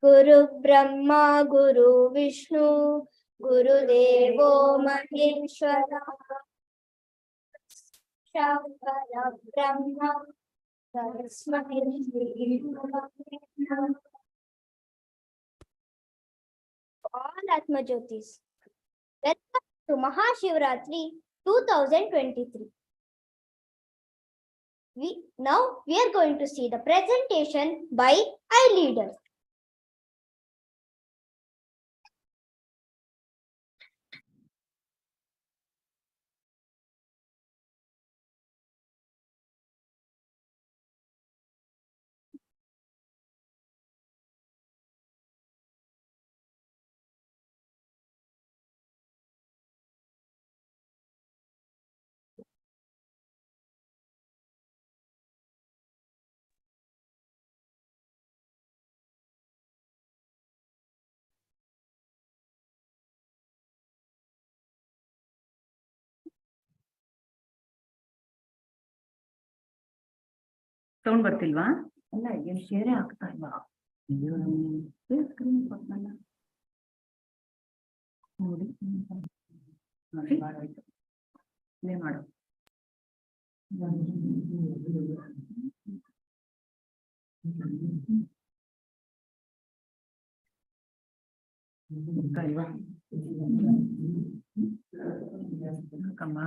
Guru Brahma, Guru Vishnu, Guru Devo Maheshwara, Shankara Brahma, all Atma Jyotis. Welcome to Mahashivaratri 2023. Now we are going to see the presentation by iLeader. Sound ಬರ್ತಿಲ್ವಾ? ಅಲ್ಲ, ಏನು ಶೇರೇ ಆಗ್ತಾ ಇಲ್ವಾ? Screen ಕೊಟ್ಟಲ್ಲ ನೋಡಿ, play ಮಾಡು. ಇಲ್ವಾ ಕಮ್ಮ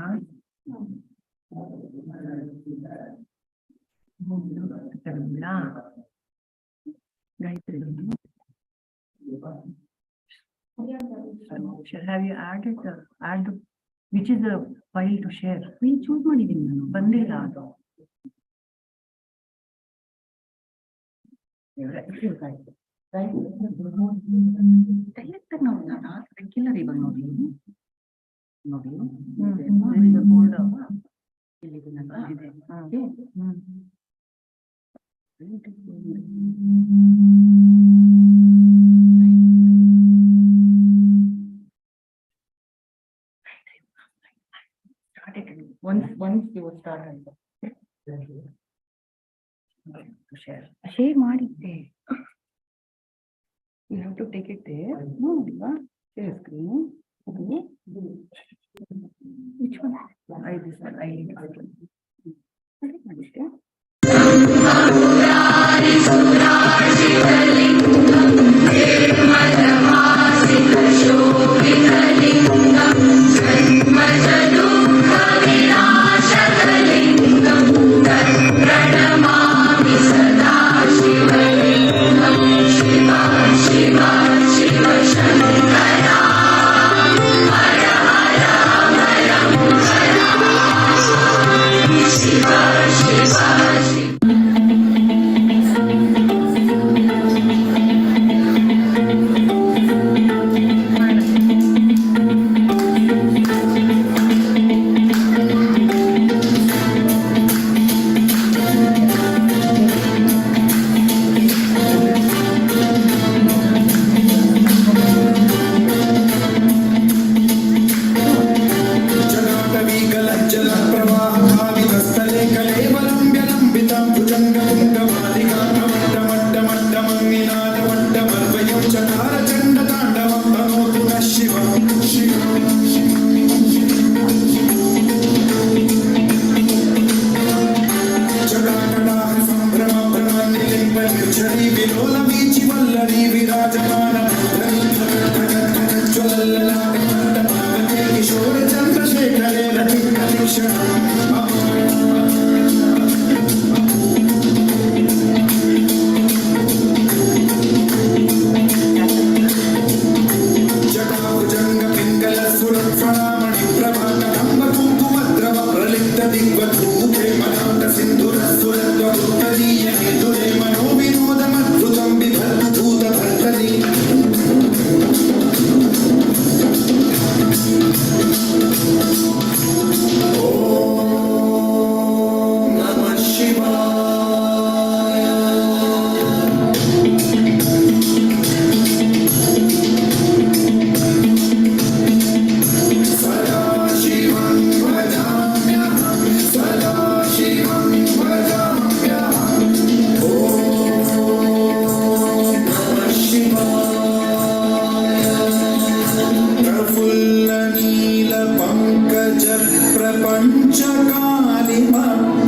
Gayatri. Have you add which is the file to share? We choose ಮಾಡಿದೀನಿ ನಾನು, ಬಂದಿಲ್ಲ ಅದು. ಡೈರೆಕ್ಟ್ ನಾವು ರೆಗ್ಯುಲರ್ ಇವಾಗ ನೋಡಿ ಬೋರ್ಡ್ ಇಲ್ಲಿ ಬಂದಿದೆ. Once you start share ಮಾಡಿದ್ದೆ. You have to take it there. No, share screen. Okay. Which one? This one. I need to ಮಾಡಿದ್ದೆ. Hara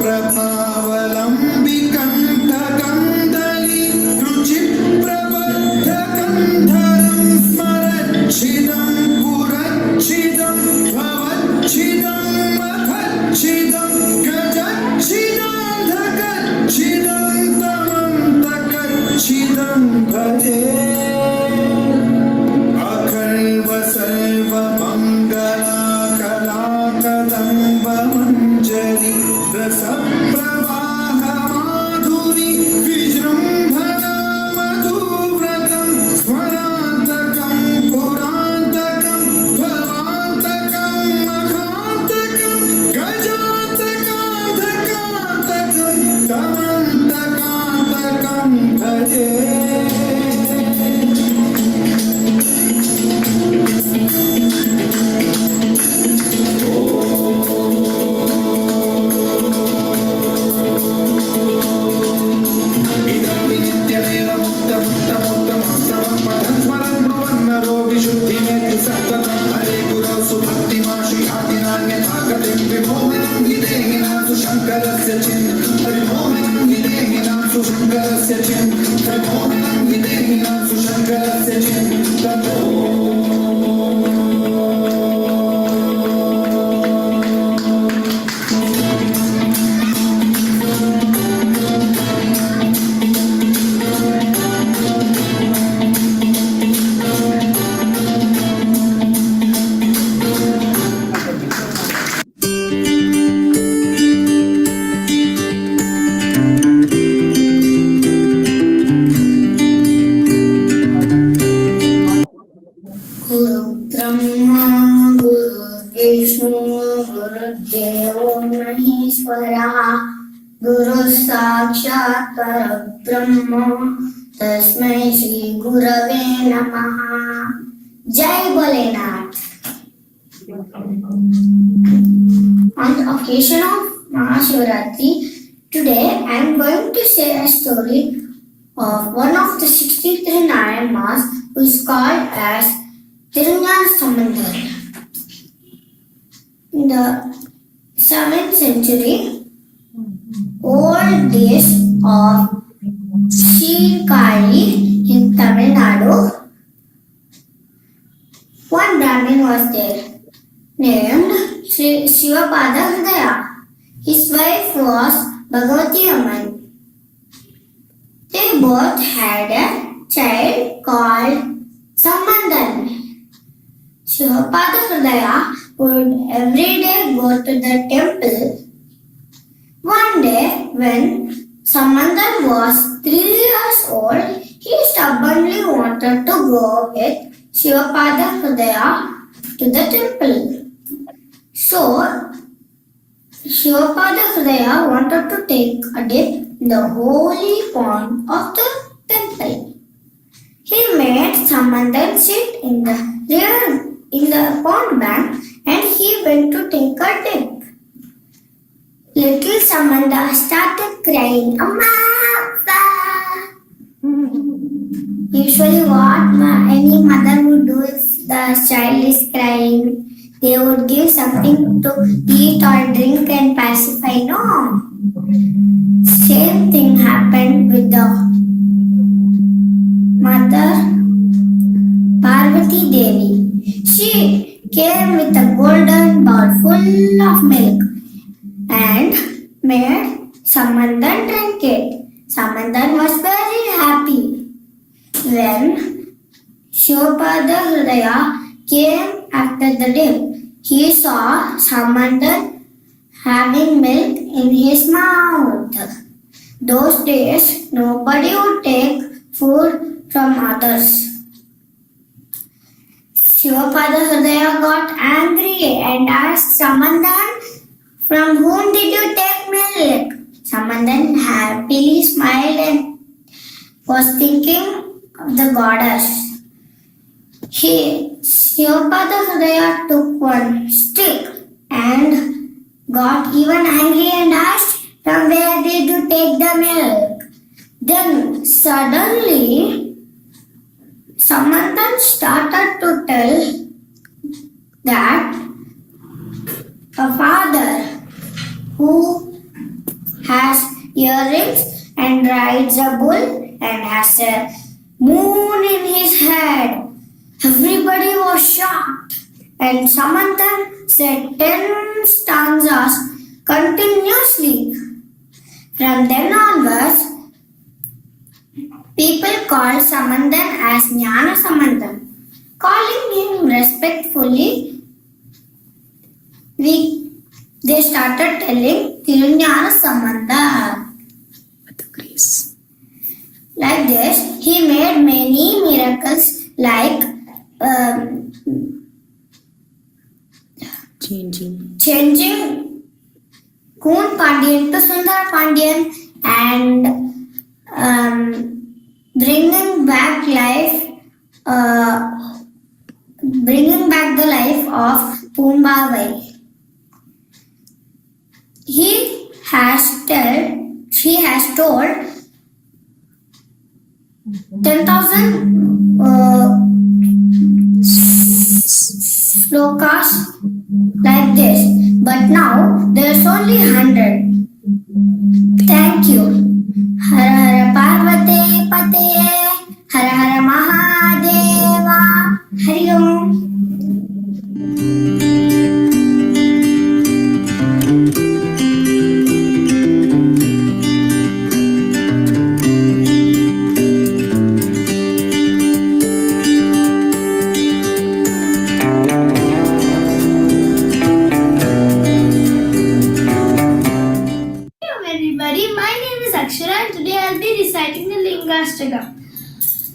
प्रभावलम्बिकण्ठकन्दली रुचिप्रबद्धकन्धरं स्मरच्छिदं पुरच्छिदं भवच्छिदं मखच्छिदं गजच्छिदं तमन्तकच्छिदं भजे अखैव सर्वमङ्गलाकलाकदम्बमञ्जरी रसप्रवाहमाधुरी विजृम्भणा मधुव्रतं स्मरान्तकं पुरान्तकं भवान्तकं मखान्तकं गजान्तकान्तकान्तकं तमन्तकान्तकं भजे गुरु साक्षात् परब्रह्म तस्मै श्री गुरवे नमः। जय Bholenath. On the occasion of Mahashivaratri, today I am going to share a story of one of the 63 Narayanas who is called as Tirunyan Samandar. In the 7th century, old days of Self-Enquiry in Tamil Nadu, one Brahmin was there named Shivapada Hridaya. His wife was Bhagavati Amman. They both had a child called Sambandan. Shivapada Hridaya would every day go to the temple. One day, when Sambandan was 3 years old, he stubbornly wanted to go with Shivapada Hridaya to the temple. So, Shivapada Hridaya wanted to take a dip in the holy pond of the temple. He made Sambandan sit in the pond bank and he went to take a dip. Little Samanda started crying, Amma! Usually what any mother would do if the child is crying, they would give something to eat or drink and pacify. No. Same thing happened with the mother Parvati Devi. She came with a golden bowl full of milk and made Sambandan drink it. Sambandan was very happy. When Shivapada Hridaya came after the dip, he saw Sambandan having milk in his mouth. Those days, nobody would take food from others. Shivapada Hridaya got angry and asked Sambandan, "From whom did you take milk?" Sambandan happily smiled and was thinking of the goddess. Shivapada Hridaya took one stick and got even angry and asked, "From where did you take the milk?" Then suddenly Sambandan started to tell that A father who has earrings and rides a bull and has a moon in his head. Everybody was shocked, and Samanthan said 10 stanzas continuously. From then onwards, people called Samanthan as Jnana Samanthan. Calling him respectfully, they started telling Tirunjana Samantha. With the grace. Like this, he made many miracles like changing Kun Pandian to Sundar Pandian and bringing back the life of Pumbavai. He has told 10,000 slokas like this, but now there's only 100. Thank you. Hara Hara Parvate Pate, Hara Hara Mahadeva, Hari Om. Ashtakam.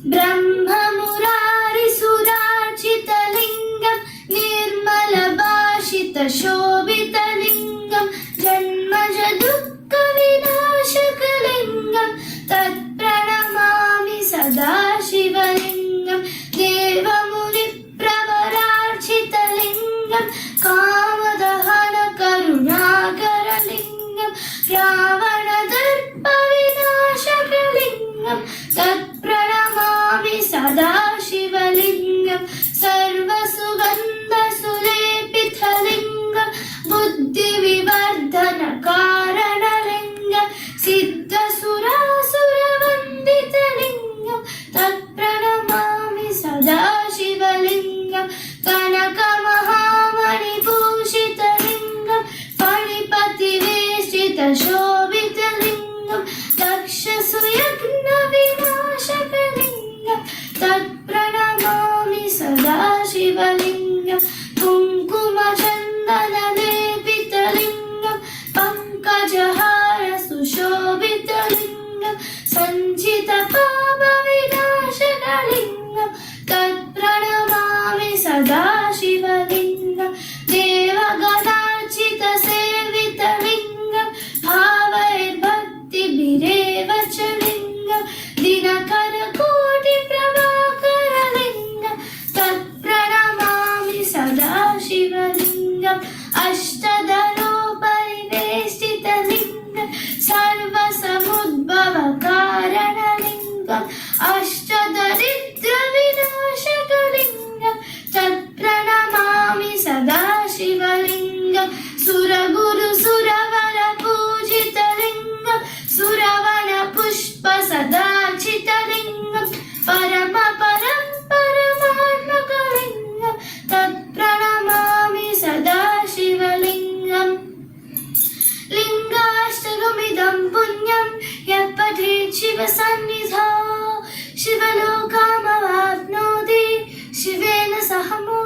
Brahma Murari Surachita Lingam Nirmala Bhashita Shobhita Lingam Janmaja Dukkha Vinashaka Lingam Tat Pranamami Sada Shiva Lingam Deva Muni Pravarachita Lingam Kamadahana Karunakara Lingam Ravana Darpa Vinashaka Lingam Tat Pranamami Sada Shiva Lingam Sarva Sugandha Sulepitha Lingam Buddhi Vivardhana Karana Lingam Siddha Sura Sura Vandita Lingam Tat Pranamami Sada Shiva Lingam Kanaka Mahamani Bhushita Lingam Panipati Veshita Shobhita Lingam Daksha Suyagna Vinashaka Lingam Tat Pranamami Sada Shiva Lingam Kumkuma Chandana Lepita Lingam Pankajahara Sushobhita Lingam Sanchita Papa Vinashaka Lingam Tat Pranamami Sada Shiva Lingam Deva Ganachita Sevita Lingam Bhavair Bhakti Bireva Lingam Dinakara Koti Prabhakara Lingam Tat Pranamami Sada Shiva Lingam Ashtadharo Parivestita Lingam Sarva Samudbhava Karana Lingam Ashtadaridra Vinashaka Lingam Tat Pranamami Sada Shiva Lingam Suraguru Suravara Pujita Lingam Suravana Pushpa Sadachita Lingam Parama Param Paramatmaka Lingam Tat Pranamami Sada Shiva Lingam Lingashtagam punyam yapathet Shiva sannidho Shivalokam avapnoti Shivena sahamo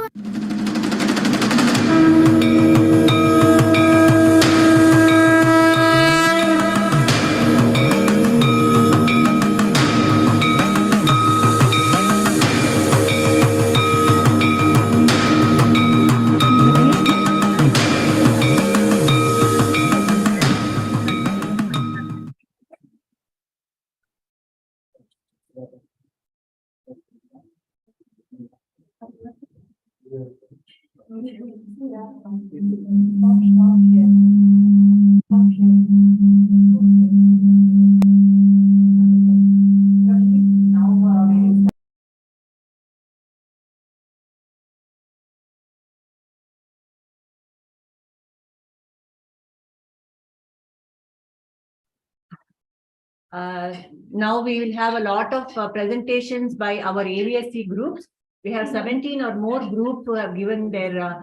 Now we will have a lot of presentations by our AVSC groups. We have 17 or more groups who have given their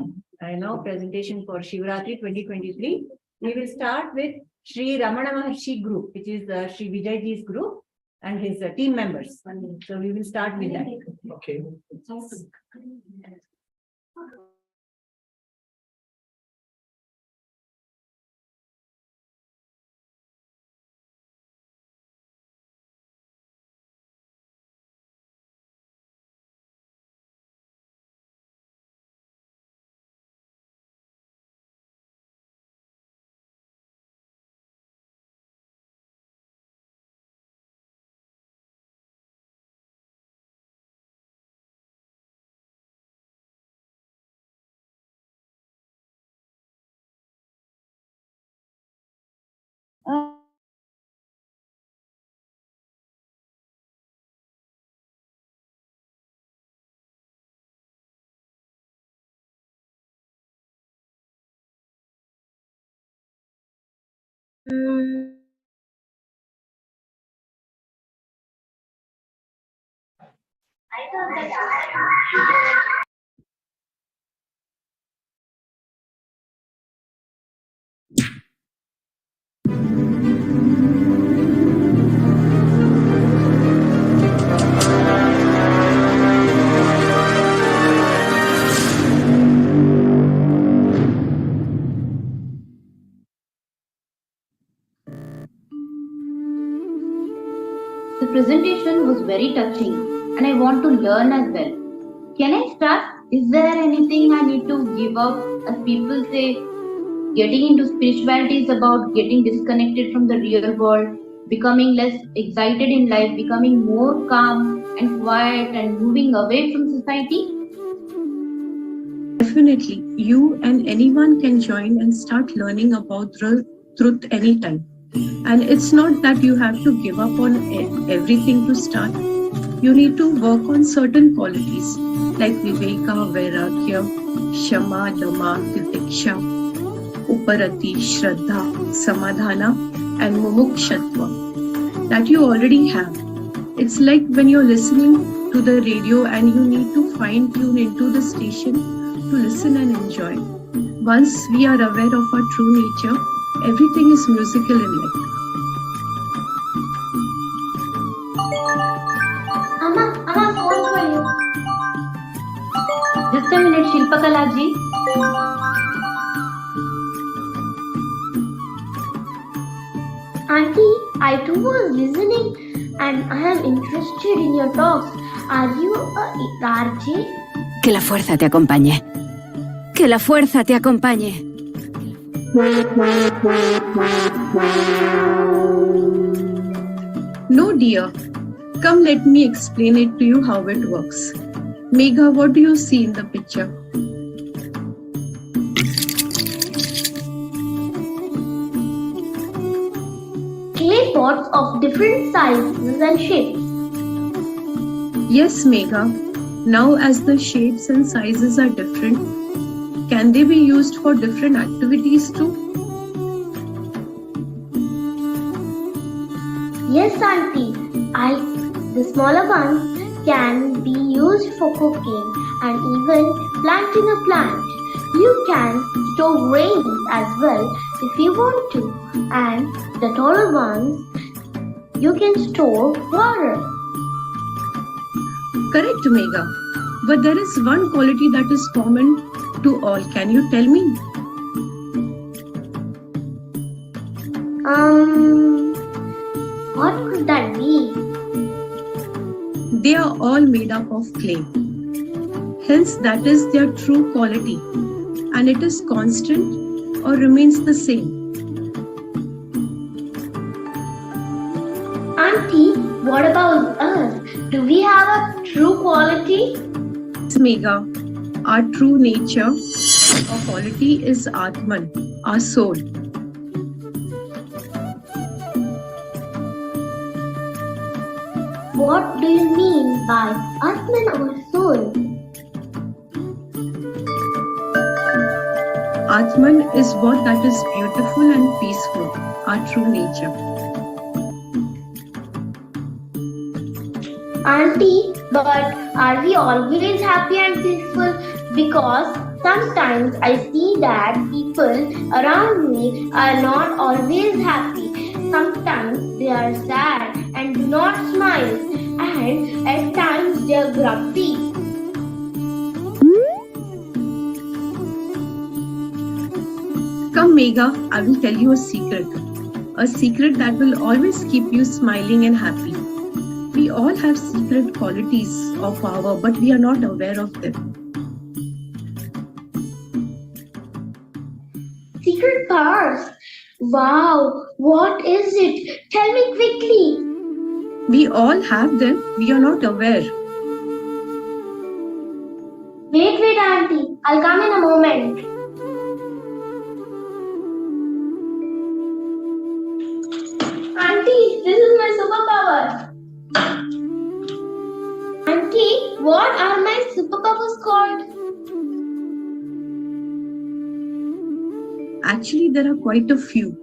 presentation for Shivaratri 2023. We will start with Sri Ramana Maharshi group, which is Sri Vijayji's group and his team members. So we will start with that. Okay. The presentation was very touching and I want to learn as well. Can I start? Is there anything I need to give up? As people say, getting into spirituality is about getting disconnected from the real world, becoming less excited in life, becoming more calm and quiet and moving away from society. Definitely, you and anyone can join and start learning about the truth anytime. And it's not that you have to give up on everything to start. You need to work on certain qualities like Viveka, Vairagya, Shama, Dama, Titiksha, Uparati, Shraddha, Samadhana, and Mumukshatva that you already have. It's like when you're listening to the radio and you need to fine tune into the station to listen and enjoy. Once we are aware of our true nature, everything is musical in life. Amma, phone for you. Just a minute, Shilpakala ji. Auntie, I too was listening and I am interested in your talks. Are you a RJ? Que la fuerza te acompañe. Que la fuerza te acompañe. No, dear. Come, let me explain it to you how it works. Megha, what do you see in the picture? Clay pots of different sizes and shapes. Yes, Megha. Now, as the shapes and sizes are different, can they be used for different activities too? Yes, Auntie. The smaller ones can be used for cooking and even planting a plant. You can store grains as well if you want to. And the taller ones, you can store water. Correct, Megha. But there is one quality that is common to all. Can you tell me? What could that be? They are all made up of clay. Hence, that is their true quality. And it is constant or remains the same. Auntie, what about us? Do we have a true quality? Megha, our true nature or quality is Atman, our soul. What do you mean by Atman or soul? Atman is what that is beautiful and peaceful, our true nature. Auntie, but are we always happy and peaceful? Because sometimes I see that people around me are not always happy. Sometimes they are sad and do not smile, and at times they are grumpy. Come, Megha, I will tell you a secret. A secret that will always keep you smiling and happy. We all have secret qualities of power, but we are not aware of them. Secret powers. Wow, what is it? Tell me quickly. We all have them, we are not aware. Wait, Auntie. I'll come in a moment. Auntie, this is my superpower. Auntie, what are my superpowers called? Actually, there are quite a few.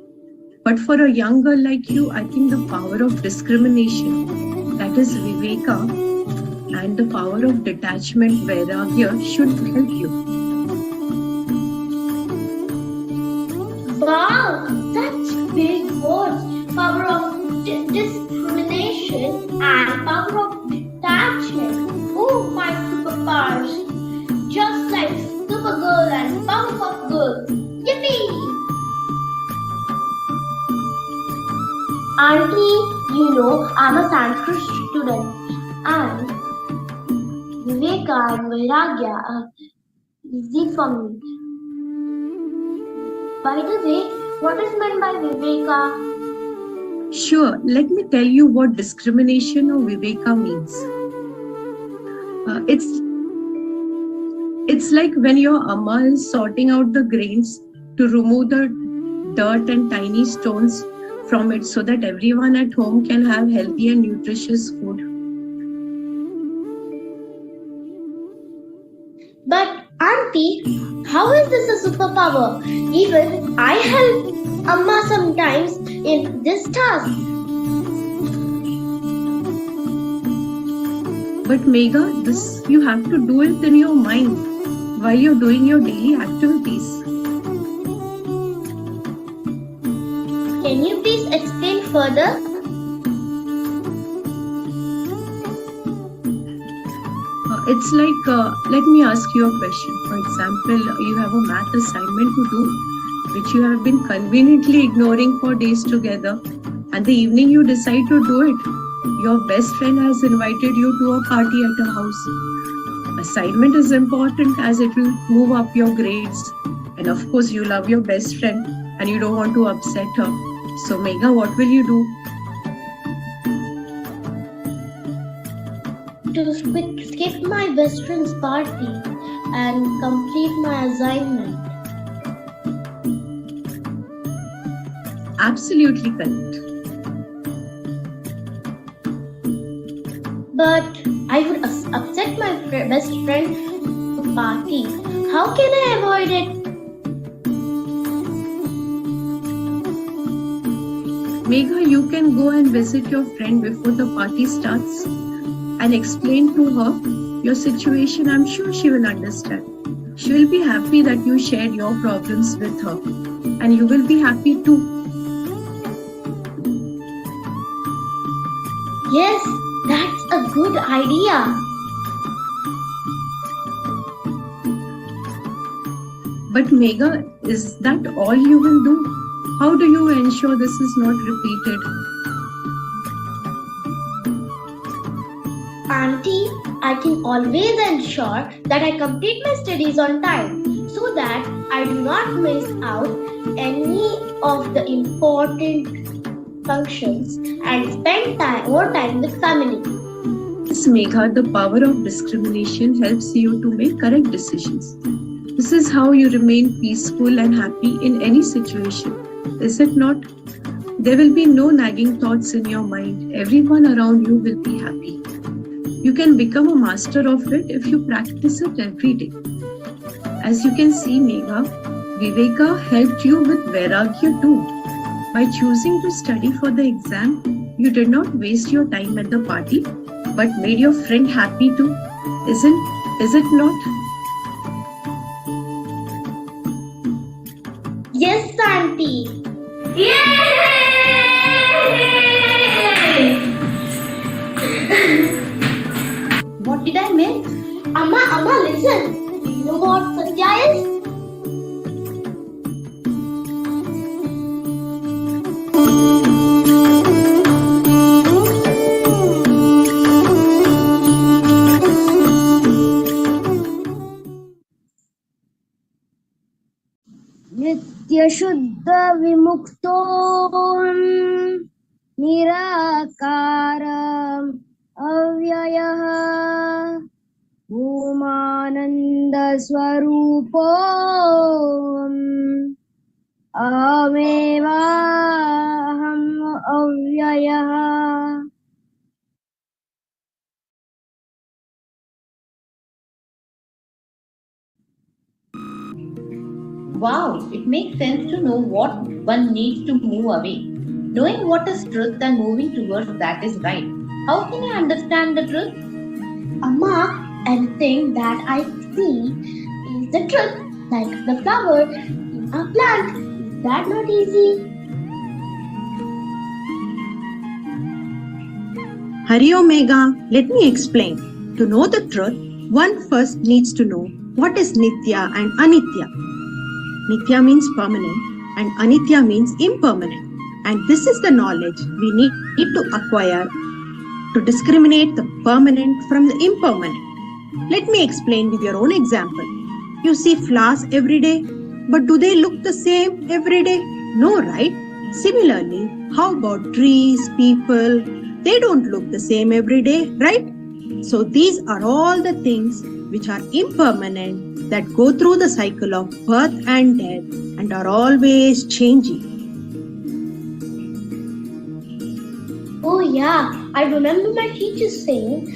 But for a young girl like you, I think the power of discrimination, that is Viveka, and the power of detachment, Vairagya, should help you. Wow, such big words. Power of discrimination and power of detachment. Oh, my superpowers. Just like Supergirl and Powerpuff Girls. Yippee! Auntie, you know I'm a Sanskrit student and Viveka and Vairagya are easy for me. By the way, what is meant by Viveka? Sure, let me tell you what discrimination or Viveka means. It's like when your amma is sorting out the grains to remove the dirt and tiny stones from it so that everyone at home can have healthy and nutritious food. But Auntie, how is this a superpower? Even I help Amma sometimes in this task. But Megha, this you have to do it in your mind while you're doing your daily activities. Can you please explain further? It's like, let me ask you a question. For example, you have a math assignment to do, which you have been conveniently ignoring for days together, and the evening you decide to do it. Your best friend has invited you to a party at her house. Assignment is important as it will move up your grades. And of course, you love your best friend and you don't want to upset her. So, Megha, what will you do? To skip my best friend's party and complete my assignment. Absolutely correct. But I would upset my best friend's party. How can I avoid it? Megha, you can go and visit your friend before the party starts and explain to her your situation. I'm sure she will understand. She will be happy that you shared your problems with her, and you will be happy too. Yes, that's a good idea. But Megha, is that all you will do? How do you ensure this is not repeated? Auntie, I can always ensure that I complete my studies on time so that I do not miss out any of the important functions and spend more time with family. Yes, Megha, the power of discrimination helps you to make correct decisions. This is how you remain peaceful and happy in any situation. Is it not? There will be no nagging thoughts in your mind. Everyone around you will be happy. You can become a master of it if you practice it every day. As you can see, Megha, Viveka helped you with Vairagya too. By choosing to study for the exam, you did not waste your time at the party. but made your friend happy too. Is it not? Yes, Auntie. What did I miss? Amma, listen. Do you know what Satya is? नित्यशुद्ध विमुक्तो निराकारम् अव्ययः Bhumanand स्वरूपो अहमेवाहम् अव्ययः. Wow, it makes sense to know what one needs to move away. Knowing what is truth and moving towards that is right. How can I understand the truth? Amma, anything that I see is the truth, like the flower in a plant. Is that not easy? Hari Omega, let me explain. To know the truth, one first needs to know what is Nitya and Anitya. Nitya means permanent and Anitya means impermanent. And this is the knowledge we need to acquire to discriminate the permanent from the impermanent. Let me explain with your own example. You see flowers every day, but do they look the same every day? No, right? Similarly, how about trees, people? They don't look the same every day, right? So these are all the things which are impermanent that go through the cycle of birth and death and are always changing. Oh yeah, I remember my teacher saying,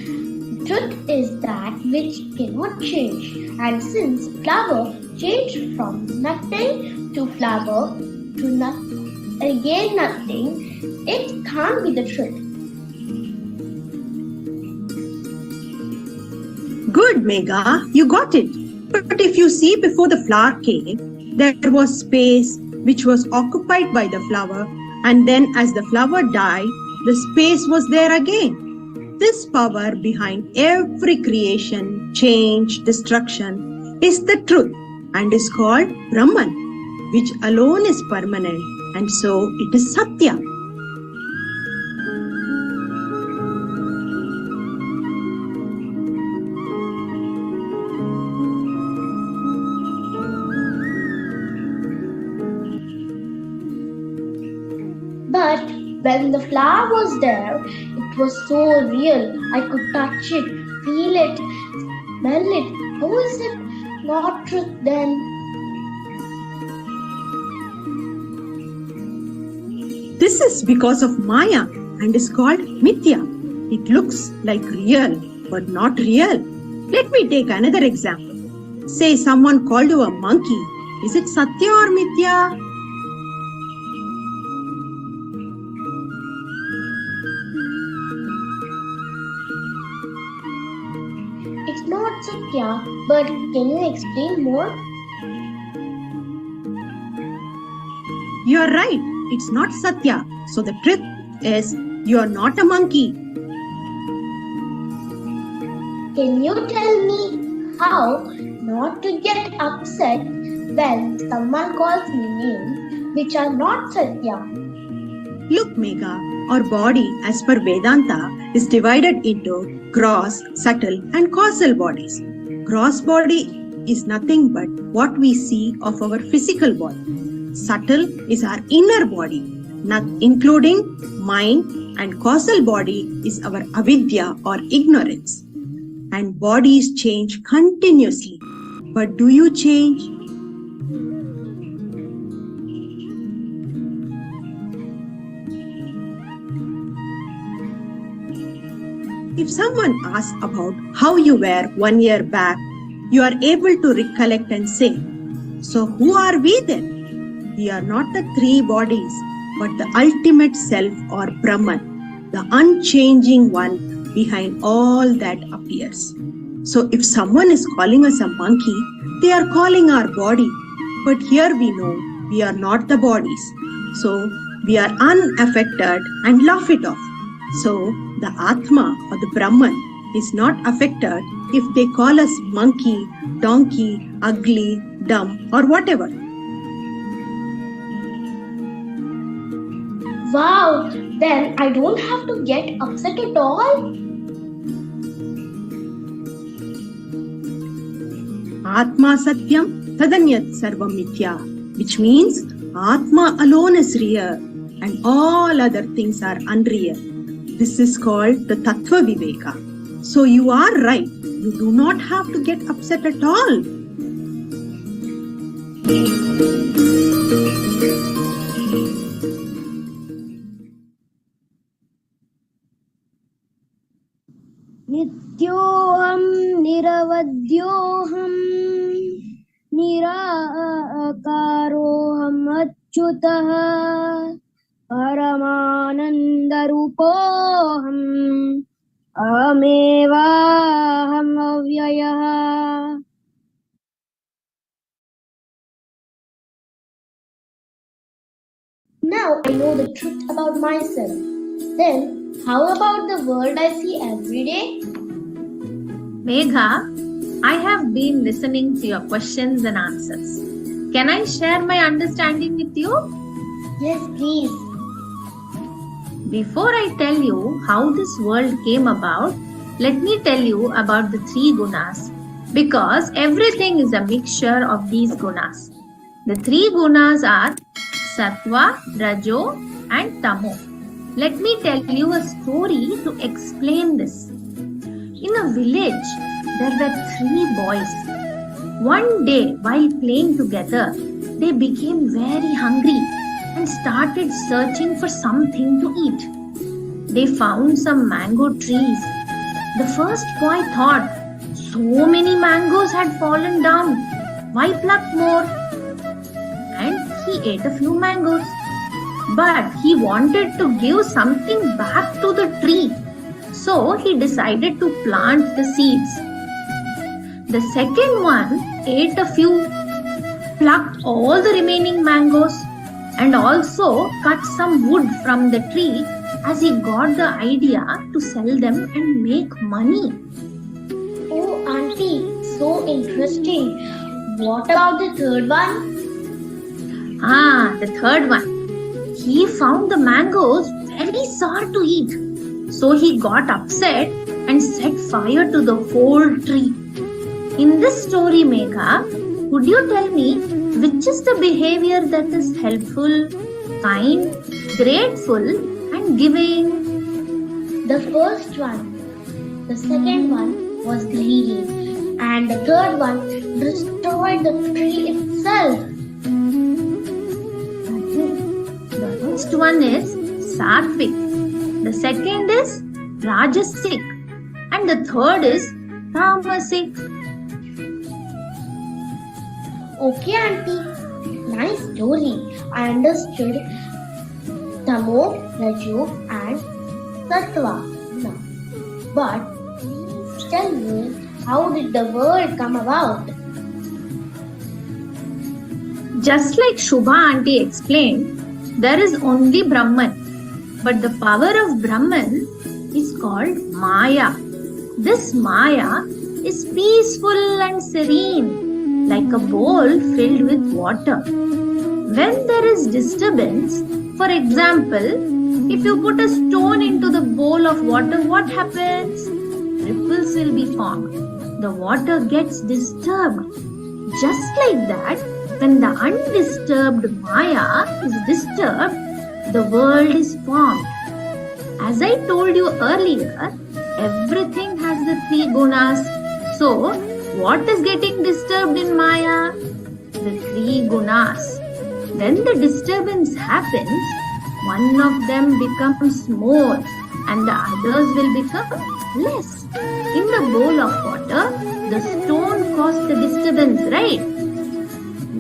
truth is that which cannot change. And since flower changed from nothing to flower to nothing, again nothing, it can't be the truth. Good, Megha, you got it. But if you see before the flower came, there was space which was occupied by the flower, and then as the flower died, the space was there again. This power behind every creation, change, destruction is the truth and is called Brahman, which alone is permanent, and so it is Satya. But when the flower was there, it was so real. I could touch it, feel it, smell it. How is it not truth then? This is because of Maya and is called Mithya. It looks like real, but not real. Let me take another example. Say someone called you a monkey. Is it Satya or Mithya? It's not Satya, but can you explain more? You are right. It's not Satya. So the truth is, you are not a monkey. Can you tell me how not to get upset when someone calls me names which are not Satya? Look, Megha, our body, as per Vedanta, is divided into gross, subtle, and causal bodies. Gross body is nothing but what we see of our physical body. Subtle is our inner body, not including mind, and causal body is our avidya or ignorance. And bodies change continuously. But do you change? If someone asks about how you were 1 year back, you are able to recollect and say, so who are we then? We are not the three bodies, but the ultimate self or Brahman, the unchanging one behind all that appears. So if someone is calling us a monkey, they are calling our body. But here we know we are not the bodies. So we are unaffected and laugh it off. So the Atma or the Brahman is not affected if they call us monkey, donkey, ugly, dumb or whatever. Wow, then I don't have to get upset at all? Atma Satyam Tadanyat Sarvam Mithya, which means Atma alone is real and all other things are unreal. This is called the Tattva Viveka. So you are right. You do not have to get upset at all. Nityoham niravadyoham nirakaroham achyutah paramanandarupoham amevaham avyayah. Now I know the truth about myself. Then, how about the world I see every day? Megha, I have been listening to your questions and answers. Can I share my understanding with you? Yes, please. Before I tell you how this world came about, let me tell you about the three gunas, because everything is a mixture of these gunas. The three gunas are Sattva, Rajo and Tamo. Let me tell you a story to explain this. In a village, there were three boys. One day, while playing together, they became very hungry and started searching for something to eat. They found some mango trees. The first boy thought, so many mangoes had fallen down. Why pluck more? And he ate a few mangoes. But he wanted to give something back to the tree. So he decided to plant the seeds. The second one ate a few, plucked all the remaining mangoes, and also cut some wood from the tree as he got the idea to sell them and make money. Oh, Auntie, so interesting. What about the third one? The third one. He found the mangoes very sour to eat. So he got upset and set fire to the whole tree. In this story, Megha, would you tell me which is the behavior that is helpful, kind, grateful and giving? The first one. The second one was greedy. And the third one destroyed the tree itself. The next one is Sattvic. The second is Rajasic. And the third is Tamasic. Okay, Auntie. Nice story. I understood Tamo, Raju and Sattva now. But tell me, how did the world come about? Just like Shubha Auntie explained, there is only Brahman. But the power of Brahman is called Maya. This Maya is peaceful and serene, like a bowl filled with water. When there is disturbance, for example, if you put a stone into the bowl of water, what happens? Ripples will be formed. The water gets disturbed. Just like that, when the undisturbed Maya is disturbed, the world is formed. As I told you earlier, everything has the three gunas. So, what is getting disturbed in Maya? The three gunas. When the disturbance happens, one of them becomes more and the others will become less. In the bowl of water, the stone caused the disturbance, right?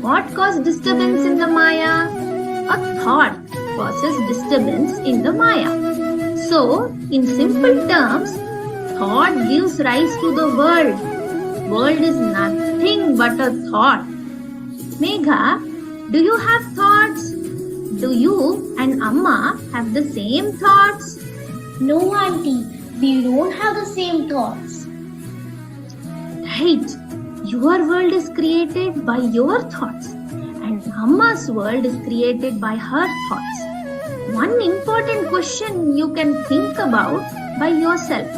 What caused disturbance in the Maya? A thought causes disturbance in the Maya. So, in simple terms, thought gives rise to the world. World is nothing but a thought. Megha, do you have thoughts? Do you and Amma have the same thoughts? No, Auntie, we don't have the same thoughts. Right. Your world is created by your thoughts, and Amma's world is created by her thoughts. One important question you can think about by yourself.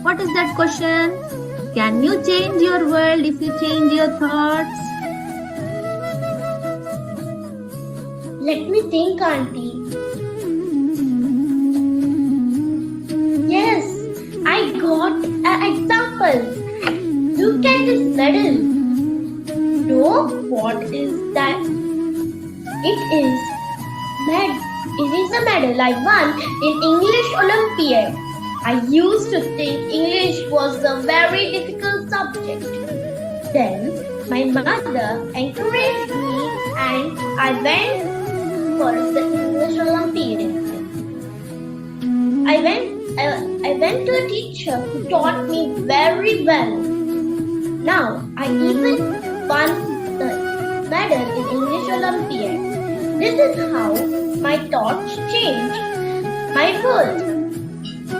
What is that question? Can you change your world if you change your thoughts? Let me think, Auntie. Yes, I got an example. Look at this medal. Know what is that? It is a medal I won in English Olympiad. I used to think English was a very difficult subject. Then my mother encouraged me and I went for the English Olympiad. I went to a teacher who taught me very well. Now I even won the medal in English Olympiad. This is how my thoughts change my world.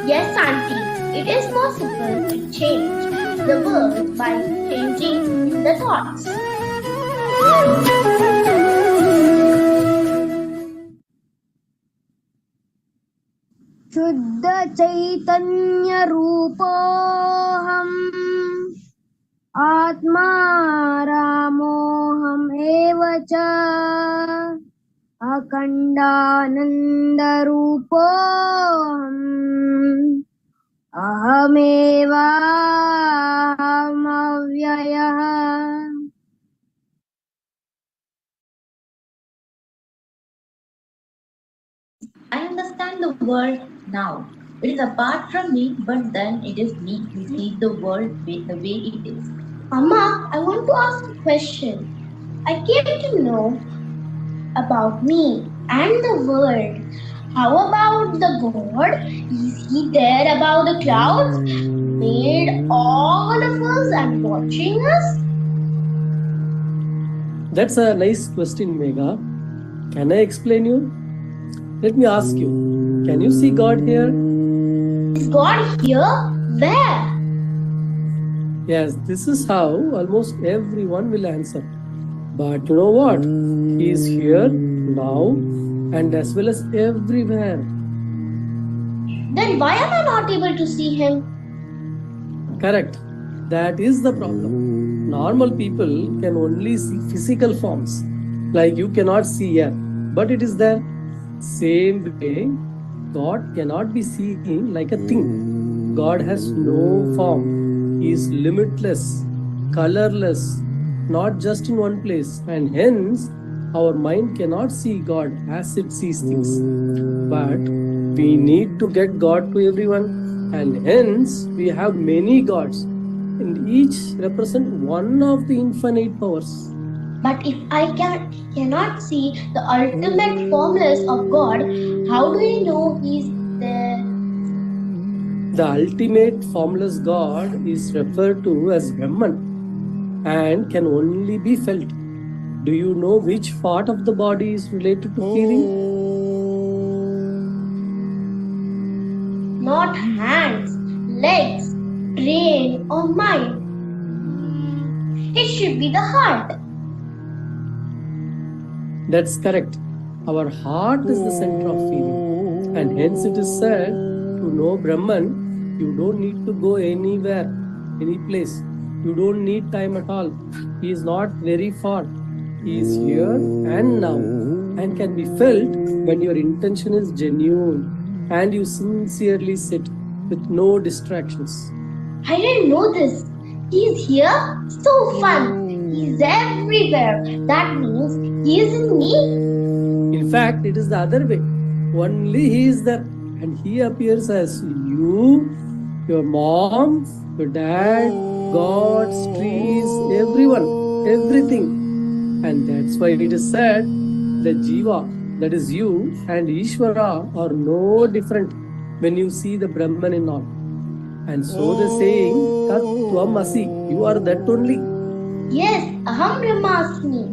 Yes, Auntie, it is possible to change the world by changing the thoughts. शुद्ध चैतन्य रूपोऽहम् आत्मा रामोऽहम् एव च अखण्डानन्द रूपोऽहम् अहमेवाहमव्ययः. I understand the world now. It is apart from me, but then it is me who sees the world the way it is. Amma, I want to ask a question. I came to know about me and the world. How about the God? Is he there above the clouds? Made all of us and watching us? That's a nice question, Megha. Can I explain you? Let me ask you. Can you see God here? Is God here? Where? Yes, this is how almost everyone will answer. But you know what? He is here, now, and as well as everywhere. Then why am I not able to see him? Correct. That is the problem. Normal people can only see physical forms. Like you cannot see air, but it is there. Same way, God cannot be seen like a thing. God has no form. He is limitless, colorless, not just in one place, and hence our mind cannot see God as it sees things. But we need to get God to everyone, and hence we have many gods, and each represent one of the infinite powers. But if I cannot see the ultimate formless of God, how do I know he is there? The ultimate formless God is referred to as Brahman and can only be felt. Do you know which part of the body is related to feeling? Not hands, legs, brain or mind. It should be the heart. That's correct. Our heart is the center of feeling, and hence it is said, to know Brahman, you don't need to go anywhere, any place. You don't need time at all. He is not very far. He is here and now, and can be felt when your intention is genuine and you sincerely sit with no distractions. I didn't know this. He is here? So fun. He is everywhere. That means he is in me. In fact, it is the other way. Only he is there, and he appears as you, your mom, your dad, gods, trees, everyone, everything. And that's why it is said that Jiva, that is you, and Ishvara are no different when you see the Brahman in all. And so the saying, Tat Tvam Asi, you are that only. Yes, Aham Brahmasmi.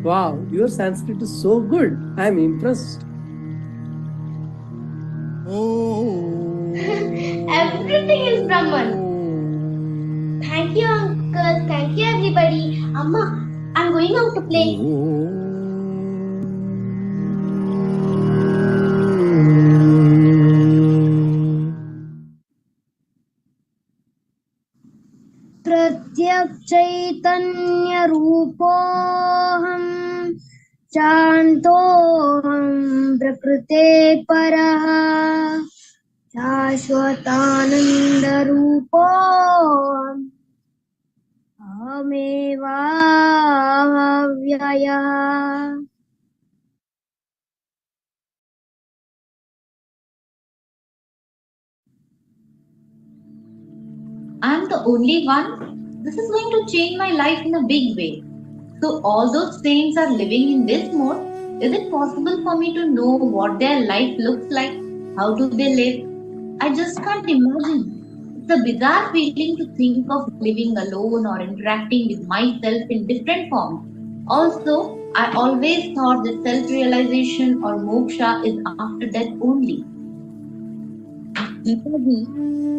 Wow, your Sanskrit is so good. I am impressed. Everything is Brahman. Thank you, uncle. Thank you, everybody. Amma, I'm going out to play. प्रत्यक्षैतन्यरूपोऽहं शान्तोऽहं प्रकृते परः शाश्वतानन्दरूपोऽहम् अहमेवाव्ययः. I'm the only one? This is going to change my life in a big way. So all those saints are living in this mode. Is it possible for me to know what their life looks like? How do they live? I just can't imagine. It's a bizarre feeling to think of living alone or interacting with myself in different forms. Also, I always thought that self-realization or moksha is after death only. Deepaji,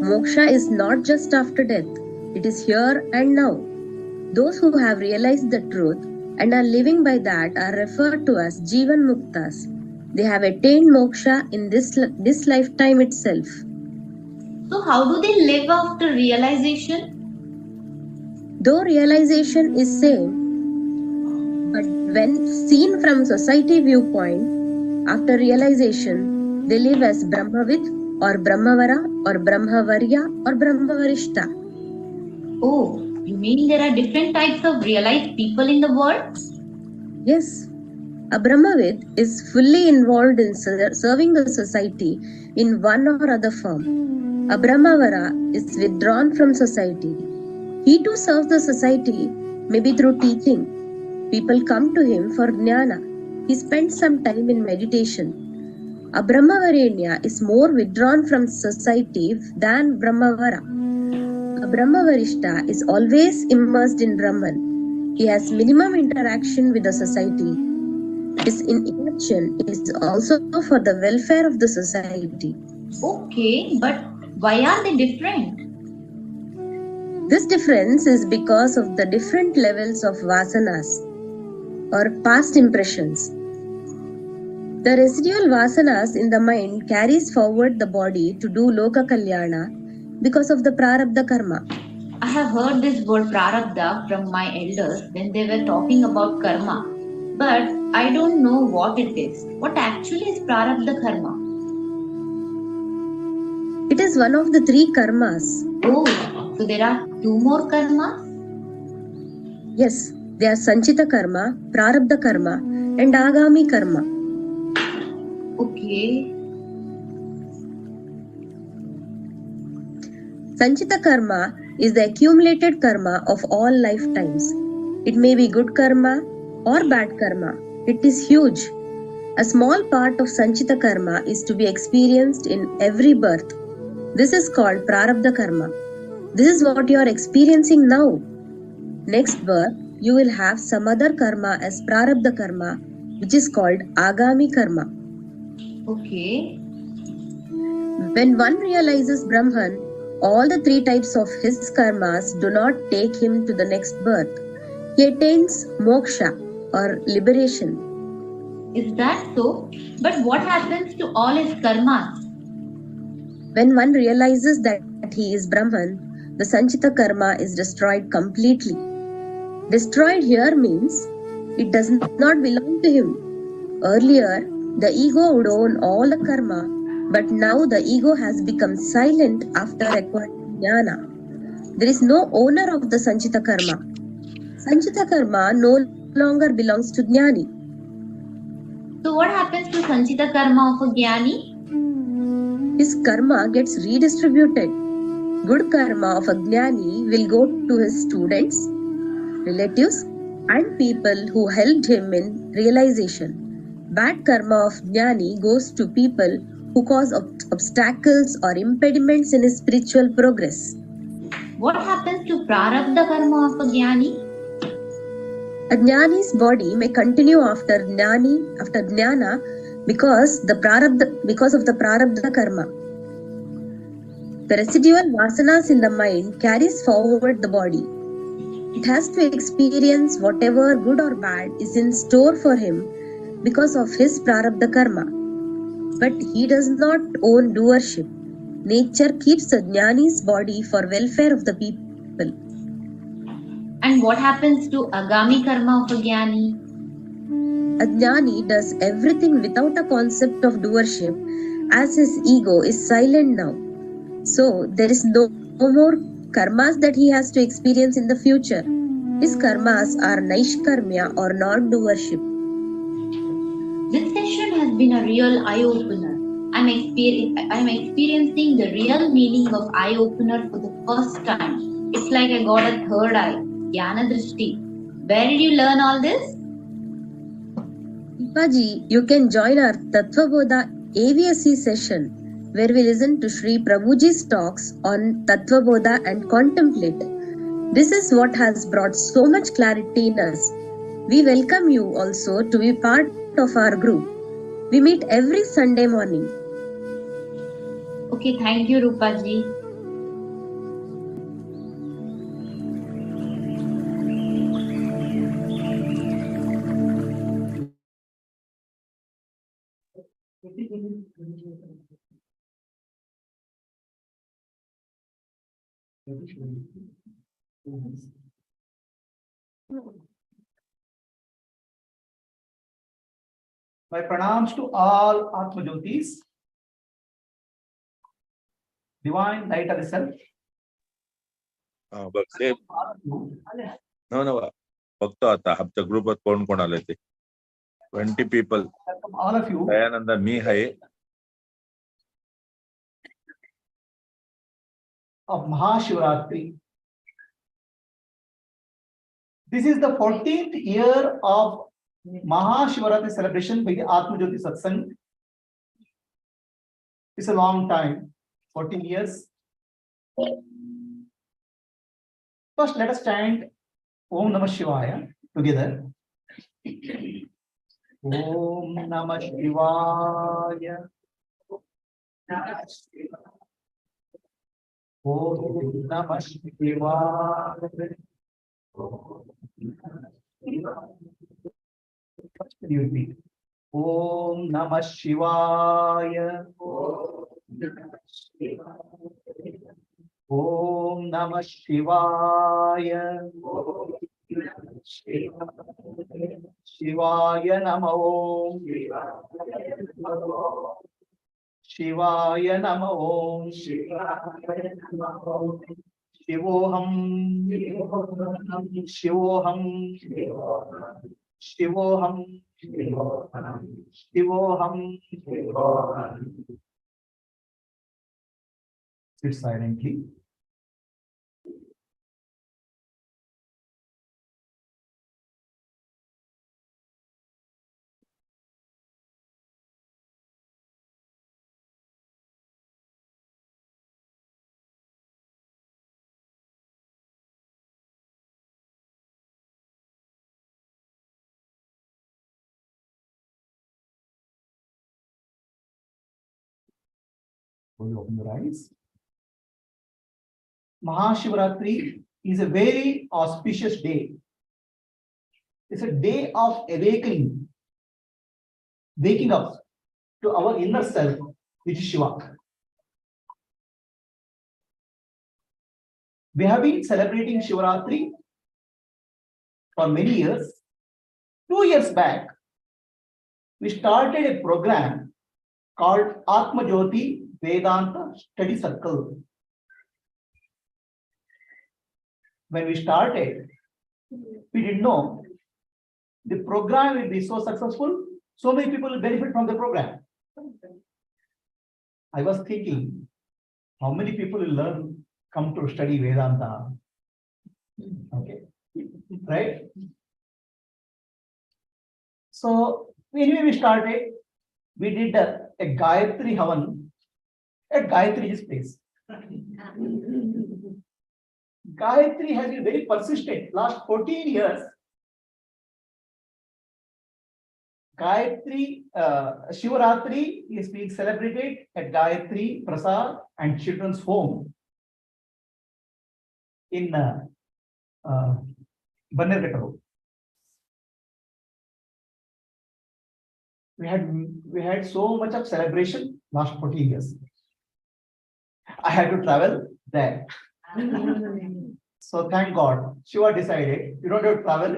moksha is not just after death, it is here and now. Those who have realized the truth and are living by that are referred to as Jivan Muktas. They have attained moksha in this lifetime itself. So how do they live after realization? Though realization is same, but when seen from society viewpoint, after realization, they live as Brahmavid or Brahmavara or Brahmavarya or Brahmavarishta. Oh, you mean there are different types of realized people in the world? Yes. A Brahmavid is fully involved in serving the society in one or other form. A Brahmavara is withdrawn from society. He too serves the society, maybe through teaching. People come to him for jnana. He spends some time in meditation. A Brahmavarenya is more withdrawn from society than Brahmavara. A Brahmavarishta is always immersed in Brahman. He has minimum interaction with the society. His inaction is also for the welfare of the society. Okay, but why are they different? This difference is because of the different levels of vasanas or past impressions. The residual vasanas in the mind carries forward the body to do loka kalyana because of the prarabdha karma. I have heard this word prarabdha from my elders when they were talking about karma, but I don't know what it is. What actually is prarabdha karma? It is one of the three karmas. Oh, so there are two more karmas? Yes, they are sanchita karma, prarabdha karma and agami karma. Okay. Sanchita karma is the accumulated karma of all lifetimes. It may be good karma or bad karma. It is huge. A small part of sanchita karma is to be experienced in every birth. This is called prarabdha karma. This is what you are experiencing now. Next birth, you will have some other karma as prarabdha karma, which is called agami karma. Okay. When one realizes Brahman, all the three types of his karmas do not take him to the next birth. He attains moksha or liberation. Is that so? But what happens to all his karmas? When one realizes that he is Brahman, the sanchita karma is destroyed completely. Destroyed here means it does not belong to him. Earlier, the ego would own all the karma, but now the ego has become silent after acquiring jnana. There is no owner of the sanchita karma. Sanchita karma no longer belongs to jnani. So what happens to sanchita karma of a jnani? His karma gets redistributed. Good karma of a jnani will go to his students, relatives, and people who helped him in realization. Bad karma of jnani goes to people who cause obstacles or impediments in his spiritual progress. What happens to prarabdha karma of a jnani? A jnani's body may continue after jnana because of the prarabdha karma. The residual vasanas in the mind carries forward the body. It has to experience whatever good or bad is in store for him because of his prarabdha karma. But he does not own doership. Nature keeps the jnani's body for welfare of the people. And what happens to agami karma of a jnani? A jnani does everything without a concept of doership as his ego is silent now. So there is no more karmas that he has to experience in the future. His karmas are naishkarmya or non-doership. This session has been a real eye-opener. I'm experiencing the real meaning of eye-opener for the first time. It's like I got a third eye, Jnana Drishti. Where did you learn all this? Paji, you can join our Tattvabodha AVSC session where we listen to Sri Prabhuji's talks on Tattvabodha and contemplate. This is what has brought so much clarity in us. We welcome you also to be part of our group. We meet every Sunday morning. Okay, thank you, Rupaji. My pranams to all Atma Jyotis, divine light of the self. बघते बघतो आता आमच्या ग्रुपात कोण कोण आले ते 20 people. All of you. Dayanand मी आहे. Of Mahashivaratri. This is the 14th year of Mahashivaratri celebration by the Atma Jyoti Satsang. It's a long time, 14 years. First, let us chant Om Namah Shivaya together. Om Namah Shivaya. Om Namah Shivaya. You repeat. Om Namah Shivaya. Om Namah Shivaya. Shivaya Nama Om. Shivaya Nama Om. Shivoham. Shivoham. Shivoham. Shivoham. Sit silently. Will you open your eyes? Mahashivaratri is a very auspicious day. It's a day of awakening, waking up to our inner self, which is Shiva. We have been celebrating Shivaratri for many years. 2 years back, we started a program called Atma Jyoti Vedanta Study Circle. When we started, we didn't know the program will be so successful, so many people will benefit from the program. I was thinking, how many people will come to study Vedanta? Okay, right? So anyway, we started. We did a Gayatri Havan at Gayatri's place. Gayatri has been very persistent. Last 14 years, Gayatri Shivaratri is being celebrated at Gayatri Prasad and Children's Home in Bannerghatta Road. We had so much of celebration last 14 years. I had to travel there. So thank God, Shiva decided you don't have to travel,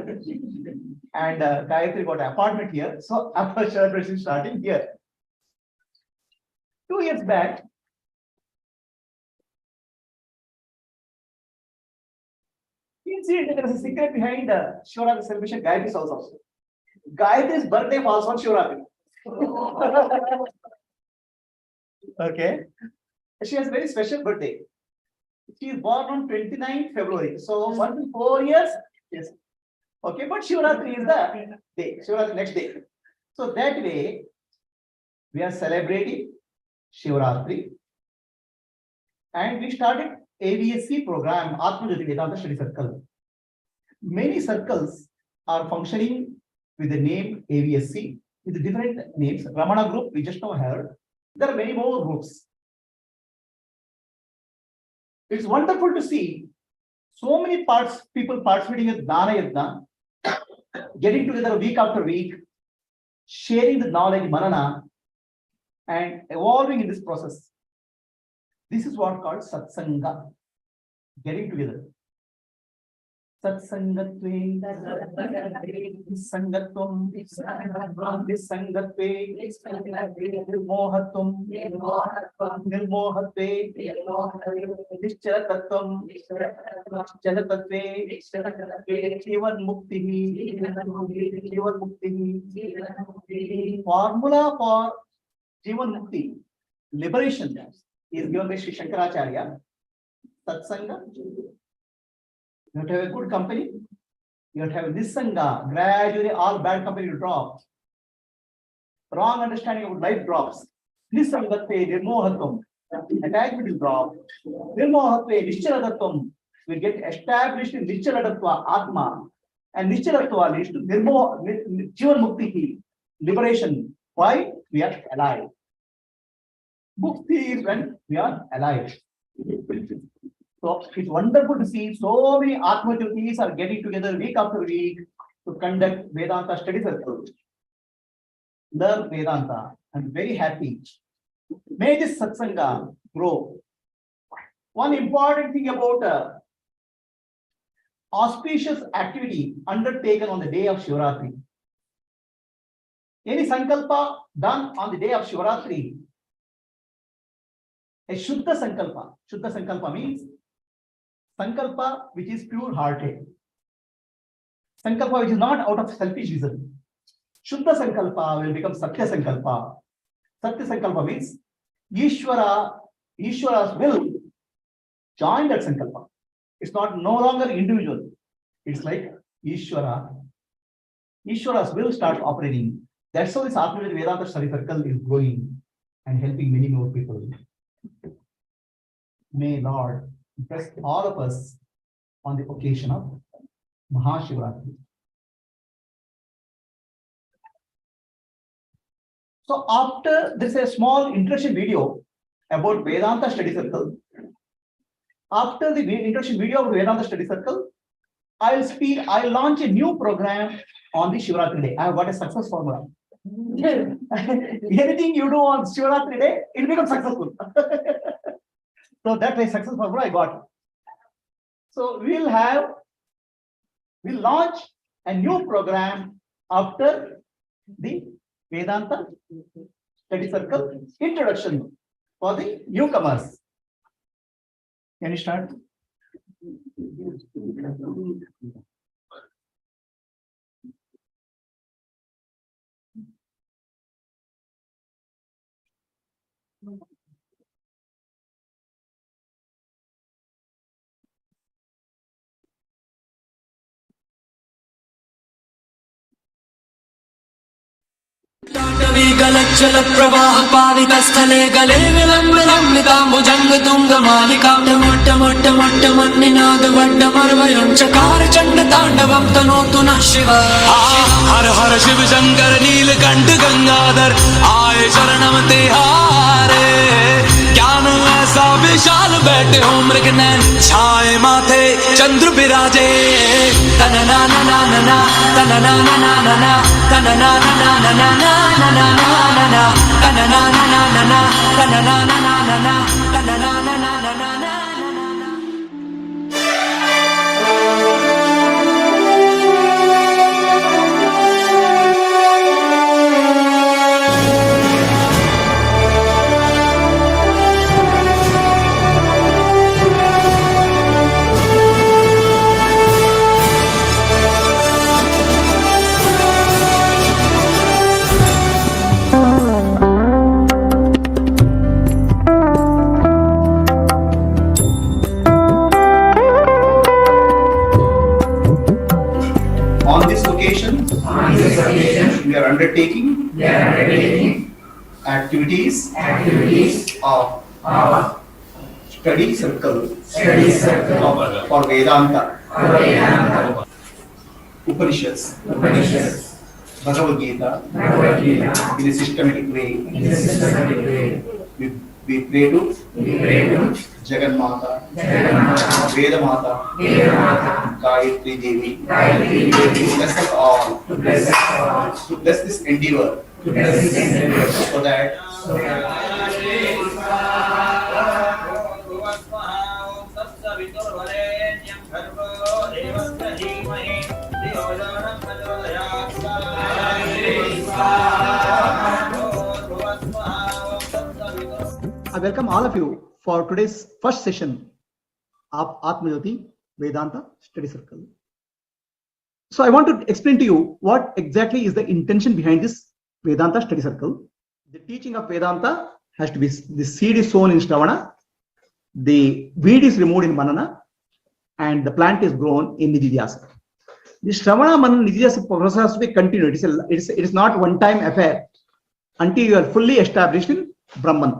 and Gayatri got an apartment here. So after celebration starting here, 2 years back, you see there is a secret behind the Shivaratri celebration. Gayatri's house also. Gayatri's birthday falls on Shivaratri. Okay, she has a very special birthday. She is born on 29th February. So 4 years. Yes. Okay, but Shivaratri is the day. Shivaratri next day. So that way, we are celebrating Shivaratri. And we started AVSC program, Atma Vedanta Study Circle. Many circles are functioning with the name AVSC, with different names. Ramana group, we just now heard. There are many more groups. It's wonderful to see so many people participating in Dana Yajna, getting together week after week, sharing the knowledge, manana, and evolving in this process. This is what called satsanga, getting together. Satsangatve, sangatvam, nisangatve, nirmohatvam, nirmohatve, nischalatatvam, chalatatve, jivan mukti, jivan mukti. Formula for jivan mukti, liberation, is given by Sri Shankaracharya. Satsanga. You have to have a good company. You have to have a nisanga. Gradually, all bad company will drop. Wrong understanding of life drops. Nisangatve, nirmohatvam. Attachment will drop. Nirmohatve, nischalatatvam will get established in nischalatatva, Atma. And nischalatatva leads to jivan mukti, liberation. Why? We are alive. Mukti is when we are alive. So it's wonderful to see so many Atma Jyotis are getting together week after week to conduct Vedanta study circles. Learn Vedanta. I'm very happy. May this satsanga grow. One important thing about auspicious activity undertaken on the day of Shivaratri. Any sankalpa done on the day of Shivaratri, a Shuddha Sankalpa. Shuddha Sankalpa means Sankalpa which is pure hearted. Sankalpa which is not out of selfish reason. Shuddha Sankalpa will become Satya Sankalpa. Satya Sankalpa means Ishvara's will join that Sankalpa. It's not no longer individual. It's like Ishvara's will starts operating. That's how this Atma Vedanta Study Circle is growing and helping many more people. May Lord bless all of us on the occasion of Mahashivaratri. So after this, a small introduction video about Vedanta Study Circle. After the introduction video of Vedanta Study Circle, I'll launch a new program on the Shivaratri day. I have got a success formula. Anything you do on Shivaratri day, it becomes successful. So that way success formula I got. So we'll launch a new program after the Vedanta Study Circle introduction for the newcomers. Can you start? गलज्जल प्रवाह पाविक स्थले गले विलंब लंबिकाम्बुजंग तुंग मालिका मोट्ट मोट्ट मोट्ट मन्निनाद वड्ड मर्वयं चकार चंड तांडवं तनोतु नः शिव। हर हर शिव शंकर नीलकंठ गंगाधर आए शरणम तिहारे। ज्ञान ऐसा विशाल बैठे हो मृग नैन छाए माथे चंद्र बिराजे। तन ना ना ना ना तन ना ना ना ना तन ना ना ना ना ना ना ना ना तन ना ना ना ना तन ना ना ना ना तन ना ना ना ना ना। On this occasion, we are undertaking activities of study circle for Vedanta, Upanishads, Bhagavad Gita, in a systematic way. We pray to Jagan Mata, Veda Mata, Gayatri Devi, to bless us all, to bless this endeavor, so that I welcome all of you for today's first session of Atma Vedanta Study Circle. So I want to explain to you what exactly is the intention behind this Vedanta Study Circle. The teaching of Vedanta has to be, the seed is sown in Shravana, the weed is removed in Manana, and the plant is grown in Nididhyasa. The Shravana Manana Nididhyasa process has to be continued. It is not one-time affair until you are fully established in Brahman.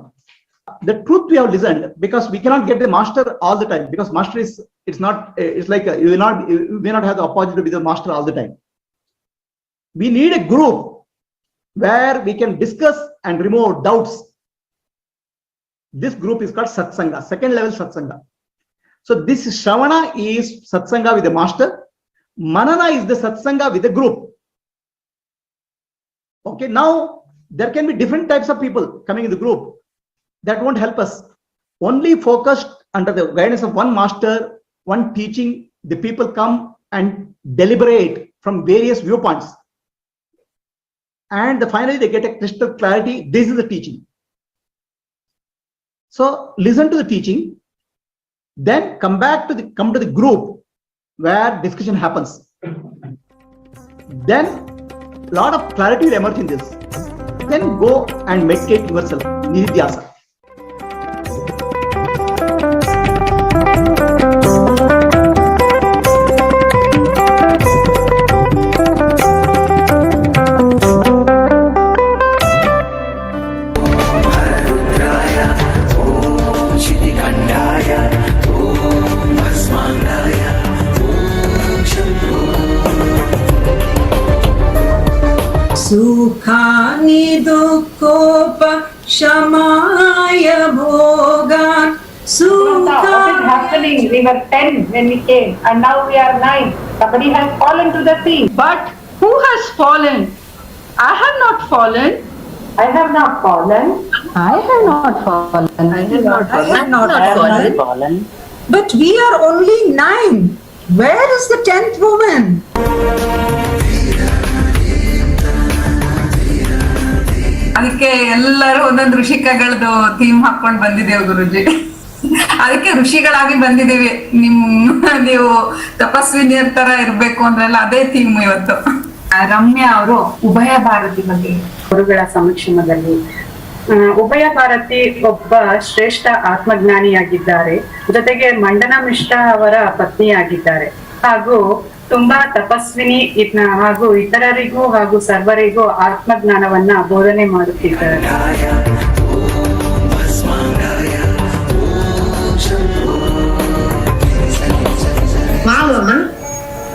The truth we have listened, because we cannot get the master all the time, because master is, it's like you may not have the opportunity to be the master all the time. We need a group where we can discuss and remove doubts. This group is called Satsanga, second level Satsanga. So this Shravana is Satsanga with the master, Manana is the Satsanga with the group. Okay, now there can be different types of people coming in the group. That won't help us. Only focused under the guidance of one master, one teaching, the people come and deliberate from various viewpoints. And finally they get a crystal clarity. This is the teaching. So listen to the teaching, then come to the group where discussion happens. Then a lot of clarity will emerge in this. Then go and meditate yourself, Nididhyasa. सुखानि दुःखोपशमाय भोगान् What is happening? We were 10 when we came and now we are 9. Somebody has fallen to the sea. But who has fallen? I have not fallen. I have not fallen. I have not fallen. I have not fallen. But we are only 9. Where is the 10th woman? ಅದಕ್ಕೆ ಎಲ್ಲರೂ ಒಂದೊಂದು ಋಷಿಕಗಳದ್ದು theme ಹಾಕೊಂಡು ಬಂದಿದ್ದೇವೆ ಗುರುಜಿ. ಅದಕ್ಕೆ ಋಷಿಗಳಾಗಿ ಬಂದಿದ್ದೀವಿ. ನೀವು ತಪಸ್ವಿನಿಯರ ತರ ಇರ್ಬೇಕು ಅಂದ್ರಲ್ಲ, ಅದೇ ಥೀಮ್ ಇವತ್ತು. ರಮ್ಯಾ ಅವರು ಉಭಯ ಭಾರತಿ ಬಗ್ಗೆ ಗುರುಗಳ ಸಮಕ್ಷಮದಲ್ಲಿ ಉಭಯ ಭಾರತಿ ಒಬ್ಬ ಶ್ರೇಷ್ಠ ಆತ್ಮಜ್ಞಾನಿಯಾಗಿದ್ದಾರೆ, ಜೊತೆಗೆ ಮಂಡನ ಮಿಶ್ರಾ ಅವರ ಪತ್ನಿಯಾಗಿದ್ದಾರೆ. ಹಾಗೂ ತುಂಬಾ ತಪಸ್ವಿನಿ ಹಾಗೂ ಇತರರಿಗೂ ಹಾಗೂ ಸರ್ವರಿಗೂ ಆತ್ಮಜ್ಞಾನವನ್ನ ಬೋಧನೆ ಮಾಡುತ್ತಿದ್ದಾರೆ. Wow, Aman.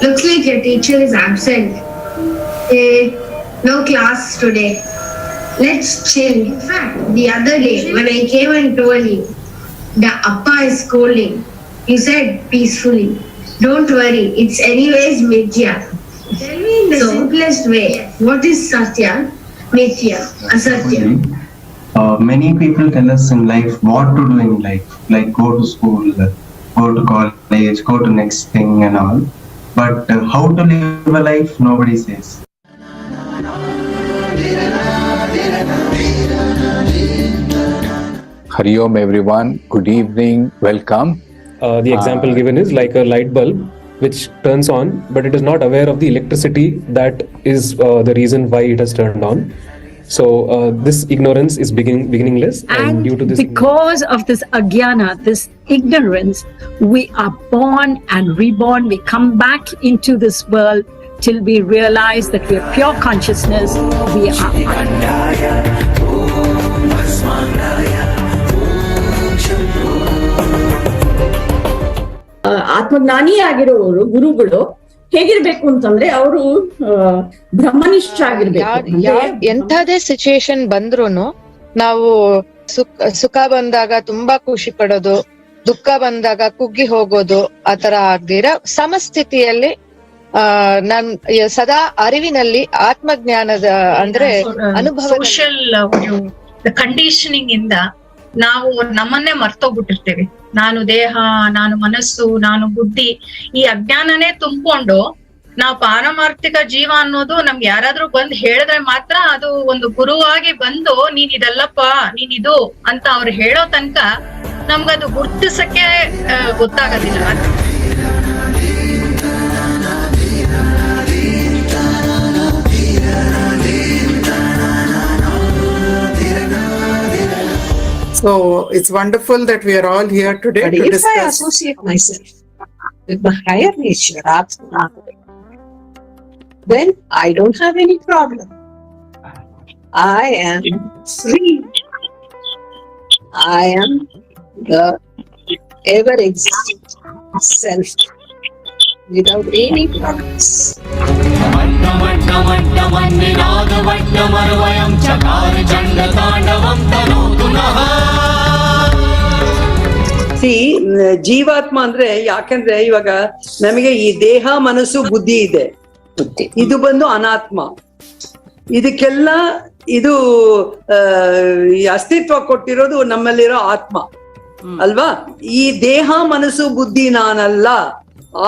Looks like your teacher is absent. No class today. Let's chill. In fact, the other day when I came and told you the Appa is scolding, you said peacefully, don't worry, it's anyways Mithya. Tell me in the simplest way, what is Satya, Mithya, Asatya? Many people tell us in life what to do in life, like go to school, go to college, go to next thing and all. But how to live a life, nobody says. Hari Om everyone, good evening, welcome. The example given is like a light bulb which turns on, but it is not aware of the electricity that is the reason why it has turned on. So this ignorance is beginningless, and due to this because of this agyana, this ignorance, we are born and reborn. We come back into this world till we realize that we are pure consciousness. We are ಆತ್ಮಜ್ಞಾನಿ ಆಗಿರೋರು ಗುರುಗಳು ಹೇಗಿರ್ಬೇಕು ಅಂತಂದ್ರೆ ಅವರು ಬ್ರಹ್ಮನಿಷ್ಠ ಆಗಿರ್ಬೇಕು. ಎಂಥದೇ situation ಬಂದ್ರೂನು ನಾವು ಸುಖ ಬಂದಾಗ ತುಂಬಾ ಖುಷಿ ಪಡೋದು, ದುಃಖ ಬಂದಾಗ ಕುಗ್ಗಿ ಹೋಗೋದು ಆತರ ಆಗದಿರ ಸಮಸ್ಥಿತಿಯಲ್ಲಿ ನಾನ್ ಸದಾ ಅರಿವಿನಲ್ಲಿ ಆತ್ಮಜ್ಞಾನದ ಅಂದ್ರೆ ಅನುಭವ. ಸೋಷಿಯಲ್ ಕಂಡೀಷನಿಂಗ್ ಇಂದ ನಾವು ನಮ್ಮನ್ನೇ ಮರ್ತೋಗ್ಬಿಟ್ಟಿರ್ತೇವೆ. ನಾನು ದೇಹ, ನಾನು ಮನಸ್ಸು, ನಾನು ಬುದ್ಧಿ, ಈ ಅಜ್ಞಾನನೇ ತುಂಬಿಕೊಂಡು ನಾವು ಪಾರಮಾರ್ಥಿಕ ಜೀವ ಅನ್ನೋದು ನಮ್ಗೆ ಯಾರಾದ್ರೂ ಬಂದ್ ಹೇಳಿದ್ರೆ ಮಾತ್ರ ಅದು ಒಂದು ಗುರುವಾಗಿ ಬಂದು ನೀನ್ ಇದಲ್ಲಪ್ಪ, ನೀನ್ ಇದು ಅಂತ ಅವ್ರು ಹೇಳೋ ತನಕ ನಮ್ಗದು ಗುರ್ತಿಸಕ್ಕೆ ಗೊತ್ತಾಗೋದಿಲ್ಲ. So it's wonderful that we are all here today But to if discuss. I associate myself with the higher nature, Atma, then I don't have any problem. I am free. I am the ever-existing self without any problems. ಜೀವಾತ್ಮ ಅಂದ್ರೆ ಯಾಕಂದ್ರೆ ಇವಾಗ ನಮಗೆ ಈ ದೇಹ ಮನಸ್ಸು ಬುದ್ಧಿ ಇದೆ, ಇದು ಬಂದು ಅನಾತ್ಮ. ಇದಕ್ಕೆಲ್ಲ ಇದು ಅಸ್ತಿತ್ವ ಕೊಟ್ಟಿರೋದು ನಮ್ಮಲ್ಲಿರೋ ಆತ್ಮ ಅಲ್ವಾ? ಈ ದೇಹ ಮನಸ್ಸು ಬುದ್ಧಿ ನಾನಲ್ಲ,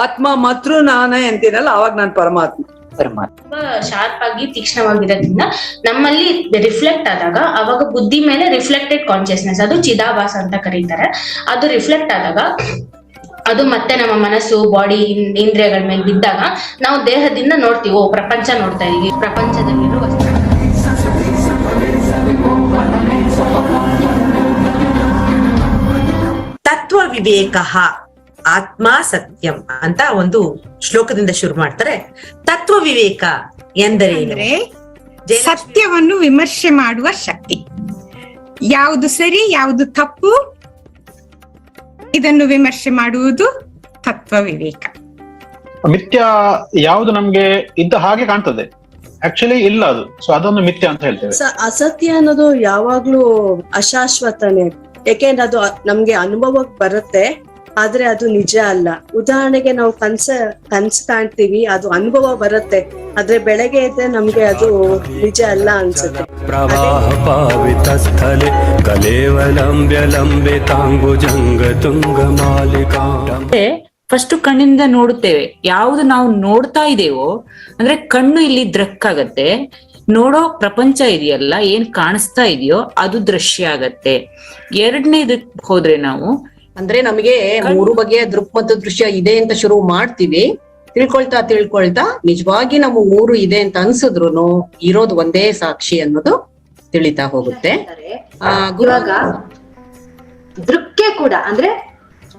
ಆತ್ಮ ಮಾತ್ರ ನಾನೇ ಅಂತೀನಲ್ಲ, ಅವಾಗ ನಾನು ಪರಮಾತ್ಮ. ತುಂಬಾ ಶಾರ್ಪ್ ಆಗಿ ತೀಕ್ಷ್ಣವಾಗಿರೋದ್ರಿಂದ ನಮ್ಮಲ್ಲಿ ರಿಫ್ಲೆಕ್ಟ್ ಆದಾಗ ಅವಾಗ ಬುದ್ಧಿ ಮೇಲೆ ರಿಫ್ಲೆಕ್ಟೆಡ್ ಕಾನ್ಶಿಯಸ್ನೆಸ್, ಅದು ಚಿದಾಭಾಸ ಅಂತ ಕರೀತಾರೆ. ಅದು ರಿಫ್ಲೆಕ್ಟ್ ಆದಾಗ ಅದು ಮತ್ತೆ ನಮ್ಮ ಮನಸ್ಸು, ಬಾಡಿ, ಇಂದ್ರಿಯಗಳ ಮೇಲೆ ಬಿದ್ದಾಗ ನಾವು ದೇಹದಿಂದ ನೋಡ್ತೀವಿ, ಓ ಪ್ರಪಂಚ ನೋಡ್ತಾ ಇದೀವಿ, ಪ್ರಪಂಚದಲ್ಲಿರುವ ತತ್ವ ವಿವೇಕ ಆತ್ಮ ಸತ್ಯಂ ಅಂತ ಒಂದು ಶ್ಲೋಕದಿಂದ ಶುರು ಮಾಡ್ತಾರೆ. ತತ್ವ ವಿವೇಕ ಎಂದರೆ ಸತ್ಯವನ್ನು ವಿಮರ್ಶೆ ಮಾಡುವ ಶಕ್ತಿ. ಯಾವುದು ಸರಿ, ಯಾವುದು ತಪ್ಪು, ಇದನ್ನು ವಿಮರ್ಶೆ ಮಾಡುವುದು ತತ್ವ ವಿವೇಕ. ಮಿಥ್ಯ ಯಾವುದು ನಮ್ಗೆ ಇದ್ದ ಹಾಗೆ ಕಾಣ್ತದೆ, ಆಕ್ಚುಲಿ ಇಲ್ಲ ಅದು. ಸೊ ಅದೊಂದು ಮಿಥ್ಯ ಅಂತ ಹೇಳ್ತೇವೆ. ಅಸತ್ಯ ಅನ್ನೋದು ಯಾವಾಗ್ಲೂ ಅಶಾಶ್ವತನೇ, ಯಾಕೆಂದ್ರೆ ಅದು ನಮ್ಗೆ ಅನುಭವಕ್ಕೆ ಬರುತ್ತೆ, ಆದ್ರೆ ಅದು ನಿಜ ಅಲ್ಲ. ಉದಾಹರಣೆಗೆ ನಾವು ಕನ್ಸು ಕಾಣ್ತೀವಿ, ಅದು ಅನುಭವ ಬರುತ್ತೆ, ಆದ್ರೆ ಬೆಳಗ್ಗೆ ಎದ್ದೆ ನಮ್ಗೆ ಅದು ನಿಜ ಅಲ್ಲ ಅನ್ಸುತ್ತೆ. ಪ್ರವಾಹ ಪಾವಿತ ಸ್ಥಳೆ ಕಲೇವಲಂಬ್ಯ ಲಂಬಿತಾಂಬುಜಂಗ ತುಂಗ ಮಾಲಿಕಾ. ಫಸ್ಟ್ ಕಣ್ಣಿಂದ ನೋಡುತ್ತೇವೆ, ಯಾವುದು ನಾವು ನೋಡ್ತಾ ಇದೇವೋ ಅಂದ್ರೆ ಕಣ್ಣು ಇಲ್ಲಿ ದೃಕ್ಕಾಗತ್ತೆ, ನೋಡೋ ಪ್ರಪಂಚ ಇದೆಯಲ್ಲ, ಏನ್ ಕಾಣಿಸ್ತಾ ಇದೆಯೋ ಅದು ದೃಶ್ಯ ಆಗತ್ತೆ. ಎರಡನೇದಕ್ ಹೋದ್ರೆ ನಾವು ಅಂದ್ರೆ ನಮಗೆ ಮೂರು ಬಗೆಯ ದೃಕ್ ಮತ್ತು ದೃಶ್ಯ ಇದೆ ಅಂತ ಶುರು ಮಾಡ್ತೀವಿ. ತಿಳ್ಕೊಳ್ತಾ ನಿಜವಾಗಿ ನಾವು ಮೂರು ಇದೆ ಅಂತ ಅನ್ಸಿದ್ರು ಇರೋದು ಒಂದೇ ಸಾಕ್ಷಿ ಅನ್ನೋದು ತಿಳಿತಾ ಹೋಗುತ್ತೆ. ಇವಾಗ ದೃಕ್ಕೆ ಕೂಡ ಅಂದ್ರೆ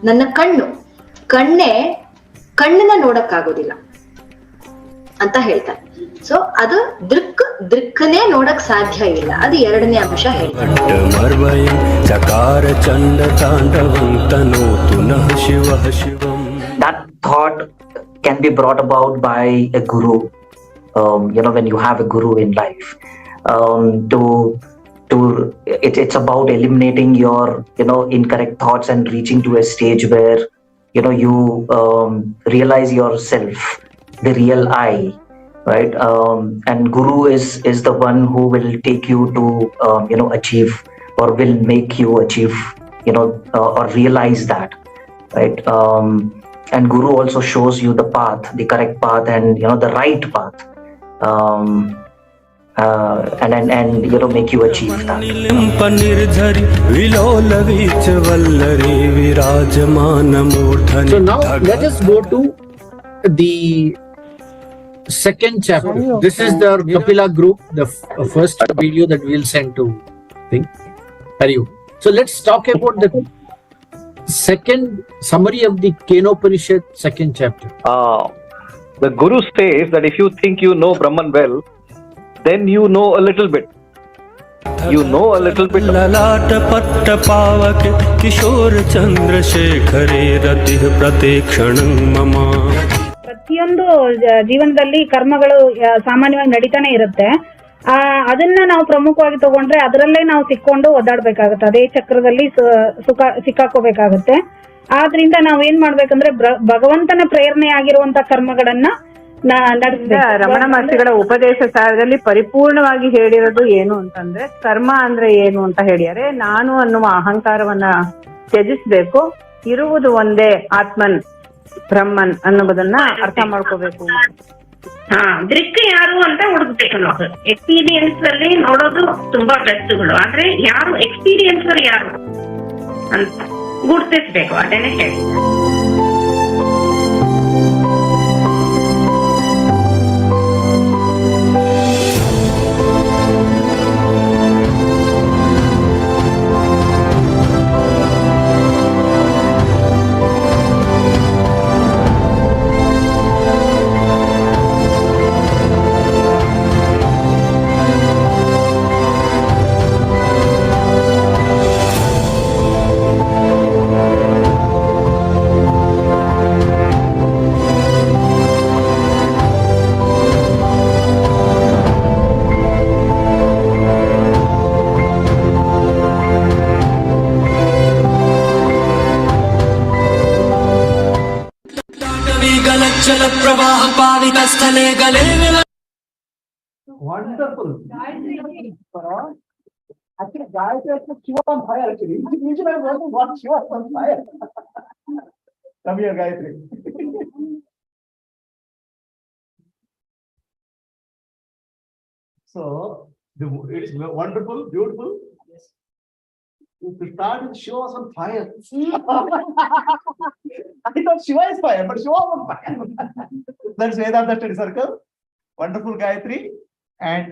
ನನ್ನ ಕಣ್ಣನ್ನ ನೋಡಕ್ಕಾಗೋದಿಲ್ಲ. ಅಂತ ಹೇಳ್ತಾರೆ. ಸೊ ಅದು ದೃಕ್ಕನೇ ನೋಡಕ್ ಸಾಧ್ಯ ಇಲ್ಲ, ಅದು ಎರಡನೇ ಅಂಶ ಹೇಳ್ತಾರೆ. That thought can be brought about by a guru. When you have a guru in life, it's about eliminating your incorrect thoughts and reaching to a stage where you realize yourself, the real I, right? And guru is the one who will take you to achieve, or will make you achieve, or realize that, right? And guru also shows you the path, the correct path, and the right path, and make you achieve that. So now let us go to the second chapter. This is the Kapila group, the first video that we'll send to Hariu. So let's talk about the second summary of the Kenopanishad, second chapter. The Guru says that if you think you know Brahman well, then you know a little bit. You know a little bit. ललाट पट्ट पावक किशोर चंद्रशेखरे रतिः प्रतीक्षणं मम. ಪ್ರತಿಯೊಂದು ಜೀವನದಲ್ಲಿ ಕರ್ಮಗಳು ಸಾಮಾನ್ಯವಾಗಿ ನಡೀತಾನೆ ಇರುತ್ತೆ. ಅದನ್ನ ನಾವು ಪ್ರಮುಖವಾಗಿ ತಗೊಂಡ್ರೆ ಅದರಲ್ಲೇ ನಾವು ಸಿಕ್ಕೊಂಡು ಒದ್ದಾಡ್ಬೇಕಾಗತ್ತೆ, ಅದೇ ಚಕ್ರದಲ್ಲಿ ಸಿಕ್ಕಾಕೋಬೇಕಾಗತ್ತೆ. ಆದ್ರಿಂದ ನಾವ್ ಏನ್ ಮಾಡ್ಬೇಕಂದ್ರೆ ಭಗವಂತನ ಪ್ರೇರಣೆ ಆಗಿರುವಂತ ಕರ್ಮಗಳನ್ನ ರಮಣ ಮಹರ್ಷಿಗಳ ಉಪದೇಶ ಸಾರದಲ್ಲಿ ಪರಿಪೂರ್ಣವಾಗಿ ಹೇಳಿರೋದು ಏನು ಅಂತಂದ್ರೆ, ಕರ್ಮ ಅಂದ್ರೆ ಏನು ಅಂತ ಹೇಳಿದರೆ, ನಾನು ಅನ್ನುವ ಅಹಂಕಾರವನ್ನ ತ್ಯಜಿಸ್ಬೇಕು, ಇರುವುದು ಒಂದೇ ಆತ್ಮನ್ ಬ್ರಹ್ಮನ್ ಅನ್ನೋದನ್ನ ಅರ್ಥ ಮಾಡ್ಕೋಬೇಕು. ದೃಕ್ ಯಾರು ಅಂತ ಹುಡುಕ್ಬೇಕು ನಾವು. ಎಕ್ಸ್ಪೀರಿಯನ್ಸ್ ಅಲ್ಲಿ ನೋಡೋದು ತುಂಬಾ ಬೆಸ್ಟ್ಗಳು, ಆದ್ರೆ ಯಾರು ಎಕ್ಸ್ಪೀರಿಯನ್ಸ್ ಯಾರು ಅಂತ ಗುರ್ತಿಸ್ಬೇಕು, ಅದನ್ನೇ ಹೇಳಿ. जल प्रवाह पाविक स्थले गले Wonderful. Actually, Gayatri is Shiva on fire. Actually, usually I want to watch Shiva on fire. Come here, Gayatri. So, it's wonderful, beautiful. If you start with Shiva was on fire. I thought Shiva is fire, but Shiva was on fire. That's Vedanta Study Circle. Wonderful, Gayatri. And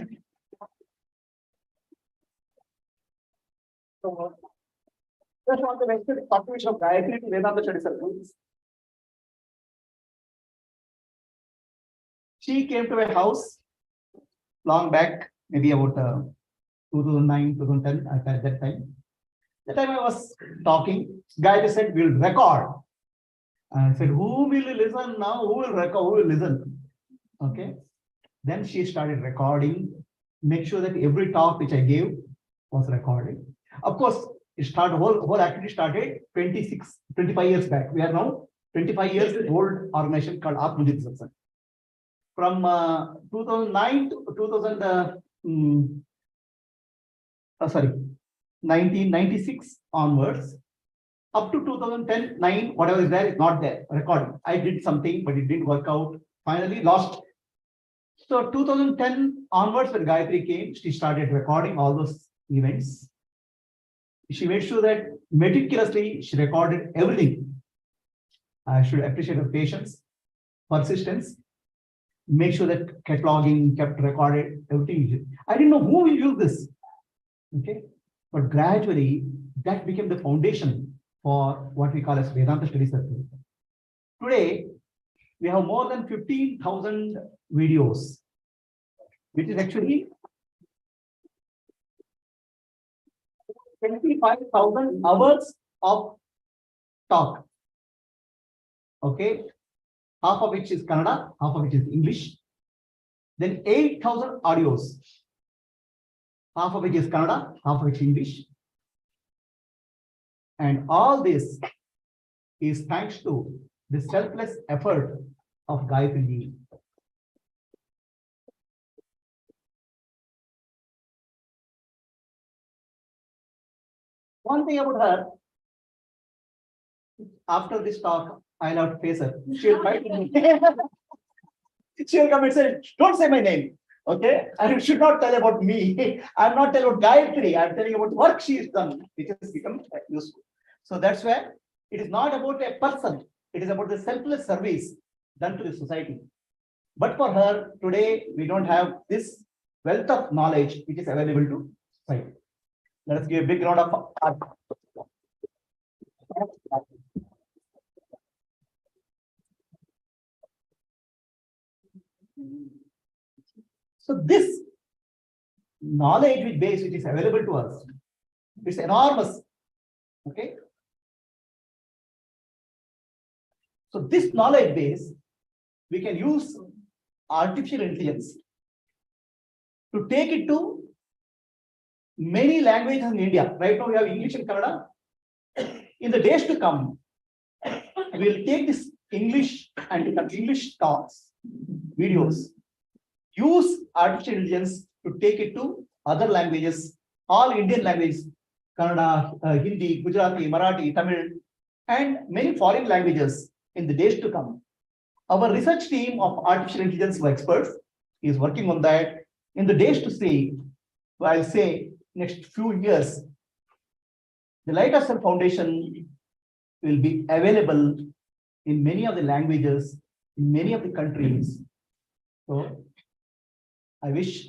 so, just want to mention the contribution of Gayatri to Vedanta Study Circle. She came to a house long back, maybe about 2009, 2010, at that time. That time I was talking, Gayatri said, we'll record. And I said, who will listen now? Who will record? Who will listen? Okay. Then she started recording, make sure that every talk which I gave was recorded. Of course, it started, whole activity started 25 years back. We are now 25 years old organization called Atma. From 2009 to 1996 onwards, up to 2010-9, whatever is there is not there, recording. I did something, but it didn't work out. Finally lost. So 2010 onwards, when Gayatri came, she started recording all those events. She made sure that meticulously she recorded everything. I should appreciate her patience, persistence, make sure that cataloging kept recorded, everything. I didn't know who will use this. Okay. But gradually that became the foundation for what we call as Vedanta Study Circle. Today, we have more than 15,000 videos, which is actually 25,000 hours of talk. Okay, half of which is Kannada, half of which is English. Then 8,000 audios, half of which is Kannada, half of which is English. And all this is thanks to the selfless effort of Gayatri Ji. One thing about her, after this talk, I'll have to face her. She'll fight me. She'll come and say, don't say my name. Okay, and you should not tell about me. I'm not telling about Gayatri. I'm telling about work she has done, which has become useful. So that's where it is not about a person. It is about the selfless service done to the society. But for her, today, we don't have this wealth of knowledge which is available to society. Let us give a big round of applause. So this knowledge which base which is available to us, it's enormous. Okay. So this knowledge base, we can use artificial intelligence to take it to many languages in India. Right now we have English and Kannada. In the days to come, we will take this English and English talks, videos, use artificial intelligence to take it to other languages, all Indian languages, Kannada, Hindi, Gujarati, Marathi, Tamil, and many foreign languages in the days to come. Our research team of artificial intelligence experts is working on that. In the days to see, I'll say next few years, the Light of Self Foundation will be available in many of the languages, in many of the countries. So I wish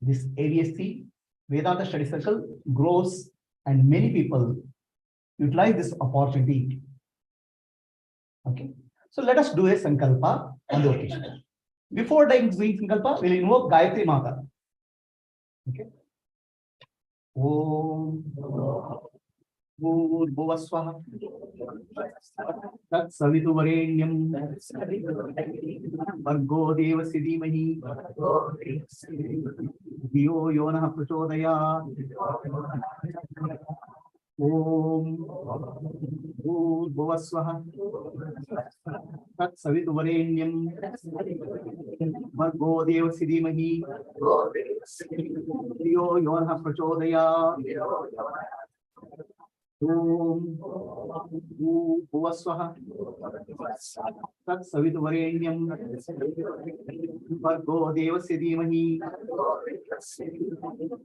this AVSC, Vedanta Study Circle, grows and many people utilize this opportunity. Okay, so let us do a Sankalpa on the occasion. Before doing Sankalpa, we'll invoke Gayatri Mata. Okay. Om Bhuvaswaha Tat Savituvarenyam Bhargo Devasya Dhimahi Dhiyo Yonah Prachodayat Om Bhuvaswaha Tat Savituvarenyam Bhargo Devasya Dhimahi Dhiyo Yonah Prachodayat Om Bhuvaswaha Tat Savituvarenyam Bhargo Devasya Dhimahi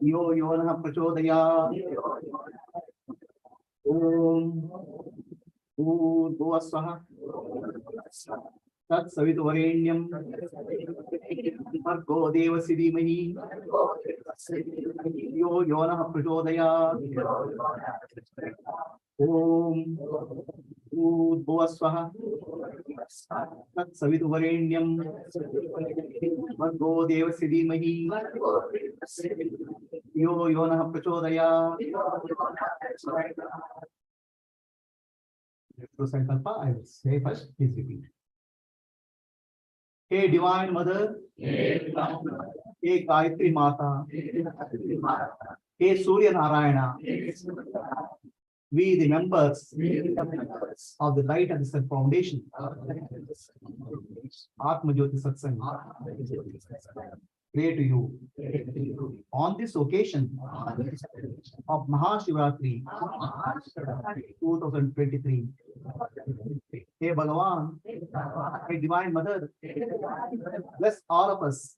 Dhiyo Yonah Prachodayat Om Bhuvaswaha Tat Savituvarenyam Bhargo Devasya Dhimahi Dhiyo Yonah Prachodayat Om Bhuvaswaha Tat Savituvarenyam Bhargo Devasya Dhimahi Dhiyo Yonah Prachodayat. So Sankalpa, I will say first, please repeat. Hey Divine Mother, hey Gayatri Mata, hey Surya Narayana, we the members of the Light and Self Foundation, Atma Jyoti Satsang, pray to you on this occasion of Mahashivaratri 2023. Hey Bhagavan, hey Divine Mother, bless all of us,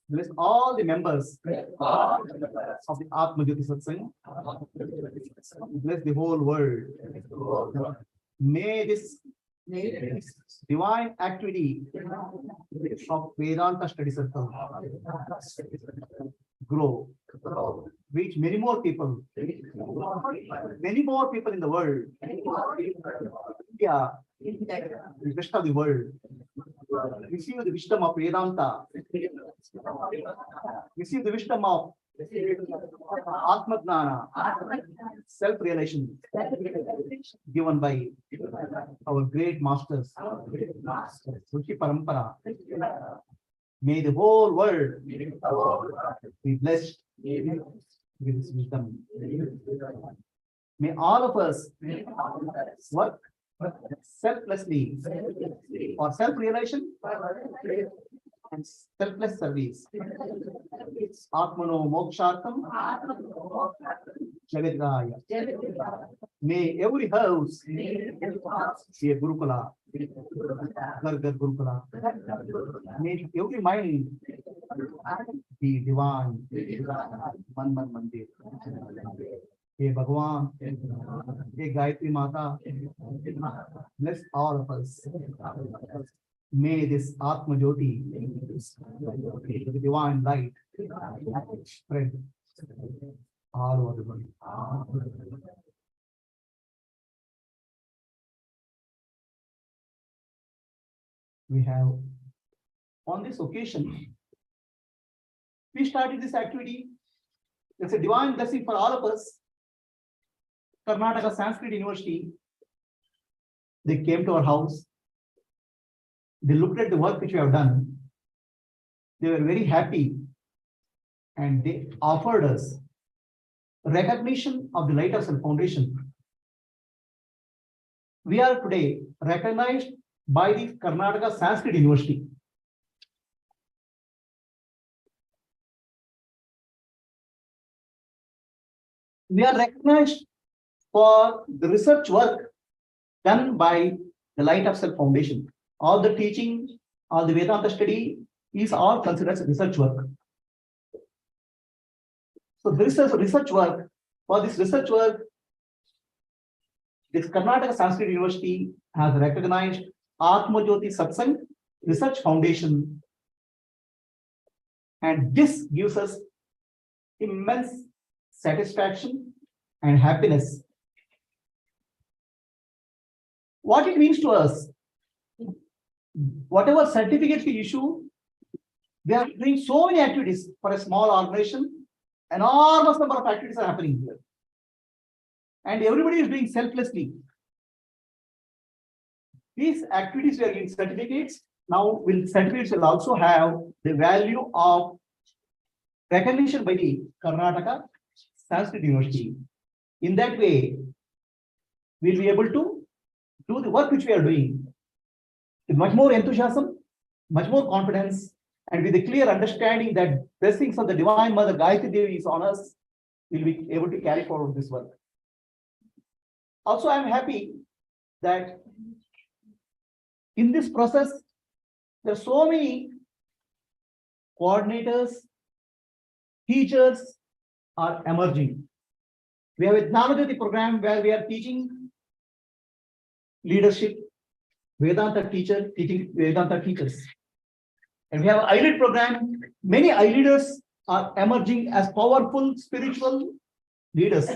bless all the members of the Atma Jyoti Satsang, bless the whole world. May this divine activity of Vedanta Study Circle grow, reach many more people in the world, India, the rest of the world. Receive the wisdom of Vedanta. Receive the wisdom of Atma Jnana, self-realization, given by our great masters, Ruchi Parampara. May the whole world be blessed with this wisdom. May all of us work selflessly for self-realization and selfless service. Atmano mokshartam jagadaya. May every house be a Gurukula, Gar Gar Gurukula. May every mind be divine, Man Man Mandir. Hey Bhagavan, hey Gayatri Mata, bless all of us. May this Atma Jyoti, the divine light, spread all over the world. We have, on this occasion, we started this activity. It's a divine blessing for all of us. Karnataka Sanskrit University, they came to our house. They looked at the work which we have done. They were very happy and they offered us recognition of the Light of Self Foundation. We are today recognized by the Karnataka Sanskrit University. We are recognized for the research work done by the Light of Self Foundation. All the teaching, all the Vedanta study is all considered as research work. So this is research work. For this research work, this Karnataka Sanskrit University has recognized Atma Jyoti Satsang Research Foundation. And this gives us immense satisfaction and happiness. What it means to us, whatever certificates we issue, we are doing so many activities for a small organization. Enormous number of activities are happening here. And everybody is doing selflessly. These activities we are giving certificates. Now, certificates will also have the value of recognition by the Karnataka Sanskrit University. In that way, we'll be able to do the work which we are doing with much more enthusiasm, much more confidence, and with a clear understanding that blessings of the Divine Mother Gayatri Devi is on us, we'll be able to carry forward this work. Also, I am happy that in this process, there are so many coordinators, teachers are emerging. We have a Jnanajyoti program where we are teaching leadership, Vedanta teacher, teaching Vedanta teachers. And we have an I-Lead program. Many I-Leaders are emerging as powerful spiritual leaders.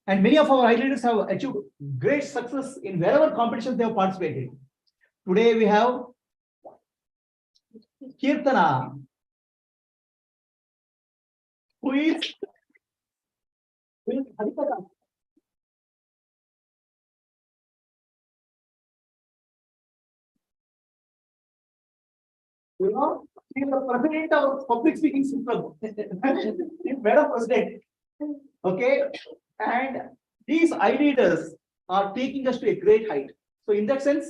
And many of our I-Leaders have achieved great success in wherever competitions they have participated. Today we have Kirtana, who is Advaita. You know, she is the president of public speaking system. Madam President. Okay. And these I-Leaders are taking us to a great height. So in that sense,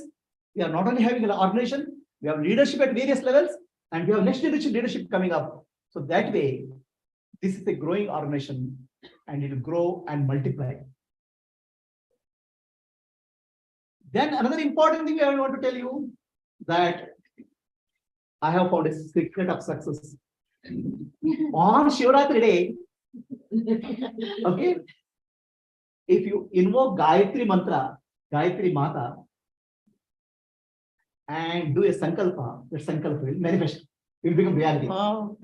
we are not only having an organization, we have leadership at various levels, and we have next generation leadership coming up. So that way, this is a growing organization and it will grow and multiply. Then another important thing I want to tell you that I have found a secret of success. On Shivaratri day, okay, if you invoke Gayatri Mantra, Gayatri Mata, and do a Sankalpa, that Sankalpa will manifest, will become reality. Wow.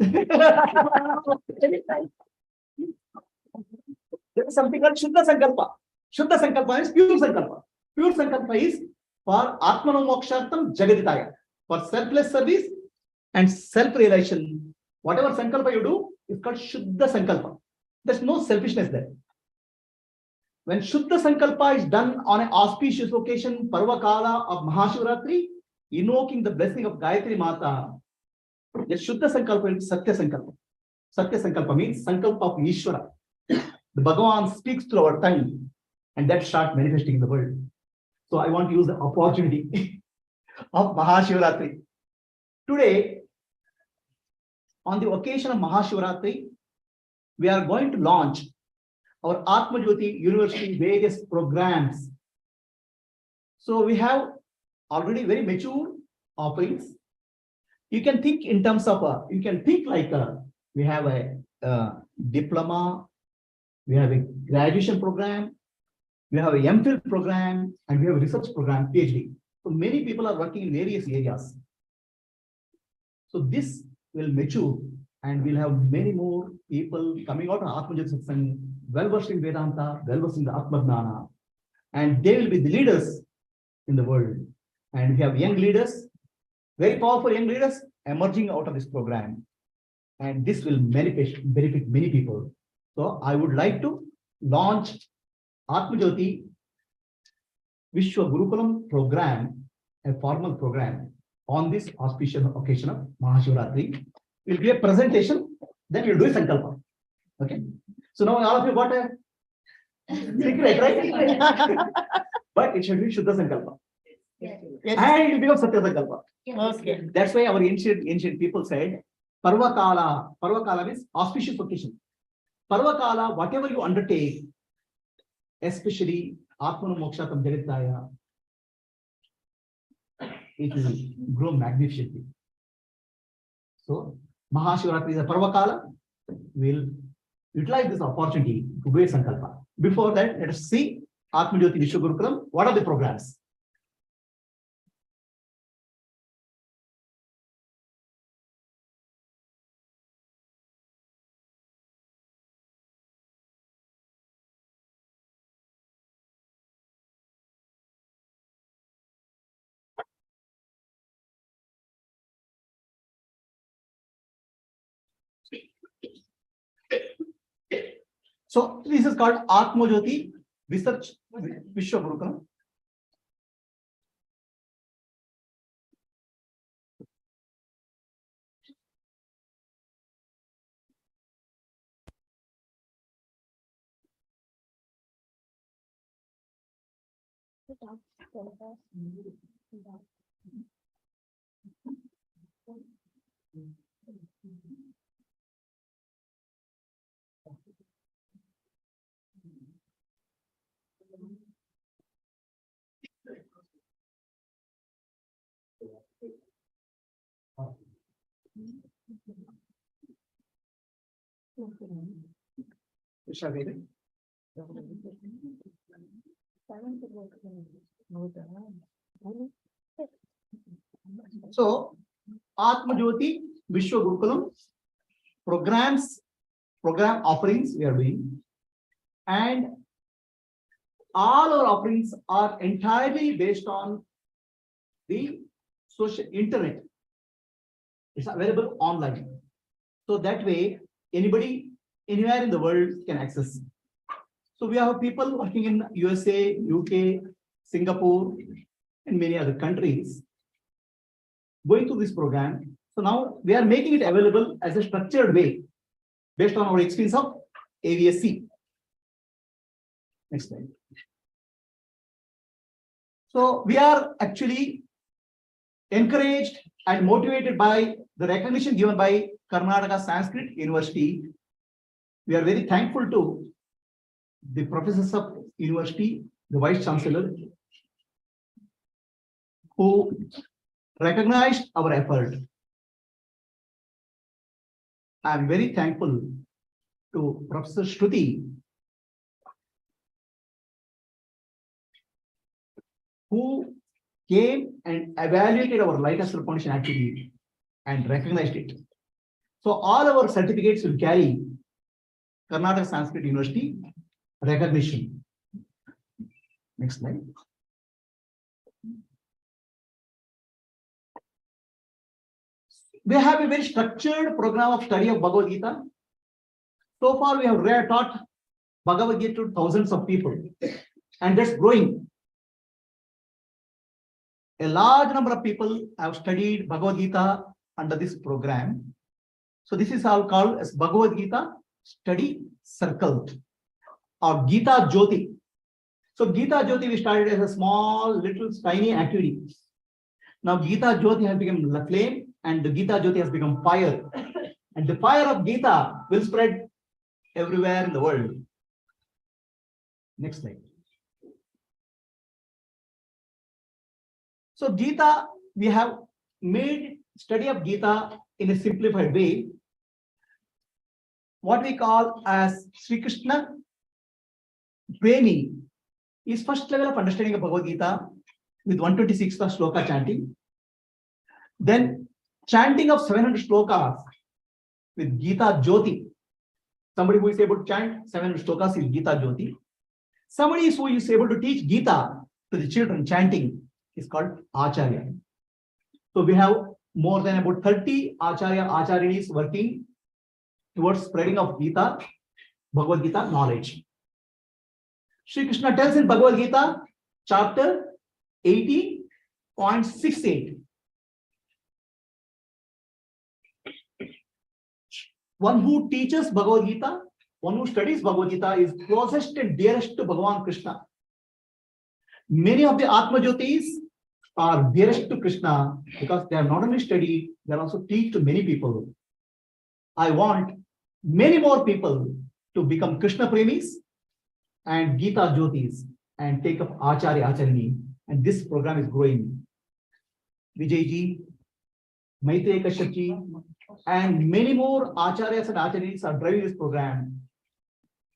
There is something called Shuddha Sankalpa. Shuddha Sankalpa is pure Sankalpa. Pure Sankalpa is for Atmano Mokshartam Jagaditaya, for selfless service and self-realization. Whatever sankalpa you do is called Shuddha Sankalpa. There's no selfishness there. When Shuddha Sankalpa is done on an auspicious occasion, Parvakala of Mahashivaratri, invoking the blessing of Gayatri Mata, the Shuddha Sankalpa is Satya Sankalpa. Satya Sankalpa means Sankalpa of Ishvara. The Bhagavan speaks through our tongue, and that starts manifesting in the world. So I want to use the opportunity of Mahashivaratri. Today, on the occasion of Mahashivaratri, we are going to launch our Atma Jyoti University various programs. So we have already very mature offerings. You can think in terms of, you can think like we have a diploma, we have a graduation program, we have a MPhil program, and we have a research program, PhD. So many people are working in various areas. So this will mature, and we'll have many more people coming out of Atma Jyoti Satsang, well-versed in Vedanta, well-versed in the Atma Jnana, and they will be the leaders in the world. And we have young leaders, very powerful young leaders emerging out of this program. And this will benefit many people. So I would like to launch Atma Jyoti Vishwa Gurukulam program, a formal program on this auspicious occasion of Mahashivaratri. We'll give a presentation, then we'll do a Sankalpa. Okay. So now all of you got a secret, right? But it should be Shuddha Sankalpa. Yes. And it will become Satya Sankalpa. Yes. Okay. That's why our ancient people said, Parvakala. Parvakala means auspicious occasion. Parvakala, whatever you undertake, especially Atmano Mokshatam Jagaditaya, it will grow magnificently. So, Mahashivaratri is a Parvakala. We'll utilize this opportunity to do a Sankalpa. Before that, let us see Atma Jyoti Vishwa Gurukulam. What are the programs? So this is called Atma Jyoti Research Vishwa Gurukulam. So, Atma Jyoti Vishwa Gurukulam program offerings we are doing, and all our offerings are entirely based on the social internet. It's available online. So that way, anybody, anywhere in the world can access. So we have people working in USA, UK, Singapore, and many other countries going through this program. So now we are making it available as a structured way based on our experience of AVSC. Next slide. So we are actually encouraged and motivated by the recognition given by Karnataka Sanskrit University. We are very thankful to the professors of university, the Vice Chancellor, who recognized our effort. I am very thankful to Professor Shruti, who came and evaluated our Light of Self Foundation activity and recognized it. So all our certificates will carry Karnataka Sanskrit University recognition. Next slide. we have a very structured program of study of Bhagavad Gita. So far, we have taught Bhagavad Gita to thousands of people, and that's growing. A large number of people have studied Bhagavad Gita under this program. So this is all called as Bhagavad Gita Study Circle or Gita Jyoti. So Gita Jyoti we started as a small, little, tiny activity. Now Gita Jyoti has become the flame, and the Gita Jyoti has become fire. And the fire of Gita will spread everywhere in the world. Next slide. So Gita, we have made study of Gita in a simplified way. What we call as Sri Krishna Premi is first level of understanding of Bhagavad Gita with 126 sloka chanting. Then chanting of 700 slokas with Gita Jyoti. Somebody who is able to chant 700 slokas is Gita Jyoti. Somebody who is able to teach Gita to the children chanting is called Acharya. So we have more than about 30 Acharya Acharyanis working towards spreading of Gita, Bhagavad Gita knowledge. Sri Krishna tells in Bhagavad Gita, chapter 80.68. One who teaches Bhagavad Gita, one who studies Bhagavad Gita is closest and dearest to Bhagavan Krishna. Many of the Atma Jyotis are dearest to Krishna because they have not only studied, they also teach to many people. I want many more people to become Krishna Premis and Gita Jyotis and take up Acharya Acharini. And this program is growing. Vijayji, Maitreya Kashyapji, and many more Acharyas and Acharinis are driving this program.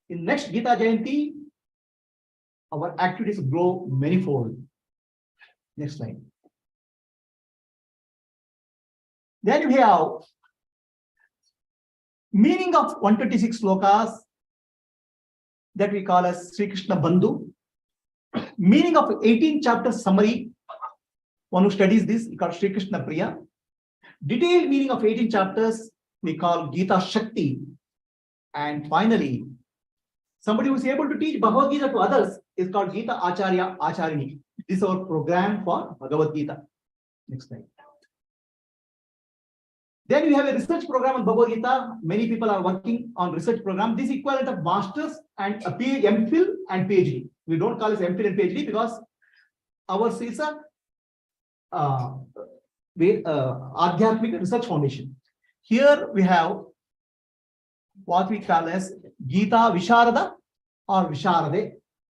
In next Gita Jayanti, our activities grow manifold. Next slide. Then we have meaning of 126 slokas that we call as Sri Krishna Bandhu. Meaning of 18 chapters summary. One who studies this, we call Sri Krishna Priya. Detailed meaning of 18 chapters, we call Gita Shakti. And finally, somebody who is able to teach Bhagavad Gita to others is called Gita Acharya Acharini. This is our program for Bhagavad Gita. Next slide. Then we have a research program on Bhagavad Gita. Many people are working on research program. This is equivalent of masters and a MPhil and PhD. We don't call it MPhil and PhD because ours is a Adhyatmik Research Foundation. Here we have what we call as Gita Visharada or Visharade.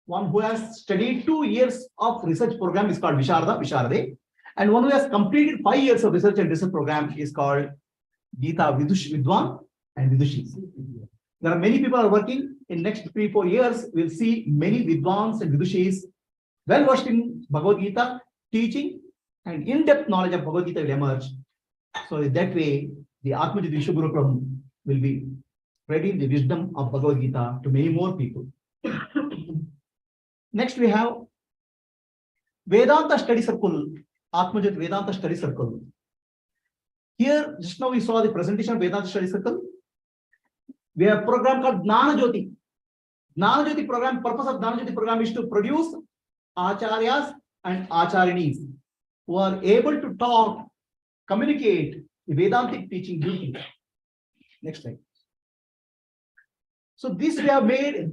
One who has studied 2 years of research program is called Visharada, Visharade. And one who has completed 5 years of research and research program is called Gita Vidwan and Vidushis. There are many people are working. In next 3-4 years, we'll see many Vidwans and Vidushis well versed in Bhagavad Gita, teaching and in-depth knowledge of Bhagavad Gita will emerge. So in that way, the Atma Vishwaguru will be spreading the wisdom of Bhagavad Gita to many more people. Next, we have Vedanta Study Circle, Atmajit Vedanta Study Circle. Here, just now we saw the presentation of Vedanta Study Circle. We have a program called Jnana Jyoti. Jnana Jyoti program, purpose of Jnana Jyoti program is to produce Acharyas and Acharinis who are able to talk, communicate the Vedantic teaching duty. Next slide. So this we have made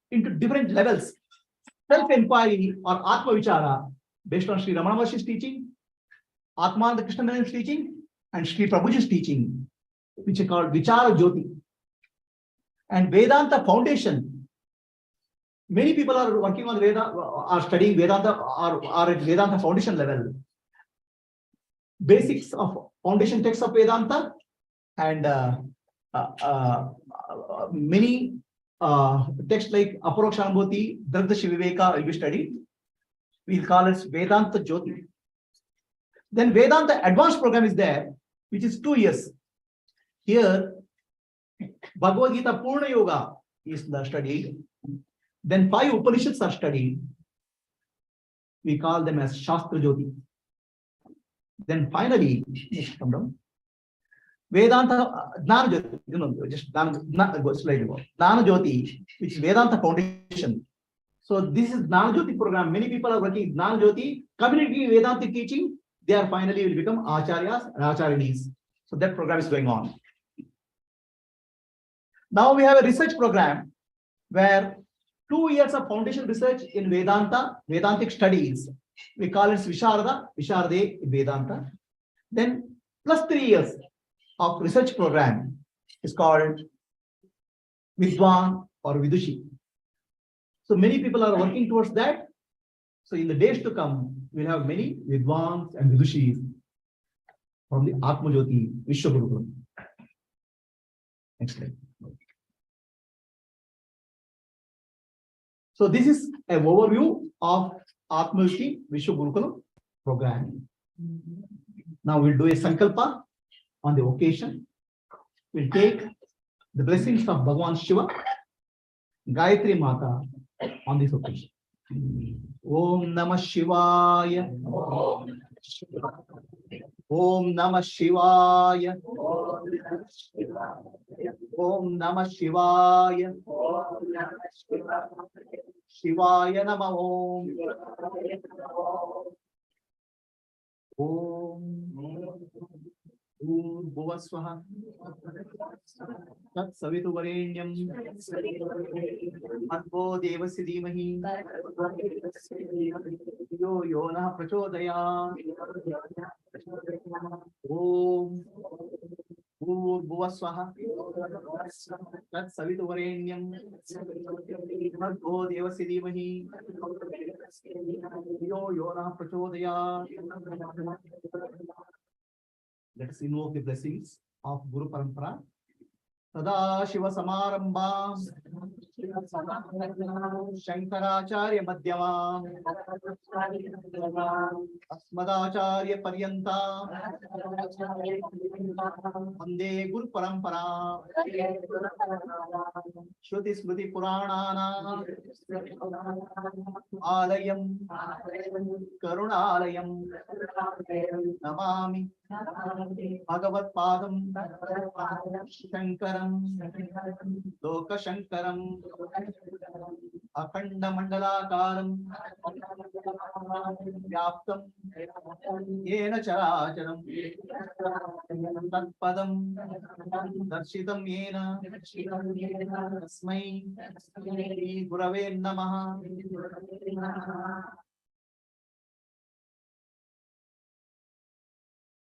into different levels. Self-Enquiry or Atma Vichara based on Sri Ramana Maharshi's teaching, Atma and the Krishna Men's teaching, and Sri Prabhuji's teaching, which is called Vichara Jyoti. And Vedanta Foundation. Many people are working on Vedanta, are studying Vedanta, are at Vedanta Foundation level. Basics of foundation texts of Vedanta and many texts like Aparokshanubhuti, Dardashi Viveka will be studied. We'll call it Vedanta Jyoti. Then Vedanta Advanced program is there, which is 2 years. Here, Bhagavad Gita Purnayoga is studied. Then 5 Upanishads are studied. We call them as Shastra Jyoti. Then finally, next come down. Vedanta, Gnana Jyoti, you know, just go slide go. Gnana Jyoti, which is Vedanta Foundation. So this is Gnana Jyoti program. Many people are working Gnana Jyoti, community Vedanta teaching. They are finally will become Acharyas and Acharyanis. So that program is going on. Now we have a research program where 2 years of foundation research in Vedanta, Vedantic studies. We call it Vichara, Vicharade Vedanta. Then plus 3 years of research program is called Vidwan or Vidushi. So many people are working towards that. So in the days to come, we'll have many Vidwans and Vidushis from the Atma Jyoti Vishwa Gurukulam. Next slide. So this is an overview of Atma Jyoti Vishwa Gurukulam program. Now we'll do a sankalpa on the occasion. We'll take the blessings of Bhagavan Shiva, Gayatri Mata on this occasion. Om Namah Shivaya. Om Namah Shivaya. Om Namah Shivaya. Shivaya Namah Om. Om Bhuvasvaha Tat Savitu Varenyam Bhargo Devasya Dhimahi Yo Yonah Prachodayat Om Bhuvasvaha Tat Savitu Varenyam Bhargo Devasya Dhimahi Yo Yonah Prachodayat. Let us invoke the blessings of Guru Parampara. Sada Shiva Samarambha Shankaracharya Madhyama Asmadacharya Paryanta Vande Guru Parampara Shruti Smriti Puranana Alayam Karunalayam Namami Bhagavat Padam Shankaram Loka Shankaram Akhanda Mandalakaram Vyaptam Yena Characharam Tatpadam Darshitam Yena Tasmai Gurave Namaha.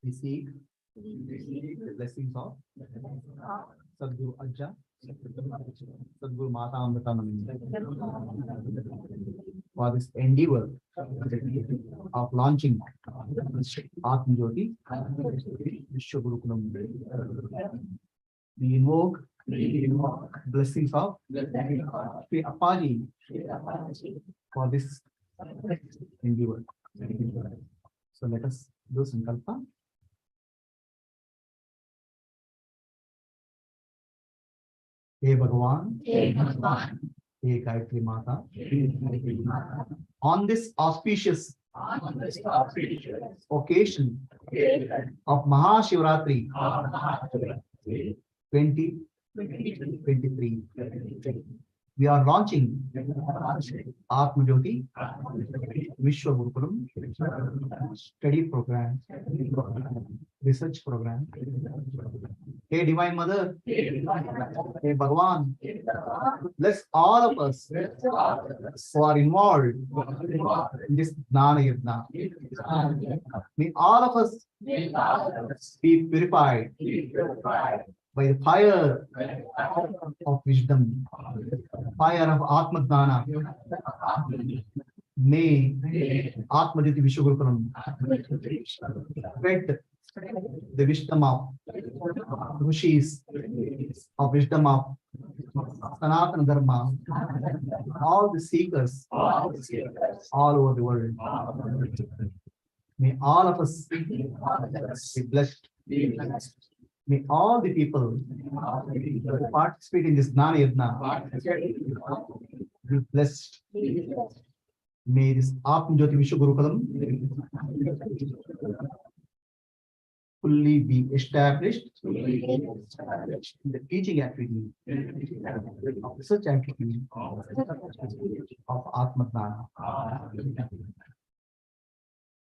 We seek the blessings of Sadguru Ajja, Sadguru Mata Amritanand for this endeavor of launching Atma Jyoti Vishwa Gurukulam. We invoke blessings of Sri Appaji for this endeavor. So let us do sankalpa. Hey Bhagavan, Hey Gayatri Mata, on this auspicious occasion of Mahashivaratri 2023, we are launching Atma Jyoti Vishwa Gurukulam study program, research program. Hey Divine Mother, Hey Bhagavan, bless all of us who are involved in this Jnana Yajna. May all of us be purified by the fire of wisdom, fire of Atma Jnana. May Atma Jyoti Vishwa Gurukulam spread the wisdom of Rishis, of wisdom of Sanatana Dharma, all the seekers all over the world. May all of us be blessed. May all the people who participate in this Jnana Yajna be blessed. May this Atma Jyoti Vishwa Gurukulam fully be established in the teaching activity, of research activity of Atma.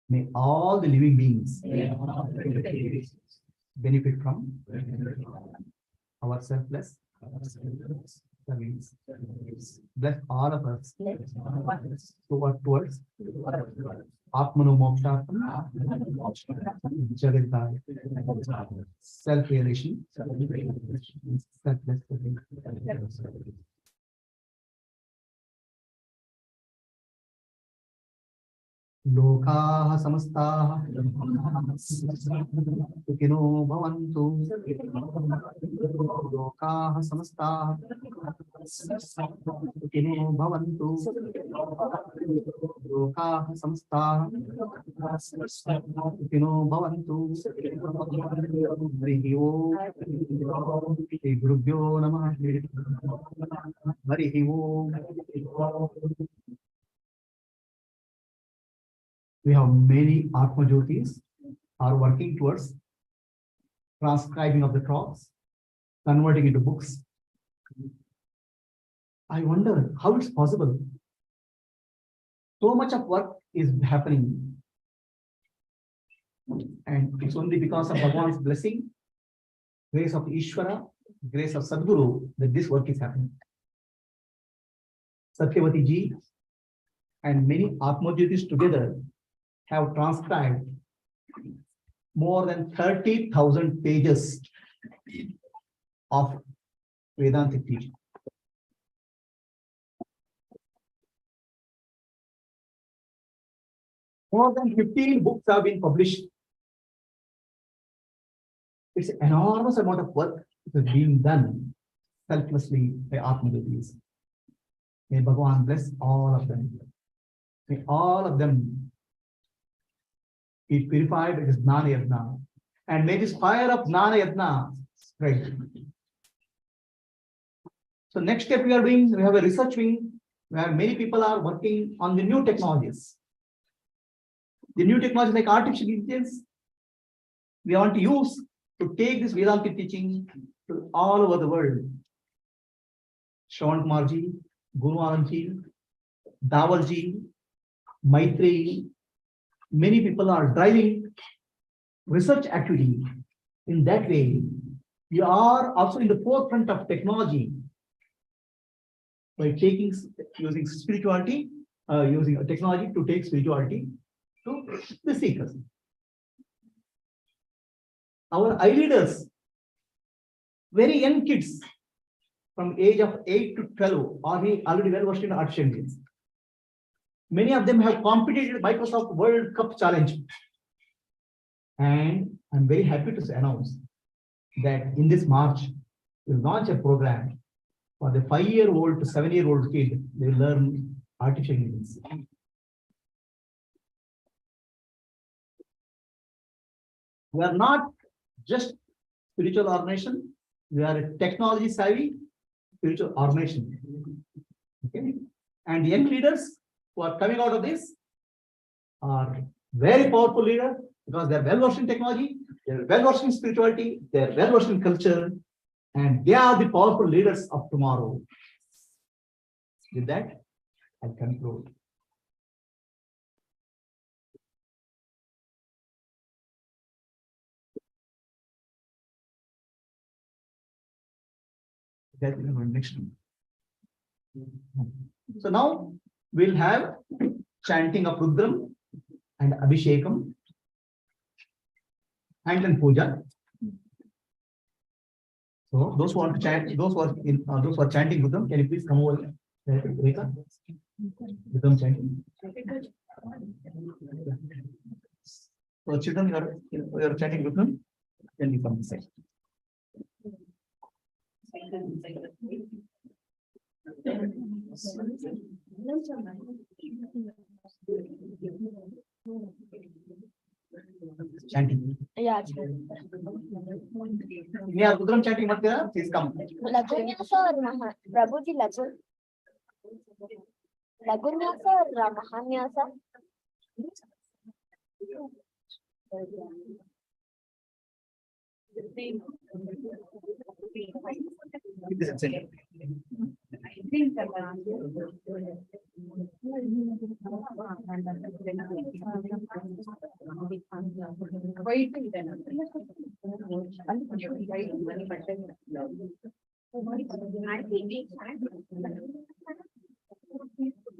May all the living beings benefit from our selfless service. Bless all of us towards Atmano Moksha, Jagadai, self-realization, selfless service. लोकाः समस्ताः सुखिनो भवन्तु। लोकाः समस्ताः सुखिनो भवन्तु। लोकाः समस्ताः सुखिनो भवन्तु। हरिः ओम्। श्री गुरुभ्यो नमः। हरिः ओम्। We have many Atma Jyotis are working towards transcribing of the talks, converting into books. I wonder how it's possible. So much of work is happening, and it's only because of Bhagavan's blessing, grace of Ishvara, grace of Sadguru, that this work is happening. Satyavati ji and many Atma Jyotis together have transcribed more than 30,000 pages of Vedantic teaching. More than 15 books have been published. It's an enormous amount of work that is being done selflessly by Atma Jyotis. May Bhagavan bless all of them. May all of them be purified with his Gnana Yajna, and may this fire of Gnana Yajna spread. So next step we are doing, we have a research wing where many people are working on the new technologies. The new technologies like artificial intelligence, we want to use to take this Vedanta teaching to all over the world. Shravan Kumar ji, Guru Anand ji, Dawal ji, Maitreyi, many people are driving research activity. In that way, we are also in the forefront of technology by using spirituality, using technology to take spirituality to the seekers. Our eye leaders, very young kids from age of 8 to 12 are already well versed in artificial intelligence. Many of them have competed in Microsoft World Cup Challenge. And I'm very happy to announce that in this March, we'll launch a program for the 5-year-old to 7-year-old kid. They will learn artificial intelligence. We are not just spiritual organization. We are a technology savvy spiritual organization. Okay? And young leaders who are coming out of this are very powerful leaders because they are well versed in technology, they are well versed in spirituality, they are well versed in culture, and they are the powerful leaders of tomorrow. With that, I conclude. That is our next one. So now we'll have chanting of Rudram and Abhishekam and then Puja. So those who want to chant, those who are chanting Rudram, can you please come over? Rudram chanting. So children, you are chanting Rudram, then you come this side. Chanting. Yeah. Yeah, Rudram chanting, please come. Lagunyasa or Prabhuji Lagun? Lagunyasa or Mahanyasa?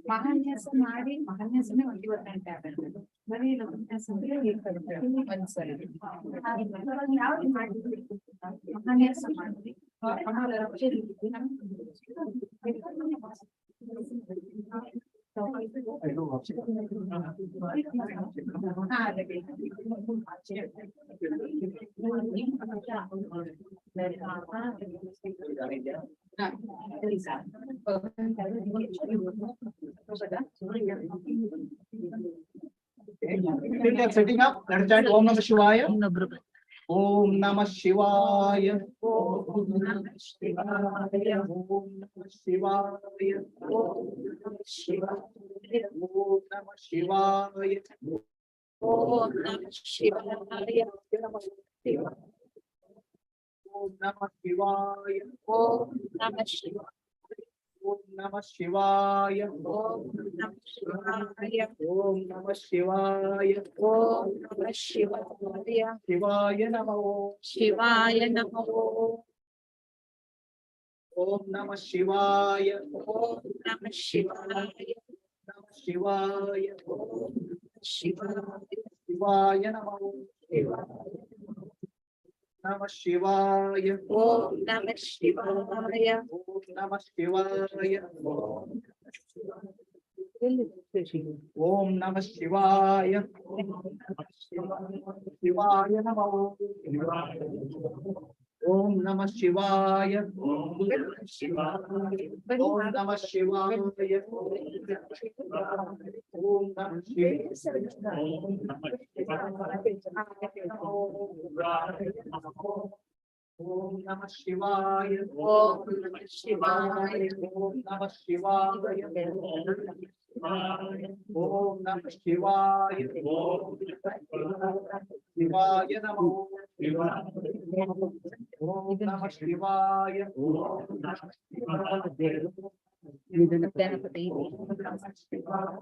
ಮಹಾನ್ಯಾಸ ಮಾಡಿ ಮಹಾನ್ಯಾಸನೇ ಒಂದು 28 ಆಗಲ್ಲ. ಬರೀ ಮಹಾನ್ಯಾಸ ಅಂದ್ರೆ ಒಂದ್ಸರಿ ಯಾವ್ದು ಮಾಡಿದ್ವಿ ಮಹಾನ್ಯಾಸ ಮಾಡಿದ್ವಿ. Setting up, let's chant Om Namah Shivaya. Om Namah Shivaya. Om Namah Shivaya. Om Namah Shivaya. Om Namah Shivaya. Om Namah Shivaya. Om Namah Shivaya. Om Namah Shivaya. Om Namah Shivaya. Om Namah Shivaya. Om Namah Shivaya. Om Namah Shivaya. Om Namah Shivaya. Shivaya Namo. Shivaya Namo. Om Namah Shivaya. Om Namah Shivaya. Namah Shivaya. Om Shivaya. Shivaya Namo. Namah Shivaya. Om Namah Shivaya. Om Namah Shivaya. Om Namah Shivaya. Shivaya Namo. Om Namah Shivaya. Om Namah Shivaya. Om Namah Shivaya. Om Namah Om Namah Shivaya. Om Namah Shivaya. Om Namah Shivaya. Om Namah Shivaya. Shivaya Namo. Om Namah Shivaya. Namah Shivaya.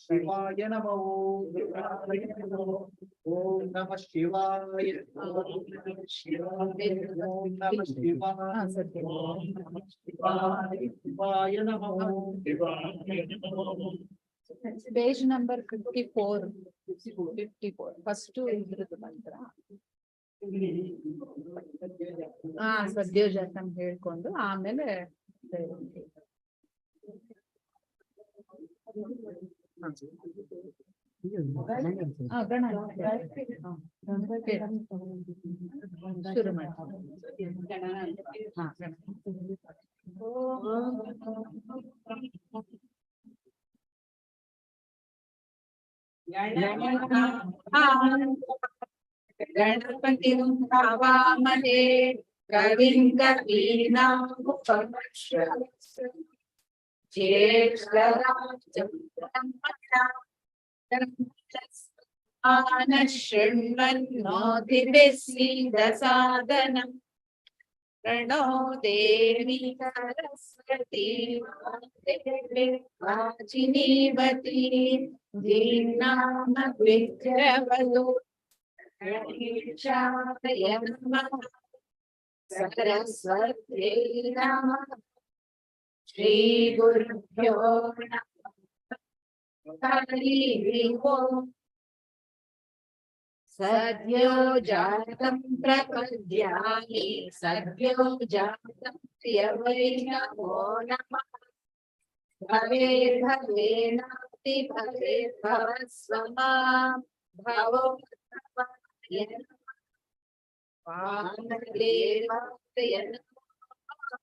Shivaya Namo. Om Namah Shivaya. Om Namah Shivaya. Shivaya Namo. Page number 54. 54. First ಇದ್ರದ್ದು ಮಂತ್ರ. ಸದ್ಯೋಜಾತಂ ಹೇಳ್ಕೊಂಡು ಆಮೇಲೆ ಶುರು ಮಾಡಿ. ಗಣಪತಿ ಭಾವಾಮಹೇ ಕವಿಂ ಕವೀನಾಮುಪಮಶ್ರವಸ್ತು ಜ್ಯೇಷ್ಠರಾಜಂ ಬ್ರಹ್ಮಣಃ ಶೃಣ್ವನ್ನೋತಿಭಿಃ ಸೀದಸಾದನಂ प्रणो देवी सरस्वती वाचिनीवती दीनामविद्रवलो गणेशाय नमः सरस्वत्यै नमः श्री गुरुभ्यो नमः हरि ओम् सद्यो जातं प्रपद्यामि सद्यो जातं प्रियवै नमो नमः भवे भवे नास्ति भवे भवस्व मां भवो भवाय नमः वामदेवाय नमः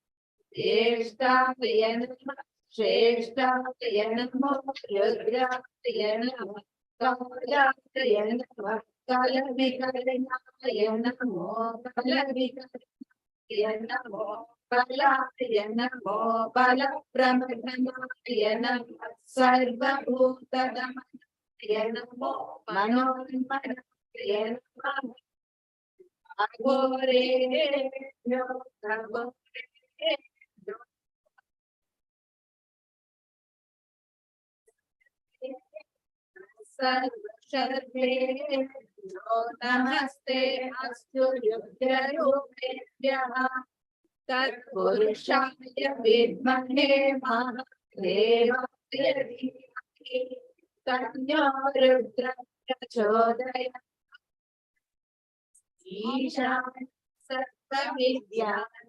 ज्येष्ठाय नमः श्रेष्ठाय नमः रुद्राय नमः कालाय नमः कालविकरणाय नमो कालविकरणाय नमो बलाय नमो बलप्रमथनाय नमः सर्वभूतदमनाय नमो मनोन्मनाय नमः अघोरेभ्यो घोरेभ्यो सर्वशर्वेभ्यो नमस्ते अस्तु युद्धरूपेभ्यः तत्पुरुषाय विद्महे महादेवाय धीमहि तन्नो रुद्रः प्रचोदयात् ईशान सर्वविद्यानां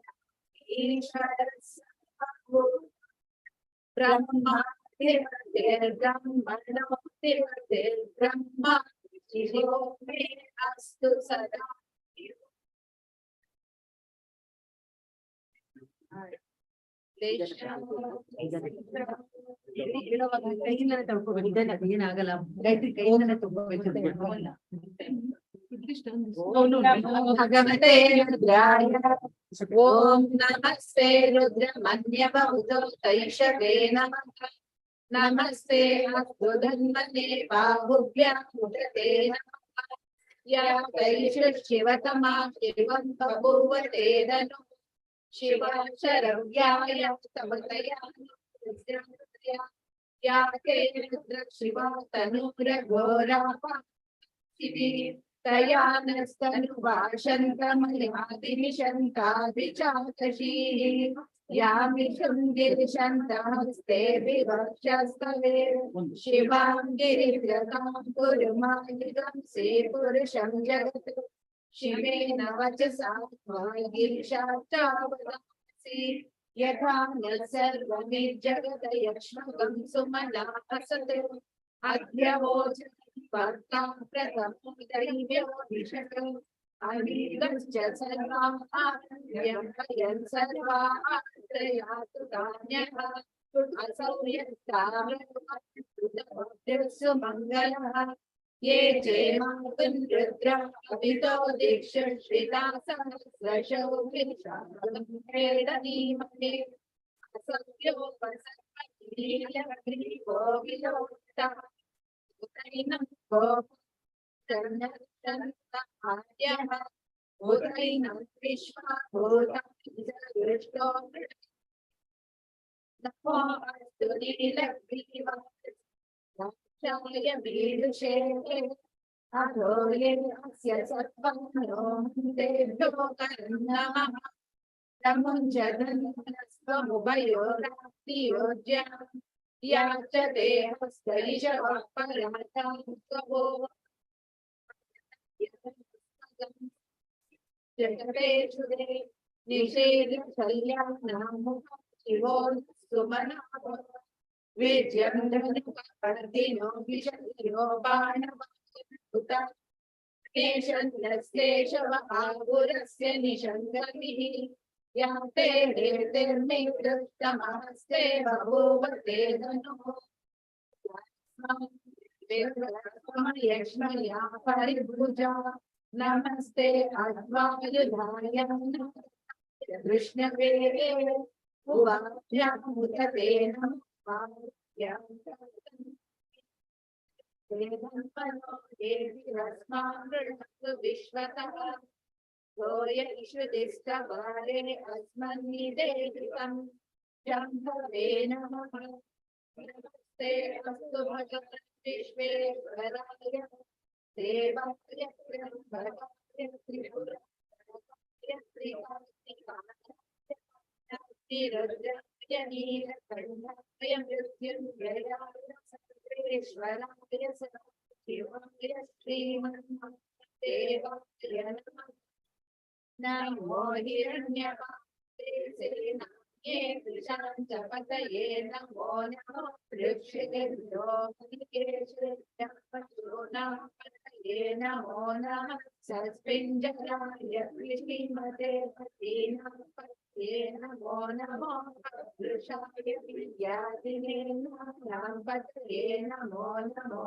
ईश्वरः सर्वभूतानां ब्रह्मा शिवो मे अस्तु सदा ಏನಾಗಲ್ಲ ಗೈತ್ರಿ ಕೈಯಿಂದಲೇ ತಗೋಬೇಕು ಭಗವತೆ ರುದ್ರಾಯ ಓಂ ನಮಸ್ತೆ ರುದ್ರ ಮನ್ಯವೌದೋ ತೈಷವೇ ನಮಃ ನಮಸ್ತೆ ಅಸ್ತು ಧನ್ವನೆ ಬಾಹುಭ್ಯಾಂ ಉದತೆ ನಮಃ ಯಾ ತೈಷ ಶಿವತಮಾ ಶಿವಂ ಬಭೂವತೆ ಧನು ಶಿವಾಕ್ಷರವ್ಯಾಯ ತಮತಯಾ या ते रुद्र शिवा तनुर घोरा तया नस्तनुभाषन्तमयादिनिशन्ताभिचातशीः यामिषुङ्गिरिशन्तहस्ते विवक्षस्तवे शिवां गिरिव्रतां कुरुमायुधं श्रीपुरुषं जगत् शिवेन वचसा गिरिशाचावदासि यथा न सर्वमिज्जगत यक्ष्मकं सुमना असते अद्य वोचति वार्तां प्रथमो दैव्यो विशक अविगश्च सर्वाहार्यं भयं सर्वाहार्ययातु कान्यः असौ यत्तावत्सु मङ्गलः ये चेमागुं रुद्रा अभितो दीक्षश्रिता सहस्रशो विशालं प्रेरणीमहे असभ्यो वसर्वलीलग्रीवो विलोकितः उदैनं गोपचरणः उदैनं विश्वाभूतं नमो अस्तु लीलग्रीवाय क्षाय वीदुषे अघोरे अस्य सत्त्वनो देभ्यो नमः तमुञ्जनस्त्वमुभयोराप्तियोज्या या च देहस्तैषवः परातात्वो जगतेषु निषेधशल्यानां शिवो सुमनाः विजयं धनुपर्दिनो विशयो बाणवुता केशन्यस्येषव आगुरस्य निषङ्गतिः या ते हेतिर्मे दृष्टमहस्ते बभूवते धनुः यक्ष्मया परिभुजा नमस्ते अद्वायुधाय कृष्णवे उवाभ्यामुदते नमः विश्वतः गोय ईश्वदिष्टवारे अस्मन्निदेहितं शम्भवे नमः नमस्ते अस्तु भगवन् विश्वेश्वराय देवाय ब्रह्मणाय त्रिपुराय श्रीकान्तिकाय नीलकण्ठाय मृत्युञ्जयाय सर्वेश्वराय सदाशिवाय श्रीमन्महादेवाय नमः नमो हिरण्यपात्रे सेनाये विशान्तपतये नमो नमो वृक्षेभ्यो मणिकेशोनापतये नमो नमः सस्पिञ्जराय विष्णुमते पतीनापतये नमो नमो वृषाय विद्यादिने नापतये नमो नमो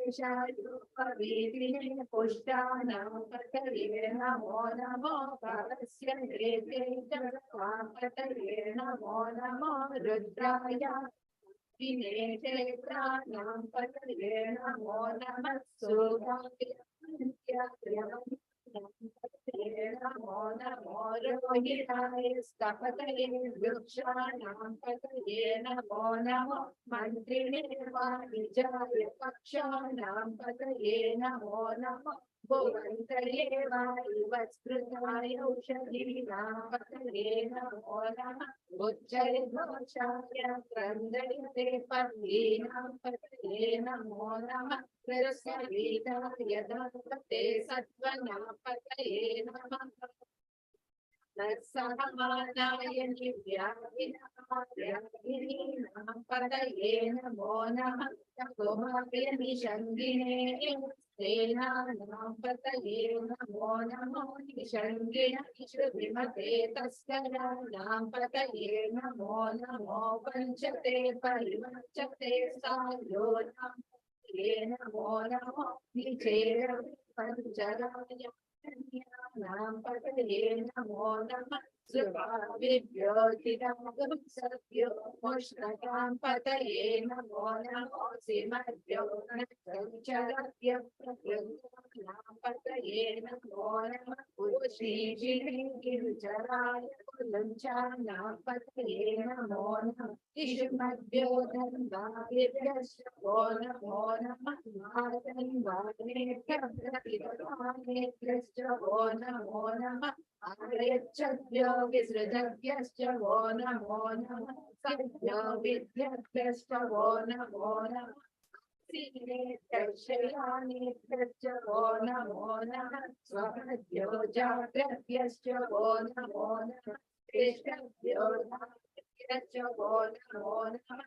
केशायुपवीतिने पुष्टानां पतये नमो नमो कालस्य नेते जगत्पतये नमो नमो रुद्राय क्षेत्राणां पतये नमो नमः सुभाय नमो नमो रोहिताय स्तपतये वृक्षाणां पतये नमो नमो मन्त्रिणे वाणिजाय पक्षाणां पतये नमो नमो भुवन्तये वायुवस्कृताय औषधीनां पतये नमो नमः उच्चैर्घोषाय क्रन्दयते पल्लीनां पतये नमो नमः प्रसविताय धत्ते सत्त्वनां पतये नमः सहमानाय दिव्यागिनीनां पतये नमो नमः कुमार्यनिषङ्गिने सेनानां पतये नमो नमो निषङ्गिण श्रुतिमते तस्कराणां पतये नमो नमो पञ्चते परिवञ्चते सायोनां पतये नमो नमो निचेर पञ्चराय नाम पतये नमो नमः सुभाविभ्यो चिदागुंसभ्यो मुष्णकां पतये नमो नमो सिमभ्यो नचरभ्यो प्रकृतानां पतये नमो नमः श्रीजिने गिरिचराय कुलञ्चानां पतये नमो नमः इषुमभ्यो धन्वादिभ्यश्च नमो नमः मातन्वानेभ्यः वो नमो नमः आर्यच्छद्भ्यो विसृजभ्यश्च वो नमो नमः सभ्यो विद्यभ्यश्च वो नमो नमः दर्शयानेभ्यश्च वो नमो नमः स्वभ्यो जाग्रभ्यश्च वो नमो नमः श्रेष्ठभ्यो धार्मिभ्यश्च वो नमो नमः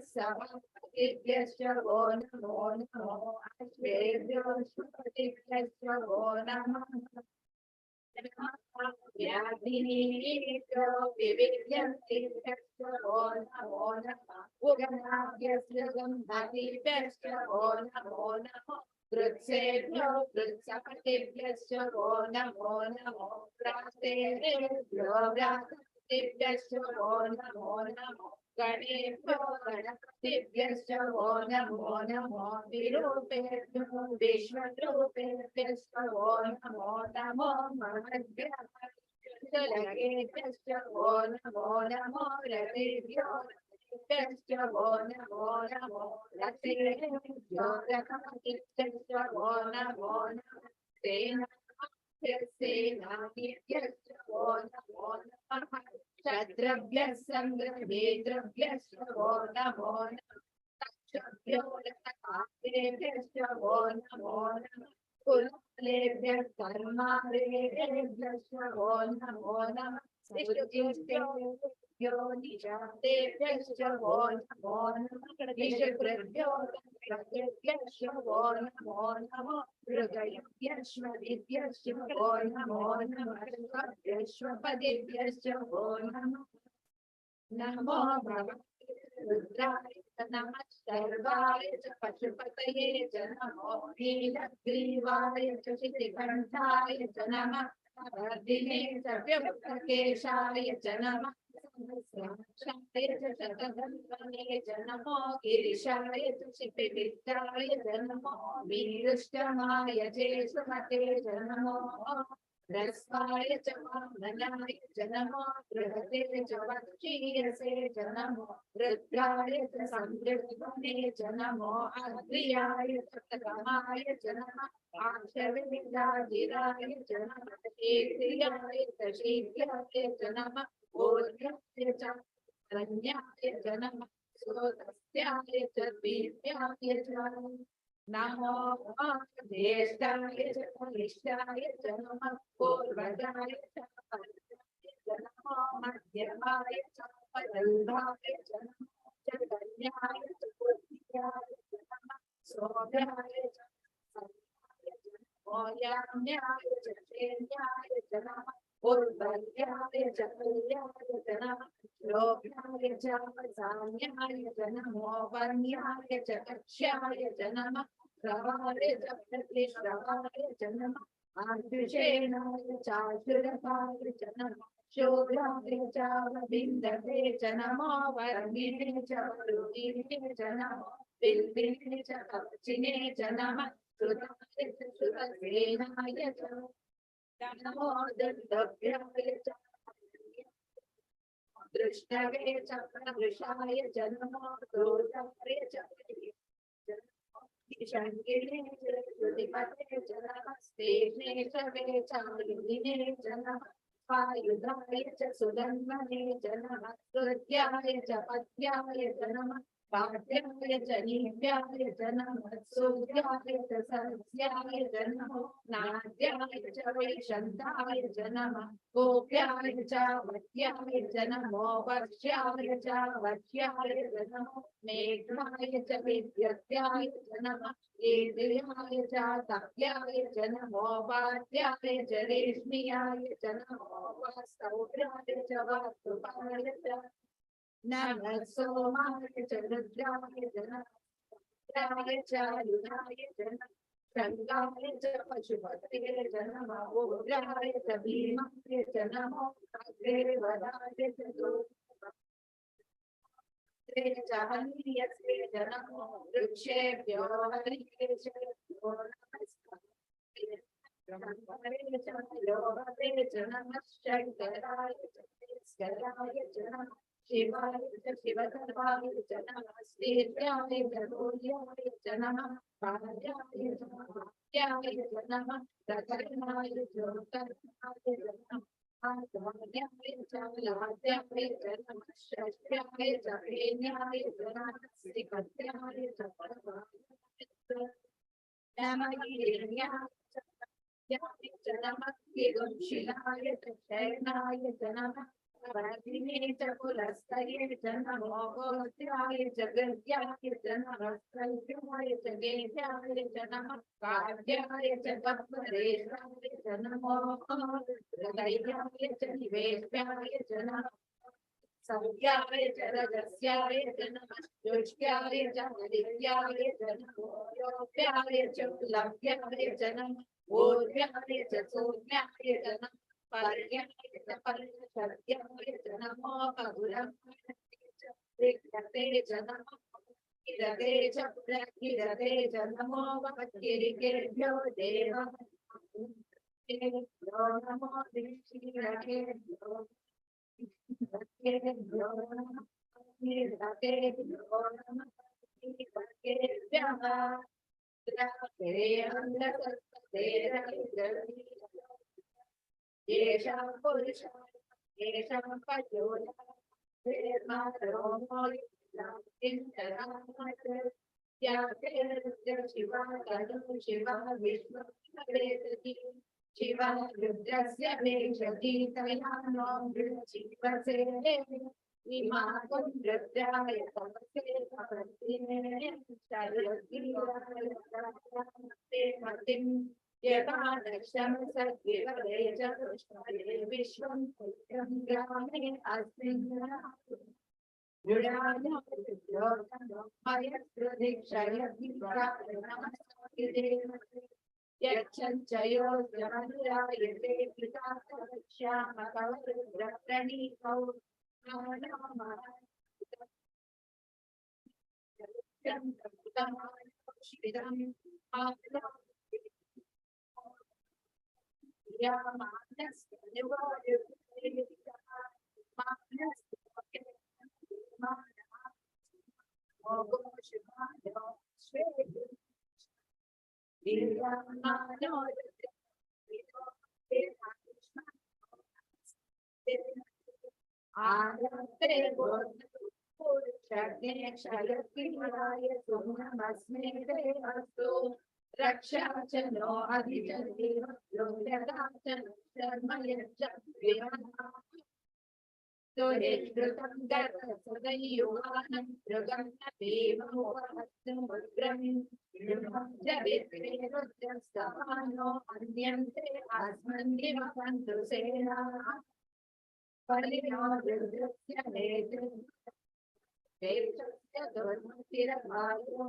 सभापतिभ्यश्च वो नमो नमः अश्वेभ्यो श्रुपतिभ्यश्च वो नमः व्याधिनीभ्यो विविध्यन्तिभ्यश्च वो नमो नमः उगनाभ्यश्च गन्धर्वीभ्यश्च वो नमो नमः कृत्सेभ्यो कृत्सपतिभ्यश्च वो नमो नमः प्रातेभ्यो व्रातपतिभ्यश्च वो नमो नमः गणेभ्यो गणपतिभ्यश्च वो नमो नमः विरूपेभ्यो विश्वरूपेभ्यश्च वो नमो नमो महद्भ्यश्च वो नमो नमो रतिभ्यो रतिभ्यश्च वो नमो नमो रतिभ्यो रतिभ्यश्च वो नमो नमः सेनाभ्यश्च वो नमो नमः क्षद्रभ्यः संग्रहेद्रभ्यश्च वो नमो नमः तक्षभ्यो लताभ्यश्च वो नमो नमः कुललेभ्यः कर्मारेभ्यश्च वो नमो नमः ऋषिभ्यो निशातेभ्यश्च वो नमो नमः ऋषिभ्यो गणपतिभ्यश्च वो नमो नमः मृगयभ्यश्वदिभ्यश्च वो नमो नमः विश्वपदिभ्यश्च वो नमः नमो भगवते रुद्राय नमः सर्वाय च पशुपतये च नमो नीलग्रीवाय च शितिकण्ठाय च नमः वर्धिने च व्यवकेशाय च नमः सहस्राक्षाय च शतधन्वने च नमो गिरिशाय च शिपिविद्याय च नमो वीरुष्टमाय च सुमते च नमो रस्वाय च वामनाय च नमो बृहते च वक्षीयसे च नमो रुद्राय च संवृद्धने च नमो अग्र्याय च तमाय च नमः आशविदाजिराय च नमः शीघ्राय च शीघ्राय च नमः ऊर्ध्वाय च रण्याय च नमः सोदस्याय च दीप्याय च नमो ज्येष्ठाय च कनिष्ठाय च नमः पूर्वजाय च नमो मध्यमाय च वल्भाय च नमः चतुर्थ्याय च बुद्ध्याय च नमः सौभ्याय च सत्याय च नमो याम्याय च क्षेम्याय च नमः पूर्वज्ञाय च कल्याय च नमः लोभ्याय च वसाम्याय च नमो वन्याय च कक्ष्याय च नमः श्रवाय च प्रतिश्रवाय च नमः आशुषेणाय चाशुरकाय च नमः शोभ्राय चावबिन्दवे च नमो वर्मिणे च वरुणिने च नमो बिल्बिने च कवचिने च नमः सुराय च सुरसेनाय च नमो दन्तभ्याय च दृष्टवे च प्रदृशाय च नमो क्रोधाय च शङ्किने च श्रुतिपते च नमस्तेने च वेचालिने च नमः आयुधाय च सुधन्वने च नमः कृत्याय च पत्याय च नमः पाठ्याय च नीत्याय च नमः सूर्याय च सस्याय च नमो नाट्याय च वैशन्ताय च नमः गोप्याय च वत्याय च नमो वर्ष्याय च वक्ष्याय च नमो मेघाय च विद्युत्याय च नमः एन्द्रियाय च तप्याय च नमो वाद्याय च रेश्मियाय च नमो वास्तव्याय च वास्तुपाय च नमः सोमाय च रुद्राय च नमः च युधाय च नमः शङ्काय च पशुपते च नमः उग्राय च भीमाय च नमो अग्रेवराय च च हन्यसे च नमो वृक्षेभ्यो हरिकेशेभ्यो नमस्काराय च योगते च नमः शङ्कराय च स्कराय च नमः शिवाय च शिवधर्माय च नमः शीर्षाय च भूयाय च नमः भार्याय च भाग्याय च नमः प्रकरणाय च कर्णाय च नमः आत्मन्याय च लाद्याय च नमः षष्ट्याय च हेन्याय च नमः श्रीपत्याय च परमाय च नमः हिरण्याय च याय च नमः शिलाय च शयनाय च नमः वर्धिने च पुलस्तये च नमो गोत्र्याय च गद्याय च नमः कल्प्याय च गेह्याय च नमः काव्याय च गह्वरेशाय च नमो हृदयाय च निवेश्याय च नमः संज्ञाय च रजस्याय च नमः शुष्क्याय च हरित्याय च नमो योग्याय च लभ्याय च नमः ऊर्व्याय च सोम्याय च नमः पर्याय च पर्यशक्त्याय च नमो अगुरमाय च विघ्नते च नमः किरते च प्रकिरते च नमो वक्किरिकेभ्यो देवाभ्यो नमो ऋषिरकेभ्यो भक्तेभ्यो नमः निरतेभ्यो नमः भक्तेभ्यः येषां पुरुषां येषां शिवा तनु शिवा विश्ववेदति शिवा रुद्रस्य वेषति तया नो जीवसे इमाकं रुद्राय तमसे भवतिने शरद्गीराय मतिं यथा दशम सद्विवरे च पुष्परे विश्वं पुत्रं ग्रामे अस्मिन् यच्छञ्चयोऽयते पिताश्यामकवरुद्रप्रणीतौ रक्षा च नो अधिजनेव लोकदा च शर्म यच्च विवना तो यद्रुतं गतसदयुवानं मृगं न देवमोहस्तमुग्रं रुद्रस्तवानो अन्यन्ते अस्मन्निव सन्तु सेनाः परिणो रुद्रस्य नेतृत्वं वेदस्य दुर्मतिरभायो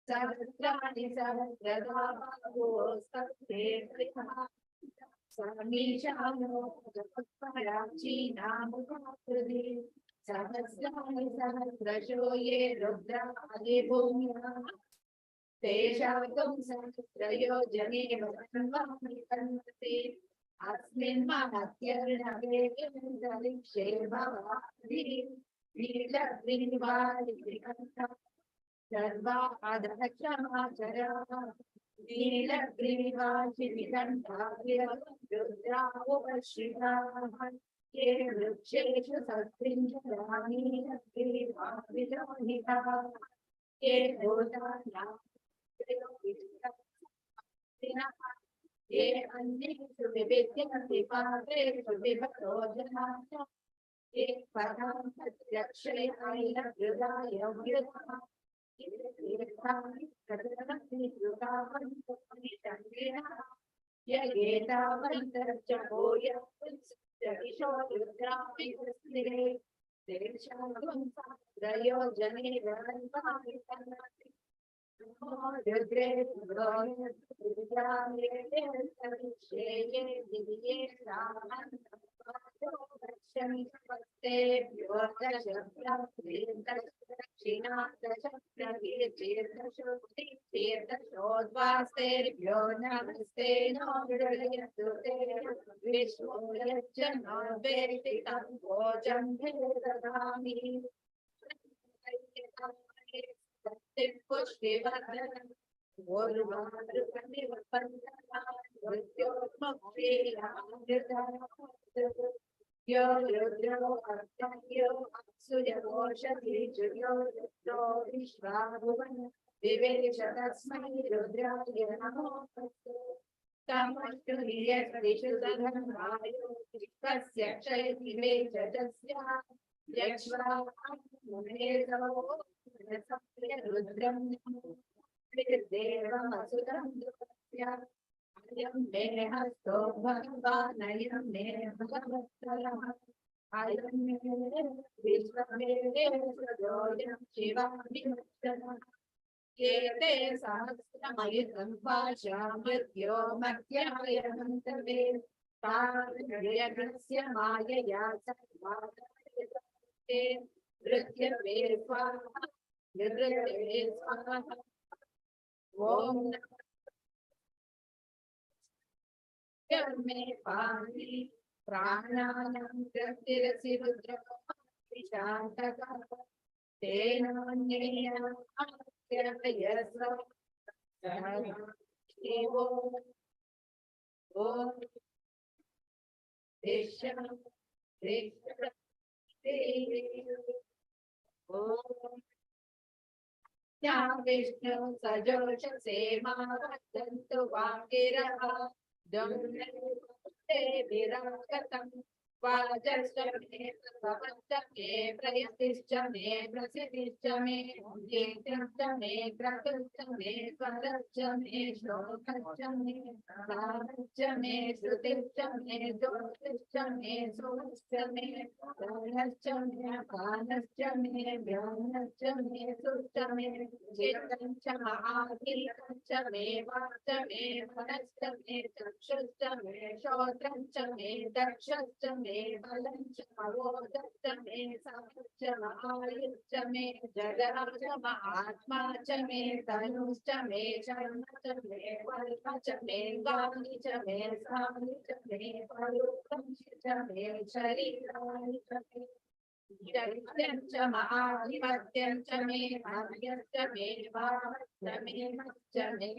सहस्राणि सहस्रधा बाहोस्ते समीशानो जगत्पराचीनामुखकृति सहस्राणि सहस्रशो ये रुद्रादि भूम्या तेषां सहस्रयोजने वसन्वामि तन्मते अस्मिन् महत्यर्णवे दरिक्षे भवादि नीलग्रीवादिकण्ठा सर्वा अधक्षमाचरा नीलग्रीवाशिविकण्ठाय रुद्रावशिवाः ये वृक्षेषु सस्त्रिञ्चराणि नीलग्रीवाविलोहिताः ये भूतानां ये अन्येषु विविध्यन्ति पात्रेषु विभतो जनाः ये पदां प्रत्यक्षयाय वृदाः तीर्थशोद्वास्तेभ्यो नमस्ते नो विश्वो यज्जनो वेदितं भोजं ददामि पुष्टिवर्धनं यो रुद्रो अर्धयो अक्षुयवोषधीजुयो रुद्रो विश्वाभुवन विवेश तस्मै रुद्राय नमोऽस्तु तमस्तु हियश्रीषु सधर्मायो कस्य क्षयति वेचतस्य यक्ष्वा मुनेतो रुद्रं देवमसुतं दुःखस्य अयं मे हस्तो भगवानयं मे भगवत्तरः अयं मे विश्वमेवेश्वरोऽयं शिवाभिमस्तनः एते सहस्रमयुतं पाशामृत्यो मध्यायमन्तवे तारण्यस्य मायया सर्वाते नृत्यवे स्वाहा नृत्यवे स्वाहा ॐ मे पाहि प्राणानां गतिरसि रुद्रो विशान्तकः तेनान्येन आख्यायस्व शिवो ॐ देशं या विष्णु सजोषसे मावदन्तु वागिरः दम्ने विरागतं वाजश्च मे भवश्च मे प्रयतिश्च मे प्रसिद्धिश्च मे कीर्तिश्च मे क्रतुश्च मे स्वरश्च मे श्लोकश्च मे भावश्च मे श्रुतिश्च मे ज्योतिश्च मे सुरश्च मे प्राणश्च मे पानश्च मे व्यानश्च मे सुश्च मे चित्तं च महागीतं च मे वाक् मे मनश्च मे चक्षुश्च मे श्रोत्रं च मे दक्षश्च मे बलं च अवोधश्च मे सामश्च आयुश्च मे जगः च आत्मा च मे तनुश्च मे शर्म च मे कल्प च मे गानि च मे सानि च मे परोक्षं च मे शरीराणि च मे जगत्यं च महाधिपत्यं च मे भाग्यश्च मे भावश्च मे मच्च मे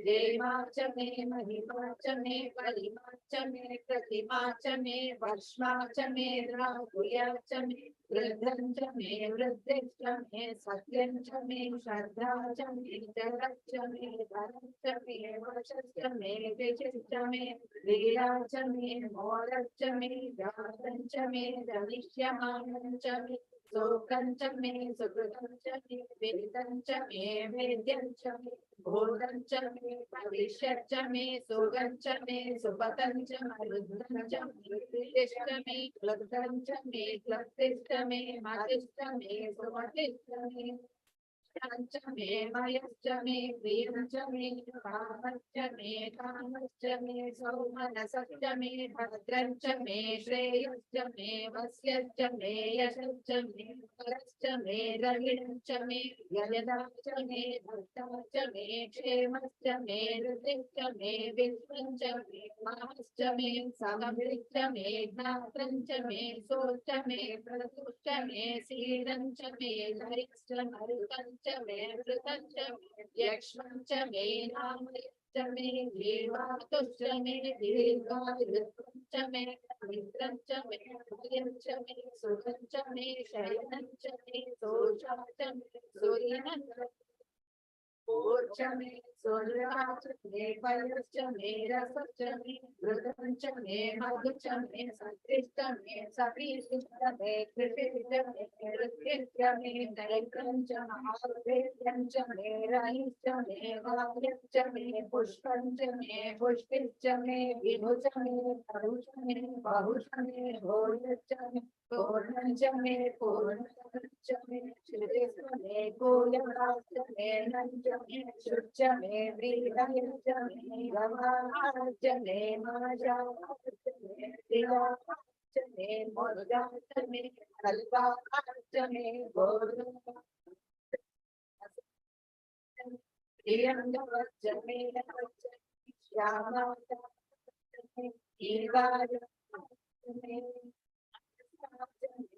जयमा च मे महिमा च मे परिमा च मे प्रतिमा च मे वर्ष्मा च मे राहुया च मे वृद्धं च मे वृद्धिश्च मे सत्यं च मे श्रद्धा च मे जगत् च मे धनं च मे वशश्च मे विचिश्च मे लीला च मे मोदश्च मे जातं च मे जनिष्यमानं च मे शोकं च मे सुकृतं च मे वेदं च मे वेद्यं च मे भूतं च मे भविष्यत् च मे सुगं च मे सुपतं च मरुद्धं च मे कृतिश्च मे क्लब्धं च मे क्लब्धिश्च मे मतिश्च मे सुमतिश्च मे च मे मयश्च मे प्रियं च मे कामश्च मे कामश्च मे सौमनसश्च मे भद्रं च मे श्रेयश्च मे वस्यश्च मे यशश्च मे परश्च मे रविणं च मे यदा च मे भक्ता च मे क्षेमश्च मे ऋतिश्च मे विश्वं च मे माश्च मे समृश्च मे ज्ञातं च मे सोश्च मे प्रसुश्च मे सीदं च मे लरिश्च मरुतं च मे वृतं च मे यक्ष्मं च मे नामयश्च मे जीवातुश्च मे दीर्घायुत्वं च मे मित्रं च मे भयं च मे सुखं च मे शयनं च मे सोषं च मे सूर्यनं च मे सूर्याच मे पयश्च मे रसश्च मे मृदं च मे मधु च मे सत्रिश्च मे सपीश्च मे कृषिश्च मे नृत्यश्च मे दैत्रं च महावेद्यं च मे रहिश्च मे वायश्च मे पुष्पं च मे पुष्टिश्च मे विभुश्च मे तरुश्च मे बहुश्च मे भोजश्च मे पूर्णं च मे पूर्णश्च मे श्रुतिश्च मे गोयकाश्च मे नञ्च मे शुच्च मे व्रीडयश्च मे गवाश्च मे माजाश्च मे प्रियाश्च मे मोदाश्च मे कल्पाश्च मे प्रियङ्गवश्च मे नवश्च श्यामाश्च मे ईवायश्च मे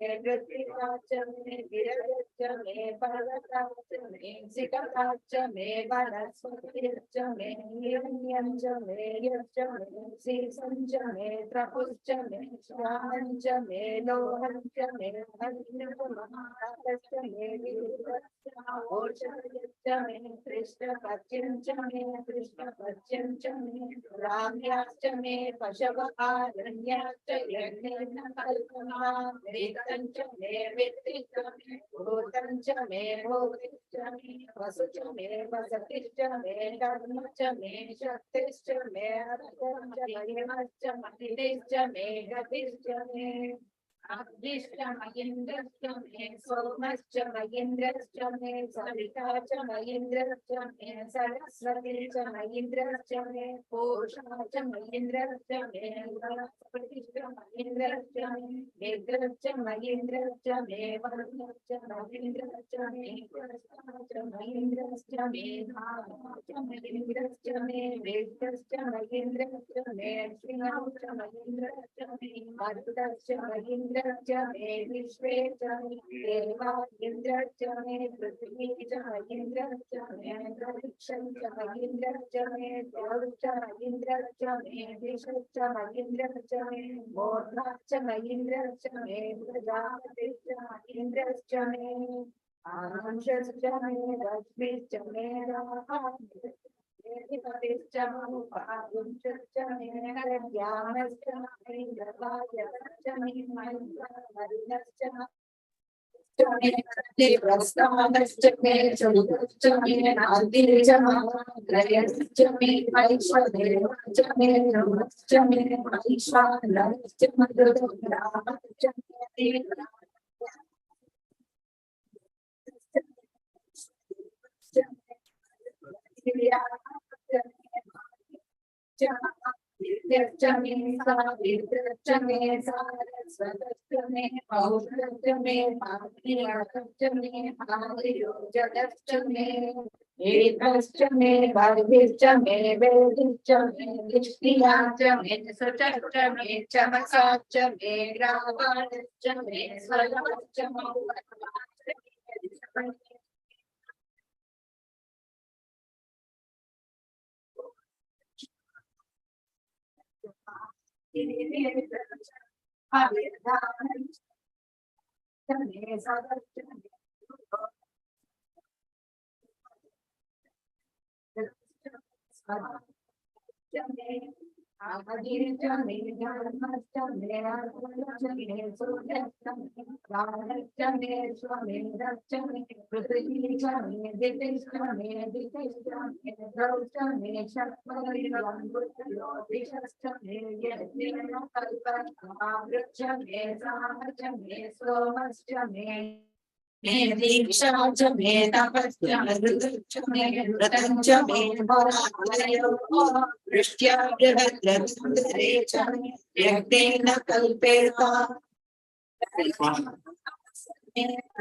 पृथ्वीराज मे विरजश्च मे पर्वताश्च मे सिकताश्च मे वनस्पतिश्च मे हिरण्यं च मे यश्च मे सीसं च मे त्रपुश्च मे श्यामं च मे लोहं च मे महाकाशश्च मे विद्युश्च ओषधयश्च मे कृष्णपत्यं च मे कृष्णपत्यं च मे राम्याश्च मे पशवः यज्ञेन कल्पना वेदं च मे वित्तिश्च मे भूतं च मे भोगिश्च मे वसु च मे वसतिश्च मे धर्म च मे शक्तिश्च मे अर्थं च महिमश्च मतिश्च मे गतिश्च मे अग्निश्च मयेन्द्रश्च मे सोमश्च मयेन्द्रश्च मे सविता च मयेन्द्रश्च मे सरस्वती च मयेन्द्रश्च मे पूषा च मयेन्द्रश्च मे बृहस्पतिश्च मयेन्द्रश्च मे मित्रश्च मयेन्द्रश्च मे वरुणश्च मयेन्द्रश्च मे कृष्णः च मयेन्द्रश्च मे भावः च मयेन्द्रश्च मे वेदश्च मयेन्द्रश्च मे श्रियः च मयेन्द्रश्च मे मरुतश्च मयेन्द्रश्च मे विश्वे च मे देवा इन्द्रश्च मे पृथ्वी च मयेन्द्रश्च मे अंतरिक्षं च मयेन्द्रश्च मे द्यौश्च मयेन्द्रश्च मे दिशश्च मयेन्द्रश्च मे मूर्धाश्च मयेन्द्रश्च मे प्रजापतिश्च मयेन्द्रश्च मे आंशश्च मे रश्मिश्च मे रामः पतिश्च मुपांशश्च मे ज्ञानश्च मे गवायश्च मे मरुदश्च प्रस्थानश्च मे चतुश्च मे नादिश्च महाग्रयश्च मे वैश्वदेवश्च मे नमश्च मे वैश्वानरश्च मरुद्राश्च मे विद्यश्च मे सावित्रश्च मे सारस्वतश्च मे पौषश्च मे पापीयश्च मे आदियोजश्च मे एकश्च मे भर्गिश्च मे वेदिश्च मे निष्क्रियाश्च मे सुचश्च मे चमसाश्च मे ग्रावाणश्च मे स्वरश्च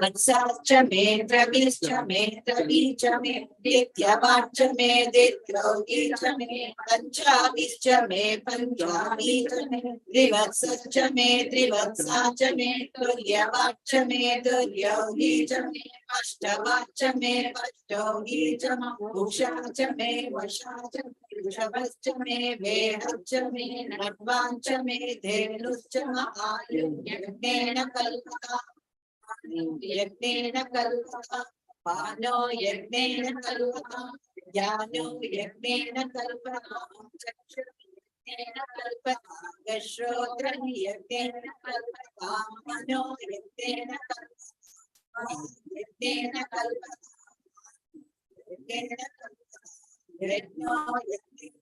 वत्साश्च मे द्रविश्च मे द्रवीच मे दित्यवाच मे दित्रौगी च मे पञ्चाभिश्च मे पञ्चाभी च मे त्रिवत्सश्च मे त्रिवत्सा च मे तुल्यवाच मे तुल्यौगी च मे अष्टवाच मे अष्टौगी च मे उषा च मे वशा च मे वृषभश्च मे वेहश्च मे नट्वाञ्च मे धेनुश्च महायज्ञेन कल्पता यज्ञेन कल्पता पानो यज्ञेन कल्पता ज्ञानो यज्ञेन कल्पता चक्षुर्यज्ञेन कल्पता श्रोत्रं यज्ञेन कल्पता मनो यज्ञेन कल्पता यज्ञेन कल्पता यज्ञेन कल्पता यज्ञो यज्ञेन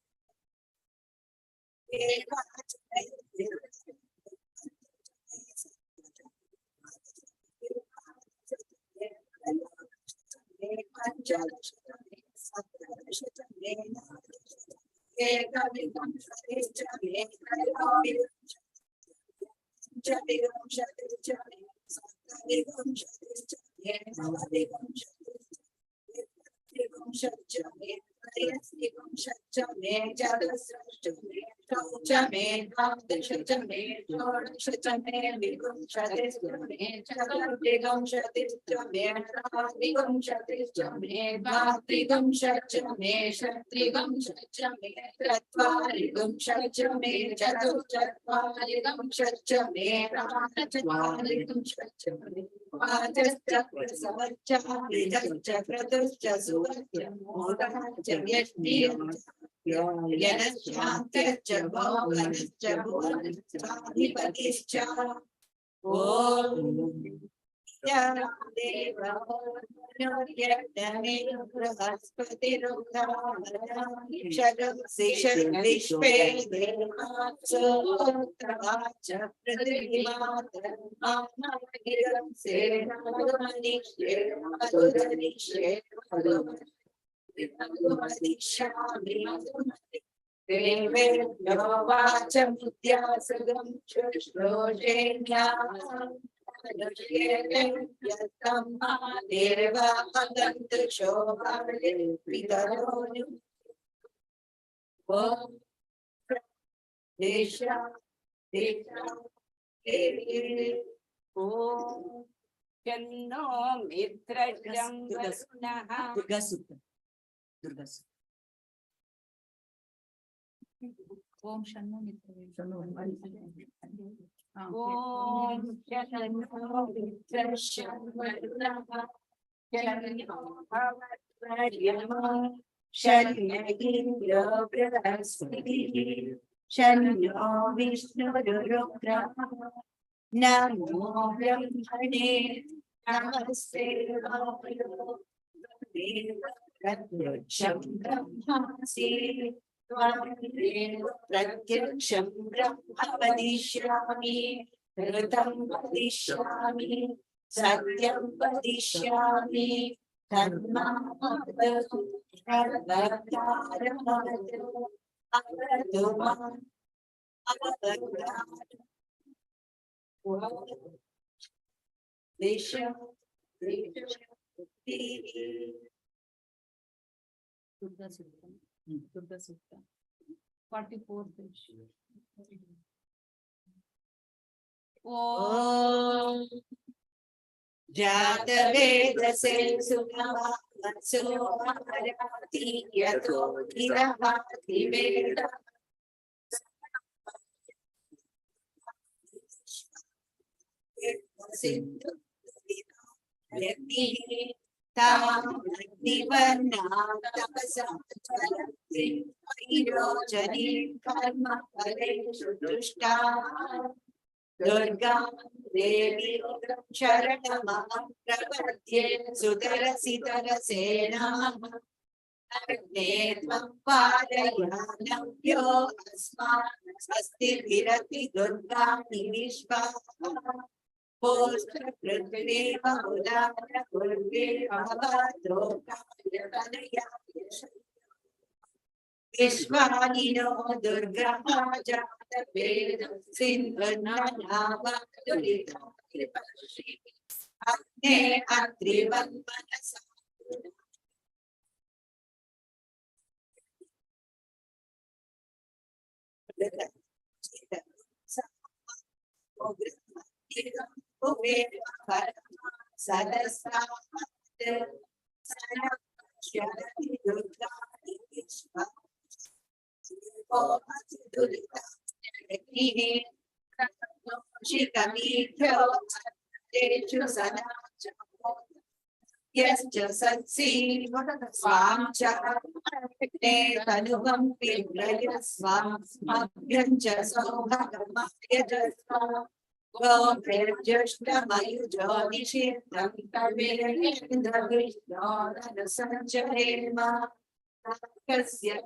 ओम शन्नो मित्र शन्नो विष्णुरुद्रः नमो ब्रह्मणे नमस्ते प्रत्यक्षं ब्रह्मासि त्वमेव प्रत्यक्षं ब्रह्म वदिष्यामि ऋतं वदिष्यामि सत्यं वदिष्यामि धर्मावतु सर्वकारमवतु अवतु माम् Durga Sutta 44th page. Om Jatavedase Sukhavasyo Harati Yato Girahati Veda Sindhu ताग्निवर्णा तपसा ज्वलन्ति वैरोचनी कर्म फलेषु दुष्टा दुर्गा देवी शरणमहं प्रपद्ये सुतरसि तरसे नमः अग्ने त्वं पादयानव्यो अस्मान् स्वस्ति विरति दुर्गाणि विश्वा पृथ्वी बहुलान पूर्वे विश्वानिनो दुर्ग्रह जात वेद सिंहनाभादुरिताश्री अग्ने अत्रिवन्मनसा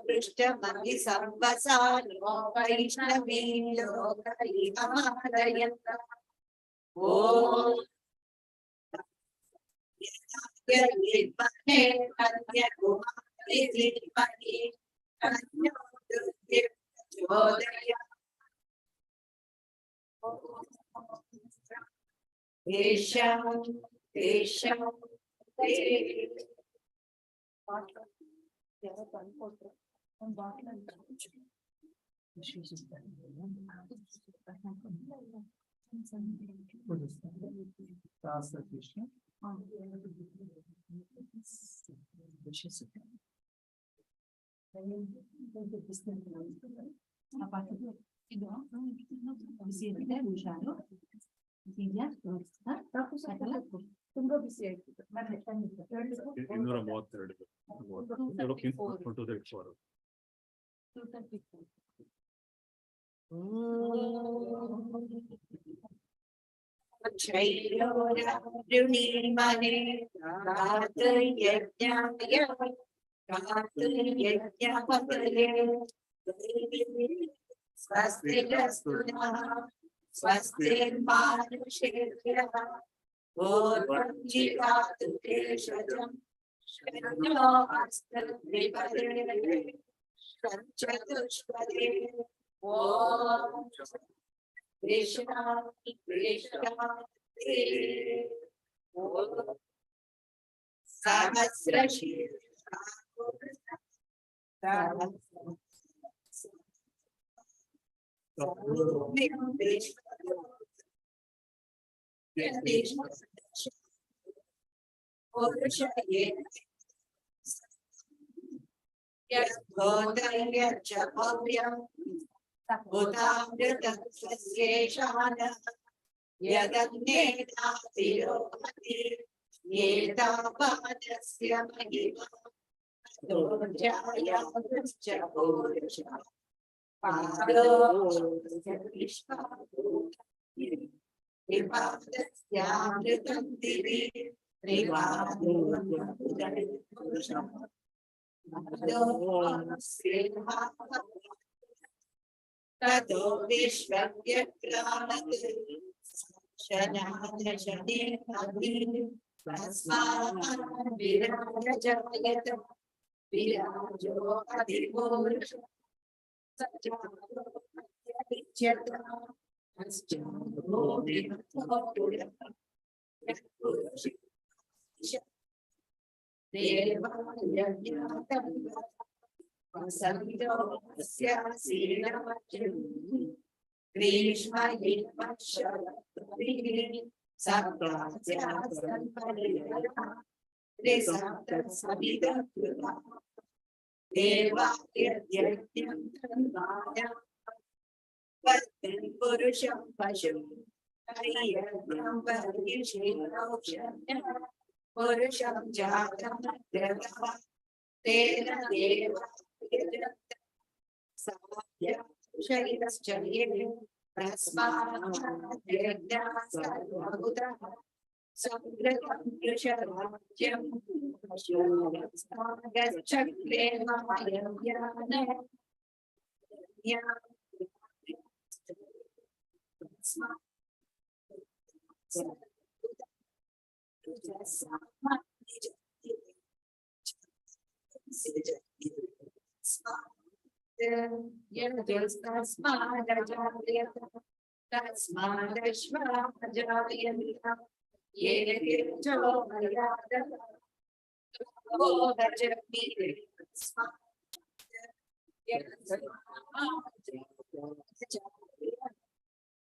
पृष्ठमि सर्वसारो वैष्णवी लोकैकमादयन्त ॐ यद्विद्महे कन्याकुमारी धीमहि तन्नो दुर्गे प्रचोदयात् तेषां ತುಂಬಾ ಬಿಸಿ ಆಯ್ತು. 234. स्वस्तिर्मानुषेभ्यः पूर्वञ्जिगातु केशजं शन्नो हस्तद्विपदे चतुष्पदे ॐ कृष्णाते सहस्रशीर्षा ततो विश्वव्यक्रामत् शनादशने तस्मात् विराजयत विराजो अधिपूरुष पुरुषं पशु पुरुषं जातं तेन देव शरीरश्च तस्मात् संग्रहं वृषराज्यं गच्छक्रे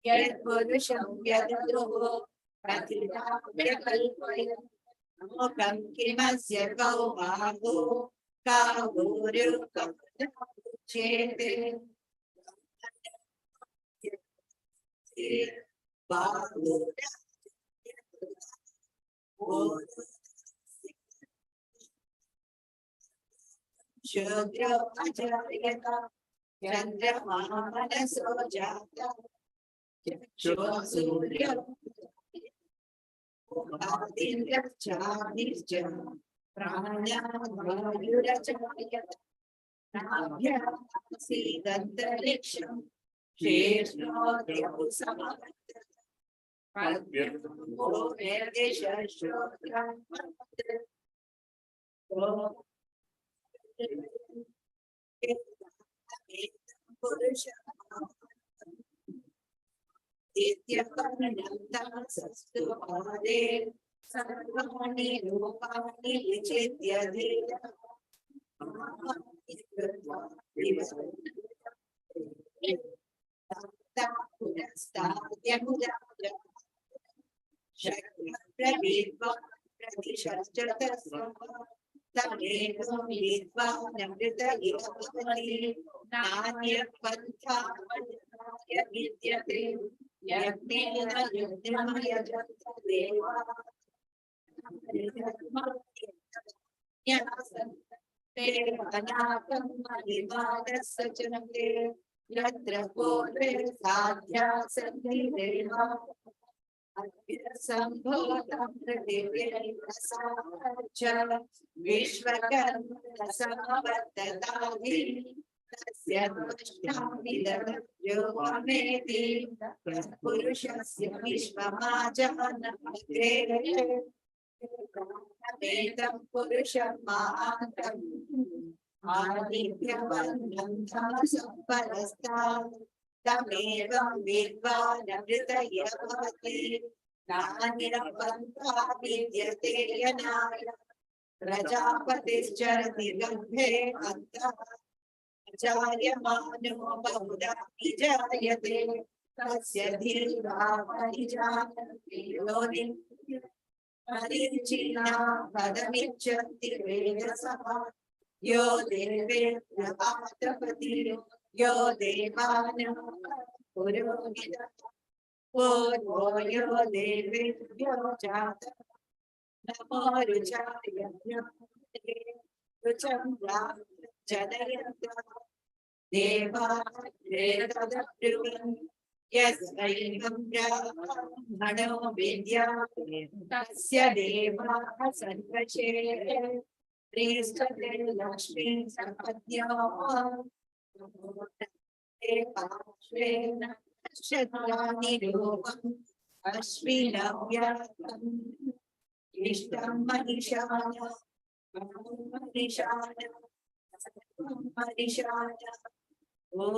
यत्पुरुषं यद्रुः प्रतिकल्पयन् किमस्य कौमागो कागोरुचेते शूद्र अजायता चन्द्रमा मनसो जाता सूर्य आदित्यश्चाग्निश्च प्राणावायुरचायत नाभ्यासीदन्तरिक्षं शेषोऽद्यौ समवर्तते निर्दिशश्रोत्रान् सस्तु पादे सर्वाणि रूपाणि विचित्य नान्यपन्था विद्यते यज्ञेन यज्ञाय देवा ते अनाकं महिमानसचनते यत्र पूर्वे साध्या सन्ति देवा सम्भूतं पृथिव्यैरसाच विश्वकर्मण समवर्ततादि तस्य द्रष्टामिदयो मेति पुरुषस्य विश्वमाजनमग्रे वेदं पुरुषं महान्तम् आदित्यवर्णं तमसं परस्तात् तमेवं विद्वानमृतय भवति नान्यपन्था विद्यते यनाय प्रजापतिश्चरति गर्भे अन्तः जायमानो बहुधा विजायते तस्य धीर्वा परिजानन्ति योनिम् परिचिन्ना पदमिच्छन्ति वेदसः यो देवेभ्य आतपति यो देवानो पुरोहितः पूर्वो यो देवेभ्यो जातः नमो रुचाय रुचं जनयन्तः देवान् यस्मैवं ब्राह्मणो विद्याते तस्य देवाः सर्वशेषे प्रीष्टते लक्ष्मीं सम्पद्योः पार्श्वेन नक्षत्राणि रूपम् अश्विनव्याप्तम् इष्टं मनीषाय मनीषाय ॐ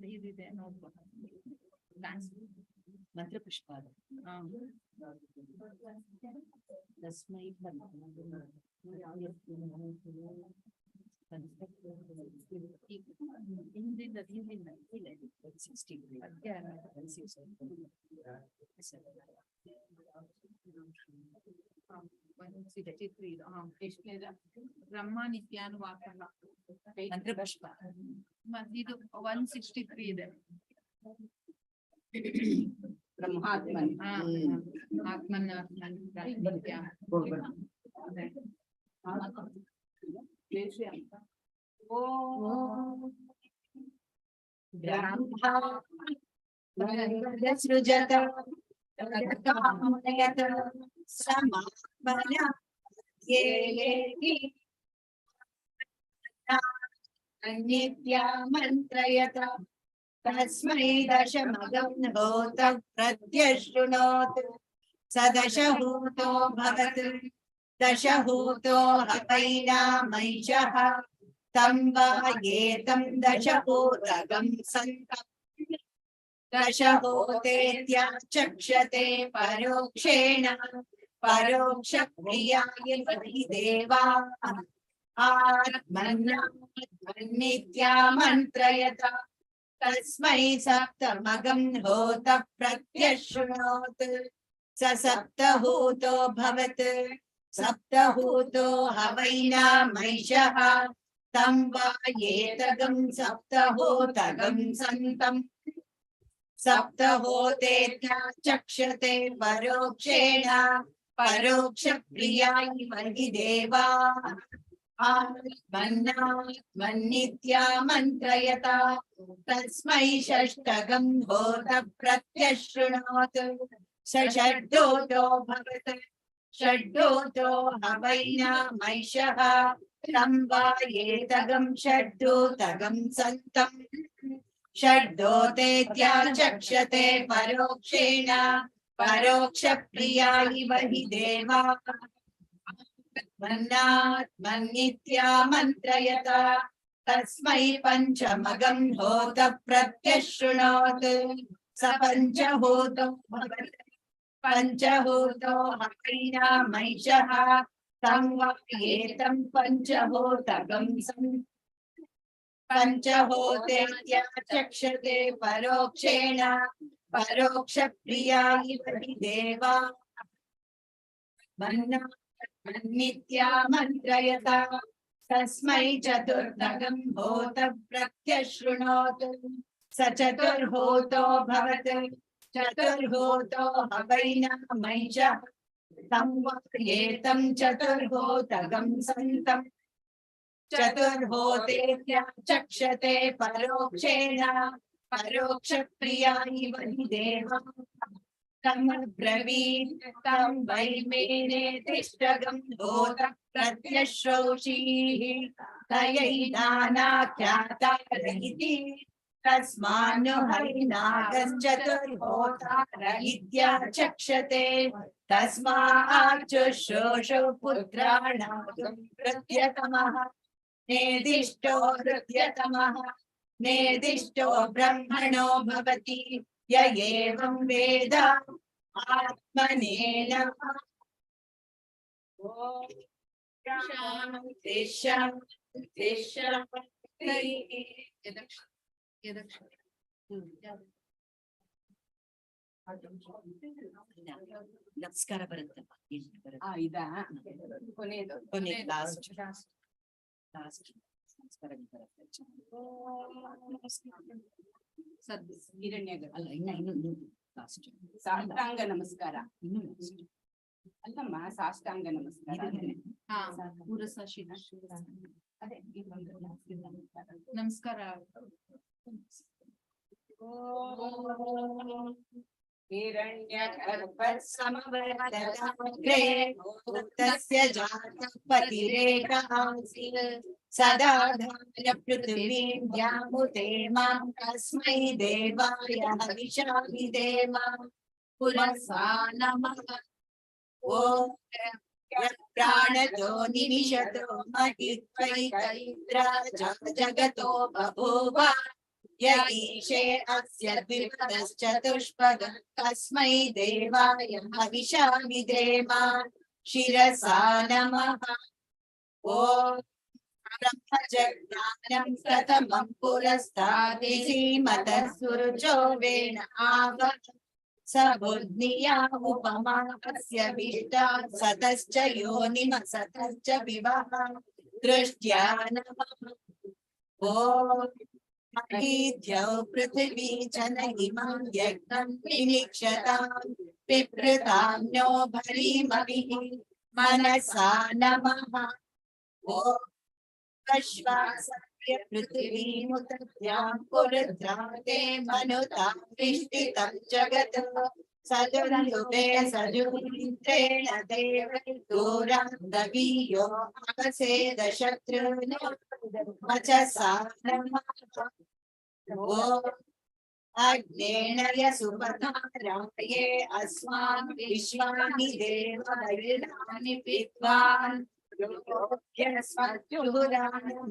ಇದಿದೆ ನೋಡ್ಬೋದು ಮಂತ್ರ ಪುಷ್ಪ ತಸ್ಮೈ ಹಿಂದಿಂದ ಬ್ರಹ್ಮ ನಿತ್ಯಾನುವಾಕನ ಮಂತ್ರ ಪುಷ್ಪ ಇದು 163 ಇದೆ. ಬ್ರಹ್ಮಾತ್ಮನ್ ಆತ್ಮನ್ ನಿತ್ಯ ಸೃಜತ ನಿತ್ಯ ಮಂತ್ರಯತ ತಸ್ಮೈ ದಶಮಗಂ ಹೋತ ಪ್ರತ್ಯಶೃಣೋತು ಸದಶಹೂತೋ ಭವತ್ ದಶಹೂತೋ ಹವೈನಾಮೈಷಃ तं वा एतं दशभूतगं सन्तं दशभूतेत्याचक्षते परोक्षेण परोक्षक्रियाय देवा आत्मन्नित्यामन्त्रयत तस्मै सप्तमगं होत प्रत्यशृणोत् स सप्तहूतो भवत् सप्तहूतो हवैनामैषः तं वा एतगं सप्तहोतगं सन्तं सप्तहोतेत्याचक्षते परोक्षेण परोक्षप्रिया इव हि देवा आत्मन्नित्यामन्त्रयत तस्मै षष्ठगं होत प्रत्यशृणोत् स षड्डोतो भवत् षड्डोतो हवैनामैषः तं वा एतगं षड्डोतगं सन्तं षड्डोतेत्याचक्षते परोक्षेण परोक्षप्रिया इव हि देवा आत्मन्नित्यामन्त्रयत तस्मै पञ्चमगं होत प्रत्यशृणोत् स पञ्चहोतो भवत् पञ्चहोतो हवैनामैषः तं वा एतं पञ्चहोतगं पञ्चहोतेत्याचक्षते परोक्षेण परोक्षप्रिया इव हि देवा नित्यामन्त्रयत तस्मै चतुर्थगं होत प्रत्यशृणोत् स चतुर्होतो भवत् चतुर्होतो हवैनामैषः तं वा एतं चतुर्होतगं सन्तं चतुर्होतेत्याचक्षते परोक्षेण परोक्षप्रिया इव हि देवा तमब्रवीत् तं वै मेने तिष्ठगं होत प्रत्यश्रौषीः तयैनानाख्यातारहिति तस्मान्नु हरिनागश्चतुर्होतार इत्याचक्षते तस्माच्चुश्रोषो पुत्राणां प्रत्यतमः नेदिष्टो हृद्यतमः नेदिष्टो ब्रह्मणो भवति य एवं वेद आत्मने नमः। ॐ शान्ति शान्ति शान्ति। ನಮಸ್ಕಾರ ಬರುತ್ತಲ್ಲ ಇದಾ ಕೊನೆಯದು ಲಾಸ್ಟ್ ನಮಸ್ಕಾರ ಬರುತ್ತೆ ಹಿರಣ್ಯಗಳು ಅಲ್ಲ ಇನ್ನು ಲಾಸ್ಟ್ ಸಾಷ್ಟಾಂಗ ನಮಸ್ಕಾರ ಇನ್ನು ಅಲ್ಲಮ್ಮ ಸಾಷ್ಟಾಂಗ ನಮಸ್ಕಾರ ಅದೇ ನಮಸ್ಕಾರ हिरण्यगर्भसमवर्तते तस्य जातः पतिरेकः सदा पृथिवीं व्यामुते मां तस्मै देवाय हविषा विधेम पुरसा नमः ॐ प्राणतो निविशतो महित्वैकैत्रा जगतो बभूव य ईशे अस्य द्विपदश्चतुष्पदः तस्मै देवाय हविषाविधेम शिरसा नमः। ॐ ब्रह्मजज्ञानं प्रथमं पुरस्तादि श्रीमतः सुरुचो वेण आवः स बुद्धिया उपमा अस्य विष्टा सतश्च योनिमसतश्च विवः दृष्ट्या नमः। ॐ महीद्यौ पृथिवी च न इमं यज्ञं विनिक्षतां पिपृतां नो भरीमभिः मनसा नमः। ॐ अश्वासस्य पृथिवीमुत्यां पुरुद्राते मनुतां विष्टितं जगत् सजुर्युगे सजुर्मित्रेण देवैर्दूरं दवीयो अवसेद शत्रुनो वचसा नमः। ॐ अग्नेन यसुपधाराये अस्मान् विश्वानि देवैर्नानि विद्वान्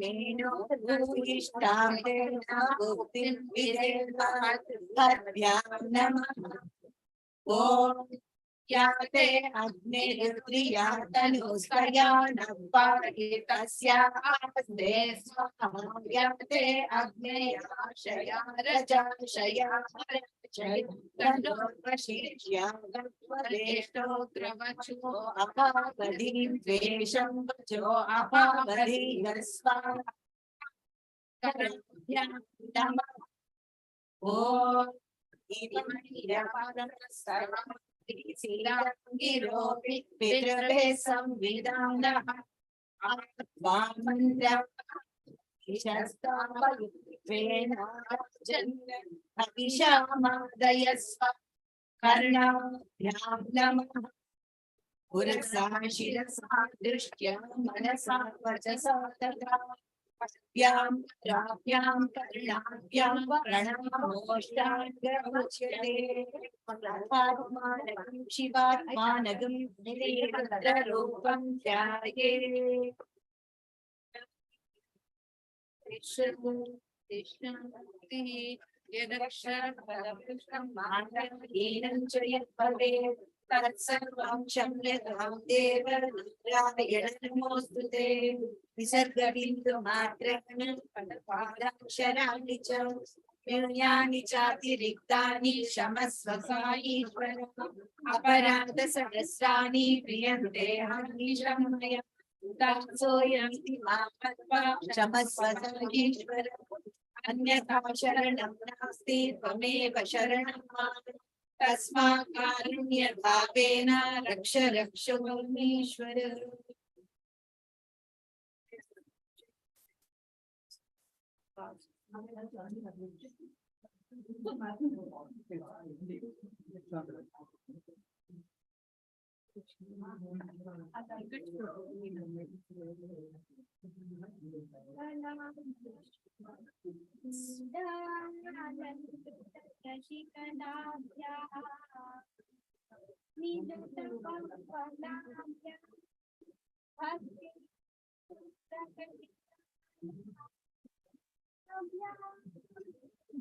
मेनो भूयिष्ठां नमः। ॐ याते अग्निरुद्रिया तनुस्कया नपायितस्यास्ते स्वाहा याते अग्नेयाशया रजाशया चैत्रशीर्ष्या गत्वरेष्टोग्रवचो अपावधीं द्वेषं वचो अपावधीः स्वाहा नमः। ॐ गिरोपि पितृभे संविदानः अभिषामादयस्व कर्णाभ्यां नमः। पुरसा शिरसा दृष्ट्या मनसा वचसा तथा भ्यां प्राभ्यां कर्णाभ्यां प्रणमोष्टाङ्गमुच्यते आत्मानगं शिवात्मानगं निरीहतरूपं ध्याये। यदक्षरफलपुष्पं मानवहीनं च यद्भवेत् तत्सर्वं क्षम्यतां देव नारायण नमोऽस्तुते। विसर्गबिन्दुमात्रेण पादाक्षराणि च न्यूनानि चातिरिक्तानि क्षमस्व साईश्वर अपराधसहस्राणि क्रियन्ते हरीशमय दासोऽयमिति मामत्वा क्षमस्व साईश्वर अन्यथा शरणं नास्ति त्वमेव शरणं माम् तस्मात् कारुण्यभावेन रक्ष रक्षोमीश्वर।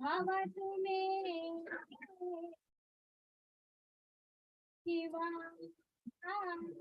भवतु मे शिवा आनंद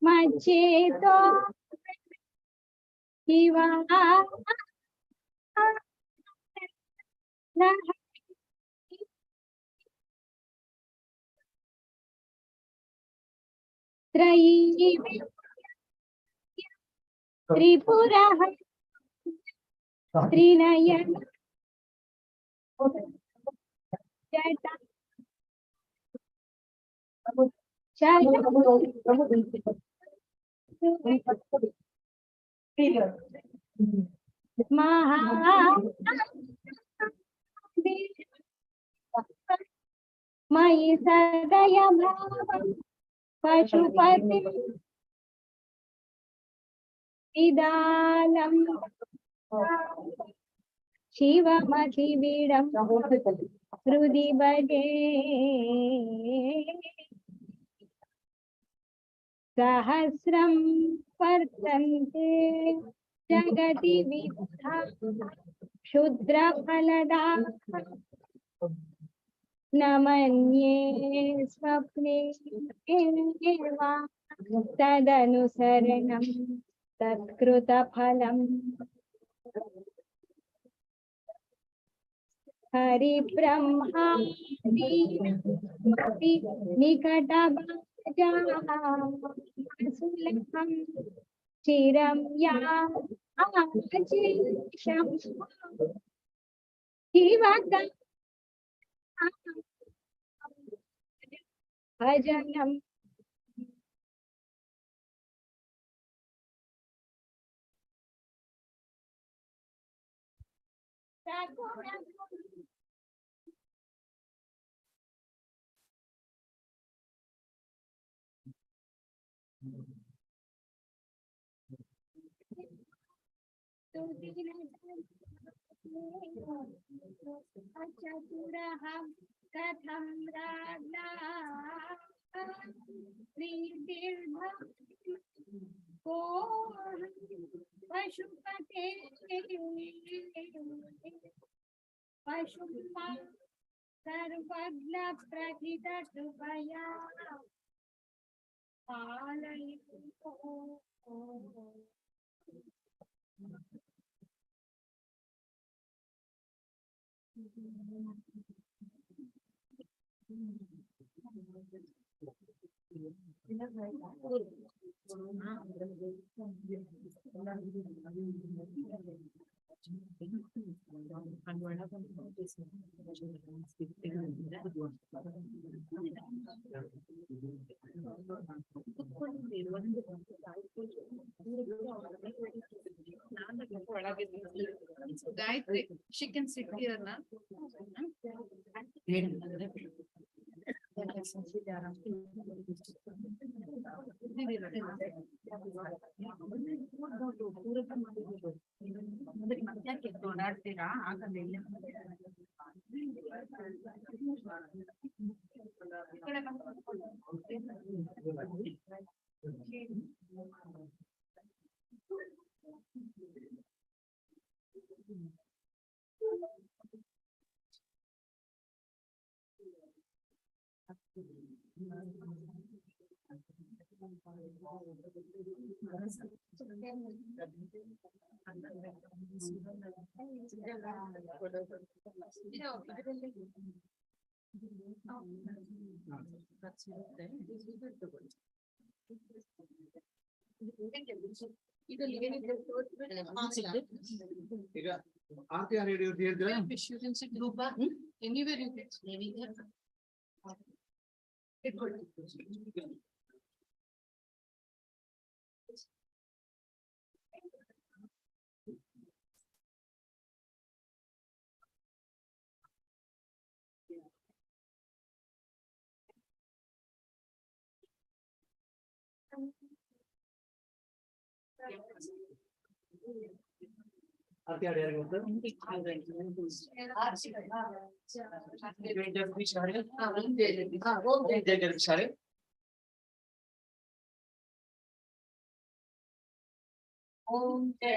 मच्चेतो ಶಿವಾ ತ್ರಯೀ ತ್ರಿಪುರ ತ್ರಿನಯನ ಜಟ ಮಹಾ ಮಯಿ ಸದಯ ಭಾವ ಪಶುಪತಿ ಇದಾಲಂ ಶಿವಮಧಿವಿಡಂ ಹೃದಿ ಭಜೆ ಸಹಸ್ರಂ ವರ್ತಂತೆ ಜಗತಿ ವಿದ್ಧಾ ಕ್ಷುದ್ರ ಫಲದಾ ನ ಮನ್ಯೇ ಸ್ವಪ್ನೆ ವಾ ತದನುಸರಣಂ ತತ್ಕೃತ ಫಲಂ ಹರಿ ಬ್ರಹ್ಮ ನಿಕಟ ಸುಲಭಂ ಚಿರಂ ಯಾಜೇಶಂ ಶಿವಕ ಭಜನಂ ಚತುರಃ ಕಥಂ ರಾಜ್ಞಾ को पशुपते पशुपा सर्वज्ञ प्रथित कृपया पालयतु Gayatri, she can sit here now. ಓಡಾಡ್ತೀರಾ ಆಗಲ್ಲ ಈಗ ಆರ್ತಿ ರೇಡಿಯೋ ಹೇಳಿದ್ರೆ anywhere you get ಆರ್ತಿ ಯಾರಿಗೆ ಗೊತ್ತು Om Jai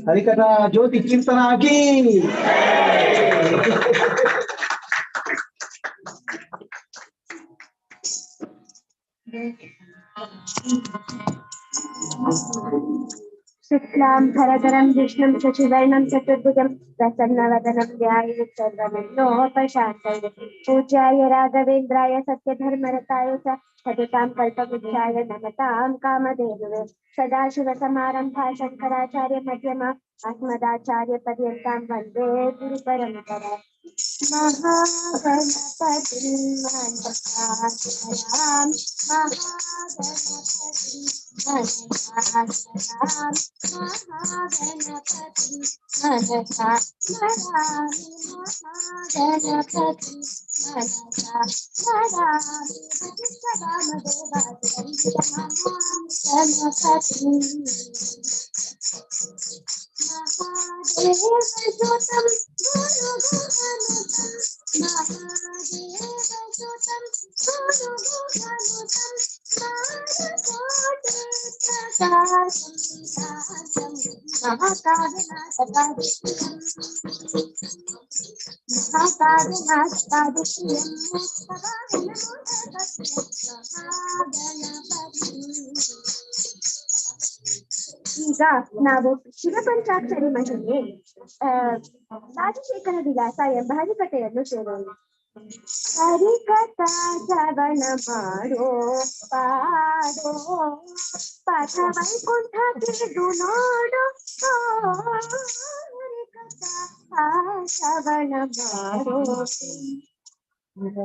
ಹರಿಕಥಾ ಜ್ಯೋತಿ ಕೀರ್ತನ ಆಗಿ शुक्लां भरधरं विष्णुं शशिवर्णं चतुर्भुजं प्रसन्नवदनं ध्यायेत् सर्वविघ्नोपशान्तये पूज्याय राघवेन्द्राय सत्यधर्मरताय च भजतां कल्पवृक्षाय नमतां कामधेनवे सदाशिवसमारम्भा शङ्कराचार्यमध्यमा अस्मदाचार्यपर्यन्तां वन्दे गुरुपरम्परा महागणपतिं मनसास्मरामि महागणपतिं मनसास्मरामि महागणपतिं मनसास्मरामि महागणपतिं मनसास्मरामि भजतामदेवादिं महागणपतिं महादेवसुतं गुरुगुहनुतं महादेवसुतं गुरुगुहनुतं महाकारुणासकाशं ಈಗ ನಾವು ಶಿವಪಂಚಾಕ್ಷರಿ ಮಹಿಮೆ ರಾಜಶೇಖರ ವಿಲಾಸ ಎಂಬ ಹರಿಕಥೆಯನ್ನು ಕೇಳೋಣ. ಹರಿಕಥಾ ಶ್ರವಣ ಮಾಡೋ ಪಾಡೋ ಪಥ ವೈಕುಂಠಗಿದು ನೋಡು ಹರಿಕಥಾ ಶ್ರವಣ ಮಾಡೋ.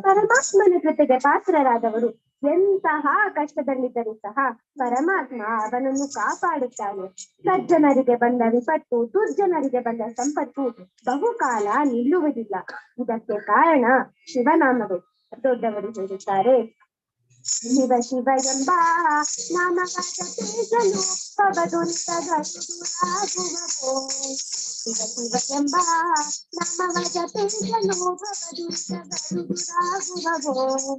ಪರಮಾತ್ಮನ ಕೃಪೆಗೆ ಪಾತ್ರರಾದವರು ಎಂತಹ ಕಷ್ಟದಲ್ಲಿದ್ದರೂ ಸಹ ಪರಮಾತ್ಮ ಅವನನ್ನು ಕಾಪಾಡುತ್ತಾನೆ. ಸಜ್ಜನರಿಗೆ ಬಂದ ವಿಪತ್ತು, ದುರ್ಜನರಿಗೆ ಬಂದ ಸಂಪತ್ತು ಬಹುಕಾಲ ನಿಲ್ಲುವುದಿಲ್ಲ. ಇದಕ್ಕೆ ಕಾರಣ ಶಿವನಾಮವೇ. ದೊಡ್ಡವರು ಹೇಳುತ್ತಾರೆ, ಶಿವ ಶಿವ ಎಂಬ ನಾಮವ ಜಪಿಸಲು ಪವದುಂತಗಳು ದೂರಾಗುವವೋ. ಶಿವ ಶಿವ ಎಂಬ ನಾಮವ ಜಪಿಸಲು ಪವದುಂತಗಳು ದೂರಾಗುವವೋ.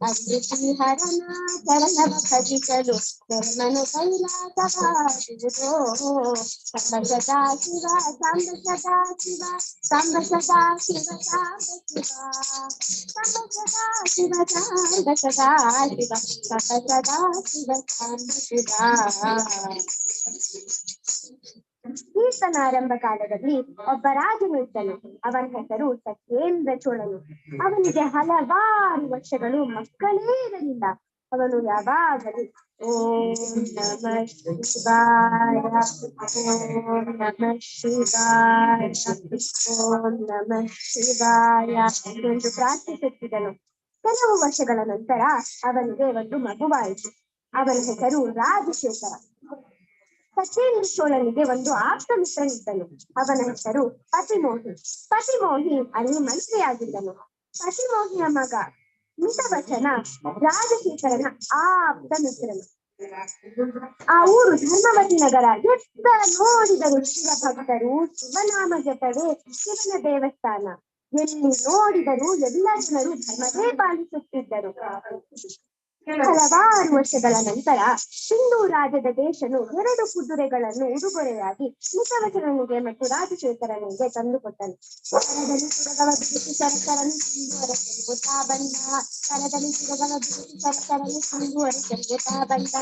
ಅಲ್ಲಿ ಶ್ರೀಹರನ ಚರಣವ ಭಜಿಸಲು ಧರ್ಮನು ಕೈಲಾಸವಾಗುವುದೋ. ಸಾಂಬ ಸದಾ ಶಿವ ಸಾಂಬ ಸದಾ ಶಿವ ಸಾಂಬ ಸದಾ ಶಿವ ಸಾಂಬ ಶಿವ ಸಾಂಬ ಸದಾ ಶಿವ ಸಾಂಬ ಸದಾ ಶಿವ ಸಾಂಬ ಸದಾ ಶಿವ ಸಾಂಬ ಶಿವ. ಪೂತನಾರಂಭ ಕಾಲದಲ್ಲಿ ಒಬ್ಬ ರಾಜನು ಇದ್ದನು. ಅವನ ಹೆಸರು ಸತ್ಯೇಂದ್ರ ಚೋಳನು. ಅವನಿಗೆ ಹಲವಾರು ವರ್ಷಗಳು ಮಕ್ಕಳೇ ಇರಲಿಲ್ಲ. ಅವನು ಯಾವಾಗಲೂ ಓಂ ನಮಃ ಶಿವಾಯ, ಓಂ ನಮಃ ಶಿವಾಯ, ಓಂ ನಮಃ ಶಿವಾಯ ಎಂದು ಪ್ರಾರ್ಥಿಸುತ್ತಿದ್ದನು. ಕೆಲವು ವರ್ಷಗಳ ನಂತರ ಅವನಿಗೆ ಒಂದು ಮಗುವಾಯಿತು. ಅವನ ಹೆಸರು ರಾಜಶೇಖರ. ಸತ್ಯೇಂದ್ರ ಚೋಳನಿಗೆ ಒಂದು ಆಪ್ತ ಮಿತ್ರನಿದ್ದನು. ಅವನ ಹೆಸರು ಪತಿಮೋಹಿ. ಪತಿಮೋಹಿ ಅಲ್ಲಿ ಮಂತ್ರಿಯಾಗಿದ್ದನು. ಪತಿಮೋಹಿಯ ಮಗ ಮಿತವಚನ ರಾಜಶೇಖರನ ಆಪ್ತ ಮಿತ್ರನು. ಆ ಊರು ಧರ್ಮವತಿ ನಗರ. ಎತ್ತ ನೋಡಿದರು ಶಿವ ಭಕ್ತರು, ಶಿವನಾಮ ಜಪವೇ ಶಿವನ ದೇವಸ್ಥಾನ. ಎಲ್ಲಿ ನೋಡಿದರೂ ಎಲ್ಲ ಜನರು ಧರ್ಮವೇ ಪಾಲಿಸುತ್ತಿದ್ದರು. ಹಲವಾರು ವರ್ಷಗಳ ನಂತರ ಸಿಂಧೂ ರಾಜ್ಯದ ದೇಶನು 2 ಕುದುರೆಗಳನ್ನು ಉಡುಗೊರೆಯಾಗಿ ಮಿತವಚನನಿಗೆ ಮತ್ತು ರಾಜಶೇಖರನಿಗೆ ತಂದುಕೊಟ್ಟನು. ಕರದಲ್ಲಿ ಸುರಗವ ಬಿಡಿಸಿ ಸರ್ಕರನ್ನು ಮುಂದುವರೆಸುತ್ತಾ ಬಂದ. ಕರದಲ್ಲಿ ಸುರಗವ ಬಿಡಿಸಿ ಸರ್ಕರನ್ನು ಮುಂದುವರೆಸುತ್ತಾ ಬಂದ.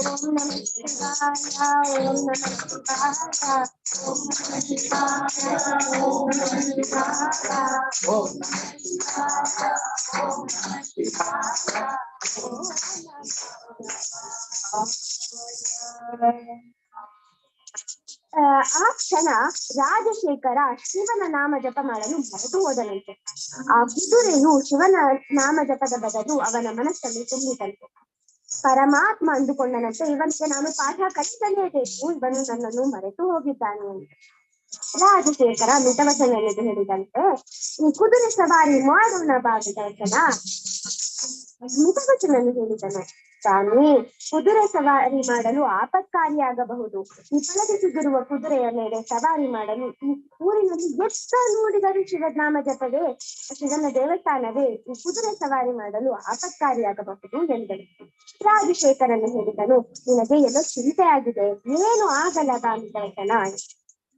ಓಂ ನಮಃ ಶಿವಾಯ, ಓಂ ನಮಃ ಶಿವಾಯ, ಓಂ ನಮಃ ಶಿವಾಯ, ಓಂ ನಮಃ ಶಿವಾಯ, ಓಂ ನಮಃ ಶಿವಾಯ, ಓಂ ನಮಃ ಶಿವಾಯ, ಆ ಕ್ಷಣ ರಾಜಶೇಖರ ಶಿವನ ನಾಮ ಜಪ ಮಾಡಲು ಮರೆತು ಹೋದನಂತೆ. ಆ ಕುದುರೆಯು ಶಿವನ ನಾಮ ಜಪದ ಬದಲು ಅವನ ಮನಸ್ಸಲ್ಲಿ ತುಂಬಿದಂತೆ. ಪರಮಾತ್ಮ ಅಂದುಕೊಂಡನಂತೆ, ಇವನಿಗೆ ನಾನು ಪಾಠ ಕಲಿಸಲೇಬೇಕು, ಇವನು ನನ್ನನ್ನು ಮರೆತು ಹೋಗಿದ್ದಾನೆ ಅಂತ. ರಾಜಶೇಖರ ಮಿತವಚನನಿಗೆ ಹೇಳಿದಂತೆ, ಈ ಕುದುರೆ ಸವಾರಿ ಮಾಡೋಣ ಬಾ ಮಿತವಚನ. ಮಿತವಚನನು ಹೇಳಿದನು, ಸ್ವಾಮಿ, ಕುದುರೆ ಸವಾರಿ ಮಾಡಲು ಆಪತ್ಕಾರಿಯಾಗಬಹುದು. ಈ ಫಲದಿಸಿದಿರುವ ಕುದುರೆಯ ಮೇಲೆ ಸವಾರಿ ಮಾಡಲು ಈ ಊರಿನಲ್ಲಿ ಎತ್ತ ನೋಡಿದರೂ ಶಿವನಾಮ ಜಪವೇ ಶಿವನ ದೇವಸ್ಥಾನವೇ. ಈ ಕುದುರೆ ಸವಾರಿ ಮಾಡಲು ಆಪತ್ಕಾರಿಯಾಗಬಹುದು ಎಂದರು. ರಾಜಶೇಖರನು ಹೇಳಿದನು, ನಿನಗೆ ಎಲ್ಲೋ ಚಿಂತೆ ಆಗಿದೆ, ಏನು ಆಗಲ್ಲ ಬಾ ಮಿತವಚನ.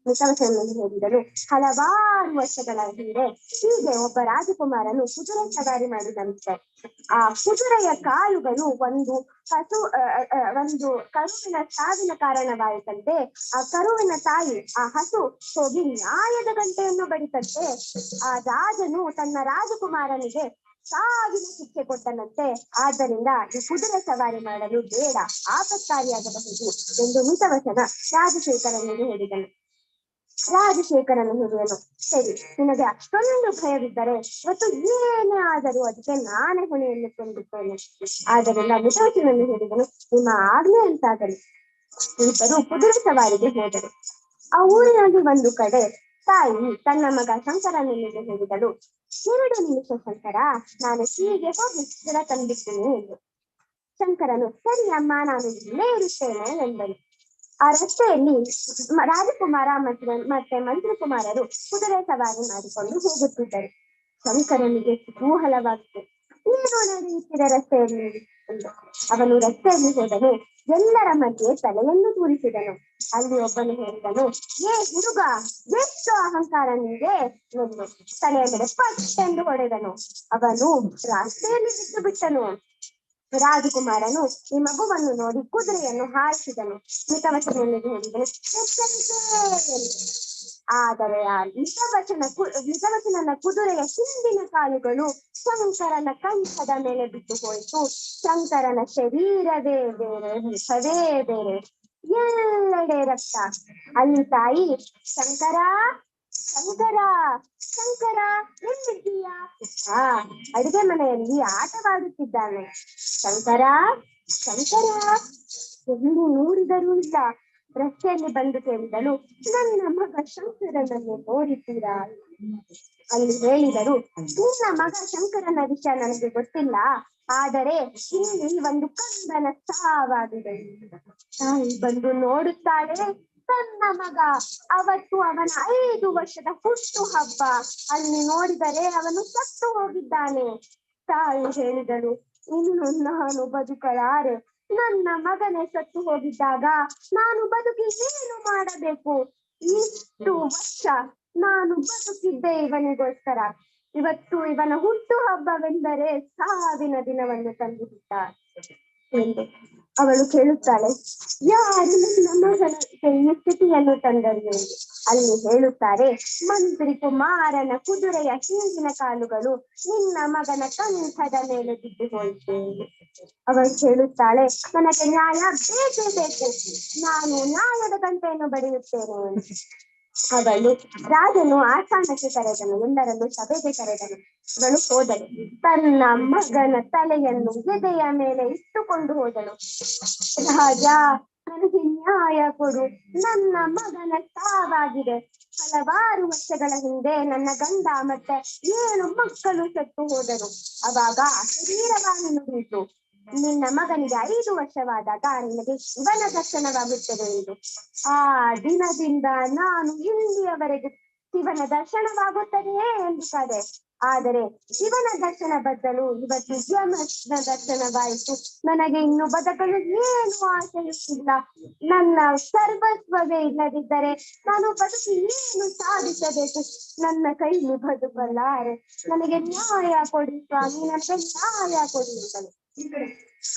ಮಿತವಚನನು ಹೇಳಿದನು, ಹಲವಾರು ವರ್ಷಗಳ ಹಿಂದೆ ಹೀಗೆ ಒಬ್ಬ ರಾಜಕುಮಾರನು ಕುದುರೆ ಸವಾರಿ ಮಾಡಿದಂತೆ. ಆ ಕುದುರೆಯ ಕಾಲುಗಳು ಒಂದು ಕರುವಿನ ಸಾವಿನ ಕಾರಣವಾಯಿತಂತೆ. ಆ ಕರುವಿನ ತಾಯಿ, ಆ ಹಸು ಹೋಗಿ ನ್ಯಾಯದ ಗಂಟೆಯನ್ನು ಬಡಿತಂತೆ. ಆ ರಾಜನು ತನ್ನ ರಾಜಕುಮಾರನಿಗೆ ಸಾವಿನ ಶಿಕ್ಷೆ ಕೊಟ್ಟನಂತೆ. ಆದ್ದರಿಂದ ಈ ಕುದುರೆ ಸವಾರಿ ಮಾಡಲು ಬೇಡ, ಆಪತ್ಕಾರಿಯಾಗಬಹುದು ಎಂದು ಮಿತವಚನ ರಾಜಶೇಖರನಿಗೆ ಹೇಳಿದನು. ರಾಜಶೇಖರನು ಹೇಳಿದನು, ಸರಿ, ನಿನಗೆ ಅಷ್ಟೊಂದು ಭಯವಿದ್ದರೆ ಇವತ್ತು ಏನೇ ಆದರೂ ಅದಕ್ಕೆ ನಾನೇ ಹೊಣೆಯನ್ನು ಕೊಂಡಿದ್ದೇನೆ. ಆದ್ದರಿಂದ ಮಿತವಚನನು ಹೇಳಿದನು, ನಿಮ್ಮ ಆಜ್ಞೆ ಅಂತಾಗಲಿ. ಇಬ್ಬರು ಕುದುರೆ ಸವಾರಿಗೆ ಹೋದರು. ಆ ಊರಿನಲ್ಲಿ ಒಂದು ಕಡೆ ತಾಯಿ ತನ್ನ ಮಗ ಶಂಕರನಿಗೆ ಹೇಳಿದಳು, 2 ನಿಮಿಷ ಶಂಕರ, ನಾನು ಹೀಗೆ ಹೋಗಿ ಗಿಡ ತಂದಿದ್ದೀನಿ ಎಂದು. ಶಂಕರನು, ಸರಿ ಅಮ್ಮ, ನಾನು ಇಲ್ಲೇ ಇರುತ್ತೇನೆ ಎಂದನು. ಆ ರಸ್ತೆಯಲ್ಲಿ ರಾಜಕುಮಾರ ಮತ್ತೆ ಮಂತ್ರಿಕುಮಾರರು ಕುದುರೆ ಸವಾರಿ ಮಾಡಿಕೊಂಡು ಹೋಗುತ್ತಿದ್ದರು. ಶಂಕರನಿಗೆ ಕುತೂಹಲವಾಗಿದೆ, ಏನು ನಡೆಯುತ್ತಿದೆ ರಸ್ತೆಯಲ್ಲಿ ಎಂದು. ಅವನು ರಸ್ತೆಯಲ್ಲಿ ಹೋದನು. ಎಲ್ಲರ ಮಧ್ಯೆ ತಲೆಯನ್ನು ತೂರಿಸಿದನು. ಅಲ್ಲಿ ಒಬ್ಬನು ಹೇಳಿದನು, ಏ ಹುಡುಗ, ಎಷ್ಟು ಅಹಂಕಾರ ನಿಂಗೆ ಎಂದು ತಲೆಯ ಮೇಲೆ ಪಟ್ಟೆಂದು ಹೊಡೆದನು. ಅವನು ರಸ್ತೆಯಲ್ಲಿ ಬಿದ್ದು ಬಿಟ್ಟನು. ರಾಜಕುಮಾರನು ಈ ಮಗುವನ್ನು ನೋಡಿ ಕುದುರೆಯನ್ನು ಹಾರಿಸಿದನು. ಮಿತವಚನನಿಗೆ ಹೇಳಿದನು, ಆದರೆ ಆ ಮಿತವಚನನ ಕುದುರೆಯ ಹಿಂದಿನ ಕಾಲುಗಳು ಶಂಕರನ ಕಂಠದ ಮೇಲೆ ಬಿದ್ದು ಹೋಯಿತು. ಶಂಕರನ ಶರೀರವೇ ಬೇರೆ, ಮುಖವೇ ಬೇರೆ, ಎಲ್ಲೆಡೆ ರಕ್ತ. ಅಲ್ಲಿ ತಾಯಿ, ಶಂಕರ ಶಂಕರ ಶಂಕರ ಎಲ್ಲಿದ್ದೀಯಾ? ಅಡುಗೆ ಮನೆಯಲ್ಲಿ ಆಟವಾಡುತ್ತಿದ್ದಾನೆ. ಶಂಕರ ಶಂಕರ ಎಲ್ಲಿ ನೋಡಿದರೂ ಇಲ್ಲ. ರಸ್ತೆಯಲ್ಲಿ ಬಂದು ಕೇಳಿದಳು, ನನ್ನ ಮಗ ಶಂಕರನನ್ನು ನೋಡಿದ್ದೀರಾ? ಅಲ್ಲಿ ಹೇಳಿದರು, ನಿನ್ನ ಮಗ ಶಂಕರನ ವಿಷಯ ನನಗೆ ಗೊತ್ತಿಲ್ಲ, ಆದರೆ ಇಲ್ಲಿ ಒಂದು ಕಂದನ ಸಾವಾಗಿದೆ. ತಾಯಿ ಬಂದು ನೋಡುತ್ತಾಳೆ, ತನ್ನ ಮಗ, ಅವತ್ತು ಅವನ 5 ವರ್ಷದ ಹುಟ್ಟು ಹಬ್ಬ. ಅಲ್ಲಿ ನೋಡಿದರೆ ಅವನು ಸತ್ತು ಹೋಗಿದ್ದಾನೆ. ತಾಯಿ ಹೇಳಿದಳು, ಇನ್ನು ನಾನು ಬದುಕಲಾರೆ. ನನ್ನ ಮಗನೇ ಸತ್ತು ಹೋಗಿದ್ದಾಗ ನಾನು ಬದುಕಿ ಏನು ಮಾಡಬೇಕು? ಇಷ್ಟು ವರ್ಷ ನಾನು ಬದುಕಿದ್ದೆ ಇವನಿಗೋಸ್ಕರ. ಇವತ್ತು ಇವನ ಹುಟ್ಟು ಹಬ್ಬವೆಂದರೆ ಸಾವಿನ ದಿನವನ್ನು ತಂದುಬಿಟ್ಟ ಎಂದು ಅವಳು ಕೇಳುತ್ತಾಳೆ, ಯಾರು ನನ್ನ ಮಗನಿಗೆ ಈ ಸ್ಥಿತಿಯನ್ನು ತಂದರು ಎಂದು. ಅಲ್ಲಿ ಹೇಳುತ್ತಾರೆ, ಮಂತ್ರಿ ಕುಮಾರನ ಕುದುರೆಯ ಹಿಂದಿನ ಕಾಲುಗಳು ನಿನ್ನ ಮಗನ ಕಂಠದ ಮೇಲೆ ಬಿದ್ದು ಹೋಯಿತು. ಅವಳು ಹೇಳುತ್ತಾಳೆ, ನನಗೆ ನ್ಯಾಯ ಬೇಕೇ ಬೇಕು, ನಾನು ನ್ಯಾಯದ ಗಂಟೆಯನ್ನು ಬಡಿಯುತ್ತೇನೆ. ಅವಳು ರಾಜನು ಆಸ್ಥಾನಕ್ಕೆ ಕರೆದನು, ಎಲ್ಲರನ್ನು ಸಭೆಗೆ ಕರೆದನು. ಅವಳು ಹೋದಳು, ತನ್ನ ಮಗನ ತಲೆಯನ್ನು ಎದೆಯ ಮೇಲೆ ಇಟ್ಟುಕೊಂಡು ಹೋದಳು. ರಾಜ, ನನಗೆ ನ್ಯಾಯ ಕೊಡು, ನನ್ನ ಮಗನ ಸಾವಾಗಿದೆ. ಹಲವಾರು ವರ್ಷಗಳ ಹಿಂದೆ ನನ್ನ ಗಂಡ ಮತ್ತೆ 7 ಮಕ್ಕಳು ಸತ್ತು ಹೋದರು. ಅವಾಗ ಶರೀರವಾಗಿ ನುಡಿಯಿತು, ನಿನ್ನ ಮಗನಿಗೆ 5 ವರ್ಷವಾದಾಗ ನಿನಗೆ ಶಿವನ ದರ್ಶನವಾಗುತ್ತದೆ ಎಂದು. ಆ ದಿನದಿಂದ ನಾನು ಇಲ್ಲಿಯವರೆಗೆ ಶಿವನ ದರ್ಶನವಾಗುತ್ತದೆಯೇ ಎಂದು ಕಾದೆ. ಆದರೆ ಶಿವನ ದರ್ಶನ ಬದಲು ಇವತ್ತು ಯಮನ ದರ್ಶನವಾಯಿತು. ನನಗೆ ಇನ್ನು ಬದುಕಲು ಏನು ಆಸೆಯಿಲ್ಲ. ನನ್ನ ಸರ್ವಸ್ವವೇ ಇಲ್ಲದಿದ್ದರೆ ನಾನು ಬದುಕಿ ಏನು ಸಾಧಿಸಬೇಕು? ನನ್ನ ಕೈಲಿ ಬದುಕಲಾರೆ, ನನಗೆ ನ್ಯಾಯ ಕೊಡಿ ಸ್ವಾಮಿ, ನನಗೆ ನ್ಯಾಯ ಕೊಡಿ ಅಂತಲೇ.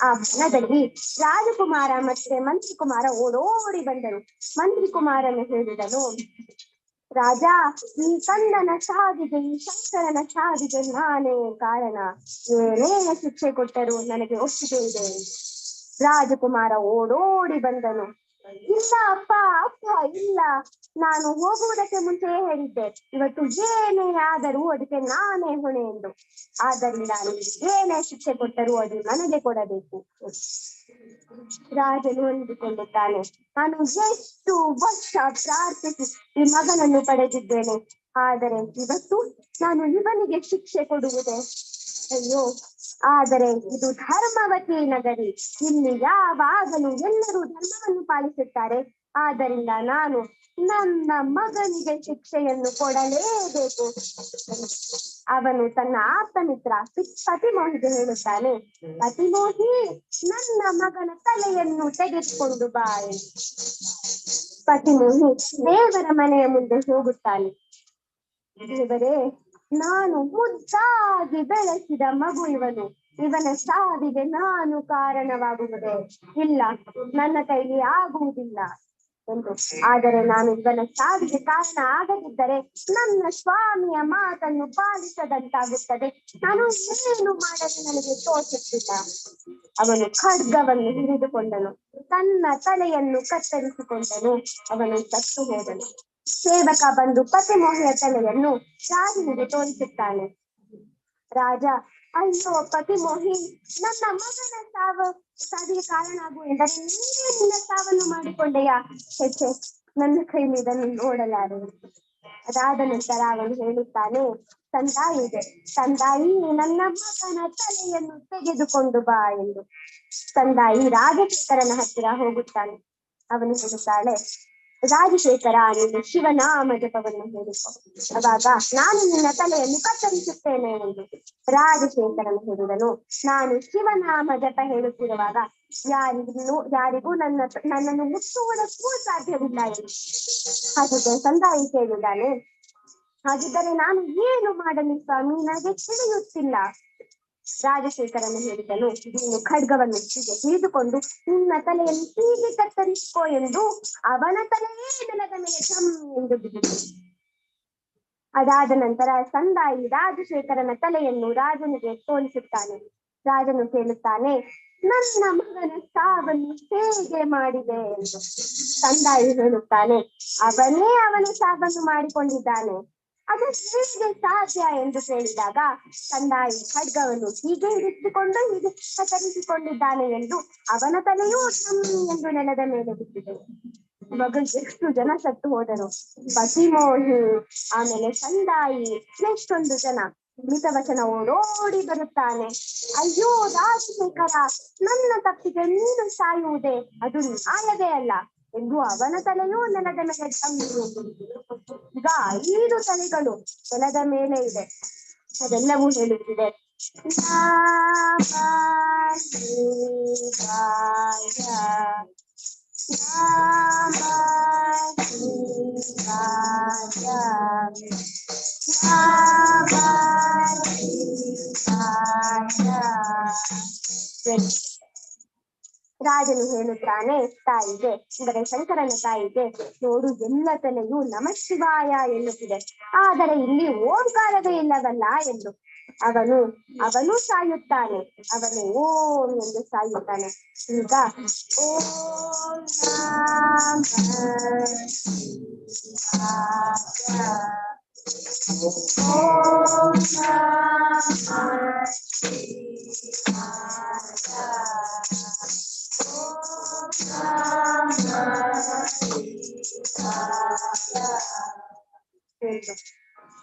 ಆ ಕ್ಷಣದಲ್ಲಿ ರಾಜಕುಮಾರ ಮತ್ತೆ ಮಂತ್ರಿ ಕುಮಾರ ಓಡೋಡಿ ಬಂದರು. ಮಂತ್ರಿ ಕುಮಾರನು ಹೇಳಿದನು, ರಾಜ, ಈ ಕಂದನ ಸಾವಿಗೆ, ಈ ಶಂಕರನ ಸಾವಿಗೆ ನಾನೇ ಕಾರಣ. ಏನೇ ಶಿಕ್ಷೆ ಕೊಟ್ಟರು ನನಗೆ ಒಪ್ಪಿಗೆ ಇದೆ. ರಾಜಕುಮಾರ ಓಡೋಡಿ ಬಂದನು. ಇಲ್ಲ ಅಪ್ಪ, ಇಲ್ಲ, ನಾನು ಹೋಗುವುದಕ್ಕೆ ಮುಂಚೆಯೇ ಹೇಳಿದ್ದೆ, ಇವತ್ತು ಏನೇ ಆದರೂ ಅದಕ್ಕೆ ನಾನೇ ಹೊಣೆ ಎಂದು. ಆದ್ದರಿಂದ ಏನೇ ಶಿಕ್ಷೆ ಕೊಟ್ಟರು ಅದು ನನಗೆ ಕೊಡಬೇಕು. ರಾಜನು ಅಂದುಕೊಳ್ಳುತ್ತಾನೆ, ನಾನು ಎಷ್ಟು ವರ್ಷ ಪ್ರಾರ್ಥಿಸಿ ಈ ಮಗನನ್ನು ಪಡೆದಿದ್ದೇನೆ, ಆದರೆ ಇವತ್ತು ನಾನು ಇವನಿಗೆ ಶಿಕ್ಷೆ ಕೊಡುವುದೇ? ಅಯ್ಯೋ, ಆದರೆ ಇದು ಧರ್ಮವತಿ ನಗರಿ, ಇಲ್ಲಿ ಯಾವಾಗಲೂ ಎಲ್ಲರೂ ಧರ್ಮವನ್ನು ಪಾಲಿಸುತ್ತಾರೆ. ಆದ್ದರಿಂದ ನಾನು ನನ್ನ ಮಗನಿಗೆ ಶಿಕ್ಷೆಯನ್ನು ಕೊಡಲೇಬೇಕು. ಅವನು ತನ್ನ ಆಪ್ತಮಿತ್ರ ಪತಿಮೋಹಿಗೆ ಹೇಳುತ್ತಾನೆ, ಪತಿಮೋಹಿ, ನನ್ನ ಮಗನ ತಲೆಯನ್ನು ತೆಗೆದುಕೊಂಡು ಬಾ ಎಂದು. ಪತಿಮೋಹಿ ದೇವರ ಮನೆಯ ಮುಂದೆ ಹೋಗುತ್ತಾನೆ. ದೇವರೇ, ನಾನು ಮುದ್ದಾಗಿ ಬೆಳೆಸಿದ ಮಗು ಇವನು, ಇವನ ಸಾವಿಗೆ ನಾನು ಕಾರಣವಾಗುವುದೇ ಇಲ್ಲ, ನನ್ನ ಕೈಲಿ ಆಗುವುದಿಲ್ಲ ಎಂದು. ಆದರೆ ನಾನು ಇವನ ಸಾವಿಗೆ ಕಾರಣ ಆಗದಿದ್ದರೆ ನನ್ನ ಸ್ವಾಮಿಯ ಮಾತನ್ನು ಪಾಲಿಸದಂತಾಗುತ್ತದೆ. ನಾನು ಏನು ಮಾಡಲು ನನಗೆ ತೋಚುತ್ತಿಲ್ಲ. ಅವನು ಖಡ್ಗವನ್ನು ಹಿಡಿದುಕೊಂಡನು, ತನ್ನ ತಲೆಯನ್ನು ಕತ್ತರಿಸಿಕೊಂಡನು. ಅವನು ಸತ್ತು ಹೋದನು. ಸೇವಕ ಬಂದು ಪತಿಮೋಹಿಯ ತಲೆಯನ್ನು ರಾಜನಿಗೆ ತೋರಿಸುತ್ತಾನೆ. ರಾಜ, ಅಯ್ಯೋ ಪತಿಮೋಹಿ, ನನ್ನ ಮಗನ ಸಾವಿಗೆ ಕಾರಣ ಆಗು ಎಂದರೆ ನೀನೇ ನಿನ್ನ ಸಾವನ್ನು ಮಾಡಿಕೊಂಡೆಯಾ? ಹೆಚ್ಚೆ, ನನ್ನ ಕೈಲಿ ಇದನ್ನು ನೋಡಲಾರೆ. ಅದಾದ ನಂತರ ಅವನು ಹೇಳುತ್ತಾನೆ, ತಂದಾಯಿಗೆ, ತಂದಾಯಿ, ನನ್ನ ಮಗನ ತಲೆಯನ್ನು ತೆಗೆದುಕೊಂಡು ಬಾ ಎಂದು. ತಂದಾಯಿ ರಾಜಶೇಖರನ ಹತ್ತಿರ ಹೋಗುತ್ತಾನೆ. ಅವನು ಹೇಳುತ್ತಾಳೆ, ರಾಜಶೇಖರ, ನೀನು ಶಿವನಾಮ ಜಪವನ್ನು ಹೇಳಿಕೊ, ಅವಾಗ ನಾನು ನಿನ್ನ ತಲೆಯನ್ನು ಕತ್ತರಿಸುತ್ತೇನೆ ಎಂದು. ರಾಜಶೇಖರನು ಹೇಳಿದನು, ನಾನು ಶಿವನಾಮ ಜಪ ಹೇಳುತ್ತಿರುವಾಗ ಯಾರಿಗೂ ನನ್ನನ್ನು ಮುಟ್ಟುವುದಕ್ಕೂ ಸಾಧ್ಯವಿಲ್ಲ ಎಂದು. ಹಾಗಿದ್ದರೆ ತಂದಾಯಿ ಕೇಳಿದ್ದಾನೆ, ಹಾಗಿದ್ದರೆ ನಾನು ಏನು ಮಾಡಲಿ ಸ್ವಾಮಿ, ನನಗೆ ತಿಳಿಯುತ್ತಿಲ್ಲ. ರಾಜಶೇಖರನು ಹೇಳಿದನು, ನೀನು ಖಡ್ಗವನ್ನು ಹೀಗೆ ಹಿಡಿದುಕೊಂಡು ನಿನ್ನ ತಲೆಯನ್ನು ಹೀಗೆ ಕತ್ತರಿಸಿಕೋ ಎಂದು. ಅವನ ತಲೆಯೇ ನೆಲದ ಮೇಲೆ ಢಮ್ ಎಂದು ಬಿದ್ದಿತು. ಅದಾದ ನಂತರ ಸಂದಾಯಿ ರಾಜಶೇಖರನ ತಲೆಯನ್ನು ರಾಜನಿಗೆ ತೋರಿಸುತ್ತಾನೆ. ರಾಜನು ಕೇಳುತ್ತಾನೆ, ನನ್ನ ಮಗನ ಸಾವನ್ನು ಹೇಗೆ ಮಾಡಿದೆ ಎಂದು. ಸಂದಾಯಿ ಹೇಳುತ್ತಾನೆ, ಅವನೇ ಅವನ ಸಾವನ್ನು ಮಾಡಿಕೊಂಡಿದ್ದಾನೆ, ಅದು ಹೇಗೆ ಸಾಧ್ಯ ಎಂದು ಕೇಳಿದಾಗ ಸಂದಾಯಿ ಖಡ್ಗವನ್ನು ಹೀಗೆ ಹಿಡಿದುಕೊಂಡು ಹೀಗೆ ಕತ್ತರಿಸಿಕೊಂಡಿದ್ದಾನೆ ಎಂದು ಅವನ ತಲೆಯೂ ಎಂದು ನೆಲದ ಮೇಲೆ ಬಿದ್ದಿದೆ. ಮಗ ಎಷ್ಟು ಜನ ಸತ್ತು ಹೋದರು. ಪತಿಮೋಹಿ, ಆಮೇಲೆ ಸಂದಾಯಿ, ಎಷ್ಟೊಂದು ಜನ. ಮಿತವಚನ ಓಡೋಡಿ ಬರುತ್ತಾನೆ. ಅಯ್ಯೋ ರಾಜಶೇಖರ, ನನ್ನ ತಪ್ಪಿಗೆ ನೀನು ಸಾಯುವುದೇ, ಅದು ನ್ಯಾಯವೇ ಅಲ್ಲ ಎಂದು ಅವನ ತಲೆಯೂ ನೆಲದ ಮೇಲೆ ಈಗ 5 ತಲೆಗಳು ನೆಲದ ಮೇಲೆ ಇದೆ. ಅದೆಲ್ಲವೂ ಹೇಳುತ್ತಿದೆ, ರಾಜನು ಹೇಳುತ್ತಾನೆ ತಾಯಿಗೆ, ಅಂದರೆ ಶಂಕರನ ತಾಯಿಗೆ, ನೋಡು ಎಲ್ಲ ತಲೆಯು ನಮಃ ಶಿವಾಯ ಎನ್ನುತ್ತಿದೆ, ಆದರೆ ಇಲ್ಲಿ ಓಂಕಾರವೇ ಇಲ್ಲವಲ್ಲ ಎಂದು. ಅವನು ಸಾಯುತ್ತಾನೆ. ಅವನು ಓಂ ಎಂದು ಸಾಯುತ್ತಾನೆ. ಈಗ ಓಂ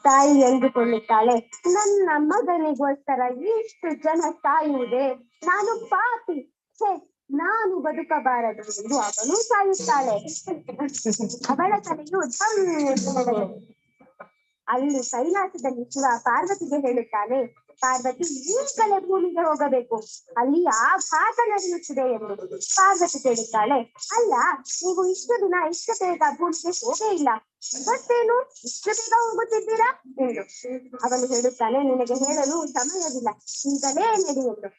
ತಾಯಿ ಎಂದುಕೊಳ್ಳುತ್ತಾಳೆ, ನನ್ನ ಮಗನಿಗೋಸ್ಕರ ಇಷ್ಟು ಜನ ಸಾಯುವುದೇ, ನಾನು ಪಾಪಿ, ನಾನು ಬದುಕಬಾರದು ಎಂದು ಅವಳು ಸಾಯುತ್ತಾಳೆ. ಅವಳ ತಲೆಯು ಅಲ್ಲಿ ಕೈಲಾಸದಲ್ಲಿ ಶಿವ ಪಾರ್ವತಿಗೆ ಹೇಳುತ್ತಾನೆ, ಪಾರ್ವತಿ ಈಗಲೇ ಭೂಮಿಗೆ ಹೋಗಬೇಕು, ಅಲ್ಲಿ ಆಘಾತ ನಡೆಯುತ್ತಿದೆ ಎಂದು. ಪಾರ್ವತಿ ಕೇಳುತ್ತಾಳೆ, ಅಲ್ಲ ನೀವು ಇಷ್ಟು ದಿನ ಇಷ್ಟು ಬೇಗ ಭೂಮಿಗೆ ಹೋಗೇ ಇಲ್ಲ, ಇವತ್ತೇನು ಇಷ್ಟು ಬೇಗ ಹೋಗುತ್ತಿದ್ದೀರಾ ಎಂದು. ಅವನು ಹೇಳುತ್ತಾನೆ, ನಿನಗೆ ಹೇಳಲು ಸಮಯವಿಲ್ಲ, ಈಗಲೇ ನಡಿ ಎಂದು.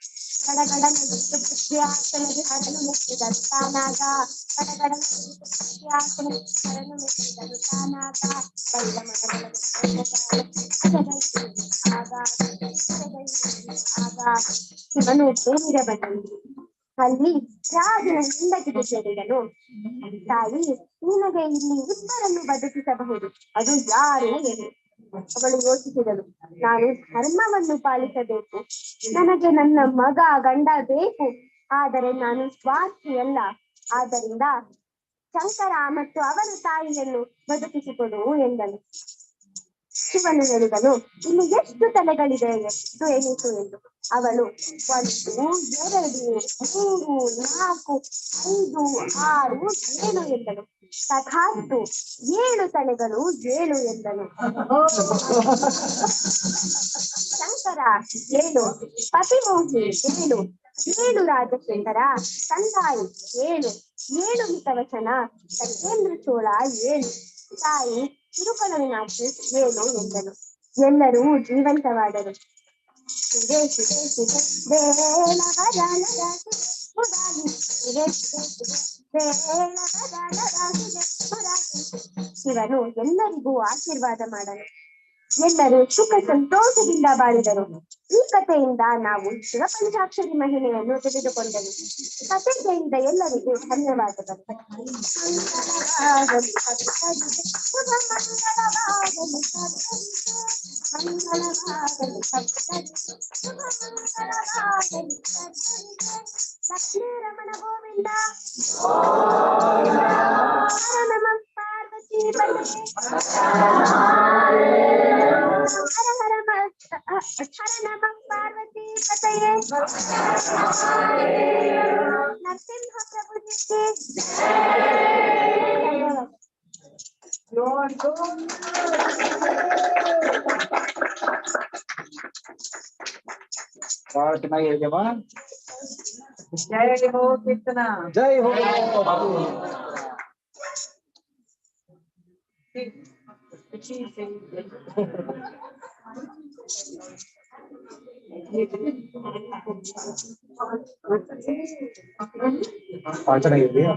ಗಡಗಡ ನದಿ ಹರನು ಮೆಚ್ಚಿದನು ತಾನಾಗ, ಗಡಗಡ ಹರನು ಮೆಚ್ಚಿದನು ತಾನಾಗ, ಆಗ ಶಿವನು ಬೇರೆ ಬಂದನು. ಅಲ್ಲಿ ರಾಜನ ಹೆಂಡತಿಗೆ ಸೇರಿದನು, ತಾಯಿ ನಿನಗೆ ಇಲ್ಲಿ ಇಬ್ಬರನ್ನು ಬದುಕಿಸಬಹುದು, ಅದು ಯಾರು ಎಂದು. ಅವಳು ಯೋಚಿಸಿದಳು, ನಾನು ಧರ್ಮವನ್ನು ಪಾಲಿಸಬೇಕು, ನನಗೆ ನನ್ನ ಮಗ ಗಂಡ ಬೇಕು, ಆದರೆ ನಾನು ಸ್ವಾರ್ಥಿಯಲ್ಲ, ಆದ್ದರಿಂದ ಶಂಕರ ಮತ್ತು ಅವನ ತಾಯಿಯನ್ನು ಬದುಕಿಸಿಕೊಡು ಎಂದನು. ಶಿವನು ಹೇಳಿದನು, ಇಲ್ಲಿ ಎಷ್ಟು ತಲೆಗಳಿದೆ ಎಷ್ಟು ಎಣಿಸು ಎಂದು. ಅವಳು 1 2 3 4 5 6 7 ಎಂದನು. ತಥಾಸ್ತು 7 ತಲೆಗಳು 7 ಎಂದನು. ಶಂಕರ 7, ಪತಿಮೋಹಿ 7, 7 ರಾಜಶೇಖರ, ತಂದಾಯಿ 7, 7 ಹಿತವಚನ, ಸತ್ಯೇಂದ್ರ ಚೋಳ 7, ತಾಯಿ ತಿರುಕಲವಿನಾಕ್ಷಿ 7 ಎಂದನು. ಎಲ್ಲರೂ ಜೀವಂತವಾದರು. ಶಿವನು ಎಲ್ಲರಿಗೂ ಆಶೀರ್ವಾದ ಮಾಡಲು ಎಲ್ಲರೂ ಸುಖ ಸಂತೋಷದಿಂದ ಬಾಳಿದರು. ಈ ಕಥೆಯಿಂದ ನಾವು ಶಿವ ಪಂಚಾಕ್ಷರಿ ಮಹಿಮೆಯನ್ನು ತಿಳಿದುಕೊಂಡರು. ಕಥೆಯಿಂದ ಎಲ್ಲರಿಗೂ ಧನ್ಯವಾದಗಳು. ಲಕ್ಷ್ಮೀ ರಮಣ ಗೋವಿಂದ. ನಮ ಪಾರ್ವತಿ ಪಲ್ಲವಿ. ಹರ ನಮ ಪಾರ್ವತಿ ಪತಯೇ. ನರಸಿಂಹ ಪ್ರಭುಜಿಗೆ ಚೆನ್ನಾಗಿದೆಯಮ್ಮ. ಜೈ ಹೋ ಕೀರ್ತನ, ಜೈ ಹೋ. ಚೆನ್ನಾಗಿದೆಯಾ?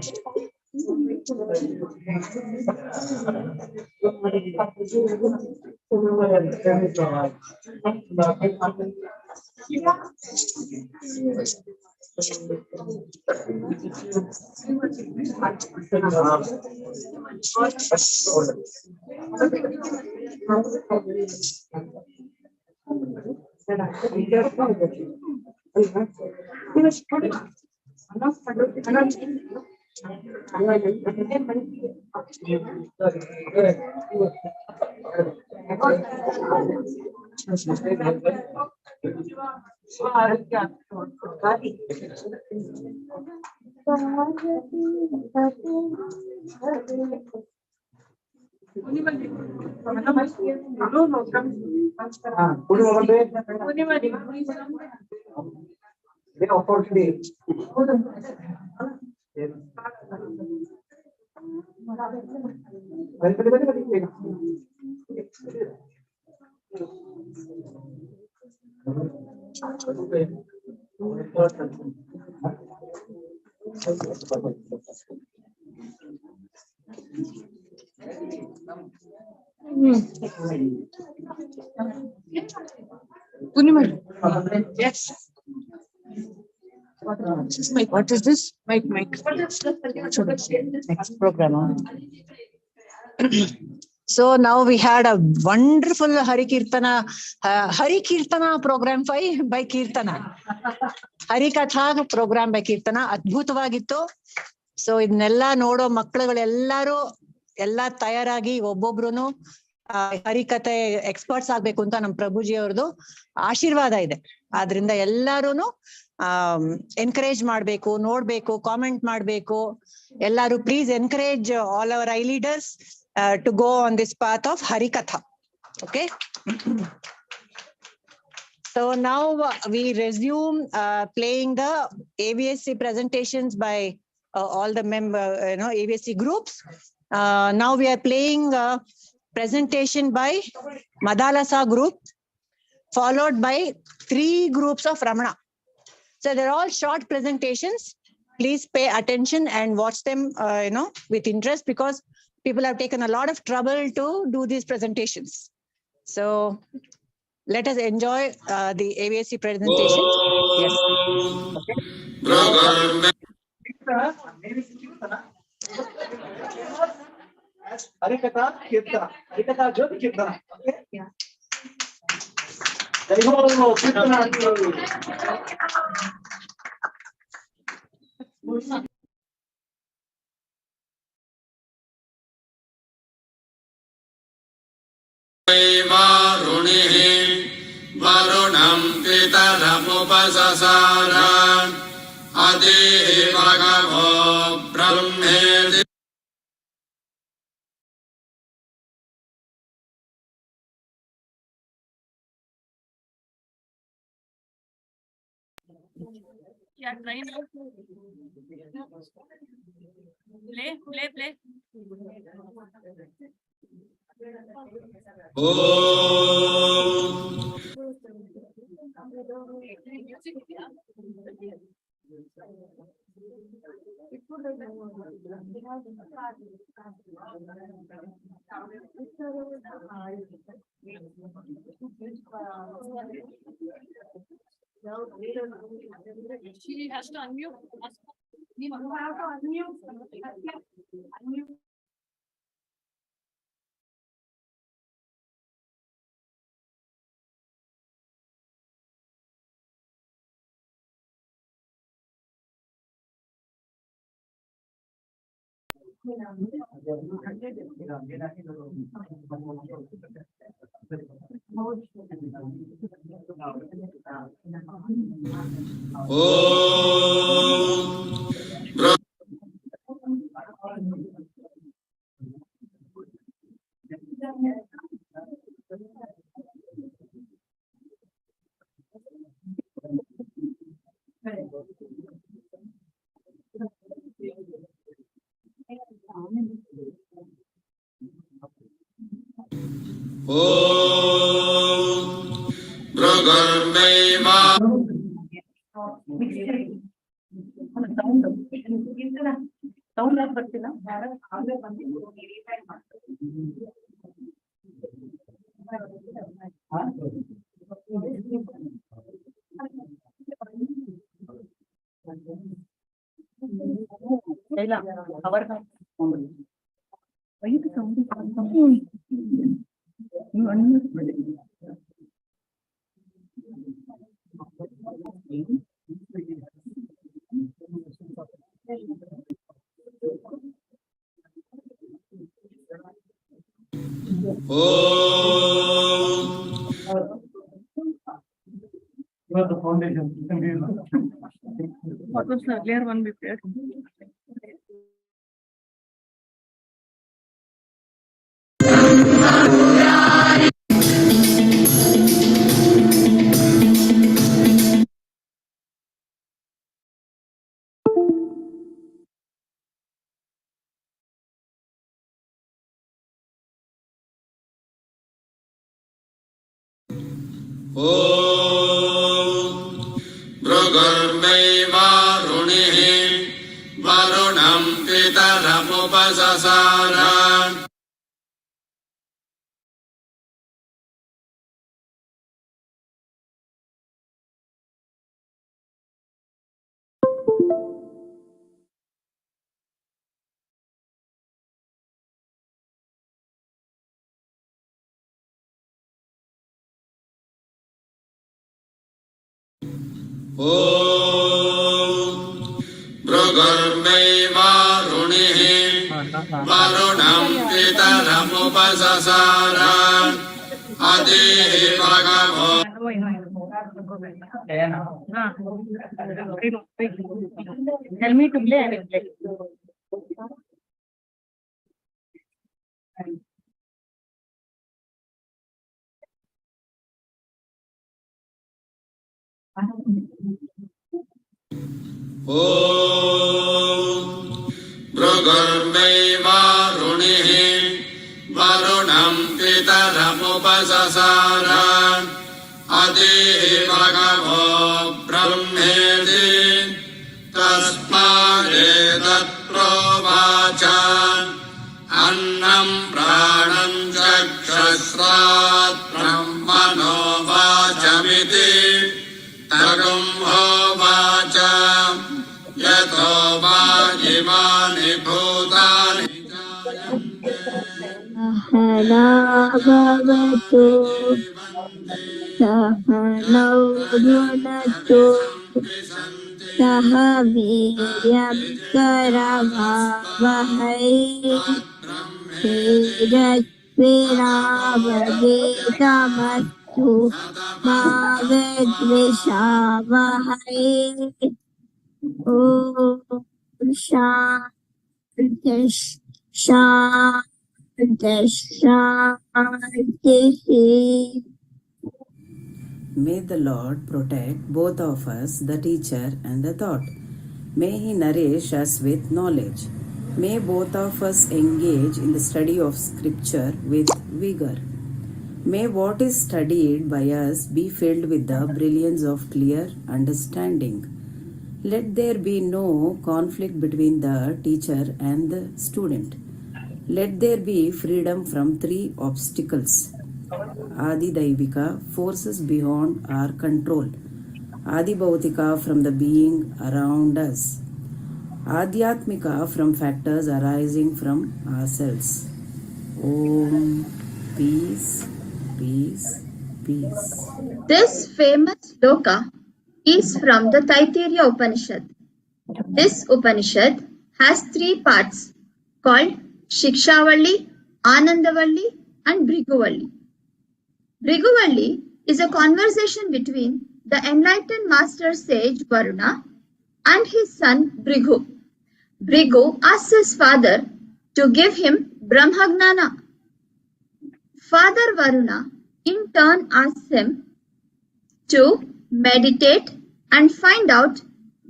Yes. What is this? Mic. Next program. So now we had a wonderful Hari Kirtana program by Kirtana. Hari Katha program by Kirtana. ಅದ್ಭುತವಾಗಿತ್ತು. ಸೊ ಇದನ್ನೆಲ್ಲ ನೋಡೋ ಮಕ್ಕಳುಗಳೆಲ್ಲಾರು ಎಲ್ಲಾ ತಯಾರಾಗಿ ಒಬ್ಬೊಬ್ರುನು ಹರಿಕಥೆ ಎಕ್ಸ್ಪರ್ಟ್ಸ್ ಆಗ್ಬೇಕು ಅಂತ ನಮ್ ಪ್ರಭುಜಿ ಅವ್ರದ್ದು ಆಶೀರ್ವಾದ ಇದೆ. ಆದ್ರಿಂದ ಎಲ್ಲಾರುನು ಎನ್ಕರೇಜ್ ಮಾಡ್ಬೇಕು, ನೋಡ್ಬೇಕು, ಕಾಮೆಂಟ್ ಮಾಡ್ಬೇಕು. ಎಲ್ಲಾರು please encourage all our I leaders to go on this path of Harikatha. Okay. So now we resume playing the AVSC presentations by all the AVSC groups. Now we are playing presentation by Madalasa group, followed by 3 groups of Ramana. So they're all short presentations. Please pay attention and watch them, with interest, because people have taken a lot of trouble to do these presentations. So let us enjoy the AVSC presentations. Yes. Harikatha Kirtana. Harikatha Jyoti Kirtana. Okay? Yeah. वरुणं पितरमुपससार अदे भगवो ब्रह्मेति Yeah, try now. Play. She has to unmute. You have to unmute. What the foundation? What was the earlier one we played? भृगुर्वैवारुणिः वरुणं पितरमुपससार भृगुर्वैवारुणिः वरुणं पितरमुपससार अदिः भगवो Tell me to play, I will play. भृगुर्वैवारुणिः वरुणं पितरमुपससार अदिः भगवो ब्रह्मेति तस्मादेतत्प्रोवाच अन्नं प्राणं चक्षुस्रात् ब्रह्मणो वाचमिति तगुंहोवाच यतो वा इमानि भूतानि भवतु सहनौ भुनक्तु सह वीर्यं करवावहै तेजस्विनावधीतमस्तु मा विद्विषावहै ॐ शान्ति शान्ति शान्तिः. May the Lord protect both of us, the teacher and the thought. May He nourish us with knowledge. May both of us engage in the study of scripture with vigor. May what is studied by us be filled with the brilliance of clear understanding. Let there be no conflict between the teacher and the student. Let there be freedom from three obstacles. Adi Daivika, forces beyond our control. Adi Bhautika, from the being around us. Adhyatmika, from factors arising from ourselves. Om. Peace, peace, peace. This famous sloka is from the Taittiriya Upanishad. This Upanishad has three parts called Shikshavalli, Anandavalli and Bhriguvalli. Bhriguvalli is a conversation between the enlightened master sage Varuna and his son Bhrigu. Bhrigu asks his father to give him Brahmagnana. Father Varuna in turn asks him to meditate and find out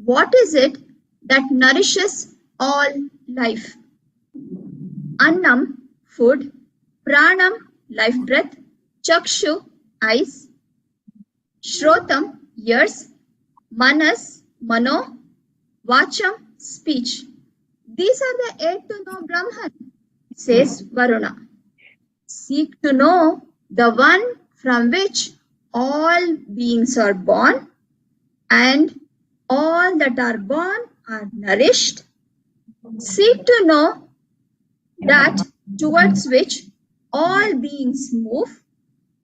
what is it that nourishes all life. Annam, food, pranam, life breath, chakshu, eyes, shrotam, ears, manas, mano, vacham, speech. These are the eight to know Brahman, says Varuna. Seek to know the one from which all beings are born, and all that are born are nourished. Seek to know that towards which all beings move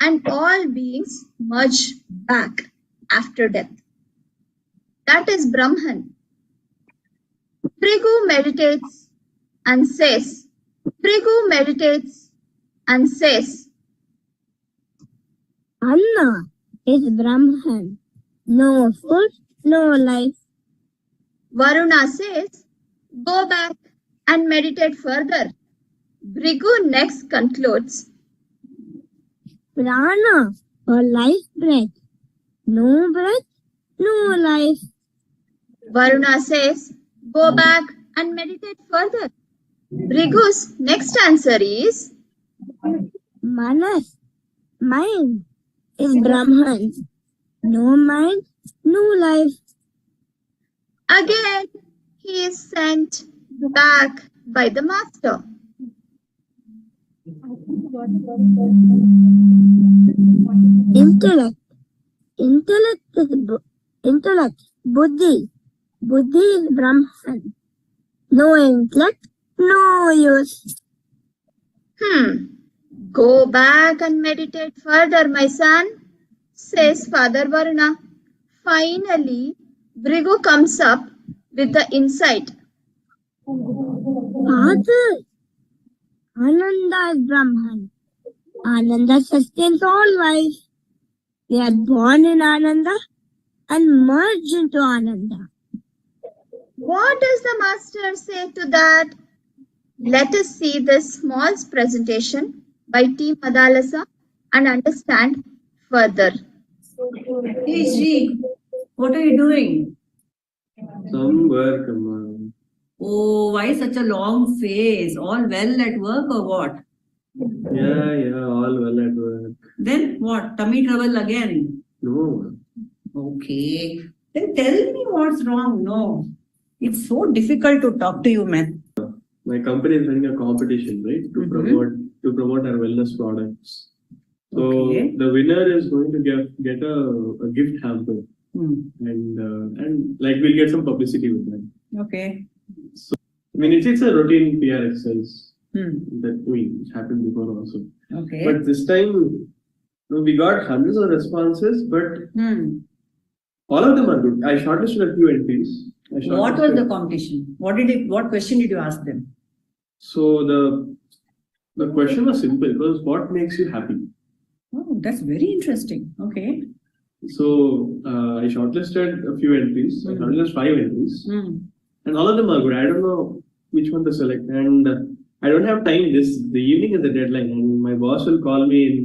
and all beings merge back after death. That is Brahman. Bhrigu meditates and says, Anna is Brahman. No food, no life. Varuna says, go back and meditate further. Bhrigu next concludes, Prana or life breath. No breath, no life. Varuna says, go back and meditate further. Bhrigu's next answer is, Manas, mind. is Brahman. No mind, no life. Again, he is sent back by the master. Intellect. Intellect is intellect. Buddhi. Buddhi is Brahman. No intellect, no use. Go back and meditate further, my son, says Father Varuna. Finally, Brigu comes up with the insight. Father, Ananda is Brahman. Ananda sustains all life. We are born in Ananda and merge into Ananda. What does the master say to that? Let us see this small presentation by Team Madalasa and understand further. Hey Sri, what are you doing? Some work, Amma. Oh, why such a long face? All well at work or what? Yeah, all well at work. Then what? Tummy trouble again? No. Okay. Then tell me what's wrong. No. It's so difficult to talk to you, man. My company is running a competition, right? To promote our wellness products. So the winner is going to get a gift hamper. And like we'll get some publicity with that. Okay. So I mean it's a routine PR exercise that it's happened before also. Okay. But this time we got hundreds of responses, but all of them are good. I shortlisted a few entries. What was the competition? What question did you ask them? So the question was simple. It was what makes you happy? Oh, that's very interesting. Okay. So I shortlisted a few entries. I shortlisted 5 entries. And all of them are good. I don't know which one to select. And I don't have time. The evening is the deadline. And my boss will call me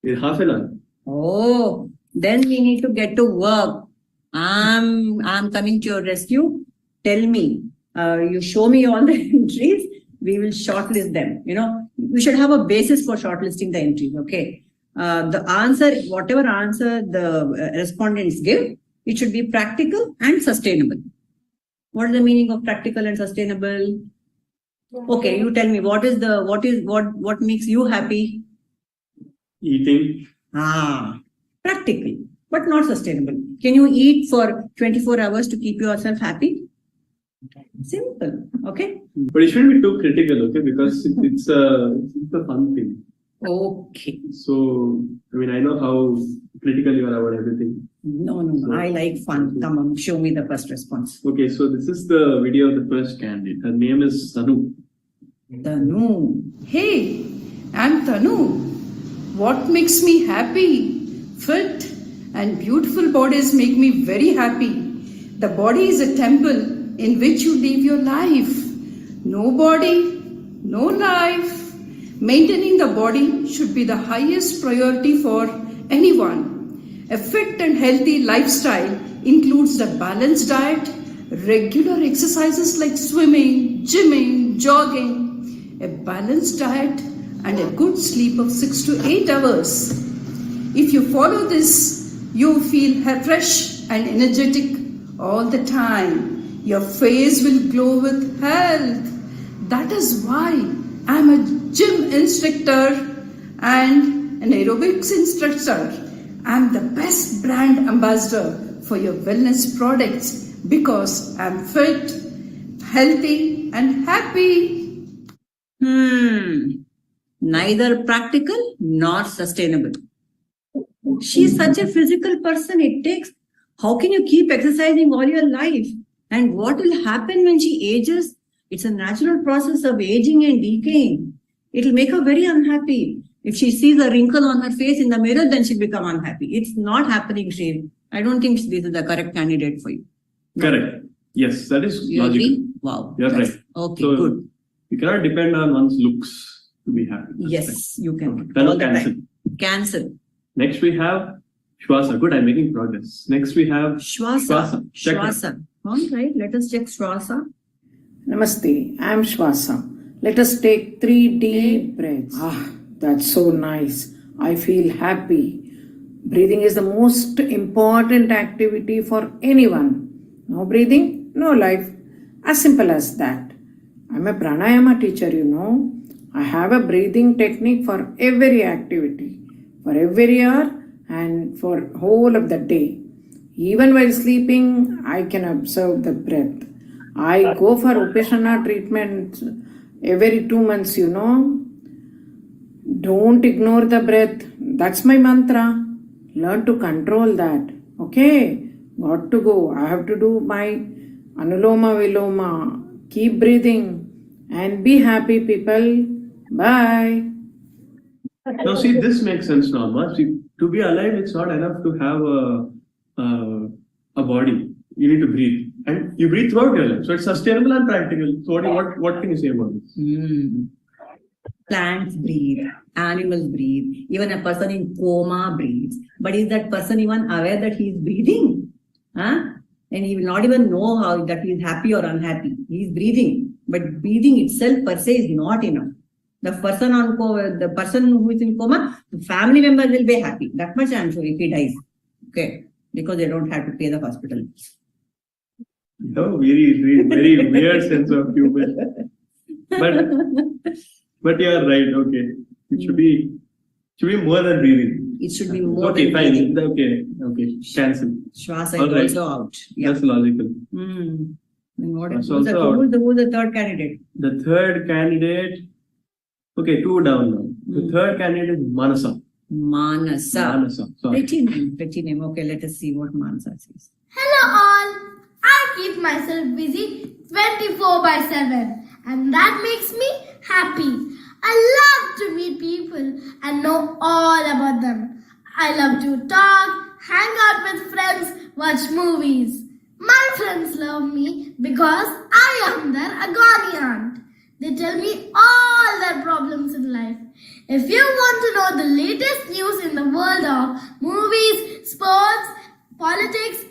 in half an hour. Oh, then we need to get to work. I'm coming to your rescue. Tell me. You show me all the entries. We will shortlist them. We should have a basis for shortlisting the entries. Okay. The answer, whatever answer the respondents give, it should be practical and sustainable. What is the meaning of practical and sustainable? Okay, you tell me what makes you happy? Eating. Practical, but not sustainable. Can you eat for 24 hours to keep yourself happy? Simple. Okay. But it shouldn't be too critical, okay? Because it's a fun thing. Okay. So, I mean, I know how critical you are about everything. No. I like fun. Come on, show me the first response. Okay, so this is the video of the first candidate. Her name is Tanu. Tanu. Hey, I'm Tanu. What makes me happy? Fit and beautiful bodies make me very happy. The body is a temple in which you live your life. No body, no life. Maintaining the body should be the highest priority for anyone. A fit and healthy lifestyle includes the balanced diet, regular exercises like swimming, gymming, jogging, a balanced diet, and a good sleep of 6 to 8 hours. If you follow this, you feel fresh and energetic all the time. Your face will glow with health. That is why I'm a gym instructor and an aerobics instructor. I'm the best brand ambassador for your wellness products because I'm fit, healthy, and happy. Neither practical nor sustainable. She's such a physical person. How can you keep exercising all your life? And what will happen when she ages? It's a natural process of aging and decaying. It'll make her very unhappy. If she sees a wrinkle on her face in the mirror, then she'll become unhappy. It's not happening, Shiv. I don't think this is the correct candidate for you. Correct. Yes, that is You logical. agree? Wow. You're right. Okay, So, good. You cannot depend on one's looks to be happy. Yes, you can. Then All the cancel. time. Cancel. Next we have Shwasa. Good, I'm making progress. Next we have Shwasa. Check it. Shwasa. All right, let us check Shwasa. Namaste, I'm Shwasa. Let us take 3 deep breaths. That's so nice. I feel happy. Breathing is the most important activity for anyone. No breathing, no life. As simple as that. I'm a pranayama teacher, you know. I have a breathing technique for every activity, for every hour and for whole of the day. Even while sleeping, I can observe the breath. I go for Upasana treatment every 2 months, you know. Don't ignore the breath. That's my mantra. Learn to control that. Okay? Got to go. I have to do my Anuloma Viloma. Keep breathing and be happy, people. Bye. Now, see, this makes sense now. See, to be alive, it's not enough to have a body. You need to breathe, and you breathe throughout your life. So it's sustainable and practical. So what can you say about this? Plants breathe, animals breathe, even a person in coma breathes. But is that person even aware that he is breathing? Huh? And he will not even know how that he is happy or unhappy. He is breathing, but breathing itself per se is not enough. The person who is in coma, the family members will be happy. That much I am sure if he dies. Okay, because they don't have to pay the hospital. No, very weird sense of humor. But you are right. Okay, it should be more than breathing. It should be more. Okay, than fine. breathing. Okay, cancel. Shwasa All is right. also out. Yeah. That's logical. And what That's who's the also out. third candidate? The third candidate. Okay, 2 down now. The third candidate is Manasa. Manasa. Sorry. Pretty name. Okay, let us see what Manasa says. Hello all. I keep myself busy 24/7 and that makes me happy. I love to meet people and know all about them. I love to talk, hang out with friends, watch movies. My friends love me because I am their agony aunt. They tell me all their problems in life. If you want to know the latest news in the world of movies, sports, politics,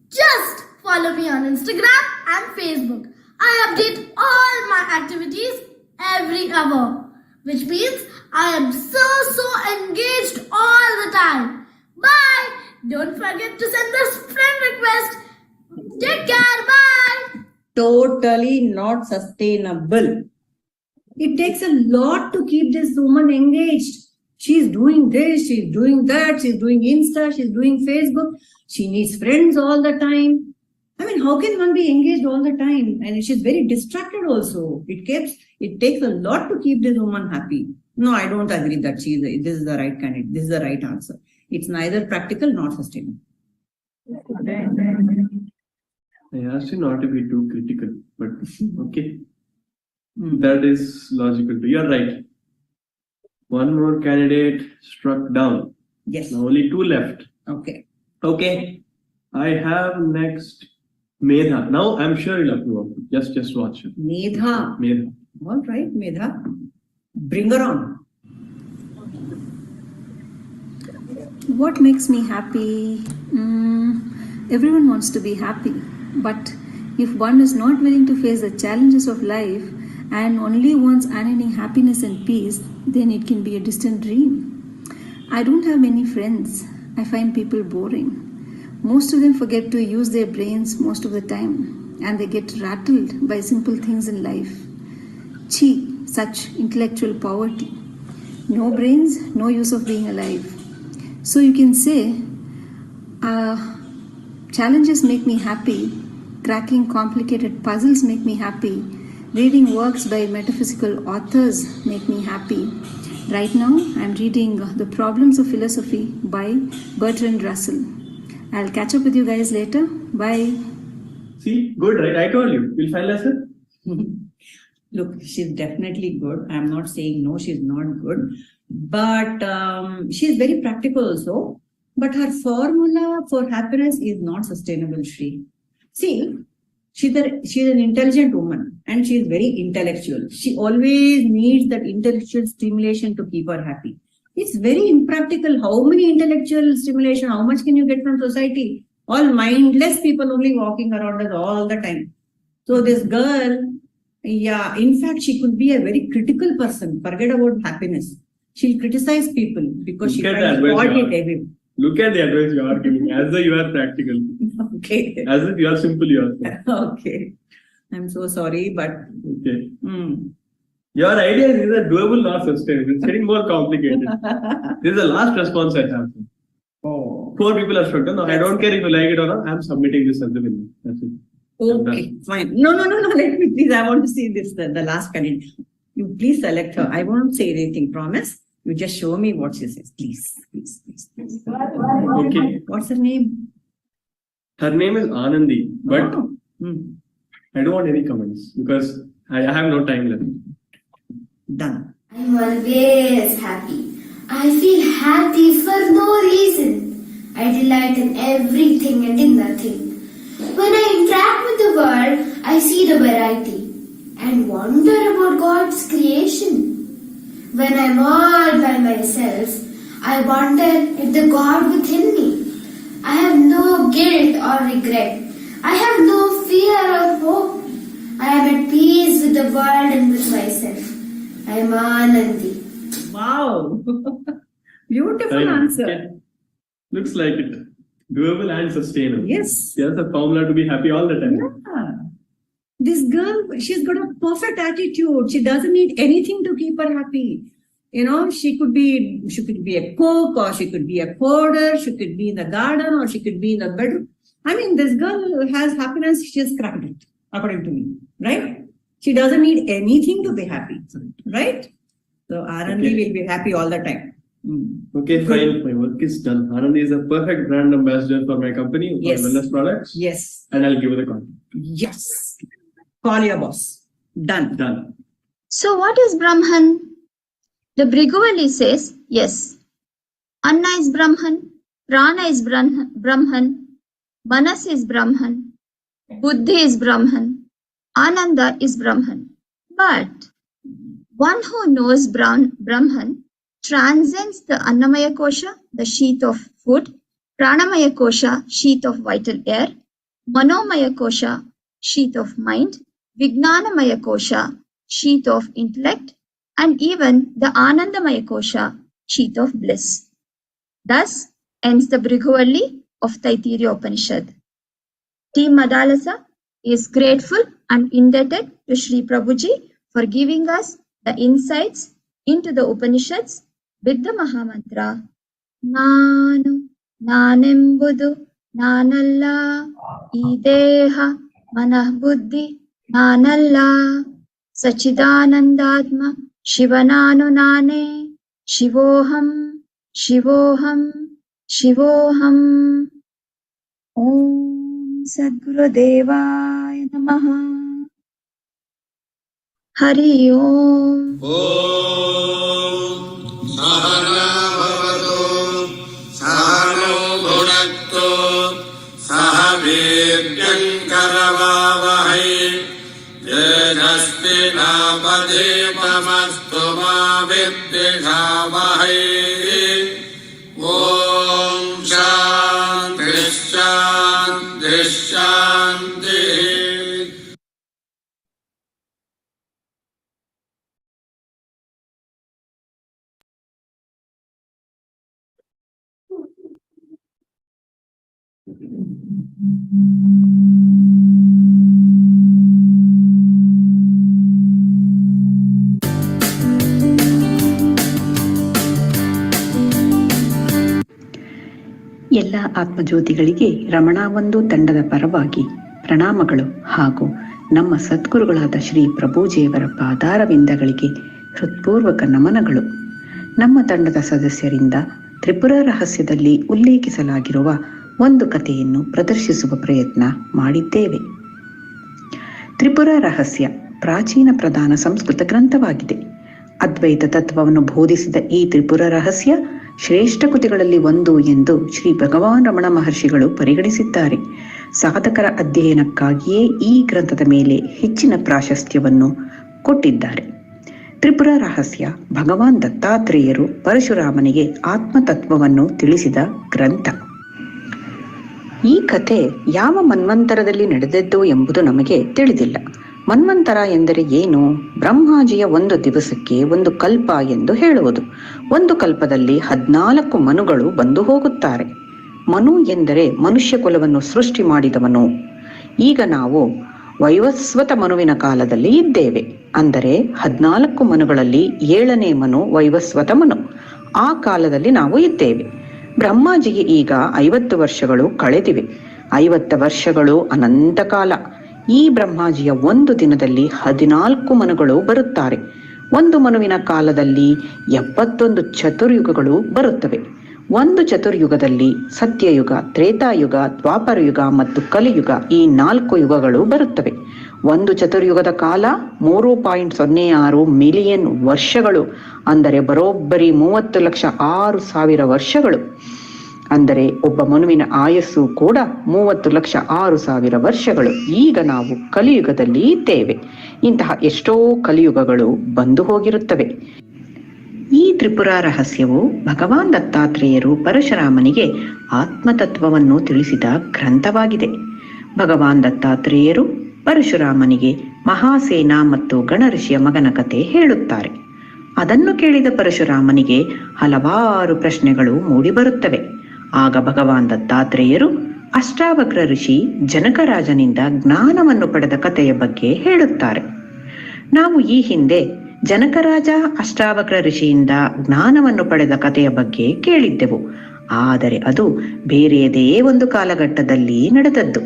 just follow me on Instagram and Facebook. I update all my activities every hour, which means I am so engaged all the time. Bye! Don't forget to send this friend request. Take care. Bye! Totally not sustainable. It takes a lot to keep this woman engaged. She's doing this, she's doing that, she's doing Insta, she's doing Facebook. She needs friends all the time. I mean, how can one be engaged all the time? And she's very distracted also. It takes a lot to keep this woman happy. No, I don't agree that this is the right candidate. This is the right answer. It's neither practical nor sustainable. I asked you not to be too critical, but okay. That is logical too. You're right. One more candidate struck down. Yes. Now only 2 left. Okay. I have next Medha. Now I'm sure you'll approve. Just watch it. Medha. All right, Medha. Bring her on. What makes me happy? Everyone wants to be happy. But if one is not willing to face the challenges of life and only wants unending happiness and peace, then it can be a distant dream. I don't have many friends. I find people boring. Most of them forget to use their brains most of the time, and they get rattled by simple things in life. Such intellectual poverty. No brains, no use of being alive. So you can say, challenges make me happy, cracking complicated puzzles make me happy, reading works by metaphysical authors make me happy. Right now, I'm reading The Problems of Philosophy by Bertrand Russell. I'll catch up with you guys later. Bye. See, good, right? I told you. We'll find lesson. Look, she's definitely good. I'm not saying no, she's not good. But she's very practical also. But her formula for happiness is not sustainable, Shri. See, she's an intelligent woman and she's very intellectual. She always needs that intellectual stimulation to keep her happy. It's very impractical. How many intellectual stimulation, how much can you get from society? All mindless people only walking around us all the time. So this girl, in fact, she could be a very critical person. Forget about happiness. She'll criticize people because she finds fault in everyone. Look at the advice you are giving, as though you are practical. Okay. As if you are simple yourself. Okay. I'm so sorry, but. Okay. Your idea is either doable or sustainable. It's getting more complicated. This is the last response I have. Oh. 4 people are struck. No, I don't care if you like it or not. I'm submitting this as the winner. That's it. Okay, fine. No. Let me please. I want to see this. The last candidate. You please select her. I won't say anything. Promise. You just show me what she says, please. Okay. What's her name? Her name is Anandi, but I don't want any comments because I have no time left. Done. I'm always happy. I feel happy for no reason. I delight in everything and in nothing. When I interact with the world, I see the variety and wonder about God's creation. When I'm all by myself, I wonder at the God within me. I have no guilt or regret. I have no fear or hope. I am at peace with the world and with myself. I am Anandi. Wow. Beautiful answer. Okay. Looks like it. Doable and sustainable. Yes. There's a formula to be happy all the time. Yeah. This girl, she's got a perfect attitude. She doesn't need anything to keep her happy. You know, she could be a cook, or she could be a coder, she could be in the garden, or she could be in the bedroom. I mean, this girl has happiness. She has cracked it, according to me, right? She doesn't need anything to be happy, right? So Anandi will be happy all the time. Okay, fine. My work is done. Anandi is a perfect brand ambassador for my company, for Yes. wellness products. Yes. And I'll give her the contact. Yes. Call your boss. Done. So what is Brahman? The Briguvali says, yes. Anna is Brahman, Prana is Brahman, Manas is Brahman, Buddhi is Brahman, Ananda is Brahman. But one who knows Brahman transcends the Annamaya Kosha, the sheath of food, Pranamaya Kosha, sheath of vital air, Manomaya Kosha, sheath of mind, Vijnanamaya Kosha, sheath of intellect, and even the Anandamaya Kosha, sheath of bliss. Thus ends the Briguvali of Taittiriya Upanishad. Team Madalasa is grateful and indebted to Sri Prabhuji for giving us the insights into the Upanishads with the Mahamantra, Nanu, Nanembudu, Nanalla, Ideha, Manah Buddhi, Nanalla, Sachidanandatma, Shivananu Nane, Shivoham, Shivoham, Shivoham. Om Sadgurudevaya Namaha. Hari Om. Sahana bhavatu, sahano bhunaktu, sahaviryan karavavahai, tejasvi napadipamastu ma viddhishavahai. Om Shanti Shanti Shanti. ಎಲ್ಲ ಆತ್ಮಜ್ಯೋತಿಗಳಿಗೆ ರಮಣ ಒಂದು ತಂಡದ ಪರವಾಗಿ ಪ್ರಣಾಮಗಳು ಹಾಗೂ ನಮ್ಮ ಸದ್ಗುರುಗಳಾದ ಶ್ರೀ ಪ್ರಭುಜಿಯವರ ಪಾದಾರವಿಂದಗಳಿಗೆ ಹೃತ್ಪೂರ್ವಕ ನಮನಗಳು. ನಮ್ಮ ತಂಡದ ಸದಸ್ಯರಿಂದ ತ್ರಿಪುರ ರಹಸ್ಯದಲ್ಲಿ ಉಲ್ಲೇಖಿಸಲಾಗಿರುವ ಒಂದು ಕಥೆಯನ್ನು ಪ್ರದರ್ಶಿಸುವ ಪ್ರಯತ್ನ ಮಾಡಿದ್ದೇವೆ. ತ್ರಿಪುರ ರಹಸ್ಯ ಪ್ರಾಚೀನ ಪ್ರಧಾನ ಸಂಸ್ಕೃತ ಗ್ರಂಥವಾಗಿದೆ. ಅದ್ವೈತ ತತ್ವವನ್ನು ಬೋಧಿಸಿದ ಈ ತ್ರಿಪುರ ರಹಸ್ಯ ಶ್ರೇಷ್ಠ ಕೃತಿಗಳಲ್ಲಿ ಒಂದು ಎಂದು ಶ್ರೀ ಭಗವಾನ್ ರಮಣ ಮಹರ್ಷಿಗಳು ಪರಿಗಣಿಸಿದ್ದಾರೆ. ಸಾಧಕರ ಅಧ್ಯಯನಕ್ಕಾಗಿಯೇ ಈ ಗ್ರಂಥದ ಮೇಲೆ ಹೆಚ್ಚಿನ ಪ್ರಾಶಸ್ತ್ಯವನ್ನು ಕೊಟ್ಟಿದ್ದಾರೆ. ತ್ರಿಪುರ ರಹಸ್ಯ ಭಗವಾನ್ ದತ್ತಾತ್ರೇಯರು ಪರಶುರಾಮನಿಗೆ ಆತ್ಮತತ್ವವನ್ನು ತಿಳಿಸಿದ ಗ್ರಂಥ. ಈ ಕಥೆ ಯಾವ ಮನ್ವಂತರದಲ್ಲಿ ನಡೆದದ್ದು ಎಂಬುದು ನಮಗೆ ತಿಳಿದಿಲ್ಲ. ಮನ್ವಂತರ ಎಂದರೆ ಏನು? ಬ್ರಹ್ಮಾಜಿಯ ಒಂದು ದಿವಸಕ್ಕೆ ಒಂದು ಕಲ್ಪ ಎಂದು ಹೇಳುವುದು. ಒಂದು ಕಲ್ಪದಲ್ಲಿ 14 ಮನುಗಳು ಬಂದು ಹೋಗುತ್ತಾರೆ. ಮನು ಎಂದರೆ ಮನುಷ್ಯ ಕುಲವನ್ನು ಸೃಷ್ಟಿ ಮಾಡಿದವನು. ಈಗ ನಾವು ವೈವಸ್ವತ ಮನುವಿನ ಕಾಲದಲ್ಲಿ ಇದ್ದೇವೆ. ಅಂದರೆ 14 ಮನುಗಳಲ್ಲಿ 7ನೇ ಮನು ವೈವಸ್ವತ ಮನು. ಆ ಕಾಲದಲ್ಲಿ ನಾವು ಇದ್ದೇವೆ. ಬ್ರಹ್ಮಾಜಿಗೆ ಈಗ 50 ವರ್ಷಗಳು ಕಳೆದಿವೆ. 50 ವರ್ಷಗಳು ಅನಂತ ಕಾಲ. ಈ ಬ್ರಹ್ಮಾಜಿಯ ಒಂದು ದಿನದಲ್ಲಿ 14 ಮನುಗಳು ಬರುತ್ತಾರೆ. ಒಂದು ಮನುವಿನ ಕಾಲದಲ್ಲಿ 71 ಚತುರ್ಯುಗಗಳು ಬರುತ್ತವೆ. ಒಂದು ಚತುರ್ಯುಗದಲ್ಲಿ ಸತ್ಯಯುಗ, ತ್ರೇತಾಯುಗ, ದ್ವಾಪರಯುಗ ಮತ್ತು ಕಲಿಯುಗ, ಈ 4 ಯುಗಗಳು ಬರುತ್ತವೆ. ಒಂದು ಚತುರ್ಯುಗದ ಕಾಲ 3.06 ಮಿಲಿಯನ್ ವರ್ಷಗಳು, ಅಂದರೆ ಬರೋಬ್ಬರಿ 30,06,000 ವರ್ಷಗಳು. ಅಂದರೆ ಒಬ್ಬ ಮನುವಿನ ಆಯಸ್ಸು ಕೂಡ 30,06,000 ವರ್ಷಗಳು. ಈಗ ನಾವು ಕಲಿಯುಗದಲ್ಲಿ ಇದ್ದೇವೆ. ಇಂತಹ ಎಷ್ಟೋ ಕಲಿಯುಗಗಳು ಬಂದು ಹೋಗಿರುತ್ತವೆ. ಈ ತ್ರಿಪುರ ರಹಸ್ಯವು ಭಗವಾನ್ ದತ್ತಾತ್ರೇಯರು ಪರಶುರಾಮನಿಗೆ ಆತ್ಮತತ್ವವನ್ನು ತಿಳಿಸಿದ ಗ್ರಂಥವಾಗಿದೆ. ಭಗವಾನ್ ದತ್ತಾತ್ರೇಯರು ಪರಶುರಾಮನಿಗೆ ಮಹಾಸೇನ ಮತ್ತು ಗಣಋಷಿಯ ಮಗನ ಕತೆ ಹೇಳುತ್ತಾರೆ. ಅದನ್ನು ಕೇಳಿದ ಪರಶುರಾಮನಿಗೆ ಹಲವಾರು ಪ್ರಶ್ನೆಗಳು ಮೂಡಿಬರುತ್ತವೆ. ಆಗ ಭಗವಾನ್ ದತ್ತಾತ್ರೇಯರು ಅಷ್ಟಾವಕ್ರ ಋಷಿ ಜನಕರಾಜನಿಂದ ಜ್ಞಾನವನ್ನು ಪಡೆದ ಕಥೆಯ ಬಗ್ಗೆ ಹೇಳುತ್ತಾರೆ. ನಾವು ಈ ಹಿಂದೆ ಜನಕರಾಜ ಅಷ್ಟಾವಕ್ರ ಋಷಿಯಿಂದ ಜ್ಞಾನವನ್ನು ಪಡೆದ ಕಥೆಯ ಬಗ್ಗೆ ಕೇಳಿದ್ದೆವು. ಆದರೆ ಅದು ಬೇರೆಯದೇ ಒಂದು ಕಾಲಘಟ್ಟದಲ್ಲಿ ನಡೆದದ್ದು.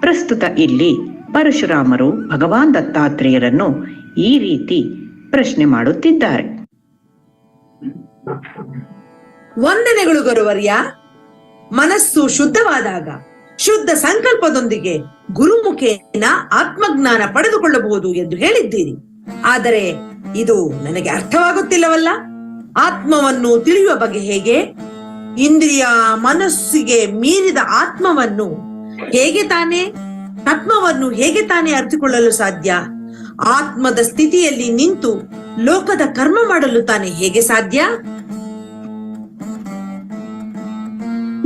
ಪ್ರಸ್ತುತ ಇಲ್ಲಿ ಪರಶುರಾಮರು ಭಗವಾನ್ ದತ್ತಾತ್ರೇಯರನ್ನು ಈ ರೀತಿ ಪ್ರಶ್ನೆ ಮಾಡುತ್ತಿದ್ದಾರೆ. ವಂದನೆಗಳು ಗುರುವರ್ಯ. ಮನಸ್ಸು ಶುದ್ಧವಾದಾಗ ಶುದ್ಧ ಸಂಕಲ್ಪದೊಂದಿಗೆ ಗುರುಮುಖೇನ ಆತ್ಮಜ್ಞಾನ ಪಡೆದುಕೊಳ್ಳಬಹುದು ಎಂದು ಹೇಳಿದ್ದೀರಿ. ಆದರೆ ಇದು ನನಗೆ ಅರ್ಥವಾಗುತ್ತಿಲ್ಲವಲ್ಲ. ಆತ್ಮವನ್ನು ತಿಳಿಯುವ ಬಗ್ಗೆ ಹೇಗೆ? ಇಂದ್ರಿಯ ಮನಸ್ಸಿಗೆ ಮೀರಿದ ಆತ್ಮವನ್ನು ಹೇಗೆ ತಾನೇ, ತತ್ವವನ್ನು ಹೇಗೆ ತಾನೇ ಅರ್ಥಕೊಳ್ಳಲು ಸಾಧ್ಯ? ಆತ್ಮದ ಸ್ಥಿತಿಯಲ್ಲಿ ನಿಂತು ಲೋಕದ ಕರ್ಮ ಮಾಡಲು ತಾನೇ ಹೇಗೆ ಸಾಧ್ಯ?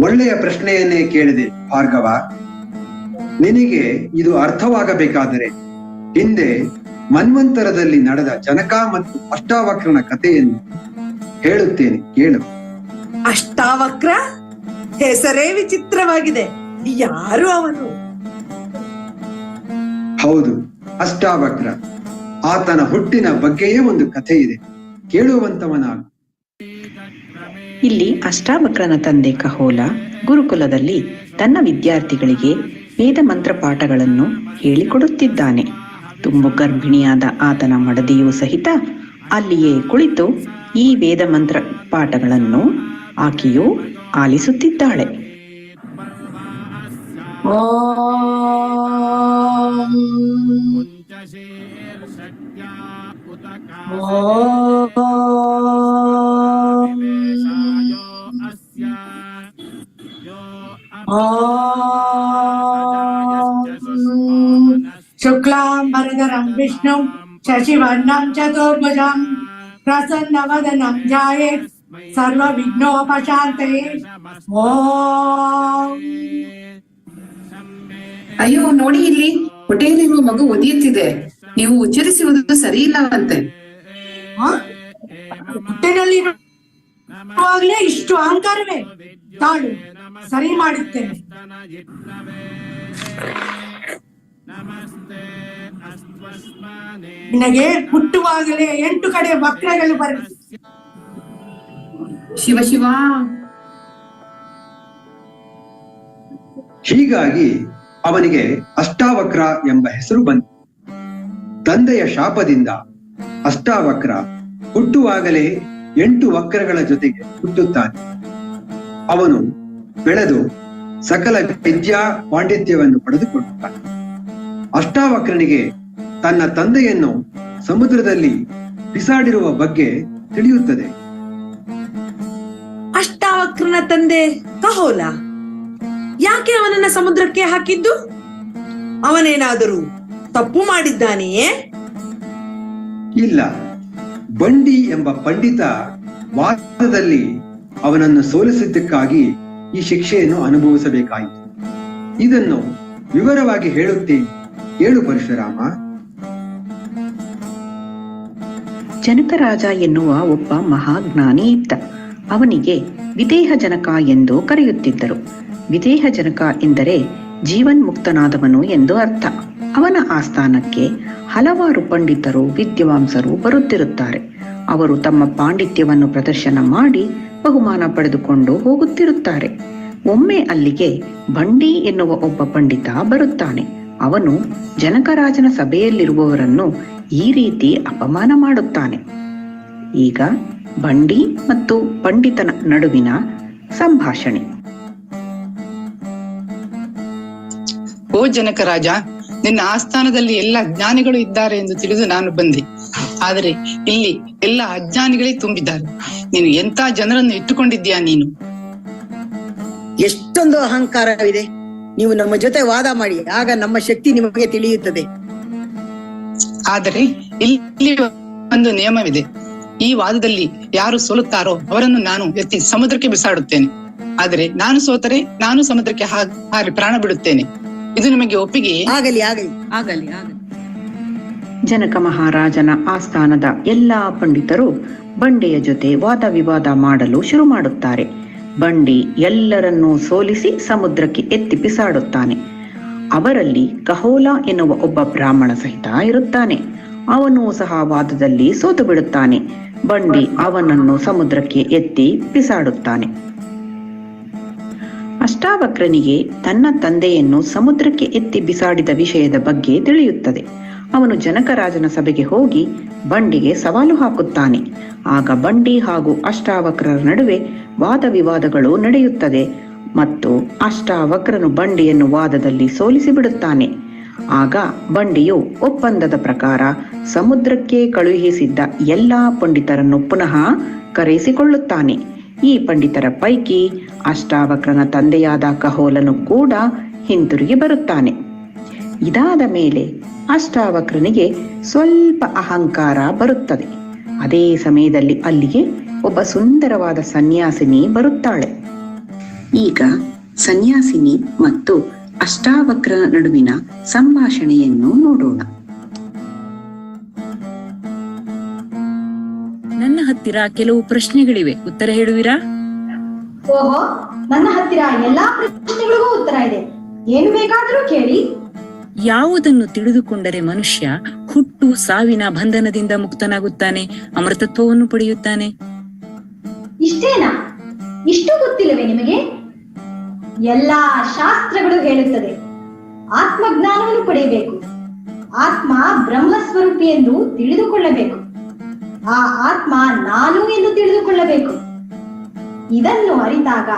ಒಳ್ಳೆಯ ಪ್ರಶ್ನೆಯನ್ನೇ ಕೇಳಿದೆ ಭಾರ್ಗವ. ನಿನಗೆ ಇದು ಅರ್ಥವಾಗಬೇಕಾದರೆ ಹಿಂದೆ ಮನ್ವಂತರದಲ್ಲಿ ನಡೆದ ಜನಕ ಮತ್ತು ಅಷ್ಟಾವಕ್ರನ ಕಥೆಯನ್ನು ಹೇಳುತ್ತೇನೆ, ಕೇಳು. ಅಷ್ಟಾವಕ್ರ ಹೆಸರೇ ವಿಚಿತ್ರವಾಗಿದೆ. ಯಾರು ಅವನು? ಹೌದು, ಅಷ್ಟಾವಕ್ರ. ಆತನ ಹುಟ್ಟಿನ ಬಗ್ಗೆಯೇ ಒಂದು ಕಥೆ ಇದೆ, ಕೇಳುವಂತವನಾಗು. ಇಲ್ಲಿ ಅಷ್ಟಾವಕ್ರನ ತಂದೆ ಕಹೋಲ ಗುರುಕುಲದಲ್ಲಿ ತನ್ನ ವಿದ್ಯಾರ್ಥಿಗಳಿಗೆ ವೇದ ಮಂತ್ರ ಪಾಠಗಳನ್ನು ಹೇಳಿಕೊಡುತ್ತಿದ್ದಾನೆ. ತುಂಬು ಗರ್ಭಿಣಿಯಾದ ಆತನ ಮಡದಿಯೂ ಸಹಿತ ಅಲ್ಲಿಯೇ ಕುಳಿತು ಈ ವೇದ ಮಂತ್ರ ಪಾಠಗಳನ್ನು ಆಕೆಯು ಆಲಿಸುತ್ತಿದ್ದಾಳೆ. शुक्लांबरधरं विष्णुं शशिवर्णं चतुर्भुजं प्रसन्नवदनं ध्यायेत् सर्वविघ्नोपशान्तये. ಓಂ. ಅಯ್ಯೋ ನೋಡಿ, ಇಲ್ಲಿ ಹೊಟ್ಟೆಯಲ್ಲಿರುವ ಮಗು ಒದಿಯುತ್ತಿದೆ. ನೀವು ಉಚ್ಚರಿಸುವುದು ಸರಿ ಇಲ್ಲವಂತೆ. ಹೊಟ್ಟೆನಲ್ಲಿರುವಾಗಲೇ ಇಷ್ಟು ಅಹಂಕಾರವೇ? ತಾಳು, ಸರಿ ಮಾಡುತ್ತೇನೆ. ನಿನಗೆ ಹುಟ್ಟುವಾಗಲೇ 8 ಕಡೆ ವಕ್ರಗಳು ಬರಲಿ. ಶಿವ ಶಿವ. ಹೀಗಾಗಿ ಅವನಿಗೆ ಅಷ್ಟಾವಕ್ರ ಎಂಬ ಹೆಸರು ಬಂತು. ತಂದೆಯ ಶಾಪದಿಂದ ಅಷ್ಟಾವಕ್ರ ಹುಟ್ಟುವಾಗಲೇ 8 ವಕ್ರಗಳ ಜೊತೆಗೆ ಹುಟ್ಟುತ್ತಾನೆ. ಅವನು ಬೆಳೆದು ಸಕಲ ವಿದ್ಯಾ ಪಾಂಡಿತ್ಯವನ್ನು ಪಡೆದುಕೊಳ್ಳುತ್ತಾನೆ. ಅಷ್ಟಾವಕ್ರನಿಗೆ ತನ್ನ ತಂದೆಯನ್ನು ಸಮುದ್ರದಲ್ಲಿ ಬಿಸಾಡಿರುವ ಬಗ್ಗೆ ತಿಳಿಯುತ್ತದೆ. ಅಷ್ಟಾವಕ್ರನ ತಂದೆ ಕಹೋಲ ಯಾಕೆ ಅವನನ್ನ ಸಮುದ್ರಕ್ಕೆ ಹಾಕಿದ್ದು? ಅವನೇನಾದರೂ ತಪ್ಪು ಮಾಡಿದ್ದಾನೆಯೇ? ಇಲ್ಲ, ಬಂಡಿ ಎಂಬ ಪಂಡಿತ ವಾದದಲ್ಲಿ ಅವನನ್ನು ಸೋಲಿಸಿದ್ದಕ್ಕಾಗಿ ಈ ಶಿಕ್ಷೆಯನ್ನು ಅನುಭವಿಸಬೇಕಾಯಿತು. ಇದನ್ನು ವಿವರವಾಗಿ ಹೇಳುತ್ತೇನೆ, ಹೇಳು ಪರಶುರಾಮ. ಜನಕರಾಜ ಎನ್ನುವ ಒಬ್ಬ ಮಹಾಜ್ಞಾನಿ ಇದ್ದ. ಅವನಿಗೆ ವಿದೇಹ ಜನಕ ಎಂದು ಕರೆಯುತ್ತಿದ್ದರು. ವಿದೇಹ ಜನಕ ಎಂದರೆ ಜೀವನ್ಮುಕ್ತನಾದವನು ಎಂದು ಅರ್ಥ. ಅವನ ಆಸ್ಥಾನಕ್ಕೆ ಹಲವಾರು ಪಂಡಿತರು, ವಿದ್ವಾಂಸರು ಬರುತ್ತಿರುತ್ತಾರೆ. ಅವರು ತಮ್ಮ ಪಾಂಡಿತ್ಯವನ್ನು ಪ್ರದರ್ಶನ ಮಾಡಿ ಬಹುಮಾನ ಪಡೆದುಕೊಂಡು ಹೋಗುತ್ತಿರುತ್ತಾರೆ. ಒಮ್ಮೆ ಅಲ್ಲಿಗೆ ಬಂಡಿ ಎನ್ನುವ ಒಬ್ಬ ಪಂಡಿತ ಬರುತ್ತಾನೆ. ಅವನು ಜನಕರಾಜನ ಸಭೆಯಲ್ಲಿರುವವರನ್ನು ಈ ರೀತಿ ಅಪಮಾನ ಮಾಡುತ್ತಾನೆ. ಈಗ ಬಂಡಿ ಮತ್ತು ಪಂಡಿತನ ನಡುವಿನ ಸಂಭಾಷಣೆ. ಓ ಜನಕರಾಜ, ನಿನ್ನ ಆಸ್ಥಾನದಲ್ಲಿ ಎಲ್ಲ ಜ್ಞಾನಿಗಳು ಇದ್ದಾರೆ ಎಂದು ತಿಳಿದು ನಾನು ಬಂದೆ. ಆದರೆ ಇಲ್ಲಿ ಎಲ್ಲ ಅಜ್ಞಾನಿಗಳೇ ತುಂಬಿದ್ದಾರೆ. ನೀನು ಎಂತ ಜನರನ್ನು ಇಟ್ಟುಕೊಂಡಿದ್ದೀಯಾ ನೀನು? ಎಷ್ಟೊಂದು ಅಹಂಕಾರವಿದೆ. ನೀವು ನಮ್ಮ ಜೊತೆ ವಾದ ಮಾಡಿ, ಆಗ ನಮ್ಮ ಶಕ್ತಿ ನಿಮಗೆ ತಿಳಿಯುತ್ತದೆ. ಆದರೆ ಇಲ್ಲಿ ಒಂದು ನಿಯಮವಿದೆ. ಈ ವಾದದಲ್ಲಿ ಯಾರು ಸೋಲುತ್ತಾರೋ ಅವರನ್ನು ನಾನು ಎತ್ತಿ ಸಮುದ್ರಕ್ಕೆ ಬಿಸಾಡುತ್ತೇನೆ. ಆದರೆ ನಾನು ಸೋತರೆ ನಾನು ಸಮುದ್ರಕ್ಕೆ ಹಾರಿ ಪ್ರಾಣ ಬಿಡುತ್ತೇನೆ. ಇದು ನಿಮಗೆ ಒಪ್ಪಿಗೆ? ಆಗಲಿ ಆಗಲಿ ಆಗಲಿ ಆಗಲಿ. ಜನಕ ಮಹಾರಾಜನ ಆಸ್ಥಾನದ ಎಲ್ಲಾ ಪಂಡಿತರು ಬಂಡೆಯ ಜೊತೆ ವಾದ ವಿವಾದ ಮಾಡಲು ಶುರು ಮಾಡುತ್ತಾರೆ. ಬಂಡಿ ಎಲ್ಲರನ್ನೂ ಸೋಲಿಸಿ ಸಮುದ್ರಕ್ಕೆ ಎತ್ತಿ ಬಿಸಾಡುತ್ತಾನೆ. ಅವರಲ್ಲಿ ಕಹೋಲ ಎನ್ನುವ ಒಬ್ಬ ಬ್ರಾಹ್ಮಣ ಸಹಿತ ಇರುತ್ತಾನೆ. ಅವನು ಸಹ ವಾದದಲ್ಲಿ ಸೋತು ಬಿಡುತ್ತಾನೆ. ಬಂಡಿ ಅವನನ್ನು ಸಮುದ್ರಕ್ಕೆ ಎತ್ತಿ ಬಿಸಾಡುತ್ತಾನೆ. ಅಷ್ಟಾವಕ್ರನಿಗೆ ತನ್ನ ತಂದೆಯನ್ನು ಸಮುದ್ರಕ್ಕೆ ಎತ್ತಿ ಬಿಸಾಡಿದ ವಿಷಯದ ಬಗ್ಗೆ ತಿಳಿಯುತ್ತದೆ. ಅವನು ಜನಕರಾಜನ ಸಭೆಗೆ ಹೋಗಿ ಬಂಡಿಗೆ ಸವಾಲು ಹಾಕುತ್ತಾನೆ. ಆಗ ಬಂಡಿ ಹಾಗೂ ಅಷ್ಟಾವಕ್ರರ ನಡುವೆ ವಾದ ವಿವಾದಗಳು ನಡೆಯುತ್ತದೆ ಮತ್ತು ಅಷ್ಟಾವಕ್ರನು ಬಂಡಿಯನ್ನು ವಾದದಲ್ಲಿ ಸೋಲಿಸಿ ಬಿಡುತ್ತಾನೆ. ಆಗ ಬಂಡಿಯು ಒಪ್ಪಂದದ ಪ್ರಕಾರ ಸಮುದ್ರಕ್ಕೆ ಕಳುಹಿಸಿದ್ದ ಎಲ್ಲಾ ಪಂಡಿತರನ್ನು ಪುನಃ ಕರೆಸಿಕೊಳ್ಳುತ್ತಾನೆ. ಈ ಪಂಡಿತರ ಪೈಕಿ ಅಷ್ಟಾವಕ್ರನ ತಂದೆಯಾದ ಕಹೋಲನು ಕೂಡ ಹಿಂತಿರುಗಿ ಬರುತ್ತಾನೆ. ಇದಾದ ಮೇಲೆ ಅಷ್ಟಾವಕ್ರನಿಗೆ ಸ್ವಲ್ಪ ಅಹಂಕಾರ ಬರುತ್ತದೆ. ಅದೇ ಸಮಯದಲ್ಲಿ ಅಲ್ಲಿಗೆ ಒಬ್ಬ ಸುಂದರವಾದ ಸನ್ಯಾಸಿನಿ ಬರುತ್ತಾಳೆ. ಈಗ ಸನ್ಯಾಸಿನಿ ಮತ್ತು ಅಷ್ಟಾವಕ್ರ ನಡುವಿನ ಸಂಭಾಷಣೆಯನ್ನು ನೋಡೋಣ. ನನ್ನ ಹತ್ತಿರ ಕೆಲವು ಪ್ರಶ್ನೆಗಳಿವೆ, ಉತ್ತರ ಹೇಳುವಿರಾ? ಓಹೋ, ನನ್ನ ಹತ್ತಿರ ಎಲ್ಲಾ ಪ್ರಶ್ನೆಗಳಿಗೂ ಉತ್ತರ ಇದೆ. ಏನು ಬೇಕಾದರೂ ಕೇಳಿ. ಯಾವುದನ್ನು ತಿಳಿದುಕೊಂಡರೆ ಮನುಷ್ಯ ಹುಟ್ಟು ಸಾವಿನ ಬಂಧನದಿಂದ ಮುಕ್ತನಾಗುತ್ತಾನೆ, ಅಮೃತತ್ವವನ್ನು ಪಡೆಯುತ್ತಾನೆ? ಇಷ್ಟೇನಾ? ಇಷ್ಟು ಗೊತ್ತಿಲ್ಲವೇ ನಿಮಗೆ? ಎಲ್ಲಾ ಶಾಸ್ತ್ರಗಳು ಹೇಳುತ್ತದೆ ಆತ್ಮಜ್ಞಾನವನ್ನು ಪಡೆಯಬೇಕು. ಆತ್ಮ ಬ್ರಹ್ಮಸ್ವರೂಪಿ ಎಂದು ತಿಳಿದುಕೊಳ್ಳಬೇಕು. ಆ ಆತ್ಮ ನಾನು ಎಂದು ತಿಳಿದುಕೊಳ್ಳಬೇಕು. ಇದನ್ನು ಅರಿತಾಗ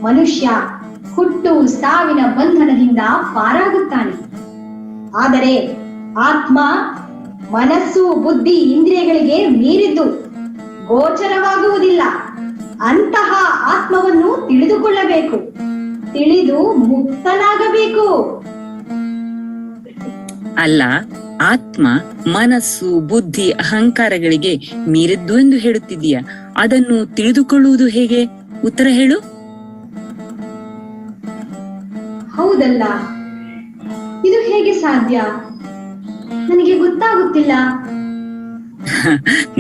ಮನುಷ್ಯ ಹುಟ್ಟು ಸಾವಿನ ಬಂಧನದಿಂದ ಪಾರಾಗುತ್ತಾನೆ. ಆದರೆ ಆತ್ಮ ಮನಸ್ಸು, ಬುದ್ಧಿ, ಇಂದ್ರಿಯಗಳಿಗೆ ಮೀರಿದ್ದು ಗೋಚರವಾಗುವುದಿಲ್ಲ. ಅಂತಹ ಆತ್ಮವನ್ನು ತಿಳಿದುಕೊಳ್ಳಬೇಕು. ತಿಳಿದು ಮುಕ್ತನಾಗಬೇಕು. ಅಲ್ಲ, ಆತ್ಮ ಮನಸ್ಸು, ಬುದ್ಧಿ, ಅಹಂಕಾರಗಳಿಗೆ ಮೀರಿದ್ದು ಎಂದು ಹೇಳುತ್ತಿದ್ದೀಯ. ಅದನ್ನು ತಿಳಿದುಕೊಳ್ಳುವುದು ಹೇಗೆ? ಉತ್ತರ ಹೇಳು. ಹೌದಲ್ಲ, ಇದು ಹೇಗೆ ಸಾಧ್ಯ? ನನಗೆ ಗೊತ್ತಾಗುತ್ತಿಲ್ಲ.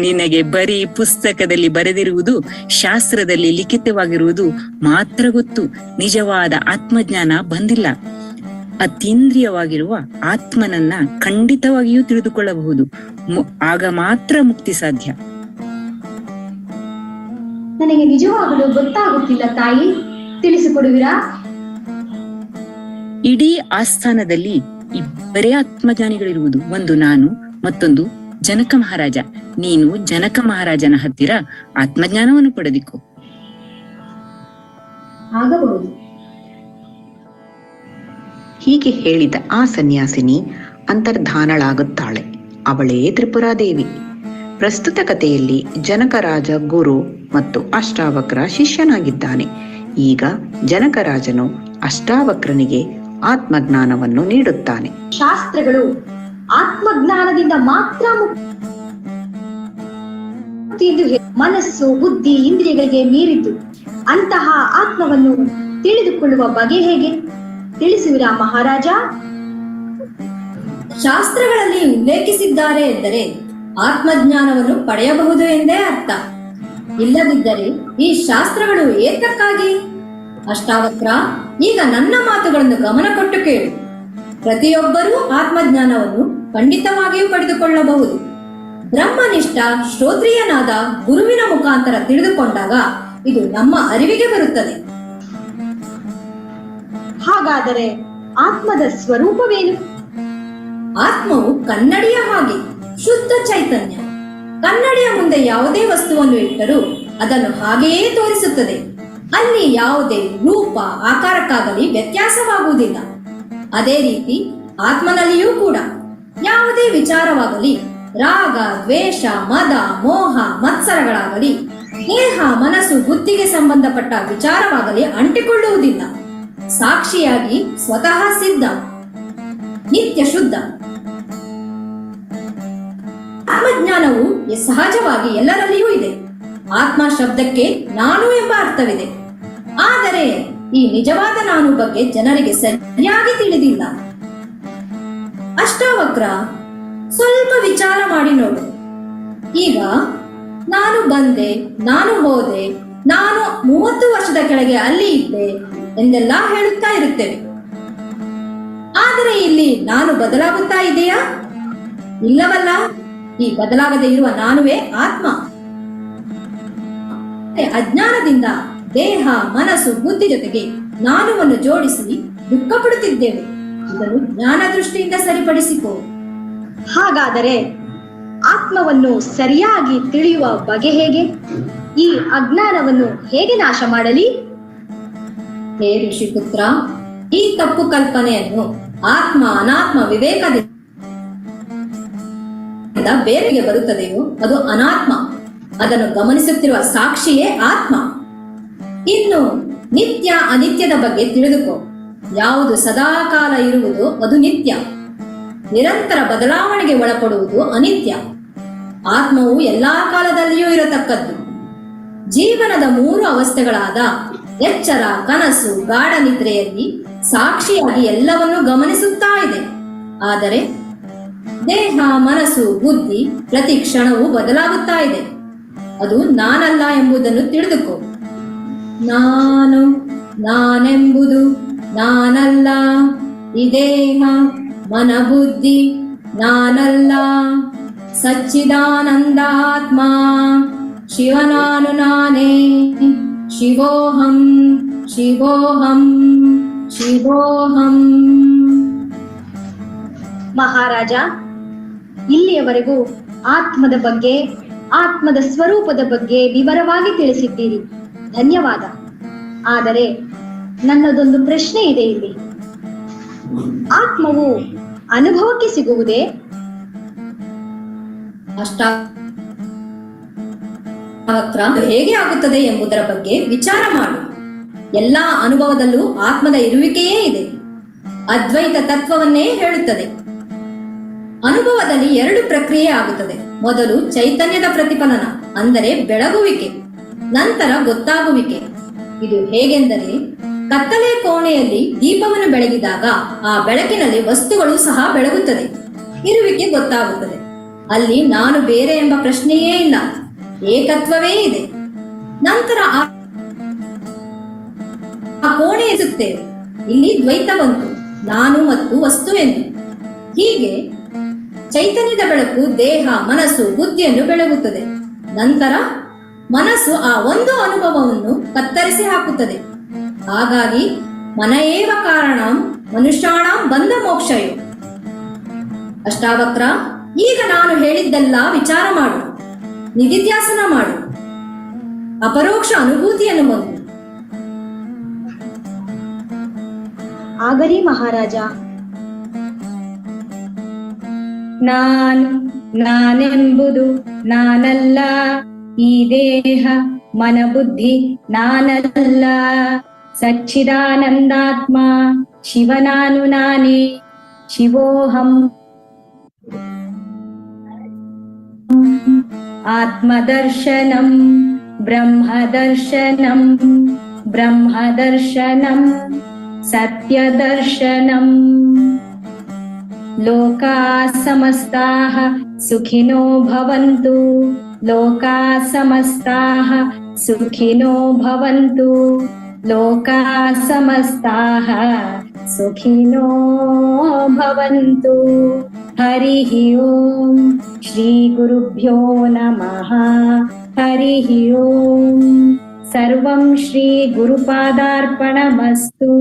ನಿನಗೆ ಬರೀ ಪುಸ್ತಕದಲ್ಲಿ ಬರೆದಿರುವುದು, ಶಾಸ್ತ್ರದಲ್ಲಿ ಲಿಖಿತವಾಗಿರುವುದು ಮಾತ್ರ ಗೊತ್ತು. ನಿಜವಾದ ಆತ್ಮಜ್ಞಾನ ಬಂದಿಲ್ಲ. ಅತೀಂದ್ರಿಯವಾಗಿರುವ ಆತ್ಮನನ್ನ ಖಂಡಿತವಾಗಿಯೂ ತಿಳಿದುಕೊಳ್ಳಬಹುದು. ಆಗ ಮಾತ್ರ ಮುಕ್ತಿ ಸಾಧ್ಯ. ನನಗೆ ನಿಜವಾಗಲೂ ಗೊತ್ತಾಗುತ್ತಿಲ್ಲ ತಾಯಿ, ತಿಳಿಸಿಕೊಡುವಿರಾ? ಇಡೀ ಆಸ್ಥಾನದಲ್ಲಿ ಇಬ್ಬರೇ ಆತ್ಮಜ್ಞಾನಿಗಳಿರುವುದು. ಒಂದು ನಾನು, ಮತ್ತೊಂದು ಜನಕ ಮಹಾರಾಜ. ನೀನು ಜನಕ ಮಹಾರಾಜನ ಹತ್ತಿರ ಆತ್ಮಜ್ಞಾನವನ್ನು ಪಡೆದಿಕೊ. ಆಗಬಹುದು. ಹೀಗೆ ಹೇಳಿದ ಆ ಸನ್ಯಾಸಿನಿ ಅಂತರ್ಧಾನಳಾಗುತ್ತಾಳೆ. ಅವಳೇ ತ್ರಿಪುರಾದೇವಿ. ಪ್ರಸ್ತುತ ಕಥೆಯಲ್ಲಿ ಜನಕರಾಜ ಗುರು ಮತ್ತು ಅಷ್ಟಾವಕ್ರ ಶಿಷ್ಯನಾಗಿದ್ದಾನೆ. ಈಗ ಜನಕರಾಜನು ಅಷ್ಟಾವಕ್ರನಿಗೆ ಆತ್ಮಜ್ಞಾನವನ್ನು ನೀಡುತ್ತಾನೆ. ಶಾಸ್ತ್ರಗಳು ಆತ್ಮಜ್ಞಾನದಿಂದ ಮಾತ್ರ ಮನಸ್ಸು, ಬುದ್ಧಿ, ಇಂದ್ರಿಯಗಳಿಗೆ ಮೀರಿದ್ದು ಅಂತಹ ಆತ್ಮವನ್ನು ತಿಳಿದುಕೊಳ್ಳುವ ಬಗೆ ಹೇಗೆ? ತಿಳಿಸುವಿರಾ ಮಹಾರಾಜ? ಶಾಸ್ತ್ರಗಳಲ್ಲಿ ಉಲ್ಲೇಖಿಸಿದ್ದಾರೆ ಎಂದರೆ ಆತ್ಮಜ್ಞಾನವನ್ನು ಪಡೆಯಬಹುದು ಎಂದೇ ಅರ್ಥ. ಇಲ್ಲದಿದ್ದರೆ ಈ ಶಾಸ್ತ್ರಗಳು ಏತಕ್ಕಾಗಿ? ಅಷ್ಟಾವಕ್ರ, ಈಗ ನನ್ನ ಮಾತುಗಳನ್ನು ಗಮನ ಕೊಟ್ಟು ಕೇಳು. ಪ್ರತಿಯೊಬ್ಬರೂ ಆತ್ಮಜ್ಞಾನವನ್ನು ಖಂಡಿತವಾಗಿಯೂ ಪಡೆದುಕೊಳ್ಳಬಹುದು. ಬ್ರಹ್ಮನಿಷ್ಠ ಶ್ರೋತ್ರಿಯನಾದ ಗುರುವಿನ ಮುಖಾಂತರ ತಿಳಿದುಕೊಂಡಾಗ ಇದು ನಮ್ಮ ಅರಿವಿಗೆ ಬರುತ್ತದೆ. ಹಾಗಾದರೆ ಆತ್ಮದ ಸ್ವರೂಪವೇನು? ಆತ್ಮವು ಕನ್ನಡಿಯ ಹಾಗೆ ಶುದ್ಧ ಚೈತನ್ಯ. ಕನ್ನಡಿಯ ಮುಂದೆ ಯಾವುದೇ ವಸ್ತುವನ್ನು ಇಟ್ಟರೂ ಅದನ್ನು ಹಾಗೆಯೇ ತೋರಿಸುತ್ತದೆ. ಅಲ್ಲಿ ಯಾವುದೇ ರೂಪ ಆಕಾರಕ್ಕಾಗಲಿ ವ್ಯತ್ಯಾಸವಾಗುವುದಿಲ್ಲ. ಅದೇ ರೀತಿ ಆತ್ಮನಲ್ಲಿಯೂ ಕೂಡ ಯಾವುದೇ ವಿಚಾರವಾಗಲಿ, ರಾಗ, ದ್ವೇಷ, ಮದ, ಮೋಹ, ಮತ್ಸರಗಳಾಗಲಿ, ದೇಹ, ಮನಸ್ಸು, ಬುದ್ಧಿಗೆ ಸಂಬಂಧಪಟ್ಟ ವಿಚಾರವಾಗಲಿ ಅಂಟಿಕೊಳ್ಳುವುದಿಲ್ಲ. ಸಾಕ್ಷಿಯಾಗಿ ಸ್ವತಃ ಸಿದ್ಧ, ನಿತ್ಯ ಶುದ್ಧ. ಆತ್ಮಜ್ಞಾನವು ಸಹಜವಾಗಿ ಎಲ್ಲರಲ್ಲಿಯೂ ಇದೆ. ಆತ್ಮ ಶಬ್ದಕ್ಕೆ ನಾನು ಎಂಬ ಅರ್ಥವಿದೆ. ಆದರೆ ಈ ನಿಜವಾದ ನಾನು ಬಗ್ಗೆ ಜನರಿಗೆ ಸರಿಯಾಗಿ ತಿಳಿದಿಲ್ಲ. ಅಷ್ಟಾವಕ್ರ, ಸ್ವಲ್ಪ ವಿಚಾರ ಮಾಡಿ ನೋಡು. ಈಗ ನಾನು ಬಂದೆ, ನಾನು ಹೋದೆ, ನಾನು 30 ವರ್ಷದ ಕೆಳಗೆ ಅಲ್ಲಿ ಇದ್ದೆ ಎಂದೆಲ್ಲ ಹೇಳುತ್ತಾ ಇರುತ್ತೇವೆ. ಆದರೆ ಇಲ್ಲಿ ನಾನು ಬದಲಾಗುತ್ತಾ ಇದೆಯಾ? ಇಲ್ಲವಲ್ಲ. ಈ ಬದಲಾಗದೆ ಇರುವ ನಾನುವೇ ಆತ್ಮ. ಅಜ್ಞಾನದಿಂದ ದೇಹ, ಮನಸ್ಸು, ಬುದ್ಧಿ ಜೊತೆಗೆ ನಾನುವನ್ನು ಜೋಡಿಸಿ ದುಃಖ ಪಡುತ್ತಿದ್ದೇವೆ. ಇದನ್ನು ಜ್ಞಾನ ದೃಷ್ಟಿಯಿಂದ ಸರಿಪಡಿಸಿಕೋ. ಹಾಗಾದರೆ ಆತ್ಮವನ್ನು ಸರಿಯಾಗಿ ತಿಳಿಯುವ ಬಗೆ ಹೇಗೆ? ಈ ಅಜ್ಞಾನವನ್ನು ಹೇಗೆ ನಾಶ ಮಾಡಲಿ? ಹೇ ಋಷಿಪುತ್ರ, ಈ ತಪ್ಪು ಕಲ್ಪನೆಯನ್ನು ಆತ್ಮ ಅನಾತ್ಮ ವಿವೇಕದಿಂದ ಬೇರೆಗೆ ಬರುತ್ತದೆಯೋ ಅದು ಅನಾತ್ಮ. ಅದನ್ನು ಗಮನಿಸುತ್ತಿರುವ ಸಾಕ್ಷಿಯೇ ಆತ್ಮ. ಇನ್ನು ನಿತ್ಯ ಅನಿತ್ಯದ ಬಗ್ಗೆ ತಿಳಿದುಕೋ. ಯಾವುದು ಸದಾಕಾಲ ಇರುವುದೋ ಅದು ನಿತ್ಯ, ನಿರಂತರ ಬದಲಾವಣೆಗೆ ಒಳಪಡುವುದು ಅನಿತ್ಯ. ಆತ್ಮವು ಎಲ್ಲಾ ಕಾಲದಲ್ಲಿಯೂ ಇರತಕ್ಕದ್ದು. ಜೀವನದ 3 ಅವಸ್ಥೆಗಳಾದ ಎಚ್ಚರ, ಕನಸು, ಗಾಢ ನಿದ್ರೆಯಲ್ಲಿ ಸಾಕ್ಷಿಯಾಗಿ ಎಲ್ಲವನ್ನೂ ಗಮನಿಸುತ್ತಾ ಇದೆ. ಆದರೆ ದೇಹ, ಮನಸ್ಸು, ಬುದ್ಧಿ ಪ್ರತಿ ಕ್ಷಣವೂ ಬದಲಾಗುತ್ತಾ ಇದೆ. ಅದು ನಾನಲ್ಲ ಎಂಬುದನ್ನು ತಿಳಿದುಕೋ. ನಾನು, ನಾನೆಂಬುದು ನಾನಲ್ಲ. ಈ ದೇಹ, ಮನ, ಬುದ್ಧಿ ನಾನಲ್ಲ. ಸಚ್ಚಿದಾನಂದಾತ್ಮ ಶಿವನಾನು ನಾನೇ. ಶಿವೋಹಂ ಶಿವೋಹಂ ಶಿವೋಹಂ. ಮಹಾರಾಜ, ಇಲ್ಲಿಯವರೆಗೂ ಆತ್ಮದ ಬಗ್ಗೆ, ಆತ್ಮದ ಸ್ವರೂಪದ ಬಗ್ಗೆ ವಿವರವಾಗಿ ತಿಳಿಸಿದ್ದೀರಿ. ಧನ್ಯವಾದ. ಆದರೆ ನನ್ನದೊಂದು ಪ್ರಶ್ನೆ ಇದೆ ಇಲ್ಲಿ. ಆತ್ಮವು ಅನುಭವಕ್ಕೆ ಸಿಗುವುದೇ? ಹೇಗೆ ಆಗುತ್ತದೆ ಎಂಬುದರ ಬಗ್ಗೆ ವಿಚಾರ ಮಾಡು. ಎಲ್ಲಾ ಅನುಭವದಲ್ಲೂ ಆತ್ಮದ ಇರುವಿಕೆಯೇ ಇದೆ. ಅದ್ವೈತ ತತ್ವವನ್ನೇ ಹೇಳುತ್ತದೆ. ಅನುಭವದಲ್ಲಿ 2 ಪ್ರಕ್ರಿಯೆ ಆಗುತ್ತದೆ. ಮೊದಲು ಚೈತನ್ಯದ ಪ್ರತಿಫಲನ, ಅಂದರೆ ಬೆಳಗುವಿಕೆ. ನಂತರ ಗೊತ್ತಾಗುವಿಕೆ. ಇದು ಹೇಗೆಂದರೆ, ಕತ್ತಲೆ ಕೋಣೆಯಲ್ಲಿ ದೀಪವನ್ನು ಬೆಳಗಿದಾಗ ಆ ಬೆಳಕಿನಲ್ಲಿ ವಸ್ತುಗಳು ಸಹ ಬೆಳಗುತ್ತದೆ. ಇರುವಿಕೆ ಗೊತ್ತಾಗುತ್ತದೆ. ಅಲ್ಲಿ ನಾನು ಬೇರೆ ಎಂಬ ಪ್ರಶ್ನೆಯೇ ಇಲ್ಲ, ಏಕತ್ವವೇ ಇದೆ. ನಂತರ ಆ ಕೋಣೆ ಎಸುತ್ತೇವೆ. ಇಲ್ಲಿ ದ್ವೈತ ಬಂತು, ನಾನು ಮತ್ತು ವಸ್ತು ಎಂದು. ಹೀಗೆ ಚೈತನ್ಯದ ಬೆಳಕು ದೇಹ, ಮನಸ್ಸು, ಬುದ್ಧಿಯನ್ನು ಬೆಳಗುತ್ತದೆ. ನಂತರ ಮನಸ್ಸು ಆ ಒಂದು ಅನುಭವವನ್ನು ಕತ್ತರಿಸಿ ಹಾಕುತ್ತದೆ. ಹಾಗಾಗಿ ಮನ ಏವ ಕಾರಣಂ ಮನುಷ್ಯಾಣಂ ಬಂಧ ಮೋಕ್ಷಯೋ. ಅಷ್ಟಾವಕ್ರ, ಈಗ ನಾನು ಹೇಳಿದ್ದೆಲ್ಲ ವಿಚಾರ ಮಾಡು, ನಿಧಿಧ್ಯಾಸನ ಮಾಡು, ಅಪರೋಕ್ಷ ಅನುಭೂತಿಯನ್ನು ಹೊಂದು. ಆಗಲಿ ಮಹಾರಾಜ. ನಾನೆಂಬುದು ನಾನಲ್ಲ. ಈ ದೇಹ, ಮನ, ಬುದ್ಧಿ ನಾನಲ್ಲ. ಸಚ್ಚಿದಾನಂದಾತ್ಮ ಶಿವನಾನು ನಾನೇ. ಶಿವೋಹಂ ಆತ್ಮದರ್ಶನಂ ಬ್ರಹ್ಮದರ್ಶನಂ. ಬ್ರಹ್ಮದರ್ಶನಂ ಸತ್ಯದರ್ಶನಂ. लोकाः समस्ताः सुखिनो भवन्तु लोकाः समस्ताः सुखिनो भवन्तु लोकाः समस्ताः सुखिनो भवन्तु। हरिः ओम् श्री गुरुभ्यो नमः। हरिः ओम् सर्वं श्री गुरुपादार्पणमस्तु।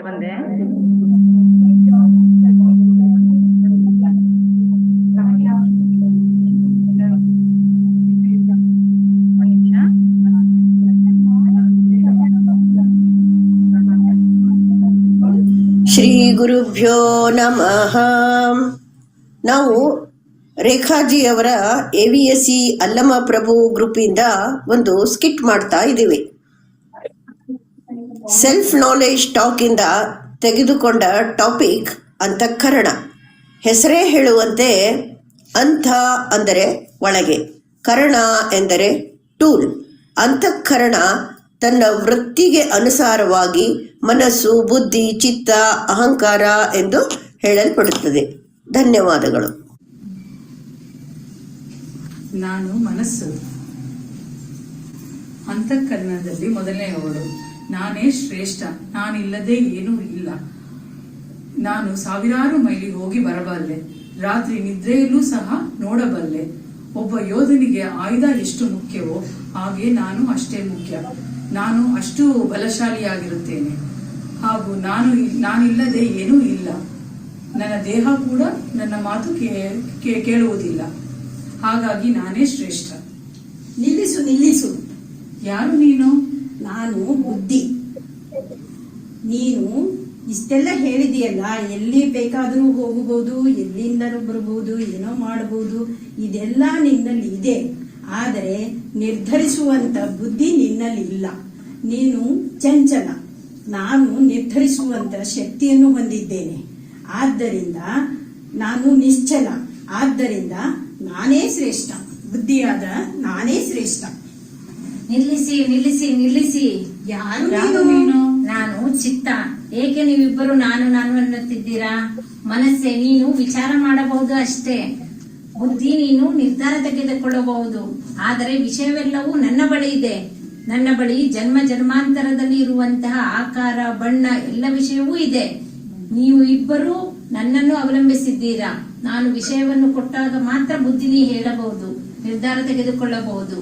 ಬಂದೆ ಶ್ರೀ ಗುರುಭ್ಯೋ ನಮಃ. ನಾವು ರೇಖಾಜಿಯವರ AVSE ಅಲ್ಲಮ ಪ್ರಭು ಗ್ರೂಪ್ ಇಂದ ಒಂದು ಸ್ಕಿಟ್ ಮಾಡ್ತಾ ಇದ್ದೀವಿ. ಸೆಲ್ಫ್ ನಾಲೆಜ್ ಟಾಕ್ ಇಂದ ತೆಗೆದುಕೊಂಡ ಟಾಪಿಕ್ ಅಂತಃಕರಣ. ಹೆಸರೇ ಹೇಳುವಂತೆ ಅಂಥ ಅಂದರೆ ಒಳಗೆ, ಕರಣ ಎಂದರೆ ಟೂಲ್. ಅಂತಃಕರಣ ತನ್ನ ವೃತ್ತಿಗೆ ಅನುಸಾರವಾಗಿ ಮನಸ್ಸು, ಬುದ್ಧಿ, ಚಿತ್ತ, ಅಹಂಕಾರ ಎಂದು ಹೇಳಲ್ಪಡುತ್ತದೆ. ಧನ್ಯವಾದಗಳು. ನಾನು ಮನಸ್ಸು. ಅಂತಃಕರಣದಲ್ಲಿ ಮೊದಲನೆಯವಳು. ನಾನೇ ಶ್ರೇಷ್ಠ, ನಾನಿಲ್ಲದೆ ಏನೂ ಇಲ್ಲ. ನಾನು ಸಾವಿರಾರು ಮೈಲಿ ಹೋಗಿ ಬರಬಲ್ಲೆ, ರಾತ್ರಿ ನಿದ್ರೆಯಲ್ಲೂ ಸಹ ನೋಡಬಲ್ಲೆ. ಒಬ್ಬ ಯೋಧನಿಗೆ ಆಯುಧ ಎಷ್ಟು ಮುಖ್ಯವೋ ಹಾಗೆ ನಾನು ಅಷ್ಟೇ ಮುಖ್ಯ. ನಾನು ಅಷ್ಟು ಬಲಶಾಲಿಯಾಗಿರುತ್ತೇನೆ ಹಾಗೂ ನಾನಿಲ್ಲದೆ ಏನೂ ಇಲ್ಲ. ನನ್ನ ದೇಹ ಕೂಡ ನನ್ನ ಮಾತು ಕೇಳುವುದಿಲ್ಲ. ಹಾಗಾಗಿ ನಾನೇ ಶ್ರೇಷ್ಠ. ನಿಲ್ಲಿಸು. ಯಾರು ನೀನು? ನಾನು ಬುದ್ಧಿ. ನೀನು ಇಷ್ಟೆಲ್ಲ ಹೇಳಿದೆಯಲ್ಲ, ಎಲ್ಲಿ ಬೇಕಾದರೂ ಹೋಗಬಹುದು, ಎಲ್ಲಿಂದಲೂ ಬರಬಹುದು, ಏನೋ ಮಾಡಬಹುದು, ಇದೆಲ್ಲ ನಿನ್ನಲ್ಲಿ ಇದೆ. ಆದರೆ ನಿರ್ಧರಿಸುವಂತ ಬುದ್ಧಿ ನಿನ್ನಲ್ಲಿ ಇಲ್ಲ. ನೀನು ಚಂಚಲ. ನಾನು ನಿರ್ಧರಿಸುವಂತ ಶಕ್ತಿಯನ್ನು ಹೊಂದಿದ್ದೇನೆ. ಆದ್ದರಿಂದ ನಾನು ನಿಶ್ಚಲ. ಆದ್ದರಿಂದ ನಾನೇ ಶ್ರೇಷ್ಠ. ಬುದ್ಧಿಯಾದ ನಾನೇ ಶ್ರೇಷ್ಠ. ನಿಲ್ಲಿಸಿ. ಯಾರು ನೀನು? ನಾನು ಚಿತ್ತ. ಏಕೆ ನೀವಿಬ್ಬರು ನಾನು ಅನ್ನುತ್ತಿದ್ದೀರಾ? ಮನಸ್ಸೇ, ನೀನು ವಿಚಾರ ಮಾಡಬಹುದು ಅಷ್ಟೇ. ಬುದ್ಧಿ, ನೀನು ನಿರ್ಧಾರ ತೆಗೆದುಕೊಳ್ಳಬಹುದು. ಆದರೆ ವಿಷಯವೆಲ್ಲವೂ ನನ್ನ ಬಳಿ ಇದೆ. ನನ್ನ ಬಳಿ ಜನ್ಮ ಜನ್ಮಾಂತರದಲ್ಲಿ ಇರುವಂತಹ ಆಕಾರ, ಬಣ್ಣ, ಎಲ್ಲ ವಿಷಯವೂ ಇದೆ. ನೀವು ಇಬ್ಬರು ನನ್ನನ್ನು ಅವಲಂಬಿಸಿದ್ದೀರಾ. ನಾನು ವಿಷಯವನ್ನು ಕೊಟ್ಟಾಗ ಮಾತ್ರ ಬುದ್ಧಿ ನೀ ಹೇಳಬಹುದು, ನಿರ್ಧಾರ ತೆಗೆದುಕೊಳ್ಳಬಹುದು,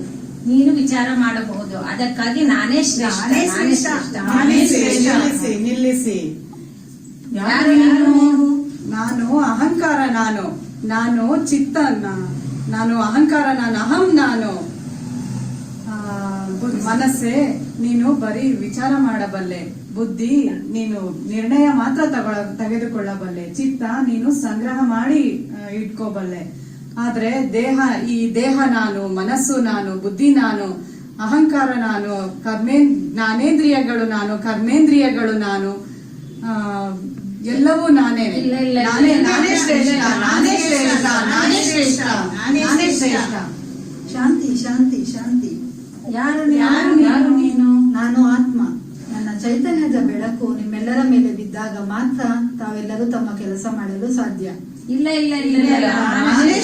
ನೀನು ವಿಚಾರ ಮಾಡಬಹುದು. ಅದಕ್ಕಾಗಿ ನಾನೇ ಶ್ರೇಷ್ಠ. ನಿಲ್ಲಿಸಿ. ಯಾರು ನೀನು? ನಾನು ಅಹಂಕಾರ. ನಾನು ಚಿತ್ತ. ನಾನು ಅಹಂಕಾರ. ನಾನು ಅಹಂ. ನಾನು ಮನಸ್ಸೇ, ನೀನು ಬರೀ ವಿಚಾರ ಮಾಡಬಲ್ಲೆ. ಬುದ್ಧಿ, ನೀನು ನಿರ್ಣಯ ಮಾತ್ರ ತೆಗೆದುಕೊಳ್ಳಬಲ್ಲೆ. ಚಿತ್ತ, ನೀನು ಸಂಗ್ರಹ ಮಾಡಿ ಇಟ್ಕೋಬಲ್ಲೆ. ಆದ್ರೆ ಈ ದೇಹ ನಾನು, ಮನಸ್ಸು ನಾನು, ಬುದ್ಧಿ ನಾನು, ಅಹಂಕಾರ ನಾನು, ಜ್ಞಾನೇಂದ್ರಿಯಗಳು ನಾನು, ಕರ್ಮೇಂದ್ರಿಯಗಳು ನಾನು, ಎಲ್ಲವೂ ನಾನೇ ಶ್ರೇಷ್ಠ. ಶಾಂತಿ. ಯಾರು ನೀನು? ನಾನು ಆತ್ಮ. ನನ್ನ ಚೈತನ್ಯದ ಬೆಳಕು ನಿಮ್ಮೆಲ್ಲರ ಮೇಲೆ ಬಿದ್ದಾಗ ಮಾತ್ರ ತಾವೆಲ್ಲರೂ ತಮ್ಮ ಕೆಲಸ ಮಾಡಲು ಸಾಧ್ಯ. ಇಲ್ಲ. ನಾನೇ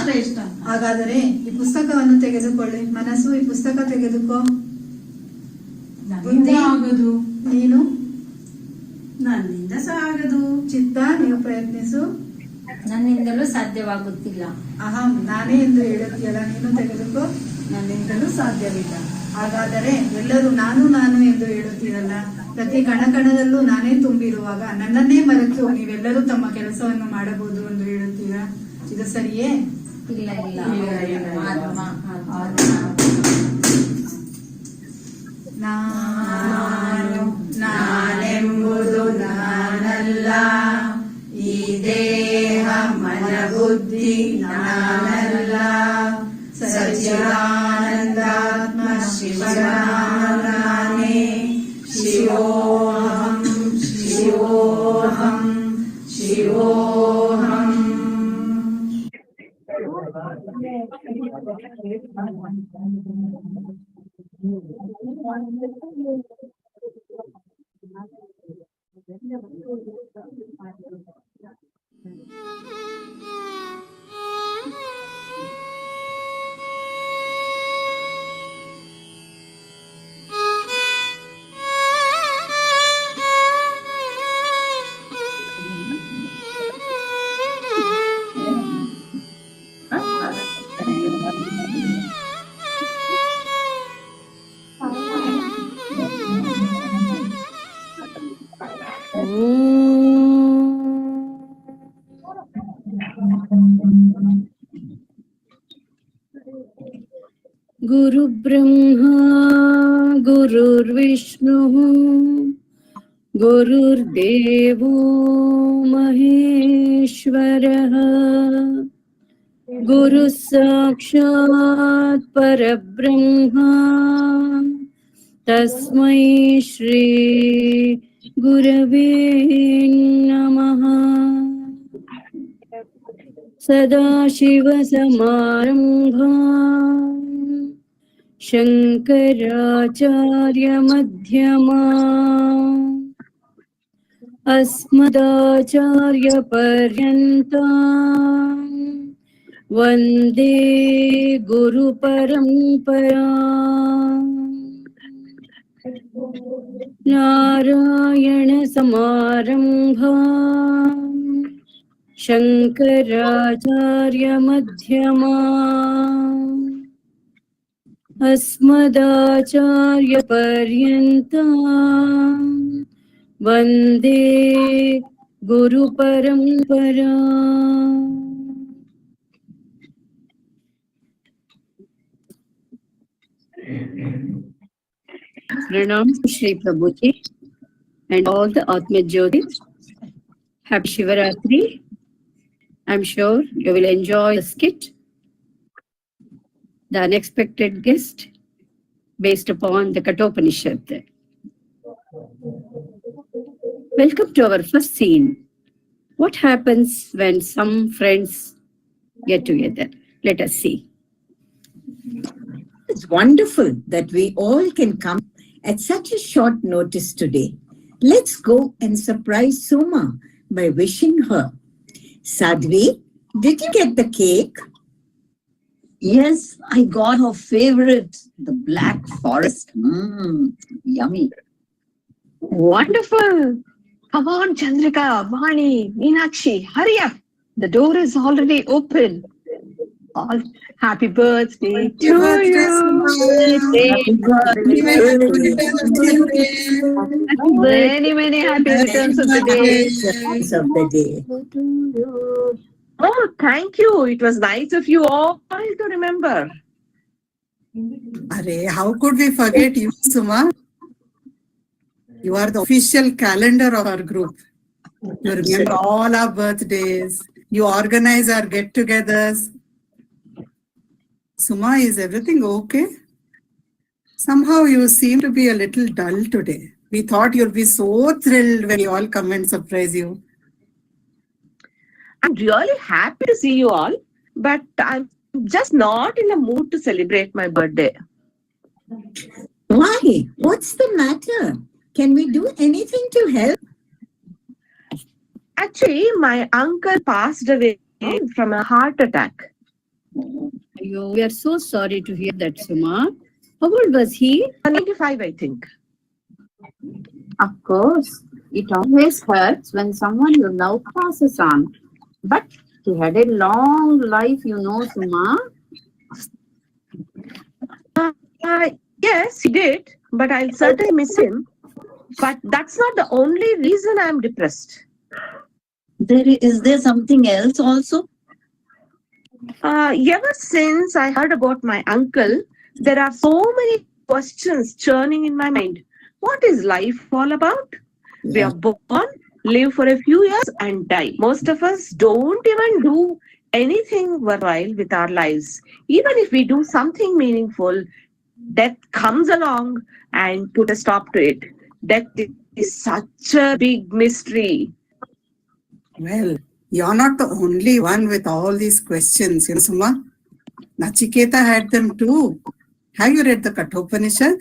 ಶ್ರೇಷ್ಠ. ಹಾಗಾದರೆ ಈ ಪುಸ್ತಕವನ್ನು ತೆಗೆದುಕೊಳ್ಳಿ. ಮನಸ್ಸು, ಈ ಪುಸ್ತಕ ತೆಗೆದುಕೋ. ನನ್ನಿಂದ ಆಗದು. ನೀನು? ನನ್ನಿಂದ ಸಹ ಆಗದು. ಚಿತ್ತ, ನೀವು ಪ್ರಯತ್ನಿಸು. ನನ್ನಿಂದಲೂ ಸಾಧ್ಯವಾಗುತ್ತಿಲ್ಲ. ಅಹಂ, ನಾನೇ ಎಂದು ಹೇಳುತ್ತೀಯಲ್ಲ, ನೀನು ತೆಗೆದುಕೋ. ನನ್ನಿಂದಲೂ ಸಾಧ್ಯವಿಲ್ಲ. ಹಾಗಾದರೆ ಎಲ್ಲರೂ ನಾನು ಎಂದು ಹೇಳುತ್ತೀರಲ್ಲ, ಪ್ರತಿ ಕಣಕಣದಲ್ಲೂ ನಾನೇ ತುಂಬಿರುವಾಗ ನನ್ನನ್ನೇ ಮರೆತು ನೀವೆಲ್ಲರೂ ತಮ್ಮ ಕೆಲಸವನ್ನು ಮಾಡಬಹುದು ಎಂದು ಹೇಳುತ್ತೀರಾ? ಇದು ಸರಿಯೇ? ಇಲ್ಲ. ನಾನೆಂಬುದು ನಾನಲ್ಲ. ಈ ದೇಹ, ಮನ, ಬುದ್ಧಿ ನಾನಲ್ಲ. ಸತ್ಯ सच्चिदानन्दात्मा शिवनामगाने शिवोऽहं शिवोऽहं शिवोऽहम् गुरु ब्रह्मा गुरुर्विष्णुः गुरुर्देवो महेश्वरः गुरुः साक्षात् परब्रह्मा तस्मै श्री गुरवे नमः सदाशिवसमारम्भाम् शङ्कराचार्यमध्यमाम् अस्मदाचार्यपर्यन्ताम् वन्दे गुरुपरम्पराम् नारायणसमारम्भाम् शङ्कराचार्यमध्यमाम् अस्मदाचार्यपर्यन्ताम् वन्दे गुरुपरम्पराम् Pranam Shri Prabhuji and all the Atma Jyotis. Happy Shivaratri. I'm sure you will enjoy the skit, the unexpected guest, based upon the Kathopanishad. Welcome to our first scene. What happens when some friends get together? Let us see. It's wonderful that we all can come at such a short notice today. Let's go and surprise Soma by wishing her. Sadhvi, did you get the cake? Yes, I got her favorite, the Black Forest. Yummy. Wonderful. Come on, Chandrika, Vani, Meenakshi, hurry up. The door is already open. All happy birthday to you. Happy birthday. Many, many happy returns of the day. Oh, thank you. It was nice of you all to remember. Arey, how could we forget you, Suma? You are the official calendar of our group. You remember all our birthdays. You organize our get-togethers. Suma, is everything okay? Somehow you seem to be a little dull today. We thought you'd be so thrilled when we all come and surprise you. I'm really happy to see you all, but I'm just not in the mood to celebrate my birthday. Why? What's the matter? Can we do anything to help? Actually, my uncle passed away from a heart attack. We are so sorry to hear that, Suma. How old was he? 95, I think. Of course, it always hurts when someone you love passes on. But he had a long life, you know, Suma. Yes, he did, but I'll certainly miss him. But that's not the only reason I'm depressed. Is there something else also? Ever since I heard about my uncle, there are so many questions churning in my mind. What is life all about? We are born, live for a few years and die. Most of us don't even do anything worthwhile with our lives. Even if we do something meaningful, death comes along and put a stop to it. Death is such a big mystery. Well, you're not the only one with all these questions, Suma. Nachiketa had them too. Have you read the Kathopanishad?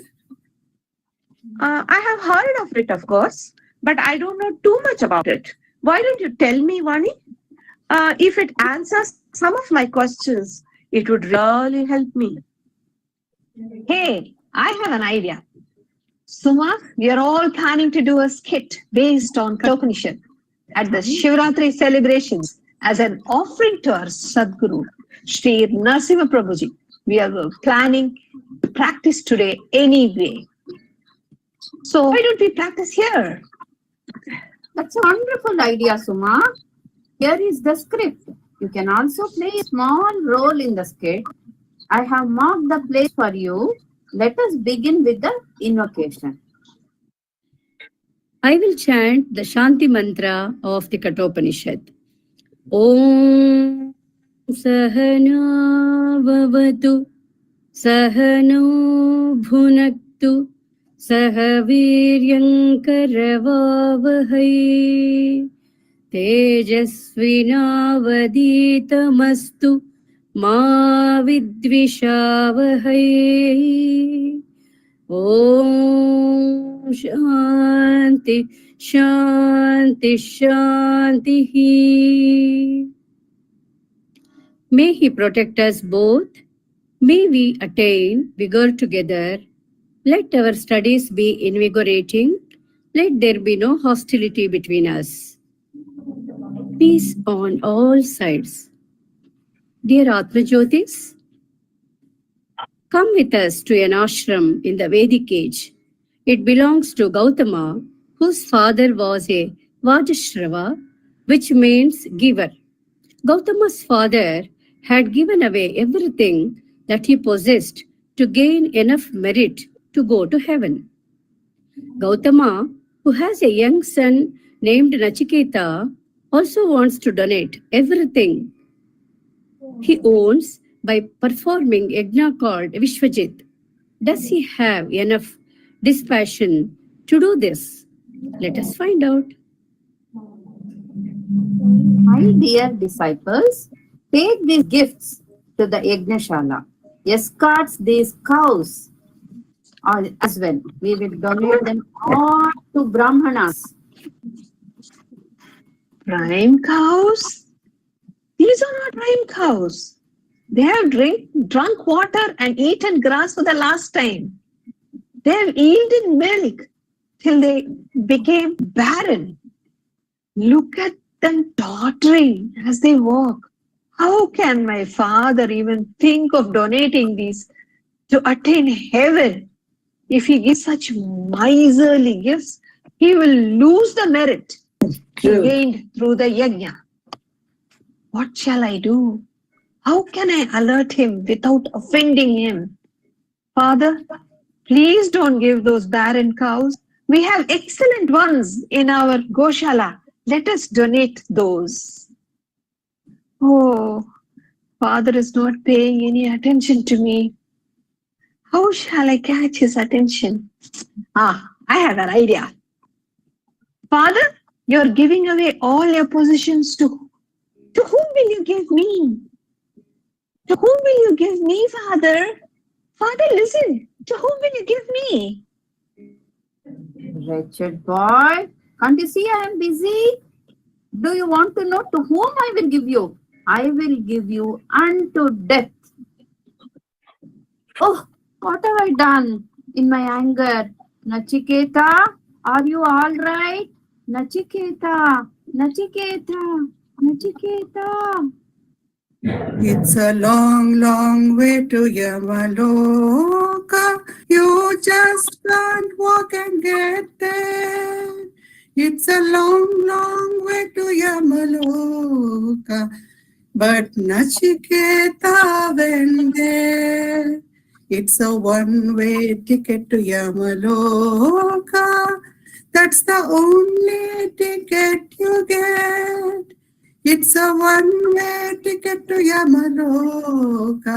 I have heard of it, of course, but I don't know too much about it. Why don't you tell me, Vani? If it answers some of my questions, it would really help me. Hey, I have an idea. Suma, we are all planning to do a skit based on Upanishad at the Shivaratri celebrations as an offering to our Sadguru, Sri Narasimha Prabhuji. We are planning to practice today anyway. So why don't we practice here? That's a wonderful idea, Suma. Here is the script. You can also play a small role in the skit. I have marked the place for you. Let us begin with the invocation. I will chant the Shanti mantra of the Kathopanishad. Om Sahana Vavatu Sahano Bhunaktu Sahaviryam Karavavahai Tejasvinavaditamastu Ma Vidvishavahai. Om Shanti Shanti Shanti. May He protect us both. May we attain vigor together. Let our studies be invigorating. Let there be no hostility between us. Peace on all sides. Dear Atma Jyotis, come with us to an ashram in the Vedic age. It belongs to Gautama, whose father was a Vajashrava, which means giver. Gautama's father had given away everything that he possessed to gain enough merit to go to heaven. Gautama, who has a young son named Nachiketa, also wants to donate everything he owns by performing yajna called Vishwajit. Does he have enough dispassion to do this? Let us find out. My dear disciples, take these gifts to the Yagnashala. Escort these cows as well. We will donate them all to Brahmanas. Prime cows? These are not prime cows. They have drunk water and eaten grass for the last time. They have yielded milk till they became barren. Look at them tottering as they walk. How can my father even think of donating these to attain heaven? If he gives such miserly gifts, he will lose the merit he gained through the yajna. What shall I do? How can I alert him without offending him? Father, please don't give those barren cows. We have excellent ones in our Goshala. Let us donate those. Oh, Father is not paying any attention to me. How shall I catch his attention? I have an idea. Father, you're giving away all your possessions to whom will you give me? To whom will you give me, Father? Father, listen. To whom will you give me? Wretched boy, can't you see I am busy? Do you want to know to whom I will give you? I will give you unto death. Oh, what have I done in my anger? Nachiketa, are you all right? Nachiketa, Nachiketa, Nachiketa. It's a long, long way to Yamaloka. You just can't walk and get there. It's a long, long way to Yamaloka. But Nachiketa went there. It's a one-way ticket to Yamaloka. That's the only ticket you get. It's a one-way ticket to Yamaloka,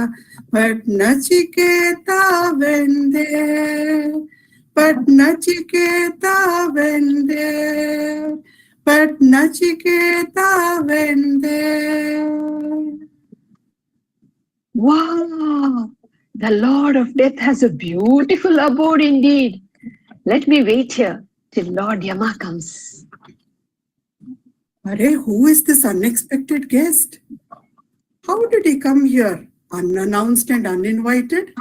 but Nachiketa went there. But Nachiketa went there. But Nachiketa went there. Wow, the Lord of Death has a beautiful abode indeed. Let me wait here till Lord Yama comes. Arey, who is this unexpected guest? How did he come here, unannounced and uninvited?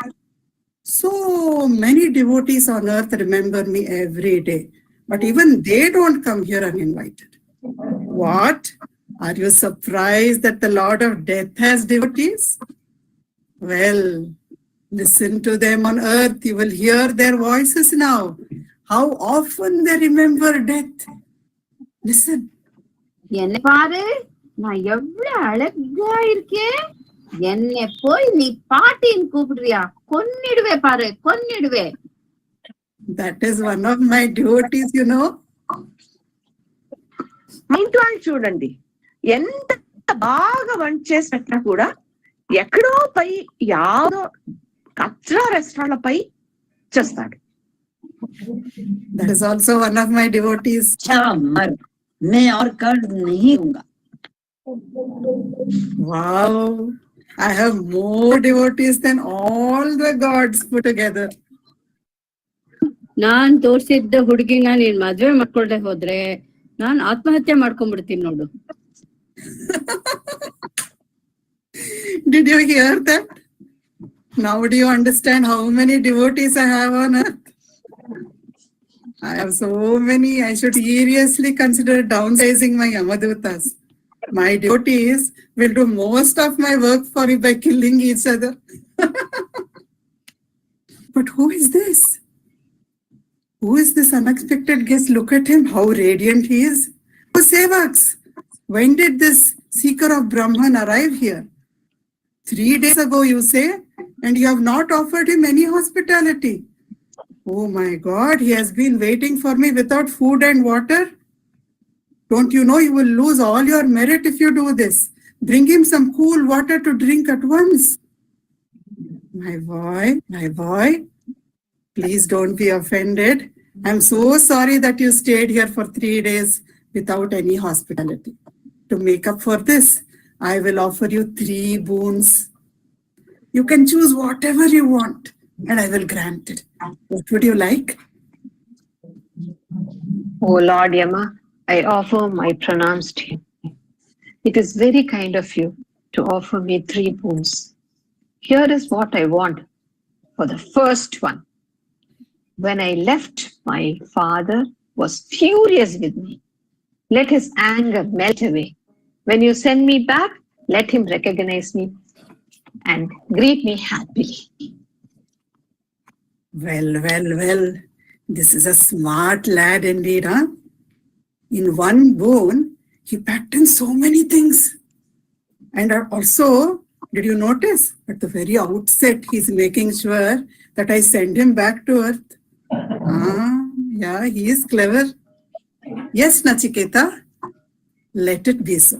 So many devotees on earth remember me every day, but even they don't come here uninvited. What? Are you surprised that the Lord of Death has devotees? Well, listen to them on earth. You will hear their voices now. How often they remember death. Listen. என்ன பாரு, நான் எவ்வளவு அழகா இருக்கேன். என்னை போய் நீ பாட்டின்னு கூப்பிடுறியா? கொன்னிடுவே பாரு, கொன்னிடுவே. That is one of my devotees, you know. Mind చూడండి, ఎంత బాగా వంట చేసి పెట్టినా కూడా ఎక్కడో పై యాదో కచ్చరా రెస్టారెంట్ పై చేస్తాడు. That is also one of my devotees. मैं और कर्ज नहीं दूंगा. Wow, I have more devotees than all the gods put together. ನಾನ್ ತೋರ್ಸಿದ್ದ ಹುಡುಗಿನ ನೀನ್ ಮದ್ವೆ ಮಾಡ್ಕೊಳ್ದೆ ಹೋದ್ರೆ ನಾನ್ ಆತ್ಮಹತ್ಯೆ ಮಾಡ್ಕೊಂಡ್ಬಿಡ್ತೀನಿ ನೋಡು. Did you hear that? Now do you understand how many devotees I have on earth? I have so many. I should seriously consider downsizing my Yamadutas. My devotees will do most of my work for me by killing each other. But who is this? Who is this unexpected guest? Look at him, how radiant he is. Oh, Sevaks, when did this seeker of Brahman arrive here? 3 days ago, you say, and you have not offered him any hospitality. Oh my God, he has been waiting for me without food and water. Don't you know you will lose all your merit if you do this? Bring him some cool water to drink at once. My boy, please don't be offended. I'm so sorry that you stayed here for 3 days without any hospitality. To make up for this, I will offer you 3 boons. You can choose whatever you want, and I will grant it. What would you like? Oh Lord Yama, I offer my pranams to you. It is very kind of you to offer me 3 boons. Here is what I want for the first one. When I left, my father was furious with me. Let his anger melt away. When you send me back, let him recognize me and greet me happily. Well. This is a smart lad indeed, huh? In one boon, he packed in so many things. And also, did you notice at the very outset, he's making sure that I send him back to earth. Yeah, he is clever. Yes, Nachiketa, let it be so.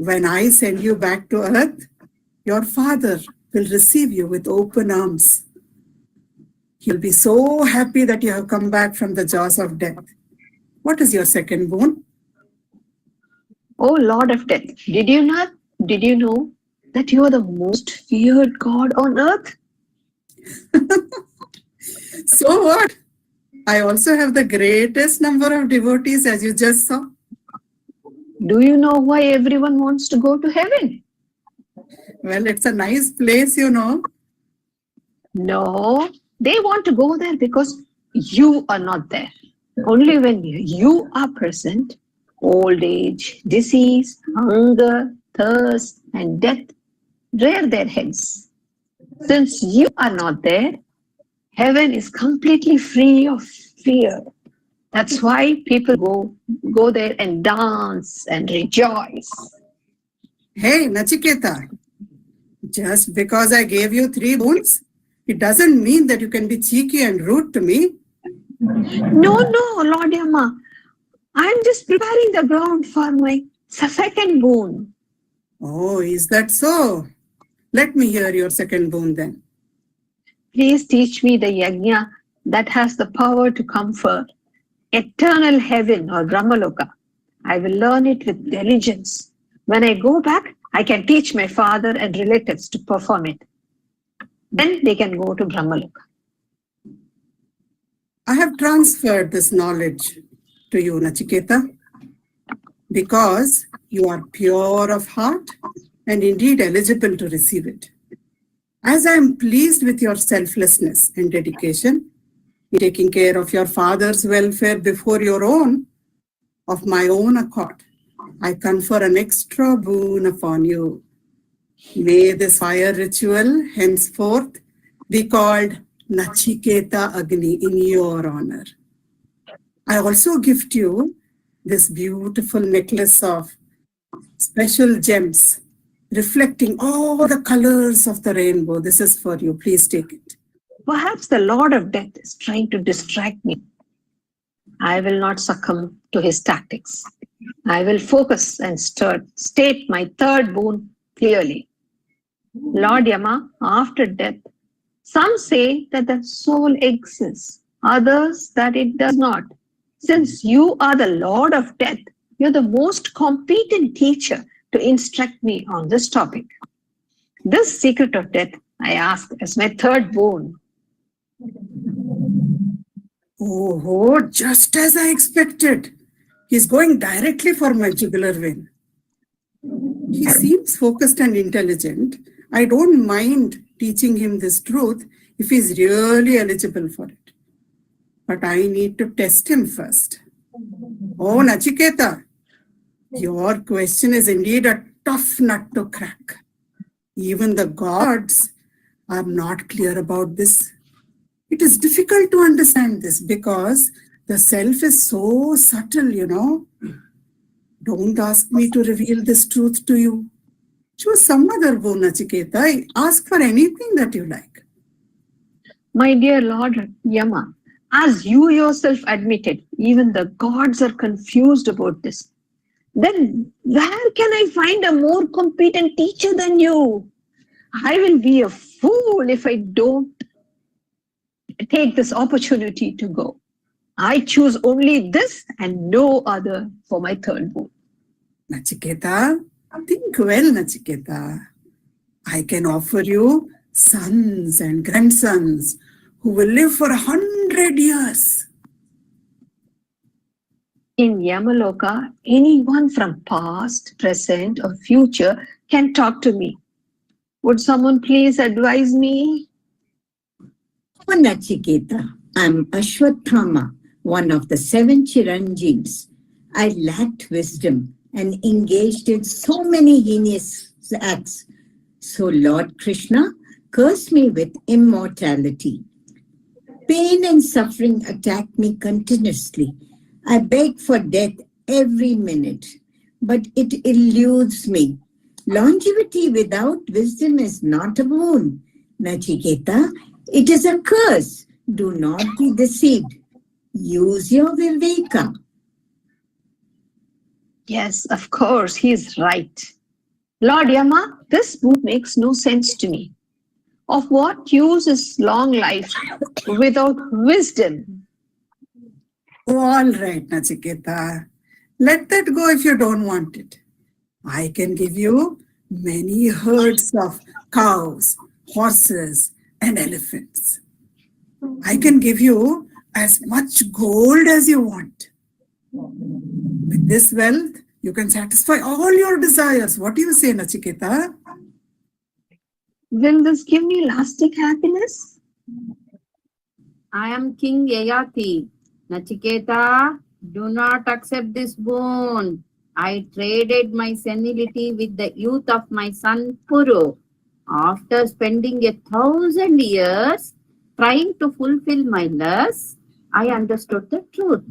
When I send you back to earth, your father will receive you with open arms. He'll be so happy that you have come back from the jaws of death. What is your second boon? Oh Lord of Death, did you know that you are the most feared God on earth? So what? I also have the greatest number of devotees, as you just saw. Do you know why everyone wants to go to heaven? Well, it's a nice place, you know. No, they want to go there because you are not there. Only when you are present, old age, disease, hunger, thirst, and death rear their heads. Since you are not there, heaven is completely free of fear. That's why people go there and dance and rejoice. Hey, Nachiketa, just because I gave you 3 boons, it doesn't mean that you can be cheeky and rude to me. No, Lord Yama. I'm just preparing the ground for my It's a second boon. Oh, is that so? Let me hear your second boon then. Please teach me the yajna that has the power to confer eternal heaven or brahmaloka. I will learn it with diligence. When I go back, I can teach my father and relatives to perform it. Then they can go to brahmaloka. I have transferred this knowledge to you, Nachiketa, because you are pure of heart and indeed eligible to receive it. As I am pleased with your selflessness and dedication in taking care of your father's welfare before your own, of my own accord, I confer an extra boon upon you. May this fire ritual henceforth be called Nachiketa Agni in your honor. I also gift you this beautiful necklace of special gems reflecting all the colors of the rainbow. This is for you. Please take it. Perhaps the Lord of Death is trying to distract me. I will not succumb to his tactics. I will focus and state my third boon clearly. Lord Yama, after death, some say that the soul exists, others that it does not. Since you are the Lord of Death, you're the most competent teacher to instruct me on this topic. This secret of death I ask as my third boon. Oh, just as I expected. He's going directly for my jugular vein. He seems focused and intelligent. I don't mind teaching him this truth if he's really eligible for it. But I need to test him first. Oh, Nachiketa, your question is indeed a tough nut to crack. Even the gods are not clear about this. It is difficult to understand this because the self is so subtle, you know. Don't ask me to reveal this truth to you. Choose some other boon, Nachiketa. Ask for anything that you like. My dear Lord Yama, as you yourself admitted, even the gods are confused about this. Then where can I find a more competent teacher than you? I will be a fool if I don't take this opportunity to go. I choose only this and no other for my third boon. Nachiketa, think well, Nachiketa. I can offer you sons and grandsons who will live for 100 years. In Yamaloka, anyone from past, present, or future can talk to me. Would someone please advise me? Oh, Nachiketa, I'm Ashwatthama, one of the 7 Chiranjeevs. I lacked wisdom and engaged in so many heinous acts. So Lord Krishna cursed me with immortality. Pain and suffering attack me continuously. I beg for death every minute, but it eludes me. Longevity without wisdom is not a boon. Nachiketa, it is a curse. Do not be deceived. Use your viveka. Yes, of course, he is right. Lord Yama, this book makes no sense to me. Of what use is long life without wisdom? All right, Nachiketa. Let that go if you don't want it. I can give you many herds of cows, horses, and elephants. I can give you as much gold as you want. With this wealth, you can satisfy all your desires. What do you say, Nachiketa? Will this give me lasting happiness? I am King Yayati. Nachiketa, do not accept this boon. I traded my senility with the youth of my son Puru. After spending 1,000 years trying to fulfill my lusts, I understood the truth.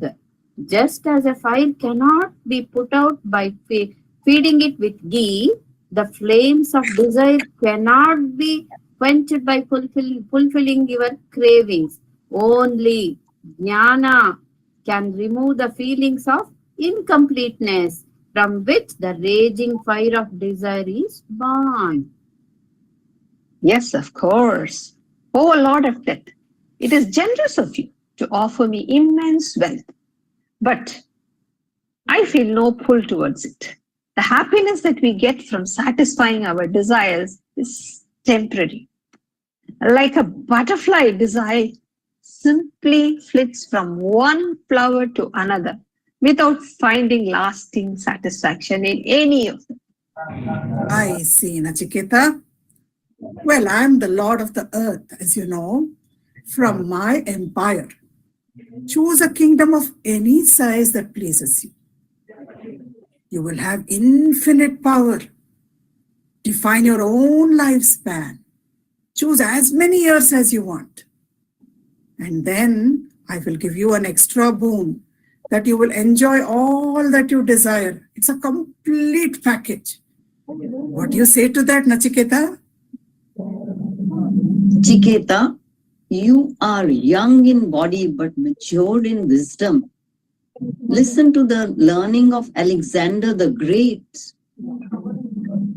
Just as a fire cannot be put out by feeding it with ghee, the flames of desire cannot be quenched by fulfilling your cravings. Only jnana can remove the feelings of incompleteness. from which the raging fire of desire is born. Yes, of course. Oh, Lord of Death, it is generous of you to offer me immense wealth, but I feel no pull towards it. The happiness that we get from satisfying our desires is temporary. Like a butterfly, desire simply flits from one flower to another without finding lasting satisfaction in any of them. I see, Nachiketa. Well, I'm the Lord of the earth, as you know, from my empire. Choose a kingdom of any size that pleases you. You will have infinite power. Define your own lifespan. Choose as many years as you want. And then I will give you an extra boon that you will enjoy all that you desire. It's a complete package. What do you say to that, Nachiketa? Chiketa, you are young in body but matured in wisdom. Listen to the learning of Alexander the Great.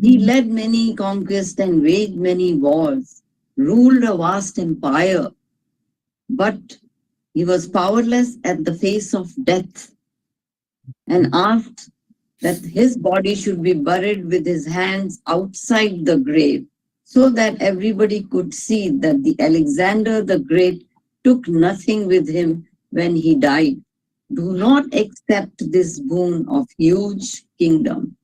He led many conquests and waged many wars, ruled a vast empire, but he was powerless at the face of death and asked that his body should be buried with his hands outside the grave, so that everybody could see that the Alexander the Great took nothing with him when he died. Do not accept this boon of huge kingdom.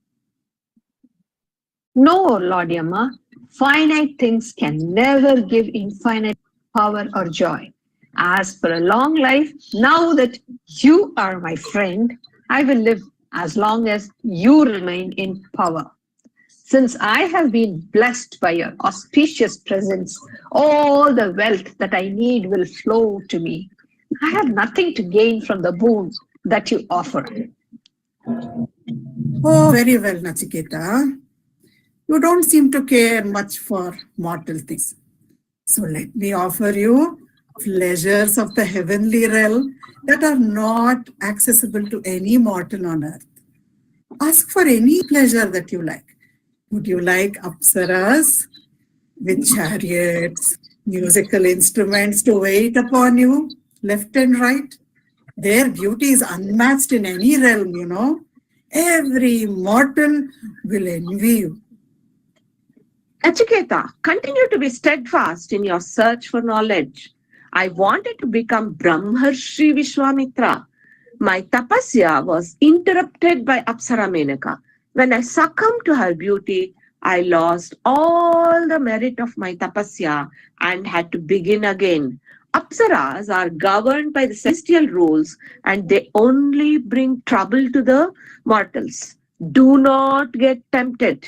No, Lord Yama, finite things can never give infinite power or joy. As for a long life, now that you are my friend, I will live as long as you remain in power. Since I have been blessed by your auspicious presence, all the wealth that I need will flow to me. I have nothing to gain from the boon that you offer. Oh, very well, Nachiketa. You don't seem to care much for mortal things. So let me offer you pleasures of the heavenly realm that are not accessible to any mortal on earth. Ask for any pleasure that you like. Would you like apsaras with chariots, musical instruments to wait upon you, left and right? Their beauty is unmatched in any realm, you know. Every mortal will envy you. Achiketa, continue to be steadfast in your search for knowledge. I wanted to become Brahmarshi Vishwamitra. My tapasya was interrupted by Apsara Menaka. When I succumbed to her beauty, I lost all the merit of my tapasya and had to begin again. Apsaras are governed by the celestial rules and they only bring trouble to the mortals. Do not get tempted.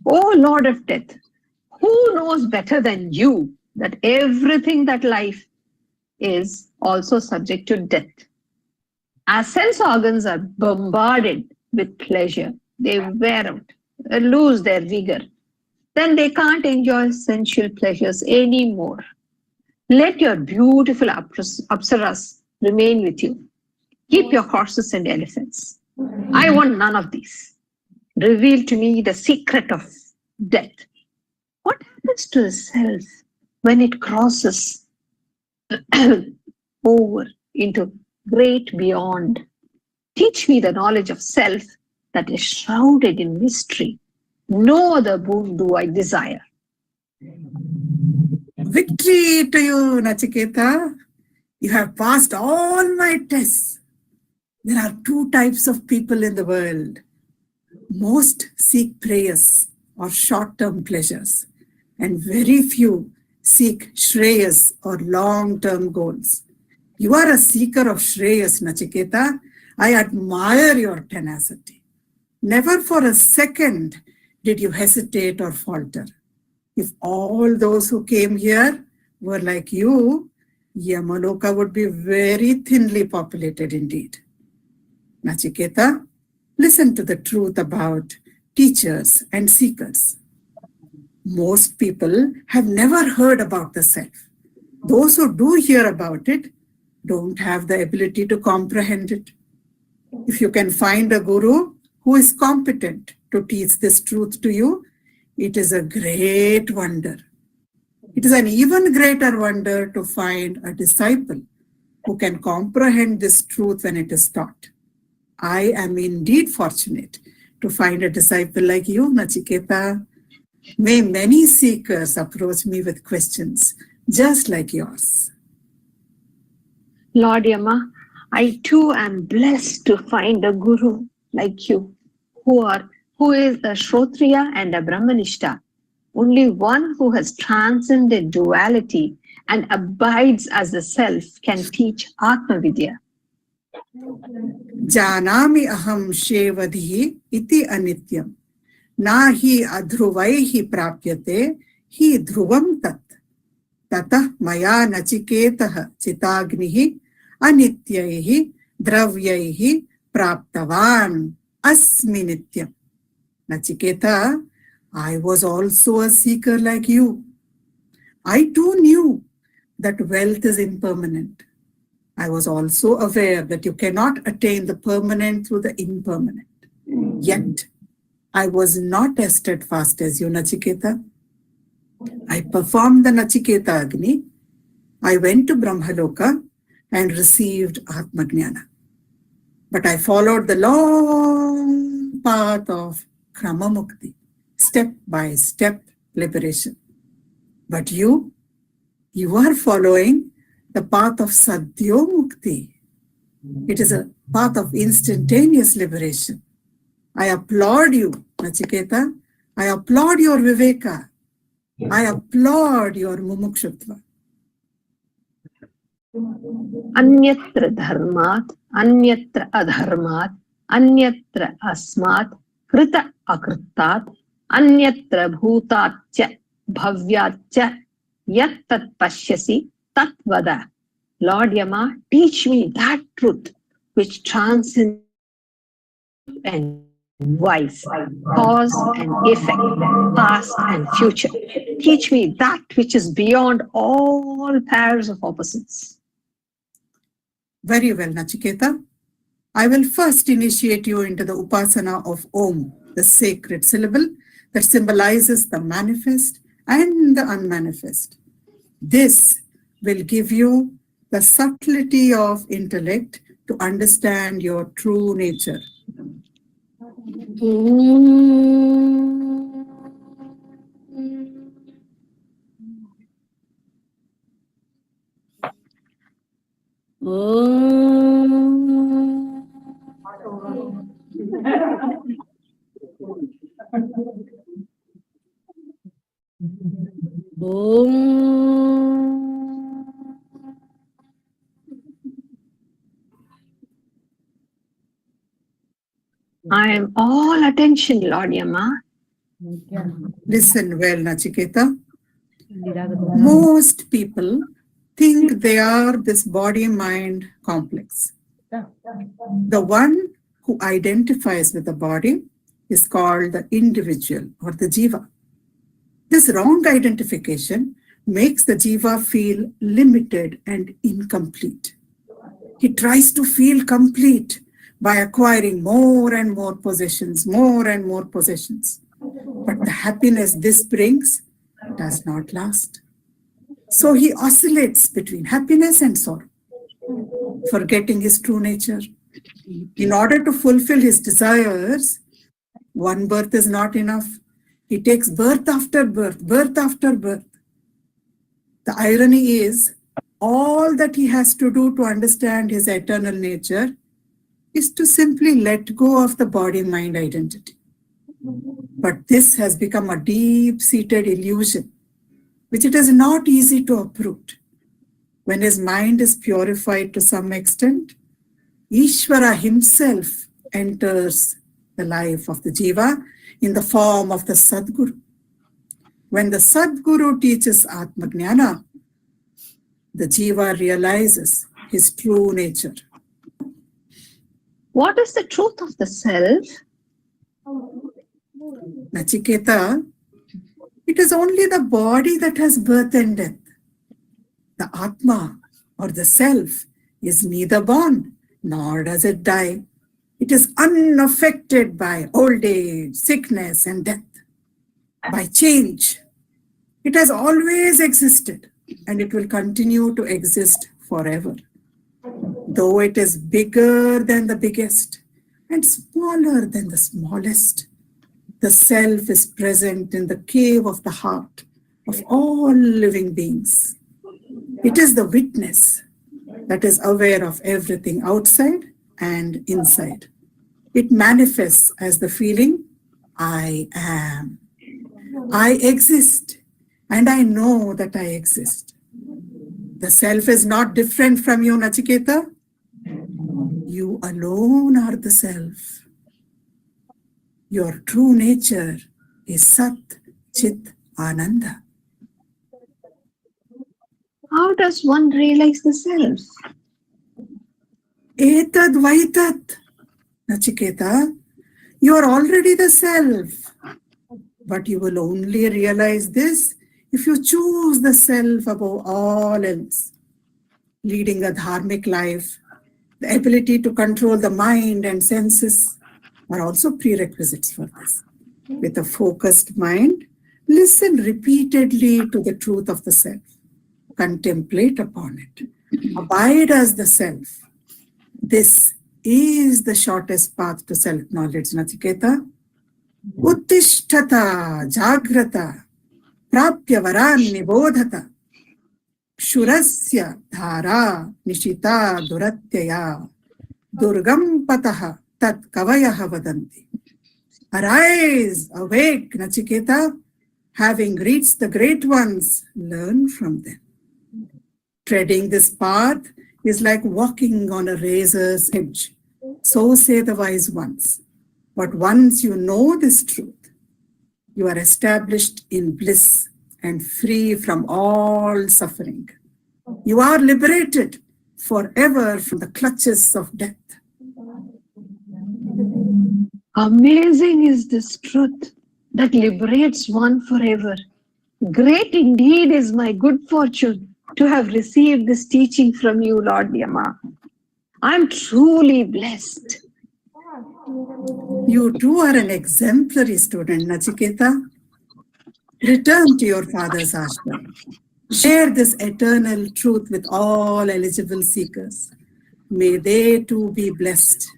Oh, Lord of Death, who knows better than you that everything that life is also subject to death? As sense organs are bombarded with pleasure, they wear out, lose their vigor. Then they can't enjoy sensual pleasures anymore. Let your beautiful apsaras remain with you. Keep your horses and elephants. I want none of these. Reveal to me the secret of death. What happens to the self when it crosses over into great beyond? Teach me the knowledge of self that is shrouded in mystery. No other boon do I desire. Victory to you, Nachiketa. You have passed all my tests. There are two types of people in the world. Most seek prayas or short-term pleasures, and very few seek shreyas or long-term goals. You are a seeker of shreyas, Nachiketa. I admire your tenacity. Never for a second did you hesitate or falter. If all those who came here were like you, Yamaloka would be very thinly populated indeed. Nachiketa, listen to the truth about teachers and seekers. Most people have never heard about the self. Those who do hear about it don't have the ability to comprehend it. If you can find a guru who is competent to teach this truth to you, it is a great wonder. It is an even greater wonder to find a disciple who can comprehend this truth when it is taught. I am indeed fortunate to find a disciple like you, Nachiketa. May many seekers approach me with questions just like yours. Lord Yama, I too am blessed to find a guru like you, who is a Shrotriya and a Brahmanishta, only one who has transcended duality and abides as the self can teach Atma Vidya. Janami aham shevadhi iti anityam. Na hi adhruvaihi prapyate hi dhruvam tat. Tatah maya nachiketah chitagnihi anityaihi dravyaihi praptavan asmi nityam. Nachiketa, I was also a seeker like you. I too knew that wealth is impermanent. I was also aware that you cannot attain the permanent through the impermanent. Yet, I was not as steadfast as you, Nachiketa. I performed the Nachiketa Agni. I went to Brahmaloka and received Atma Jnana. But I followed the long path of Krama Mukti, step by step liberation. But you are following the path of Sadhyo Mukti. It is a path of instantaneous liberation. I applaud you, Nachiketa. I applaud your Viveka. I applaud your Mumukshutva. Anyatra dharmat, anyatra adharmat, anyatra asmat, krita akritat, anyatra bhutatya bhavyatya yat tat pashyasi tat vada. Lord Yama, teach me that truth which transcends and wise, cause and effect, past and future. Teach me that which is beyond all pairs of opposites. Very well, Nachiketa. I will first initiate you into the upasana of Om, the sacred syllable that symbolizes the manifest and the unmanifest. This will give you the subtlety of intellect to understand your true nature. I am all attention, Lord Yama. Listen well, Nachiketa. Most people think they are this body-mind complex. The one who identifies with the body is called the individual or the jiva. This wrong identification makes the jiva feel limited and incomplete. He tries to feel complete by acquiring more and more possessions, more and more possessions. But the happiness this brings does not last. So he oscillates between happiness and sorrow, forgetting his true nature. In order to fulfill his desires, one birth is not enough. He takes birth after birth, birth after birth. The irony is, all that he has to do to understand his eternal nature is to simply let go of the body-mind identity. But this has become a deep-seated illusion, which it is not easy to uproot. When his mind is purified to some extent, Ishvara himself enters the life of the jiva in the form of the Sadguru. When the Sadguru teaches Atma Jnana, the jiva realizes his true nature. What is the truth of the self? Nachiketa, it is only the body that has birth and death. The Atma or the self is neither born nor does it die. It is unaffected by old age, sickness, and death, by change. It has always existed, and it will continue to exist forever. Though it is bigger than the biggest and smaller than the smallest, the self is present in the cave of the heart of all living beings. It is the witness that is aware of everything outside and inside. It manifests as the feeling, I am. I exist, and I know that I exist. The self is not different from you, Nachiketa. You alone are the self. Your true nature is Sat, Chit, Ananda. How does one realize the self? Etad Vaitat. Nachiketa, you are already the self. But you will only realize this if you choose the self above all else. Leading a dharmic life, the ability to control the mind and senses are also prerequisites for this. With a focused mind, listen repeatedly to the truth of the self. Contemplate upon it. Abide as the self. This is the shortest path to self-knowledge, Nachiketa. Uttishtata jagrata prapya varan nibodhata shurasya dhara nishita duratyaya durgam pataha tat kavayaha vadanti. Arise, awake, Nachiketa. Having reached the great ones, learn from them. Treading this path is like walking on a razor's edge. So say the wise ones. But once you know this truth, you are established in bliss and free from all suffering. You are liberated forever from the clutches of death. Amazing is this truth that liberates one forever. Great indeed is my good fortune to have received this teaching from you, Lord Yama. I'm truly blessed. You too are an exemplary student, Nachiketa. Return to your father's ashram. Share this eternal truth with all eligible seekers. May they too be blessed.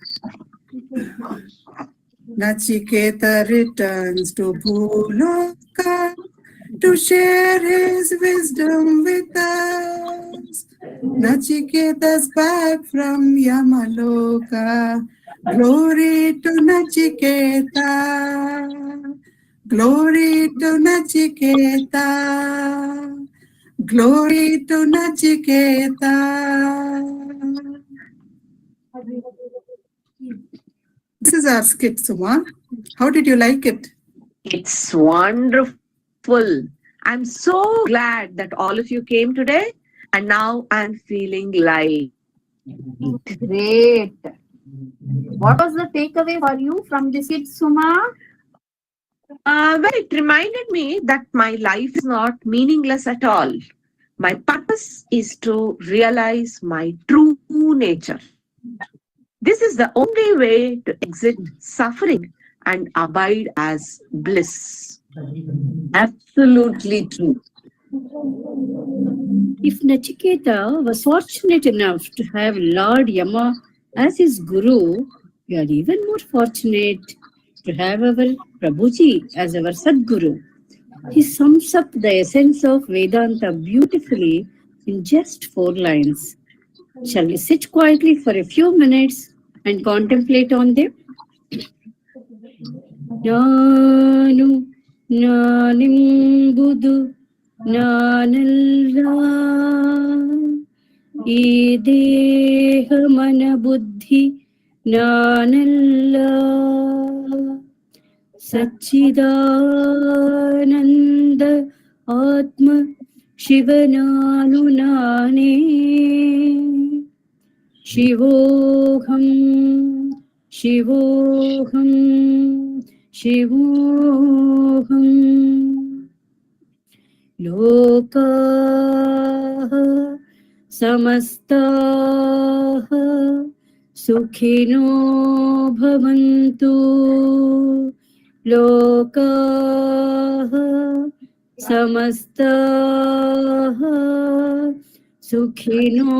Nachiketa returns to Bhuloka to share his wisdom with us. Nachiketa's back from Yamaloka. Glory to Nachiketa. Glory to Nachiketa. Glory to Nachiketa. This is our skit, Suma. How did you like it? It's wonderful. I'm so glad that all of you came today, and now I'm feeling light. Great. What was the takeaway for you from this skit, Suma? Well, it reminded me that my life is not meaningless at all. My purpose is to realize my true nature. This is the only way to exit suffering and abide as bliss. Absolutely true. If Nachiketa was fortunate enough to have Lord Yama as his guru, we are even more fortunate to have our Prabhuji as our Sadguru. He sums up the essence of Vedanta beautifully in just 4 lines. Shall we sit quietly for a few minutes and contemplate on them? Nanu nanim budu nanalla ideha mana buddhi nanalla Satchidananda Atma Shivananu Nane Shivoham Shivoham Shivoham Lokaha Samastaha सुखिनो भवन्तु लोकाः समस्ताः सुखिनो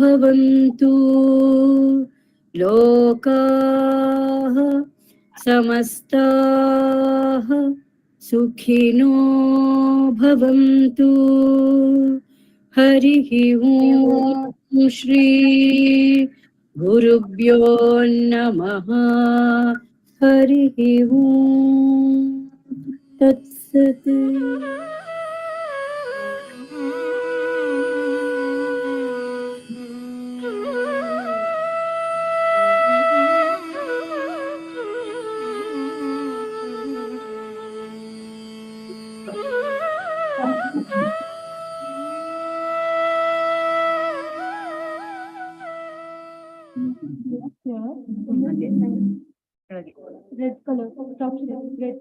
भवन्तु लोकाः समस्ताः सुखिनो भवन्तु। हरिः ॐ श्री गुरुभ्यो नमः। हरिः ॐ तत्सत्। Red color, top red.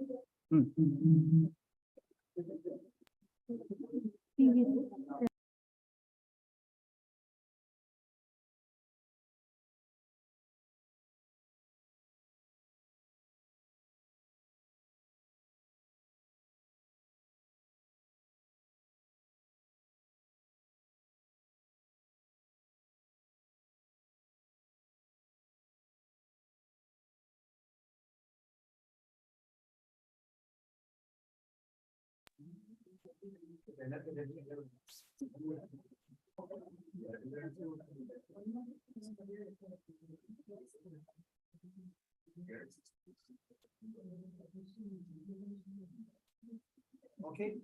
Okay,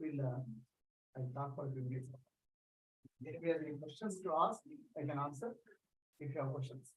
I'll talk for a few minutes. If you have any questions to ask, I can answer if you have questions.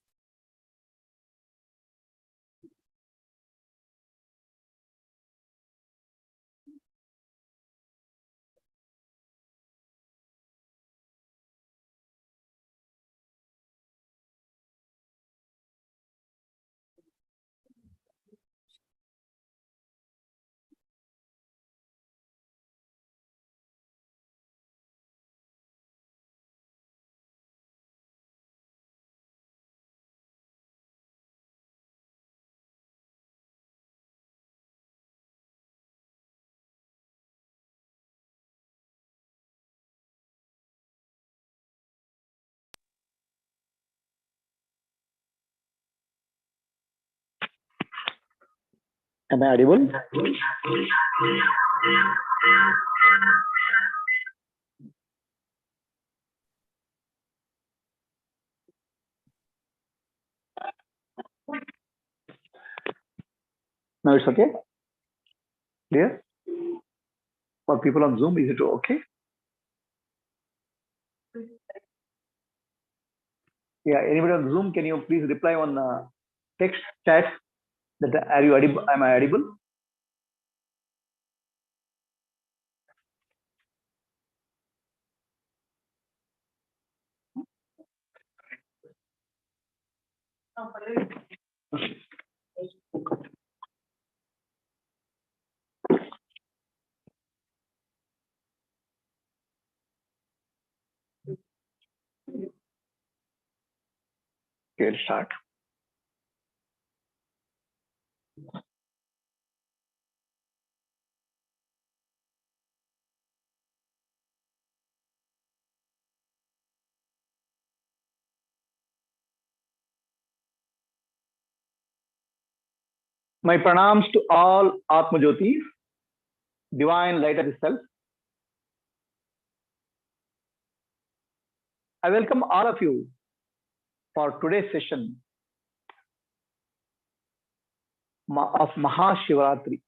Am I audible? Now it's okay? Clear? For people on Zoom, is it okay? Yeah, anybody on Zoom, can you please reply on text chat that are you audible? Am I audible? Okay, let's start. My pranams to all Atma Jyotis, divine light of the self. I welcome all of you for today's session of Mahashivaratri.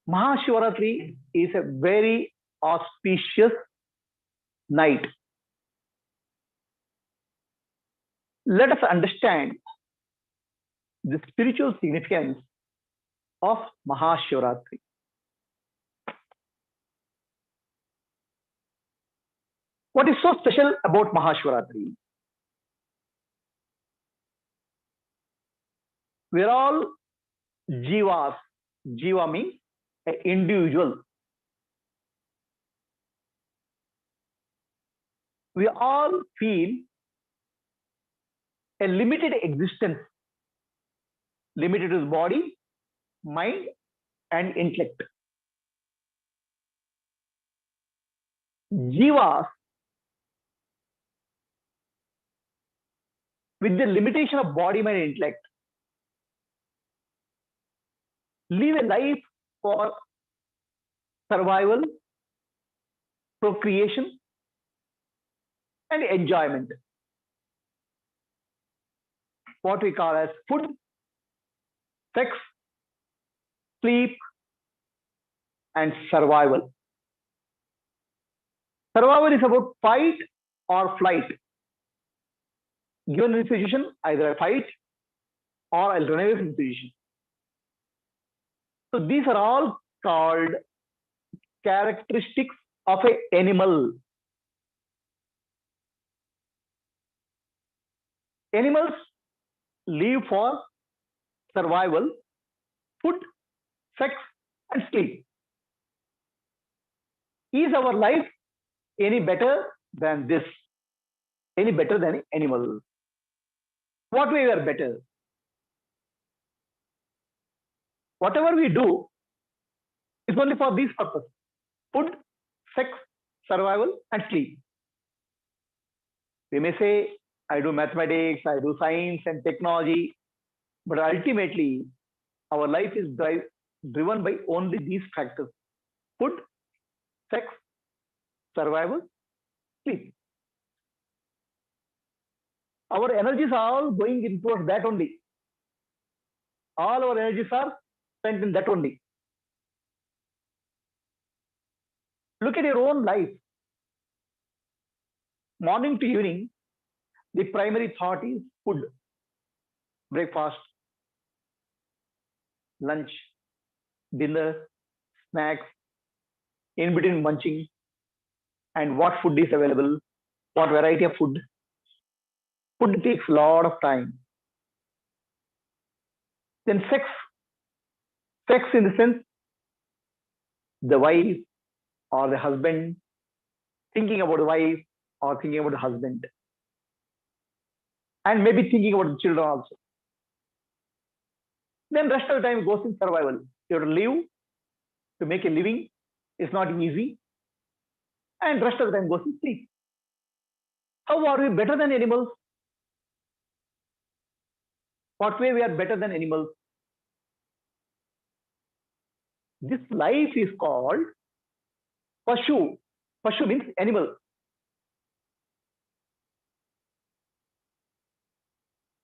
Mahashivaratri is a very auspicious night. Let us understand the spiritual significance of Mahashivaratri. What is so special about Mahashivaratri? We are all jivas. Jiva means an individual. we all feel a limited existence, limited to body, mind, and intellect. Jivas, with the limitation of body, mind, and intellect, live a life for survival, procreation, and enjoyment. What we call as food, sex, sleep, and survival. Survival is about fight or flight. Given a situation, either I fight or I'll run away from the situation. So these are all called characteristics of an animal. Animals live for survival, food, sex, and sleep. Is our life any better than this? Any better than animal? What way we are better? Whatever we do is only for these purposes: food, sex, survival, and sleep. We may say, I do mathematics, I do science and technology, but ultimately our life is driven by only these factors: food, sex, survival, sleep. Our energies are all going in towards that only. All our energies are spent in that only. Look at your own life. Morning to evening, the primary thought is food, breakfast, lunch, dinner, snacks, in between munching, and what food is available, what variety of food. Food takes a lot of time. Then sex. Sex in the sense, the wife or the husband thinking about the wife or thinking about the husband. And maybe thinking about the children also. Then rest of the time goes in survival. You have to live, to make a living is not easy. And rest of the time goes in sleep. How are we better than animals? What way we are better than animals? This life is called Pashu. Pashu means animal.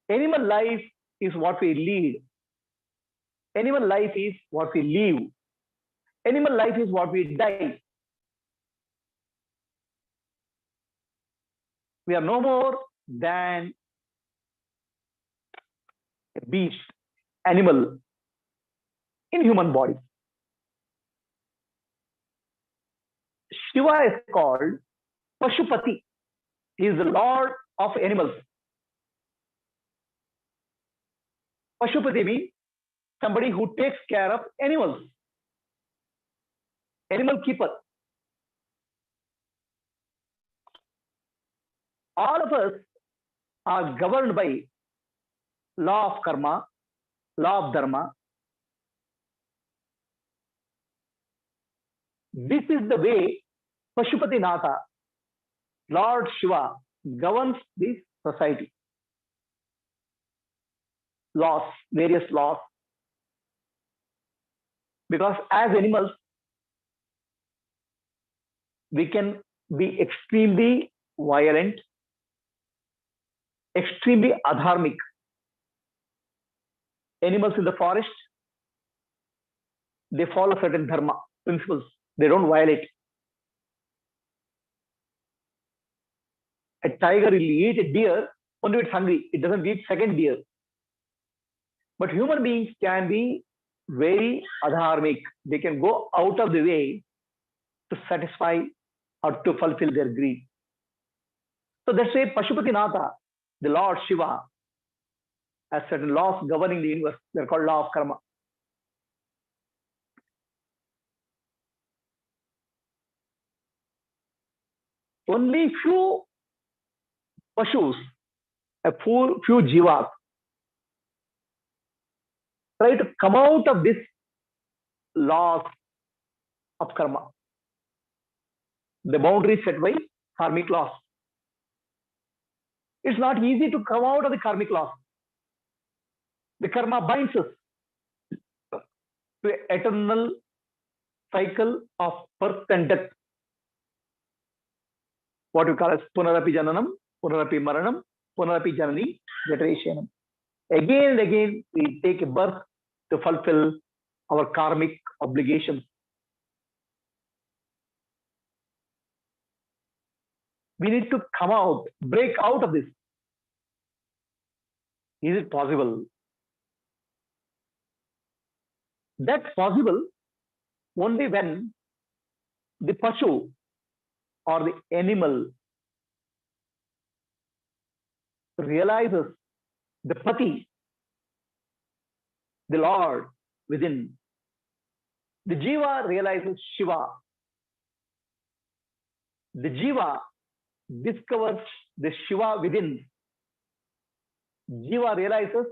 Animal life is what we lead. Animal life is what we live. Animal life is what we die. We are no more than a beast, animal in human body. Shiva is called Pashupati. He is the Lord of animals. Pashupati means somebody who takes care of animals. Animal keeper. All of us are governed by law of karma, law of dharma. This is the way Pashupati Natha, Lord Shiva, governs this society. Laws, various laws. Because as animals, we can be extremely violent, extremely adharmic. Animals in the forest, they follow certain dharma principles. They don't violate. A tiger will eat a deer only when it's hungry. It doesn't eat second deer. But human beings can be very adharmic. They can go out of the way to satisfy or to fulfill their greed. So that's why Pashupati Natha, the Lord Shiva, has certain laws governing the universe. They're called law of karma. Only few Pashus, a few jivas, try to come out of this laws of karma, the boundaries set by karmic laws. It's not easy to come out of the karmic laws. The karma binds us to an eternal cycle of birth and death. What we call as punarapi jananam, punarapi maranam, punarapi janani generation. Again and again, we take a birth to fulfill our karmic obligations. We need to come out, break out of this. Is it possible? That's possible only when the pashu or the animal realizes the pati, the Lord within. The jiva realizes Shiva. The jiva discovers the Shiva within. Jiva realizes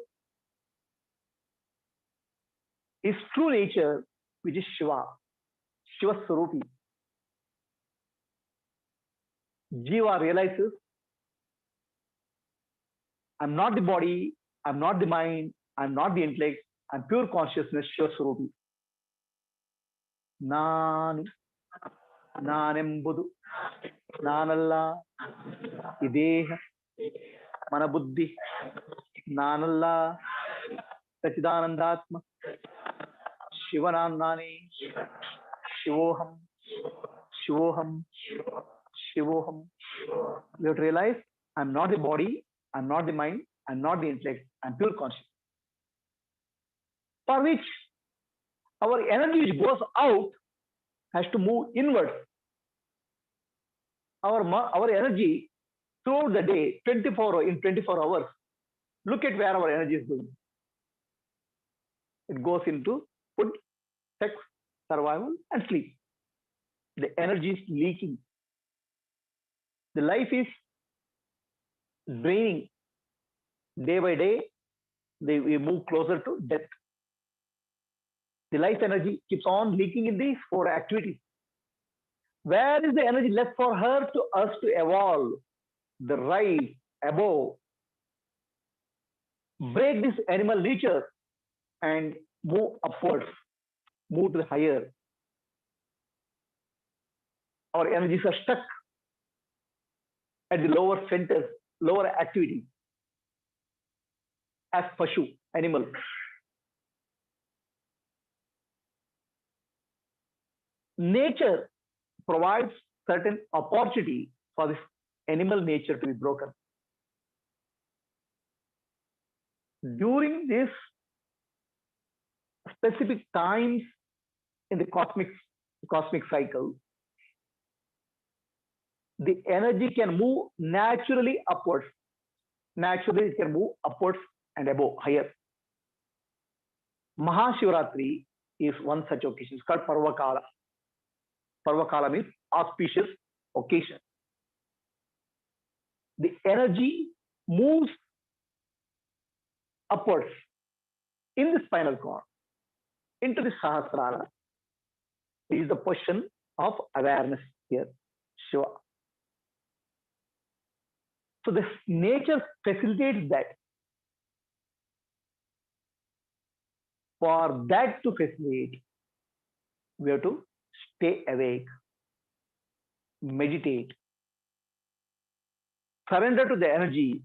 his true nature, which is Shiva, Shiva Sarupi. Jiva realizes, I'm not the body, I'm not the mind, I'm not the intellect, I'm pure consciousness, Shiva Sarupi. Nanu, nanembudu, nanalla, ideha, manabuddhi, nanalla, Sachidanandatma, Shivanamnani, Shivoham, Shivoham, Shivoham. We have to realize I'm not the body, I'm not the mind, I'm not the intellect, I'm pure consciousness. For which our energy which goes out has to move inwards. Our energy throughout the day, 24 hours, look at where our energy is going. It goes into food, sex, survival, and sleep. The energy is leaking. The life is draining. Day by day, we move closer to death. The life energy keeps on leaking in these 4 activities. Where is the energy left for us to evolve, the rise above, break this animal nature and move upwards, move to the higher? Our energies are stuck at the lower centers, lower activity, as pashu, animal. Nature provides certain opportunity for this animal nature to be broken. During this specific times in the cosmic cycle, the energy can move naturally upwards. Naturally, it can move upwards and above, higher. Mahashivaratri is one such occasion. It's called Parvakala. Parvakala means auspicious occasion. The energy moves upwards in the spinal cord, into the Sahasrara. It is the position of awareness here, Shiva. So this nature facilitates that. For that to facilitate, we have to stay awake, meditate, surrender to the energy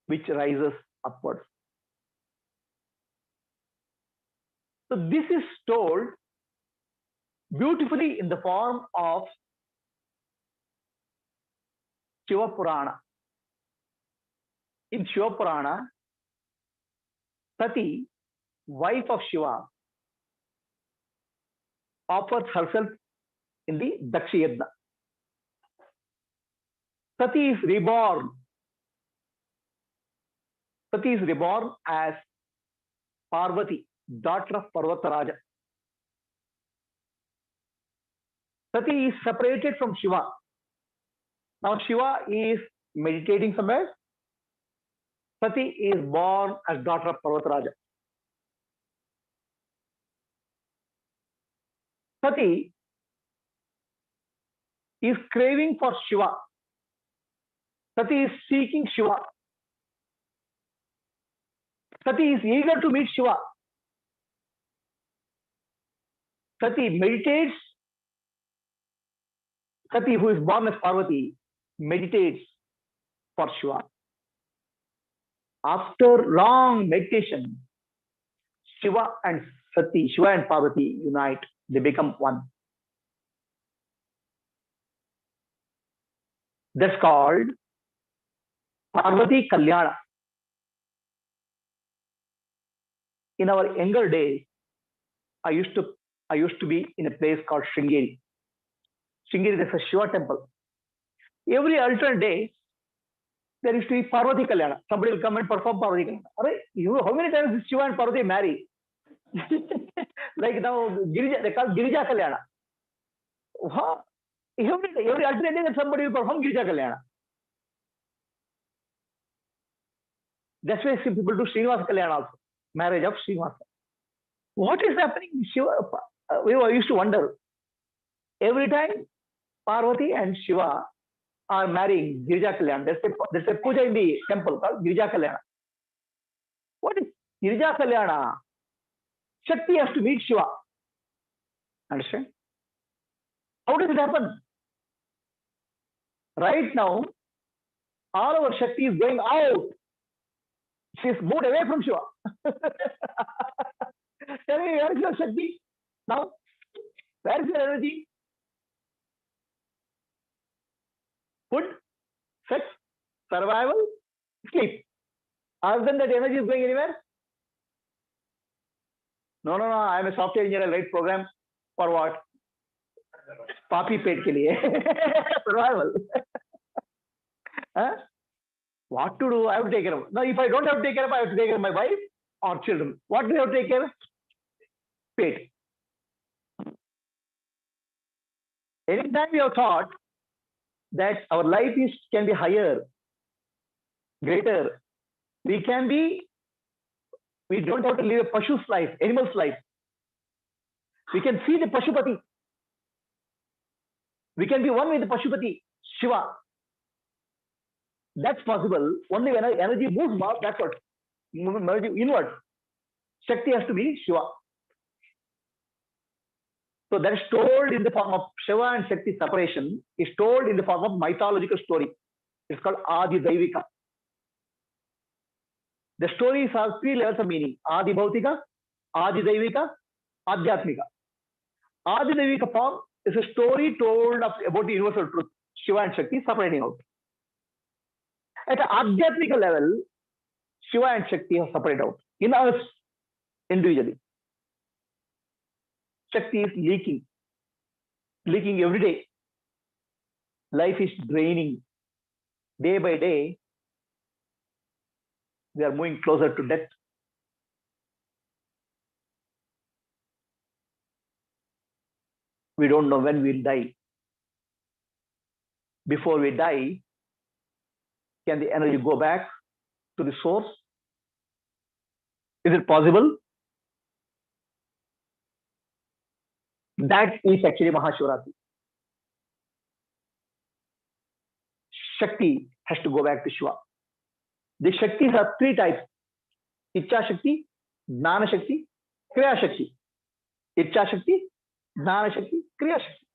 which rises upwards. So this is told beautifully in the form of Shiva Purana. In Shiva Purana, Sati, wife of Shiva, offers herself in the Dakshayajna. Sati is reborn. Sati is reborn as Parvati, daughter of Parvataraja. Sati is separated from Shiva. Now Shiva is meditating somewhere. Sati is born as daughter of Parvataraja. Sati is craving for Shiva. Sati is seeking Shiva. Sati is eager to meet Shiva. Sati meditates. Sati, who is born as Parvati, meditates for Shiva. After long meditation, Shiva and Sati, Shiva and Parvati unite. They become one. That's called Parvati Kalyana. In our younger days, I used to be in a place called Sringeri. Sringeri, there's a Shiva temple. Every alternate day, there used to be Parvati Kalyana. Somebody will come and perform Parvati Kalyana. How many times Shiva and Parvati marry? Like now, Girija, they call Girija Kalyana. Every alternate day, somebody will perform Girija Kalyana. That's why some people do Srinivasa Kalyana also, marriage of Srinivasa. What is happening? Shiva, we used to wonder. Every time Parvati and Shiva are marrying Girija Kalyana, there's a puja in the temple called Girija Kalyana. What is Girija Kalyana? Shakti has to meet Shiva. Understand? How does it happen? Right now, all our Shakti is going out. She's moved away from Shiva. Tell me, where is your Shakti now? Where is your energy? Food, sex, survival, sleep. Other than that, energy is going anywhere? No. I am a software engineer. I write program for what? Papi paid ke liye. Survival. Huh? What to do? I have to take care of. Now, if I don't have to take care of, I have to take care of my wife or children. What do I have to take care of? Paid. Anytime we have thought that our life can be higher, greater, we don't have to live a Pashu's life, animal's life. We can see the Pashupati. We can be one with the Pashupati, Shiva. That's possible only when energy moves backward, inward. Shakti has to be Shiva. So that is told in the form of Shiva and Shakti separation, is told in the form of mythological story. It's called Adi Daivika. The stories have 3 levels of meaning: Adi Bhautika, Adi Daivika, Adhyatmika. Adi Daivika form is a story told about the universal truth, Shiva and Shakti separating out. At the Adhyatmika level, Shiva and Shakti are separated out. In us, individually, Shakti is leaking every day. Life is draining. Day by day, we are moving closer to death. We don't know when we'll die. Before we die, can the energy go back to the source? Is it possible? That is actually Mahashivaratri. Shakti has to go back to Shiva. The Shaktis are 3 types: Ichcha Shakti, Jnana Shakti, Kriya Shakti. Ichcha Shakti, Jnana Shakti, Kriya Shakti.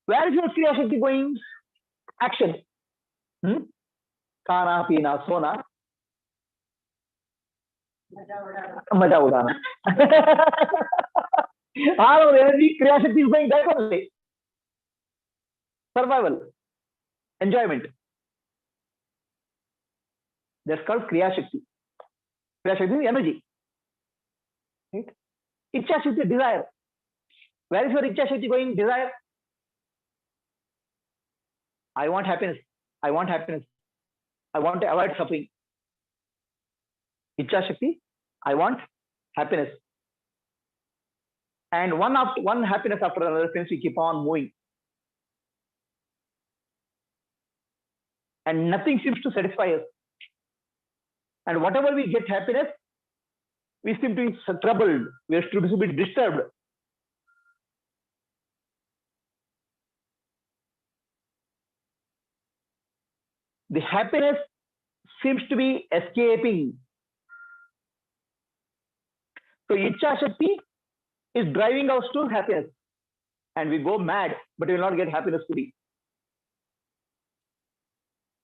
Where is your Kriya Shakti going? Action. Khana, Pina, Sona. Maja udana. All our energy, Kriya Shakti is going that only. Survival, enjoyment. That's called Kriya Shakti. Kriya Shakti is energy. Right? Ichcha Shakti, desire. Where is your Ichcha Shakti going? Desire. I want happiness. I want happiness. I want to avoid suffering. Ichcha Shakti, I want happiness. And one happiness after another, since we keep on moving. and nothing seems to satisfy us. And whatever we get happiness, we seem to be troubled, we are to be disturbed. The happiness seems to be escaping. So Ichcha Shakti is driving us to happiness. And we go mad, but we will not get happiness fully.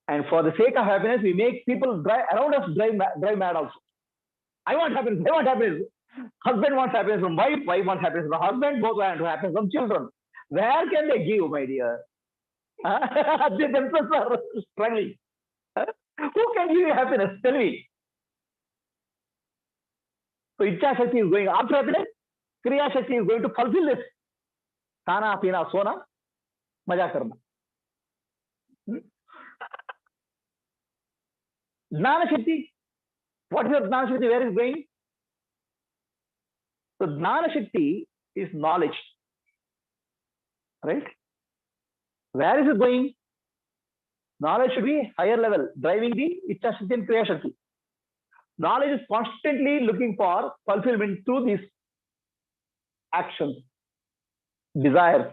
And for the sake of happiness, we make people around us drive mad also. I want happiness, I want happiness. Husband wants happiness from wife, wife wants happiness from husband, both want happiness from children. Where can they give, my dear? They themselves are struggling. Who can give you happiness? Tell me. So Ichcha Shakti is going after happiness. Kriya Shakti is going to fulfill this. Khana, pina, sona, maja karna. Jnana Shakti. What is your Jnana Shakti? Where is it going? So Jnana Shakti is knowledge. Right? Where is it going? Knowledge should be higher level, driving the Ichcha Shakti and Kriya Shakti. Knowledge is constantly looking for fulfillment through these actions, desires.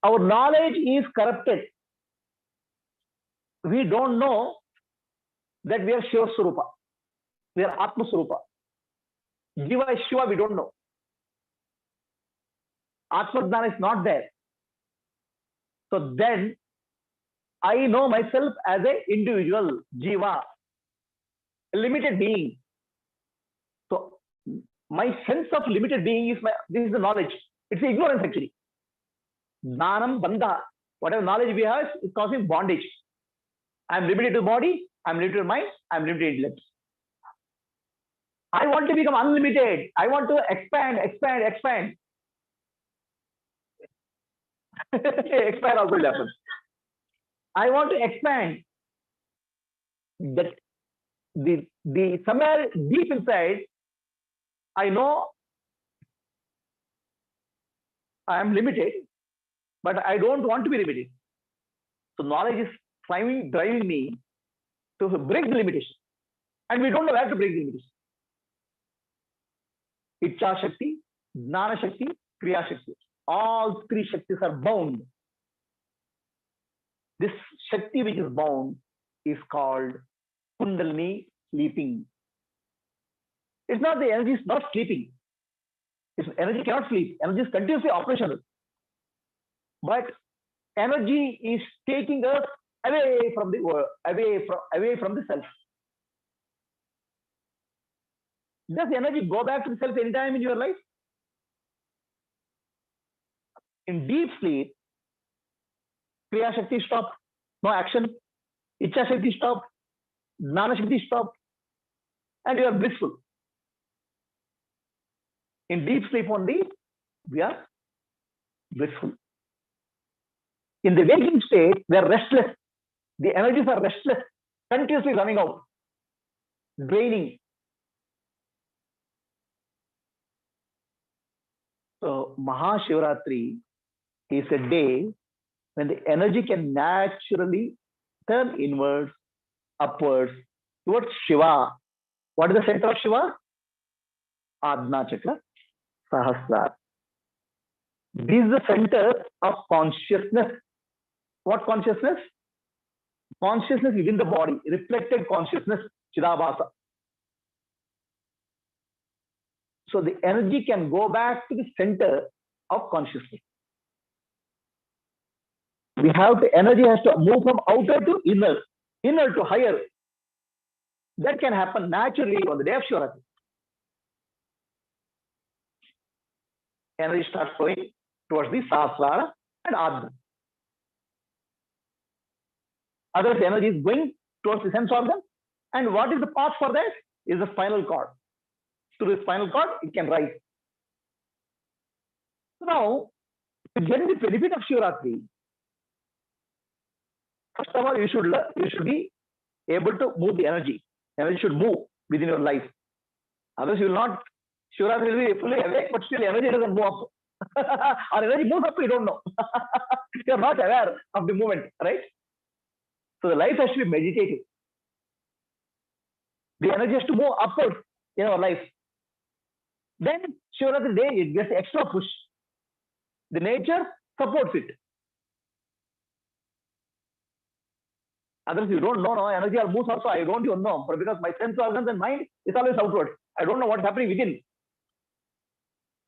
Our knowledge is corrupted. We don't know that we are Shiva Swarupa. We are Atma Swarupa. Jiva is Shiva, we don't know. Atma Jnana is not there. So then, I know myself as an individual, Jiva, a limited being. So my sense of limited being is this is the knowledge. It's ignorance actually. Jnanam bandha. Whatever knowledge we have is causing bondage. I'm limited to body, I'm limited to mind, I'm limited to intellect. I want to become unlimited. I want to expand. Expand also will happen. I want to expand. That the somewhere deep inside, I know I am limited, but I don't want to be limited. So knowledge is driving me to break the limitation. And we don't know where to break the limitation. Ichcha Shakti, Jnana Shakti, Kriya Shakti. All three Shaktis are bound. This Shakti which is bound is called Kundalini sleeping. It's not the energy is not sleeping. Energy cannot sleep. Energy is continuously operational. But energy is taking us away from the world, away from the self. Does energy go back to the self anytime in your life? In deep sleep, Kriya Shakti stopped, no action. Ichcha Shakti stopped, Jnana Shakti stopped, and you are blissful. In deep sleep only, we are blissful. In the waking state, we are restless. The energies are restless, continuously running out, draining. So Mahashivaratri is a day when the energy can naturally turn inwards, upwards, towards Shiva. What is the center of Shiva? Ajna Chakra, Sahasrara. This is the center of consciousness. What consciousness? Consciousness within the body, reflected consciousness, Chidabhasa. So the energy can go back to the center of consciousness. Energy has to move from outer to inner to higher. That can happen naturally on the day of Shivaratri. Energy starts flowing towards the Sahasrara and Adna. Otherwise, energy is going towards the sense organ. And what is the path for that? Is the spinal cord. Through the spinal cord, it can rise. So now, to get the benefit of Shivaratri, first of all, you should be able to move the energy. Energy should move within your life. Otherwise, you will not. Shivaratri will be fully awake, but still energy doesn't move up. Our energy moves up, you don't know. You're not aware of the movement, right? So the life has to be meditative. The energy has to move upwards in our life. Then, Shivaratri day, it gets extra push. The nature supports it. Otherwise, you don't know, no, energy or moves also, I don't even know. But because my sense organs and mind is always outward. I don't know what's happening within.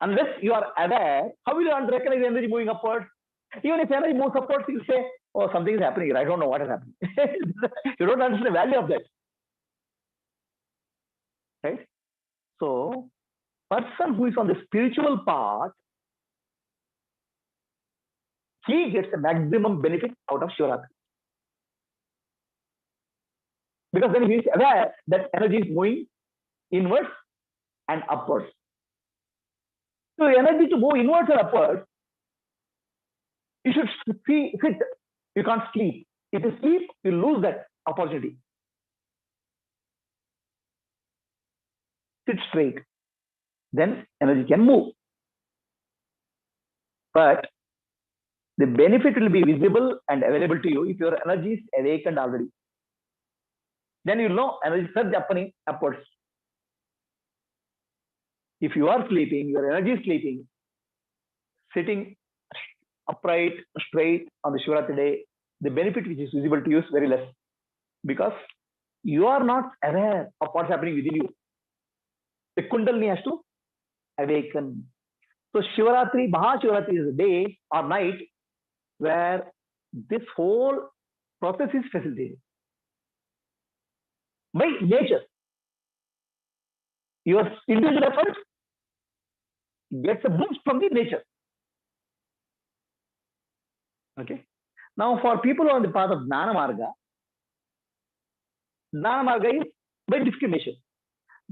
Unless you are aware, how will you recognize energy moving upward? Even if energy moves upwards, you say, oh, something is happening here. I don't know what is happening. You don't understand the value of that. Right? So, person who is on the spiritual path, he gets the maximum benefit out of Shivaratri. Because then he is aware that energy is moving inwards and upwards. So energy to move inwards and upwards, you should sit. You can't sleep. If you sleep, you lose that opportunity. Sit straight. Then energy can move. But the benefit will be visible and available to you if your energy is awakened already. Then you know energy surge happening upwards. If you are sleeping, your energy is sleeping, sitting upright, straight on the Shivaratri day, the benefit which is visible to you is very less. Because you are not aware of what's happening within you. The Kundalini has to awaken. So Shivaratri, Mahashivaratri is a day or night where this whole process is facilitated by nature. Your individual effort gets a boost from the nature. Okay. Now, for people on the path of Jnana Marga is by discrimination.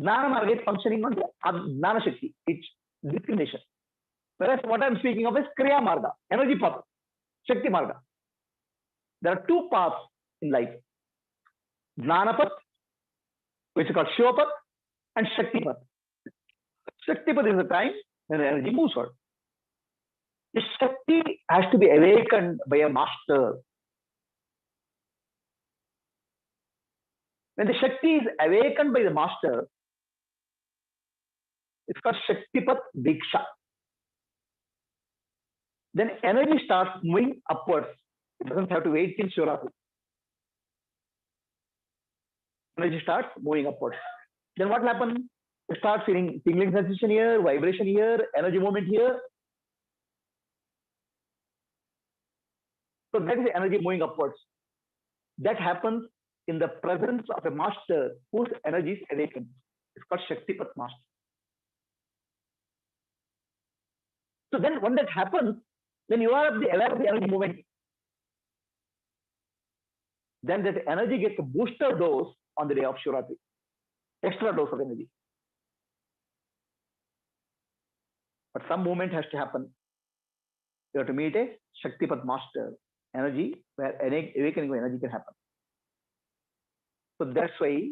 Jnana Marga is functioning on Jnana Shakti, it's discrimination. Whereas what I'm speaking of is Kriya Marga, energy path, Shakti Marga. There are two paths in life. Jnana Path, which is called Shiva Path, and Shakti Path. Shakti Path is the time when the energy moves forward. The Shakti has to be awakened by a master. When the Shakti is awakened by the master, it's called Shaktipat Diksha. Then energy starts moving upwards. It doesn't have to wait till Shivaratri. Energy starts moving upwards. Then what will happen? You start feeling tingling sensation here, vibration here, energy movement here. So that is the energy moving upwards. That happens in the presence of a master whose energy is awakened. It's called Shaktipat Master. So then when that happens, then you are aware of the energy movement. Then that energy gets a booster dose on the day of Shivaratri. Extra dose of energy. But some movement has to happen. You have to meet a Shaktipat Master energy where awakening of energy can happen. So that's why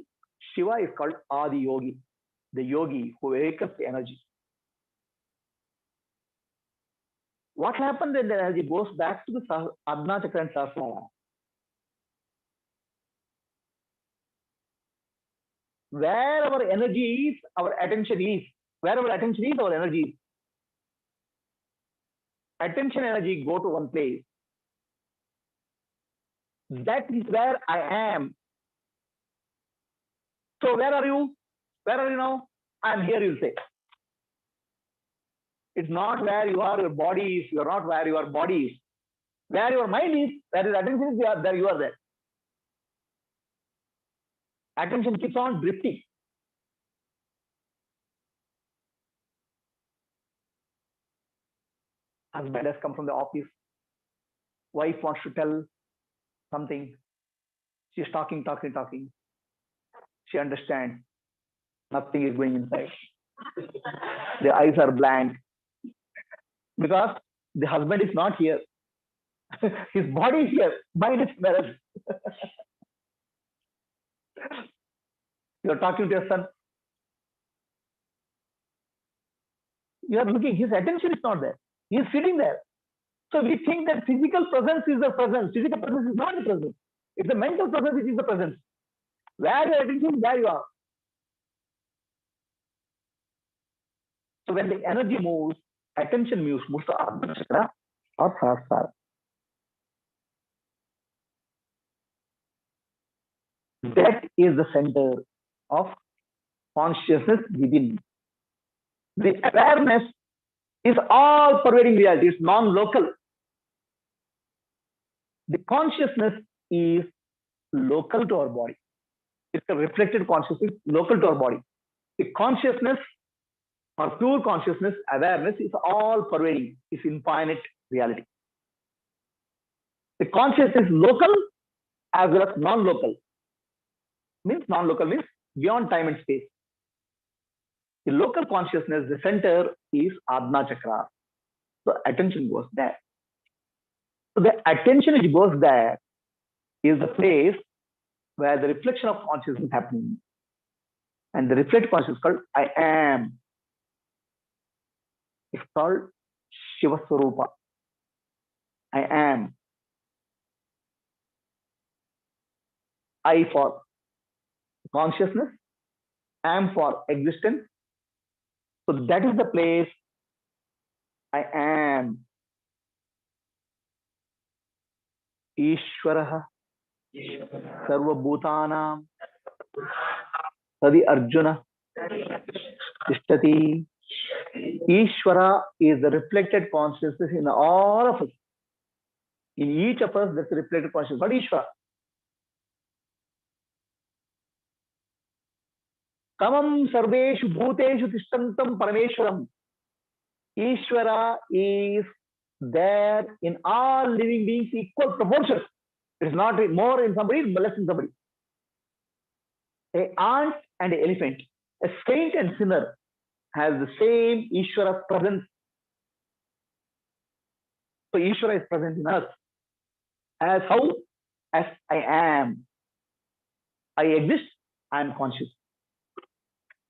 Shiva is called Adi Yogi, the yogi who awakens the energy. What happens when the energy goes back to the Adna Chakra and Sahasrara? Where our energy is, our attention is. Where our attention is, our energy is. Attention energy go to one place. That is where I am. So where are you? Where are you now? I am here, you'll say. It's not where you are, your body is. You are not where your body is. Where your mind is, where your attention is, there you are there. Attention keeps on drifting. Husband has come from the office. Wife wants to tell something. She's talking. She understands. Nothing is going inside. The eyes are blank. Because the husband is not here. His body is here. Mind is wherever. You're talking to your son. You are looking, his attention is not there. He is sitting there. So we think that physical presence is the presence. Physical presence is not the presence. It's the mental presence which is the presence. Where your attention, there you are. So when the energy moves, attention moves to Atma chakra or Sahasrara. That is the center of consciousness within. The awareness is all pervading reality. It's non-local. The consciousness is local to our body. It's a reflected consciousness local to our body. The consciousness or pure consciousness, awareness is all pervading. It's infinite reality. The consciousness is local as well as non-local. Non-local means beyond time and space. The local consciousness, the center is Adna chakra. So attention goes there. So the attention which goes there is the place where the reflection of consciousness is happening. And the reflected consciousness is called I am. It's called Shiva Swarupa. I am. I for consciousness, am for existence. So that is the place I am. Ishvaraha Sarva Bhutanam Tadi Arjuna Tishtati. Ishvara is the reflected consciousness in all of us. In each of us, that's the reflected consciousness. What is Ishvara? Tamam sarveshu bhuteshu tishtantam parameshwaram. Ishvara is there in all living beings equal proportions. It is not more in somebody, less in somebody. An ant and an elephant, a saint and sinner has the same Ishvara presence. So Ishvara is present in us. As how? As I am. I exist, I am conscious.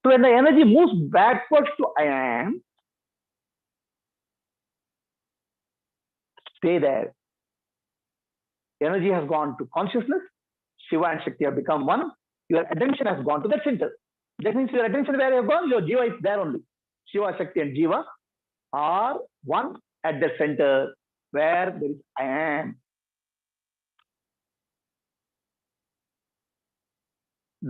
So when the energy moves backwards to I am, stay there. Energy has gone to consciousness. Shiva and Shakti have become one. Your attention has gone to the center. That means your attention where you have gone, your Jiva is there only. Shiva, Shakti and Jiva are one at the center where there is I am.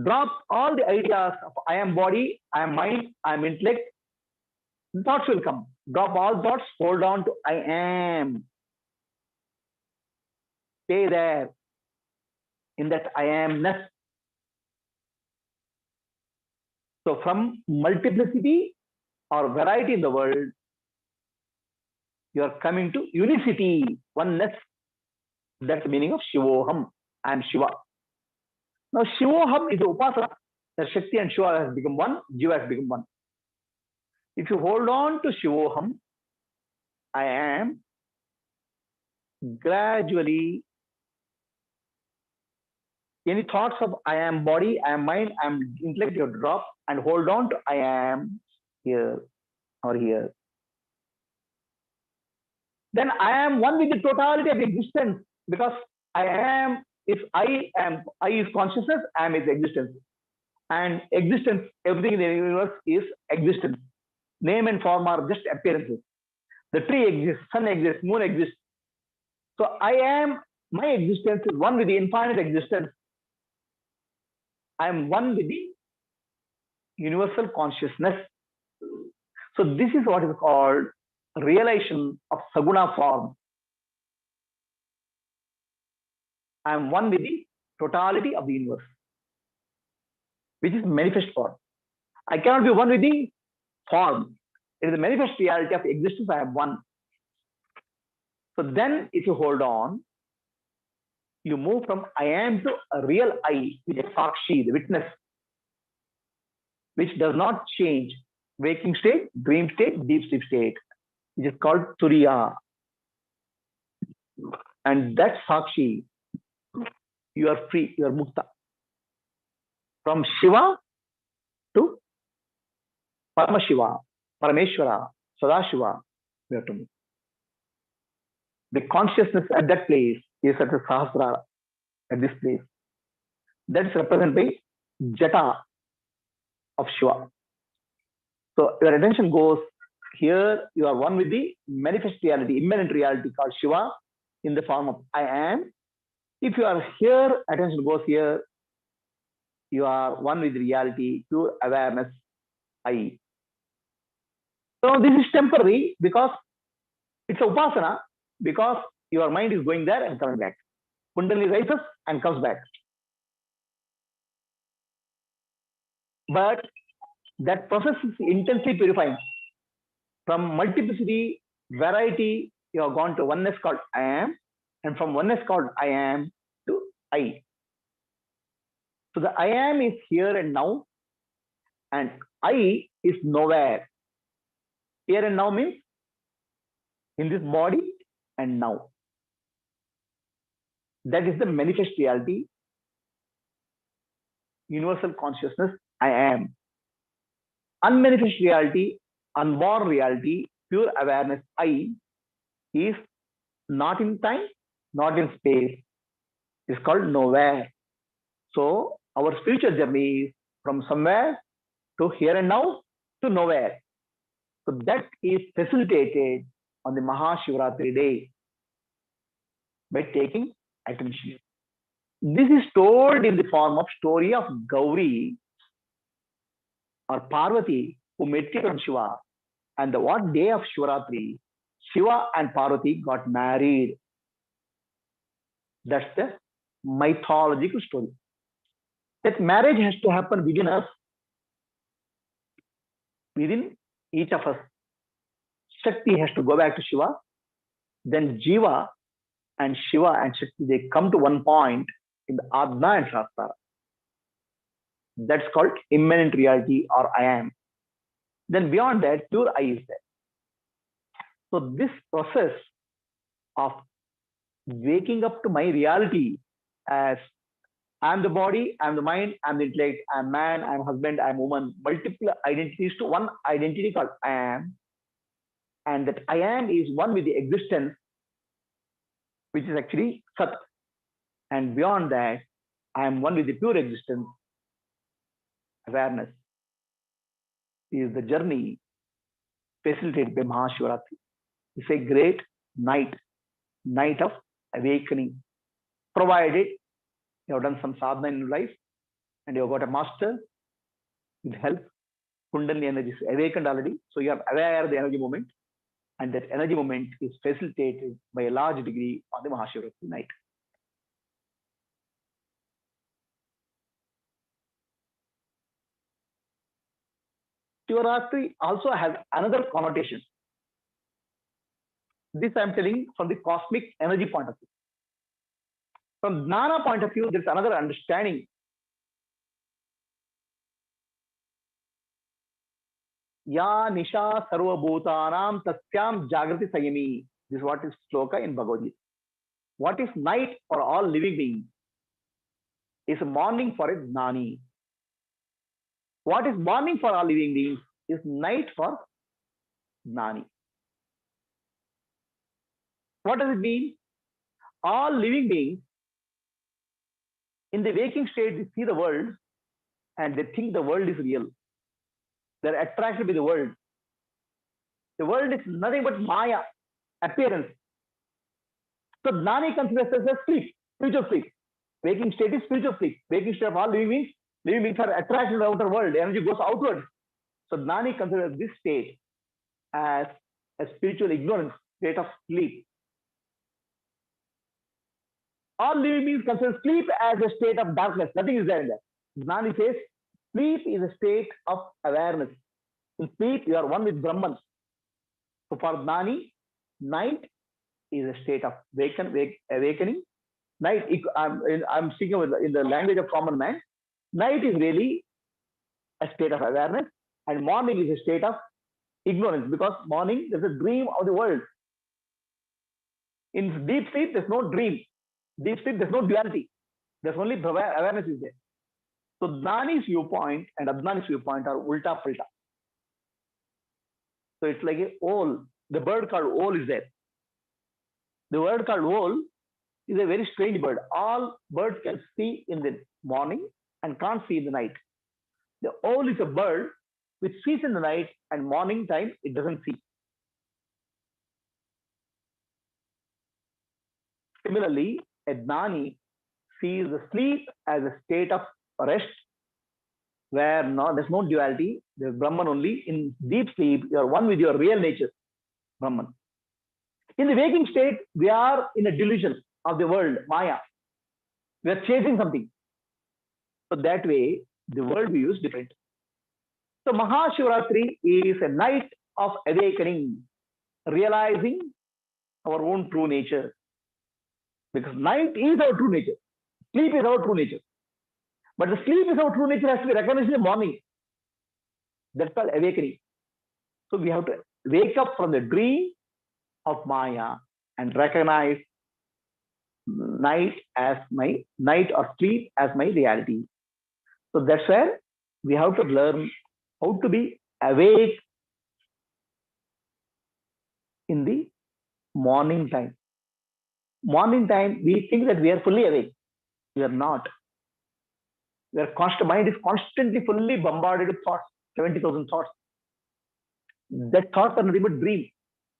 Drop all the ideas of I am body, I am mind, I am intellect. Thoughts will come. Drop all thoughts, hold on to I am. Stay there in that I amness. So from multiplicity or variety in the world, you are coming to unicity, oneness. That's the meaning of Shivoham. I am Shiva. Now Shivoham is the Upasana. The Shakti and Shiva has become one, Jiva has become one. If you hold on to Shivoham, I am, gradually any thoughts of I am body, I am mind, I am intellect, you drop and hold on to I am here or here. Then I am one with the totality of existence, because I am, if I am, I is consciousness, I am is existence. And existence, everything in the universe is existence. Name and form are just appearances. The tree exists, sun exists, moon exists. So I am, my existence is one with the infinite existence. I am one with the universal consciousness. So this is what is called realization of Saguna form. I am one with the totality of the universe, which is manifest form. I cannot be one with the form. It is the manifest reality of existence. I am one. So then if you hold on, you move from I am to a real I, which is Sakshi, the witness, which does not change. Waking state, dream state, deep sleep state, which is called Turiya. And that Sakshi, you are free, you are Mukta. From Shiva to Paramashiva, Parameshwara, Sadashiva, you have to move. The consciousness at that place is at the Sahasrara, at this place. That's represented by Jata of Shiva. So your attention goes here, you are one with the manifest reality, immanent reality called Shiva in the form of I am. If you are here, attention goes here, you are one with reality, pure awareness, I. So this is temporary because it's a upasana, because your mind is going there and coming back. Kundalini rises and comes back. But that process is intensely purifying. From multiplicity, variety, you have gone to oneness called I am, and from oneness called I am to I. So the I am is here and now, and I is nowhere. Here and now means in this body and now. That is the manifest reality, universal consciousness, I am. Unmanifest reality, unborn reality, pure awareness, I, is not in time, not in space. It's called nowhere. So our spiritual journey is from somewhere to here and now to nowhere. So that is facilitated on the Mahashivaratri day by taking attention. This is told in the form of story of Gauri or Parvati who meditated on Shiva, and the what day of Shivaratri, Shiva and Parvati got married. That's the mythological story. That marriage has to happen within us, within each of us. Shakti has to go back to Shiva, then Jiva and Shiva and Shakti, they come to one point in the Atma and Shastara. That's called immanent reality or I am. Then beyond that, pure I is there. So this process of waking up to my reality as I'm the body, I'm the mind, I'm the intellect, I'm man, I'm husband, I'm woman, multiple identities to one identity called I am. And that I am is one with the existence, which is actually Sat. And beyond that, I am one with the pure existence, awareness. Is the journey facilitated by Mahashivaratri. It's a great night of awakening. Provided you have done some sadhana in your life and you have got a master with help, Kundalini energy is awakened already. So you are aware of the energy movement, and that energy movement is facilitated by a large degree on the Mahashivaratri night. Shivaratri also has another connotation. This I am telling from the cosmic energy point of view. From Jnana point of view, there is another understanding. Ya Nisha Sarva Bhutanam Tasyam Jagrati Sayami. This is what is sloka in Bhagavad Gita. What is night for all living beings is morning for a Jnani. What is morning for all living beings is night for Jnani. What does it mean? All living beings in the waking state, they see the world and they think the world is real. They're attracted by the world. The world is nothing but Maya, appearance. So Jnani considers as a sleep, spiritual sleep. Waking state is spiritual sleep. Waking state of all living beings are attracted to the outer world. The energy goes outward. So Jnani considers this state as a spiritual ignorance, state of sleep. All living beings consider sleep as a state of darkness. Nothing is there in that. Jnani says sleep is a state of awareness. In sleep, you are one with Brahman. So for Jnani, night is a state of awakening. Night, I'm speaking in the language of common man. Night is really a state of awareness, and morning is a state of ignorance, because morning there's a dream of the world. In deep sleep, there's no dream. Deep sleep, there's no duality. There's only awareness is there. So Jnani's viewpoint and Ajnani's viewpoint are ulta pulta. So it's like a owl. The bird called owl is there. The word called owl is a very strange bird. All birds can see in the morning and can't see in the night. The owl is a bird which sees in the night and morning time it doesn't see. Similarly, a gnani sees the sleep as a state of rest where there's no duality, there's Brahman only. In deep sleep, you are one with your real nature, Brahman. In the waking state, we are in a delusion of the world, Maya. We are chasing something. So that way, the world view is different. So Mahashivaratri is a night of awakening, realizing our own true nature. Because night is our true nature. Sleep is our true nature. But the sleep is our true nature has to be recognized in the morning. That's called awakening. So we have to wake up from the dream of Maya and recognize night as my night or sleep as my reality. So that's where we have to learn how to be awake in the morning time. Morning time, we think that we are fully awake. We are not. Mind is constantly fully bombarded with thoughts, 70,000 thoughts. That thoughts are nothing but dream.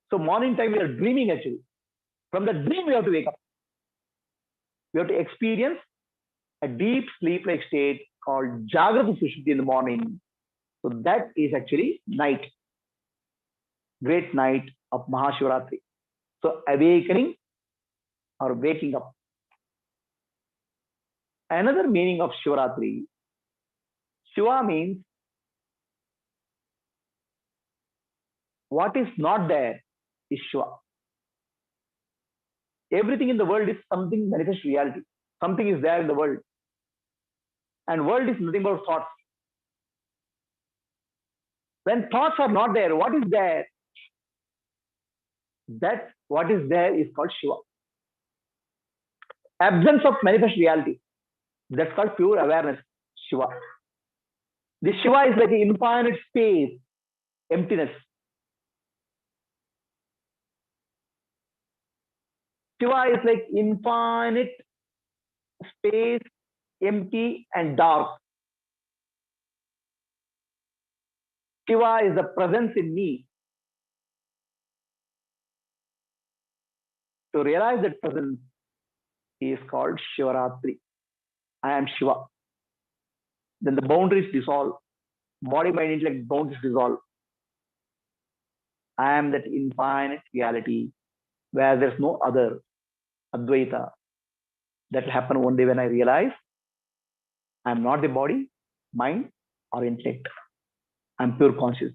So morning time we are dreaming actually. From the dream we have to wake up. We have to experience a deep sleep-like state called Jagrata Sushupti in the morning. So that is actually night. Great night of Mahashivaratri. So awakening or waking up. Another meaning of Shivaratri, Shiva means what is not there is Shiva. Everything in the world is something manifest reality. Something is there in the world. And world is nothing but thoughts. When thoughts are not there, what is there? That what is there is called Shiva. Absence of manifest reality. That's called pure awareness, Shiva. The Shiva is like an infinite space, emptiness. Shiva is like infinite space, empty and dark. Shiva is the presence in me. To realize that presence is called Shivaratri. I am Shiva. Then the boundaries dissolve. Body, mind, intellect boundaries dissolve. I am that infinite reality where there's no other. Advaita. That will happen one day when I realize I am not the body, mind, or intellect. I am pure conscious.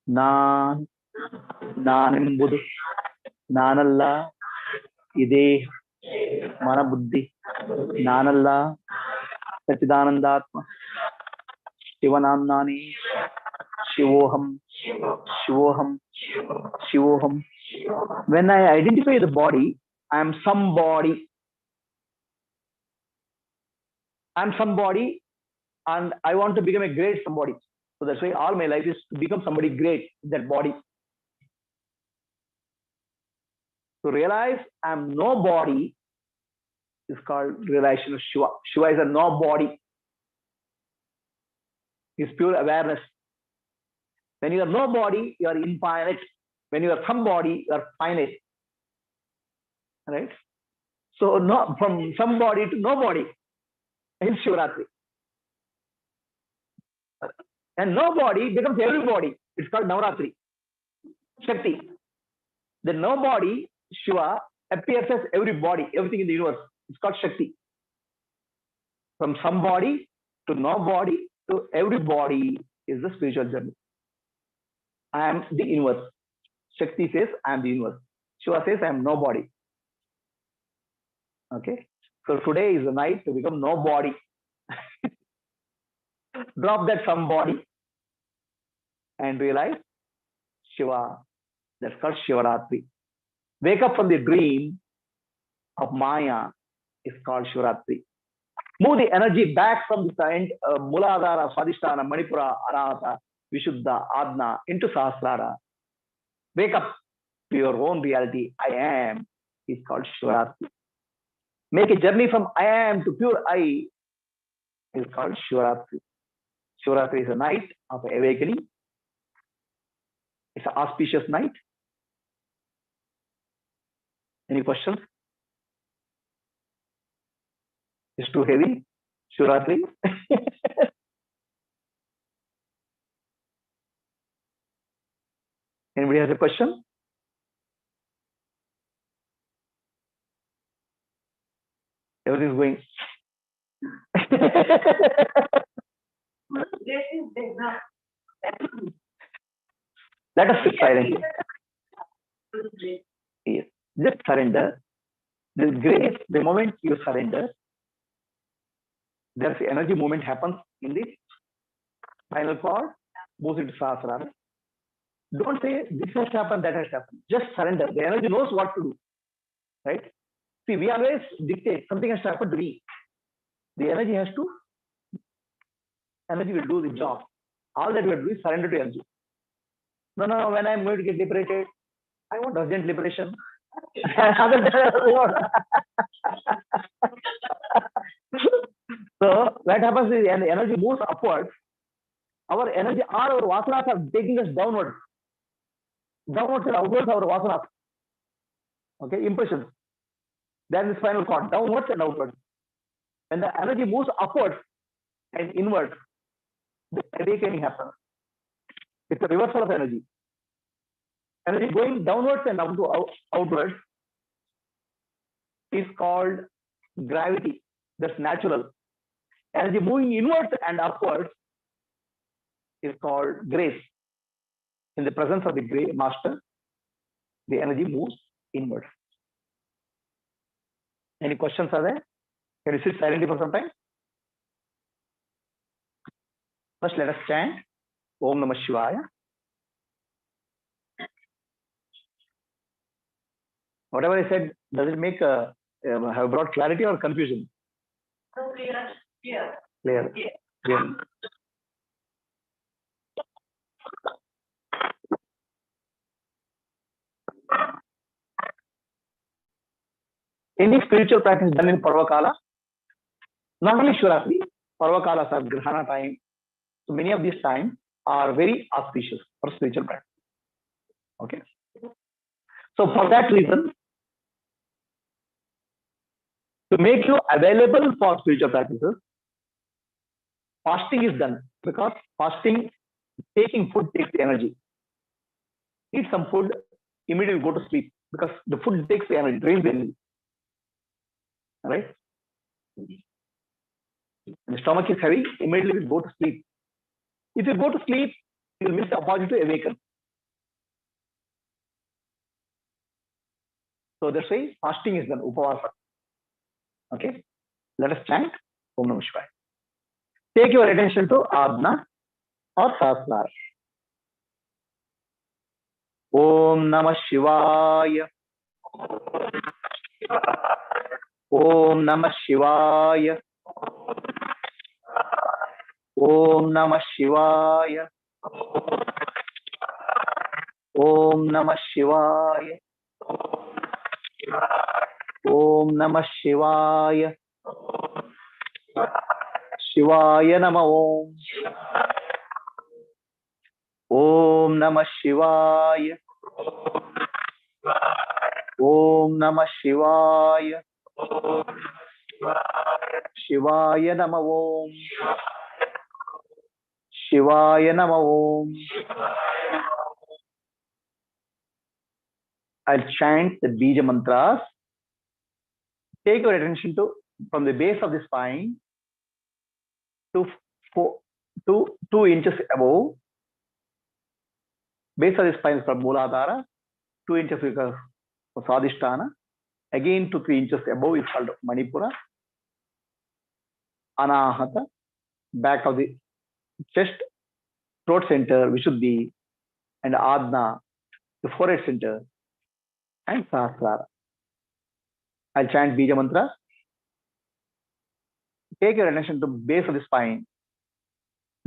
Nan Buddha, Nanalla, Ide, Mana Buddhi, Nanalla, Satchidanandatma, Shivanamnani, Shivoham, Shivoham, Shivoham. When I identify the body, I am somebody. I am somebody and I want to become a great somebody. So that's why all my life is to become somebody great in that body. To realize I am no body is called realization of Shiva. Shiva is a no body. It's pure awareness. When you are no body, you are infinite. When you are somebody, you are finite. Right? So no, from somebody to nobody in Shivaratri. And nobody becomes everybody. It's called Navaratri. Shakti. The nobody, Shiva, appears as everybody, everything in the universe. It's called Shakti. From somebody to nobody to everybody is the spiritual journey. I am the universe. Shakti says, I am the universe. Shiva says, I am nobody. Okay? So today is the night to become nobody. Drop that somebody and realize Shiva. That's called Shivaratri. Wake up from the dream of Maya is called Shivaratri. Move the energy back from the end, Muladhara, Swadhisthana, Manipura, Anahata, Vishuddha, Adna into Sahasrara. Wake up to your own reality. I am is called Shivaratri. Make a journey from I am to pure I is called Shivaratri. Shivaratri is a night of awakening. It's an auspicious night. Any questions? It's too heavy. Shivaratri. Anybody has a question? Everything's going. Let us sit silently. Yes. Just surrender. This grace, the moment you surrender, there's energy movement happens in the spinal cord, moves into sahasrara. Don't say this has happened, that has happened. Just surrender. The energy knows what to do. Right? See, we always dictate something has to happen to me. The energy will do the job. All that we have to do is surrender to energy. No, when I'm going to get liberated, I want urgent liberation. So what happens is the energy moves upwards. Our energy, all our vasanas are taking us downwards. Downwards and outwards, our vasanas. Okay, impressions. Then the spinal cord, downwards and outwards. When the energy moves upwards and inwards, the awakening happens. It's a reversal of energy. Energy going downwards and outwards is called gravity. That's natural. Energy moving inwards and upwards is called grace. In the presence of the great master, the energy moves inwards. Any questions are there? Can you sit silently for some time? First, let us chant Om Namah Shivaya. Whatever I said, does it make have brought clarity or confusion? Clear. Any spiritual practice done in Parvakala, not only Shivaratri, Parvakalas are Grahana time. So many of these times are very auspicious for spiritual practice. Okay. So for that reason, to make you available for spiritual practices, fasting is done, because fasting, taking food takes the energy. Eat some food, immediately go to sleep, because the food takes the energy, drains the energy. Right? The stomach is heavy, immediately go to sleep. If you go to sleep, you will miss the opportunity to awaken. So that's why fasting is done, upavasa. Okay? Let us chant Om Namah Shivaya. Take your attention to Adna or Sahasrara. Om Namah Shivaya. Om Namah Shivaya. Om Namah Shivaya. Om Namah Shivaya. Om Namah Shivaya. Shivaya Namah Om. Om Namah Shivaya. Om Namah Shivaya. Shivaya Namah Om. Shivaya Namah Om. I'll chant the Bija mantras. Take your attention to from the base of the spine to 2 inches above. Base of the spine is called Mooladhara. 2 inches is called Sadhisthana. Again to 3 inches above is called Manipura. Anahata, back of the chest, throat center, Vishuddhi, and Adna, the forehead center, and Sahasrara. I'll chant Bija mantra. Take your attention to base of the spine.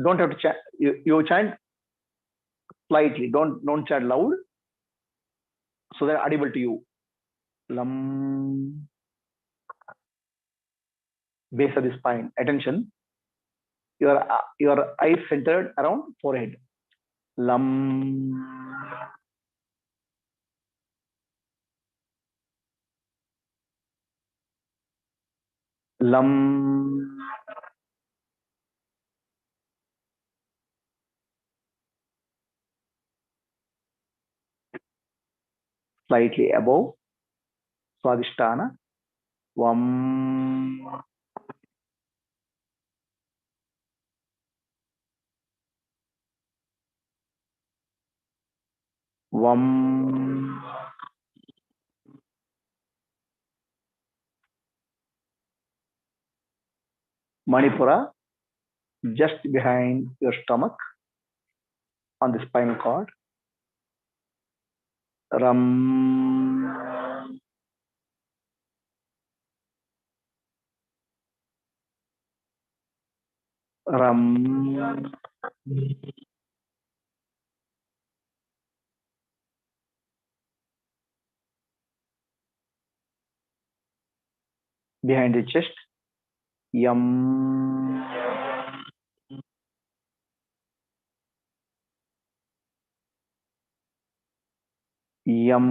Don't have to chant. You chant slightly. Don't chant loud, so they're audible to you. Lam. Base of the spine. Attention. Your eyes centered around forehead. Lam. Lam. Slightly above Swadhisthana. Vam. Vam. Manipura, just behind your stomach on the spinal cord. Ram. Ram. Behind the chest. Yam. Yam.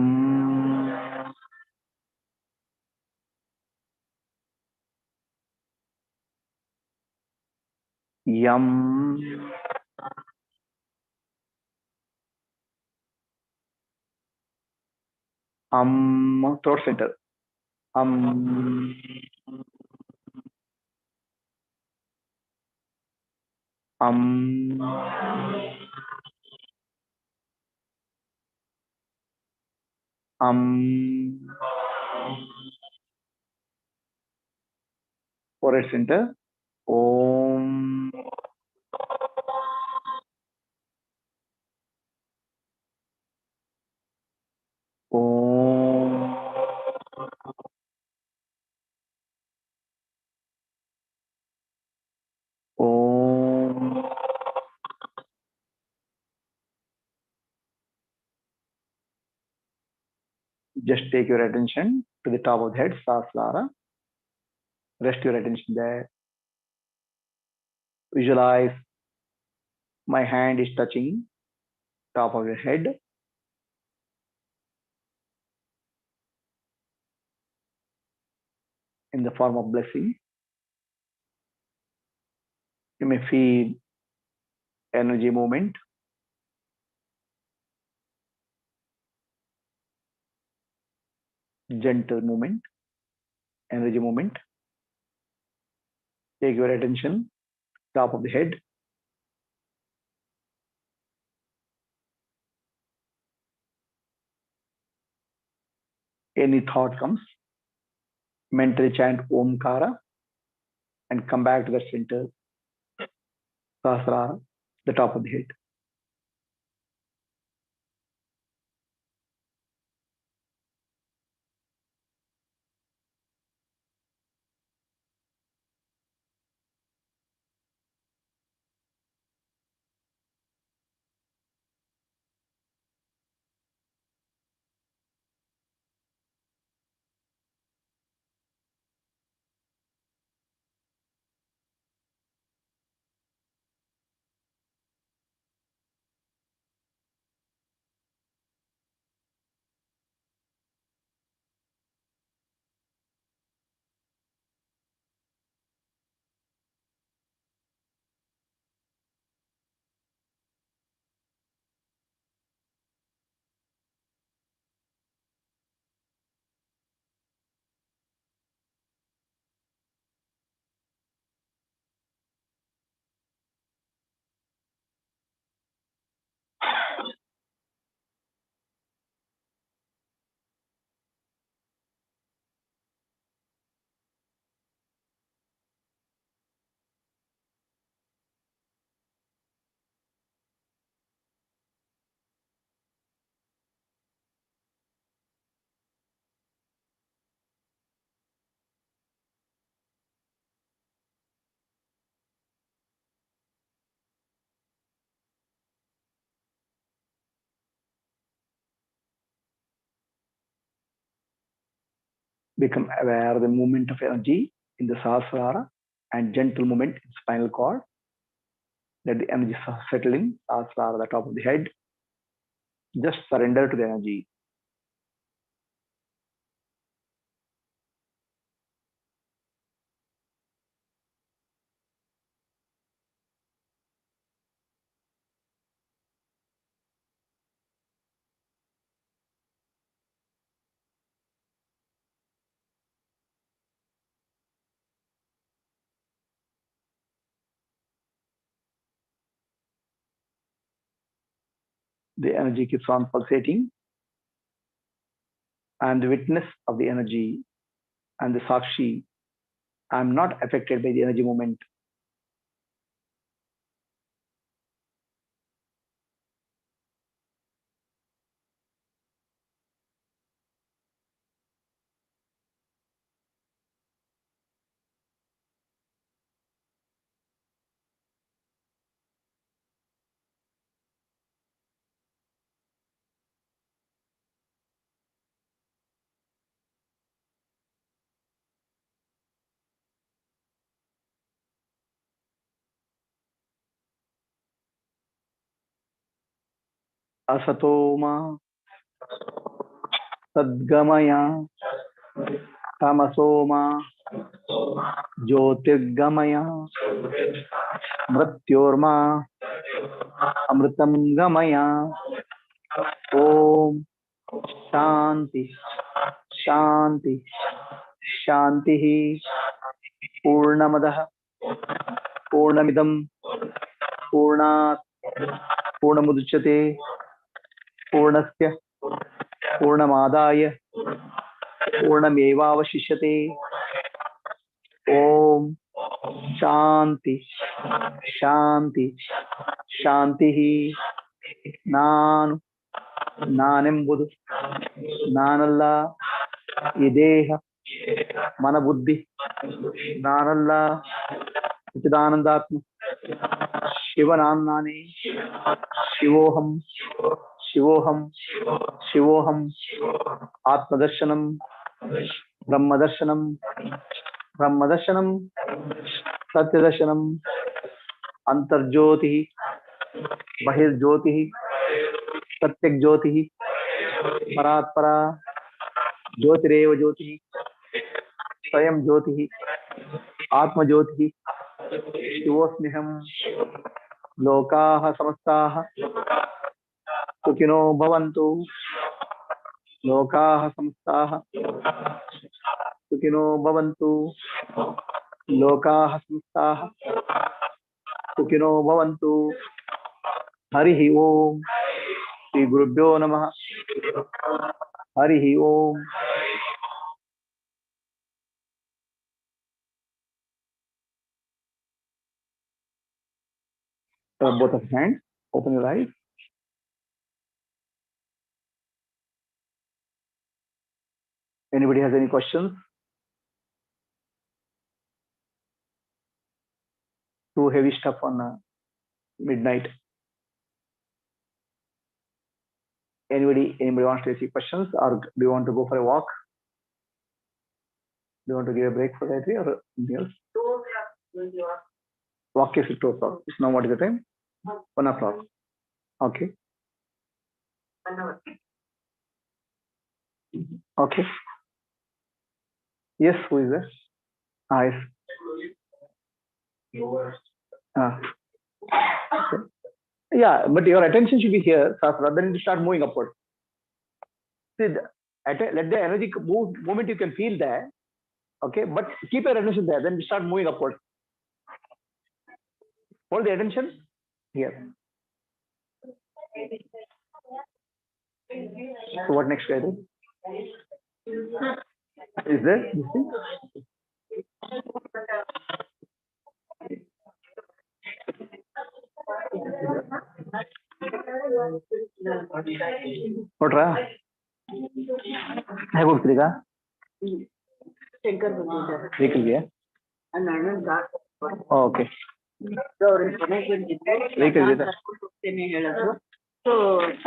Yam. Throat center. Am. Forehead center. Om. Om. Om. Just take your attention to the top of the head, Sahasrara. Rest your attention there. Visualize my hand is touching top of your head. In the form of blessing. You may feel energy movement. Gentle movement. Energy movement. Take your attention, top of the head. Any thought comes, mentally chant Omkara and come back to the center, Sahasrara, the top of the head. Become aware of the movement of energy in the Sahasrara and gentle movement in spinal cord. Let the energy settle in Sahasrara, the top of the head. Just surrender to the energy. The energy keeps on pulsating. I am the witness of the energy and the Sakshi. I am not affected by the energy movement. Asatoma Sadgamaya Tamasoma Jyotirgamaya Mrityorma Amritam Gamaya. Om Shanti Shanti Shanti Purnamadaha Purnamidam Purnat Purnamudachyate Purnasya Purnamadaya Purnamevavashishyate. Om Shanti Shanti Shanti. Nanembudu Nanalla Ideha Manabuddhi Nanalla Chidanandatma Shivanannani Shivoham Shivoham Shivoham Atmadarshanam Brahmadarshanam Brahmadarshanam Satyadarshanam Antarjyoti Bahirjyoti Satyak Jyoti Paratpara Jyotireva Jyoti Swayam Jyoti Atma Jyoti Shivosmiham Lokaha Samastaha Sukino Bhavantu Lokaha Samastaha Sukino Bhavantu Lokaha Samastaha Sukino Bhavantu. Harihi Om. Shri Gurubhyo Namaha. Harihi Om. Both of hands. Open your eyes. Anybody has any questions? Too heavy stuff on midnight. Anybody wants to ask questions, or do you want to go for a walk? Do you want to give a break for that or something else? Walk is at 2 o'clock. Now what is the time? 1 o'clock. Okay. Okay. Yes, who is there? Yes. Okay. Yeah, but your attention should be here, Sastra. Then you start moving upward. See, let the energy movement you can feel there. Okay, but keep your attention there. Then you start moving upward. Hold the attention here. So what next, guys? Is there? You see? ನೋಡ್ರಾ ಹೇಗೆ ಹೋಗ್ತೀರೀಗ ವೆಹಿಕಲ್ಗೆ okay vehicle ಇದೆ ಹೇಳೋದು so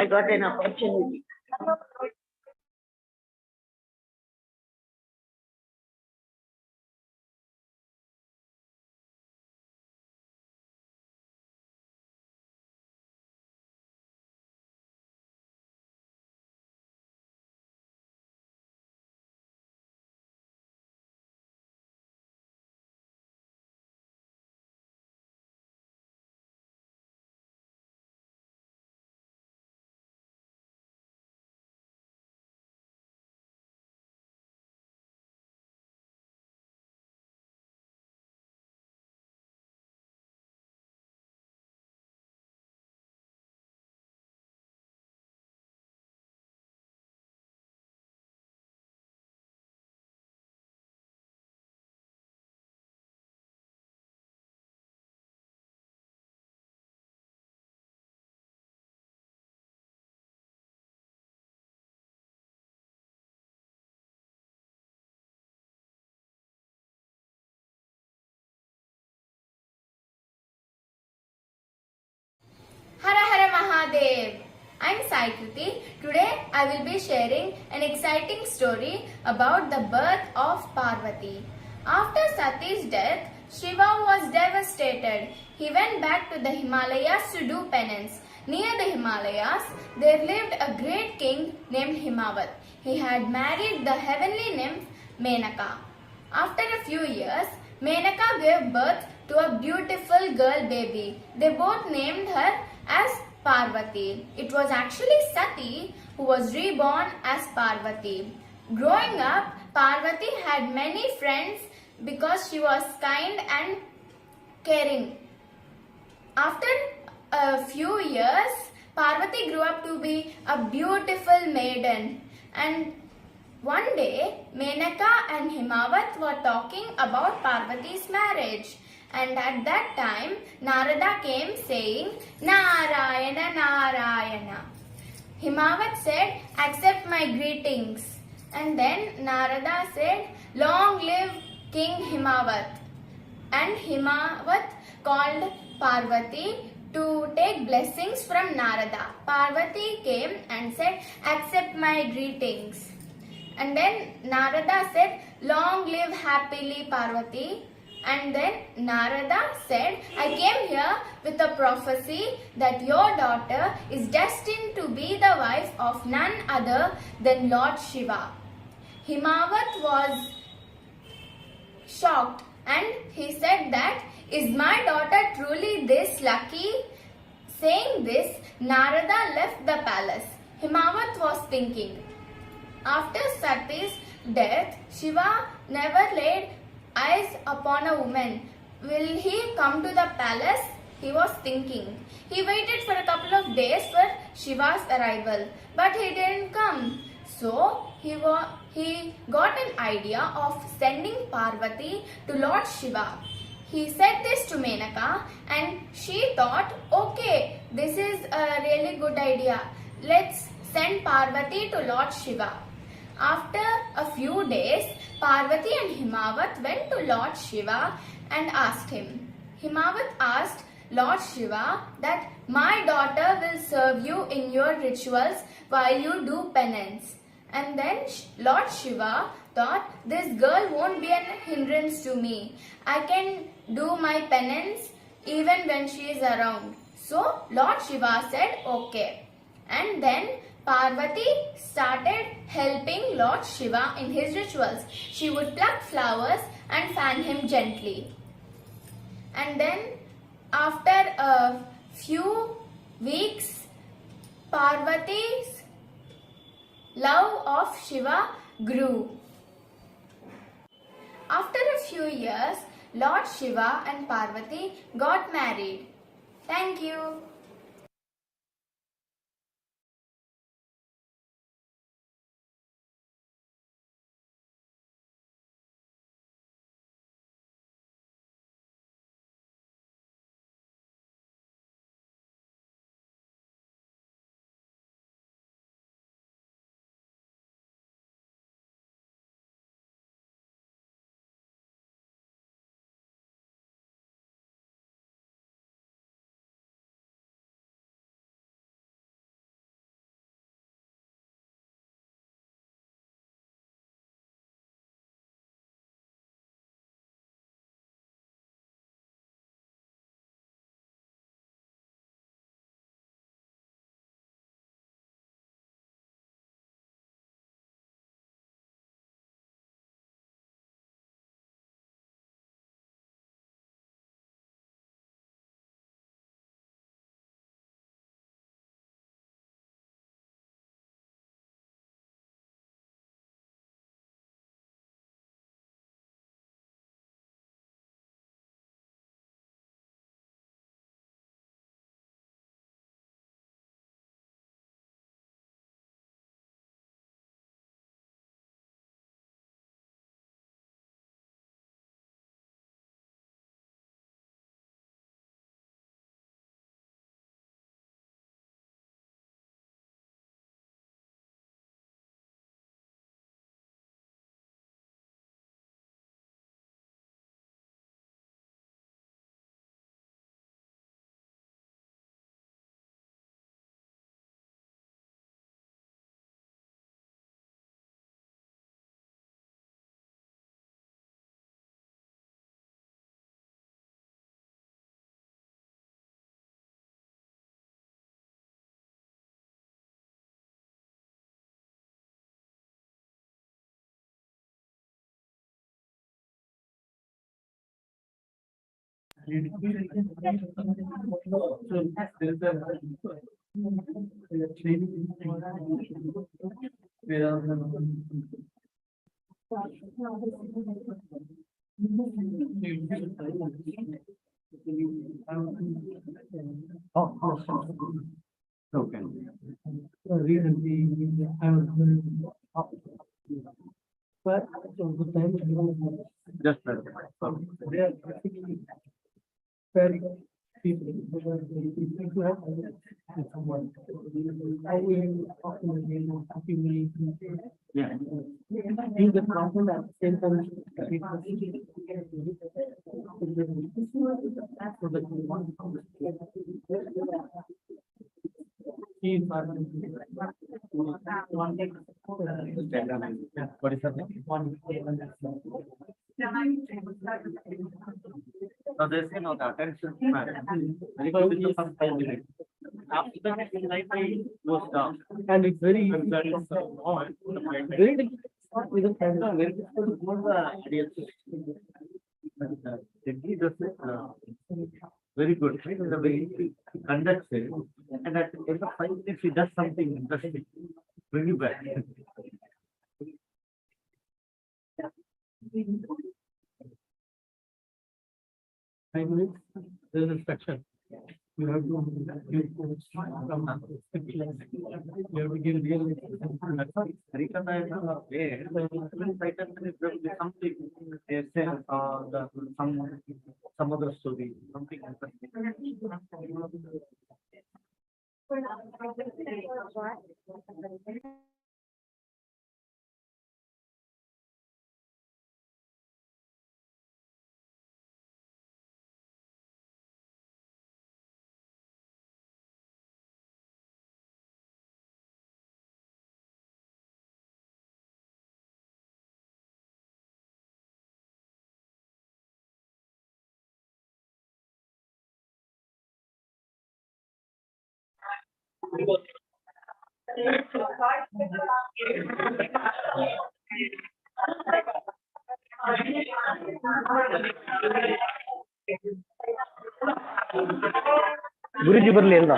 I got N opportunity Mahadev. I'm Saikriti. Today I will be sharing an exciting story about the birth of Parvati. After Sati's death, Shiva was devastated. He went back to the Himalayas to do penance. Near the Himalayas, there lived a great king named Himavat. He had married the heavenly nymph Menaka. After a few years, Menaka gave birth to a beautiful girl baby. They both named her as Parvati. It was actually Sati who was reborn as Parvati. Growing up, Parvati had many friends because she was kind and caring. After a few years, Parvati grew up to be a beautiful maiden, and one day Menaka and Himavat were talking about Parvati's marriage, and at that time Narada came saying, Narayana, Narayana. Himavat said, accept my greetings. And then Narada said, long live King Himavat. And Himavat called Parvati to take blessings from Narada. Parvati came and said, accept my greetings. And then Narada said, long live happily Parvati. And then Narada said, I came here with a prophecy that your daughter is destined to be the wife of none other than Lord Shiva. Himavat was shocked and he said that, is my daughter truly this lucky? Saying this, Narada left the palace. Himavat was thinking, after Sati's death, Shiva never laid eyes upon a woman. Will he come to the palace? He was thinking. He waited for a couple of days for Shiva's arrival, but he didn't come. So he got an idea of sending Parvati to Lord Shiva. He said this to Menaka and she thought, okay, this is a really good idea. Let's send Parvati to Lord Shiva. After a few days, Parvati and Himavat went to Lord Shiva and asked him. Himavat asked Lord Shiva that my daughter will serve you in your rituals while you do penance. And then Lord Shiva thought, this girl won't be an hindrance to me. I can do my penance even when she is around. So Lord Shiva said okay. And then Parvati started helping Lord Shiva in his rituals. She would pluck flowers and fan him gently. And then after a few weeks, Parvati's love of Shiva grew. After a few years, Lord Shiva and Parvati got married. Thank you. Okay. Recently, I was but the time just they are basically very people who have someone. How will often happy. Yeah. Use the problem at the same time. So that we want what is happening? No, there's no attention span. After that, light goes down. And it's very difficult to go the ideas. Very good. The way he conducts it, and at the end of 5 minutes, he does something interesting. Bring you back. 5 minutes, there's a section. You have to give real something some other story, something ಗುರುಜಿ ಬರ್ಲಿ ಎಲ್ಲ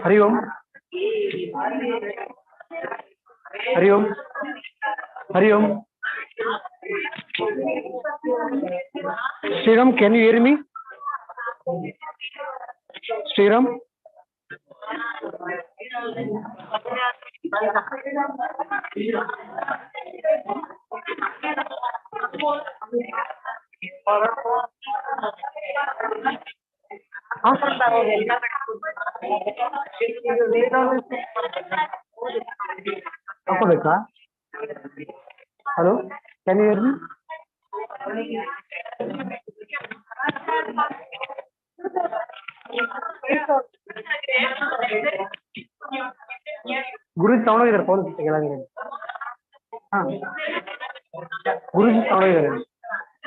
हरि ओम हरि ओम हरि ओम Sriram, can you hear me? Sriram? Hello, can you hear me? Guruji ತಗೊಂಡೋಗಿದ್ದಾರೆ phone ಕೆಳಗೆ. ಹಾ, ಗುರುಜಿ ತಗೊಂಡೋಗಿದ್ದಾರೆ,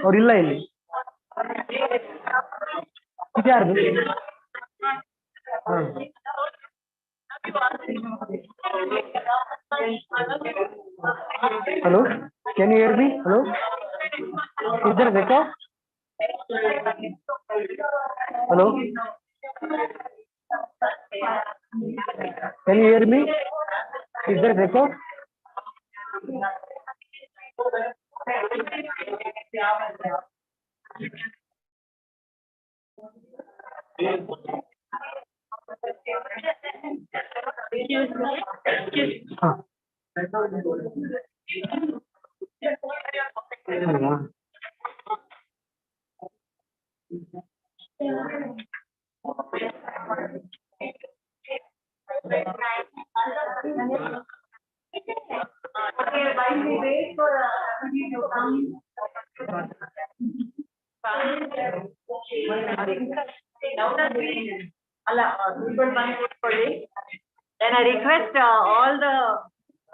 ಅವ್ರಿಲ್ಲ ಇಲ್ಲಿ. ಇದ್ಯಾರ್ದು? Hello, can you hear me? Hello, is there Vika? Hello, Can you hear me? Is there record? Then I request all the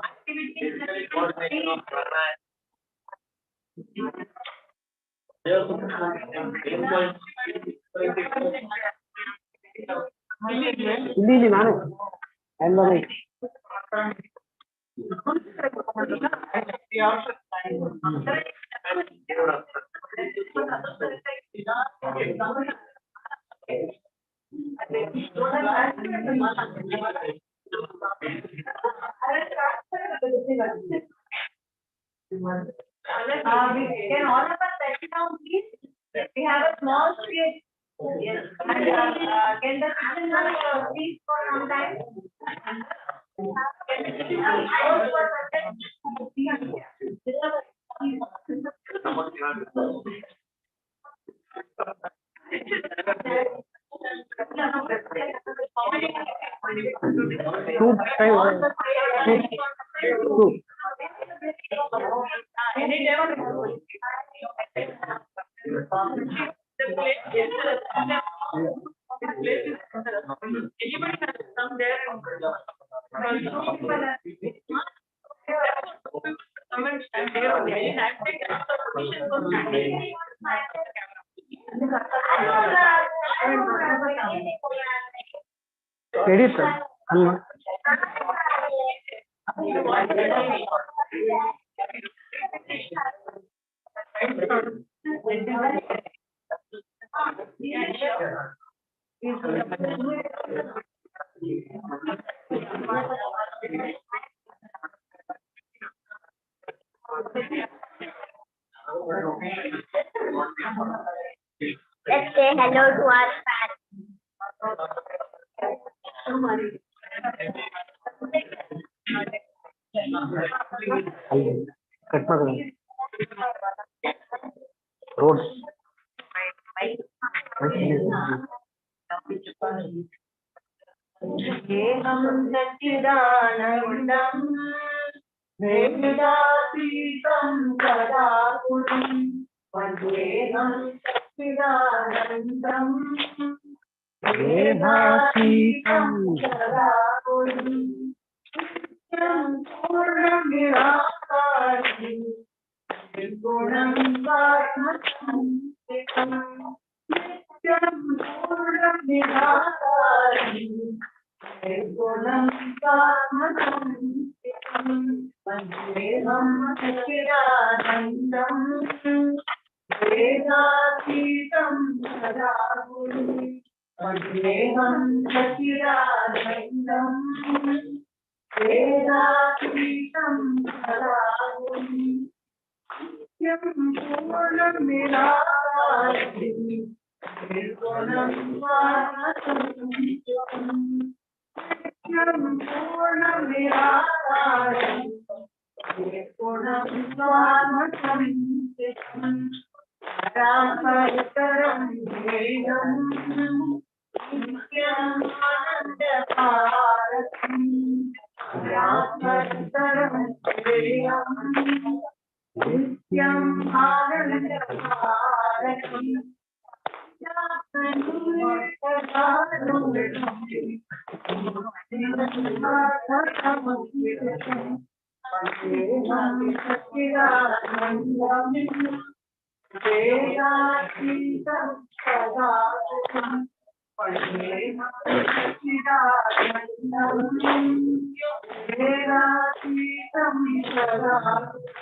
activities that you ಇಲ್ಲಿ ನಾನು can all of us sit down, please? We have a small space. Yes. And, can the children please for some time? Edit Let's say hello to our fans. Cut ಮಾಡೋಣ roads सच्चिदानन्दं वेदातीतं सदाकुलं वन्देऽहं सच्चिदानन्दं वेदातीतं सदाकुलं नित्यं पूर्णनिराकारं निर्गुणं वात्मसंस्थितं नित्यं पूर्णनिराकारं निर्गुणं वात्मसंस्थितं वन्देऽहं सच्चिदानन्दं वेदातीतं सदाकुलं वन्देऽहं सच्चिदानन्दं वेदातीतं सदाकुलं नित्यं पूर्णनिराकारं निर्गुणं वात्मसंस्थितं नित्यं पूर्णनिराकारं निर्गुणं वात्मसंस्थितं परापरतरं ध्येयं नित्यम् आनन्दकारकं परापरतरं ध्येयं नित्यम् आनन्दकारकं वेदातीतं सदाकुलं वेदातीतं सदाकुलं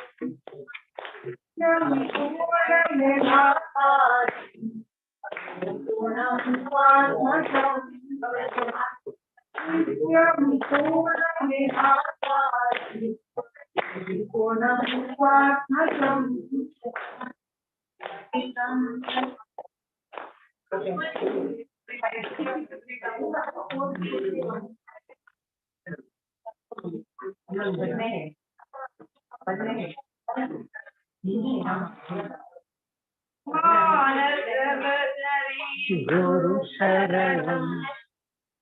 Guru Sharanam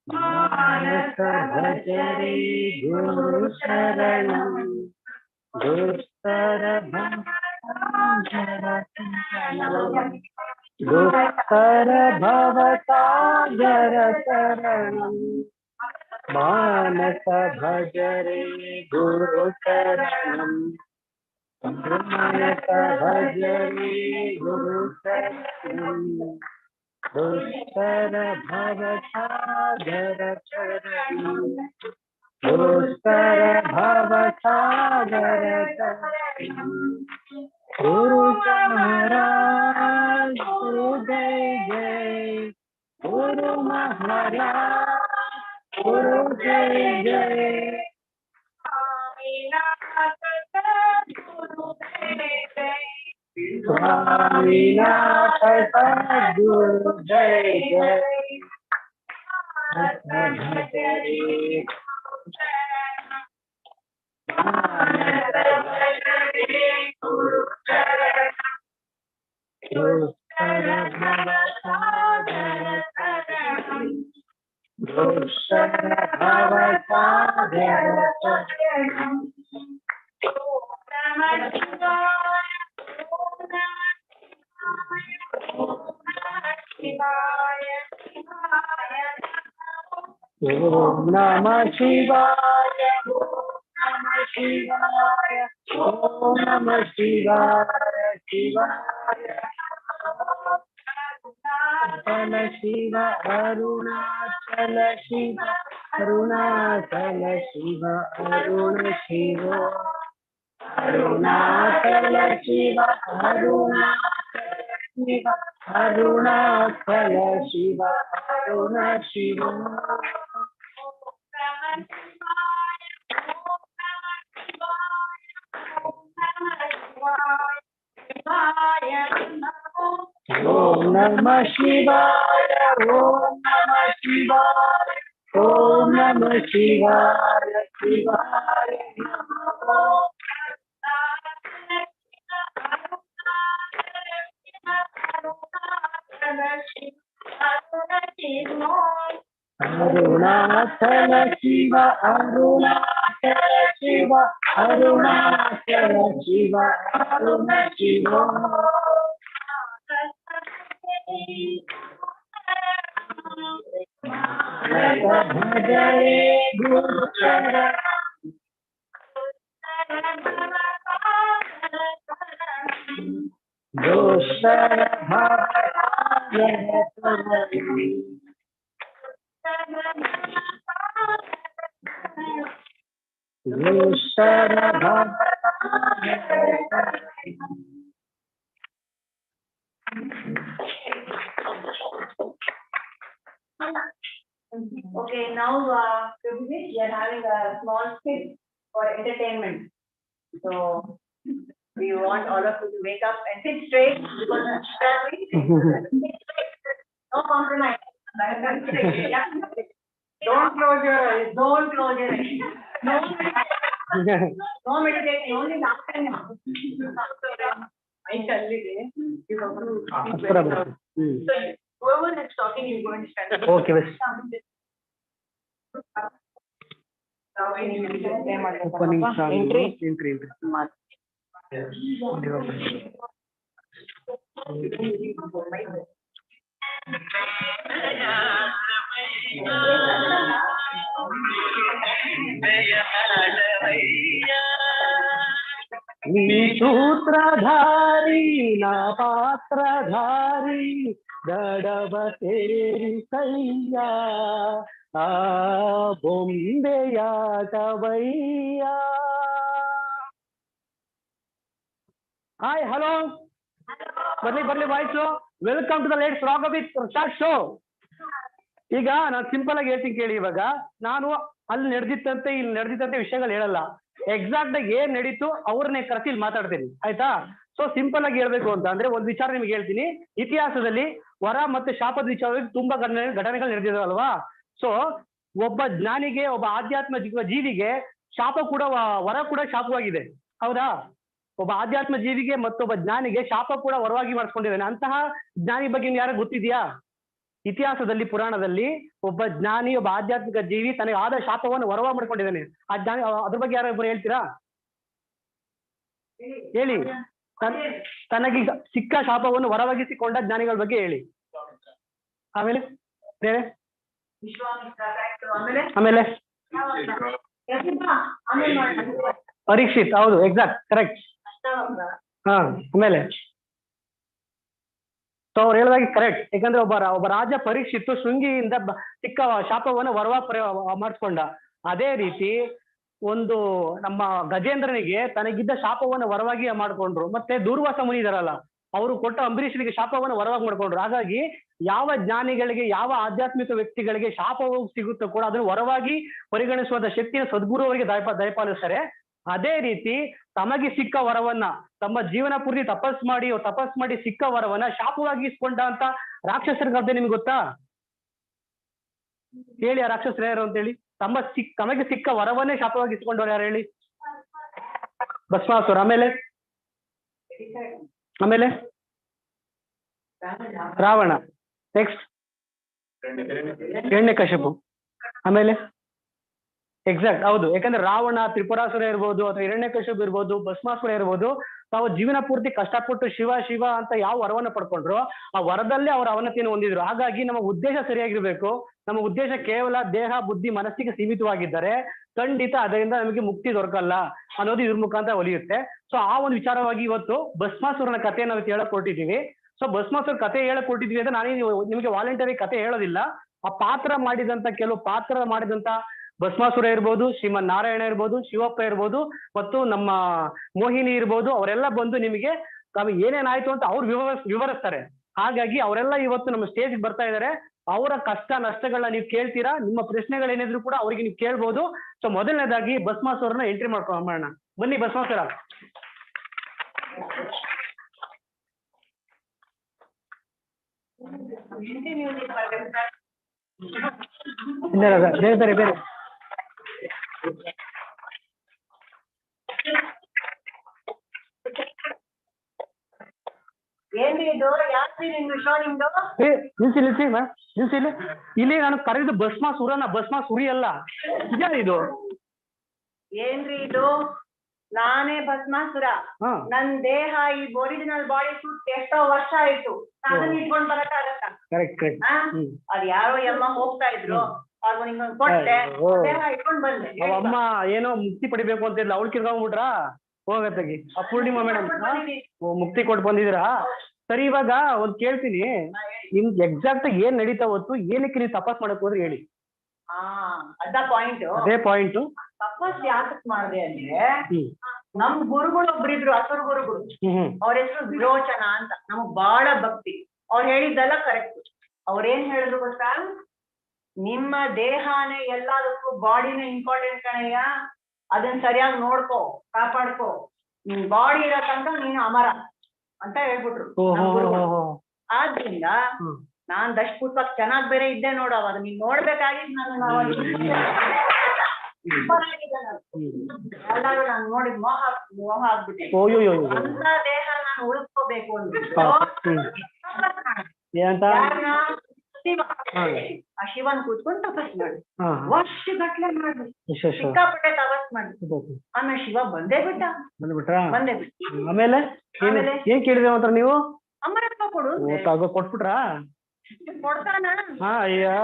Manasa Bhajare Guru Sharanam Dursara Bhavata Saranam Manasa Bhajare Guru Sharanam Manasa Bhajare Guru Sharanam Dursara Bhavata Saranam Dursara Bhavata Guru Maharaj, Guru Jai Jai, Guru Maharaj, Guru Jai Jai. Swaminath Sadguru Jai Jai. Om Namah Shivaya, Om Namah Shivaya, Om Namah Shivaya, Shivaya. Arunachala Shiva, Arunachala Shiva, Arunachala Shiva, Aruna Shiva, Arunachala Shiva, Arunachala Shiva, Arunachala Shiva, Aruna Shiva. Om Namah Shivaya, Om Namah Shivaya, Om Namah Shivaya, Shivaya Namo. Arunachala Shiva, Arunachala Shiva, Arunachala Shiva, Aruna Shiva. Bhajare Guru Sharanam Doshara Bhavata Doshara Bhavata. Okay, now we are having a small skit for entertainment. So we want all of you to wake up and sit straight because no compromise. Don't close your eyes. Don't close your eyes. No meditating. Only laughing. I tell you, you have to speak very loud. So whoever is talking, you go and stand up. Okay, miss. Opening song. Entry. नी सूत्रधारी ना पात्रधारी दडव तेरी सैया आ बॉम्बेयाटवैया. Hi, hello. Barley voice show. Welcome to the Let's Rock with Prasad show. ಈಗ ನಾನು simple ಆಗಿ ಹೇಳ್ತೀನಿ ಕೇಳಿ. ಇವಾಗ ನಾನು ಅಲ್ಲಿ ನಡೆದಿತ್ತಂತೆ ಇಲ್ಲಿ ನಡೆದಿತ್ತಂತೆ ವಿಷಯಗಳು ಹೇಳಲ್ಲ, ಎಕ್ಸಾಕ್ಟ್ ಆಗಿ ಏನ್ ನಡೀತು ಅವ್ರನ್ನೇ ಕರೆಸಿ ಇಲ್ಲಿ ಮಾತಾಡ್ತೀನಿ, ಆಯ್ತಾ? ಸೊ ಸಿಂಪಲ್ ಆಗಿ ಹೇಳ್ಬೇಕು ಅಂತ ಅಂದ್ರೆ ಒಂದ್ ವಿಚಾರ ನಿಮ್ಗೆ ಹೇಳ್ತೀನಿ. ಇತಿಹಾಸದಲ್ಲಿ ವರ ಮತ್ತೆ ಶಾಪದ ವಿಚಾರವಾಗಿ ತುಂಬಾ ಘಟನೆಗಳು ನಡೆದಿದಾವಲ್ವಾ? ಸೊ ಒಬ್ಬ ಜ್ಞಾನಿಗೆ, ಒಬ್ಬ ಆಧ್ಯಾತ್ಮ ಜೀವಿಗೆ ಶಾಪ ಕೂಡ ವರ ಕೂಡ ಶಾಪವಾಗಿದೆ, ಹೌದಾ? ಒಬ್ಬ ಆಧ್ಯಾತ್ಮ ಜೀವಿಗೆ ಮತ್ತೊಬ್ಬ ಜ್ಞಾನಿಗೆ ಶಾಪ ಕೂಡ ವರವಾಗಿ ಮಾಡಿಸ್ಕೊಂಡಿದ್ದಾನೆ. ಅಂತಹ ಜ್ಞಾನಿ ಬಗ್ಗೆ ಯಾರು ಗೊತ್ತಿದ್ಯಾ? ಇತಿಹಾಸದಲ್ಲಿ, ಪುರಾಣದಲ್ಲಿ ಒಬ್ಬ ಜ್ಞಾನಿ, ಒಬ್ಬ ಆಧ್ಯಾತ್ಮಿಕ ಜೀವಿ ತನಗೆ ಆದ ಶಾಪವನ್ನು ವರವಾಗಿ ಮಾಡ್ಕೊಂಡಿದ್ದಾನೆ. ಆ ಜ್ಞಾನಿ, ಅದ್ರ ಬಗ್ಗೆ ಯಾರೊಬ್ಬರು ಹೇಳ್ತೀರಾ? ಹೇಳಿ. ತನಗೆ ಸಿಕ್ಕ ಶಾಪವನ್ನು ವರವಾಗಿಸಿಕೊಂಡ ಜ್ಞಾನಿಗಳ ಬಗ್ಗೆ ಹೇಳಿ. ಆಮೇಲೆ ಬೇರೆ ಆಮೇಲೆ ಪರೀಕ್ಷಿತ್, ಹೌದು, ಎಕ್ಸಾಕ್ಟ್, ಕರೆಕ್ಟ್. ಹಾ, ಆಮೇಲೆ ಸೊ ಅವ್ರು ಹೇಳಿದಾಗೆ ಕರೆಕ್ಟ್. ಯಾಕಂದ್ರೆ ಒಬ್ಬ ರಾಜ ಪರೀಕ್ಷಿತ್ತು ಶೃಂಗಿಯಿಂದ ಸಿಕ್ಕ ಶಾಪವನ್ನು ವರವಾಗಿ ಮಾಡಿಸ್ಕೊಂಡ. ಅದೇ ರೀತಿ ಒಂದು ನಮ್ಮ ಗಜೇಂದ್ರನಿಗೆ ತನಗಿದ್ದ ಶಾಪವನ್ನು ವರವಾಗಿ ಮಾಡ್ಕೊಂಡ್ರು. ಮತ್ತೆ ದೂರ್ವಾಸ ಮುನಿ ಇದಾರಲ್ಲ, ಅವರು ಕೊಟ್ಟ ಅಂಬರೀಷನಿಗೆ ಶಾಪವನ್ನು ವರವಾಗಿ ಮಾಡ್ಕೊಂಡ್ರು. ಹಾಗಾಗಿ ಯಾವ ಜ್ಞಾನಿಗಳಿಗೆ, ಯಾವ ಆಧ್ಯಾತ್ಮಿಕ ವ್ಯಕ್ತಿಗಳಿಗೆ ಶಾಪವು ಸಿಗುತ್ತೋ ಕೂಡ ಅದನ್ನು ವರವಾಗಿ ಪರಿಗಣಿಸುವಂತ ಶಕ್ತಿಯ ಸದ್ಗುರು ಅವರಿಗೆ ದಯಪಾಲಿಸ್ತಾರೆ. ಅದೇ ರೀತಿ ತಮಗೆ ಸಿಕ್ಕ ವರವನ್ನ, ತಮ್ಮ ಜೀವನ ಪೂರ್ತಿ ತಪಸ್ ಮಾಡಿ ಸಿಕ್ಕ ವರವನ್ನ ಶಾಪವಾಗಿ ಇಸ್ಕೊಂಡ ಅಂತ ರಾಕ್ಷಸರ ಕಥೆ ನಿಮ್ಗೆ ಗೊತ್ತಾ? ಹೇಳಿ, ಆ ರಾಕ್ಷಸರು ಯಾರು ಅಂತ ಹೇಳಿ. ತಮಗೆ ಸಿಕ್ಕ ವರವನ್ನೇ ಶಾಪವಾಗಿ ಇಸ್ಕೊಂಡವ್ರು ಯಾರು ಹೇಳಿ? ಭಸ್ಮಾಸುರ. ಆಮೇಲೆ ರಾವಣ. ನೆಕ್ಸ್ಟ್ ಹಿರಣ್ಯಕಶಿಪು. ಆಮೇಲೆ ಎಕ್ಸಾಕ್ಟ್, ಹೌದು. ಯಾಕಂದ್ರೆ ರಾವಣ, ತ್ರಿಪುರಾಸುರ ಇರ್ಬೋದು, ಅಥವಾ ಹಿರಣ್ಯಕಶಿಪು ಇರ್ಬೋದು, ಭಸ್ಮಾಸುರ ಇರ್ಬೋದು, ತಾವು ಜೀವನ ಪೂರ್ತಿ ಕಷ್ಟಪಟ್ಟು ಶಿವ ಶಿವ ಅಂತ ಯಾವ ವರವನ್ನು ಪಡ್ಕೊಂಡ್ರು ಆ ವರದಲ್ಲೇ ಅವರ ಅವನತಿಯನ್ನು ಹೊಂದಿದ್ರು. ಹಾಗಾಗಿ ನಮ್ಮ ಉದ್ದೇಶ ಸರಿಯಾಗಿರ್ಬೇಕು. ನಮ್ಮ ಉದ್ದೇಶ ಕೇವಲ ದೇಹ, ಬುದ್ಧಿ, ಮನಸ್ಸಿಗೆ ಸೀಮಿತವಾಗಿದ್ದರೆ ಖಂಡಿತ ಅದರಿಂದ ನಮಗೆ ಮುಕ್ತಿ ದೊರಕಲ್ಲ ಅನ್ನೋದು ಇದ್ರ ಮುಖಾಂತರ ಒಲಿಯುತ್ತೆ. ಸೊ ಆ ಒಂದು ವಿಚಾರವಾಗಿ ಇವತ್ತು ಭಸ್ಮಾಸುರನ ಕಥೆ ನಾವು ಹೇಳಕ್ ಕೊಟ್ಟಿದ್ದೀವಿ. ಸೊ ಭಸ್ಮಾಸುರ ಕಥೆ ಹೇಳಕ್ ಕೊಟ್ಟಿದ್ವಿ ಅಂತ ನಾನೇ ನಿಮಗೆ ವಾಲಂಟರಿ ಕಥೆ ಹೇಳೋದಿಲ್ಲ. ಆ ಪಾತ್ರ ಮಾಡಿದಂತ ಭಸ್ಮಾಸುರ ಇರ್ಬೋದು, ಶ್ರೀಮನ್ ನಾರಾಯಣ ಇರ್ಬೋದು, ಶಿವಪ್ಪ ಇರ್ಬೋದು, ಮತ್ತು ನಮ್ಮ ಮೋಹಿನಿ ಇರ್ಬೋದು, ಅವರೆಲ್ಲ ಬಂದು ನಿಮಗೆ ಏನೇನಾಯ್ತು ಅಂತ ಅವ್ರು ವಿವರಿಸ್ತಾರೆ. ಹಾಗಾಗಿ ಅವರೆಲ್ಲ ಇವತ್ತು ನಮ್ಮ ಸ್ಟೇಜ್ ಬರ್ತಾ ಇದ್ದಾರೆ. ಅವರ ಕಷ್ಟ ನಷ್ಟಗಳನ್ನ ನೀವು ಕೇಳ್ತೀರಾ. ನಿಮ್ಮ ಪ್ರಶ್ನೆಗಳೇನಿದ್ರು ಕೂಡ ಅವರಿಗೆ ನೀವು ಕೇಳ್ಬೋದು. ಸೊ ಮೊದಲನೇದಾಗಿ ಭಸ್ಮಾಸುರನ ಎಂಟ್ರಿ ಮಾಡ್ಕೊಳ್ಳೋಣ. ಬನ್ನಿ ಭಸ್ಮಾಸುರ. ಬೇರೆ ಬೇರೆ ಏನ್ರಿ ಇದು? ಯಾಕ್ರಿ ನಿಮ್ದು ಶೋ ನಿಮ್ದು? ನಿಲ್ಸಿ. ಇಲ್ಲಿ ನಾನು ಕರೆದು ಭಸ್ಮಾಸುರಿ ಅಲ್ಲ. ಇದು ಏನ್ರಿ ಇದು? ನಾನೇ ಭಸ್ಮಾಸುರ. ನನ್ ದೇಹ ಈ ಒರಿಜಿನಲ್ ಬಾಡಿ ಸುಟ್ಟು ಎಷ್ಟೋ ವರ್ಷ ಆಯ್ತು. ಅದನ್ನ ಇಟ್ಕೊಂಡ್ ಬರಕ್ಕಾಗತ್ತ? ಅದ್ ಯಾರೋ ಯಮ್ಮ ಹೋಗ್ತಾ ಇದ್ರು, ಅವ್ರು ನಿಂಗೊಂದು ಕೊಟ್ಟೆ, ದೇಹ ಇಟ್ಕೊಂಡ್ ಬಂದೆ. ಅಮ್ಮ ಏನೋ ಮುಕ್ತಿ ಪಡಿಬೇಕು ಅಂತ ಇಲ್ಲ, ಅವಳು ಕಿರ್ಕೊಂಡ್ಬಿಟ್ರಾ? ಹೋಗತ್ತಾಗಿ ಆ ಪೂರ್ಣಿಮಾ ಮೇಡಮ್ ಮುಕ್ತಿ ಕೊಟ್ಟು ಬಂದಿದ್ದೀರಾ? ಸರಿ, ಇವಾಗ ಒಂದ್ ಕೇಳ್ತೀನಿ. ನಿಮ್ಗೆ ಎಕ್ಸಾಕ್ಟ್ ಏನ್ ನಡೀತಾ ಹೊತ್ತು ಏನಕ್ಕೆ ನೀವು ತಪಾಸ್ ಮಾಡಕ್ ಹೋದ್ರೆ ಹೇಳಿ. ಅದೇ ಪಾಯಿಂಟ್. ತಪಸ್ ಯಾಕಕ್ ಮಾಡಿದೆ ಅಂದ್ರೆ, ನಮ್ ಗುರುಗಳು ಒಬ್ರಿದ್ರು, ಅಸುರ ಗುರುಗಳು. ಅವ್ರ ಹೆಸರು ವಿರೋಚನ ಅಂತ. ನಮಗ್ ಬಹಳ ಭಕ್ತಿ. ಅವ್ರು ಹೇಳಿದ್ದೆಲ್ಲ ಕರೆಕ್ಟ್. ಅವ್ರೇನ್ ಹೇಳಿದ್ರು ಗೊತ್ತಾ? ನಿಮ್ಮ ದೇಹನೇ ಎಲ್ಲದಕ್ಕೂ, ಬಾಡಿನೇ ಇಂಪಾರ್ಟೆಂಟ್ ಕಣಯ್ಯ. ಅದನ್ನ ಸರಿಯಾಗಿ ನೋಡ್ಕೋ, ಕಾಪಾಡ್ಕೋ. ನಿನ್ ಬಾಡಿ ಇರೋ ತನಕ ನೀನು ಅಮರ ಅಂತ ಹೇಳ್ಬಿಟ್ರು. ಆದ್ರಿಂದ ನಾನ್ ದಶಪುಷ್ಪಕ್ ಚೆನ್ನಾಗ್ ಬೇರೆ ಇದ್ದೆ ನೋಡು. ಅವಾಗ ನೀನ್ ನೋಡ್ಬೇಕಾಗಿದ್ ನಾನು ಎಲ್ಲಾರು ನಾನು ನೋಡಿದ್ ಮೋಹ ಆಗ್ಬಿಟ್ಟೆ. ಅಂತ ದೇಹ ನಾನು ಉಳಿಸ್ಕೋಬೇಕು ಆ ಶಿವನ್ ಕೂತ್ಕೊಂಡು ತಪಸ್ ಮಾಡಿ ವರ್ಷಗಟ್ಲೆ ಮಾಡಿ ಸಿಕ್ಕಾಪಟ್ಟೆ ತಪಸ್ ಮಾಡಿ ಆಮೇಲೆ ಶಿವ ಬಂದೇ ಬಿಟ್ಟ. ಆಮೇಲೆ ಏನ್ ಕೇಳಿದೆ ಮಾತ್ರ ನೀವು? ಅಮರತ್ವ ಕೊಡು. ಕೊಟ್ಬಿಟ್ರಾ? ಕೊಡ್ತಾನ?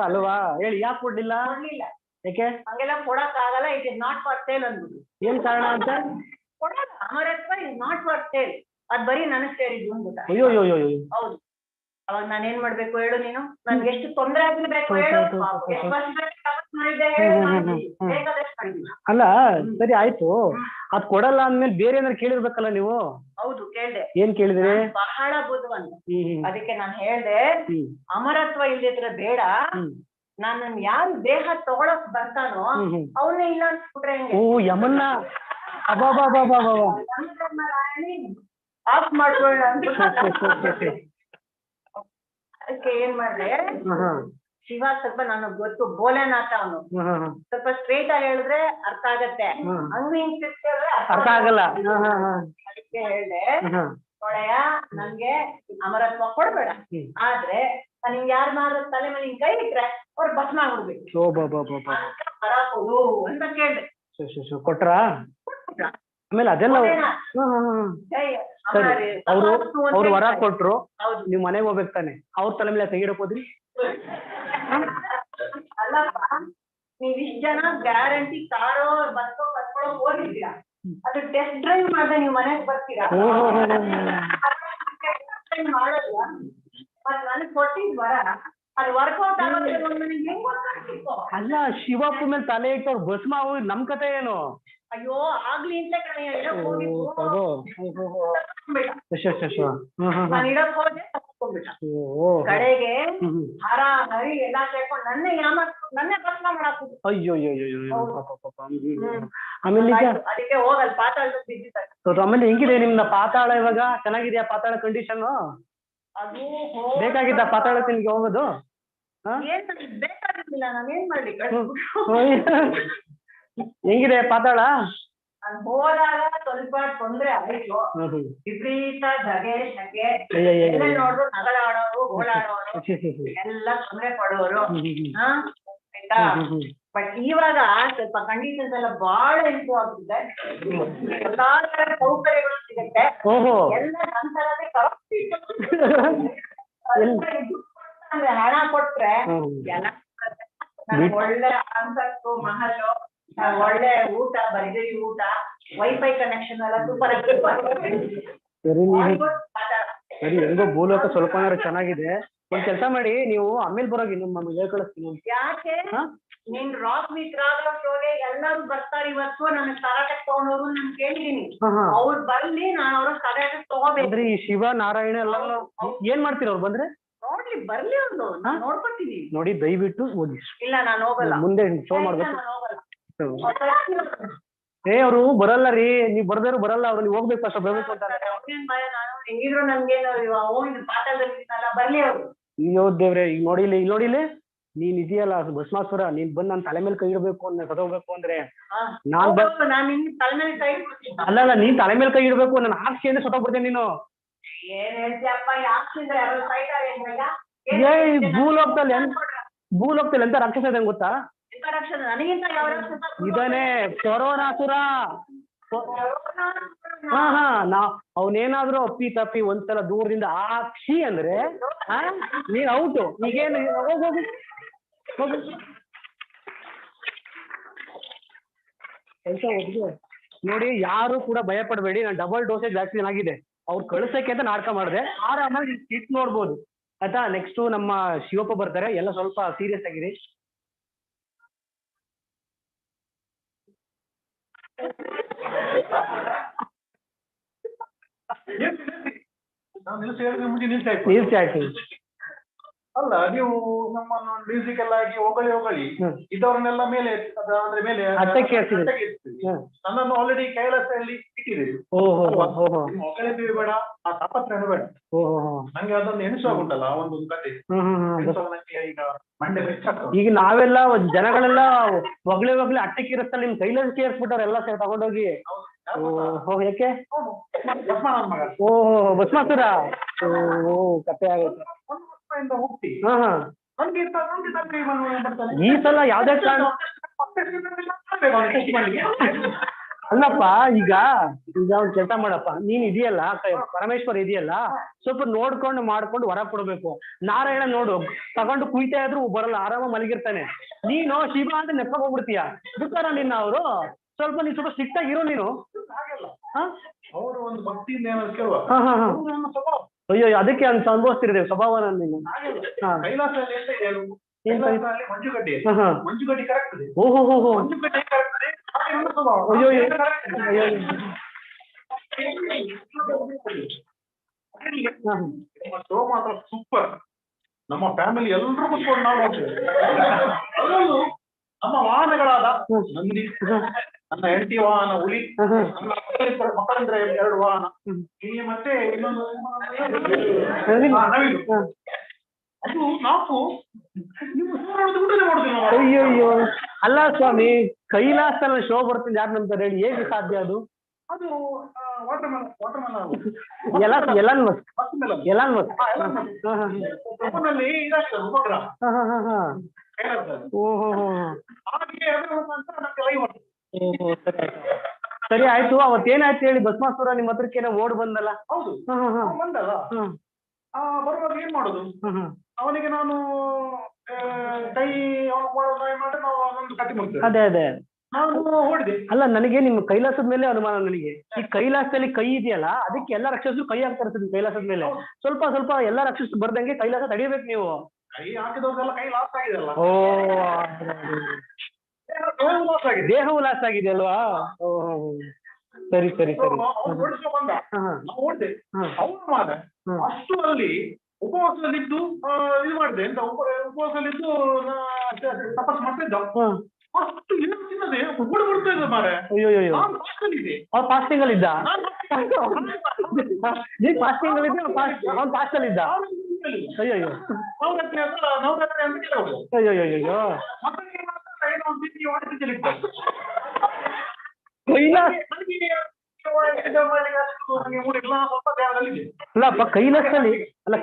ಅಲ್ವಾ? ಹೇಳಿ, ಯಾಕೆ ಕೊಡ್ಲಿಲ್ಲ? ಯಾಕೆ? ಹಂಗೆಲ್ಲ ಕೊಡಕ್ ಆಗಲ್ಲ. It is not for sale ಅಂದ್ಬಿಟ್ಟು. ಏನ್ ಕಾರಣ ಅಂತ? ಕೊಡಲ್ಲ. ಅಮರತ್ವ ಇಸ್ ನಾಟ್ ಫಾರ್ ಸೇಲ್. ಅದ್ ಬರೀ ನನಗ್ ಸೇರಿದ್ದು ಅಂದ್ಬಿಟ್ಟ. ಹೌದು. ಅವಾಗ ನಾನು ಏನ್ ಮಾಡ್ಬೇಕು ಹೇಳು ನೀನು? ನನ್ಗೆ ಎಷ್ಟು ತೊಂದರೆ ಆಗಿರ್ಬೇಕು ಹೇಳು? ಅಲ್ಲ, ಸರಿ ಆಯ್ತು. ಅದ್ ಕೊಡಲ್ಲ ಅಂದ್ಮೇಲೆ ಬೇರೆ ಏನಾದ್ರು ಕೇಳಿರ್ಬೇಕಲ್ಲ ನೀವು? ಹೌದು, ಕೇಳ್ದೆ. ಏನ್ ಕೇಳಿದ್ರಿ? ಬಹಳ ಬುದ್ಧಿವಂತ. ಅದಕ್ಕೆ ನಾನು ಹೇಳ್ದೆ, ಅಮರತ್ವ ಇಲ್ದಿದ್ರೆ ಬೇಡ, ನಾನು ಯಾರು ದೇಹ ತಗೊಳಕ್ ಬರ್ತಾನೋ ಅವನೇ ಇಲ್ಲ ಅನ್ಸ್ಬಿಟ್ರೆ ಹೆಂಗೆ? ಓ ಯಮನ್ನ ಆಫ್ ಮಾಡ್ಕೊಳ್ಳ ಅದಕ್ಕೆ ಏನ್ ಮಾಡ್ದೆ, ಶಿವ ಸ್ವಲ್ಪ ನನಗ್ ಗೊತ್ತು ಬೋಲೆನಾಥ ಅವನು, ಸ್ವಲ್ಪ ಸ್ಟ್ರೇಟ್ ಆಗಿ ಹೇಳಿದ್ರೆ ಅರ್ಥ ಆಗತ್ತೆ, ಹಂಗ ಹಿಂಗ್ ತಿರ್ಸಿದ್ರೆ ಅರ್ಥ ಆಗಲ್ಲ. ಅದಕ್ಕೆ ಹೇಳ್ದೆ, ನೋಡಯ್ಯ ನನ್ಗೆ ಅಮರತ್ವ ಕೊಡ್ಬೇಡ, ಆದ್ರೆ ನಿಂಗೆ ಯಾರು ಮಾರ ತಲೆ ಮೇಲೆ ಕೈ ಇಟ್ರೆ ಅವ್ರು ಭಸ್ಮ ಆಗ್ಬಿಡ್ಬೇಕು ವರ ಕೊಡು ಅಂತ ಕೇಳ್ದೆ. ಕೊಟ್ರ ಆಮೇಲೆ ಅದೆಲ್ಲ ಅವ್ರು ವರ ಕೊಟ್ರು, ನೀವ್ ಮನೆಗೆ ಹೋಗ್ಬೇಕು ತಾನೆ, ಅವ್ರ ತಲೆ ಮೇಲೆ ತೆಗಿಡಕ್ ಹೋದ್ರಿ? ಅಲ್ಲಪ್ಪ, ನೀವ್ ಇಷ್ಟ ಜನ ಗ್ಯಾರಂಟಿ ಕಾರೋ ಬಸ್ಸೋ ಕರ್ಕೊಳ್ಳೋ ಹೋಗಿದ್ದೀರಾ, ಅದು ಟೆಸ್ಟ್ ಡ್ರೈವ್ ಮಾಡ್ದೆ ನೀವ್ ಮನೆಗ್ ಬರ್ತೀರಾ? ಮಾಡಲ್ಲ. ಮತ್ ನನಗ್ ಕೊಟ್ಟಿದ್ ವರ ಅದು ವರ್ಕೌಟ್ ಆಗೋದ್ರೆ ಅಲ್ಲ, ಶಿವಪ್ಪ ಮೇಲೆ ತಲೆ ಇಟ್ಟವ್ರು ಭಸ್ಮ ಹೋಗಿ ನಮ್ ಕತೆ ಏನು? ಅಯ್ಯೋ ಆಗ್ಲಿ ಅಂತ ಕಣಯ್ಯ ಇಡಕ್ ಹೋಗಿದ್ದು, ನಾನು ಇಡಕ್ ಹೋದೆ ತಪ್ಪಿಸ್ಕೊಂಡ್ಬಿಟ್ಟ. ಕಡೆಗೆ ಹರ ಹರಿ ಎಲ್ಲಾ ಸೇರ್ಕೊಂಡು ನನ್ನೇ ಭಸ್ಮ ಮಾಡಾಕ್ಬಿಟ್ಟು. ಅಯ್ಯೋ ಆಮೇಲೆ ಅದಕ್ಕೆ ಹೋಗಲ್ ಪಾತಾಳ ಬಿದ್ದಿದ್ದ. ಆಮೇಲೆ ಹೆಂಗಿದೆ ನಿಮ್ನ ಪಾತಾಳ ಇವಾಗ? ಚೆನ್ನಾಗಿದ್ಯಾ ಪಾತಾಳ ಕಂಡೀಷನ್? ಅದು ಬೇಕಾಗಿದ್ದ ಪಾತಾಳಕ್ಕೆ ನಿಮ್ಗೆ ಹೋಗೋದು? ಏನ್ ಬೇಕಾಗಿರ್ಲಿಲ್ಲ, ನಾನೇನ್ ಮಾಡ್ಲಿ? ಹೆಂಗಿದೆ ಪಾತಾಳ? ನಾನು ಹೋದಾಗ ಸ್ವಲ್ಪ ತೊಂದ್ರೆ ಆಯ್ತು, ವಿಪರೀತ ಧಗೆ ಶಕೆ, ನೋಡ್ರು ನಗಲಾಡೋರು ಓಡಾಡೋರು ಎಲ್ಲ ತೊಂದ್ರೆ ಪಡೋರು, ಆಯ್ತಾ? ಬಟ್ ಇವಾಗ ಸ್ವಲ್ಪ ಕಂಡೀಷನ್ಸ್ ಎಲ್ಲ ಬಹಳ ಇಂಪ್ರೂವ್ ಆಗ್ತಿದೆ, ಎಲ್ಲಾ ತರ ಸೌಕರ್ಯಗಳು ಸಿಗುತ್ತೆ, ಎಲ್ಲ ನಂತರನೇ ಹಣ ಕೊಟ್ರೆ ಎಲ್ಲ ಒಳ್ಳೆ ಅಂತಸ್ತು ಮಹಲು, ಒಳ್ಳೆ ಊಟ, ಭರ್ಜರಿ ಊಟ, ವೈಫೈ ಕನೆಕ್ಷನ್ ಎಲ್ಲ ಸೂಪರ್ ಸರಿ, ಹೆಂಗೋ ಭೂಲೋಕ ಸ್ವಲ್ಪ ಚೆನ್ನಾಗಿದೆ. ಒಂದ್ ಕೆಲಸ ಮಾಡಿ, ನೀವು ಆಮೇಲೆ ಬರೋಗಿ ನಮ್ಮ ಹೇಳ್ಕಳಿಸ್ತೀನಿ. ಯಾಕೆ ನೀನ್ ರಾಕ್ ವಿಚಾರ ಶೋಗೆ ಎಲ್ಲರೂ ಬರ್ತಾರೆ ಇವತ್ತು, ನನಗೆ ಕರಾಟಕ್ ತಗೊಂಡವ್ರು ನಾನು ಕೇಳಿದೀನಿ, ಅವ್ರು ಬರ್ಲಿ, ನಾನು ಅವ್ರ ಕರಾಟಕ್ ತಗೋಬೇಕು. ಈ ಶಿವ ನಾರಾಯಣ ಎಲ್ಲ ಏನ್ ಮಾಡ್ತೀರ ಅವ್ರು ಬಂದ್ರೆ? ನೋಡ್ಲಿ, ಬರ್ಲಿ, ಅವ್ರು ನಾನು ನೋಡ್ಕೊತೀನಿ. ನೋಡಿ ದಯವಿಟ್ಟು ಹೋಗಿ. ಇಲ್ಲ ನಾನು ಹೋಗಲ್ಲ, ಮುಂದೆ ಶೋ ಮಾಡ್ಬೇಕು. ಅವ್ರು ಬರಲ್ಲ ರೀ, ನೀವ್ ಬರ್ದಾರು ಬರಲ್ಲ, ಅವ್ರು ನೀವ್ ಹೋಗ್ಬೇಕು ಅಷ್ಟ ಬರ್ಬೇಕು ಅಂತ. ಹೆಂಗಿದ್ರು ನನ್ಗೇನು ಹೋಗಿ ಪಾಠದಲ್ಲ, ಬರ್ಲಿ ಅವ್ರು. ಅಯ್ಯೋ ದೇವ್ರೆ, ಈಗ ನೋಡಿಲಿ ನೀನ್ ಇದೆಯಲ್ಲ ಭಸ್ಮಾಸುರ, ನೀನ್ ಬಂದ್ ನನ್ ತಲೆ ಮೇಲೆ ಕೈ ಇಡ್ಬೇಕು ಸದೋಗ್ಬೇಕು ಅಂದ್ರೆ ನಾನ್ ತಲೆ ಮೇಲೆ ಕೈ ಅಲ್ಲಲ್ಲ, ನೀನ್ ತಲೆ ಮೇಲೆ ಕೈ ಇಡ್ಬೇಕು, ನಾನು ಆಕ್ಷಿ ಅಂದ್ರೆ ಸತ್ತೋಗ್ಬಿಡ್ತೇನೆ ನೀನು. ಏನ್ ಹೇಳ್ತೀಯಪ್ಪ? ಯಾಕಿಂದ್ರೆ ಭೂಲೋಕದಲ್ಲಿ ಎಂತ ರಾಕ್ಷಸ ಇದೆ ಗೊತ್ತಾ? ನನಗಿಂತ ಯಾವ ರಾಕ್ಷಸ ಇದಾನೆ, ಕೊರೋನಾಸುರ. ಅವನೇನಾದ್ರೂ ಅಪ್ಪಿ ತಪ್ಪಿ ಒಂದ್ಸಲ ದೂರದಿಂದ ಆಕ್ಷಿ ಅಂದ್ರೆ ನೀನ್ ಔಟು. ಈಗೇನು ಹೋಗು ಕೆಲಸ ಒಬ್ರು ನೋಡಿ, ಯಾರು ಕೂಡ ಭಯ ಪಡಬೇಡಿ. ನಾನು ಡಬಲ್ ಡೋಸೇಜ್ ವ್ಯಾಕ್ಸಿನ್ ಆಗಿದೆ, ಅವ್ರು ಕಳ್ಸಕ್ಕೆ ಅಂತ ನಾಟಕ ಮಾಡಿದೆ. ಆರಾಮಾಗಿ ಇಟ್ ನೋಡ್ಬೋದು ಆಯ್ತಾ. ನೆಕ್ಸ್ಟ್ ನಮ್ಮ ಶಿವಪ್ಪ ಬರ್ತಾರೆ, ಎಲ್ಲ ಸ್ವಲ್ಪ ಸೀರಿಯಸ್ ಆಗಿರಿ. ನಿಲ್ಸಿ ಆಯ್ತು. ಅಲ್ಲ, ನೀವು ನಮ್ಮ ಮ್ಯೂಸಿಕ್ ಎಲ್ಲ ಆಗಿ ಹೊಗಳಿ ಇದವರನ್ನೆಲ್ಲ ಮೇಲೆ ಅಂದ್ರೆ ಮೇಲೆ ನನ್ನನ್ನು ಆಲ್ರೆಡಿ ಕೈಲಾಸದಲ್ಲಿ ಇಟ್ಟಿದ್ದೀರಿ. ಹೊಗಳಿದ್ದೀವಿ ಬೇಡ, ಆ ತಾಪತ್ರ ಬೇಡ. ನಂಗೆ ಅದೊಂದು ಎಣಿಸುವಾಗುಂಟಲ್ಲ ಆ ಒಂದು ಕತೆ. ಈಗ ಮಂಡೆ ಈಗ ನಾವೆಲ್ಲ ಜನಗಳೆಲ್ಲ ಹೊಗಳಿ ಅಟ್ಟಕ್ಕೆ ಇರುತ್ತಲ್ಲ, ನಿಮ್ ಕೈಲಾಸಕ್ಕೆ ಏರ್ಸ್ಬಿಟ್ಟಾರ ಎಲ್ಲ ಸೇರಿ ತಗೊಂಡೋಗಿ. ಯಾಕೆ? ಭಸ್ಮಾಸುರ. ಕತೆ ಆಗುತ್ತೆ. ಈ ಸಲ ಯಾವ್ದೇ ಕಾರಣ ಅಲ್ಲಪ್ಪ, ಈಗ ಒಂದ್ ಕೆಲಸ ಮಾಡಪ್ಪ, ನೀನ್ ಇದೆಯಲ್ಲ ಪರಮೇಶ್ವರ್ ಇದೆಯಲ್ಲ, ಸ್ವಲ್ಪ ನೋಡ್ಕೊಂಡು ಮಾಡ್ಕೊಂಡು ಹೊರ ಕೊಡ್ಬೇಕು. ನಾರಾಯಣ ನೋಡು, ತಗೊಂಡು ಕುಯ್ತಾ ಇದ್ರು ಬರಲ್ಲ, ಆರಾಮ ಮಲಗಿರ್ತಾನೆ. ನೀನು ಶಿವ ಅಂತ ನೆಪ್ಪ ಹೋಗ್ಬಿಡ್ತೀಯ. ಬಿಡ್ತಾರ ನಿನ್ನ ಅವರು? ಸ್ವಲ್ಪ ನೀನ್ ಸ್ವಲ್ಪ ಸ್ಟ್ರಿಕ್ಟ್ ಆಗಿರೋ ನೀನು. ಅವರು ಒಂದು ಭಕ್ತಿಯಿಂದ ಅಯ್ಯೋ, ಅದಕ್ಕೆ ಅಂತ ಅನುಭವಿಸ್ತಿರ್ತೇವೆ ಸ್ವಭಾವನ ನೀನು. ಮಂಜುಗಡ್ಡಿ ಕರೆಕ್ಟ್. ಓಹೋ, ಶೋ ಮಾತ್ರ ಸೂಪರ್. ನಮ್ಮ ಫ್ಯಾಮಿಲಿ ಎಲ್ಲರೂ ಕೂತ್ಕೊಂಡು ನಾವು ಹೋಗ್ತೇವೆ. ಅದರಲ್ಲೂ ನಮ್ಮ ವಾಹನಗಳಾದ ನಂದಿ, ನನ್ನ ಹೆಂಡತಿ ವಾಹನ ಹುಲಿ, ನನ್ನ ಮಕ್ಕಳಂದ್ರೆ 2 ವಾಹನ, ಇಲ್ಲಿ ಮತ್ತೆ ಇನ್ನೊಂದು ನವಿಲು. ಅದು ನಾವು ಊಟನೇ ಮಾಡುದಿಲ್ಲ. ಅಯ್ಯೋ ಅಲ್ಲ ಸ್ವಾಮಿ, ಕೈಲಾಸದಲ್ಲಿ ಶೋ ಬರ್ತೀನಿ ಯಾರು ನಂಬ್ತಾರೆ ಹೇಳಿ, ಹೇಗೆ ಸಾಧ್ಯ ಅದು? ಅದು ವಾಟರ್ಮೆಲನ್ ಇದಾಗ್ತದೆ ಉಪಗ್ರಹ. ಓಹೋ ಹಾಗೆ ನಮ್ಗೆ ಲೈವ್ ಮಾಡ್ತದೆ. ಸರಿ ಆಯ್ತು, ಅವತ್ತೇನಾಯ್ತು ಹೇಳಿ? ಭಸ್ಮಾಸುರ ನಿಮ್ಮ ಹತ್ರಕ್ಕೇನೋ ಓಡ್ ಬಂದಲ್ಲ? ಹೌದು, ಬಂದಲ್ಲ. ಬರುವಾಗ ಏನ್ ಮಾಡುದು, ಅವನಿಗೆ ನಾನು ಕೈ ಮಾಡಿ ನಾವು ಒಂದು ಕಟ್ಟಿ ಮಾಡ್ತೇವೆ. ಅದೇ ನಾನು ಓಡಿದೆ. ಅಲ್ಲ, ನನಗೆ ನಿಮ್ಮ ಕೈಲಾಸದ ಮೇಲೆ ಅನುಮಾನ. ನನಗೆ ಈ ಕೈಲಾಸದಲ್ಲಿ ಕೈ ಇದೆಯಲ್ಲ, ಅದಕ್ಕೆ ಎಲ್ಲ ರಾಕ್ಷಸರು ಕೈ ಹಾಕ್ತಾರೆ ಕೈಲಾಸದ ಮೇಲೆ. ಸ್ವಲ್ಪ ಎಲ್ಲ ರಾಕ್ಷಸರು ಬರ್ದಂಗೆ ಕೈಲಾಸ ತಡಿಬೇಕು ನೀವು. ಕೈ ಹಾಕಿದವ್ರದೆಲ್ಲ ಕೈ ಲಾಸ್ ಆಗಿದೆಲ್ಲ. ಓ, ದೇಹವು ಲಾಸ್ ಆಗಿದೆ ಅಲ್ವಾ? ಸರಿ. ಓಡಿಸ್ಕೊ ಬಂದ, ನಾವು ಓಡಿದೆ. ಅವನು ಮಾಡ ಅಷ್ಟು ಅಲ್ಲಿ ಉಪವಾಸದಲ್ಲಿದ್ದು ಇದು ಮಾಡಿದೆ ಎಂತ, ಉಪವಾಸದಲ್ಲಿದ್ದು ತಪಸ್ ಮಾಡ್ತಿದ್ದ. ಅಷ್ಟು ಏನು ತಿನ್ನದೆ ಓಡಿ ಬಿಡ್ತಾ ಇದ್ದ ಮಾರೆ. ಅಯ್ಯೋ, ಅವ್ರು ಫಾಸ್ಟಿಂಗ್ ಅಲ್ಲಿ ಇದ್ದ? ಫಾಸ್ಟಿಂಗ್ ಅಲ್ಲಿ ಅವ್ನು ಫಾಸ್ಟ್ ಅಲ್ಲಿ ಇದ್ದ? ಅಯ್ಯೋ ನವರಾತ್ರಿ ಅಂತ ಕೇಳೋದು. ಅಯ್ಯೋ ಅಲ್ಲಪ್ಪ,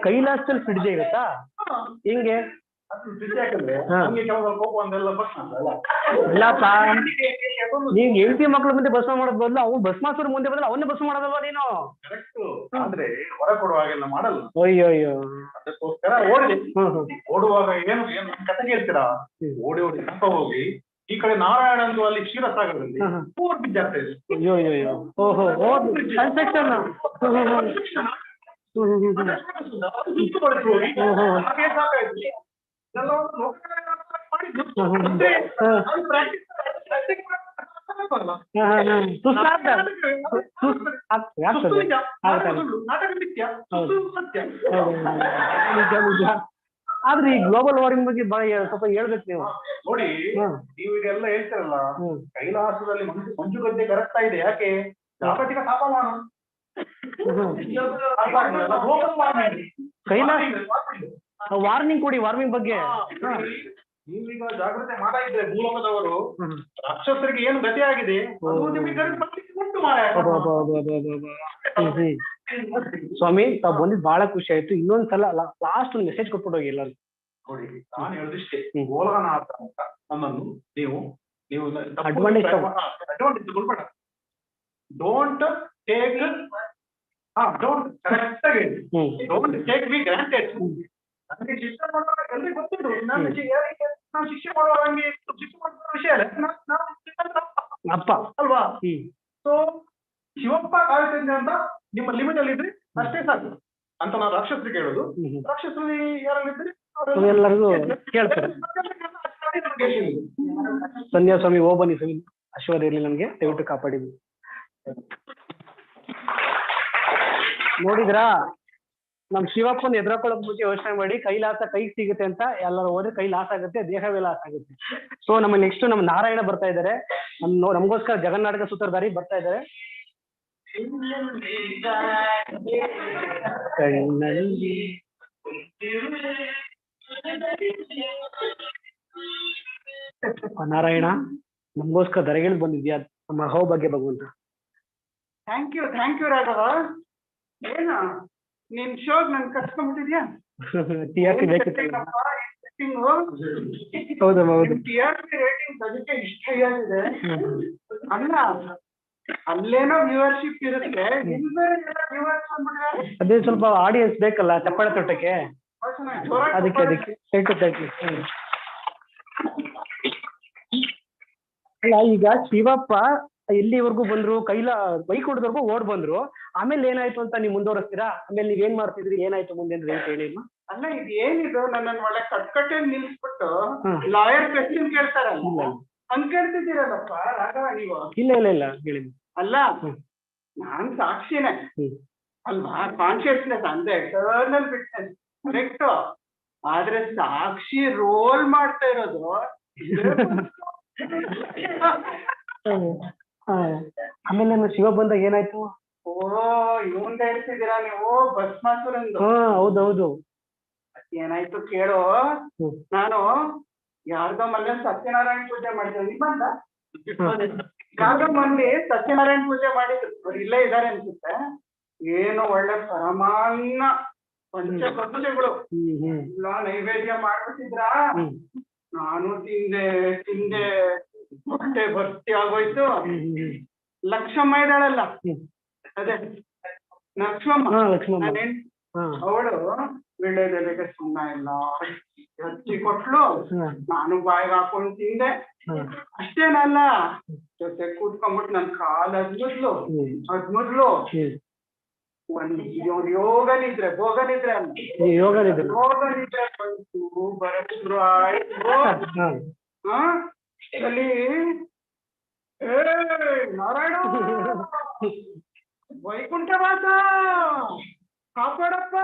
ಕೈಲಾಸದಲ್ಲಿ ಫ್ರಿಡ್ಜ್ ಇರುತ್ತಾ? ಹಿಂಗೆ ಇಲ್ಲಪ್ಪ, ನೀವ್ ಹೆಂಡತಿ ಮಕ್ಳ ಮುಂದೆ ಭಸ್ಮ ಮಾಡೋದ್ ಬದಲು ಅವ್ನು ಭಸ್ಮಾಸುರ ಮುಂದೆ ಬಂದ್ರೆ ಅವನ್ನೇ ಭಸ್ಮ ಮಾಡೋದಲ್ವಾ ನೀನು? ಆದ್ರೆ ಹೊರ ಕೊಡುವಾಗೆಲ್ಲ ಮಾಡಲ್ಲ. ಅಯ್ಯೋ ಅದಕ್ಕೋಸ್ಕರ ಓಡಿದೆ. ಓಡುವಾಗ ಏನು ಕತೆ ಕೇಳ್ತೀರಾ? ಓಡಿ ತನಕ ಹೋಗಿ ಈ ಕಡೆ ನಾರಾಯಣ ಅಂತ ಅಲ್ಲಿ ಕ್ಷೀರಸಾಗರದಲ್ಲಿ ಪೂರ್ ಬಿದ್ದಾಗ್ತಾ ಇದೆ. ಅಯ್ಯೋ ಓಹೋ ಕನ್ಸ್ಟ್ರಕ್ಷನ್. ಆದ್ರೆ ಈ ಗ್ಲೋಬಲ್ ವಾರ್ಮಿಂಗ್ ಬಗ್ಗೆ ಸ್ವಲ್ಪ ಹೇಳ್ಬೇಕು ನೀವು. ನೋಡಿ, ನೀವು ಇದೆಲ್ಲ ಹೇಳ್ತಿರಲ್ಲ, ಕೈಲಾಸದಲ್ಲಿ ಮಂಜುಗಡ್ಡೆ ಕರೆಕ್ತಾ ಇದೆ. ಯಾಕೆ? ಜಾಗತಿಕ ತಾಪಮಾನ. ವಾರ್ನಿಂಗ್ ಕೊಡಿ, ವಾರ್ಮಿಂಗ್ ಬಗ್ಗೆ. ನೀವೀಗ ಜಾಗ್ರತೆ ಮಾಡಿದ್ರೆ ಭೂಲೋಕದವರು ರಾಕ್ಷಸರಿಗೆ ಏನು ಗತಿ ಆಗಿದೆ ಉಂಟು ಮಾರಾಯ. ಸ್ವಾಮಿ, ತಾವ್ ಬಂದಿದ್ ಬಹಳ ಖುಷಿ ಆಯ್ತು. ಇನ್ನೊಂದ್ಸಲ ಲಾಸ್ಟ್ ಒಂದು ಮೆಸೇಜ್ ಕೊಟ್ಬಿಟ್ಟು ಹೋಗಿ ಎಲ್ಲರೂ. ನೋಡಿ, ನಾನು ಹೇಳುದಿಷ್ಟೇ, ಗೋಲಗನಾಥ ಅಂತ ನನ್ನನ್ನು ನೀವು ಅಡ್ವಾಂಟೇಜ್ ತಗೊಳ್ಬೇಡ. ಡೋಂಟ್ ಟೇಕ್ ಕರೆಕ್ಟ್ ಆಗಿ ಡೋಂಟ್ ಟೇಕ್ ಮಿ ಗ್ರಾಂಟೆಡ್. ನನಗೆ ಶಿಕ್ಷೆ ಮಾಡುವಾಗ ಎಲ್ರಿಗೂ ಗೊತ್ತಿದ್ದು, ನಾನು ಶಿಕ್ಷೆ ಮಾಡುವಾಗ ಹಂಗೆ ಶಿಕ್ಷೆ ಮಾಡುವ ವಿಷಯ ಅಲ್ಲ, ಅಪ್ಪ ಅಲ್ವಾ? ಸೊ ಶಿವಪ್ಪ ಕಾಯ್ತಿದ್ದೆ ಅಂತ ನಿಮ್ಮ ಲಿಮಿಟ್ ಅಲ್ಲಿ ಇದ್ರಿ ಅಷ್ಟೇ ಸಾಕು ಅಂತ ನಾನು ರಾಕ್ಷಸರಿಗೆ ಹೇಳುದು. ರಾಕ್ಷಸರು ಯಾರಲ್ಲಿದ್ರಿ ಎಲ್ಲರಿಗೂ ಕೇಳ್ತಾರೆ. ಸನ್ಯಾಸ್ವಾಮಿ ಬನ್ನಿ ಸ್ವಾಮಿ, ಆಶೀರ್ವಾದ ಇರಲಿ ನಮ್ಗೆ, ದಯವಿಟ್ಟು ಕಾಪಾಡಿ. ನೋಡಿದ್ರಾ, ನಮ್ ಶಿವಪ್ಪನ ಎದುರಾಕೊಳ್ಳೋಕ್ ಮುಂಚೆ ಯೋಚನೆ ಮಾಡಿ, ಕೈಲಾಸ ಕೈಗೆ ಸಿಗುತ್ತೆ ಅಂತ ಎಲ್ಲರೂ ಹೋದ್ರೆ ಕೈ ಲಾಸ್ ಆಗುತ್ತೆ, ದೇಹವೇ ಲಾಸ್ ಆಗುತ್ತೆ. ಸೊ ನಮ್ಮ ನೆಕ್ಸ್ಟ್ ನಮ್ಮ ನಾರಾಯಣ ಬರ್ತಾ ಇದ್ದಾರೆ, ನಮಗೋಸ್ಕರ ಜಗನ್ನಾಟಕ ಸೂತ್ರಧಾರಿ ಬರ್ತಾ ಇದ್ದಾರೆ. ನಾರಾಯಣ, ನಮಗೋಸ್ಕರ ದರೆಗಳು ಬಂದಿದ್ಯಾ ನಮ್ಮ ಹೋ ಬಗ್ಗೆ ಭಗವಂತ. Thank you Raghava. ಏನು ನಿನ್ ಶೋಗ್ ನನ್ ಕರ್ಸ್ಕೊಂಡ್ಬಿಟ್ಟಿದ್ಯಾ? TRP ಬೇಕಿತ್ತು. ಹೌದಮ್ಮ, ಹೌದು. TRP ರೇಟಿಂಗ್ ಅದಕ್ಕೆ ಇಷ್ಟ ಆಗಿದೆ. ಅಲ್ಲ, ಅಲ್ಲೇನೋ ವ್ಯೂವರ್ಶಿಪ್ ಇರುತ್ತೆ, ಅದೇ ಸ್ವಲ್ಪ ಆಡಿಯನ್ಸ್ ಬೇಕಲ್ಲ ಚಪ್ಪಾಳೆ ತೊಟ್ಟಕ್ಕೆ, ಅದಕ್ಕೆ ಅಲ್ಲ. ಈಗ ಶಿವಪ್ಪ ಎಲ್ಲಿವರೆಗೂ ಬಂದ್ರು, ಬೈಕ್ ಹೊಡೆದವ್ರಿಗೂ ಓಡ್ ಬಂದ್ರು, ಆಮೇಲೆ ಏನಾಯ್ತು ಅಂತ ನೀವು ಮುಂದುವರಿಸ್ತೀರಾ? ಆಮೇಲೆ ನೀವ್ ಏನ್ ಮಾಡ್ತಿದ್ರಿ, ಏನಾಯ್ತು ಮುಂದೆ ಅಂತ ಹೇಳಿ. ಅಲ್ಲ, ಇದು ಏನಿದು, ನನ್ನ ಒಳ್ಳೆ ಕಟ್ಕಟ್ಟೆ ನಿಲ್ಸ್ಬಿಟ್ಟು ಲಾಯರ್ ಕ್ವೆಶ್ಚನ್ ಕೇಳ್ತಾರಲ್ಲ, ಹಂಗ್ ಕೇಳ್ತಿದ್ದೀರಲ್ಲಪ್ಪ ರಾಘವ ನೀವು? ಇಲ್ಲ ಹೇಳಿ. ಅಲ್ಲ, ನಾನ್ ಸಾಕ್ಷಿನೇ ಅಲ್ವಾ? ಕಾನ್ಶಿಯಸ್ನೆಸ್ ಅಂದ್ರೆ ಎಟರ್ನಲ್ ವಿಟ್ನೆಸ್, ಕರೆಕ್ಟ್. ಆದ್ರೆ ಸಾಕ್ಷಿ ರೋಲ್ ಮಾಡ್ತಾ ಇರೋದು ಆಮೇಲೆ ಶಿವ ಬಂದಾಗ ಏನಾಯ್ತು? ಓ ಇವಂದ ಹೇಳ್ತಿದ್ದೀರಾ ನೀವು ಭಸ್ಮಾಸುರಂದು? ಹೌದೌದು. ಏನಾಯ್ತು ಕೇಳು. ನಾನು ಯಾರ್ದೋ ಮೊನ್ನೆ ಸತ್ಯನಾರಾಯಣ ಪೂಜೆ ಮಾಡಿದ್ದೆ. ನಿಮ್ಮಂದ ಯಾವ್ದೋ ಮೊನ್ನೆ ಸತ್ಯನಾರಾಯಣ ಪೂಜೆ ಮಾಡಿದ್ರು. ಅವ್ರು ಇಲ್ಲೇ ಇದಾರೆ ಅನ್ಸುತ್ತೆ. ಏನು ಒಳ್ಳೆ ಪರಮಾನ್ನ ಪಂಚಭಕ್ಷಗಳು ಎಲ್ಲ ನೈವೇದ್ಯ ಮಾಡ್ಬಿಟ್ಟಿದ್ರ. ನಾನು ತಿಂದೆ ಹೊಟ್ಟೆ ಭರ್ತಿ ಆಗೋಯ್ತು. ಲಕ್ಷ್ಮಮ್ಮ ಇದ್ದಾಳಲ್ಲ, ಅದೇ ಲಕ್ಷ್ಮಮ್ಮ, ಅವಳು ವಿಳ್ಳೆದೆಲೆಗೆ ಸುಣ್ಣ ಎಲ್ಲ ಹಚ್ಚಿ ಕೊಟ್ಲು. ನಾನು ಬಾಯಿಗೆ ಹಾಕೊಂಡು ತಿಂದೆ. ಅಷ್ಟೇನಲ್ಲ, ಜೊತೆ ಕೂತ್ಕೊಂಡ್ಬಿಟ್ಟು ನನ್ ಕಾಲ್ ಅದ್ಮುದ್ಲು ಒಂದು ಯೋಗ ನಿದ್ರೆ ಬಂತು. ಬರದ್ರು ಆಯ್ತು. ಅಲ್ಲಿ ನಾರಾಯಣ ವೈಕುಂಠವಾಸ ಕಾಪಾಡಪ್ಪ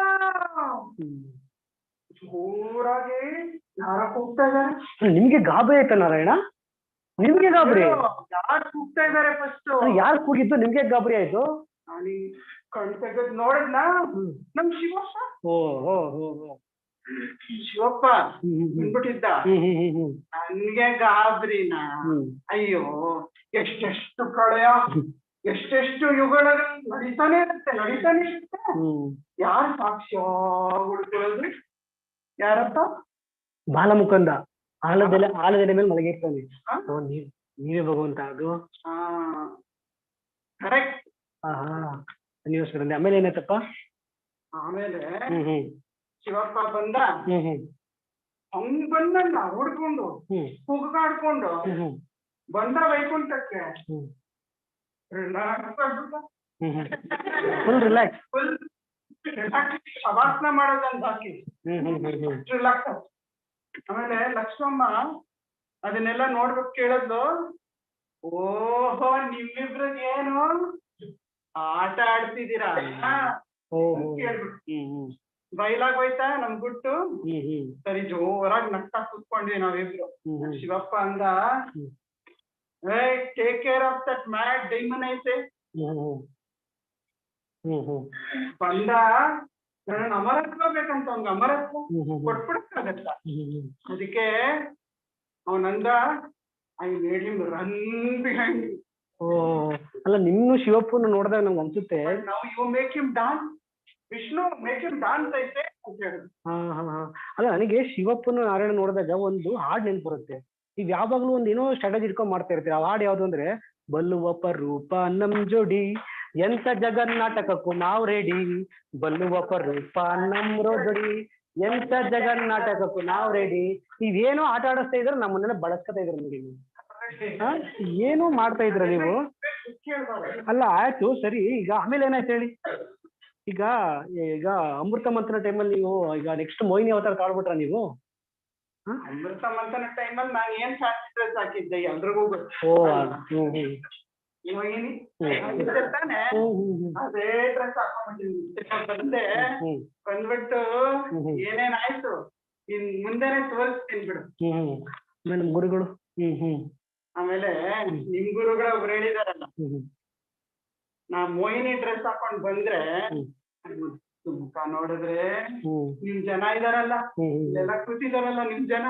ಜೋರಾಗಿ ಯಾರ ಕೂಗ್ತಾ ಇದಾರೆ. ನಿಮ್ಗೆ ಗಾಬರಿ ಆಯ್ತಾ ನಾರಾಯಣ? ನಿಮ್ಗೆ ಗಾಬರಿ? ಯಾರು ಕೂಗ್ತಾ ಇದಾರೆ? ಫಸ್ಟ್ ಯಾರು ಕೂಗಿದ್ದು? ನಿಮ್ಗೆ ಗಾಬರಿ ಆಯ್ತು? ನಾನು ಕಣ್ ತೆಗೆದ್ ನೋಡಿದ್ನ, ನಮ್ ಶಿವಪ್ಪ. ಶಿವಪ್ಪ ಬಂದ್ಬಿಟ್ಟಿದ್ದ. ನನ್ಗೆ ಗಾಬರಿನ. ಅಯ್ಯೋ, ಎಷ್ಟೆಷ್ಟು ಪ್ರಳಯ, ಎಷ್ಟೆಷ್ಟು ಯುಗಗಳು ನಡೀತಾನೆ ಇರುತ್ತೆ. ಯಾರು ಸಾಕ್ಷ್ಯ ಉಳ್ಕೊಳ್ಳೋದು? ಯಾರಪ್ಪ? ಬಾಲಮುಕಂದ ಆಲದೆಲೆ ಮೇಲೆ ಮಲಗಿರ್ತಾನೆ. ನೀವೇ ಭಗವಂತ ಅದು? ಕರೆಕ್ಟ್. ಆಮೇಲೆ ಏನಾಯ್ತಪ್ಪ? ಆಮೇಲೆ ಶಿವಪ್ಪ ಬಂದ. ಹಂಗ್ ಬಂದಲ್ಲ ಹುಡ್ಕೊಂಡು ಕೂಗಾಡ್ಕೊಂಡು ಬಂದ ವೈಕುಂಠಕ್ಕೆ. ಫುಲ್ ರಿಲ್ಯಾಕ್ಸ್, ಶವಾಸನ ಮಾಡೋದಂತ ಹಾಕಿ ರಿಲ್ಯಾಕ್ಸ್. ಆಮೇಲೆ ಲಕ್ಷ್ಮಮ್ಮ ಅದನ್ನೆಲ್ಲ ನೋಡ್ಬೇಕು ಕೇಳದ್ಲು. ಓಹೋ, ನಿಮ್ಮಿಬ್ರದ್ ಏನು ಆಟ ಆಡ್ತಿದ್ದೀರಾ ಕೇಳ್ಬಿಟ್ಟು ಬೈಲಾಗೋಯ್ತಾ ನಮ್ ಗುಟ್ಟು. ಸರಿ, ಜೋರಾಗಿ ನಗ್ತಾ ಕೂತ್ಕೊಂಡ್ವಿ ನಾವಿಬ್ರು. ಶಿವಪ್ಪ ಅಂದ, take care of that mad demon ಐತೆ. ಬಂದ ನನ್ನ ಅಮರತ್ವ ಬೇಕಂತ, ಅವ್ನ್ಗೆ ಅಮರತ್ವ ಕೊಟ್ಬಿಡಕ್ಕಾಗತ್ತ. ಅದಕ್ಕೆ ಅವನಂದ, I made him run behind. ಅಲ್ಲ, ನಿಮ್ನು ಶಿವಪ್ಪನ ನೋಡಿದಾಗ ನಂಗೆ ಅನ್ಸುತ್ತೆ, ನಾವು you make him dance, Vishnu make him dance ಐತೆ ಅಂತ ಹೇಳಿದ್ರು. ಅಲ್ಲ, ನನಗೆ ಶಿವಪ್ಪನ ನಾರಾಯಣ ನೋಡಿದಾಗ ಒಂದು ಹಾಡ್ ನೆನ್ಪು ಬರುತ್ತೆ. ನೀವ್ ಯಾವಾಗ್ಲೂ ಒಂದ್ ಏನೋ ಸ್ಟ್ರಾಟಜಿ ಇಟ್ಕೊಂಡ್ ಮಾಡ್ತಾ ಇರ್ತೀರ. ಆ ಹಾಡು ಯಾವ್ದು ಅಂದ್ರೆ, ಬಲ್ಲುವಪ್ಪ ರೂಪ ನಮ್ ಜೋಡಿ, ಎಂತ ಜಗನ್ನಾಟಕಕ್ಕೂ ನಾವ್ ರೆಡಿ. ಬಲ್ಲುವಪ್ಪ ರೂಪ ನಮ್ ಜೋಡಿ, ಎಂತ ಜಗನ್ನಾಟಕಕ್ಕೂ ನಾವ್ ರೆಡಿ. ನೀವೇನೋ ಆಟ ಆಡಿಸ್ತಾ ಇದ್ರ, ನಮ್ಮನ್ನೆಲ್ಲ ಬಳಸ್ಕೊತಾ ಇದ್ರ ನೋಡಿ. ಏನು ಮಾಡ್ತಾ ಇದ್ರ ನೀವು? ಅಲ್ಲ, ಆಯ್ತು ಸರಿ. ಈಗ ಆಮೇಲೆ ಏನಾಯ್ತು ಹೇಳಿ? ಈಗ ಅಮೃತ ಮಂಥನ ಟೈಮಲ್ಲಿ ನೀವು ಈಗ ನೆಕ್ಸ್ಟ್ ಮೋಹಿನಿ ಅವತಾರ ಕಾಡ್ಬಿಟ್ರ ನೀವು? ಅಮೃತ ಮಂಥನ ಟೈಮಲ್ಲಿ ನಾನು ಏನ್ ಫ್ಯಾನ್ಸಿ ಡ್ರೆಸ್ ಹಾಕಿದ್ದೆ ಎಲ್ರಿಗೂ ಗೊತ್ತು. ಮೋಹಿನಿ ತಾನೆ, ಅದೇ ಡ್ರೆಸ್ ಹಾಕೊಂಡ್ಬಂದೆ. ಬಂದ್ಬಿಟ್ಟು ಏನೇನಾಯ್ತು ಇನ್ ಮುಂದೆನೆ ತೋರಿಸ್ತೀನಿ ಬಿಡು. ಆಮೇಲೆ ಗುರುಗಳು ಆಮೇಲೆ ನಿಮ್ ಗುರುಗಳು ಒಬ್ರು ಹೇಳಿದಾರಲ್ಲ, ನಾ ಮೋಹಿನಿ ಡ್ರೆಸ್ ಹಾಕೊಂಡ್ ಬಂದ್ರೆ ಮುಖ ನೋಡಿದ್ರೆ ನಿಮ್ ಜನ ಇದಾರಲ್ಲ, ಇಲ್ಲೆಲ್ಲ ಕೂತಿದಾರಲ್ಲ ನಿಮ್ ಜನ,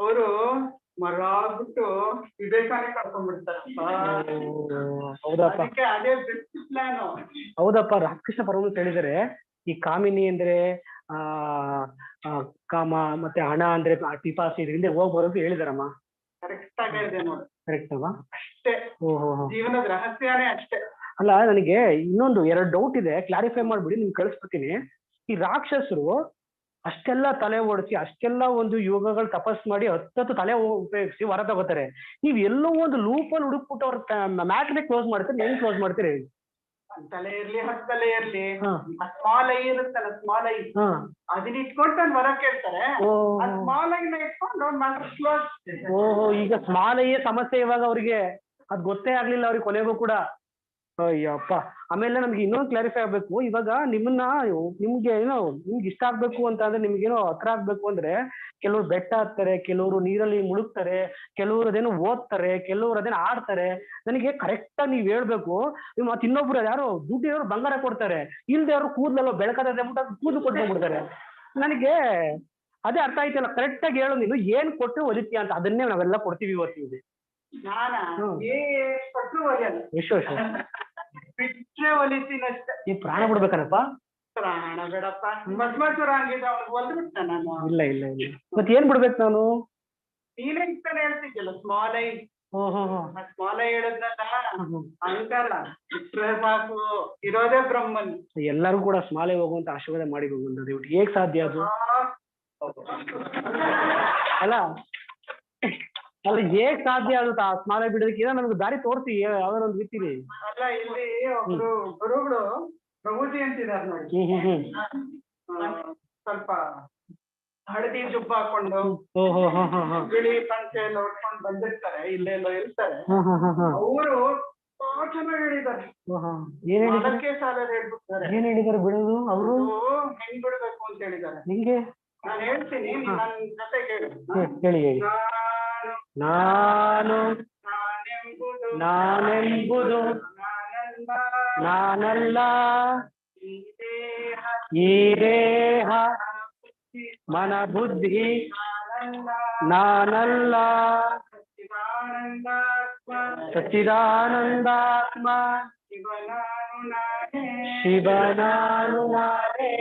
ಅವರು ಮರ ಆಗ್ಬಿಟ್ಟು ವಿವೇಕಾನೇ ಕಳ್ಕೊಂಡ್ಬಿಡ್ತಾರಪ್ಪ. ಅದಕ್ಕೆ ಅದೇ ಬೆಸ್ಟ್ ಪ್ಲಾನ್. ಹೌದಪ್ಪ, ರಾಮಕೃಷ್ಣ ಪರಮಹಂಸರು ಹೇಳಿದರೆ, ಈ ಕಾಮಿನಿ ಅಂದ್ರೆ ಕಾಮ, ಮತ್ತೆ ಹಣ ಅಂದ್ರೆ ಪಿಪಾಸಿ, ಇದರಿಂದ ಹೋಗ್ಬರೋದು ಹೇಳಿದಾರಮ್ಮ. ಕರೆಕ್ಟ್ ಆಗಿ ಹೇಳಿದೆ ನೋಡಿ. ಕರೆಕ್ಟ್ ಅಲ್ವಾ? ಅಷ್ಟೇ, ಜೀವನದ ರಹಸ್ಯನೇ ಅಷ್ಟೇ. ಅಲ್ಲ, ನನಗೆ ಇನ್ನೊಂದು 2 ಡೌಟ್ ಇದೆ, ಕ್ಲಾರಿಫೈ ಮಾಡ್ಬಿಡಿ, ನಿಮ್ಗೆ ಕಳಿಸ್ಬಿಡ್ತೀನಿ. ಈ ರಾಕ್ಷಸರು ಅಷ್ಟೆಲ್ಲ ತಲೆ ಓಡಿಸಿ, ಅಷ್ಟೆಲ್ಲ ಒಂದು ಯೋಗಗಳು ತಪಸ್ ಮಾಡಿ 10 ತಲೆ ಉಪಯೋಗಿಸಿ ಹೊರ ತಗೋತಾರೆ. ನೀವ್ ಎಲ್ಲೋ ಒಂದು ಲೂಪಲ್ಲಿ ಹುಡುಕ್ಬಿಟ್ಟು ಅವ್ರ ಮ್ಯಾಟ್ನೇ ಕ್ಲೋಸ್ ಮಾಡ್ತೀರಿ. ಹೆಂಗ್ ಕ್ಲೋಸ್ ಮಾಡ್ತೀರಿ? ತಲೆ ಇರ್ಲಿ 10 ತಲೆ ಇರ್ಲಿ, ಸ್ಮಾಲ್ ಐ ಇರುತ್ತಲ್ಲ, ಸ್ಮಾಲ್ ಐ, ಅದನ್ನ ಇಟ್ಕೊಂಡು ನಾನು ಹೊರ ಕೇಳ್ತಾರೆ. ಸ್ಮಾಲ್ ಐನ ಇಟ್ಕೊಂಡು ಮ್ಯಾಟರ್ ಕ್ಲೋಸ್. ಓಹೋ, ಈಗ ಸ್ಮಾಲ್ ಐಯೇ ಸಮಸ್ಯೆ ಇವಾಗ ಅವ್ರಿಗೆ. ಅದ್ ಗೊತ್ತೇ ಆಗ್ಲಿಲ್ಲ ಅವ್ರಿಗೆ ಕೊನೆಗೂ ಕೂಡ. ಅಯ್ಯಪ್ಪ. ಆಮೇಲೆ ನಮ್ಗೆ ಇನ್ನೊಂದು ಕ್ಲಾರಿಫೈ ಆಗ್ಬೇಕು. ಇವಾಗ ನಿಮ್ಗೆ ಏನೋ ನಿಮ್ಗೆ ಇಷ್ಟ ಆಗ್ಬೇಕು ಅಂತ ಅಂದ್ರೆ ನಿಮ್ಗೇನೋ ಹತ್ರ ಆಗ್ಬೇಕು ಅಂದ್ರೆ ಕೆಲವ್ರು ಬೆಟ್ಟ ಹತ್ತಾರೆ, ಕೆಲವರು ನೀರಲ್ಲಿ ಮುಳುಗ್ತಾರೆ, ಕೆಲವರು ಅದೇನೋ ಓದ್ತಾರೆ, ಕೆಲವರು ಅದೇನೋ ಆಡ್ತಾರೆ. ನನಗೆ ಕರೆಕ್ಟ್ ಆಗಿ ನೀವ್ ಹೇಳ್ಬೇಕು. ಮತ್ತೆ ಇನ್ನೊಬ್ರು ಯಾರು ದುಡ್ಡಿರೋರು ಬಂಗಾರ ಕೊಡ್ತಾರೆ, ಇಲ್ದೆ ಅವರು ಕೂದಲೆಲ್ಲ ಬೆಳಕದ ಕೂದಲು ಕೊಟ್ಕೊಂಡ್ಬಿಡ್ತಾರೆ. ನನಗೆ ಅದೇ ಅರ್ಥ ಆಯ್ತಲ್ಲ. ಕರೆಕ್ಟ್ ಆಗಿ ಹೇಳು, ನೀನು ಏನ್ ಕೊಟ್ಟು ಒಲಿತೀಯ ಅಂತ, ಅದನ್ನೇ ನಾವೆಲ್ಲ ಕೊಡ್ತೀವಿ ಇವತ್ತಿಗೆ. ವಿಶ್ವ ಬಿಟ್ರೆ ಒಲಿತೀನಷ್ಟೇ. ಈ ಪ್ರಾಣ ಬಿಡ್ಬೇಕನಪ್ಪ? ಪ್ರಾಣ ಬೇಡಪ್ಪ, ಭಸ್ಮಾಸುರ ಹಂಗಿದ್ದ ಅವ್ನಿಗೆ ಒಲ್ಬಿಟ್ಟ ನಾನು. ಇಲ್ಲ ಇಲ್ಲ ಇಲ್ಲ, ಮತ್ತೆ ಏನ್ ಬಿಡ್ಬೇಕು ನಾನು? ನೀನೇ ಇರ್ತಾನೆ ಹೇಳ್ತಿದ್ಯಲ್ಲ ಸ್ಮಾಲ್ ಐ. ಸ್ಮಾಲ್ ಐ ಹೇಳಿದ್ನಲ್ಲ ಅಹಂಕಾರ ಬಿಟ್ರೆ ಸಾಕು, ಇರೋದೇ ಬ್ರಹ್ಮನ್. ಎಲ್ಲರೂ ಕೂಡ ಸ್ಮಾಲೆ ಹೋಗುವಂತ ಆಶೀರ್ವಾದ ಮಾಡಿ ಹೋಗುವಂತ ಹೇಗ್ ಸಾಧ್ಯ ಅದು? ಅಲ್ಲ ಅಲ್ಲ ಹೇಗ್ ಸಾಧ್ಯ ಆಗುತ್ತೆ ಆ ಸ್ಮಾಲೆ ಬಿಡೋದಕ್ಕೆ? ಏನೋ ನಮ್ಗೆ ದಾರಿ ತೋರಿಸಿ ಯಾವ್ದಾರ ಒಂದು ರೀತಿಲಿ. ಅಲ್ಲ ಇಲ್ಲಿ ಒಬ್ರು ಗುರುಗಳು ಪ್ರಭುಜಿ ಅಂತಿದಾರೆ ನೋಡಿ, ಸ್ವಲ್ಪ ಹಳದಿ ಜುಬ್ಬ ಹಾಕೊಂಡು ಬಿಳಿ ಪಂಚೆ ಎಲ್ಲ ಉಟ್ಕೊಂಡು ಬಂದಿರ್ತಾರೆ, ಇಲ್ಲೆಲ್ಲೋ ಇರ್ತಾರೆ. ಅವರು ಚೆನ್ನಾಗಿ ಹೇಳಿದ್ದಾರೆ. ಅದಕ್ಕೆ ಸಾಲ ಹೇಳ್ಬಿಡ್ತಾರೆ. ಏನ್ ಹೇಳಿದಾರೆ ಬಿಡೋದು? ಅವರು ಹೆಂಗ್ ಬಿಡ್ಬೇಕು ಅಂತ ಹೇಳಿದ್ದಾರೆ. ನಿಂಗೆ ನಾನು ಹೇಳ್ತೀನಿ, ನನ್ನ ಜೊತೆ ಹೇಳಿ. ಹೇಳಿ. ನಾನೆಂಬುದು ನಾನಲ್ಲ, ಈ ದೇಹ ಮನ ಬುದ್ಧಿ ನಾನಲ್ಲ, ಸಚ್ಚಿದಾನಂದಾತ್ಮ ಶಿವನಾನು ನಾನೇ,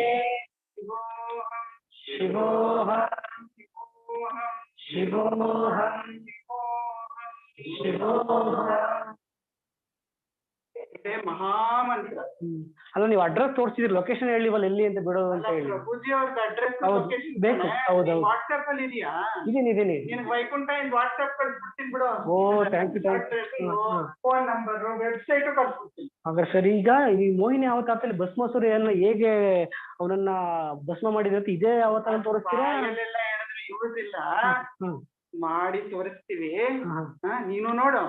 ಶಿವೋಹಂ ಶಿವೋಹಂ ಶಿವೋಹಂ. ಮಹಾಮಂತ್ರ. ಅಲ್ಲ ನೀವು ಅಡ್ರೆಸ್ ತೋರಿಸಿದ್ರಿ, ಲೊಕೇಶನ್ ಹೇಳಿವಲ್ಲ ಎಲ್ಲಿ ಅಂತ ಬಿಡೋದು ಅಂತ ಹೇಳಿ. ಪ್ರಭುಜಿ ಅವ್ರದ್ದು ಅಡ್ರೆಸ್ ಬೇಕು. ಹೌದೌದು, ವಾಟ್ಸ್ಆಪ್ ಅಲ್ಲಿ ಇದೆಯಾ? ಇದೀನಿ. ನಿನಗೆ ವೈಕುಂಠ ವಾಟ್ಸ್ಆಪ್ ಕಳ್ಸ್ಬಿಡ್ತೀನಿ ಬಿಡು. Oh thank you. Phone number, website ಕಳ್ಸ್ಬಿಡ್ತೀನಿ. ಹಾಗಾದ್ರೆ ಸರಿ. ಈಗ ಈ ಮೋಹಿನಿ ಅವತಾರದಲ್ಲಿ ಭಸ್ಮಾಸುರನ್ನ ಹೇಗೆ ಅವನನ್ನ ಭಸ್ಮ ಮಾಡಿದ್ರೆ ಇದೇ ಅವತಾರ ತೋರಿಸ್ತೀರಾ? ಹೇಳಿದ್ರೆ ಯೂಸ್ ಇಲ್ಲ, ಮಾಡಿ ತೋರಿಸ್ತೀವಿ. ನೀನು ನೋಡು,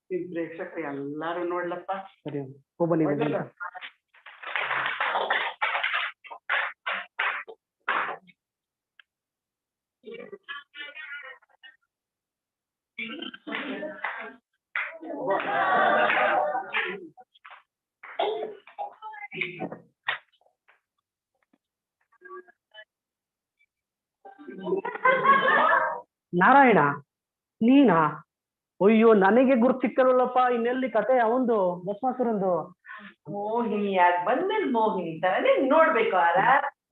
ನಿಮ್ ಪ್ರೇಕ್ಷಕರು ಎಲ್ಲಾರು ನೋಡ್ಲಪ್ಪ. ಸರಿ ಬನ್ನಿ. ನಾರಾಯಣ ನೀನಾ? ಅಯ್ಯೋ ನನಗೆ ಗುರ್ತು ಸಿಕ್ಕಲ್ವಲ್ಲಪ್ಪ. ಇನ್ನೆಲ್ಲಿ ಕತೆ ಅವಂದು ಭಸ್ಮಾಸುರಂದು? ಮೋಹಿನಿ ಯಾಕೆ ಬಂದ್ಮೇಲೆ ಮೋಹಿನಿ ತರನೇ ನೋಡ್ಬೇಕು ಅಲ್ಲ.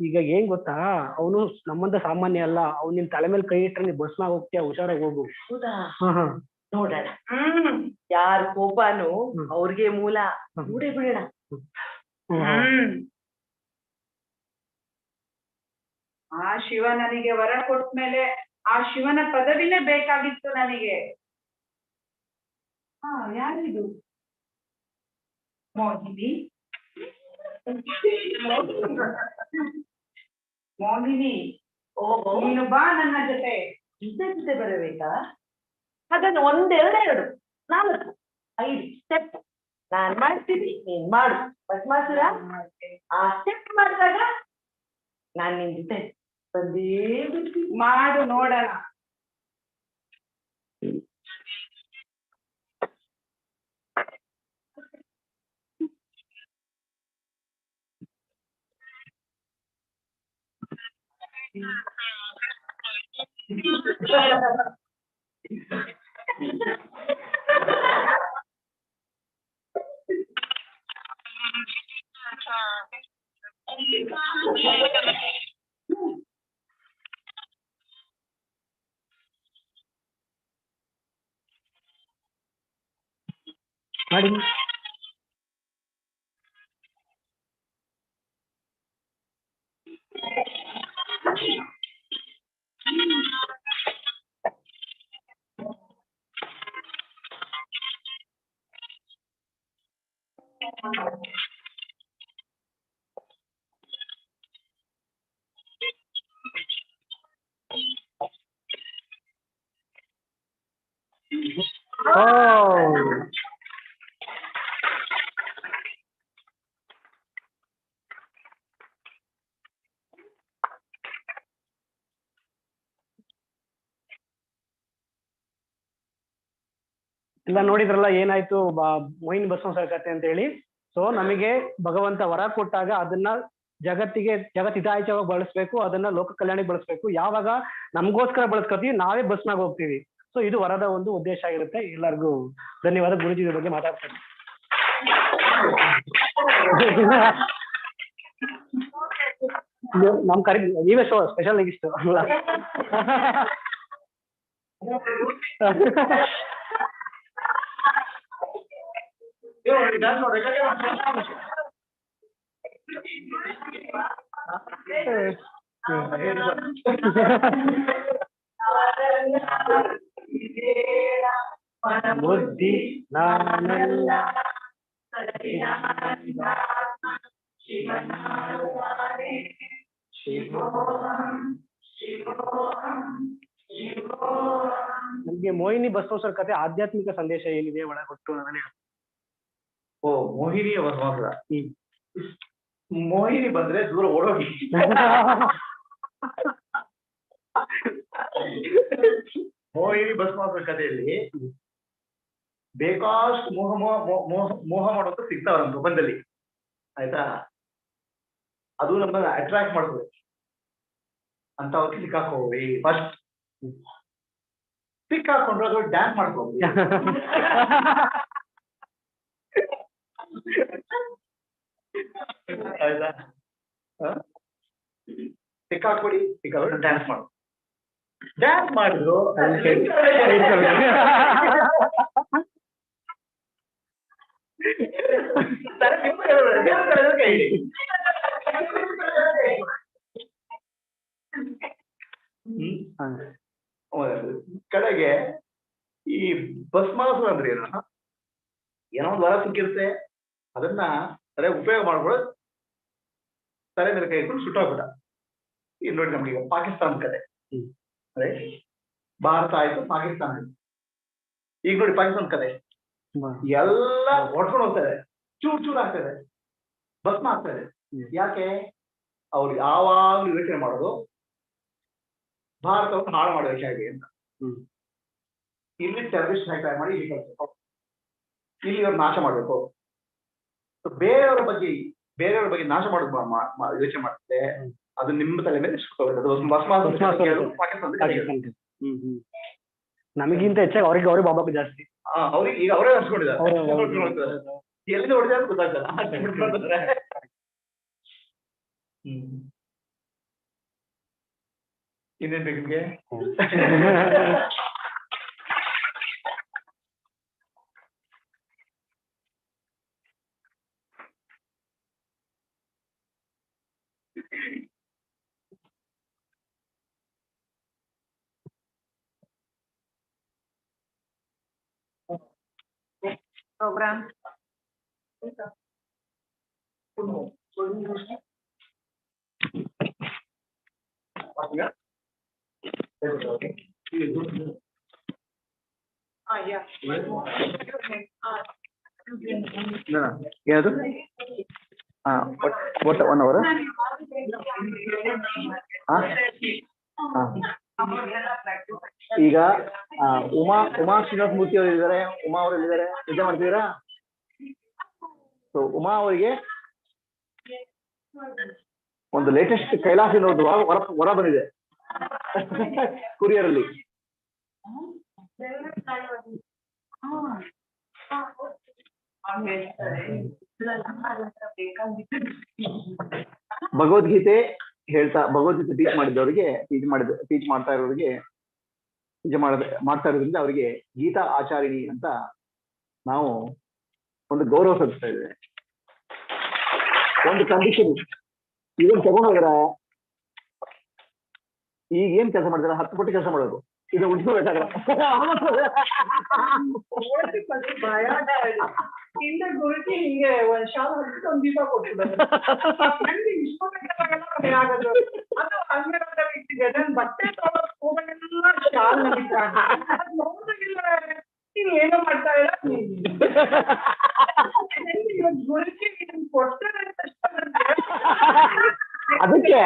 ಈಗ ಏನ್ ಗೊತ್ತಾ, ಅವನು ನಮ್ಮಂತ ಸಾಮಾನ್ಯ ಅಲ್ಲ. ಅವ್ನು ನಿನ್ ತಲೆ ಮೇಲೆ ಕೈ ಇಟ್ರೆ ನೀ ಭಸ್ಮ ಹೋಗ್ತೀಯ, ಹುಷಾರಾಗಿ ಹೋಗು. ಹೌದಾ? ನೋಡೋಣ. ಯಾರ ಕೋಪನು ಅವ್ರಿಗೆ ಮೂಲ, ನೋಡೇ ಬಿಡೋಣ. ಆ ಶಿವ ನನಗೆ ವರ ಕೊಟ್ಮೇಲೆ ಆ ಶಿವನ ಪದವಿನೇ ಬೇಕಾಗಿತ್ತು ನನಗೆ. ಯಾರಿದು? ಮೋಹಿನಿ. ಮೋಹಿನಿ, ಓಹೋ, ನೀನು ಬಾ ನನ್ನ ಜೊತೆ. ಜೊತೆ ಬರಬೇಕಾ? ಅದನ್ನು 1, 2, 4, 5 ಸ್ಟೆಪ್ ನಾನ್ ಮಾಡ್ತೀನಿ, ನೀನ್ ಮಾಡು. ಭಸ್ಮಾಸುರ ಆ ಸ್ಟೆಪ್ ಮಾಡಿದಾಗ ನಾನ್ ನಿನ್ ಜೊತೆ ಬಂದೇ ಮಾಡು, ನೋಡೋಣ. ಮಾಡಿ. ಎಲ್ಲ ನೋಡಿದ್ರಲ್ಲ ಏನಾಯ್ತು ಮೊಯಿನ್ ಬಸವ ಕತೆ ಅಂತ ಹೇಳಿ. ಸೊ ನಮಗೆ ಭಗವಂತ ವರ ಕೊಟ್ಟಾಗ ಅದನ್ನ ಜಗತ್ ಹಿತಾಯವಾಗಿ ಬಳಸ್ಬೇಕು, ಅದನ್ನ ಲೋಕ ಕಲ್ಯಾಣಕ್ಕೆ ಬಳಸ್ಬೇಕು. ಯಾವಾಗ ನಮಗೋಸ್ಕರ ಬಳಸ್ಕೊತೀವಿ ನಾವೇ ಬಸ್ನಾಗ ಹೋಗ್ತೀವಿ. ಸೊ ಇದು ವರದ ಒಂದು ಉದ್ದೇಶ ಆಗಿರುತ್ತೆ. ಎಲ್ಲರಿಗೂ ಧನ್ಯವಾದ. ಗುರುಜಿ ಬಗ್ಗೆ ಮಾತಾಡ್ತಾರೆ. ನಮ್ ಕರೆ ನೀವೇ ಸ್ಪೆಷಲ್ ಇಷ್ಟು ಅಲ್ಲ. ಬುದ್ಧಿ ನಾನೆಲ್ಲ ನಮ್ಗೆ ಮೋಹಿನಿ ಬಸವೇಶ್ವರ ಕತೆ ಆಧ್ಯಾತ್ಮಿಕ ಸಂದೇಶ ಏನಿದೆ ಒಳ ಕೊಟ್ಟು ಅದನ್ನೇ. ಓ ಮೋಹಿನಿಯ ಮಾತ್ರ. ಮೋಹಿನಿ ಬಂದ್ರೆ ದೂರ ಓಡೋಗಿ. ಮೋಹಿನಿ ಭಸ್ಮಾಸುರ ಕಥೆಯಲ್ಲಿ ಬೇಕಾಷ್ಟು ಮೋಹ ಮಾಡೋದು ಸಿಗ್ತಾವ ನಮ್ಮ ಪ್ರಪಂಚದಲ್ಲಿ, ಆಯ್ತಾ. ಅದು ನಮ್ಮನ್ನ ಅಟ್ರಾಕ್ಟ್ ಮಾಡ್ತದೆ ಅಂತ ಅವ್ರಿಗೆ ಸಿಕ್ಕಾಕೋವಿ. ಫಸ್ಟ್ ಸಿಕ್ಕಾಕೊಂಡ್ರೆ ಅದು ಡ್ಯಾನ್ಸ್ ಮಾಡ್ಕೋವಿ. ಆಯ್ತಾ, ಸಿಕ್ಕಾಕೊಡಿ, ಸಿಕ್ಕಾಕೊಂಡು ಡ್ಯಾನ್ಸ್ ಮಾಡು. ಡ್ಯಾನ್ಸ್ ಮಾಡಿದ್ರು ಕಡೆಗೆ ಈ ಭಸ್ಮಾಸುರ ಅಂದ್ರೆ ಏನೋ ಒಂದು ವರ ಸಿಕ್ಕಿರುತ್ತೆ, ಅದನ್ನ ಸರಿಯಾಗಿ ಉಪಯೋಗ ಮಾಡ್ಕೊಳ್ಳೋದು, ತಲೆ ಮೇಲೆ ಕೈ ಇಟ್ಕೊಂಡು ಸುಟ್ಟೋಗ್ಬಿಟ್ಟ. ಈಗ ನೋಡಿ ನಮ್ಗೆ ಪಾಕಿಸ್ತಾನದ ಕತೆ, ಭಾರತ ಆಯ್ತು, ಪಾಕಿಸ್ತಾನ ಆಯ್ತು. ಈಗ ನೋಡಿ ಪಾಕಿಸ್ತಾನ ಕತೆ ಎಲ್ಲ ಹೊಡ್ಕೊಂಡು ಹೋಗ್ತಾರೆ, ಚೂರ್ ಚೂರ್ ಆಗ್ತದೆ, ಭಸ್ಮ ಆಗ್ತದೆ. ಯಾಕೆ? ಅವ್ರು ಯಾವಾಗ್ಲೂ ಯೋಚನೆ ಮಾಡೋದು ಭಾರತವನ್ನು ಹಾಳು ಮಾಡೋ ವಿಷಯ ಆಗಿದೆ ಅಂತ. ಇಲ್ಲಿ ಟೆರರಿಸ್ಟ್ ಅಟ್ಯಾಕ್ ಮಾಡಿ ಇಲ್ಲಿ ಕಳಿಸ್ಬೇಕು, ಇಲ್ಲಿ ಅವ್ರು ನಾಶ ಮಾಡ್ಬೇಕು. ಬೇರೆಯವರ ಬಗ್ಗೆ ನಾಶ ಮಾಡೋದು ಯೋಚನೆ ಮಾಡ್ತಿದೆ, ಅದು ನಿಮ್ಮ ತಲೆ ಮೇಲೆ ನಮಗಿಂತ ಹೆಚ್ಚಾಗಿ ಅವರೇ ಬಾಬಾ ಜಾಸ್ತಿ. ಅವ್ರಿಗೆ ಈಗ ಅವರೇ ಹಚ್ಕೊಂಡಿದ್ದಾರೆ, ಎಲ್ಲಿಂದ ಹೊಡೆದ ಅಂತ ಗೊತ್ತಾಗ್ತಲ್ಲ. ಇನ್ನೇನ್ ಬೇಕು ನಿಮ್ಗೆ? program. ಏನದು? ಒಟ್ಟು 1 hour. ಈಗ ಉಮಾ ಶ್ರೀನಿವಾಸ ಮೂರ್ತಿ ಅವರು ಇದ್ದಾರೆ, ಉಮಾ ಅವರು ಇದ್ದಾರೆ, ನಿಜ ಮಾಡ್ತಿದ್ದೀರಾ? ಸೊ ಉಮಾ ಅವರಿಗೆ ಒಂದು ಲೇಟೆಸ್ಟ್ ಕೈಲಾಸ ವರ ಬಂದಿದೆ ಕುರಿಯರಲ್ಲಿ. ಭಗವದ್ಗೀತೆ ಹೇಳ್ತಾ, ಭಗವದ್ಗೀತೆ ಟೀಚ್ ಮಾಡಿದವರಿಗೆ, ಟೀಚ್ ಮಾಡ್ತಾ ಇರೋರಿಗೆ, ಮಾಡ್ತಾ ಇರೋದ್ರಿಂದ ಅವರಿಗೆ ಗೀತಾ ಆಚಾರಿಣಿ ಅಂತ ನಾವು ಒಂದು ಗೌರವ ಸಲ್ಲಿಸ್ತಾ ಇದ್ದೇವೆ. ಒಂದು ಕಂಡೀಷನ್, ಇದನ್ನು ತಗೊಂಡೋಗ್ರ ಈಗ ಏನ್ ಕೆಲಸ ಮಾಡ್ತಾರೆ 10 ಪಟ್ಟು ಕೆಲಸ ಮಾಡೋದು, ಇದು ಉಳಿಸ್ಕೋಬೇಕಾದ್ರೆ ಹಿಂದೆ ಗುರುಜಿ ಹಿಂಗೆ ಒಂದ್ ಶಾಲ ಹಚ್ಚಿಟ್ಟು ಒಂದ್ ದೀಪ ಕೊಟ್ಟಿದ್ದಾರೆ. ಆಗೋದು ಅದು ಅಂಗಡಿ ಇಟ್ಟಿದೆ, ನನ್ ಬಟ್ಟೆ ತಗೊಳ್ಳೋದೆಲ್ಲ ಶಾಲ್ ನೋಡಿಲ್ಲ, ನೀನ್ ಏನೋ ಮಾಡ್ತಾ ಇಲ್ಲ. ಗುರುಜಿ ಕೊಡ್ತಾರೆ ಅದಕ್ಕೆ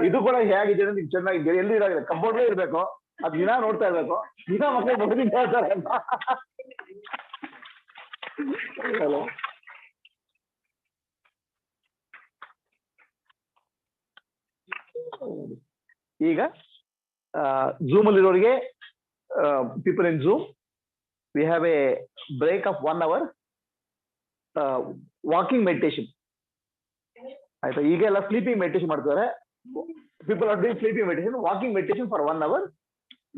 ಇದು ಕೂಡ ಹೇಗಿದೆ ಅಂದ್ರೆ ನೀವು ಚೆನ್ನಾಗಿ ಎಲ್ಲಿ ಇರೋದಿಲ್ಲ, ಕಂಪೌಂಡ್ಲೇ ಇರ್ಬೇಕು, ಅದು ದಿನ ನೋಡ್ತಾ ಇರ್ಬೇಕು, ದಿನ ಮಕ್ಕಳು ಬದುಕಿಂತ ಹೇಳ್ತಾರೆ. ಹಲೋ, ಈಗ ಝೂಮ್ ಅಲ್ಲಿರೋರಿಗೆ, people in Zoom, we have a break of 1 hour walking meditation. ಆಯ್ತಾ, ಈಗೆಲ್ಲ ಸ್ಲೀಪಿಂಗ್ ಮೆಡಿಟೇಷನ್ ಮಾಡ್ತಾರೆ. People are doing sleeping meditation, walking meditation for 1 hour.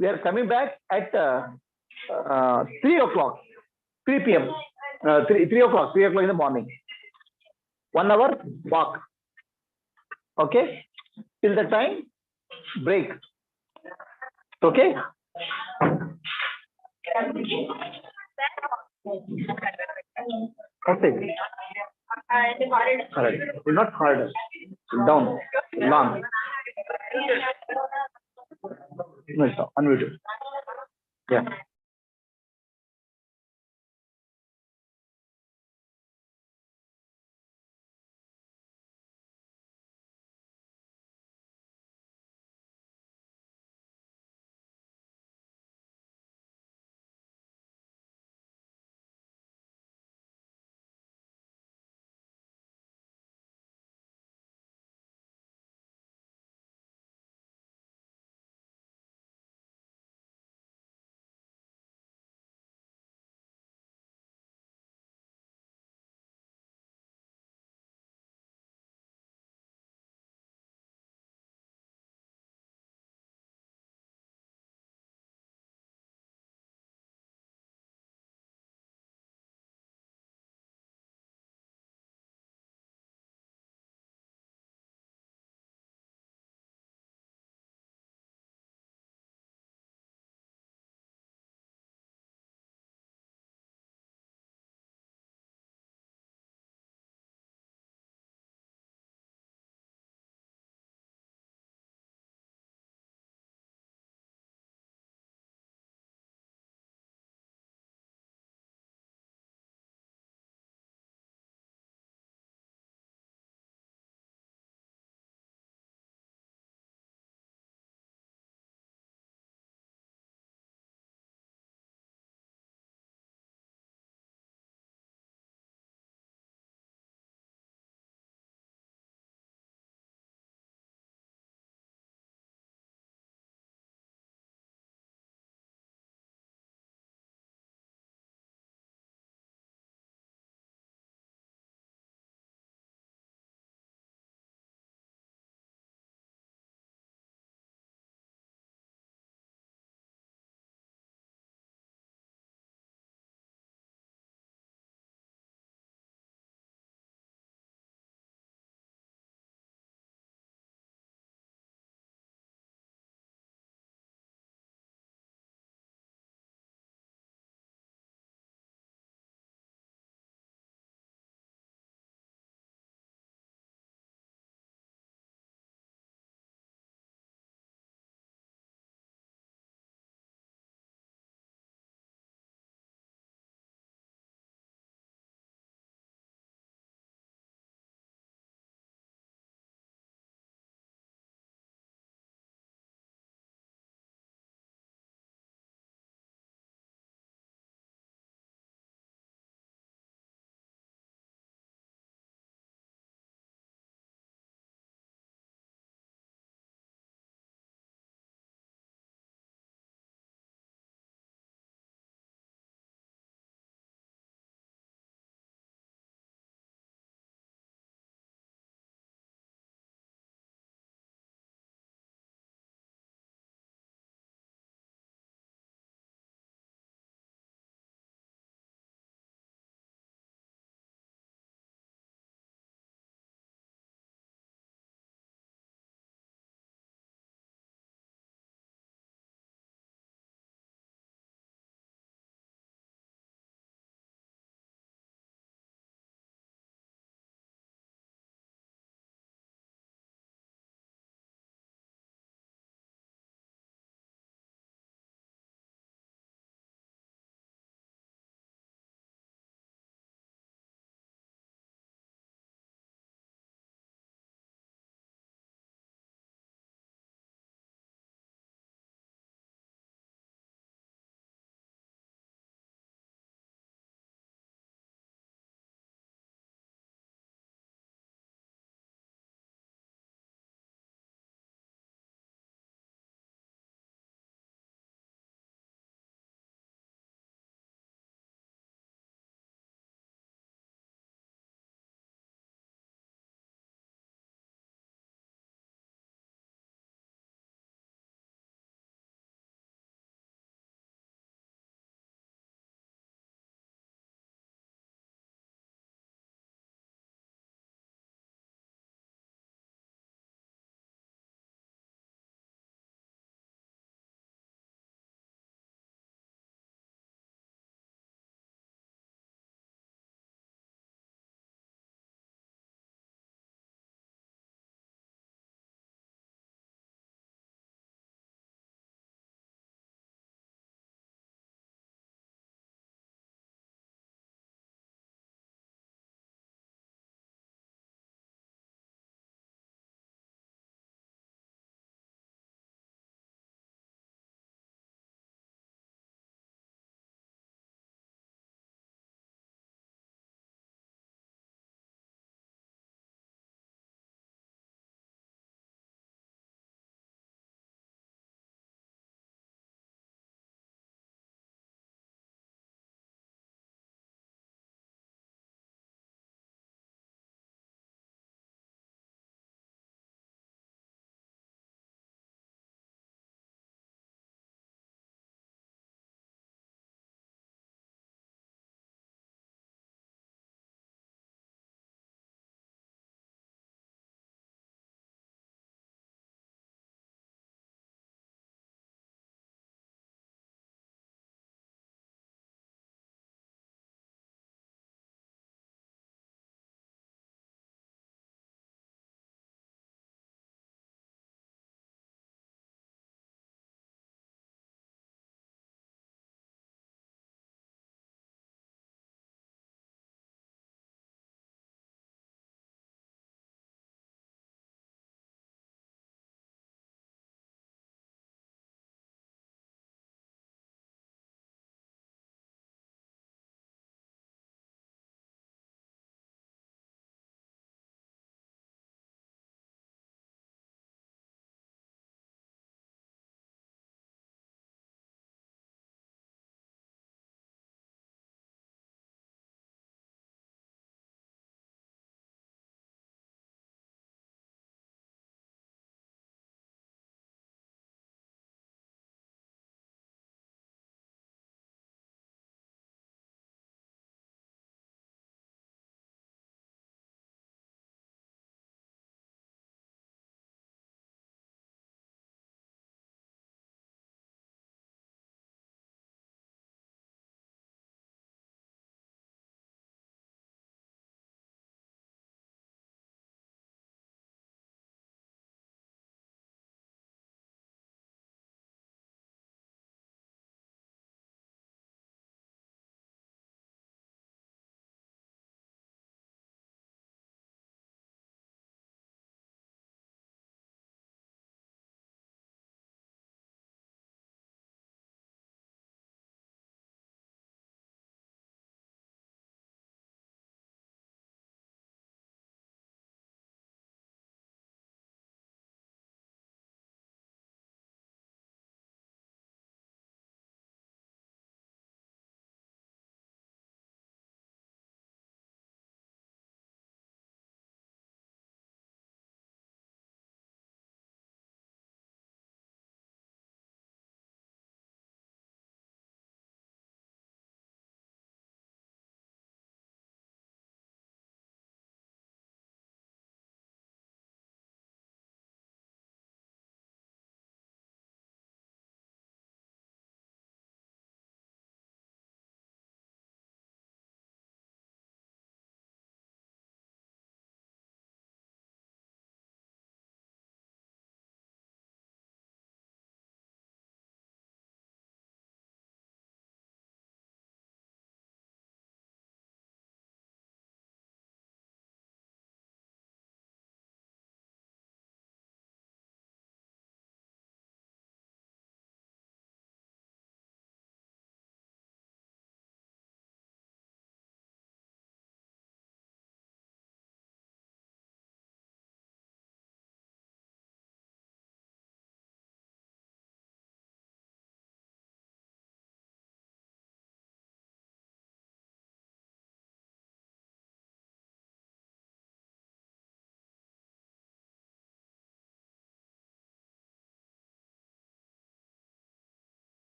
We are coming back at 3 o'clock, 3 p.m. 3 o'clock in the morning. 1 hour walk. Okay, till the time break. Okay. Okay. Correct. Not harder. Down. Long. No, stop. Unmuted. Yeah.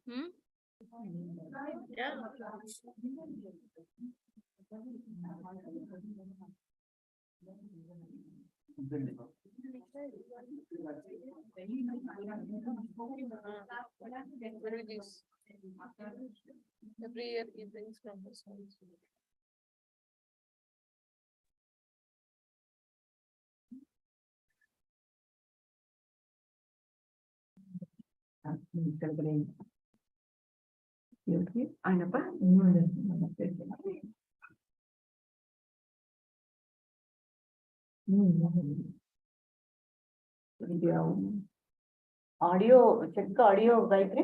Yeah. Every year he brings from his house. Audio check audio Gayatri.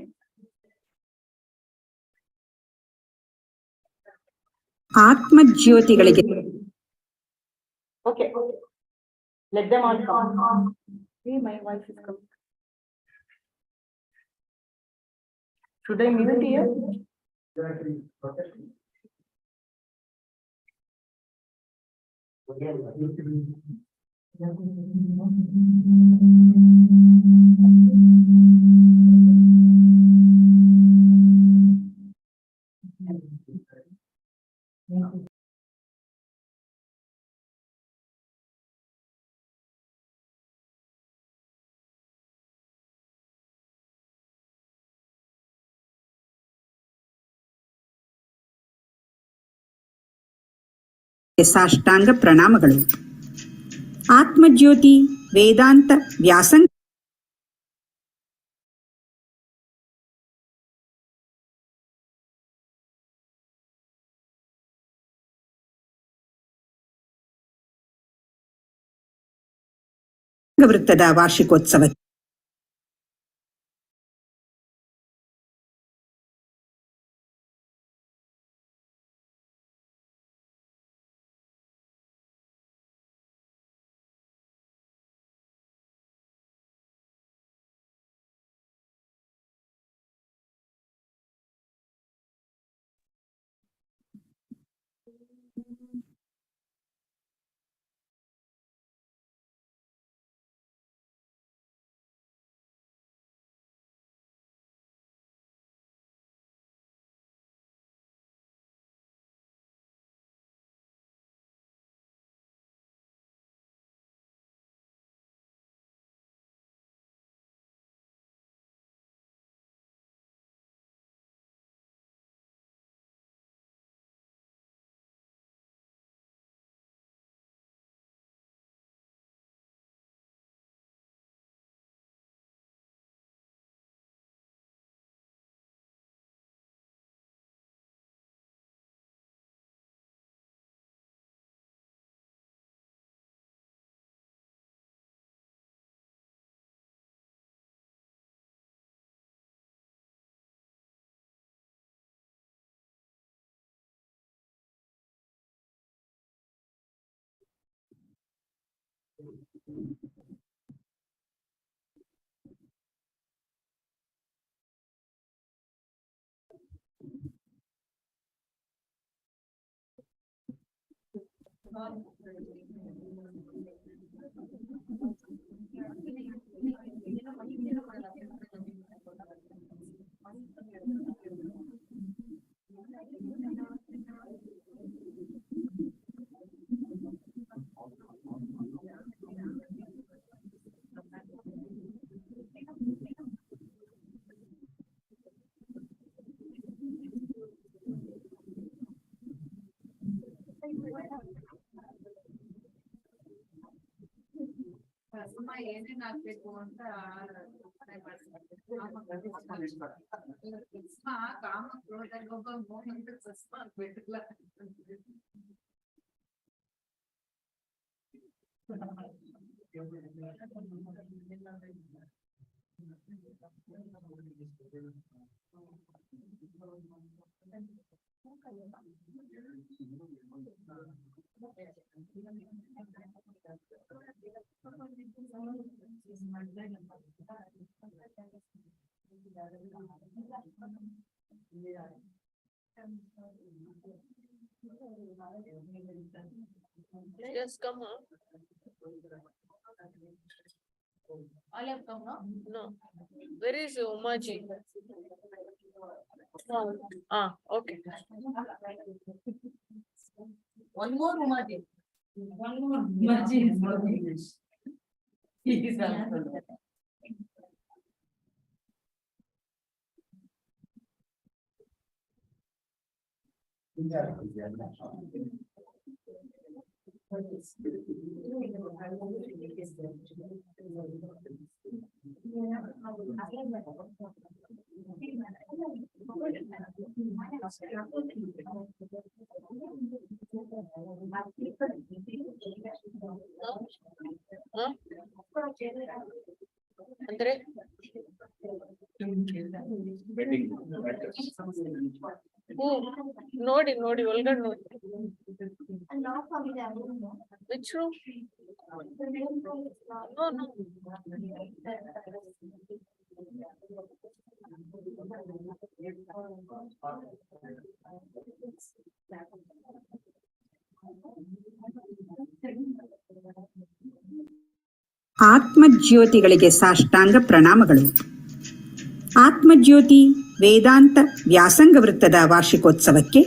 ಆತ್ಮ ಜ್ಯೋತಿಗಳಿಗೆ Okay. Let them all come. See, my wife is coming. Should I mute here? ಸಾಷ್ಟಾಂಗ ಪ್ರಣಾಮಗಳು. ಆತ್ಮಜ್ಯೋತಿ ವೇದಾಂತ ವ್ಯಾಸಂಗ ವೃತ್ತದ ವಾರ್ಷಿಕೋತ್ಸವ ಏನೇನ್ ಆಗ್ಬೇಕು ಅಂತ ಕಾಮ ಕ್ರೋಧ ಲೋಭ ಮೋಹ ಅಂತ ಭಸ್ಮ ಆಗ್ಬೇಕಲ್ಲ. Just come up. All have come, no? No. Where is Umaji? Okay. One more Umaji. One more Umaji is not English. He is also. ಅಂದ್ರೆ ನೋಡಿ ನೋಡಿ ಒಳಗಡೆ ನೋಡಿ. Which room? No, no. ಆತ್ಮಜ್ಯೋತಿಗಳಿಗೆ ಸಾಷ್ಟಾಂಗ ಪ್ರಣಾಮಗಳು. ಆತ್ಮಜ್ಯೋತಿ ವೇದಾಂತ ವ್ಯಾಸಂಗ ವೃತ್ತದ ವಾರ್ಷಿಕೋತ್ಸವಕ್ಕೆ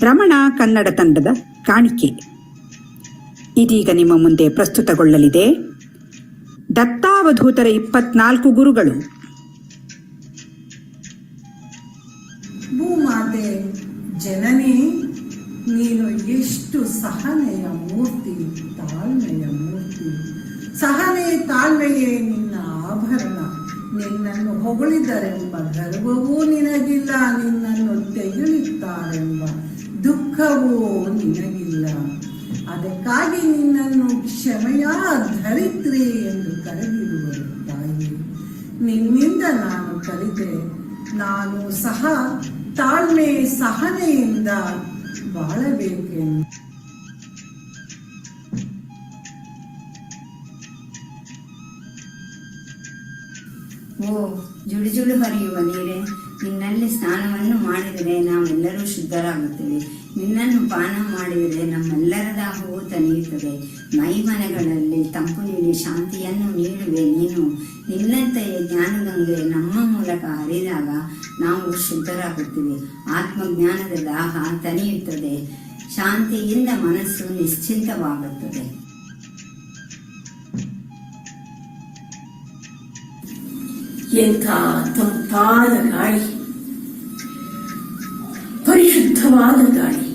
ರಮಣ ಕನ್ನಡ ತಂಡದ ಕಾಣಿಕೆ ಇದೀಗ ನಿಮ್ಮ ಮುಂದೆ ಪ್ರಸ್ತುತಗೊಳ್ಳಲಿದೆ. ದತ್ತಾವಧೂತರ 24 ಗುರುಗಳು. ಭೂಮಾತೆ ಜನನಿ, ನೀನು ಎಷ್ಟು ಸಹನೆಯ ಮೂರ್ತಿ, ತಾಳ್ಮೆಯ ಮೂರ್ತಿ. ಸಹನೆ ತಾಳ್ಮೆಯೇ ನಿನ್ನ ಆಭರಣ. ನಿನ್ನನ್ನು ಹೊಗಳಿದರೆಂಬ ಗರ್ವವೂ ನಿನಗಿಲ್ಲ, ನಿನ್ನನ್ನು ತೆಗೆಯುತ್ತಾರೆಂಬ ದುಃಖವೂ ನಿನಗಿಲ್ಲ. ಅದಕ್ಕಾಗಿ ನಿನ್ನನ್ನು ಕ್ಷಮೆಯ ಧರಿತ್ರಿ ಎಂದು ಕರೆದಿರುವರು ತಾಯಿ. ನಿನ್ನಿಂದ ನಾನು ಕಲಿತೆ, ನಾನು ಸಹ ತಾಳ್ಮೆ ಸಹನೆಯಿಂದ ಬಾಳಬೇಕೆಂದು. ಓ ಜುಳು ಜುಳು ಹರಿಯುವ ನೀರೇ, ನಿನ್ನಲ್ಲಿ ಸ್ನಾನವನ್ನು ಮಾಡಿದರೆ ನಾವೆಲ್ಲರೂ ಶುದ್ಧರಾಗುತ್ತೇವೆ. ನಿನ್ನನ್ನು ಪಾನ ಮಾಡಿದರೆ ನಮ್ಮೆಲ್ಲರ ದಾಹವು ತಣಿಯುತ್ತದೆ. ಮೈಮನೆಗಳಲ್ಲಿ ತಂಪು ನೀಡಿ ಶಾಂತಿಯನ್ನು ನೀಡುವೆ ನೀನು. ನಿನ್ನಂತೆಯೇ ಜ್ಞಾನಗಂಗೆ ನಮ್ಮ ಮೂಲಕ ಹರಿದಾಗ ನಾವು ಶುದ್ಧರಾಗುತ್ತೇವೆ. ಆತ್ಮಜ್ಞಾನದ ದಾಹ ತಣಿಯುತ್ತದೆ. ಶಾಂತಿಯಿಂದ ಮನಸ್ಸು ನಿಶ್ಚಿಂತವಾಗುತ್ತದೆ. ಎಂಥ ತಂಪಾದ ಗಾಳಿ, ಪರಿಶುದ್ಧವಾದ ಗಾಳಿ.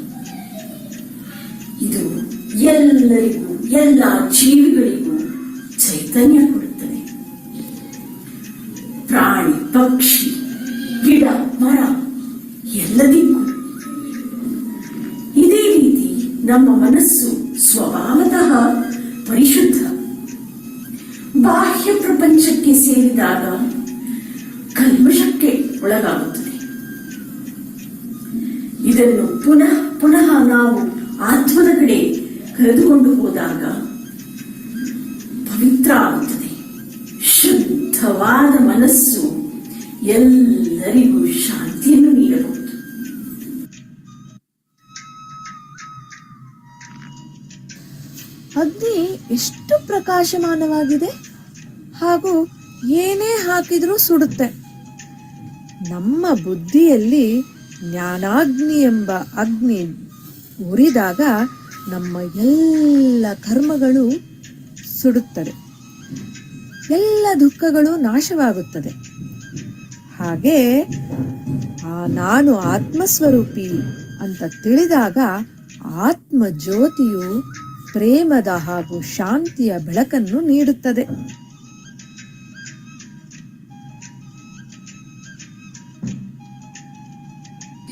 ಇದು ಎಲ್ಲರಿಗೂ, ಎಲ್ಲ ಜೀವಿಗಳಿಗೂ ಚೈತನ್ಯ ಕೊಡುತ್ತದೆ. ಪ್ರಾಣಿ ಪಕ್ಷಿ ಗಿಡ ಮರ ಎಲ್ಲದಿಗೂ. ಇದೇ ರೀತಿ ನಮ್ಮ ಮನಸ್ಸು ಸ್ವಭಾವತಃ ಪರಿಶುದ್ಧ. ಬಾಹ್ಯ ಪ್ರಪಂಚಕ್ಕೆ ಸೇರಿದಾಗ ಕಲ್ಮಶಕ್ಕೆ ಒಳಗಾಗುತ್ತದೆ. ಇದನ್ನು ಪುನಃ ಪುನಃ ನಾವು ಆತ್ಮದ ಕಡೆ ಕರೆದುಕೊಂಡು ಹೋದಾಗ ಪವಿತ್ರ ಆಗುತ್ತದೆ. ಶುದ್ಧವಾದ ಮನಸ್ಸು ಎಲ್ಲರಿಗೂ ಶಾಂತಿಯನ್ನು ನೀಡಬಹುದು. ಅಗ್ನಿ ಎಷ್ಟು ಪ್ರಕಾಶಮಾನವಾಗಿದೆ, ಹಾಗೂ ಏನೇ ಹಾಕಿದ್ರೂ ಸುಡುತ್ತೆ. ನಮ್ಮ ಬುದ್ಧಿಯಲ್ಲಿ ಜ್ಞಾನಾಗ್ನಿ ಎಂಬ ಅಗ್ನಿ ಉರಿದಾಗ ನಮ್ಮ ಎಲ್ಲ ಕರ್ಮಗಳು ಸುಡುತ್ತದೆ, ಎಲ್ಲ ದುಃಖಗಳು ನಾಶವಾಗುತ್ತದೆ. ಹಾಗೆ ನಾನು ಆತ್ಮಸ್ವರೂಪಿ ಅಂತ ತಿಳಿದಾಗ ಆತ್ಮ ಜ್ಯೋತಿಯು ಪ್ರೇಮದ ಹಾಗೂ ಶಾಂತಿಯ ಬೆಳಕನ್ನು ನೀಡುತ್ತದೆ.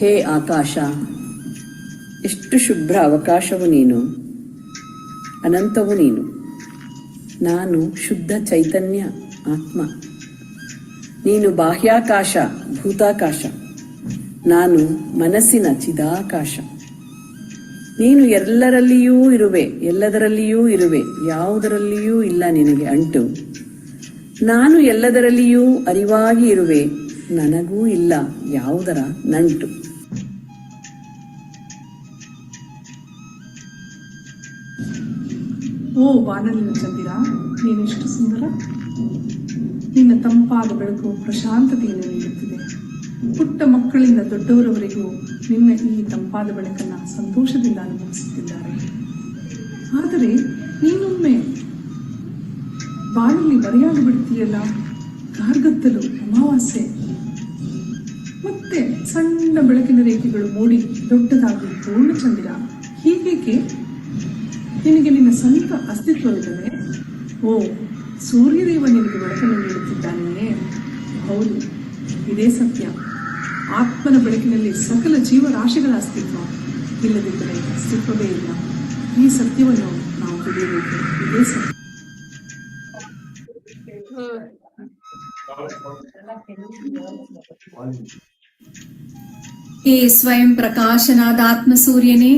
ಹೇ ಆಕಾಶ, ಎಷ್ಟು ಶುಭ್ರ ಅವಕಾಶವು ನೀನು, ಅನಂತವು ನೀನು. ನಾನು ಶುದ್ಧ ಚೈತನ್ಯ ಆತ್ಮ. ನೀನು ಬಾಹ್ಯಾಕಾಶ ಭೂತಾಕಾಶ, ನಾನು ಮನಸ್ಸಿನ ಚಿದಾಕಾಶ. ನೀನು ಎಲ್ಲರಲ್ಲಿಯೂ ಇರುವೆ, ಎಲ್ಲದರಲ್ಲಿಯೂ ಇರುವೆ, ಯಾವುದರಲ್ಲಿಯೂ ಇಲ್ಲ ನಿನಗೆ ಅಂಟು. ನಾನು ಎಲ್ಲದರಲ್ಲಿಯೂ ಅರಿವಾಗಿ ಇರುವೆ, ನನಗೂ ಇಲ್ಲ ಯಾವುದರ ನಂಟು. ಓ ಬಾನಲಿನ ಚಂದಿರ, ನೀನೆಷ್ಟು ಸುಂದರ. ನಿನ್ನ ತಂಪಾದ ಬೆಳಕು ಪ್ರಶಾಂತತೆಯನ್ನು ನೀಡುತ್ತಿದೆ. ಪುಟ್ಟ ಮಕ್ಕಳಿಂದ ದೊಡ್ಡವರವರೆಗೂ ನಿನ್ನ ಈ ತಂಪಾದ ಬೆಳಕನ್ನು ಸಂತೋಷದಿಂದ ಅನುಭವಿಸುತ್ತಿದ್ದಾರೆ. ಆದರೆ ನೀನೊಮ್ಮೆ ಬಾಳಲ್ಲಿ ಬರೆಯಾಗಿ ಬಿಡ್ತೀಯಲ್ಲ, ಕಾರ್ಗತ್ತಲು, ಅಮಾವಾಸ್ಯೆ, ಮತ್ತೆ ಸಣ್ಣ ಬೆಳಕಿನ ರೇಖೆಗಳು ಮೂಡಿ ದೊಡ್ಡದಾಗಿ ಪೂರ್ಣಚಂದಿರ. ಹೀಗೇಕೆ? ನಿನಗೆ ನಿನ್ನ ಸ್ವಂತ ಅಸ್ತಿತ್ವವಿಲ್ಲವೇ? ಓ, ಸೂರ್ಯದೇವ ನಿನಗೆ ಬೆಳಕನ್ನು ನೀಡುತ್ತಿದ್ದಾನೆಯೇ? ಹೌದು, ಇದೇ ಸತ್ಯ. ಆತ್ಮನ ಬೆಳಕಿನಲ್ಲಿ ಸಕಲ ಜೀವರಾಶಿಗಳ ಅಸ್ತಿತ್ವ. ಇಲ್ಲದಿದ್ದರೆ ಅಸ್ತಿತ್ವವೇ ಇಲ್ಲ. ಈ ಸತ್ಯವನ್ನು ನಾವು ತಿಳಿಯಬೇಕು. ಇದೇ ಸತ್ಯ. ಏ ಸ್ವಯಂ ಪ್ರಕಾಶನಾದ ಆತ್ಮಸೂರ್ಯನೇ,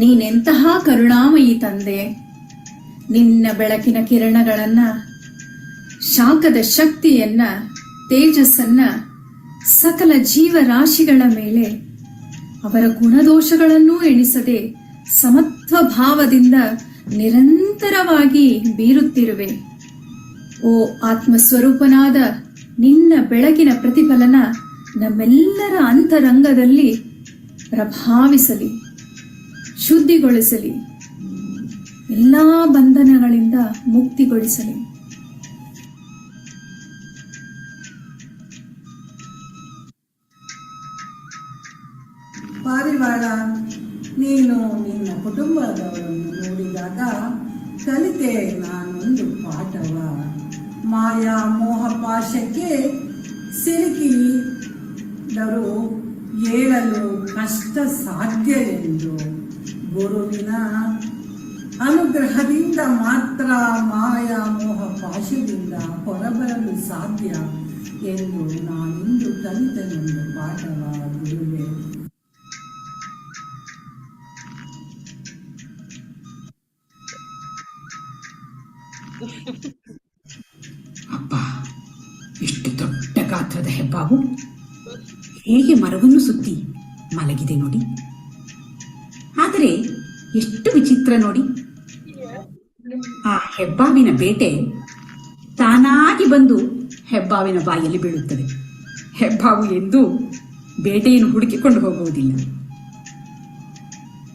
ನೀನೆಂತಹ ಕರುಣಾಮಯಿ ತಂದೆ. ನಿನ್ನ ಬೆಳಕಿನ ಕಿರಣಗಳನ್ನ, ಶಾಖದ ಶಕ್ತಿಯನ್ನ, ತೇಜಸ್ಸನ್ನ ಸಕಲ ಜೀವರಾಶಿಗಳ ಮೇಲೆ ಅವರ ಗುಣದೋಷಗಳನ್ನೂ ಎಣಿಸದೆ ಸಮತ್ವ ಭಾವದಿಂದ ನಿರಂತರವಾಗಿ ಬೀರುತ್ತಿರುವೆ. ಓ ಆತ್ಮಸ್ವರೂಪನಾದ ನಿನ್ನ ಬೆಳಕಿನ ಪ್ರತಿಫಲನ ನಮ್ಮೆಲ್ಲರ ಅಂತರಂಗದಲ್ಲಿ ಪ್ರಭಾವಿಸಲಿ, ಶುದ್ಧಿಗೊಳಿಸಲಿ, ಎಲ್ಲಾ ಬಂಧನಗಳಿಂದ ಮುಕ್ತಿಗೊಳಿಸಲಿ. ಪಾರಿವಾಳ, ನೀನು ನಿನ್ನ ಕುಟುಂಬದವರನ್ನು ನೋಡಿದಾಗ ಕಲಿತೆ ನಾನೊಂದು ಪಾಠವ. ಮಾಯಾ ಮೋಹ ಪಾಶಕ್ಕೆ ಸಿಲುಕಿದರೂ ಏಳಲು ಕಷ್ಟ ಸಾಧ್ಯ ಎಂದು. ಗುರುವಿನ ಅನುಗ್ರಹದಿಂದ ಮಾತ್ರ ಮಾಯಾ ಮೋಹ ಪಾಶದಿಂದ ಹೊರಬರಲು ಸಾಧ್ಯ ಎಂದು ನಾನಿಂದು ಕಲಿತನೊಂದು ಪಾಠವ ಗುರುವೇ. ಅಪ್ಪ, ಎಷ್ಟು ದೊಡ್ಡ ಗಾತ್ರದ ಹೆಬ್ಬಾವು ಹೇಗೆ ಮರವನ್ನು ಸುತ್ತಿ ಮಲಗಿದೆ ನೋಡಿ. ಆದರೆ ಎಷ್ಟು ವಿಚಿತ್ರ ನೋಡಿ. ಆ ಹೆಬ್ಬಾವಿನ ಬೇಟೆ ತಾನಾಗಿ ಬಂದು ಹೆಬ್ಬಾವಿನ ಬಾಯಲ್ಲಿ ಬೀಳುತ್ತದೆ. ಹೆಬ್ಬಾವು ಎಂದು ಬೇಟೆಯನ್ನು ಹುಡುಕಿಕೊಂಡು ಹೋಗುವುದಿಲ್ಲ.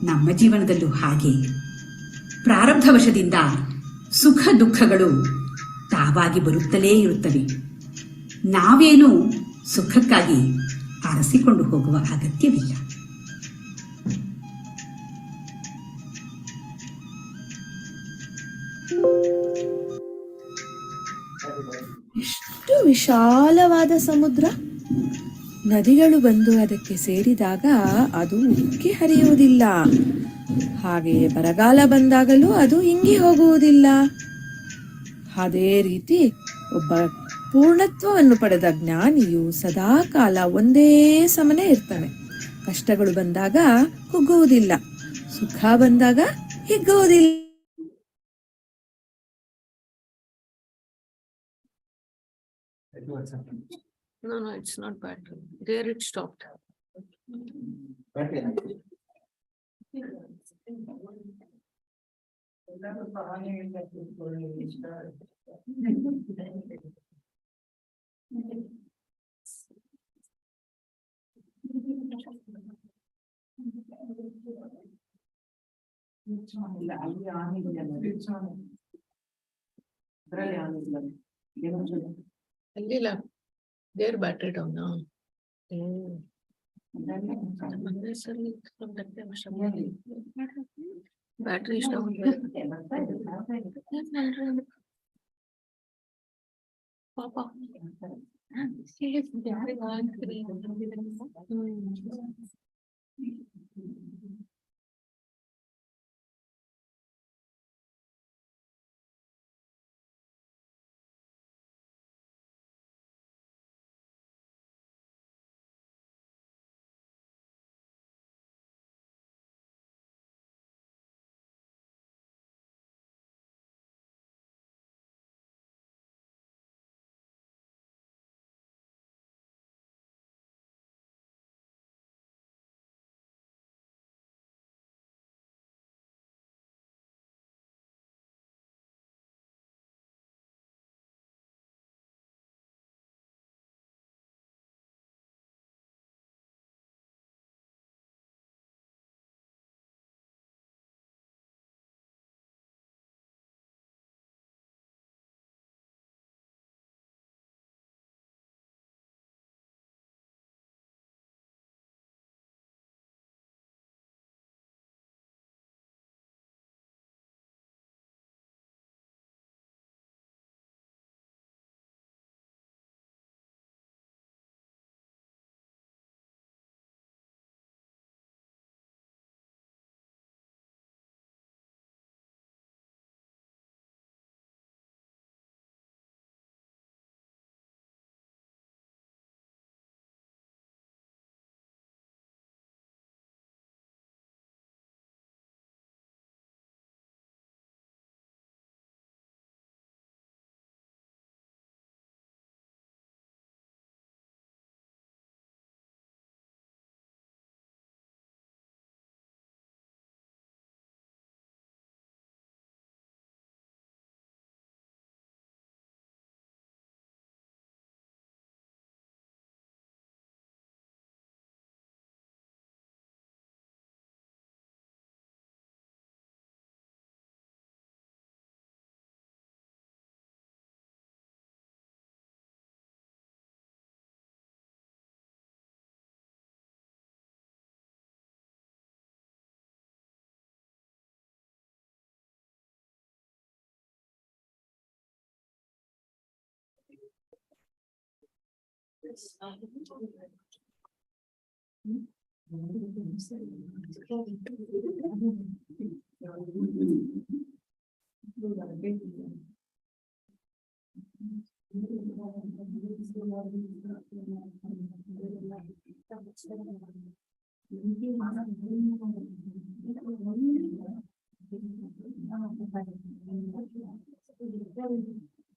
ನಮ್ಮ ಜೀವನದಲ್ಲೂ ಹಾಗೆ ಪ್ರಾರಬ್ಧವಶದಿಂದ ಸುಖ ದುಃಖಗಳು ತಾವಾಗಿ ಬರುತ್ತಲೇ ಇರುತ್ತವೆ. ನಾವೇನು ಸುಖಕ್ಕಾಗಿ ಅರಸಿಕೊಂಡು ಹೋಗುವ ಅಗತ್ಯವಿಲ್ಲ. ಎಷ್ಟು ವಿಶಾಲವಾದ ಸಮುದ್ರ. ನದಿಗಳು ಬಂದು ಅದಕ್ಕೆ ಸೇರಿದಾಗ ಅದು ಉಕ್ಕಿ ಹರಿಯುವುದಿಲ್ಲ. ಹಾಗೆಯೇ ಬರಗಾಲ ಬಂದಾಗಲೂ ಅದು ಇಂಗಿ ಹೋಗುವುದಿಲ್ಲ. ಅದೇ ರೀತಿ ಒಬ್ಬ ಪೂರ್ಣತ್ವವನ್ನು ಪಡೆದ ಜ್ಞಾನಿಯು ಸದಾ ಕಾಲ ಒಂದೇ ಸಮನೆ ಇರ್ತಾನೆ. ಕಷ್ಟಗಳು ಬಂದಾಗ ಕುಗ್ಗುವುದಿಲ್ಲ, ಸುಖ ಬಂದಾಗ ಹಿಗ್ಗುವುದಿಲ್ಲ. No, it's not bad. There it stopped. ಅಲ್ಲಿಲ್ಲ, ದೇರ್ ಬ್ಯಾಟ್ರಿ ಡೌನ್. ಬ್ಯಾಟ್ರಿ ಇಷ್ಟ ಪಾಪ.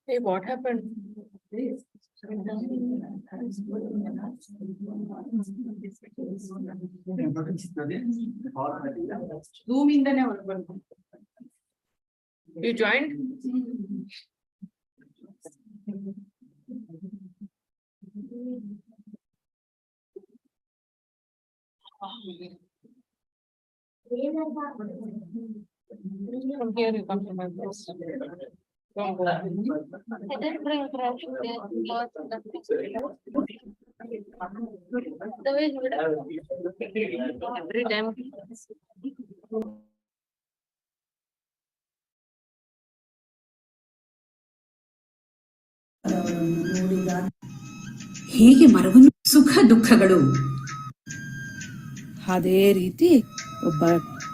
Hey, what happened? Zoom ಇಂದನೇ ಹೊರಬರ್ಬೇಕು. You joined? From here you come to my place. Don't go. I didn't bring trash. The way you would every time. ಹೇಗೆ ಮರವನ್ನು ಸುಖ ದುಃಖಗಳು ಅದೇ ರೀತಿ ಒಬ್ಬ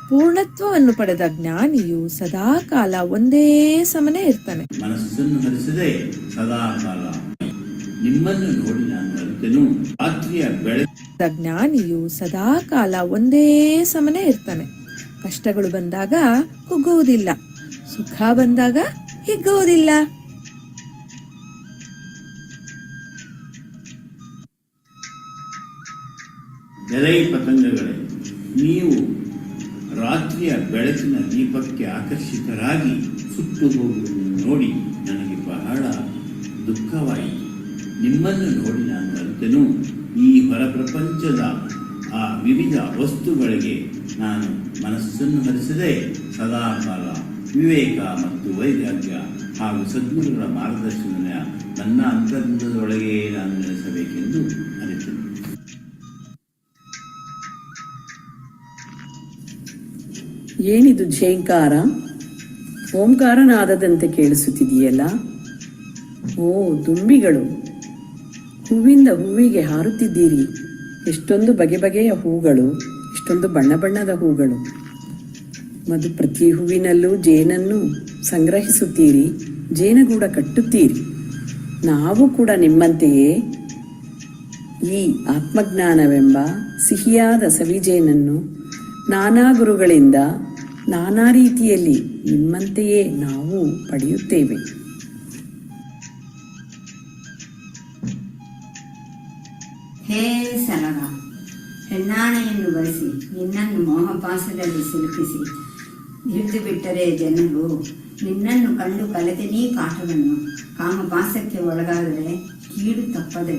ಪೂರ್ಣತ್ವವನ್ನು ಪಡೆದ ಜ್ಞಾನಿಯು ಸದಾ ಕಾಲ ಒಂದೇ ಸಮನೆ ಇರ್ತಾನೆ. ಮನಸ್ಸನ್ನು ಹರಿಸದೆ ಸದಾ ಕಾಲ ನಿಮ್ಮನ್ನು ನೋಡಿ ನಾನು ಅರಿತೆನು. ರಾತ್ರಿಯ ಬೆಳಕಿನ ಜ್ಞಾನಿಯು ಸದಾ ಕಾಲ ಒಂದೇ ಸಮನೆ ಇರ್ತಾನೆ. ಕಷ್ಟಗಳು ಬಂದಾಗ ಕುಗ್ಗುವುದಿಲ್ಲ, ಸುಖ ಬಂದಾಗ ಹಿಗ್ಗುವುದಿಲ್ಲ. ಎಲೈ ಪತಂಗಗಳೇ, ನೀವು ರಾತ್ರಿಯ ಬೆಳಕಿನ ದೀಪಕ್ಕೆ ಆಕರ್ಷಿತರಾಗಿ ಸುಟ್ಟು ಹೋಗುವುದನ್ನು ನೋಡಿ ನನಗೆ ಬಹಳ ದುಃಖವಾಯಿತು. ನಿಮ್ಮನ್ನು ನೋಡಿ ನಾನು ಅರಿತೆನು. ಈ ಹೊರ ಪ್ರಪಂಚದ ಆ ವಿವಿಧ ವಸ್ತುಗಳಿಗೆ ನಾನು ಮನಸ್ಸನ್ನು ಹರಿಸದೆ ಸದಾ ಕಾಲ ವಿವೇಕ ಮತ್ತು ವೈರಾಗ್ಯ ಹಾಗೂ ಸದ್ಗುರುಗಳ ಮಾರ್ಗದರ್ಶನ ನನ್ನ ಅಂತರಂಗದೊಳಗೆ ನಾನು ನೆಲೆಸಬೇಕೆಂದು ಅರಿತೆನು. ಏನಿದು ಝೇಂಕಾರ? ಓಂಕಾರನಾದದಂತೆ ಕೇಳಿಸುತ್ತಿದೆಯಲ್ಲ. ಓ ದುಂಬಿಗಳು, ಹೂವಿಂದ ಹೂವಿಗೆ ಹಾರುತ್ತಿದ್ದೀರಿ. ಎಷ್ಟೊಂದು ಬಗೆ ಬಗೆಯ ಹೂಗಳು, ಎಷ್ಟೊಂದು ಬಣ್ಣ ಬಣ್ಣದ ಹೂಗಳು. ಪ್ರತಿ ಹೂವಿನಲ್ಲೂ ಜೇನನ್ನು ಸಂಗ್ರಹಿಸುತ್ತೀರಿ, ಜೇನಗೂಡ ಕಟ್ಟುತ್ತೀರಿ. ನಾವು ಕೂಡ ನಿಮ್ಮಂತೆಯೇ ಈ ಆತ್ಮಜ್ಞಾನವೆಂಬ ಸಿಹಿಯಾದ ಸವಿಜೇನನ್ನು ನಾನಾ ಗುರುಗಳಿಂದ ನಾನಾ ರೀತಿಯಲ್ಲಿ ನಿಮ್ಮಂತೆಯೇ ನಾವು ಪಡೆಯುತ್ತೇವೆ. ಹೇ ಸಲಗ, ಹೆಣ್ಣಾಣೆಯನ್ನು ಬಳಸಿ ನಿನ್ನನ್ನು ಮೋಹಪಾಸದಲ್ಲಿ ಸಿಲುಕಿಸಿ ಹಿಡಿದು ಬಿಟ್ಟರೆ ಜನರು ನಿನ್ನನ್ನು ಕಂಡು ಕಲೆತೆ ನೀ ಕಾಟವನ್ನು. ಕಾಮಪಾಸಕ್ಕೆ ಒಳಗಾದರೆ ಕೀಡು ತಪ್ಪದೆ.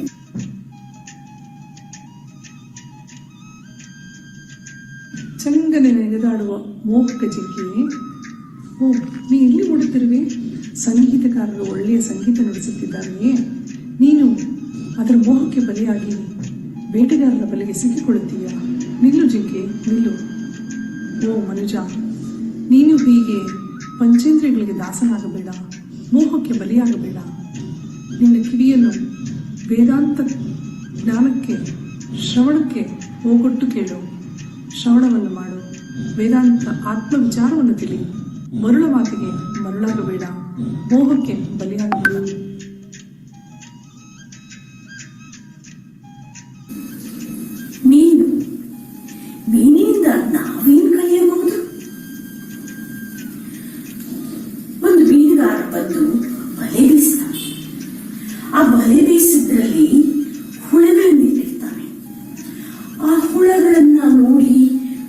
ಚಂಗನೆ ನೆಗೆದಾಡುವ ಮೋಹಕ ಜಿಂಕೆಯೇ, ಓ ನೀ ಎಲ್ಲಿ ಓಡುತ್ತಿರುವೆ? ಸಂಗೀತಕಾರರು ಒಳ್ಳೆಯ ಸಂಗೀತ ನುಡಿಸುತ್ತಿದ್ದಾರೆಯೇ? ನೀನು ಅದರ ಮೋಹಕ್ಕೆ ಬಲಿಯಾಗಿ ಬೇಟೆಗಾರರ ಬಲೆಗೆ ಸಿಕ್ಕಿಕೊಳ್ಳುತ್ತೀಯಾ? ನಿಲ್ಲು ಜಿಂಕೆ, ನಿಲ್ಲು. ಓ ಮನುಜ, ನೀನು ಹೀಗೆ ಪಂಚೇಂದ್ರಿಯಗಳಿಗೆ ದಾಸನಾಗಬೇಡ, ಮೋಹಕ್ಕೆ ಬಲಿಯಾಗಬೇಡ. ನಿನ್ನ ಕಿವಿಯನ್ನು ವೇದಾಂತ ಜ್ಞಾನಕ್ಕೆ, ಶ್ರವಣಕ್ಕೆ ಹೋಗೊಟ್ಟು ಕೇಳು. ಶ್ರವಣವನ್ನು ಮಾಡು, ವೇದಾಂತ ಆತ್ಮ ವಿಚಾರವನ್ನು ತಿಳಿ. ಮರುಳ ಮಾತಿಗೆ ಮರುಳಾಗಬೇಡ, ಮೋಹಕ್ಕೆ ಬಲಿಯಾಗಬೇಡ. ಮೀನಿಂದ ನಾವೇನು ಕಲಿಯಬಹುದು? ಒಂದು ಮೀನುಗಾರ ಬಂದು ಬಲೆ ಬೀಸ್ತಾನೆ. ಆ ಬಲೆ ಬೀಸಿದ್ರಲ್ಲಿ ಹುಳಗಳನ್ನು ಇಟ್ಟಿರ್ತಾನೆ. ಆ ಹುಳಗಳನ್ನ ನೋಡಿ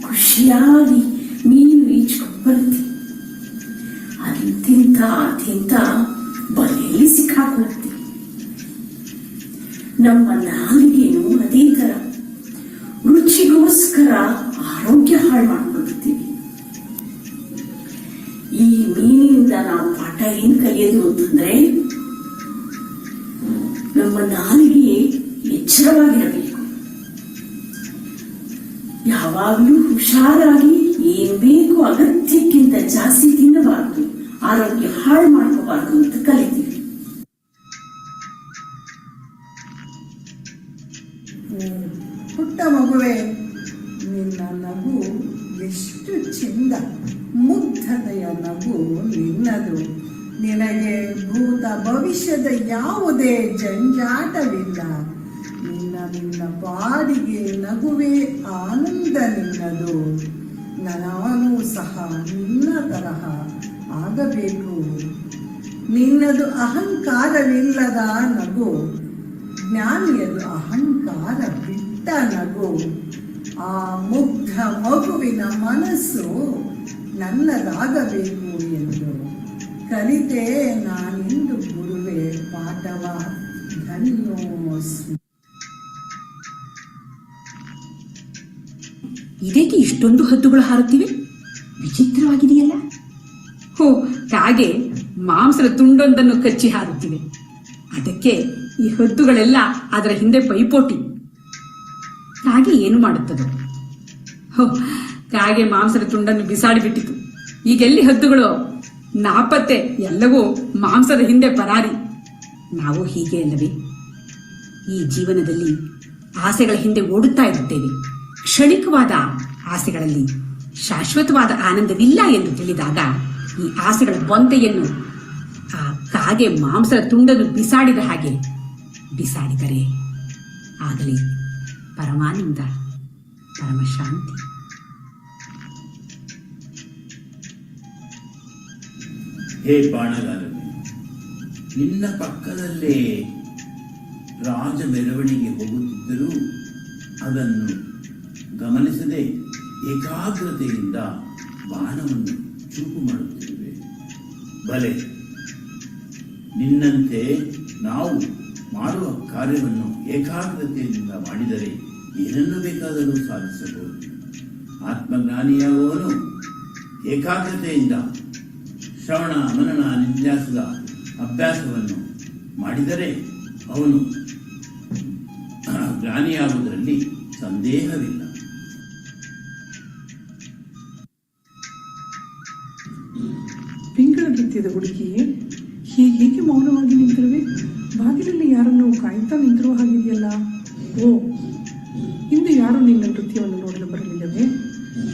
ಖುಷಿಯಾಗಿ ಮೀನು ಈಜ್ಕೊಂಡು ಬರುತ್ತೆ. ಅದನ್ನ ತಿಂತ ತಿಂತ ಬಲೆಯಲ್ಲಿ ಸಿಕ್ಕಾಕೊಳ್ಳುತ್ತೆ. ನಮ್ಮ ನಾಲಿಗೆನು ಅದೇ ತರ, ರುಚಿಗೋಸ್ಕರ ಆರೋಗ್ಯ ಹಾಳು ಮಾಡ್ಕೊಂಡಿರ್ತೀವಿ. ಈ ಮೀನಿನಿಂದ ನಾವು ಪಾಠ ಏನ್ ಕಲಿಯೋದು ಅಂತಂದ್ರೆ, ನಮ್ಮ ನಾಲಿಗೆ ಎಚ್ಚರವಾಗಿರಬೇಕು. ಯಾವಾಗ್ಲೂ ಹುಷಾರಾಗಿ ಏನ್ ಬೇಕು ಅಗತ್ಯಕ್ಕಿಂತ ಜಾಸ್ತಿ ತಿನ್ನಬಾರದು, ಆರೋಗ್ಯ ಹಾಳು ಮಾಡ್ಕೋಬಾರದು ಅಂತ ಕಲಿತೀವಿ. ಪುಟ್ಟ ಮಗುವೆ, ನಿನ್ನ ನಗು ಎಷ್ಟು ಚೆಂದ, ಮುಗ್ಧತೆಯ ನಗು ನಿನ್ನದು. ನಿನಗೆ ಭೂತ ಭವಿಷ್ಯದ ಯಾವುದೇ ಜಂಜಾಟವಿಲ್ಲ. ನಿನ್ನ ಪಾಡಿಗೆ ನಗುವೆ ಆನಂದ ನಿನ್ನದು. ನಾನು ಸಹ ನಿನ್ನ ತರಹ ಆಗಬೇಕು. ನಿನ್ನದು ಅಹಂಕಾರವಿಲ್ಲದ ನಗು, ಜ್ಞಾನಿಯದು ಅಹಂಕಾರ ಬಿಟ್ಟ ನಗು. ಆ ಮುಗ್ಧ ಮಗುವಿನ ಮನಸ್ಸು ನನ್ನದಾಗಬೇಕು ಎಂದು ಕಲಿತೆ ನಾನಿಂದು ಗುರುವೆ ಪಾಠವ. ಧನ್ಯೋಸ್ಮಿ. ಇದಕ್ಕೆ ಇಷ್ಟೊಂದು ಹದ್ದುಗಳು ಹಾರುತ್ತಿವೆ, ವಿಚಿತ್ರವಾಗಿದೆಯಲ್ಲ. ಹೋ, ಕಾಗೆ ಮಾಂಸದ ತುಂಡೊಂದನ್ನು ಕಚ್ಚಿ ಹಾರುತ್ತಿವೆ. ಅದಕ್ಕೆ ಈ ಹದ್ದುಗಳೆಲ್ಲ ಅದರ ಹಿಂದೆ ಪೈಪೋಟಿ. ಕಾಗೆ ಏನು ಮಾಡುತ್ತದೋ? ಹೋ, ಕಾಗೆ ಮಾಂಸದ ತುಂಡನ್ನು ಬಿಸಾಡಿಬಿಟ್ಟಿತು. ಈಗೆಲ್ಲಿ ಹದ್ದುಗಳು? ನಾಪತ್ತೆ, ಎಲ್ಲವೂ ಮಾಂಸದ ಹಿಂದೆ ಪರಾರಿ. ನಾವು ಹೀಗೆ ಅಲ್ಲವೇ? ಈ ಜೀವನದಲ್ಲಿ ಆಸೆಗಳ ಹಿಂದೆ ಓಡುತ್ತಾ ಇರುತ್ತೇವೆ. ಕ್ಷಣಿಕವಾದ ಆಸೆಗಳಲ್ಲಿ ಶಾಶ್ವತವಾದ ಆನಂದವಿಲ್ಲ ಎಂದು ತಿಳಿದಾಗ ಈ ಆಸೆಗಳ ಬೊಂತೆಯನ್ನು ಆ ಕಾಗೆ ಮಾಂಸದ ತುಂಡನ್ನು ಬಿಸಾಡಿದ ಹಾಗೆ ಬಿಸಾಡಿದರೆ ಆಗಲಿ ಪರಮಾನಂದ, ಪರಮಶಾಂತಿ. ಹೇ ಬಾಣಗಾರನೇ, ನಿನ್ನ ಪಕ್ಕದಲ್ಲೇ ರಾಜ ಮೆರವಣಿಗೆ ಹೋಗುತ್ತಿದ್ದರೂ ಅದನ್ನು ಗಮನಿಸದೆ ಏಕಾಗ್ರತೆಯಿಂದ ಬಾಣವನ್ನು ಚೂಪು ಮಾಡುತ್ತಿರುವೆ. ಬಲೆ, ನಿನ್ನಂತೆ ನಾವು ಮಾಡುವ ಕಾರ್ಯವನ್ನು ಏಕಾಗ್ರತೆಯಿಂದ ಮಾಡಿದರೆ ಏನನ್ನು ಬೇಕಾದರೂ ಸಾಧಿಸಬಹುದು. ಆತ್ಮಜ್ಞಾನಿಯಾಗುವವನು ಏಕಾಗ್ರತೆಯಿಂದ ಶ್ರವಣ ಮನನ ನಿಧ್ಯಾಸದ ಅಭ್ಯಾಸವನ್ನು ಮಾಡಿದರೆ ಅವನು ಜ್ಞಾನಿಯಾಗುವುದರಲ್ಲಿ ಸಂದೇಹವಿಲ್ಲ. ಪಿಂಗಳ ಬಿತ್ತಿದ ಹುಡುಗಿಯೇ, ಹೀಗೆ ಮೌನವಾಗಿ ನಿಂತಿರುವೆ? ಬಾಗಿಲಲ್ಲಿ ಯಾರನ್ನು ಕಾಯ್ತಾ ನಿಂತಿರುವ ಹಾಗಿದೆಯಲ್ಲ. ಓ, ಇಂದು ಯಾರು ನಿನ್ನ ನೃತ್ಯವನ್ನು ನೋಡಲು ಬರಲಿಲ್ಲವೇ?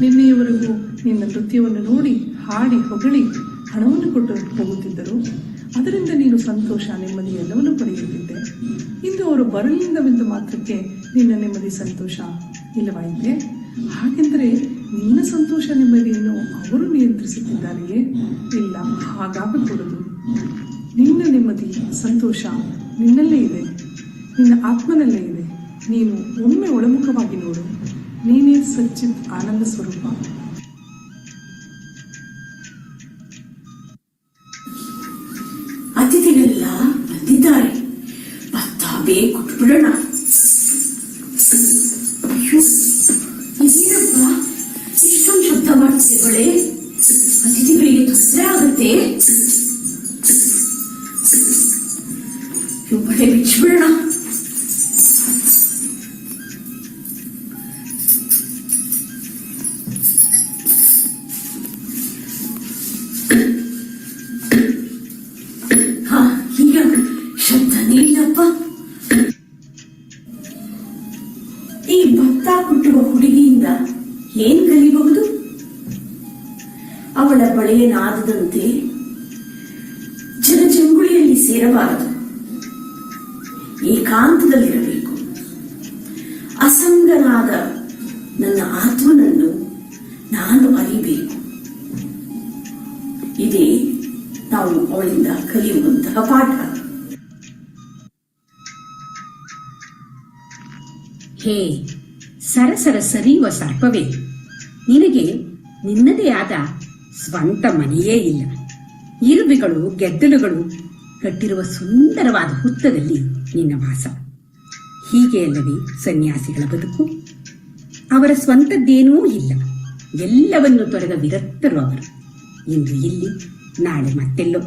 ನಿನ್ನೆಯವರೆಗೂ ನಿನ್ನ ನೃತ್ಯವನ್ನು ನೋಡಿ ಹಾಡಿ ಹೊಗಳಿ ಹಣವನ್ನು ಕೊಟ್ಟು ಹೋಗುತ್ತಿದ್ದರು. ಅದರಿಂದ ನೀನು ಸಂತೋಷ, ನೆಮ್ಮದಿ ಎಲ್ಲವನ್ನು ಪಡೆಯುತ್ತಿದ್ದೆ. ಇಂದು ಅವರು ಬರಲಿಲ್ಲವೆಂದು ಮಾತ್ರಕ್ಕೆ ನಿನ್ನ ನೆಮ್ಮದಿ ಸಂತೋಷ ಇಲ್ಲವಾಯಿತೆ. ಹಾಗೆಂದರೆ ನಿನ್ನ ಸಂತೋಷ ನೆಮ್ಮದಿಯನ್ನು ಅವರು ನಿಯಂತ್ರಿಸುತ್ತಿದ್ದಾರೆಯೇ? ಇಲ್ಲ, ಹಾಗಾಗಕೂಡದು. ನಿನ್ನ ನೆಮ್ಮದಿ ಸಂತೋಷ ನಿನ್ನಲ್ಲೇ ಇದೆ, ನಿನ್ನ ಆತ್ಮನಲ್ಲೇ ಇದೆ. ನೀನು ಒಮ್ಮೆ ಒಳಮುಖವಾಗಿ ನೋಡು, ನೀನೇ ಸಚ್ಚಿತ್ ಆನಂದ ಸ್ವರೂಪ. ಅತಿಥಿಗಳೆಲ್ಲ ಬಂದಿದ್ದಾರೆ, ಭತ್ತ ಬೇಕು ಬಿಡೋಣ. ಇದೇನಪ್ಪ ಇಷ್ಟೊಂದು ಶಬ್ದ ಮಾಡ್ತಿದ್ದೇಳೆ? ಅತಿಥಿಗಳಿಗೆ ತೊಂದರೆ ಆಗುತ್ತೆ. ಬಳೆ ಬಿಚ್ಚಿಬಿಡೋಣ. ಈಗ ಶಬ್ದನೇ ಇಲ್ಲಪ್ಪ. ಈ ಭತ್ತ ಕುಟ್ಟುವ ಹುಡುಗಿಯಿಂದ ಏನ್ ಕಲಿಬಹುದು? ಅವಳ ಬಳೆಯ ನಾದದಂತೆ ಜನಜಂಗುಳಿಯಲ್ಲಿ ಸೇರಬಾರದು, ಏಕಾಂತದಲ್ಲಿರಬೇಕು. ಅಸಂಗನಾದ ನನ್ನ ಆತ್ಮನನ್ನು ನಾನು ಅರಿಬೇಕು. ಇದೇ ನಾವು ಅವಳಿಂದ ಕಲಿಯುವಂತಹ ಪಾಠ. ಹೇ ಸರಸರ ಸರಿಯುವ ಸರ್ಪವೇ, ನಿನಗೆ ನಿನ್ನದೇ ಆದ ಸ್ವಂತ ಮನೆಯೇ ಇಲ್ಲ. ಇರುಬೆಗಳು ಗೆದ್ದಲುಗಳು ಕಟ್ಟಿರುವ ಸುಂದರವಾದ ಹುತ್ತದಲ್ಲಿ ನಿನ್ನ ವಾಸ. ಹೀಗೆ ಅಲ್ಲವೇ ಸನ್ಯಾಸಿಗಳ ಬದುಕು? ಅವರ ಸ್ವಂತದ್ದೇನೂ ಇಲ್ಲ, ಎಲ್ಲವನ್ನು ತೊರೆದ ವಿರಕ್ತರು ಅವರು. ಇಂದು ಇಲ್ಲಿ, ನಾಳೆ ಮತ್ತೆಲ್ಲೋ.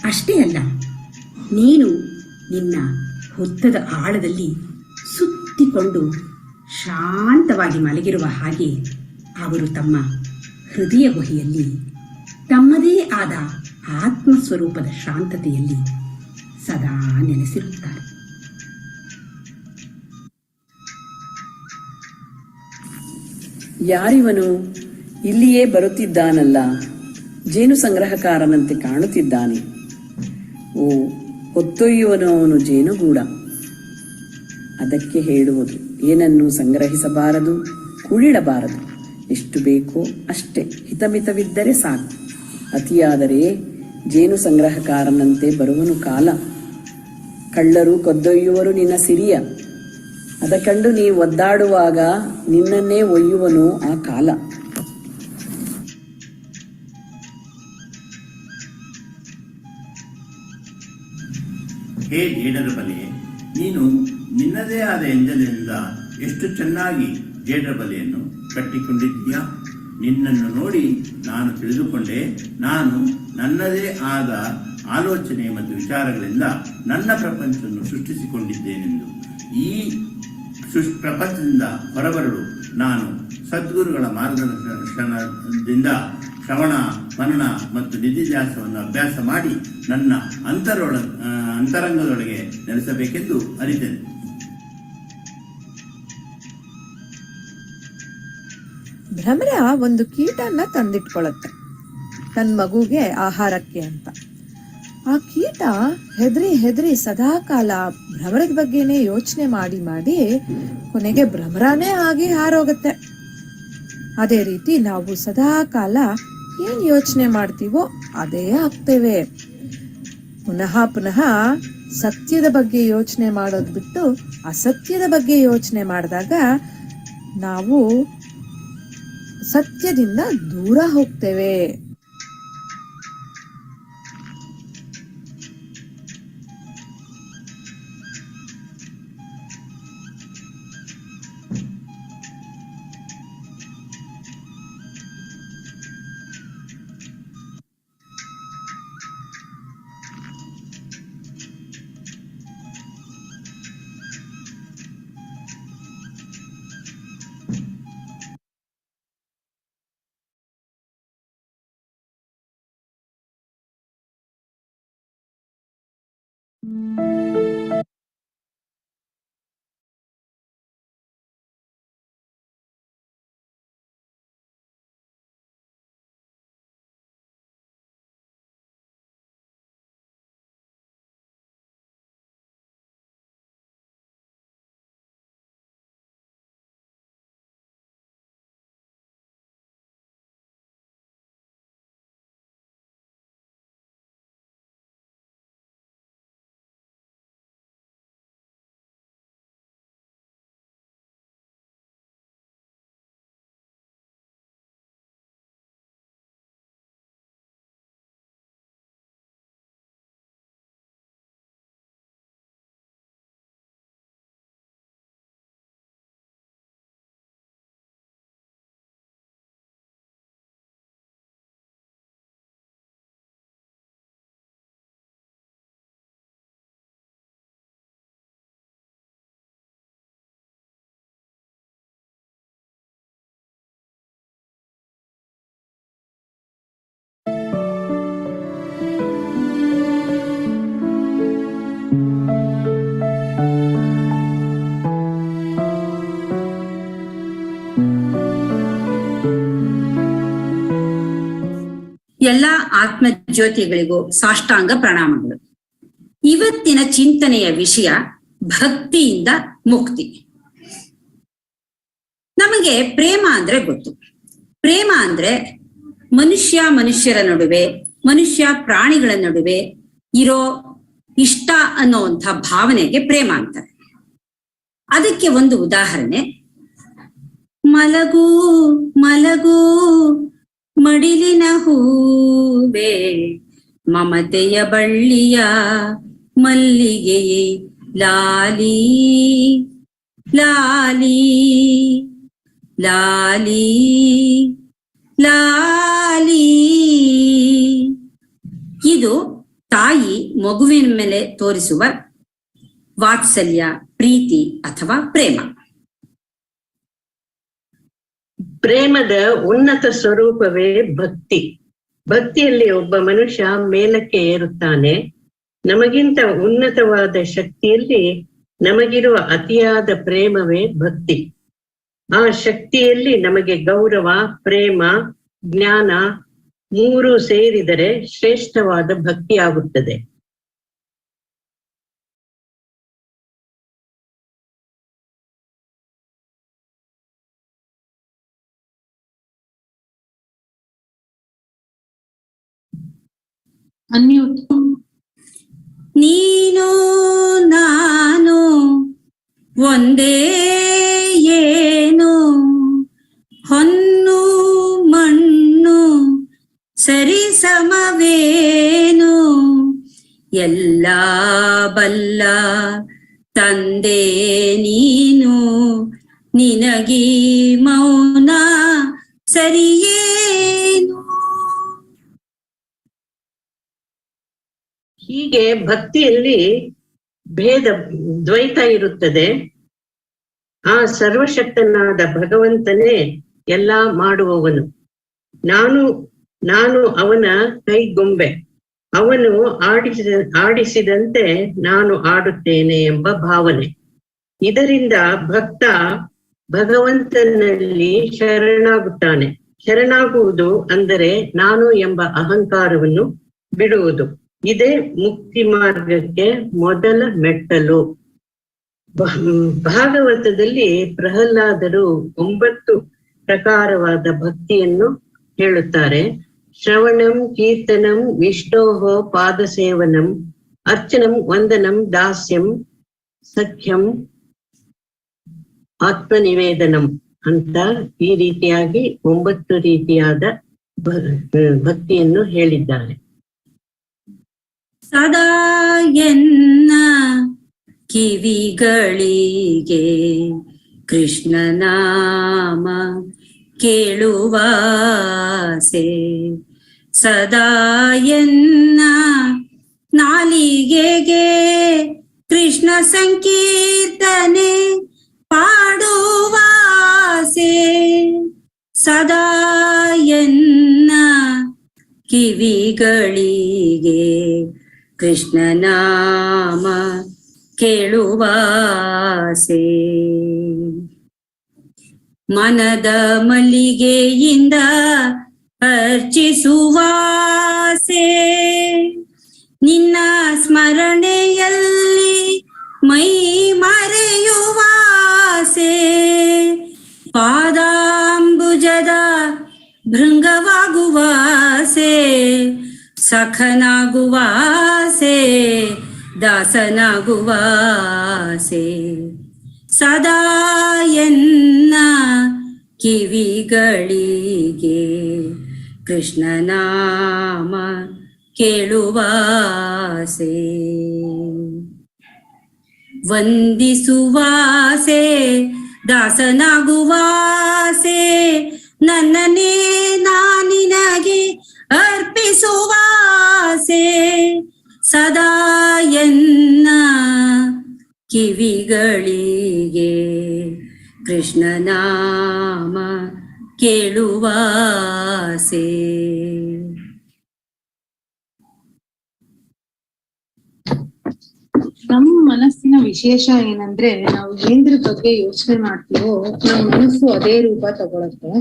ಅಷ್ಟೇ ಅಲ್ಲ, ನೀನು ನಿನ್ನ ಹುತ್ತದ ಆಳದಲ್ಲಿ ಸುತ್ತಿಕೊಂಡು ಶಾಂತವಾಗಿ ಮಲಗಿರುವ ಹಾಗೆ ಅವರು ತಮ್ಮ ಹೃದಯ ಗುಹೆಯಲ್ಲಿ ತಮ್ಮದೇ ಆದ ಆತ್ಮಸ್ವರೂಪದ ಶಾಂತತೆಯಲ್ಲಿ ಸದಾ ನೆಲೆಸಿರುತ್ತಾರೆ. ಯಾರಿವನು? ಇಲ್ಲಿಯೇ ಬರುತ್ತಿದ್ದಾನಲ್ಲ, ಜೇನು ಸಂಗ್ರಹಕಾರನಂತೆ ಕಾಣುತ್ತಿದ್ದಾನೆ. ಓ, ಹೊತ್ತೊಯ್ಯುವನು ಅವನು ಜೇನುಗೂಡ. ಅದಕ್ಕೆ ಹೇಳುವುದು, ಏನನ್ನು ಸಂಗ್ರಹಿಸಬಾರದು, ಕುಳಿಡಬಾರದು. ಎಷ್ಟು ಬೇಕೋ ಅಷ್ಟೇ, ಹಿತಮಿತವಿದ್ದರೆ ಸಾಕು. ಅತಿಯಾದರೆ ಜೇನು ಸಂಗ್ರಹಕಾರನಂತೆ ಬರುವನು ಕಾಲ. ಕಳ್ಳರು ಕದ್ದೊಯ್ಯುವರು ನಿನ್ನ ಸಿರಿಯ. ಅದ ಕಂಡು ನೀ ಒದ್ದಾಡುವಾಗ ನಿನ್ನನ್ನೇ ಒಯ್ಯುವನು ಆ ಕಾಲ. ಹೇ ಜೇಡರ ಬಲೆ, ನೀನು ನಿನ್ನದೇ ಆದ ಎಂಜಲಿನಿಂದ ಎಷ್ಟು ಚೆನ್ನಾಗಿ ಜೇಡರ ಬಲೆಯನ್ನು ಕಟ್ಟಿಕೊಂಡಿದ್ದೀಯಾ. ನಿನ್ನನ್ನು ನೋಡಿ ನಾನು ತಿಳಿದುಕೊಂಡೆ, ನಾನು ನನ್ನದೇ ಆದ ಆಲೋಚನೆ ಮತ್ತು ವಿಚಾರಗಳಿಂದ ನನ್ನ ಪ್ರಪಂಚವನ್ನು ಸೃಷ್ಟಿಸಿಕೊಂಡಿದ್ದೇನೆಂದು. ಈ ಪ್ರಪಂಚದಿಂದ ಹೊರಬರಲು ನಾನು ಸದ್ಗುರುಗಳ ಮಾರ್ಗದರ್ಶನದಿಂದ ಶ್ರವಣ, ಮನನ ಮತ್ತು ನಿಧಿಧ್ಯಾಸವನ್ನು ಅಭ್ಯಾಸ ಮಾಡಿ ನನ್ನ ಅಂತರಂಗದೊಳಗೆ ನೆಲೆಸಬೇಕೆಂದು ಅರಿತೇನೆ. ಭ್ರಮರ ಒಂದು ಕೀಟನ್ನ ತಂದಿಟ್ಕೊಳ್ಳುತ್ತೆ ತನ್ನ ಮಗುಗೆ ಆಹಾರಕ್ಕೆ ಅಂತ. ಆ ಕೀಟ ಹೆದರಿ ಸದಾಕಾಲ ಭ್ರಮರದ ಬಗ್ಗೆನೆ ಯೋಚನೆ ಮಾಡಿ ಕೊನೆಗೆ ಭ್ರಮರಾನೇ ಆಗಿ ಹಾರೋಗತ್ತೆ. ಅದೇ ರೀತಿ ನಾವು ಸದಾಕಾಲ ಏನ್ ಯೋಚನೆ ಮಾಡ್ತೀವೋ ಅದೇ ಆಗ್ತೇವೆ. ಪುನಃ ಸತ್ಯದ ಬಗ್ಗೆ ಯೋಚನೆ ಮಾಡೋದು ಬಿಟ್ಟು ಅಸತ್ಯದ ಬಗ್ಗೆ ಯೋಚನೆ ಮಾಡಿದಾಗ ನಾವು ಸತ್ಯದಿಂದ ದೂರ ಹೋಗ್ತೇವೆ. ಎಲ್ಲ ಆತ್ಮ ಜ್ಯೋತಿಗಳಿಗೂ ಸಾಷ್ಟಾಂಗ ಪ್ರಣಾಮಗಳು. ಇವತ್ತಿನ ಚಿಂತನೆಯ ವಿಷಯ ಭಕ್ತಿಯಿಂದ ಮುಕ್ತಿ. ನಮಗೆ ಪ್ರೇಮ ಅಂದ್ರೆ ಗೊತ್ತು. ಪ್ರೇಮ ಅಂದ್ರೆ ಮನುಷ್ಯರ ನಡುವೆ, ಮನುಷ್ಯ ಪ್ರಾಣಿಗಳ ನಡುವೆ ಇರೋ ಇಷ್ಟ ಅನ್ನೋಂಥ ಭಾವನೆಗೆ ಪ್ರೇಮ ಅಂತಾರೆ. ಅದಕ್ಕೆ ಒಂದು ಉದಾಹರಣೆ, ಮಲಗು ಮಲಗು ಮಡಿಲಿನ ಹೂವೆ, ಮಮತೆಯ ಬಳ್ಳಿಯ ಮಲ್ಲಿಗೆಯೇ ಲಾಲಿ ಲಾಲಿ ಲಾಲಿ ಲಾಲಿ. ಇದು ತಾಯಿ ಮಗುವಿನ ಮೇಲೆ ತೋರಿಸುವ ವಾತ್ಸಲ್ಯ, ಪ್ರೀತಿ ಅಥವಾ ಪ್ರೇಮ. ಪ್ರೇಮದ ಉನ್ನತ ಸ್ವರೂಪವೇ ಭಕ್ತಿ. ಭಕ್ತಿಯಲ್ಲಿ ಒಬ್ಬ ಮನುಷ್ಯ ಮೇಲಕ್ಕೆ ಏರುತ್ತಾನೆ. ನಮಗಿಂತ ಉನ್ನತವಾದ ಶಕ್ತಿಯಲ್ಲಿ ನಮಗಿರುವ ಅತಿಯಾದ ಪ್ರೇಮವೇ ಭಕ್ತಿ. ಆ ಶಕ್ತಿಯಲ್ಲಿ ನಮಗೆ ಗೌರವ, ಪ್ರೇಮ, ಜ್ಞಾನ ಮೂರು ಸೇರಿದರೆ ಶ್ರೇಷ್ಠವಾದ ಭಕ್ತಿ ಆಗುತ್ತದೆ. ನೀನು ನಾನು ಒಂದೇ ಏನು, ಹೊನ್ನು ಮಣ್ಣು ಸರಿ ಸಮವೇನು, ಎಲ್ಲ ಬಲ್ಲ ತಂದೆ ನೀನು, ನಿನಗೀ ಮೌನ ಸರಿಯೇನು. ಹೀಗೆ ಭಕ್ತಿಯಲ್ಲಿ ದ್ವೈತ ಇರುತ್ತದೆ. ಆ ಸರ್ವಶಕ್ತನಾದ ಭಗವಂತನೇ ಎಲ್ಲ ಮಾಡುವವನು. ನಾನು ಅವನ ಕೈಗೊಂಬೆ, ಅವನು ಆಡಿಸಿದಂತೆ ನಾನು ಆಡುತ್ತೇನೆ ಎಂಬ ಭಾವನೆ. ಇದರಿಂದ ಭಕ್ತ ಭಗವಂತನಲ್ಲಿ ಶರಣಾಗುತ್ತಾನೆ. ಶರಣಾಗುವುದು ಅಂದರೆ ನಾನು ಎಂಬ ಅಹಂಕಾರವನ್ನು ಬಿಡುವುದು. ಇದೇ ಮುಕ್ತಿ ಮಾರ್ಗಕ್ಕೆ ಮೊದಲ ಮೆಟ್ಟಲು. ಭಾಗವತದಲ್ಲಿ ಪ್ರಹ್ಲಾದರು 9 ಪ್ರಕಾರವಾದ ಭಕ್ತಿಯನ್ನು ಹೇಳುತ್ತಾರೆ. ಶ್ರವಣಂ, ಕೀರ್ತನಂ, ವಿಷ್ಣೋಹೋ ಪಾದ ಸೇವನಂ, ಅರ್ಚನಂ, ವಂದನಂ, ದಾಸ್ಯಂ, ಸಖ್ಯಂ, ಆತ್ಮನಿವೇದನಂ ಅಂತ ಈ ರೀತಿಯಾಗಿ 9 ರೀತಿಯಾದ ಭಕ್ತಿಯನ್ನು ಹೇಳಿದ್ದಾರೆ. ಸದಾ ಎನ್ನ ಕಿವಿಗಳಿಗೆ ಕೃಷ್ಣನಾಮ ಕೇಳುವಾಸೆ, ಸದಾ ಎನ್ನ ನಾಲಿಗೆಗೆ ಕೃಷ್ಣ ಸಂಕೀರ್ತನೆ ಪಾಡುವಾಸೆ, ಸದಾ ಎನ್ನ ಕಿವಿಗಳಿಗೆ ಕೃಷ್ಣನಾಮ ಕೇಳುವಾಸೆ. ಮನದ ಮಲ್ಲಿಗೆಯಿಂದ ಅರ್ಚಿಸುವಾಸೆ, ನಿನ್ನ ಸ್ಮರಣೆಯಲ್ಲಿ ಮೈ ಮರೆಯುವಾಸೆ, ಪಾದಾಂಬುಜದ ಭೃಂಗವಾಗುವಾಸೆ, ಸಖನಾಗುವಾಸೆ, ದಾಸನಾಗುವಾಸೆ, ಸದಾ ಎನ್ನ ಕಿವಿಗಳಿಗೆ ಕೃಷ್ಣನಾಮ ಕೇಳುವಾಸೆ. ವಂದಿಸುವಾಸೆ, ದಾಸನಾಗುವಾಸೆ, ನನ್ನನ್ನೇ ನಾನಿನಗೆ ಅರ್ಪಿಸುವಾಸೆ, ಸದಾ ಎನ್ನ ಕಿವಿಗಳಿಗೆ ಕೃಷ್ಣನಾಮ ಕೇಳುವಾಸೆ. ನಮ್ಮ ಮನಸ್ಸಿನ ವಿಶೇಷ ಏನಂದ್ರೆ ನಾವು ಏನ್ರ ಬಗ್ಗೆ ಯೋಚನೆ ಮಾಡ್ತೀವೋ ನಮ್ಮ ಮನಸ್ಸು ಅದೇ ರೂಪ ತಗೊಳುತ್ತೆ.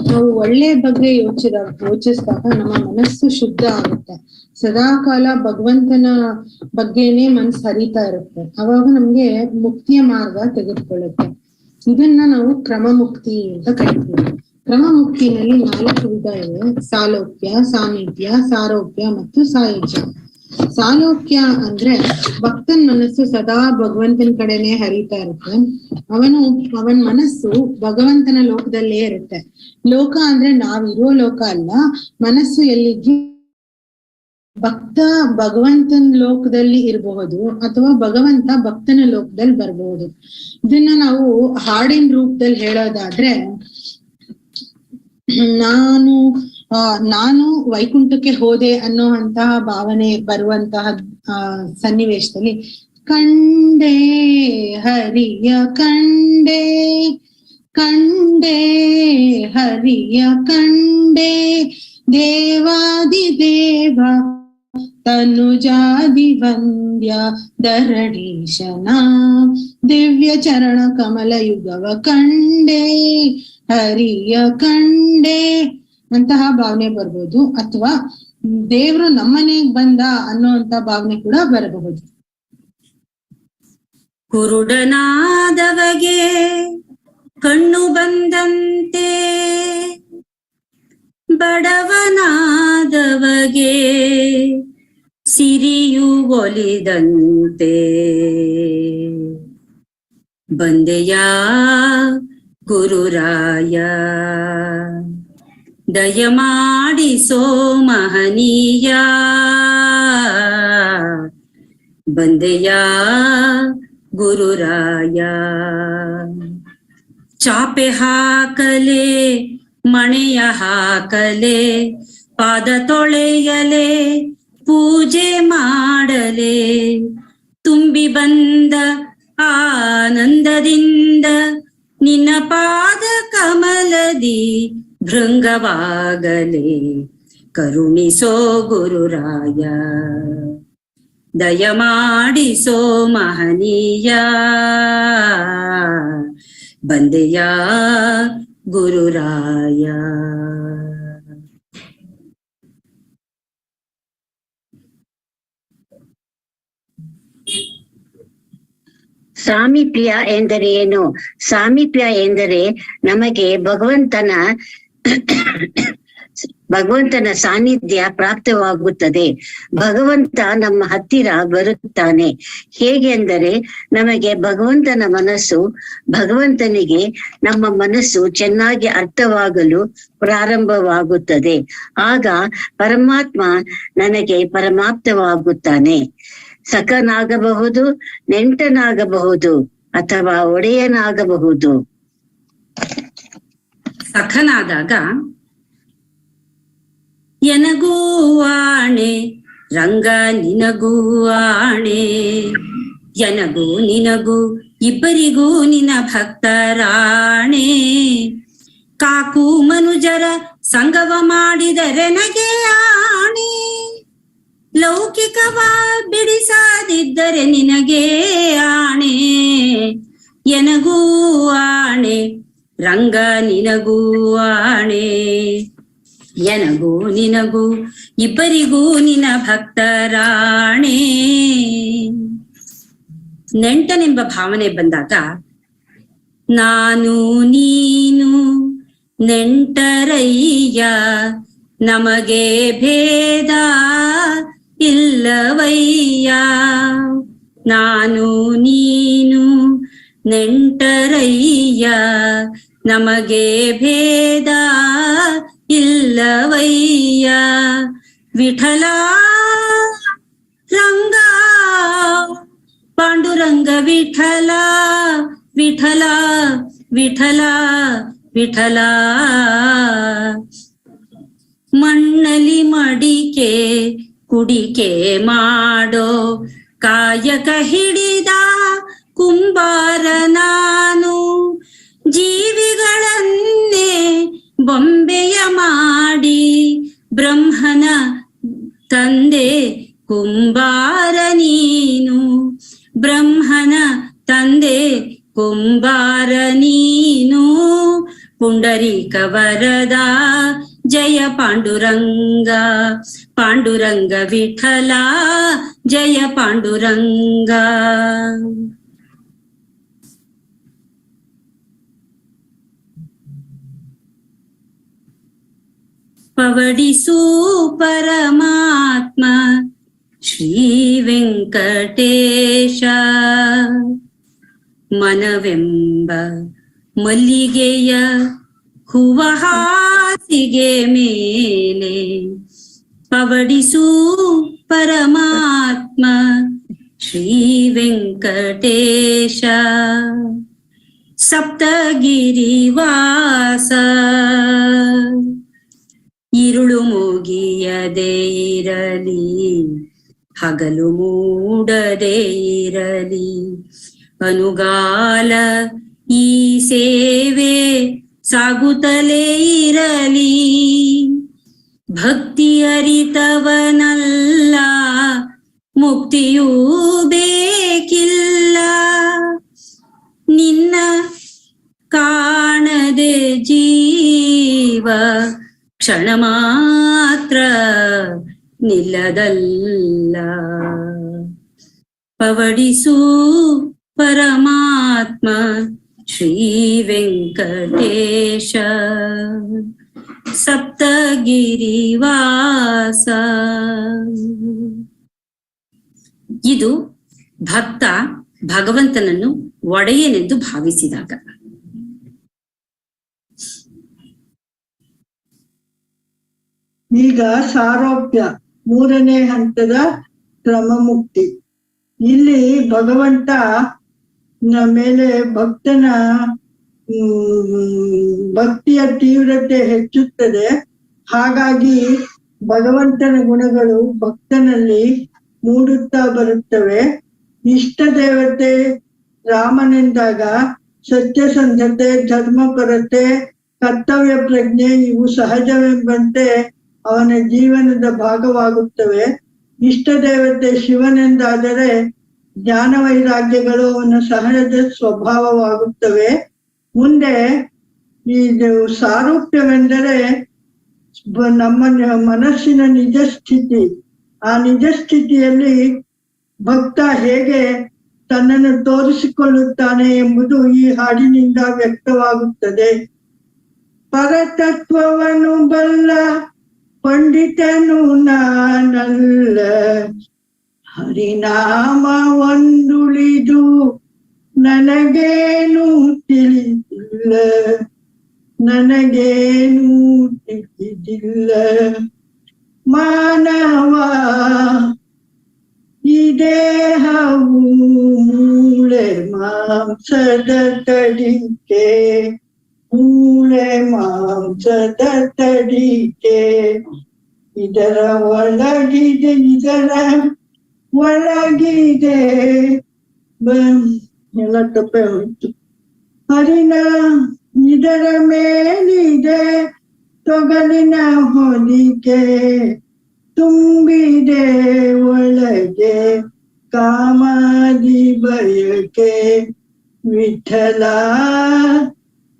ನಾವು ಒಳ್ಳೆ ಬಗ್ಗೆ ಯೋಚಿಸಿದಾಗ ನಮ್ಮ ಮನಸ್ಸು ಶುದ್ಧ ಆಗುತ್ತೆ. ಸದಾಕಾಲ ಭಗವಂತನ ಬಗ್ಗೆನೇ ಮನಸ್ಸು ಹರಿತಾ ಇರುತ್ತೆ. ಅವಾಗ ನಮ್ಗೆ ಮುಕ್ತಿಯ ಮಾರ್ಗ ತೆಗೆದುಕೊಳ್ಳುತ್ತೆ. ಇದನ್ನ ನಾವು ಕ್ರಮ ಮುಕ್ತಿ ಅಂತ ಕರಿತೀವಿ. ಕ್ರಮ ಮುಕ್ತಿನಲ್ಲಿ 4 ವಿಧ ಇವೆ: ಸಾಲೋಕ್ಯ, ಸಾಮೀಪ್ಯ, ಸಾರೋಪ್ಯ ಮತ್ತು ಸಾಯುಜ್ಯ. ಸಾಲೋಕ್ಯ ಅಂದ್ರೆ ಭಕ್ತನ ಮನಸ್ಸು ಸದಾ ಭಗವಂತನ ಕಡೆನೆ ಹರಿತಾ ಇರುತ್ತೆ. ಅವನ ಮನಸ್ಸು ಭಗವಂತನ ಲೋಕದಲ್ಲೇ ಇರುತ್ತೆ. ಲೋಕ ಅಂದ್ರೆ ನಾವಿರೋ ಲೋಕ ಅಲ್ಲ. ಮನಸ್ಸು ಎಲ್ಲಿದ್ದು ಭಕ್ತ ಭಗವಂತನ ಲೋಕದಲ್ಲಿ ಇರಬಹುದು ಅಥವಾ ಭಗವಂತ ಭಕ್ತನ ಲೋಕದಲ್ಲಿ ಬರಬಹುದು. ಇದನ್ನ ನಾವು ಹಾಡಿನ ರೂಪದಲ್ಲಿ ಹೇಳೋದಾದ್ರೆ, ನಾನು ವೈಕುಂಠಕ್ಕೆ ಹೋದೆ ಅನ್ನೋಂತಹ ಭಾವನೆ ಬರುವಂತಹ ಸನ್ನಿವೇಶದಲ್ಲಿ ಕಂಡೆ ಹರಿಯ ಕಂಡೆ, ಕಂಡೆ ಹರಿಯ ಕಂಡೆ, ದೇವಾದಿ ದೇವ ತನುಜಾದಿ ವಂದ್ಯ ಧರಣೀಶನ ದಿವ್ಯ ಚರಣ ಕಮಲ ಯುಗವ ಕಂಡೆ ಹರಿಯ ಕಂಡೆ ಅಂತಹ ಭಾವನೆ ಬರ್ಬೋದು, ಅಥವಾ ದೇವ್ರು ನಮ್ಮನೆಗ್ ಬಂದ ಅನ್ನೋಂತ ಭಾವನೆ ಕೂಡ ಬರಬಹುದು. ಕುರುಡನಾದವಗೆ ಕಣ್ಣು ಬಂದಂತೆ, ಬಡವನಾದವಗೆ ಸಿರಿಯು ಒಲಿದಂತೆ, ಬಂದೆಯ ಗುರುರಾಯ ದಯಮಾಡಿಸೋ ಮಹನೀಯ, ಬಂದೆಯ ಗುರುರಾಯ. ಚಾಪೆ ಹಾಕಲೆ ಮಣೆಯ ಹಾಕಲೆ, ಪಾದ ತೊಳೆಯಲೆ ಪೂಜೆ ಮಾಡಲೆ, ತುಂಬಿ ಬಂದ ಆನಂದದಿಂದ ನಿನ್ನ ಪಾದ ಕಮಲದಿ ಭೃಂಗವಾಗಲೆ, ಕರುಣಿಸೋ ಗುರುರಾಯ ದಯಮಾಡಿಸೋ ಮಹನೀಯ, ಬಂದೆಯ ಗುರುರಾಯ. ಸಾಮೀಪ್ಯ ಎಂದರೆ ಏನು? ಸಾಮೀಪ್ಯ ಎಂದರೆ ನಮಗೆ ಭಗವಂತನ ಸಾನ್ನಿಧ್ಯ ಪ್ರಾಪ್ತವಾಗುತ್ತದೆ. ಭಗವಂತ ನಮ್ಮ ಹತ್ತಿರ ಬರುತ್ತಾನೆ. ಹೇಗೆ ಅಂದರೆ, ನಮಗೆ ಭಗವಂತನ ಮನಸ್ಸು, ಭಗವಂತನಿಗೆ ನಮ್ಮ ಮನಸ್ಸು ಚೆನ್ನಾಗಿ ಅರ್ಥವಾಗಲು ಪ್ರಾರಂಭವಾಗುತ್ತದೆ. ಆಗ ಪರಮಾತ್ಮ ನನಗೆ ಪರಮಾಪ್ತವಾಗುತ್ತಾನೆ. ಸಖನಾಗಬಹುದು, ನೆಂಟನಾಗಬಹುದು, ಅಥವಾ ಒಡೆಯನಾಗಬಹುದು. ಸಖನಾದಾಗ ಎನಗೂ ಆಣೆ ರಂಗ ನಿನಗೂ ಆಣೆ, ಎನಗೂ ನಿನಗೂ ಇಬ್ಬರಿಗೂ ನಿನ್ನ ಭಕ್ತರಾಣೆ, ಕಾಕು ಮನುಜರ ಸಂಗವ ಮಾಡಿದರೆ ನಗೆ ಆಣೆ, ಲೌಕಿಕವ ಬಿಡಿಸದಿದ್ದರೆ ನಿನಗೆ ಆಣೆ, ಎನಗೂ ಆಣೆ ರಂಗ ನಿನಗೂ ಆಣೆ, ಎನಗೂ ನಿನಗೂ ಇಬ್ಬರಿಗೂ ನಿನ್ನ ಭಕ್ತರಾಣೆ. ನೆಂಟನೆಂಬ ಭಾವನೆ ಬಂದಾಗ ನಾನು ನೀನು ನೆಂಟರಯ್ಯ, ನಮಗೆ ಭೇದ ಇಲ್ಲವಯ್ಯ, ನಾನು ನೀನು ನೆಂಟರಯ್ಯ, ನಮಗೆ ಭೇದ ಇಲ್ಲವಯ್ಯ, ವಿಠಲ ರಂಗ ಪಾಂಡುರಂಗ ವಿಠಲ ವಿಠಲ ವಿಠಲ ವಿಠಲ. ಮಣ್ಣಲಿ ಮಡಿಕೆ ಕುಡಿಕೆ ಮಾಡೋ ಕಾಯಕ ಹಿಡಿದ ಕುಂಬಾರ ನಾನು, ಜೀವಿಗಳನ್ನೇ ಬೊಂಬೆಯ ಮಾಡಿ ಬ್ರಹ್ಮನ ತಂದೆ ಕುಂಬಾರ ನೀನು, ಬ್ರಹ್ಮನ ತಂದೆ ಕುಂಬಾರ ನೀನು, ಪುಂಡರೀಕ ವರದ ಜಯ ಪಾಂಡುರಂಗ, ಪಾಂಡುರಂಗ ವಿಠಲ ಜಯ ಪಾಂಡುರಂಗ. ಪವಡಿಸು ಪರಮಾತ್ಮ ಶ್ರೀ ವೆಂಕಟೇಶ, ಮನವೆಂಬ ಮಲ್ಲಿಗೆಯ ಹೂವ ಹಾಸಿಗೆ ಮೇಲೆ, ಪವಡಿಸು ಪರಮಾತ್ಮ ಶ್ರೀ ವೆಂಕಟೇಶ, ಸಪ್ತಗಿರಿವಾಸ, ഇരുಳು ಮುಗಿಯದೆ ಇರಲಿ, ಹಗಲು ಮೂಡದೆ ಇರಲಿ, ಅನುಗಾಲ ಈ ಸೇವೆ ಸಾಗುತ್ತಲೇ ಇರಲಿ, ಭಕ್ತಿ ಅರಿತವನಲ್ಲ ಮುಕ್ತಿಯೂ ಬೇಕಿಲ್ಲ. ನಿನ್ನ ಕಾಣದೆ ಜೀವ ಕ್ಷಣ ಮಾತ್ರ ನಿಲ್ಲದಲ್ಲ. ಪವಡಿಸು ಪರಮಾತ್ಮ ಶ್ರೀ ವೆಂಕಟೇಶ ಸಪ್ತಗಿರಿವಾಸ. ಇದು ಭಕ್ತ ಭಗವಂತನನ್ನು ಒಡೆಯನೆಂದು ಭಾವಿಸಿದಾಗ. ಈಗ ಸಾರೋಪ್ಯ, ಮೂರನೇ ಹಂತದ ಕ್ರಮಮುಕ್ತಿ. ಇಲ್ಲಿ ಭಗವಂತ ಮೇಲೆ ಭಕ್ತನ ಭಕ್ತಿಯ ತೀವ್ರತೆ ಹೆಚ್ಚುತ್ತದೆ. ಹಾಗಾಗಿ ಭಗವಂತನ ಗುಣಗಳು ಭಕ್ತನಲ್ಲಿ ಮೂಡುತ್ತಾ ಬರುತ್ತವೆ. ಇಷ್ಟ ದೇವತೆ ರಾಮನೆಂದಾಗ ಸತ್ಯಸಂಧತೆ, ಧರ್ಮಪರತೆ, ಕರ್ತವ್ಯ ಪ್ರಜ್ಞೆ ಇವು ಸಹಜವೆಂಬಂತೆ ಅವನ ಜೀವನದ ಭಾಗವಾಗುತ್ತವೆ. ಇಷ್ಟ ದೇವತೆ ಶಿವನೆಂದಾದರೆ ಜ್ಞಾನ ವೈರಾಗ್ಯಗಳು ಅವನ ಸಹಜ ಸ್ವಭಾವವಾಗುತ್ತವೆ. ಮುಂದೆ ಇದು ಸಾರೂಪ್ಯವೆಂದರೆ ನಮ್ಮ ಮನಸ್ಸಿನ ನಿಜ ಸ್ಥಿತಿ. ಆ ನಿಜ ಸ್ಥಿತಿಯಲ್ಲಿ ಭಕ್ತ ಹೇಗೆ ತನ್ನನ್ನು ತೋರಿಸಿಕೊಳ್ಳುತ್ತಾನೆ ಎಂಬುದು ಈ ಹಾಡಿನಿಂದ ವ್ಯಕ್ತವಾಗುತ್ತದೆ. ಪರತತ್ವವನ್ನು ಬಲ್ಲ ಪಂಡಿತನು ನಾನಲ್ಲ, ಹರಿನಾಮ ಒಂದುಳಿದು ನನಗೇನು ತಿಳಿದಿಲ್ಲ, ನನಗೇನು ತಿಳಿದಿಲ್ಲ. ಮಾನವ ಈ ದೇಹವು ಮೂಳೆ ಮಾಂಸದ ತಡಿಕೆ, ಮೂಳೆ ಮಾಂಸದ ತಡಿಕೆ. ಇದರ ಒಳಗಿದೆ, ಇದರ ಒಳಗಿದೆ ಎಲ್ಲ ತಪ್ಪೆ ಹೋಯ್ತು. ಹರಿನ ಇದರ ಮೇಲಿದೆ ತೊಗಲಿನ ಹೊದಿಕೆ, ತುಂಬಿದೆ ಒಳಗೆ ಕಾಮಾದಿ ಬಯಕೆ. ವಿಠಲ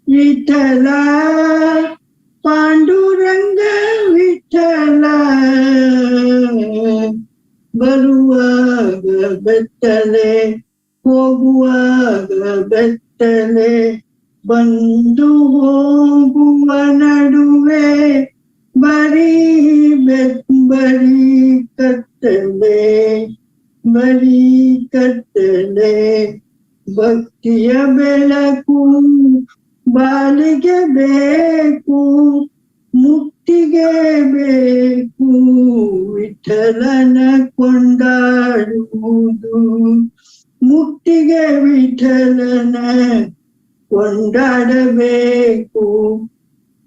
ವಿಠಲ ಪಾಂಡುರಂಗ ವಿಠಲ, ಬರುವಾಗ ಬೆತ್ತಲೆ ಹೋಗುವಾಗ ಬೆತ್ತಲೆ, ಬಂದು ಹೋಗುವ ನಡುವೆ ಬರೀ ಬರೀ ಕತ್ತಲೆ, ಬರೀ ಕತ್ತಲೆ. ಭಕ್ತಿಯ ಬೆಳಕು ಬಾಲಿಗೆ ಬೇಕು, ಮುಕ್ತಿಗೆ ಬೇಕು ವಿಠಲನ ಕೊಂಡಾಡುವುದು, ಮುಕ್ತಿಗೆ ವಿಠಲನ ಕೊಂಡಾಡಬೇಕು.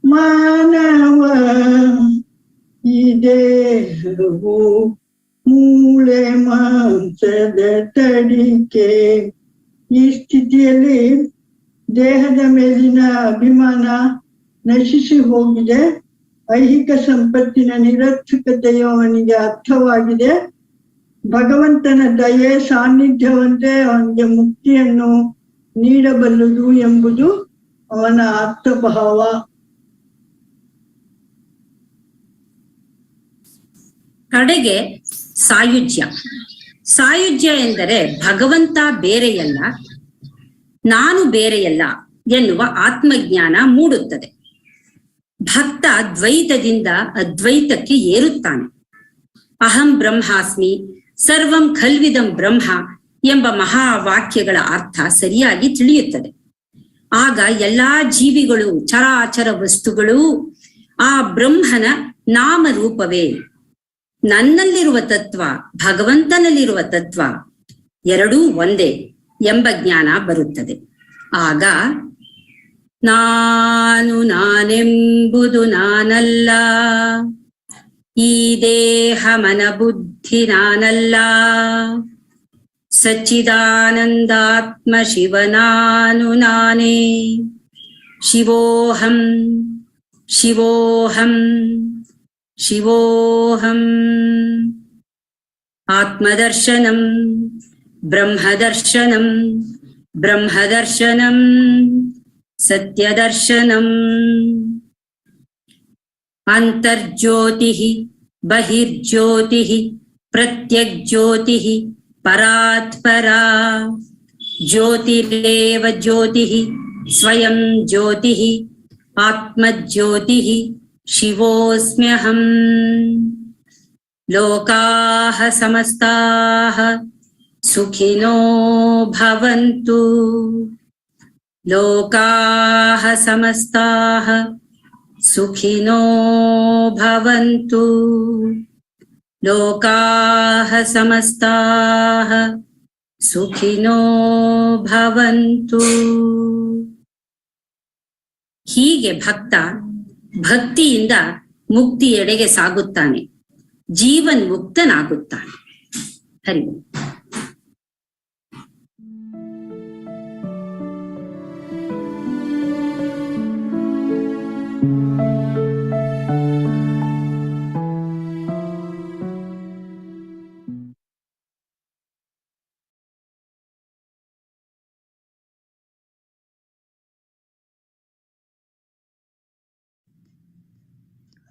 ಮಾನವ ಈ ದೇಹವು ಮೂಳೆ ಮಾಂಸದ ತಡಿಕೆ. ಈ ಸ್ಥಿತಿಯಲ್ಲಿ ದೇಹದ ಮೇಲಿನ ಅಭಿಮಾನ ನಶಿಸಿ ಹೋಗಿದೆ. ಐಹಿಕ ಸಂಪತ್ತಿನ ನಿರರ್ಥಕತೆಯು ಅವನಿಗೆ ಅರ್ಥವಾಗಿದೆ. ಭಗವಂತನ ದಯೆ ಸಾನ್ನಿಧ್ಯವೊಂದೇ ಅವನಿಗೆ ಮುಕ್ತಿಯನ್ನು ನೀಡಬಲ್ಲುದು ಎಂಬುದು ಅವನ ಅರ್ಥಭಾವ. ಕಡೆಗೆ ಸಾಯುಜ್ಯ. ಸಾಯುಜ್ಯ ಎಂದರೆ ಭಗವಂತ ಬೇರೆಯಲ್ಲ, ನಾನು ಬೇರೆಯಲ್ಲ ಎನ್ನುವ ಆತ್ಮಜ್ಞಾನ ಮೂಡುತ್ತದೆ. ಭಕ್ತ ದ್ವೈತದಿಂದ ಅದ್ವೈತಕ್ಕೆ ಏರುತ್ತಾನೆ. ಅಹಂ ಬ್ರಹ್ಮಾಸ್ಮಿ, ಸರ್ವಂ ಖಲ್ವಿದಂ ಬ್ರಹ್ಮ ಎಂಬ ಮಹಾವಾಕ್ಯಗಳ ಅರ್ಥ ಸರಿಯಾಗಿ ತಿಳಿಯುತ್ತದೆ. ಆಗ ಎಲ್ಲಾ ಜೀವಿಗಳು, ಚರಾಚರ ವಸ್ತುಗಳು ಆ ಬ್ರಹ್ಮನ ನಾಮರೂಪವೇ. ನನ್ನಲ್ಲಿರುವ ತತ್ವ, ಭಗವಂತನಲ್ಲಿರುವ ತತ್ವ ಎರಡೂ ಒಂದೇ ಎಂಬ ಜ್ಞಾನ ಬರುತ್ತದೆ. ಆಗ ನಾನು ನಾನೆಂಬುದು ನಾನಲ್ಲ, ಈ ದೇಹ ಮನ ಬುದ್ಧಿ ನಾನಲ್ಲ, ಸಚ್ಚಿದಾನಂದಾತ್ಮ ಶಿವ ನಾನು ನಾನೇ. ಶಿವೋಹಂ ಶಿವೋಹಂ शिवोऽहम् आत्मदर्शनम् ब्रह्मदर्शनम् ब्रह्मदर्शनम् सत्यदर्शनम् अन्तर्ज्योतिः बहिर्ज्योतिः प्रत्यग्ज्योतिः परात्परा ज्योतिरेव ज्योतिः स्वयं ज्योतिः आत्मज्योतिः शिवोऽस्म्यहम् लोकाः समस्ताः सुखिनो भवन्तु लोकाः समस्ताः सुखिनो भवन्तु लोकाः समस्ताः ಸುಖಿನೋ ಭವಂತು. ಹೀಗೆ ಭಕ್ತ ಭಕ್ತಿಯಿಂದ ಮುಕ್ತಿಯೆಡೆಗೆ ಸಾಗುತ್ತಾನೆ, ಜೀವನ್ ಮುಕ್ತನಾಗುತ್ತಾನೆ. ಹರಿ ಓಂ.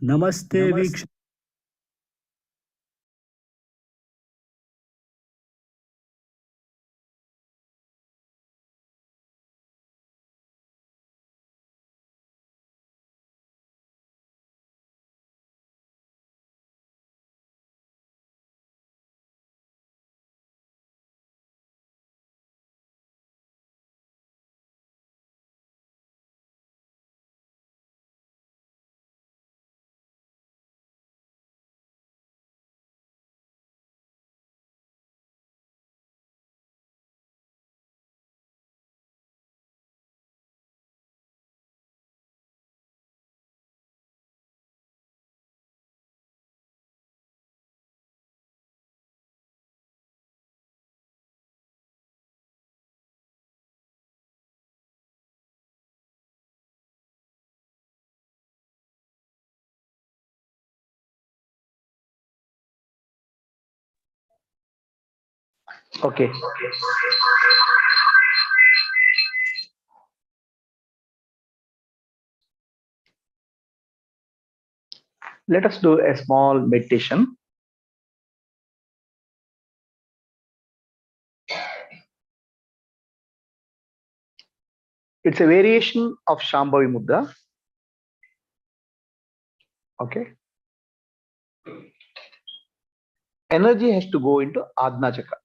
ನಮಸ್ತೆ ವೀಕ್ಷ Okay. Let us do a small meditation. It's a variation of Shambhavi Mudra. Okay. Energy has to go into Adna Chakra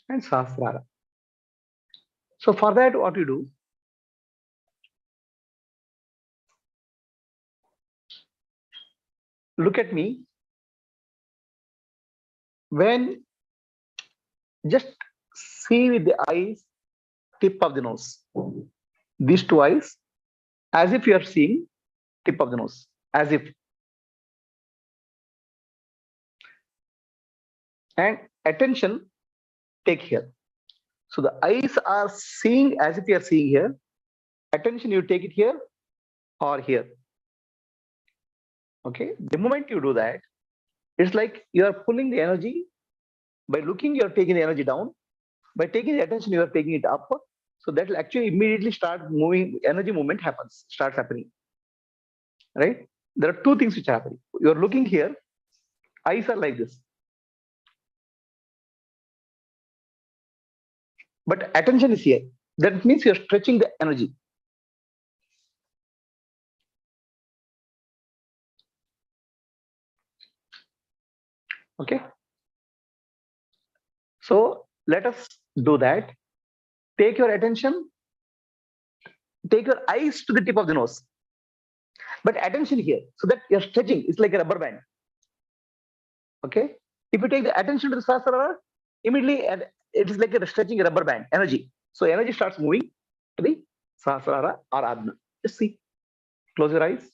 and Sahasrara. So for that, what you do? Look at me. When just see with the eyes, tip of the nose. These two eyes, as if you are seeing tip of the nose, as if. And attention, take here. So the eyes are seeing as if you are seeing here. Attention, you take it here or here. Okay. The moment you do that, it's like you are pulling the energy. By looking, you are taking the energy down. By taking the attention, you are taking it up. So that will actually immediately start moving. Energy movement starts happening. Right? There are two things which are happening. You are looking here. Eyes are like this. But attention is here. That means you are stretching the energy. Okay. So let us do that. Take your attention. Take your eyes to the tip of the nose. But attention here. So that you are stretching. It's like a rubber band. Okay. If you take the attention to the Sahasrara, immediately it is like a stretching a rubber band, energy. So energy starts moving to the Sahasrara or Adna. Just see. Close your eyes.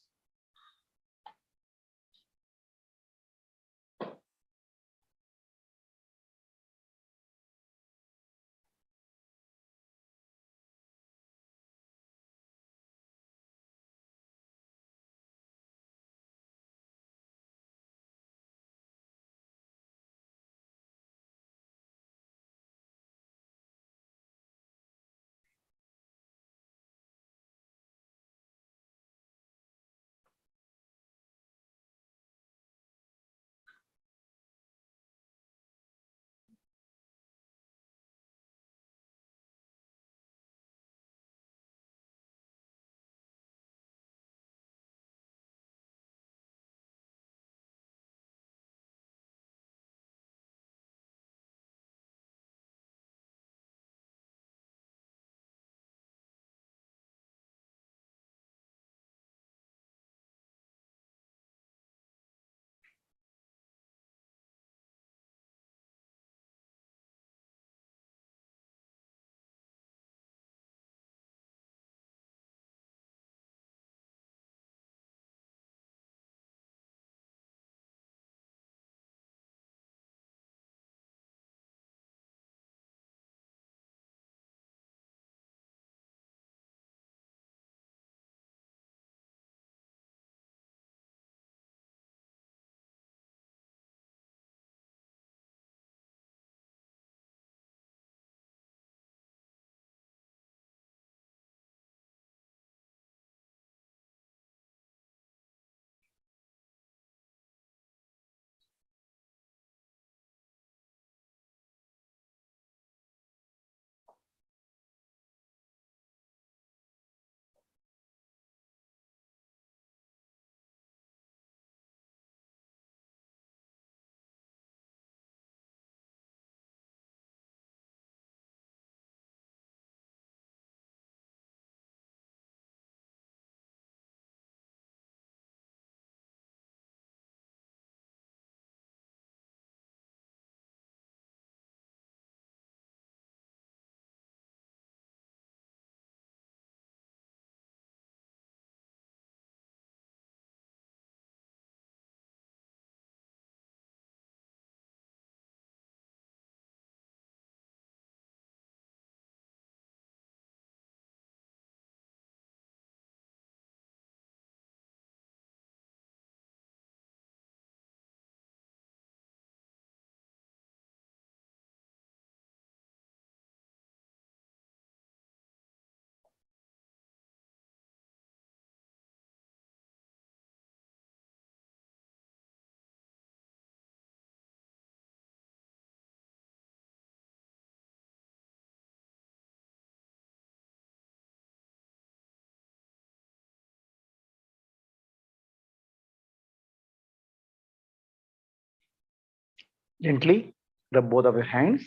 Gently rub both of your hands.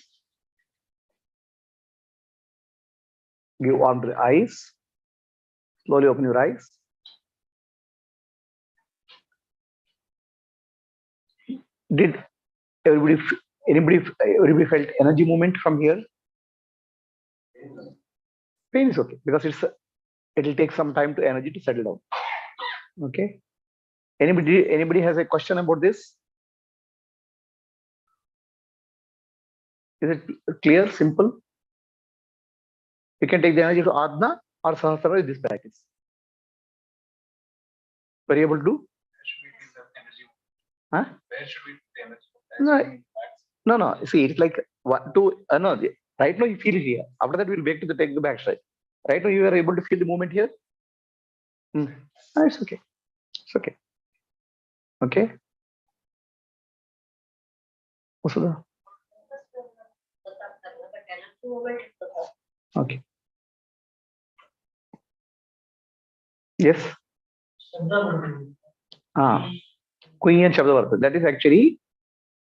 Give warmth to the eyes. Slowly open your eyes. Did anybody felt energy movement from here? Pain is okay because it will take some time to energy to settle down. Okay. Anybody has a question about this? Is it clear, simple? You can take the energy to Adna or Sahasrara with this practice. Were you able to do? Huh? Where should we put the energy? No. See, it's like no. Right now you feel it here. After that, we'll take the back side. Right now you are able to feel the movement here. It's okay. It's okay. Okay. What's that? Okay. Yes. Queen and Shabda. That is actually,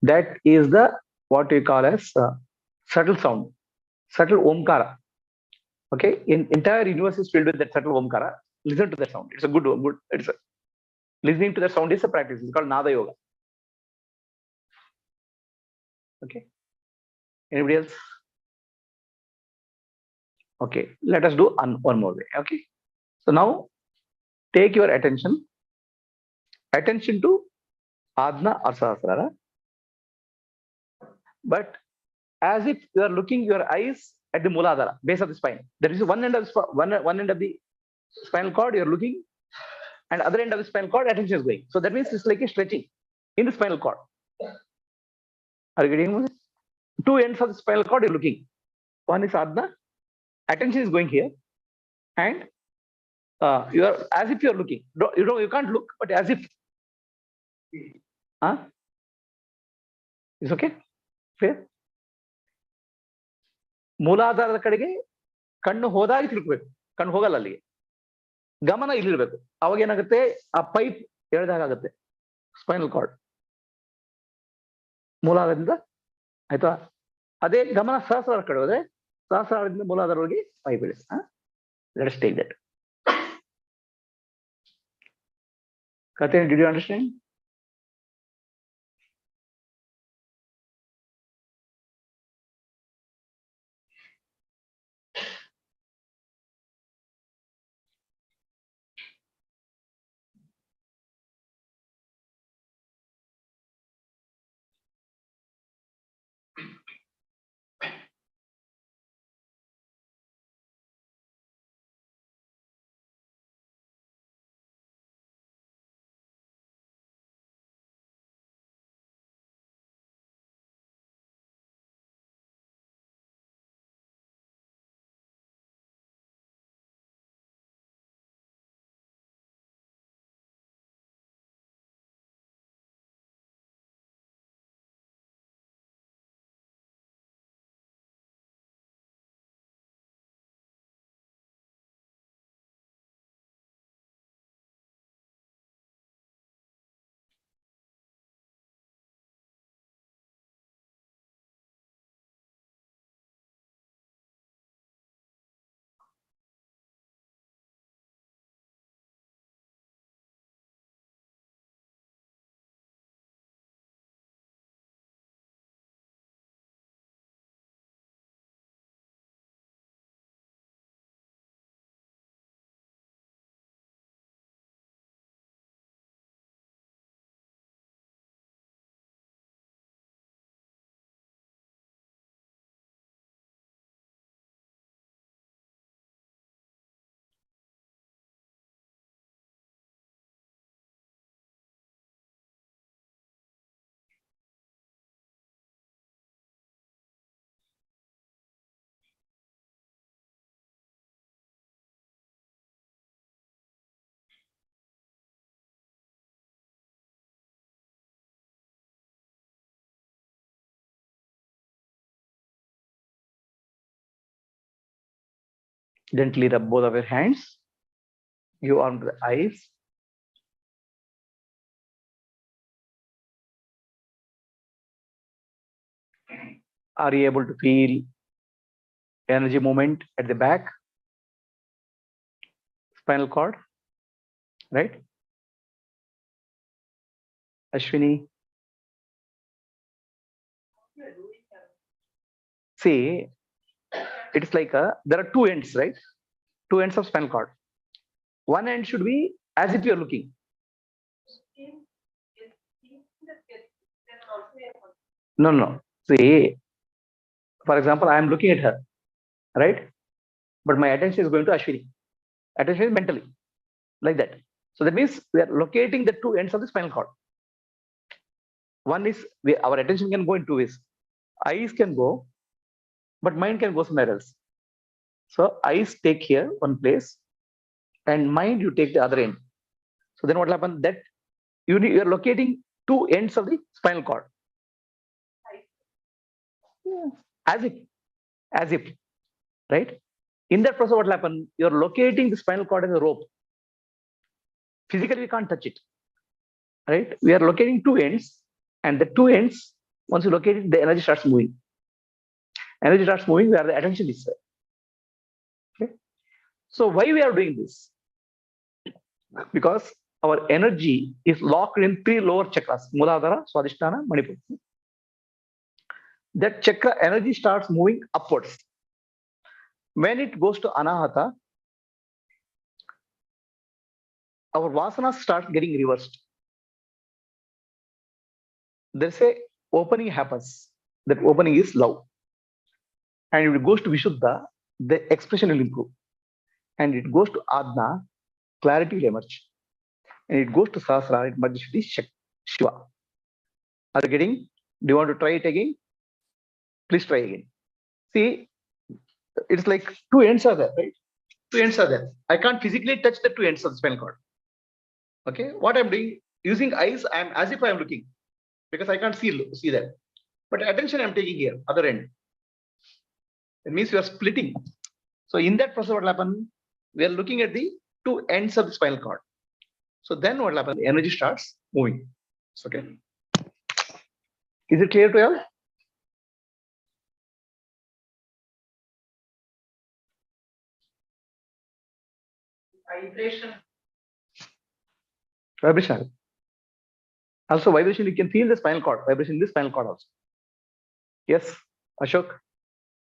that is the what we call as subtle sound, subtle omkara. Okay, entire universe is filled with that subtle omkara. Listen to that sound. It's a good. Listening to that sound is a practice. It's called Nada Yoga. Okay. Anybody else? Okay. Let us do one more way. Okay. So now take your attention to Adna or Sahasrara, but as if you are looking your eyes at the Muladhara, base of the spine. There is one end of the spinal cord you are looking, and other end of the spinal cord attention is going. So that means it's like a stretching in the spinal cord. Are you getting it? Two ends of the spinal cord you're looking. One is Adna, attention is going here, and you are as if you are looking. You can't look, but as if. It's okay? Fair? ಮೂಲಾಧಾರದ ಕಡೆಗೆ ಕಣ್ಣು ಹೋದಾಗ ತಿರುಗಬೇಕು, ಕಣ್ಣು ಹೋಗಲ್ಲ ಅಲ್ಲಿಗೆ, ಗಮನ ಇಲ್ಲಿರ್ಬೇಕು. ಅವಾಗ ಏನಾಗುತ್ತೆ, ಆ ಪೈಪ್ ಎಳೆದಾಗುತ್ತೆ ಸ್ಪೈನಲ್ ಕಾರ್ಡ್ ಮೂಲಾಧಾರದಿಂದ. ಆಯ್ತಾ? ಅದೇ ಗಮನ ಸಹಸ್ರಾರ ಕಡೆ ಹೋದ್ರೆ ಸಹಸ್ರಾರದಿಂದ ಮೂಲಾಧಾರವಾಗಿ ಪೈಪ್ ಇಳಿಸಿ. Let's take that. Kathin, did you understand? Gently rub both of your hands. Give arm to the eyes. Are you able to feel energy movement at the back? Spinal cord, right? Ashwini. See, it's like there are two ends, right? Two ends of spinal cord. One end should be as if you're looking. No. See, for example, I am looking at her, right? But my attention is going to Ashwini. Attention is mentally, like that. So that means we are locating the two ends of the spinal cord. One is our attention can go in two ways. Eyes can go, but mind can go somewhere else. So eyes take here one place, and mind you take the other end. So then what will happen? That you are locating two ends of the spinal cord. As if, right? In that process, what will happen? You're locating the spinal cord as a rope. Physically, we can't touch it, right? We are locating two ends, and the two ends, once you locate it, the energy starts moving. Energy starts moving where the attention is. Okay? So why we are doing this? Because our energy is locked in three lower chakras: Muladhara, Swadhisthana, Manipura. That chakra energy starts moving upwards. When it goes to Anahata, our vasanas start getting reversed. There's a opening happens. That opening is love. And if it goes to Vishuddha, the expression will improve. And it goes to Adna, clarity will emerge. And it goes to Sahasrara, it merges with Shiva. Are you getting? Do you want to try it again? Please try again. See, it's like two ends are there, right? Two ends are there. I can't physically touch the two ends of the spinal cord. Okay, what I'm doing, using eyes, I'm as if I'm looking, because I can't see that. But attention I'm taking here, other end. It means you are splitting. So in that process, what will happen? We are looking at the two ends of the spinal cord. So then what will happen? The energy starts moving. Okay. Is it clear to you all? Vibration. Also vibration, you can feel the spinal cord, vibration in the spinal cord also. Yes, Ashok,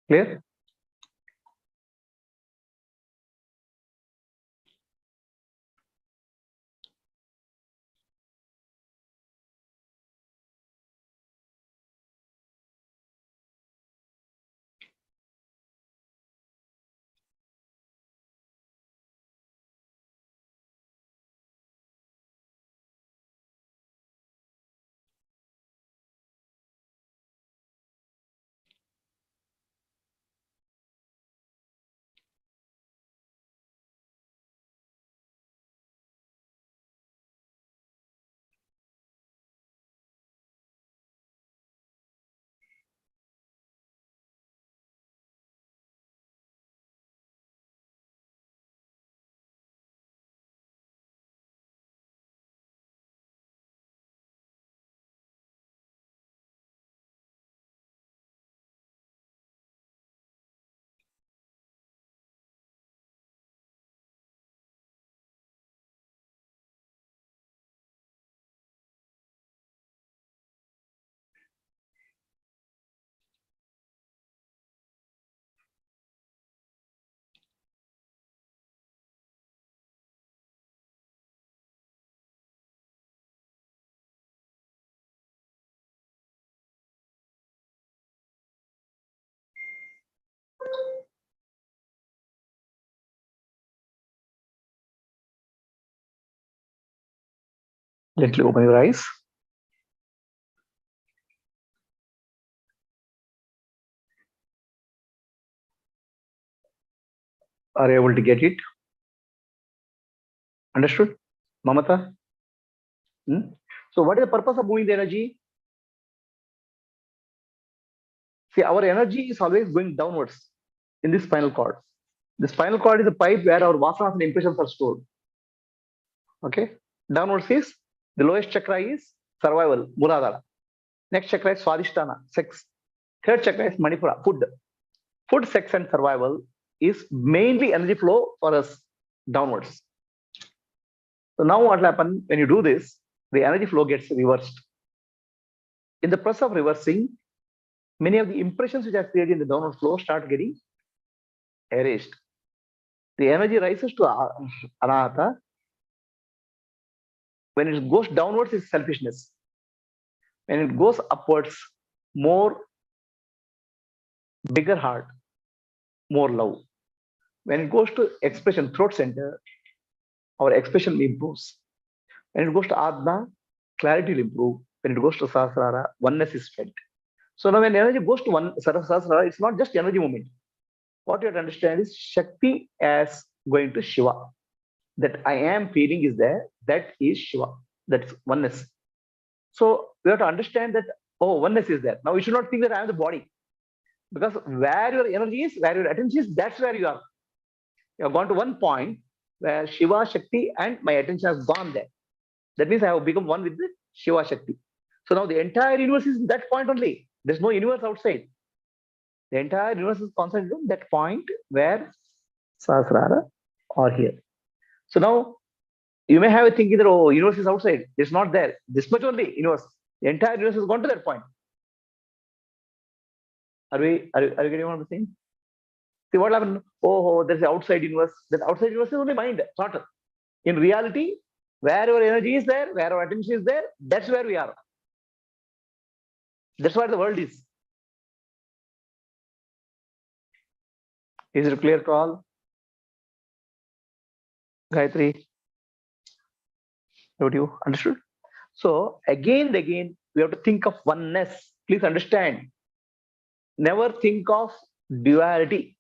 clear? Gently open your eyes. Are you able to get it? Understood? Mamata? So what is the purpose of moving the energy? See, our energy is always going downwards in this spinal cord. The spinal cord is a pipe where our vasanas and impressions are stored. Okay? Downwards is, the lowest chakra is survival, Muladhara. Next chakra is Swadhisthana, sex. Third chakra is Manipura, food. Food, sex, and survival is mainly energy flow for us downwards. So now what will happen when you do this? The energy flow gets reversed. In the process of reversing, many of the impressions which are created in the downward flow start getting erased. The energy rises to Anahata. When it goes downwards, it's selfishness. When it goes upwards, more bigger heart, more love. When it goes to expression, throat center, our expression improves. When it goes to Atma, clarity will improve. When it goes to Sahasrara, oneness is felt. So now when energy goes to one Sahasrara, it's not just energy movement. What you have to understand is Shakti as going to Shiva. That I am feeling is there, that is Shiva. That's oneness. So we have to understand that, oh, oneness is there. Now you should not think that I am the body. Because where your energy is, where your attention is, that's where you are. You have gone to one point where Shiva, Shakti, and my attention has gone there. That means I have become one with the Shiva Shakti. So now the entire universe is that point only. There's no universe outside. The entire universe is concentrated on that point where Sahasrara or here. So now you may have a thinking that, oh, universe is outside. It's not there. This much only universe. The entire universe has gone to that point. Are you getting what I'm saying? See what happened? Oh, there's the outside universe. That outside universe is only mind, thought. In reality, where your energy is there, where our attention is there, that's where we are. That's where the world is. Is it clear to all? Gayatri, what you understood? So again and again, we have to think of oneness. Please understand. Never think of duality.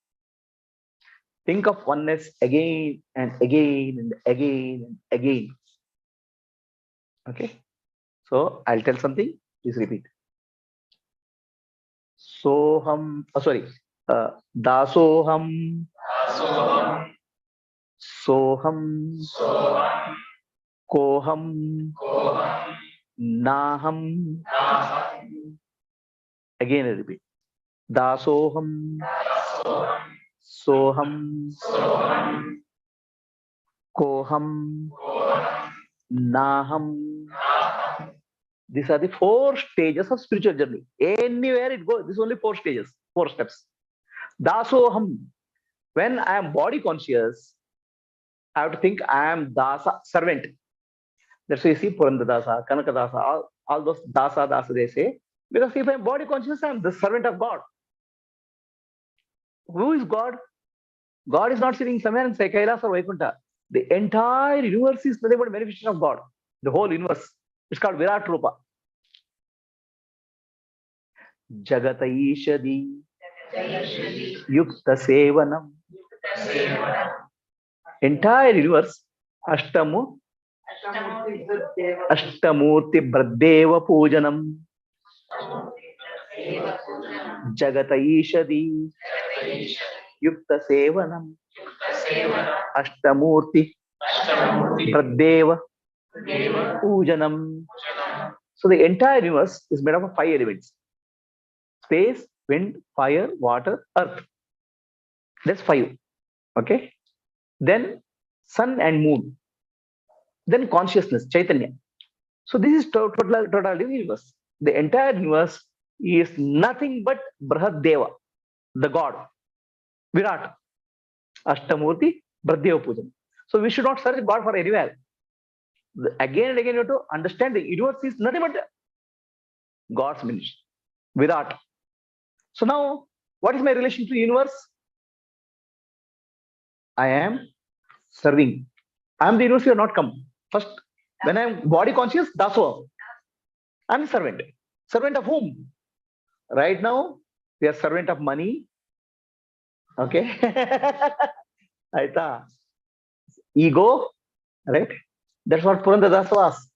Think of oneness again and again and again and again. Okay. So I'll tell something. Please repeat. Soham. Oh, sorry. Dasoham. Soham. Koham. Naham. Again I repeat. Dasoham. Soham. Koham. Naham. These are the 4 stages of spiritual journey. Anywhere it goes, this is only 4 stages, 4 steps. Dasoham. When I am body conscious, I have to think I am dasa, servant. That's why you see Purandadasa, Kanakadasa, all those dasa they say. Because if I am body conscious, I am the servant of God. Who is God? God is not sitting somewhere in Kailas or Vaikuntha. The entire universe is nothing but a manifestation of God. The whole universe. It's called Virat Rupa. Jagataishadi Yukta Sevanam. Entire universe, Ashtamurti Bradeva Pujanam. Jagataishadi Yukta Sevanam. Ashtamurti Bradeva Pujanam. So the entire universe is made up of 5 elements. Space, wind, fire, water, earth. That's 5. Okay. Then sun and moon. Then consciousness, Chaitanya. So this is totality of the universe. The entire universe is nothing but Brahad Deva, the God. Virat. Ashtamurti Bradeva Pujan. So we should not search God for anywhere. Again and again you have to understand the universe is nothing but God's ministry. Virat. So now, what is my relation to the universe? I am serving. I am the universe, you have not come. First, when I am body conscious, Daso. I am servant. Servant of whom? Right now, we are servant of money. Okay. Aita. Ego. Right? That's what Purandadasa was.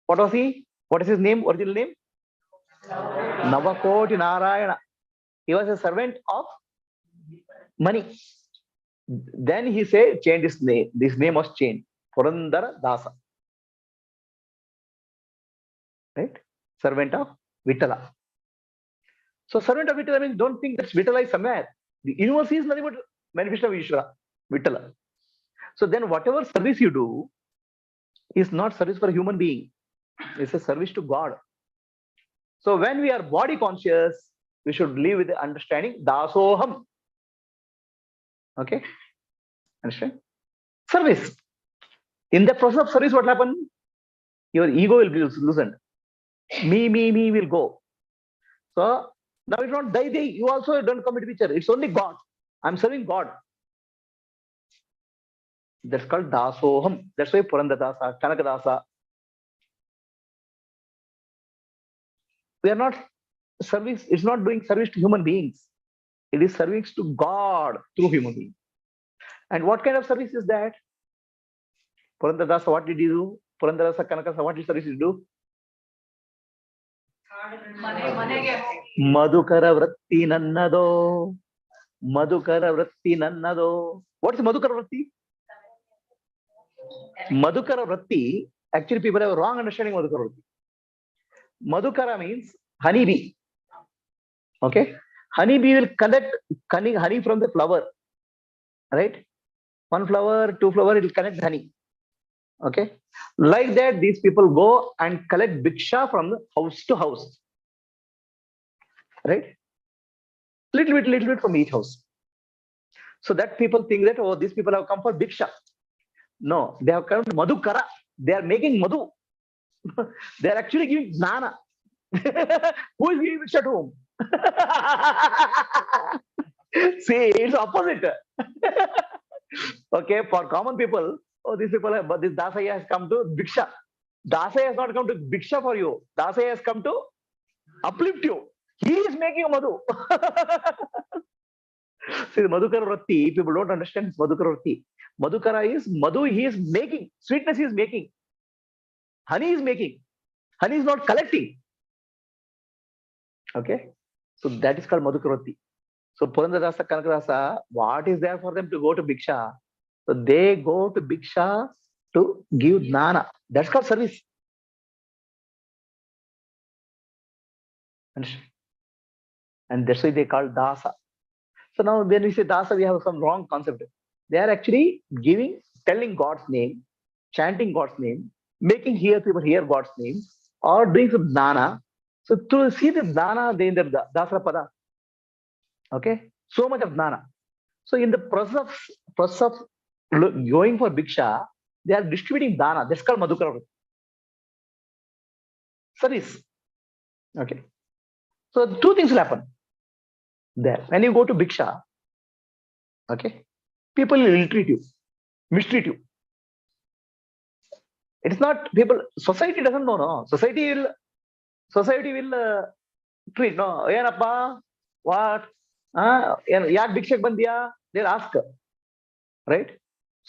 What was he? What is his name? Original name? Navakoti Narayana. He was a servant of money. Then he said, change his name. This name was changed. Purandara Dasa. Right? Servant of Vichara. So servant of Vichara means don't think that Vichara is somewhere. The universe is nothing but manifestation of Ishvara, Vichara. So then whatever service you do is not service for a human being. It's a service to God. So when we are body conscious, we should live with the understanding dasoham. Okay? Understand? Service. In the process of service, what happens? Your ego will be loosened. Me will go. So now it's not die. You also don't commit Vichara. It's only God. I'm serving God. That's called dasoham. That's why Purandadasa, Kanakadasa. We are not service. It's not doing service to human beings. It is service to God through human beings. And what kind of service is that? Purandadasa, what did he do? Purandadasa, Kanakadasa, what did service he do? Madhukara Vratti Nannado. Madhukara Vratti Nannado. What is Madhukara Vratti? Madhukara Vratti, actually people have a wrong understanding of Madhukara Vratti. Madhukara means honeybee. Okay? Honeybee will collect honey from the flower. Right? One flower, two flower, it will collect honey. Okay? Like that, these people go and collect bhiksha from the house to house. Right? Little bit from each house. So that people think that, oh, these people have come for bhiksha. No, they have come to madhukara. They are making madhu. They are actually giving jnana. Who is giving bhiksha to whom? See, it's opposite. Okay, for common people, oh, these people have, but this Dasaya has come to bhiksha. Dasaya has not come to bhiksha for you. Dasaya has come to uplift you. He is making a madhu. See, the Madhukara Vratti, people don't understand this Madhukara Vratti. Madhukara is madhu, he is making. Sweetness he is making. Honey is making. Honey is not collecting. Okay? So that is called Madhukara Vatti. So Purandadasa, Kanakadasa, what is there for them to go to bhiksha? So they go to bhiksha to give jnana. That's called service. And that's why they call dasa. So now when we say dasa, we have some wrong concept. They are actually telling God's name, chanting God's name, making people hear God's name, or doing some jnana. So to see the jnana, they in the dasara pada. Okay? So much of jnana. So in the process of going for bhiksha, they are distributing dana. That's called madhukara service. Okay. So two things will happen there. When you go to bhiksha, okay, people will ill-treat you, mistreat you. It's not people. Society doesn't know. No, society will treat. No, ಏನಪ್ಪ, what? ಯಾಕೆ ಭಿಕ್ಷೆಗೆ ಬಂದಿಯಾ? They'll ask. Right?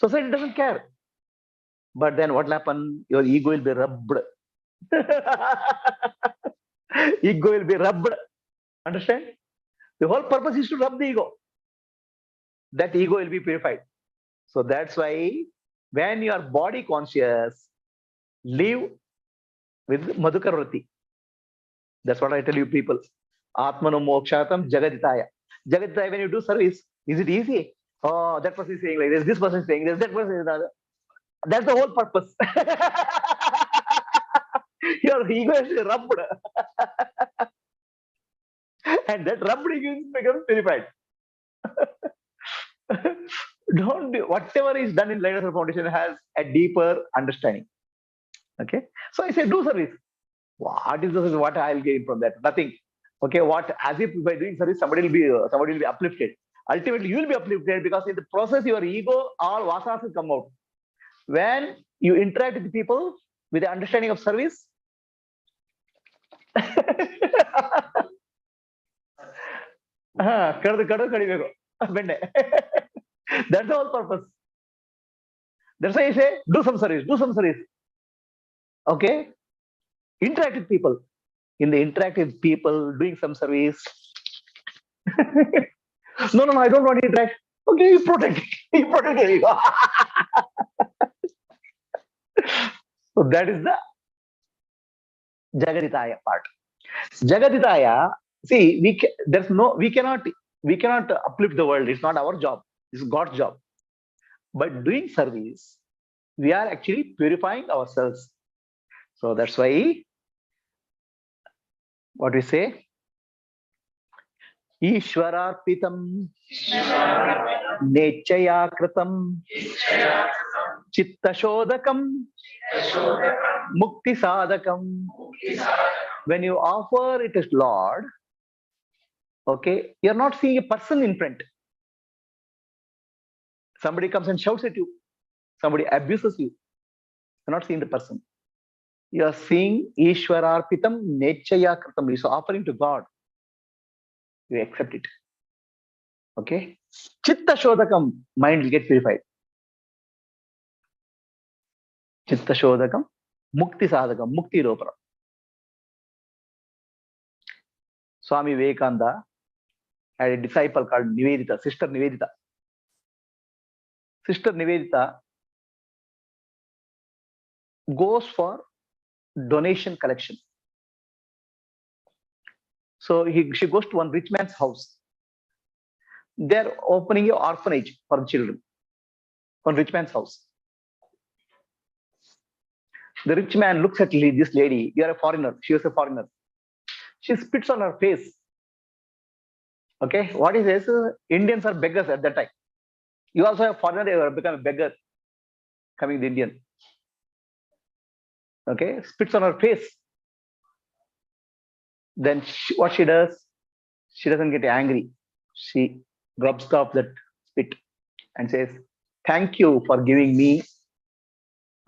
Society doesn't care. But then what will happen? Your ego will be rubbed. Ego will be rubbed. Understand? The whole purpose is to rub the ego. That ego will be purified. So that's why when you are body conscious, live with Madhukara Vratti. That's what I tell you people. Atmano mokshatam jagaditaya. Jagaditaya, when you do service, is it easy? Oh, that person is saying like this person is saying this, that person is another. That's the whole purpose. Your ego is rubbed. And that rubbed ego becomes purified. Don't do whatever is done in Lighthouse Foundation has a deeper understanding. Okay, so I say do service. What is this? What I'll gain from that? Nothing. Okay, what, as if by doing service somebody will be uplifted. Ultimately, you will be uplifted because in the process your ego, all vasas will come out. When you interact with people with the understanding of service, that's the whole purpose. That's why I say do some service. Okay, interact with people. In the interact with people, doing some service. No, I don't want to interact. Okay, you protect your ego. So that is the Jagaditaya part. Jagaditaya See, we cannot uplift the world. It's not our job. It's God's job. But doing service, we are actually purifying ourselves. So that's why what we say, Ishwararpitam Nechaya Kritam Chitta Shodakam Mukti Sadakam. When you offer it as Lord, okay, you're not seeing a person in front. Somebody comes and shouts at you, somebody abuses you. You're not seeing the person. You are seeing Ishwararpitam Nechaya Kritam. You're offering to God. You accept it. Okay? Chitta Shodakam, mind will get purified. Chitta Shodakam, Mukti Sadakam, Mukti Ropara. Swami Vivekananda had a disciple called Nivedita, Sister Nivedita. Sister Nivedita goes for donation collection. So she goes to one rich man's house. They're opening an orphanage for children. One rich man's house. The rich man looks at this lady. You are a foreigner. She was a foreigner. She spits on her face. Okay, what he says, Indians are beggars at that time. You also have foreigner, you have become a beggar, coming the Indian. Okay, spits on her face. Then what she does, she doesn't get angry. She rubs off that spit and says, "Thank you for giving me,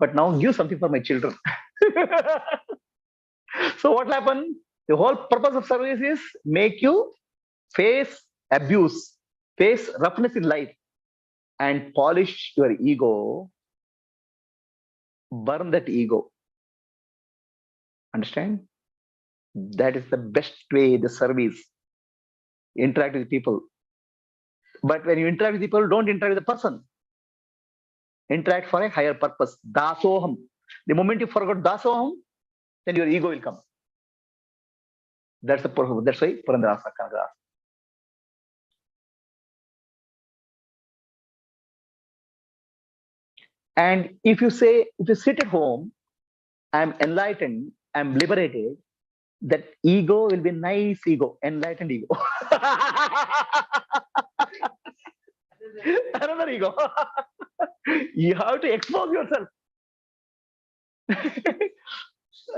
but now give something for my children." So what happened? The whole purpose of service is make you face abuse, face roughness in life, and polish your ego, burn that ego. Understand? That is the best way, the service. Interact with people. But when you interact with people, don't interact with the person. Interact for a higher purpose. Dasoham. The moment you forgot dasoham, then your ego will come. That's the purpose. That's why Purandarasa Kanagasa. And if you sit at home, I'm enlightened, I'm liberated, that ego will be nice ego, enlightened ego. Another ego. You have to expose yourself.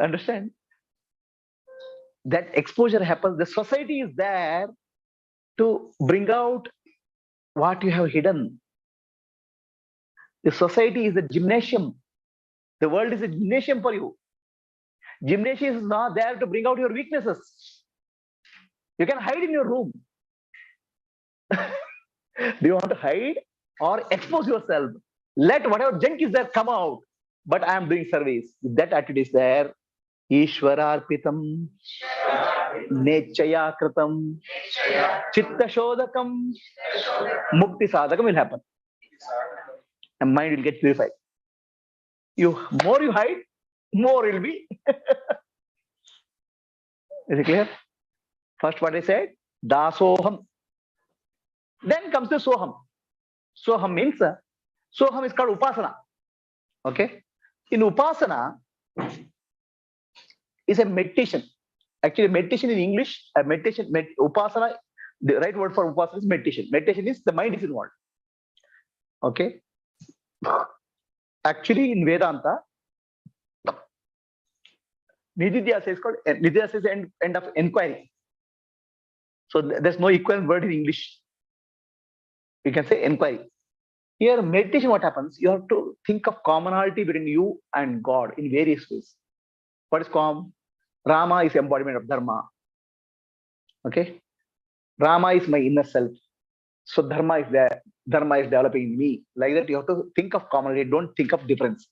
Understand? That exposure happens. The society is there to bring out what you have hidden. The society is a gymnasium. The world is a gymnasium for you. Gymnasium is not there to bring out your weaknesses. You can hide in your room. Do you want to hide or expose yourself? Let whatever junk is there come out. But I am doing service. If that attitude is there, Ishwararpitam, Nechaya Kritam, Chitta Shodakam, Mukti Sadakam will happen. And mind will get purified. More you hide, more will be. Is it clear? First what I said, Dasoham. Then comes the Soham. Soham means, Soham is called Upasana. Okay? In Upasana is a meditation. Actually, meditation in English, Upasana, the right word for Upasana is meditation. Meditation is the mind is involved. Okay? Actually, in Vedanta, Nididhyasa is called, Nididhyasa is the end of enquiry. So there's no equivalent word in English. You can say enquiry. Here, meditation, what happens? You have to think of commonality between you and God in various ways. What is calm? Rama is embodiment of Dharma. Okay? Rama is my inner self. So Dharma is there. Dharma is developing in me. Like that, you have to think of commonality. Don't think of difference.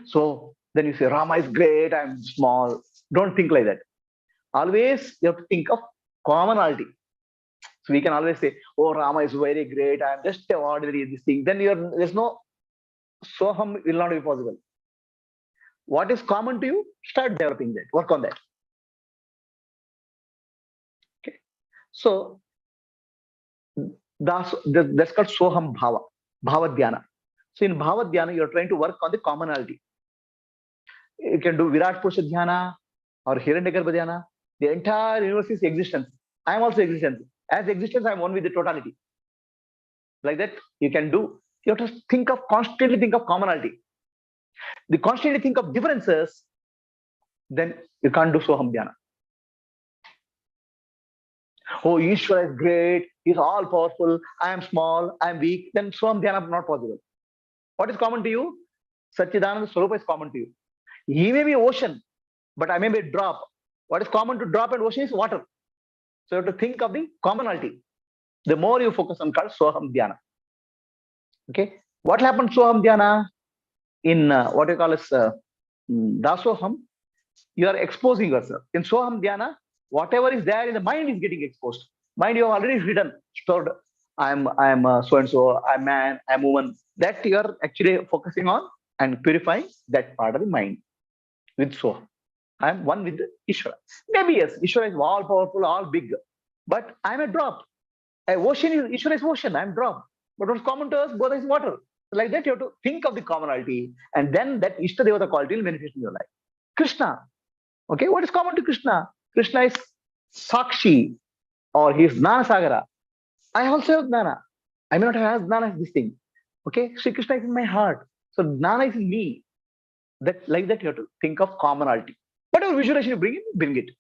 So then you say, Rama is great, I'm small. Don't think like that. Always you have to think of commonality. So we can always say, oh, Rama is very great, I'm just an ordinary this thing. Then there's no Soham will not be possible. What is common to you? Start developing that. Work on that. So that's called Soham Bhava, Bhava Dhyana. So in Bhava Dhyana, you're trying to work on the commonality. You can do Virat Purusha Dhyana or Hiranyagarbha Dhyana. The entire universe is existence. I am also existence. As existence, I am one with the totality. Like that, you can do. You have to constantly think of commonality. The constantly think of differences, then you can't do Soham Dhyana. Oh, Ishvara is great, he's all powerful, I am small, I am weak, then Soham Dhyana is not possible. What is common to you? Satchidananda Swarupa is common to you. He may be ocean, but I may be a drop. What is common to drop and ocean is water. So you have to think of the commonality. The more you focus on called Soham Dhyana. Okay. What happened to Soham Dhyana? In what you call as Dasoham, you are exposing yourself. In Soham Dhyana, whatever is there in the mind is getting exposed. Mind you have already written, stored. I'm so and so. I'm man. I'm woman. That you are actually focusing on and purifying that part of the mind with Soham. I am one with Ishvara. Maybe yes, Ishvara is all powerful, all big, but I am a drop. Ishvara is ocean. I am drop. But what's common to us both is water. So like that, you have to think of the commonality, and then that Ishta Devata quality will manifest in your life. Krishna. Okay, what is common to Krishna? Krishna is Sakshi, or he is Jnana Sagara. I also have Jnana. I may not have Jnana as this thing. Okay, Sri Krishna is in my heart. So Jnana is in me. That like that you have to think of commonality. Whatever visualization you bring it.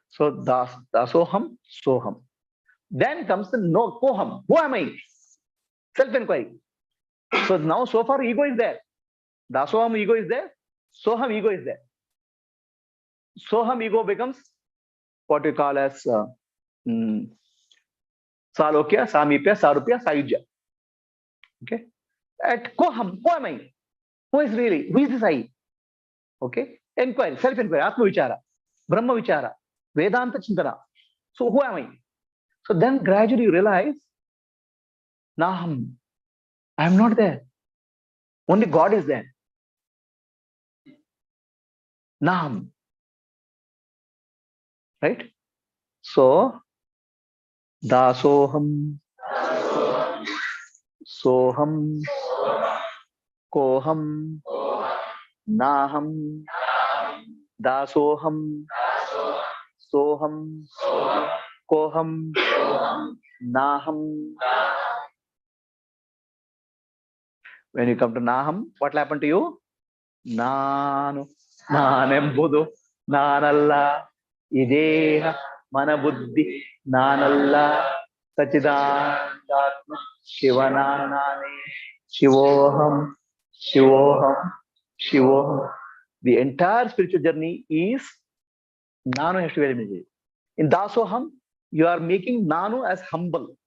So Dasoham, Soham. Then comes the no Koham. Who am I? Self-enquiry. So now so far ego is there. Dasoham ego is there. Soham ego is there. Soham ego becomes what we call as Salokya, Samipya, Sarupya, Sayujya. Okay. At Koham, who am I? Who is really? Who is this I? Okay. Enquiry, self-enquiry, Atma Vichara, Brahma Vichara, Vedanta Chintana. So who am I? So then gradually you realize, Naham, I am not there. Only God is there. Naham. Right? So, Dasoham, Soham, Koham, Naham, Dasoham, Soham, Koham, Naham. When you come to Naham, what will happen to you? Nanu, Nanembudu, Nanalla, Ideha, Manabuddhi, Nanalla, Sachidanatma, Shivananane, Shivoham, Shivoham, Shivoham. The entire spiritual journey is Nanu has to be very. In Dasoham, you are making Nanu as humble.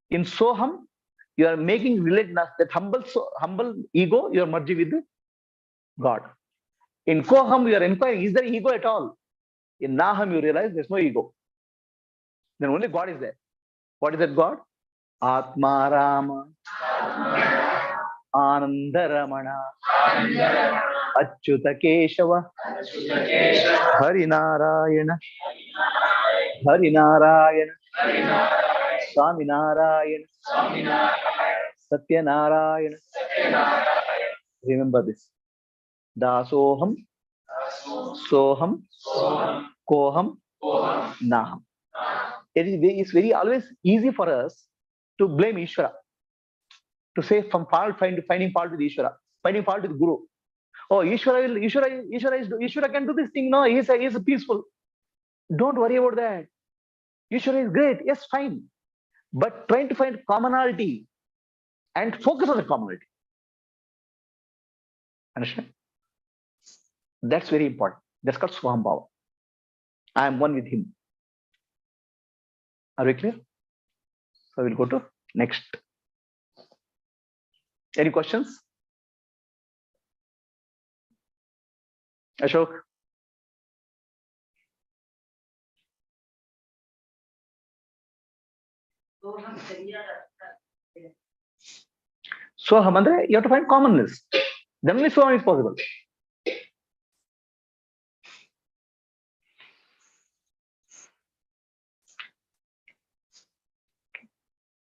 In Soham, you are making that humble ego, you are merging with God. In Koham, you are inquiring, is there ego at all? In Naham, you realize there's no ego. Then only God is there. What is that God? Atma Rama, Anandaramana, Achyuta Keshava, Hari Narayana, Hari Narayana, Swami Narayana, Satya Narayana. Remember this. Dasoham, Soham, Koham, Naham. It is very always easy for us to blame Ishvara, to say from finding fault with Ishvara, finding fault with Guru. Oh, Ishvara can do this thing. No, he is peaceful. Don't worry about that. Ishvara is great. Yes, fine. But trying to find commonality and focus on the commonality. Understand? That's very important. That's called Swaham Bhava. I am one with him. Are we clear? So we'll go to next. Any questions? Ashok? Soham andre, you have to find commonness. Then only Soham is possible.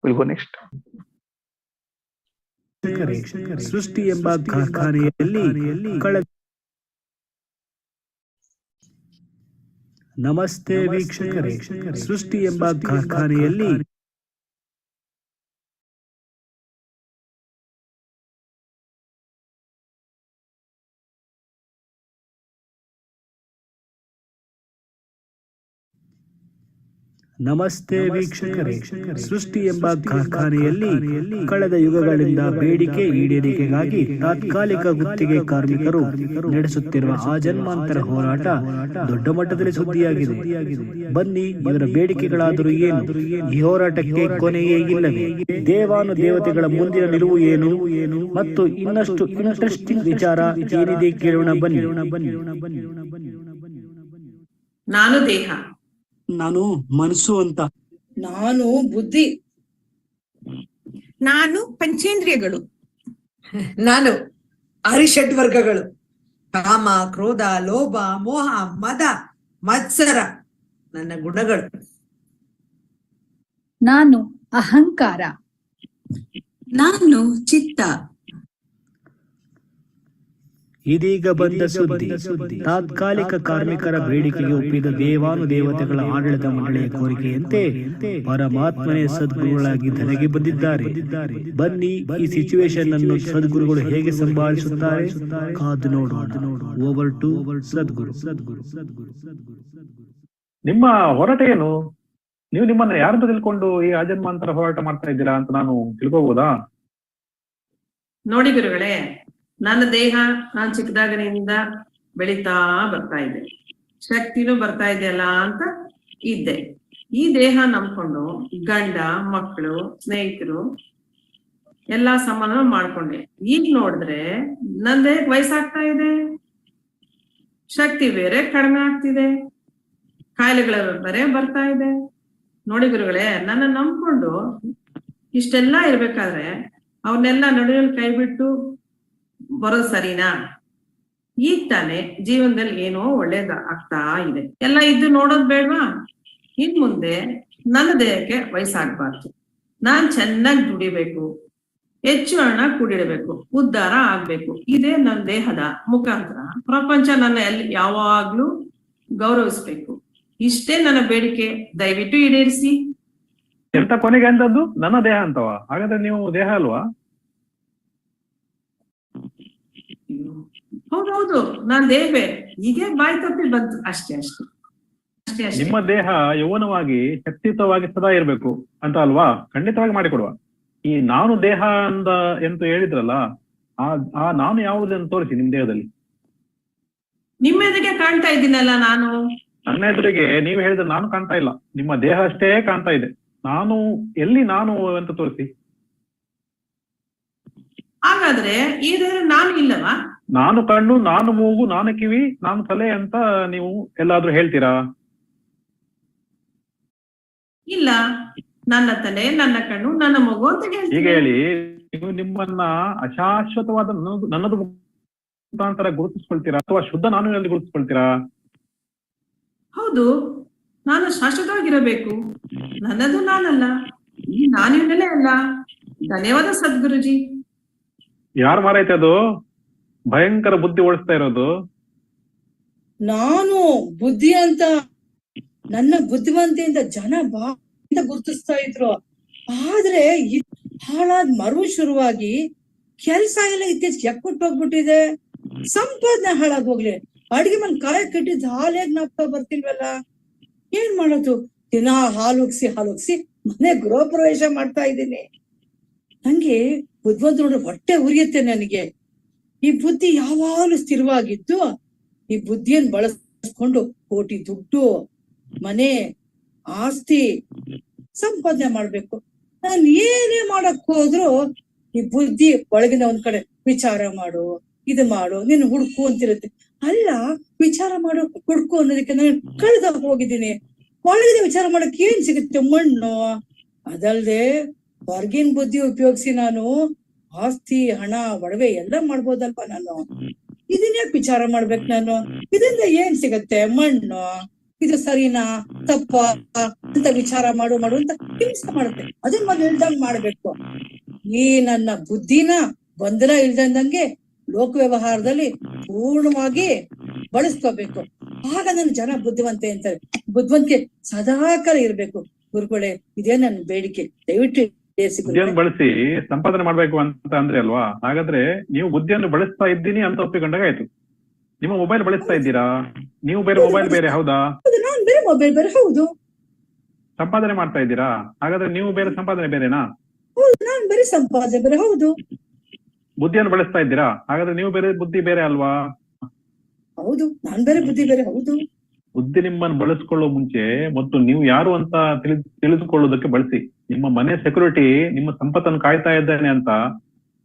Will go next. ಸೃಷ್ಟಿ ಎಂಬ ಕಾರ್ಖಾನೆಯಲ್ಲಿ ನಮಸ್ತೆ ವೀಕ್ಷಕರೇ, ಸೃಷ್ಟಿ ಎಂಬ ಕಾರ್ಖಾನೆಯಲ್ಲಿ ನಮಸ್ತೆ ವೀಕ್ಷಕರೇ, ಸೃಷ್ಟಿ ಎಂಬ ಕಾರ್ಖಾನೆಯಲ್ಲಿ ಕಳೆದ ಯುಗಗಳಿಂದ ಬೇಡಿಕೆ ಈಡೇರಿಕೆಗಾಗಿ ತಾತ್ಕಾಲಿಕ ಗುತ್ತಿಗೆ ಕಾರ್ಮಿಕರು ನಡೆಸುತ್ತಿರುವ ಆ ಜನ್ಮಾಂತರ ಹೋರಾಟ ದೊಡ್ಡ ಮಟ್ಟದಲ್ಲಿ ಸುದ್ದಿಯಾಗಿದೆ. ಬನ್ನಿ, ಇವರ ಬೇಡಿಕೆಗಳಾದರೂ ಏನು? ಈ ಹೋರಾಟಕ್ಕೆ ಕೊನೆಯೇ ಇಲ್ಲವೇ? ದೇವಾನು ದೇವತೆಗಳ ಮುಂದಿನ ನಿಲುವು ಏನು ಮತ್ತು ಇನ್ನಷ್ಟು ಇಂಟ್ರೆಸ್ಟಿಂಗ್ ವಿಚಾರ ಏನಿದೆ ಕೇಳೋಣ ಬನ್ನಿ. ನಾನು ದೇಹ, ನಾನು ಮನಸ್ಸು ಅಂತ, ನಾನು ಬುದ್ಧಿ, ನಾನು ಪಂಚೇಂದ್ರಿಯಗಳು, ನಾನು ಅರಿಷಡ್ ವರ್ಗಗಳು, ಕಾಮ, ಕ್ರೋಧ, ಲೋಭ, ಮೋಹ, ಮದ, ಮತ್ಸರ ನನ್ನ ಗುಣಗಳು. ನಾನು ಅಹಂಕಾರ, ನಾನು ಚಿತ್ತ. ಇದೀಗ ಬಂದ ಸುದ್ದಿ. ತಾತ್ಕಾಲಿಕ ಕಾರ್ಮಿಕರ ಬೇಡಿಕೆಗೆ ಒಪ್ಪಿದ ದೇವಾನು ದೇವತೆಗಳ ಆಡಳಿತ ಮಂಡಳಿಯ ಕೋರಿಕೆಯಂತೆ ಪರಮಾತ್ಮನೇ ಸದ್ಗುರುಗಳಾಗಿ ಧರೆಗೆ ಬಂದಿದ್ದಾರೆ. ಬನ್ನಿ, ಈ ಸಿಚುವೇಶನ್ ಅನ್ನು ಸದ್ಗುರುಗಳು ಹೇಗೆ ಸಂಭಾಳಿಸುತ್ತಾರೆ ಕಾದು ನೋಡೋಣ. ಓವರ್ ಟು ಸದ್ಗುರು. ನಿಮ್ಮ ಹೋರಾಟ ಏನು? ನೀವು ನಿಮ್ಮನ್ನ ಯಾರಂತ ತಿಳ್ಕೊಂಡು ಈ ಆಜನ್ಮಾಂತರ ಹೋರಾಟ ಮಾಡ್ತಾ ಇದ್ದೀರಾ ಅಂತ ನಾನು ತಿಳ್ಕೋಬಹುದಾ? ನೋಡಿ ಗುರುಗಳೇ, ನನ್ನ ದೇಹ ನಾನ್ ಚಿಕ್ಕದಾಗಿನಿಂದ ಬೆಳೀತಾ ಬರ್ತಾ ಇದೆ, ಶಕ್ತಿನೂ ಬರ್ತಾ ಇದೆಯಲ್ಲ ಅಂತ ಇದ್ದೆ. ಈ ದೇಹ ನಂಬ್ಕೊಂಡು ಗಂಡ, ಮಕ್ಕಳು, ಸ್ನೇಹಿತರು ಎಲ್ಲಾ ಸಂಬಂಧ ಮಾಡ್ಕೊಂಡೆ. ಈಗ ನೋಡಿದ್ರೆ ನನ್ನ ದೇಹಕ್ಕೆ ವಯಸ್ಸಾಗ್ತಾ ಇದೆ, ಶಕ್ತಿ ಬೇರೆ ಕಡಿಮೆ ಆಗ್ತಿದೆ, ಕಾಯಿಲೆಗಳ ಬೇರೆ ಬರ್ತಾ ಇದೆ. ನೋಡಿ ಗುರುಗಳೇ, ನನ್ನ ನಂಬ್ಕೊಂಡು ಇಷ್ಟೆಲ್ಲ ಇರ್ಬೇಕಾದ್ರೆ ಅವನ್ನೆಲ್ಲ ನಡುವಲ್ಲಿ ಕೈ ಬಿಟ್ಟು ಬರೋದು ಸರಿನಾ? ಈಗ ತಾನೆ ಜೀವನದಲ್ಲಿ ಏನೋ ಒಳ್ಳೇದ ಆಗ್ತಾ ಇದೆ, ಎಲ್ಲ ಇದ್ದು ನೋಡೋದ್ ಬೇಡ್ವಾ? ಇನ್ ಮುಂದೆ ನನ್ನ ದೇಹಕ್ಕೆ ವಯಸ್ಸಾಗ್ಬಾರ್ದು, ನಾನ್ ಚೆನ್ನಾಗಿ ದುಡಿಬೇಕು, ಹೆಚ್ಚು ಹಣ ಕೂಡಿಡಬೇಕು, ಉದ್ಧಾರ ಆಗ್ಬೇಕು. ಇದೇ ನನ್ನ ದೇಹದ ಮುಖಾಂತರ ಪ್ರಪಂಚ ನನ್ನ ಯಾವಾಗ್ಲೂ ಗೌರವಿಸ್ಬೇಕು. ಇಷ್ಟೇ ನನ್ನ ಬೇಡಿಕೆ, ದಯವಿಟ್ಟು ಈಡೇರಿಸಿ. ಎಂತ ಕೊನೆಗೆ ಅಂತದ್ದು ನನ್ನ ದೇಹ ಅಂತವ? ಹಾಗಾದ್ರೆ ನೀವು ದೇಹ ಅಲ್ವಾ? ಹೌದೌದು, ನಾನ್ ದೇಹವೇ, ಹೀಗೆ ಬಾಯಿ ತಪ್ಪಿ ಬಂತು ಅಷ್ಟೇ ಅಷ್ಟೇ ಅಷ್ಟೇ ಅಷ್ಟೇ. ನಿಮ್ಮ ದೇಹ ಯೌವನವಾಗಿ ಶಕ್ತಿಯುತವಾಗಿ ಸದಾ ಇರ್ಬೇಕು ಅಂತ ಅಲ್ವಾ? ಖಂಡಿತವಾಗಿ ಮಾಡಿಕೊಡುವ. ಈ ನಾನು ದೇಹ ಅಂತ ಎಂತ ಹೇಳಿದ್ರಲ್ಲ, ಆ ನಾನು ಯಾವುದನ್ನು ತೋರಿಸಿ ನಿಮ್ ದೇಹದಲ್ಲಿ. ನಿಮ್ಮ ಎದುರಿಗೆ ಕಾಣ್ತಾ ಇದ್ದೀನಲ್ಲ ನಾನು. ನನ್ನ ಎದುರಿಗೆ ನೀವು ಹೇಳಿದ್ರೆ ನಾನು ಕಾಣ್ತಾ ಇಲ್ಲ, ನಿಮ್ಮ ದೇಹ ಅಷ್ಟೇ ಕಾಣ್ತಾ ಇದೆ. ನಾನು ಎಲ್ಲಿ ನಾನು ಅಂತ ತೋರಿಸಿ. ಹಾಗಾದ್ರೆ ಈ ದೇಹ ನಾನು ಇಲ್ಲವಾ? ನಾನು ಕಣ್ಣು, ನಾನು ಮೂಗು, ನಾನು ಕಿವಿ, ನಾನು ತಲೆ ಅಂತ ನೀವು ಎಲ್ಲಾದ್ರೂ ಹೇಳ್ತೀರಾ? ಇಲ್ಲ, ನನ್ನ ತಲೆ, ನನ್ನ ಕಣ್ಣು, ನನ್ನ ಮಗು ಅಂತ ಈಗ ಹೇಳಿ. ನೀವು ನಿಮ್ಮನ್ನ ಅಶಾಶ್ವತವಾದ ನನ್ನದು ಮುಖಾಂತರ ಗುರುತಿಸ್ಕೊಳ್ತೀರಾ ಅಥವಾ ಶುದ್ಧ ನಾನು ಎಲ್ಲಿ ಗುರುತಿಸ್ಕೊಳ್ತೀರಾ? ಹೌದು, ನಾನು ಶಾಶ್ವತವಾಗಿರಬೇಕು. ನನ್ನದು ನಾನಲ್ಲ, ಈ ನಾನಿವನಲ್ಲೇ ಅಲ್ಲ. ಧನ್ಯವಾದ ಸದ್ಗುರುಜಿ. ಯಾರು ಮಾರೈತೆ ಅದು ಭಯಂಕರ ಬುದ್ಧಿ ಓಡಿಸ್ತಾ ಇರೋದು? ನಾನು ಬುದ್ಧಿ ಅಂತ, ನನ್ನ ಬುದ್ಧಿವಂತಿಯಿಂದ ಜನ ಗುರುತಿಸ್ತಾ ಇದ್ರು. ಆದ್ರೆ ಹಾಳಾದ್ ಮರು ಶುರುವಾಗಿ ಕೆಲ್ಸ ಎಲ್ಲ ಇತ್ತೀಚೆಗೆ ಎಕ್ಕುಟ್ಟು ಹೋಗ್ಬಿಟ್ಟಿದೆ. ಸಂಪಾದನೆ ಹಾಳಾಗ್ ಹೋಗ್ಲಿ, ಅಡಿಗೆ ಮನೆ ಕಾಯಿ ಕಟ್ಟಿದ್ ಹಾಲೇ ಜ್ಞಾಪಕ ಬರ್ತಿಲ್ವಲ್ಲ. ಏನ್ ಮಾಡೋದು? ದಿನ ಹಾಲು ಉಗ್ಸಿ ಮನೆ ಗೃಹ ಪ್ರವೇಶ ಮಾಡ್ತಾ ಇದ್ದೀನಿ. ನಂಗೆ ಬುದ್ಧಿವಂತ ನೋಡ್ರೆ ಹೊಟ್ಟೆ ಉರಿಯುತ್ತೆ ನನಗೆ. ಈ ಬುದ್ಧಿ ಯಾವಾಗಲೂ ಸ್ಥಿರವಾಗಿದ್ದು, ಈ ಬುದ್ಧಿಯನ್ನು ಬಳಸ್ಕೊಂಡು ಕೋಟಿ ದುಡ್ಡು, ಮನೆ, ಆಸ್ತಿ ಸಂಪಾದನೆ ಮಾಡ್ಬೇಕು. ನಾನು ಏನೇ ಮಾಡಕ್ ಹೋದ್ರು ಈ ಬುದ್ಧಿ ಒಳಗಿನ ಒಂದ್ ಕಡೆ ವಿಚಾರ ಮಾಡು, ಇದು ಮಾಡು, ನೀನು ಹುಡ್ಕು ಅಂತಿರುತ್ತೆ. ಅಲ್ಲ, ವಿಚಾರ ಮಾಡು, ಹುಡ್ಕು ಅನ್ನೋದಕ್ಕೆ ನಾನು ಕಳೆದಾಗ ಹೋಗಿದ್ದೀನಿ. ಒಳಗಿನ ವಿಚಾರ ಮಾಡಕ್ ಏನ್ ಸಿಗುತ್ತೆ? ಮಣ್ಣು. ಅದಲ್ದೆ ಹೊರಗಿನ ಬುದ್ಧಿ ಉಪಯೋಗಿಸಿ ನಾನು ಆಸ್ತಿ, ಹಣ, ಒಡವೆ ಎಲ್ಲ ಮಾಡ್ಬೋದಲ್ವಾ ನಾನು? ಇದನ್ಯಾಕೆ ವಿಚಾರ ಮಾಡ್ಬೇಕು ನಾನು? ಇದರಿಂದ ಏನ್ ಸಿಗತ್ತೆ? ಮಣ್ಣು. ಇದು ಸರಿನಾ ತಪ್ಪ ಅಂತ ವಿಚಾರ ಮಾಡು ಅಂತ ಹಿಂಸೆ ಮಾಡುತ್ತೆ. ಅದನ್ನ ಮೊದಲು ಇಲ್ದಂಗ್ ಮಾಡ್ಬೇಕು. ಈ ನನ್ನ ಬುದ್ಧಿನ ಬಂಧನ ಇಲ್ದಂಗೆ ಲೋಕ ವ್ಯವಹಾರದಲ್ಲಿ ಪೂರ್ಣವಾಗಿ ಬಳಸ್ಕೋಬೇಕು. ಆಗ ನನ್ನ ಜನ ಬುದ್ಧಿವಂತೆ ಅಂತಾರೆ. ಬುದ್ಧಿವಂತಿಕೆ ಸದಾಕಾಲ ಇರ್ಬೇಕು ಗುರುಗಳೇ. ಇದೇ ನನ್ನ ಬೇಡಿಕೆ, ದಯವಿಟ್ಟು ಬುದ್ಧಿಯನ್ನು ಬಳಸಿ ಸಂಪಾದನೆ ಮಾಡ್ಬೇಕು ಅಂತ ಅಂದ್ರೆ ಅಲ್ವಾ? ಹಾಗಾದ್ರೆ ನೀವು ಬುದ್ಧಿಯನ್ನು ಬಳಸ್ತಾ ಇದ್ದೀನಿ ಅಂತ ಒಪ್ಪಿಕೊಂಡಾಗ ಆಯ್ತು. ನಿಮ್ಮ ಮೊಬೈಲ್ ಬಳಸ್ತಾ ಇದ್ದೀರಾ? ನೀವು ಬೇರೆ, ಮೊಬೈಲ್ ಬೇರೆ, ಹೌದಾ? ನಾನು ಬೇರೆ, ಮೊಬೈಲ್ ಬೇರೆ. ಹೌದು. ಸಂಪಾದನೆ ಮಾಡ್ತಾ ಇದ್ದೀರಾ? ಹಾಗಾದ್ರೆ ನೀವು ಬೇರೆ, ಸಂಪಾದನೆ ಬೇರೆನಾ? ಹೌದು, ನಾನು ಬೇರೆ, ಸಂಪಾದನೆ ಬೇರೆ. ಹೌದು. ಬುದ್ಧಿಯನ್ನು ಬಳಸ್ತಾ ಇದ್ದೀರಾ? ಹಾಗಾದ್ರೆ ನೀವು ಬೇರೆ, ಬುದ್ಧಿ ಬೇರೆ ಅಲ್ವಾ? ಹೌದು, ನಾನ್ ಬೇರೆ, ಬುದ್ಧಿ ಬೇರೆ. ಹೌದು. ಬುದ್ಧಿ ನಿಮ್ಮನ್ನು ಬಳಸ್ಕೊಳ್ಳೋ ಮುಂಚೆ ಮತ್ತು ನೀವು ಯಾರು ಅಂತ ತಿಳಿದುಕೊಳ್ಳೋದಕ್ಕೆ ಬಳಸಿ. ನಿಮ್ಮ ಮನೆ ಸೆಕ್ಯೂರಿಟಿ ನಿಮ್ಮ ಸಂಪತ್ತನ್ನು ಕಾಯ್ತಾ ಇದ್ದಾನೆ ಅಂತ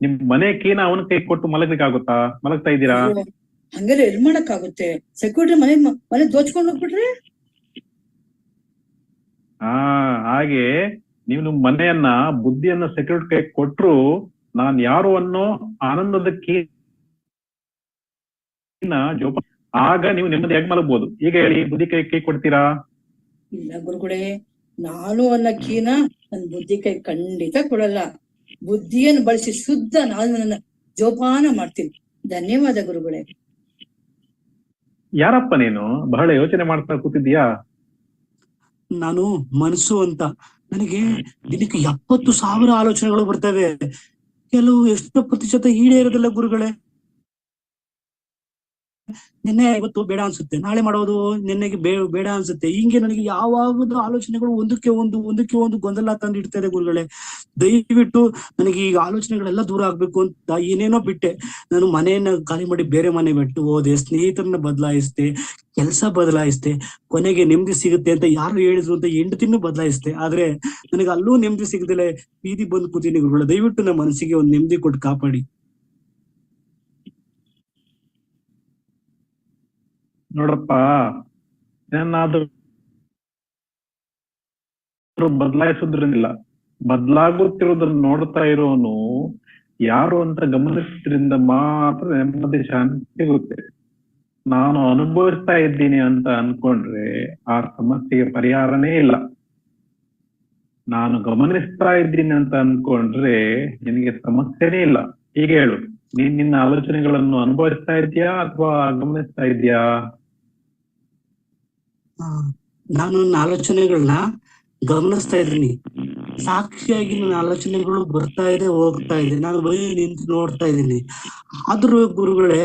ನಿಮ್ ಮನೆ ಕೀನ ಅವನ ಕೈ ಕೊಟ್ಟು ಮಲಗ್ಲಿಕ್ಕೆ ಆಗುತ್ತಾ? ಮಲಗ್ತಾ ಇದ್ದೀರಾ? ಹಂಗೆಲ್ಲ ಎಲ್ ಮಾಡಕ್ಕಾಗುತ್ತೆ? ಸೆಕ್ಯೂರಿಟಿ ಮನೆ ದೋಚ್ಕೊಂಡು ಹೋಗ್ಬಿಟ್ರೆ? ಹಾಗೆ ನೀವು ನಿಮ್ ಮನೆಯನ್ನ, ಬುದ್ಧಿಯನ್ನ ಸೆಕ್ಯೂರಿಟಿ ಕೈ ಕೊಟ್ರು ನಾನ್ ಯಾರು ಅನ್ನೋ ಆನಂದದಕ್ಕೆ ಆಗ ನೀವು ನೆಮ್ಮದಿ ಹೇಗೆ ಮಲಗಬಹುದು? ಈಗ ಹೇಳಿ, ಬುದ್ಧಿ ಕೈ ಕೊಡ್ತೀರಾ? ಇಲ್ಲ ಗುರುಗಳೇ, ನಾನು ಅನ್ನಕ್ಕೀನ ನನ್ ಬುದ್ಧಿ ಕೈ ಖಂಡಿತ ಕೊಡಲ್ಲ. ಬುದ್ಧಿಯನ್ನು ಬಳಸಿ ಶುದ್ಧ ನಾನು ನನ್ನ ಜೋಪಾನ ಮಾಡ್ತೀನಿ. ಧನ್ಯವಾದ ಗುರುಗಳೇ. ಯಾರಪ್ಪ ನೀನು? ಬಹಳ ಯೋಚನೆ ಮಾಡ್ತಾ ಕೂತಿದ್ಯಾ? ನಾನು ಮನಸ್ಸು ಅಂತ. ನನಗೆ ದಿನಕ್ಕೆ 70,000 ಆಲೋಚನೆಗಳು ಬರ್ತವೆ. ಕೆಲವು ಎಷ್ಟು ಪ್ರತಿಶತ ಈಡೇರೋದಿಲ್ಲ ಗುರುಗಳೇ. ನಿನ್ನೆ ಇವತ್ತು ಬೇಡ ಅನ್ಸುತ್ತೆ, ನಾಳೆ ಮಾಡೋದು ನಿನ್ನೆಗೆ ಬೇಡ ಅನ್ಸುತ್ತೆ. ಹಿಂಗೆ ನನಗೆ ಯಾವಾಗಲೂ ಆಲೋಚನೆಗಳು ಒಂದಕ್ಕೆ ಒಂದು ಗೊಂದಲ ತಂದಿಡ್ತಾರೆ ಗುರುಗಳೇ. ದಯವಿಟ್ಟು ನನಗೆ ಈಗ ಆಲೋಚನೆಗಳೆಲ್ಲ ದೂರ ಆಗ್ಬೇಕು ಅಂತ ಏನೇನೋ ಬಿಟ್ಟೆ. ನಾನು ಮನೆಯನ್ನ ಖಾಲಿ ಮಾಡಿ ಬೇರೆ ಮನೆ ಬಿಟ್ಟು ಹೋದೆ, ಸ್ನೇಹಿತರನ್ನ ಬದಲಾಯಿಸ್ದೆ, ಕೆಲಸ ಬದಲಾಯಿಸ್ದೆ, ಕೊನೆಗೆ ನೆಮ್ಮದಿ ಸಿಗುತ್ತೆ ಅಂತ ಯಾರು ಹೇಳಿದ್ರು ಅಂತ ಹೆಂಡತಿನೂ ಬದಲಾಯಿಸ್ದೆ. ಆದ್ರೆ ನನಗೆ ಅಲ್ಲೂ ನೆಮ್ಮದಿ ಸಿಗದಿಲ್ಲ, ಬೀದಿ ಬಂದು ಕೂತೀನಿ ಗುರುಗಳೇ. ದಯವಿಟ್ಟು ನಮ್ಮ ಮನಸ್ಸಿಗೆ ಒಂದು ನೆಮ್ಮದಿ ಕೊಟ್ಟು ಕಾಪಾಡಿ. ನೋಡಪ್ಪ, ಏನಾದ್ರೂ ಬದಲಾಯಿಸೋದ್ರನ್ನಿಲ್ಲ, ಬದಲಾಗುತ್ತಿರೋದನ್ನ ನೋಡ್ತಾ ಇರೋನು ಯಾರು ಅಂತ ಗಮನಿಸೋದ್ರಿಂದ ಮಾತ್ರ ನೆಮ್ಮದಿ ಶಾಂತಿ ಸಿಗುತ್ತೆ. ನಾನು ಅನುಭವಿಸ್ತಾ ಇದ್ದೀನಿ ಅಂತ ಅನ್ಕೊಂಡ್ರೆ ಆ ಸಮಸ್ಯೆಗೆ ಪರಿಹಾರನೇ ಇಲ್ಲ. ನಾನು ಗಮನಿಸ್ತಾ ಇದ್ದೀನಿ ಅಂತ ಅನ್ಕೊಂಡ್ರೆ ನಿನಗೆ ಸಮಸ್ಯೆನೇ ಇಲ್ಲ. ಈಗ ಹೇಳು, ನೀನ್ ನಿನ್ನ ಆಲೋಚನೆಗಳನ್ನು ಅನುಭವಿಸ್ತಾ ಇದ್ಯಾ ಅಥವಾ ಗಮನಿಸ್ತಾ ಇದ್ಯಾ? ನಾನು ನನ್ನ ಆಲೋಚನೆಗಳನ್ನ ಗಮನಿಸ್ತಾ ಇದ್ದೀನಿ. ಸಾಕ್ಷಿಯಾಗಿ ನನ್ನ ಆಲೋಚನೆಗಳು ಬರ್ತಾ ಇದೆ, ಹೋಗ್ತಾ ಇದೆ. ನಾನು ಬರೀ ನಿಂತು ನೋಡ್ತಾ ಇದ್ದೀನಿ. ಆದ್ರೂ ಗುರುಗಳೇ,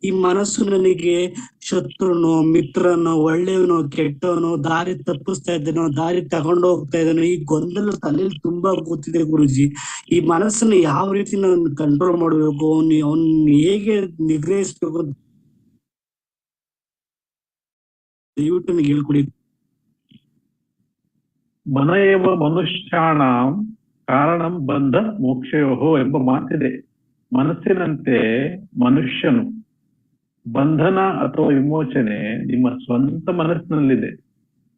ಈ ಮನಸ್ಸು ನನಗೆ ಶತ್ರುನೋ, ಮಿತ್ರನೋ, ಒಳ್ಳೆಯವನೋ, ಕೆಟ್ಟವನೋ, ದಾರಿ ತಪ್ಪಿಸ್ತಾ ಇದ್ದೇನೋ, ದಾರಿ ತಗೊಂಡು ಹೋಗ್ತಾ ಇದ್ದೇನೋ, ಈ ಗೊಂದಲ ತಲೆಯಲ್ಲಿ ತುಂಬಾ ಕೂತಿದೆ ಗುರುಜಿ. ಈ ಮನಸ್ಸನ್ನ ಯಾವ ರೀತಿ ನಾನು ಕಂಟ್ರೋಲ್ ಮಾಡ್ಬೇಕು, ಅವನ್ ಹೇಗೆ ನಿಗ್ರಹಿಸ್ಬೇಕು, ದಯವಿಟ್ಟು ನನಗೆ ಹೇಳ್ಕೊಡಿ. ಮನಯೇವ ಮನುಷ್ಯಾಣಂ ಕಾರಣಂ ಬಂಧ ಮೋಕ್ಷಯೋಹೋ ಎಂಬ ಮಾತಿದೆ. ಮನಸ್ಸಿನಂತೆ ಮನುಷ್ಯನು ಬಂಧನ ಅಥವಾ ವಿಮೋಚನೆ ನಿಮ್ಮ ಸ್ವಂತ ಮನಸ್ಸಿನಲ್ಲಿದೆ.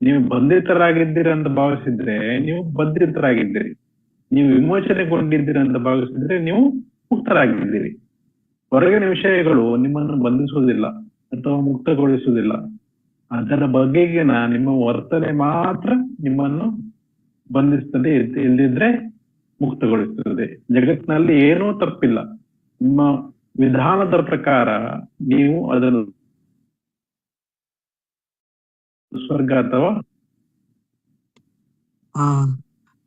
ನೀವು ಬಂಧಿತರಾಗಿದ್ದೀರಿ ಅಂತ ಭಾವಿಸಿದ್ರೆ ನೀವು ಬಂಧಿತರಾಗಿದ್ದೀರಿ, ನೀವು ವಿಮೋಚನೆಗೊಂಡಿದ್ದೀರಿ ಅಂತ ಭಾವಿಸಿದ್ರೆ ನೀವು ಮುಕ್ತರಾಗಿದ್ದೀರಿ. ಹೊರಗಿನ ವಿಷಯಗಳು ನಿಮ್ಮನ್ನು ಬಂಧಿಸುವುದಿಲ್ಲ ಅಥವಾ ಮುಕ್ತಗೊಳಿಸುವುದಿಲ್ಲ. ಅದರ ಬಗೆಗಿನ ನಿಮ್ಮ ವರ್ತನೆ ಮಾತ್ರ ನಿಮ್ಮನ್ನು ಬಂಧಿಸ್ತದೆ, ಇಲ್ಲದಿದ್ರೆ ಮುಕ್ತಗೊಳಿಸುತ್ತದೆ. ಜಗತ್ತಿನಲ್ಲಿ ಏನೂ ತಪ್ಪಿಲ್ಲ. ನಿಮ್ಮ ವಿಧಾನದ ಪ್ರಕಾರ ನೀವು ಅದನ್ನು ಸ್ವರ್ಗ ಅಥವಾ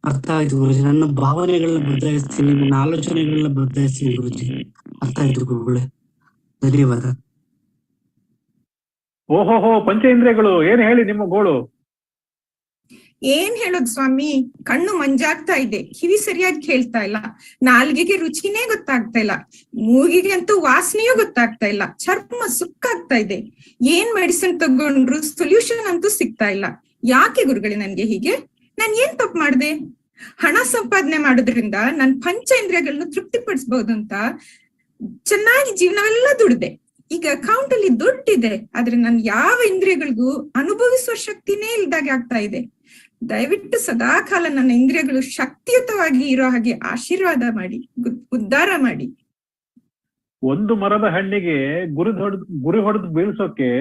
ಅರ್ಥ ಆಯ್ತು ಗುರುಜಿ. ನನ್ನ ಭಾವನೆಗಳನ್ನ ಬದಲಾಯಿಸ್ತೀನಿ, ನನ್ನ ಆಲೋಚನೆಗಳನ್ನ ಬದಲಾಯಿಸ್ತೀನಿ ಗುರುಜಿ. ಅರ್ಥ ಆಯ್ತು ಗುರುಗಳೇ, ಧನ್ಯವಾದ. ಓಹೋಹೋ, ಪಂಚೇಂದ್ರಿಯಗಳು ಏನ್ ಹೇಳಿ ನಿಮ್ಮ ಗೋಳು? ಏನ್ ಹೇಳೋದು ಸ್ವಾಮಿ, ಕಣ್ಣು ಮಂಜಾಗ್ತಾ ಇದೆ, ಕಿವಿ ಸರಿಯಾಗಿ ಕೇಳ್ತಾ ಇಲ್ಲ, ನಾಲ್ಗೆಗೆ ರುಚಿನೇ ಗೊತ್ತಾಗ್ತಾ ಇಲ್ಲ, ಮೂಗಿಗೆ ಅಂತೂ ವಾಸನೆಯೂ ಗೊತ್ತಾಗ್ತಾ ಇಲ್ಲ, ಚರ್ಮ ಸುಕ್ಕಾಗ್ತಾ ಇದೆ. ಏನ್ ಮೆಡಿಸಿನ್ ತಗೊಂಡ್ರು ಸೊಲ್ಯೂಷನ್ ಅಂತೂ ಸಿಗ್ತಾ ಇಲ್ಲ. ಯಾಕೆ ಗುರುಗಳೇ ನನ್ಗೆ ಹೀಗೆ? ನಾನ್ ಏನ್ ತಪ್ಪು ಮಾಡ್ದೆ? ಹಣ ಸಂಪಾದನೆ ಮಾಡೋದ್ರಿಂದ ನನ್ ಪಂಚೇಂದ್ರಿಯಗಳನ್ನ ತೃಪ್ತಿಪಡಿಸಬಹುದು ಅಂತ ಚೆನ್ನಾಗಿ ಜೀವನವೆಲ್ಲ ದುಡ್ದೆ. ಈಗ ಅಕೌಂಟ್ ಅಲ್ಲಿ ದುಡ್ಡಿದೆ, ಆದ್ರೆ ನನ್ ಯಾವ ಇಂದ್ರಿಯಗಳಿಗೂ ಅನುಭವಿಸುವ ಶಕ್ತಿನೇ ಇಲ್ದಾಗೆ ಆಗ್ತಾ ಇದೆ. ದಯವಿಟ್ಟು ಸದಾಕಾಲ ನನ್ನ ಇಂದ್ರಿಯಗಳು ಶಕ್ತಿಯುತವಾಗಿ ಇರೋ ಹಾಗೆ ಆಶೀರ್ವಾದ ಮಾಡಿ, ಉದ್ಧಾರ ಮಾಡಿ. ಒಂದು ಮರದ ಹಣ್ಣಿಗೆ ಗುರಿ ಹೊಡೆದು ಬೀಳ್ಸೋಕೆ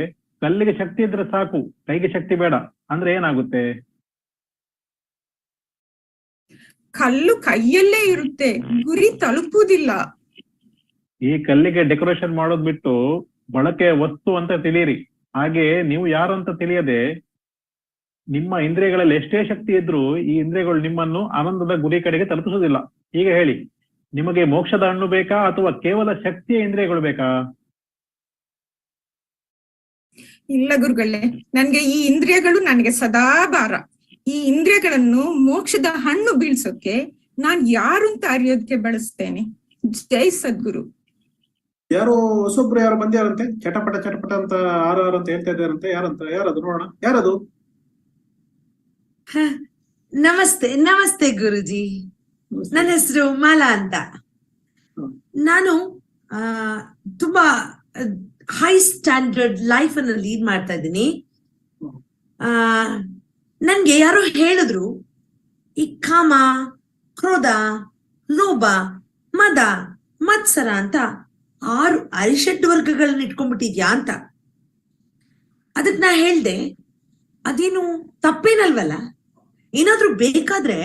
ಕಲ್ಲಿಗೆ ಶಕ್ತಿ ಇದ್ರೆ ಸಾಕು, ಕೈಗೆ ಶಕ್ತಿ ಬೇಡ ಅಂದ್ರೆ ಏನಾಗುತ್ತೆ? ಕಲ್ಲು ಕೈಯಲ್ಲೇ ಇರುತ್ತೆ, ಗುರಿ ತಲುಪುವುದಿಲ್ಲ. ಈ ಕಲ್ಲಿಗೆ ಡೆಕೋರೇಷನ್ ಮಾಡೋದ್ ಬಿಟ್ಟು ಬಳಕೆ ವಸ್ತು ಅಂತ ತಿಳಿಯಿರಿ. ಹಾಗೆ ನೀವು ಯಾರು ಅಂತ ತಿಳಿಯದೆ ನಿಮ್ಮ ಇಂದ್ರಿಯಗಳಲ್ಲಿ ಎಷ್ಟೇ ಶಕ್ತಿ ಇದ್ರೂ ಈ ಇಂದ್ರಿಯಗಳು ನಿಮ್ಮನ್ನು ಆನಂದದ ಗುರಿ ಕಡೆಗೆ ತಲುಪಿಸುವುದಿಲ್ಲ. ಈಗ ಹೇಳಿ, ನಿಮಗೆ ಮೋಕ್ಷದ ಹಣ್ಣು ಬೇಕಾ ಅಥವಾ ಕೇವಲ ಶಕ್ತಿಯ ಇಂದ್ರಿಯಗಳು ಬೇಕಾ? ಇಲ್ಲ ಗುರುಗಳೇ, ನನ್ಗೆ ಈ ಇಂದ್ರಿಯಗಳು ನನಗೆ ಸದಾ ಭಾರ. ಈ ಇಂದ್ರಿಯಗಳನ್ನು ಮೋಕ್ಷದ ಹಣ್ಣು ಬೀಳ್ಸೋಕೆ ನಾನ್ ಯಾರು ಅಂತ ಅರಿಯೋದಕ್ಕೆ ಬಳಸ್ತೇನೆ. ಜೈ ಸದ್ಗುರು. ಯಾರೋ ಹೊಸೊಬ್ರು ಯಾರು ಬಂದ್ಯಾರಂತೆ, ಚಟಪಟ ಚಟಪಟ ಅಂತ ಆರು ಅಂತ ಹೇಳ್ತಾ ಇದ್ದಾರಂತೆ. ಯಾರದು ನೋಡೋಣ, ಯಾರದು? ನಮಸ್ತೆ ನಮಸ್ತೆ ಗುರುಜಿ, ನನ್ನ ಹೆಸರು ಮಾಲಾ ಅಂತ. ನಾನು ತುಂಬಾ ಹೈ ಸ್ಟ್ಯಾಂಡರ್ಡ್ ಲೈಫ್ ಅನ್ನು ಲೀಡ್ ಮಾಡ್ತಾ ಇದ್ದೀನಿ. ನನ್ಗೆ ಯಾರೋ ಹೇಳಿದ್ರು, ಈ ಕಾಮ, ಕ್ರೋಧ, ಲೋಭ, ಮದ, ಮತ್ಸರ ಅಂತ 6 ಅರಿಷಡ್ ವರ್ಗಗಳನ್ನ ಇಟ್ಕೊಂಡ್ಬಿಟ್ಟಿದ್ಯಾ ಅಂತ. ಅದಕ್ ನಾ ಹೇಳ್ದೆ, ಅದೇನು ತಪ್ಪೇನಲ್ವಲ್ಲ, ಏನಾದ್ರೂ ಬೇಕಾದ್ರೆ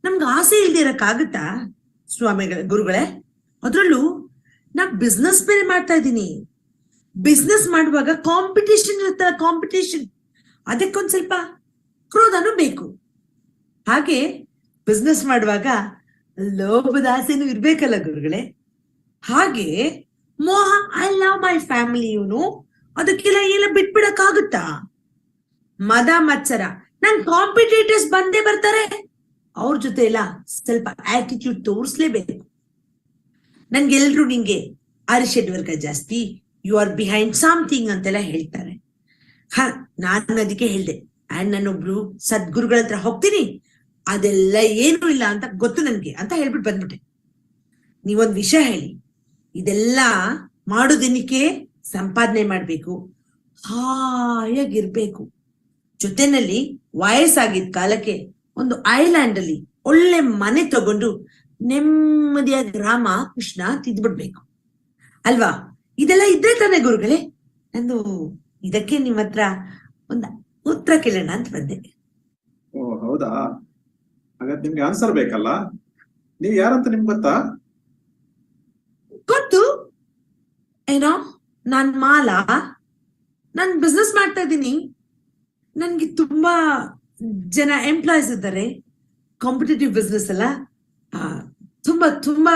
ನಮ್ಗೆ ಆಸೆ ಇಲ್ದೇ ಇರಕ್ಕಾಗತ್ತಾ ಗುರುಗಳೇ? ಅದ್ರಲ್ಲೂ ನಾ ಬಿಸ್ನೆಸ್ ಬೇರೆ ಮಾಡ್ತಾ ಇದ್ದೀನಿ. ಬಿಸ್ನೆಸ್ ಮಾಡುವಾಗ ಕಾಂಪಿಟೇಷನ್ ಇರುತ್ತಲ್ಲ, ಕಾಂಪಿಟೇಷನ್, ಅದಕ್ಕೊಂದ್ ಸ್ವಲ್ಪ ಕ್ರೋಧನೂ ಬೇಕು. ಹಾಗೆ ಬಿಸ್ನೆಸ್ ಮಾಡುವಾಗ ಲೋಭದ ಆಸೆನೂ ಇರ್ಬೇಕಲ್ಲ ಗುರುಗಳೇ. ಹಾಗೆ ಮೋಹ, ಐ ಲವ್ ಮೈ ಫ್ಯಾಮಿಲಿ, ಇವನು ಅದಕ್ಕೆಲ್ಲ ಎಲ್ಲ ಬಿಟ್ಬಿಡಕ್ಕಾಗುತ್ತಾ? ಮದ, ಮತ್ಸರ, ನನ್ ಕಾಂಪಿಟೇಟರ್ಸ್ ಬಂದೇ ಬರ್ತಾರೆ, ಅವ್ರ ಜೊತೆ ಎಲ್ಲ ಸ್ವಲ್ಪ ಆಟಿಟ್ಯೂಡ್ ತೋರಿಸ್ಲೇಬೇಕು. ನನ್ಗೆಲ್ರು ನಿಂಗೆ ಅರಿಷಡ್ ವರ್ಗ ಜಾಸ್ತಿ, ಯು ಆರ್ ಬಿಹೈಂಡ್ ಸಮಥಿಂಗ್ ಅಂತೆಲ್ಲ ಹೇಳ್ತಾರೆ. ನಾನು ಅದಕ್ಕೆ ಹೇಳ್ದೆ, ಅಂಡ್ ನಾನೊಬ್ರು ಸದ್ಗುರುಗಳ ಹತ್ರ ಹೋಗ್ತೀನಿ, ಅದೆಲ್ಲ ಏನೂ ಇಲ್ಲ ಅಂತ ಗೊತ್ತು ನನ್ಗೆ ಅಂತ ಹೇಳ್ಬಿಟ್ಟು ಬಂದ್ಬಿಟ್ಟೆ. ನೀವೊಂದ್ ವಿಷಯ ಹೇಳಿ, ಇದೆಲ್ಲ ಮಾಡೋದಕ್ಕೆ ಸಂಪಾದನೆ ಮಾಡ್ಬೇಕು, ಹಾಯಾಗಿರ್ಬೇಕು, ಜೊತೆನಲ್ಲಿ ವಯಸ್ಸಾಗಿದ್ದ ಕಾಲಕ್ಕೆ ಒಂದು ಐಲ್ಯಾಂಡ್ ಅಲ್ಲಿ ಒಳ್ಳೆ ಮನೆ ತಗೊಂಡು ನೆಮ್ಮದಿಯಾಗಿ ರಾಮ ಕೃಷ್ಣ ತಿದ್ಬಿಡ್ಬೇಕು ಅಲ್ವಾ? ಇದೆಲ್ಲ ಇದ್ರೆ ತಾನೆ ಗುರುಗಳೇ. ನಂದು ಇದಕ್ಕೆ ನಿಮ್ಮ ಹತ್ರ ಒಂದು ಉತ್ತರ ಕೇಳೋಣ ಅಂತ ಬಂದೆ. ಓ ಹೌದಾ? ಹಾಗಾದ್ರೆ ನಿಮ್ಗೆ ಆನ್ಸರ್ ಬೇಕಲ್ಲ. ನೀವ್ ಯಾರಂತ ನಿಮ್ಗೆ ಗೊತ್ತಾ? ಗೊತ್ತು. ಏನೋ, ನಾನ್ ಮಾಲಾ, ನಾನ್ ಬಿಸ್ನೆಸ್ ಮಾಡ್ತಾ ಇದ್ದೀನಿ. ನನ್ಗೆ ತುಂಬಾ ಜನ ಎಂಪ್ಲಾಯ್ಸ್ ಇದ್ದಾರೆ. ಕಾಂಪಿಟೇಟಿವ್ ಬಿಸ್ನೆಸ್ ಅಲ್ಲ, ತುಂಬಾ ತುಂಬಾ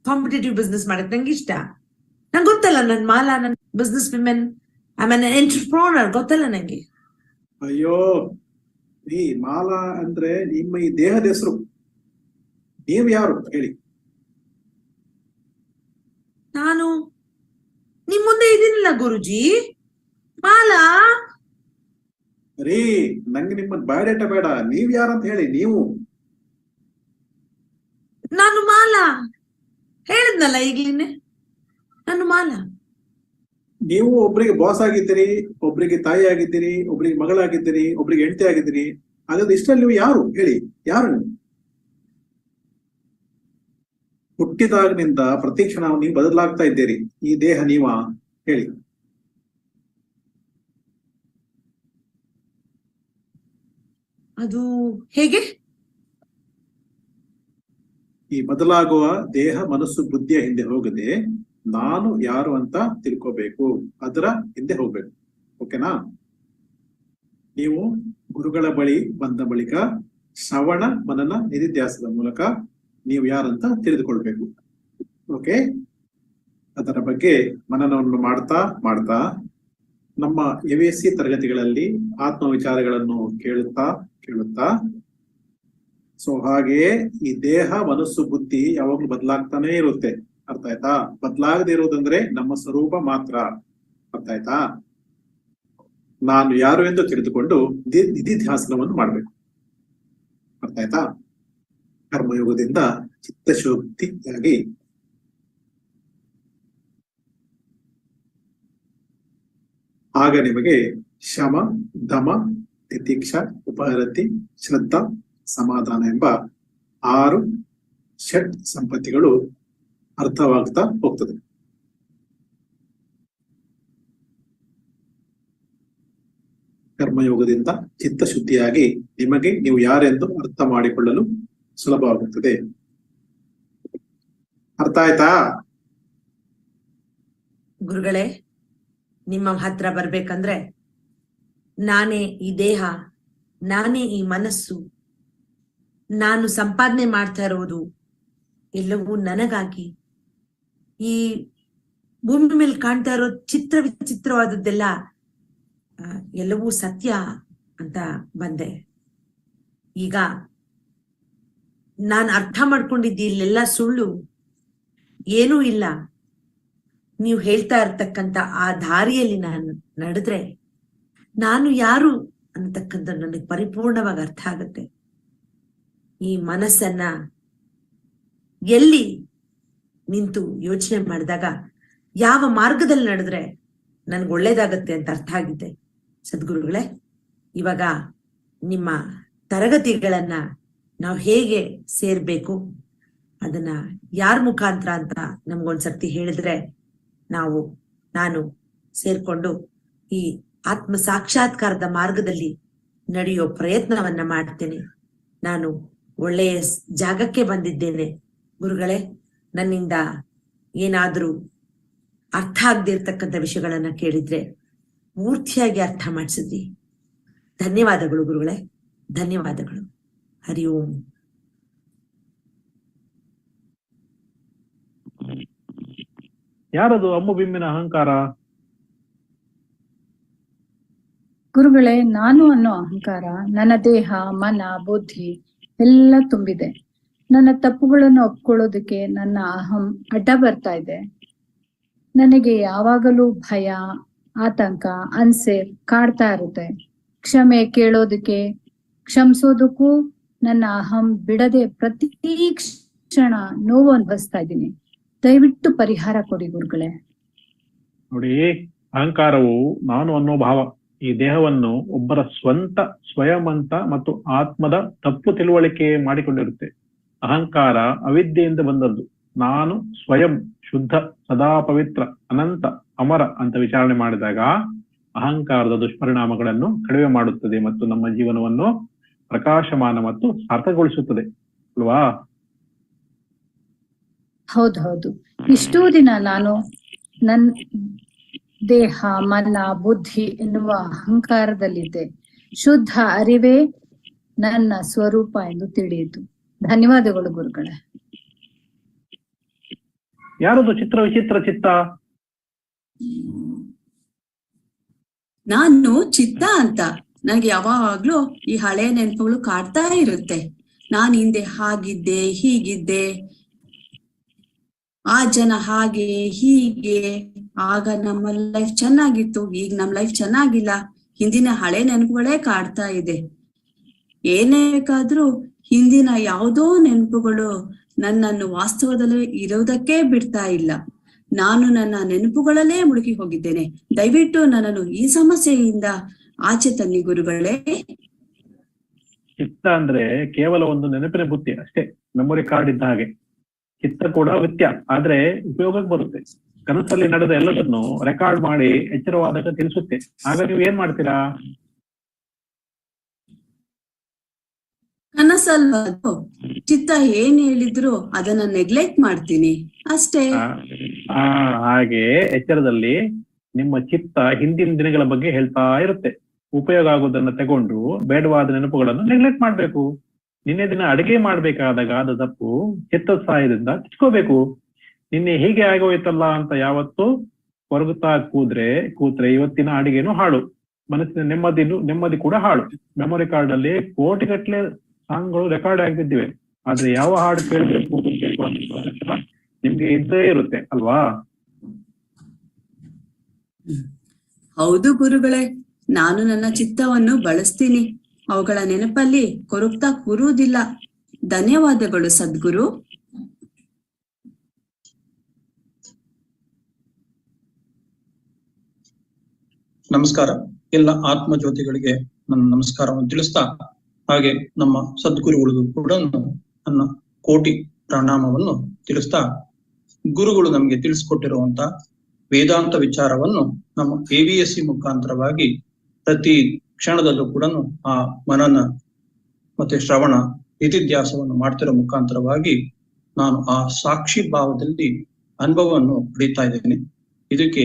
ಕಾಂಪಿಟೇಟಿವ್ ಬಿಸ್ನೆಸ್ ಮಾಡಕ್ ನಂಗೆ ಇಷ್ಟ. ನಂಗೆ ಗೊತ್ತಲ್ಲ, ನನ್ ಮಾಲಾ, ನನ್ business women, I am an entrepreneur, ಗೊತ್ತಲ್ಲ ನಂಗೆ. ಅಯ್ಯೋ, ಈ ಮಾಲಾ ಅಂದ್ರೆ ನಿಮ್ಮ ಈ ದೇಹದ ಹೆಸರು. ನೀವು ಯಾರು ಹೇಳಿ? ನಾನು ನಿಮ್ ಮುಂದೆ ಇದೀನಿಲ್ಲ ಗುರುಜಿ, ಮಾಲಾ. ರೀ, ನಂಗೆ ನಿಮ್ಮ ಬಯೋಡೇಟಾ ಬೇಡ, ನೀವ್ ಯಾರಂತ ಹೇಳಿ. ನೀವು? ನಾನು ಮಾಲಾ ಹೇಳಿದ್ನಲ್ಲ ಈಗ್ಲಿನೇ, ನಾನು ಮಾಲಾ. ನೀವು ಒಬ್ರಿಗೆ ಬಾಸ್ ಆಗಿದ್ದೀರಿ, ಒಬ್ರಿಗೆ ತಾಯಿ ಆಗಿದ್ದೀರಿ, ಒಬ್ರಿಗೆ ಮಗಳಾಗಿದ್ದೀರಿ, ಒಬ್ರಿಗೆ ಹೆಂಡತಿ ಆಗಿದ್ದೀರಿ. ಹಾಗಾದ್ರೆ ಇಷ್ಟರಲ್ಲಿ ನೀವು ಯಾರು ಹೇಳಿ? ಯಾರು ನೀವು? ಹುಟ್ಟಿದಾಗಿನಿಂದ ಪ್ರತಿ ಕ್ಷಣ ನೀವು ಬದಲಾಗ್ತಾ ಇದ್ದೀರಿ. ಈ ದೇಹ ನೀವಾ ಹೇಳಿ? ಅದು ಹೇಗೆ? ಈ ಬದಲಾಗುವ ದೇಹ, ಮನಸ್ಸು, ಬುದ್ಧಿಯ ಹಿಂದೆ ಹೋಗದೆ ನಾನು ಯಾರು ಅಂತ ತಿಳ್ಕೋಬೇಕು, ಅದರ ಹಿಂದೆ ಹೋಗ್ಬೇಕು. ಓಕೆನಾ? ನೀವು ಗುರುಗಳ ಬಳಿ ಬಂದ ಬಳಿಕ ಶ್ರವಣ ಮನನ ನಿಧಿಧ್ಯಾಸದ ಮೂಲಕ ನೀವು ಯಾರಂತ ತಿಳಿದುಕೊಳ್ಬೇಕು. ಓಕೆ? ಅದರ ಬಗ್ಗೆ ಮನನವನ್ನು ಮಾಡ್ತಾ ಮಾಡ್ತಾ ನಮ್ಮ ಎವಿಎಸ್ಸಿ ತರಗತಿಗಳಲ್ಲಿ ಆತ್ಮ ವಿಚಾರಗಳನ್ನು ಕೇಳುತ್ತಾ ಕೇಳುತ್ತಾ, ಸೊ ಹಾಗೆಯೇ ಈ ದೇಹ, ಮನಸ್ಸು, ಬುದ್ಧಿ ಯಾವಾಗ್ಲೂ ಬದಲಾಗ್ತಾನೆ ಇರುತ್ತೆ. ಅರ್ಥ ಆಯ್ತಾ? ಬದಲಾಗದೆ ಇರೋದಂದ್ರೆ ನಮ್ಮ ಸ್ವರೂಪ ಮಾತ್ರ. ಅರ್ಥ ಆಯ್ತಾ? ನಾನು ಯಾರು ಎಂದು ತಿಳಿದುಕೊಂಡು ನಿಧಿಧ್ಯಾಸನವನ್ನು ಮಾಡ್ಬೇಕು. ಅರ್ಥ ಆಯ್ತಾ? ಕರ್ಮಯೋಗದಿಂದ ಚಿತ್ತಶುದ್ಧಿಯಾಗಿ ಆಗ ನಿಮಗೆ ಶಮ, ದಮ, ತಿತಿಕ್ಷ, ಉಪಹರತಿ, ಶ್ರದ್ಧಾ, ಸಮಾಧಾನ ಎಂಬ 6 ಷಟ್ ಸಂಪತ್ತಿಗಳು ಅರ್ಥವಾಗ್ತಾ ಹೋಗ್ತದೆ. ಕರ್ಮಯೋಗದಿಂದ ಚಿತ್ತಶುದ್ಧಿಯಾಗಿ ನಿಮಗೆ ನೀವು ಯಾರೆಂದು ಅರ್ಥ ಮಾಡಿಕೊಳ್ಳಲು ಸುಲಭವಾಗುತ್ತದೆ. ಅರ್ಥ ಆಯ್ತಾ? ಗುರುಗಳೇ, ನಿಮ್ಮ ಹತ್ರ ಬರ್ಬೇಕಂದ್ರೆ ನಾನೇ ಈ ದೇಹ, ನಾನೇ ಈ ಮನಸ್ಸು, ನಾನು ಸಂಪಾದನೆ ಮಾಡ್ತಾ ಇರೋದು ಎಲ್ಲವೂ ನನಗಾಗಿ, ಈ ಭೂಮಿ ಮೇಲೆ ಕಾಣ್ತಾ ಇರೋ ಚಿತ್ರ ವಿಚಿತ್ರವಾದದ್ದೆಲ್ಲ ಎಲ್ಲವೂ ಸತ್ಯ ಅಂತ ಬಂದೆ. ಈಗ ನಾನು ಅರ್ಥ ಮಾಡ್ಕೊಂಡಿದ್ದಿ ಇಲ್ಲೆಲ್ಲ ಸುಳ್ಳು, ಏನೂ ಇಲ್ಲ. ನೀವು ಹೇಳ್ತಾ ಇರ್ತಕ್ಕಂಥ ಆ ದಾರಿಯಲ್ಲಿ ನಾನು ನಡೆದ್ರೆ ನಾನು ಯಾರು ಅನ್ನತಕ್ಕಂಥ ನನಗೆ ಪರಿಪೂರ್ಣವಾಗಿ ಅರ್ಥ ಆಗುತ್ತೆ. ಈ ಮನಸ್ಸನ್ನ ಎಲ್ಲಿ ನಿಂತು ಯೋಚನೆ ಮಾಡಿದಾಗ ಯಾವ ಮಾರ್ಗದಲ್ಲಿ ನಡೆದ್ರೆ ನನ್ಗೆ ಒಳ್ಳೇದಾಗತ್ತೆ ಅಂತ ಅರ್ಥ ಆಗಿದೆ. ಸದ್ಗುರುಗಳೇ, ಇವಾಗ ನಿಮ್ಮ ತರಗತಿಗಳನ್ನ ನಾವು ಹೇಗೆ ಸೇರ್ಬೇಕು, ಅದನ್ನ ಯಾರ ಮುಖಾಂತರ ಅಂತ ನಮ್ಗೊಂದ್ಸರ್ತಿ ಹೇಳಿದ್ರೆ ನಾನು ಸೇರ್ಕೊಂಡು ಈ ಆತ್ಮ ಸಾಕ್ಷಾತ್ಕಾರದ ಮಾರ್ಗದಲ್ಲಿ ನಡೆಯೋ ಪ್ರಯತ್ನವನ್ನ ಮಾಡ್ತೇನೆ. ನಾನು ಒಳ್ಳೆಯ ಜಾಗಕ್ಕೆ ಬಂದಿದ್ದೇನೆ ಗುರುಗಳೇ. ನನ್ನಿಂದ ಏನಾದ್ರೂ ಅರ್ಥ ಆಗದೆ ಇರ್ತಕ್ಕಂಥ ವಿಷಯಗಳನ್ನ ಕೇಳಿದ್ರೆ ಪೂರ್ತಿಯಾಗಿ ಅರ್ಥ ಮಾಡಿಸಿದ್ರಿ. ಧನ್ಯವಾದಗಳು ಗುರುಗಳೇ, ಧನ್ಯವಾದಗಳು. ಹರಿ ಓಂ. ಯಾರದು ಅಮ್ಮು ಬಿಮ್ಮಿನ ಅಹಂಕಾರ? ಗುರುಗಳೇ, ನಾನು ಅನ್ನೋ ಅಹಂಕಾರ ನನ್ನ ದೇಹ, ಮನ, ಬುದ್ಧಿ ಎಲ್ಲ ತುಂಬಿದೆ. ನನ್ನ ತಪ್ಪುಗಳನ್ನು ಒಪ್ಕೊಳ್ಳೋದಕ್ಕೆ ನನ್ನ ಅಹಂ ಅಡ್ಡ ಬರ್ತಾ ಇದೆ. ನನಗೆ ಯಾವಾಗಲೂ ಭಯ, ಆತಂಕ, ಅನ್ಸೇಫ್ ಕಾಡ್ತಾ ಇರುತ್ತೆ. ಕ್ಷಮೆ ಕೇಳೋದಕ್ಕೆ, ಕ್ಷಮಿಸೋದಕ್ಕೂ ನನ್ನ ಅಹಂ ಬಿಡದೆ ಪ್ರತಿ ಕ್ಷಣ ನೋವು ಅನುಭವಿಸ್ತಾ ಇದ್ದೀನಿ. ದಯವಿಟ್ಟು ಪರಿಹಾರ ಕೊಡಿ ಗುರುಗಳೇ. ನೋಡಿ, ಅಹಂಕಾರವು ನಾನು ಅನ್ನೋ ಭಾವ ಈ ದೇಹವನ್ನು ಒಬ್ಬರ ಸ್ವಂತ ಸ್ವಯಂಂತ ಮತ್ತು ಆತ್ಮದ ತಪ್ಪು ತಿಳುವಳಿಕೆ ಮಾಡಿಕೊಂಡಿರುತ್ತೆ. ಅಹಂಕಾರ ಅವಿದ್ಯೆಯಿಂದ ಬಂದದ್ದು. ನಾನು ಸ್ವಯಂ ಶುದ್ಧ, ಸದಾ ಪವಿತ್ರ, ಅನಂತ, ಅಮರ ಅಂತ ವಿಚಾರಣೆ ಮಾಡಿದಾಗ ಅಹಂಕಾರದ ದುಷ್ಪರಿಣಾಮಗಳನ್ನು ಕಡಿಮೆ ಮಾಡುತ್ತದೆ ಮತ್ತು ನಮ್ಮ ಜೀವನವನ್ನು ಪ್ರಕಾಶಮಾನ ಮತ್ತು ಸಾರ್ಥಕಗೊಳಿಸುತ್ತದೆ ಅಲ್ವಾ? ಹೌದು. ಇಷ್ಟೂ ದಿನ ನಾನು ನನ್ನ ದೇಹ, ಮನ, ಬುದ್ಧಿ ಎನ್ನುವ ಅಹಂಕಾರದಲ್ಲಿದ್ದೆ. ಶುದ್ಧ ಅರಿವೇ ನನ್ನ ಸ್ವರೂಪ ಎಂದು ತಿಳಿಯಿತು. ಧನ್ಯವಾದಗಳು ಗುರುಗಳೇ. ಯಾರದು ಚಿತ್ರ ವಿಚಿತ್ರ ಚಿತ್ತ? ನಾನು ಚಿತ್ತ ಅಂತ. ನನಗೆ ಯಾವಾಗ್ಲೂ ಈ ಹಳೆ ನೆನಪುಗಳು ಕಾಡ್ತಾ ಇರುತ್ತೆ. ನಾನು ಹಿಂದೆ ಹಾಗಿದ್ದೆ, ಹೀಗಿದ್ದೆ, ಆ ಜನ ಹಾಗೆ ಹೀಗೆ, ಆಗ ನಮ್ಮ ಲೈಫ್ ಚೆನ್ನಾಗಿತ್ತು, ಈಗ ನಮ್ ಲೈಫ್ ಚೆನ್ನಾಗಿಲ್ಲ. ಹಿಂದಿನ ಹಳೆ ನೆನಪುಗಳೇ ಕಾಡ್ತಾ ಇದೆ. ಏನೇ ಬೇಕಾದ್ರೂ ಹಿಂದಿನ ಯಾವುದೋ ನೆನಪುಗಳು ನನ್ನನ್ನು ವಾಸ್ತವದಲ್ಲಿ ಇರೋದಕ್ಕೆ ಬಿಡ್ತಾ ಇಲ್ಲ. ನಾನು ನನ್ನ ನೆನಪುಗಳಲ್ಲೇ ಮುಳುಗಿ ಹೋಗಿದ್ದೇನೆ. ದಯವಿಟ್ಟು ನನ್ನನ್ನು ಈ ಸಮಸ್ಯೆಯಿಂದ ಆಚೆ ತನ್ನಿ ಗುರುಗಳೇ. ಚಿತ್ತ ಅಂದ್ರೆ ಕೇವಲ ಒಂದು ನೆನಪಿನ ಬುತ್ತಿ ಅಷ್ಟೇ, ಮೆಮೊರಿ ಕಾರ್ಡ್ ಇದ್ದ ಹಾಗೆ. ಚಿತ್ತ ಕೂಡ ವಿತ್ಯ, ಆದ್ರೆ ಉಪಯೋಗಕ್ಕೆ ಬರುತ್ತೆ. ಕನಸಲ್ಲಿ ನಡೆದ ಎಲ್ಲದನ್ನು ರೆಕಾರ್ಡ್ ಮಾಡಿ ಎಚ್ಚರವಾದಾಗ ತಿಳಿಸುತ್ತೆ. ಆಗ ನೀವು ಏನ್ ಮಾಡ್ತೀರಾ? ಕನಸಲ್ವ ಚಿತ್ತ ಏನ್ ಹೇಳಿದ್ರು ಅದನ್ನ ನೆಗ್ಲೆಕ್ಟ್ ಮಾಡ್ತೀನಿ ಅಷ್ಟೇ. ಹಾಗೆ ಎಚ್ಚರದಲ್ಲಿ ನಿಮ್ಮ ಚಿತ್ತ ಹಿಂದಿನ ದಿನಗಳ ಬಗ್ಗೆ ಹೇಳ್ತಾ ಇರುತ್ತೆ. ಉಪಯೋಗ ಆಗೋದನ್ನ ತಗೊಂಡು ಬೇಡವಾದ ನೆನಪುಗಳನ್ನು ನೆಗ್ಲೆಕ್ಟ್ ಮಾಡ್ಬೇಕು. ನಿನ್ನೆ ದಿನ ಅಡಿಗೆ ಮಾಡ್ಬೇಕಾದಾಗ ಆದ ತಪ್ಪು ಚಿತ್ತದ ಸಹಾಯದಿಂದ ತಿಳ್ಕೋಬೇಕು. ನಿನ್ನೆ ಹೀಗೆ ಆಗೋಯ್ತಲ್ಲ ಅಂತ ಯಾವತ್ತು ಕೊರಗುತ್ತಾ ಕೂತ್ರೆ ಇವತ್ತಿನ ಅಡಿಗೆನೂ ಹಾಳು, ಮನಸ್ಸಿನ ನೆಮ್ಮದಿ ಕೂಡ ಹಾಳು. ಮೆಮೊರಿ ಕಾರ್ಡ್ ಅಲ್ಲಿ ಕೋಟಿಗಟ್ಟಲೆ ಸಾಂಗ್ಗಳು ರೆಕಾರ್ಡ್ ಆಗಿದ್ದಿವೆ, ಆದ್ರೆ ಯಾವ ಹಾಡು ಕೇಳಬೇಕು ನಿಮ್ಗೆ ಇದ್ದೇ ಇರುತ್ತೆ ಅಲ್ವಾ? ಹೌದು ಗುರುಗಳೇ, ನಾನು ನನ್ನ ಚಿತ್ತವನ್ನು ಬಳಸ್ತೀನಿ. ಅವುಗಳ ನೆನಪಲ್ಲಿ ಕೊರಗ್ತಾ ಕೂರುವುದಿಲ್ಲ. ಧನ್ಯವಾದಗಳು ಸದ್ಗುರು. ನಮಸ್ಕಾರ. ಎಲ್ಲ ಆತ್ಮ ಜ್ಯೋತಿಗಳಿಗೆ ನನ್ನ ನಮಸ್ಕಾರವನ್ನು ತಿಳಿಸ್ತಾ, ಹಾಗೆ ನಮ್ಮ ಸದ್ಗುರುಗಳಿಗೂ ಕೂಡ ನನ್ನ ಕೋಟಿ ಪ್ರಣಾಮವನ್ನು ತಿಳಿಸ್ತಾ, ಗುರುಗಳು ನಮಗೆ ತಿಳಿಸ್ಕೊಟ್ಟಿರುವಂತ ವೇದಾಂತ ವಿಚಾರವನ್ನು ನಮ್ಮ AVSC ಮುಖಾಂತರವಾಗಿ ಪ್ರತಿ ಕ್ಷಣದಲ್ಲೂ ಕೂಡ ಆ ಮನನ ಮತ್ತೆ ಶ್ರವಣ ನಿಧಿಧ್ಯಾಸವನ್ನು ಮಾಡ್ತಿರೋ ಮುಖಾಂತರವಾಗಿ ನಾನು ಆ ಸಾಕ್ಷಿ ಭಾವದಲ್ಲಿ ಅನುಭವವನ್ನು ಪಡೀತಾ ಇದ್ದೇನೆ. ಇದಕ್ಕೆ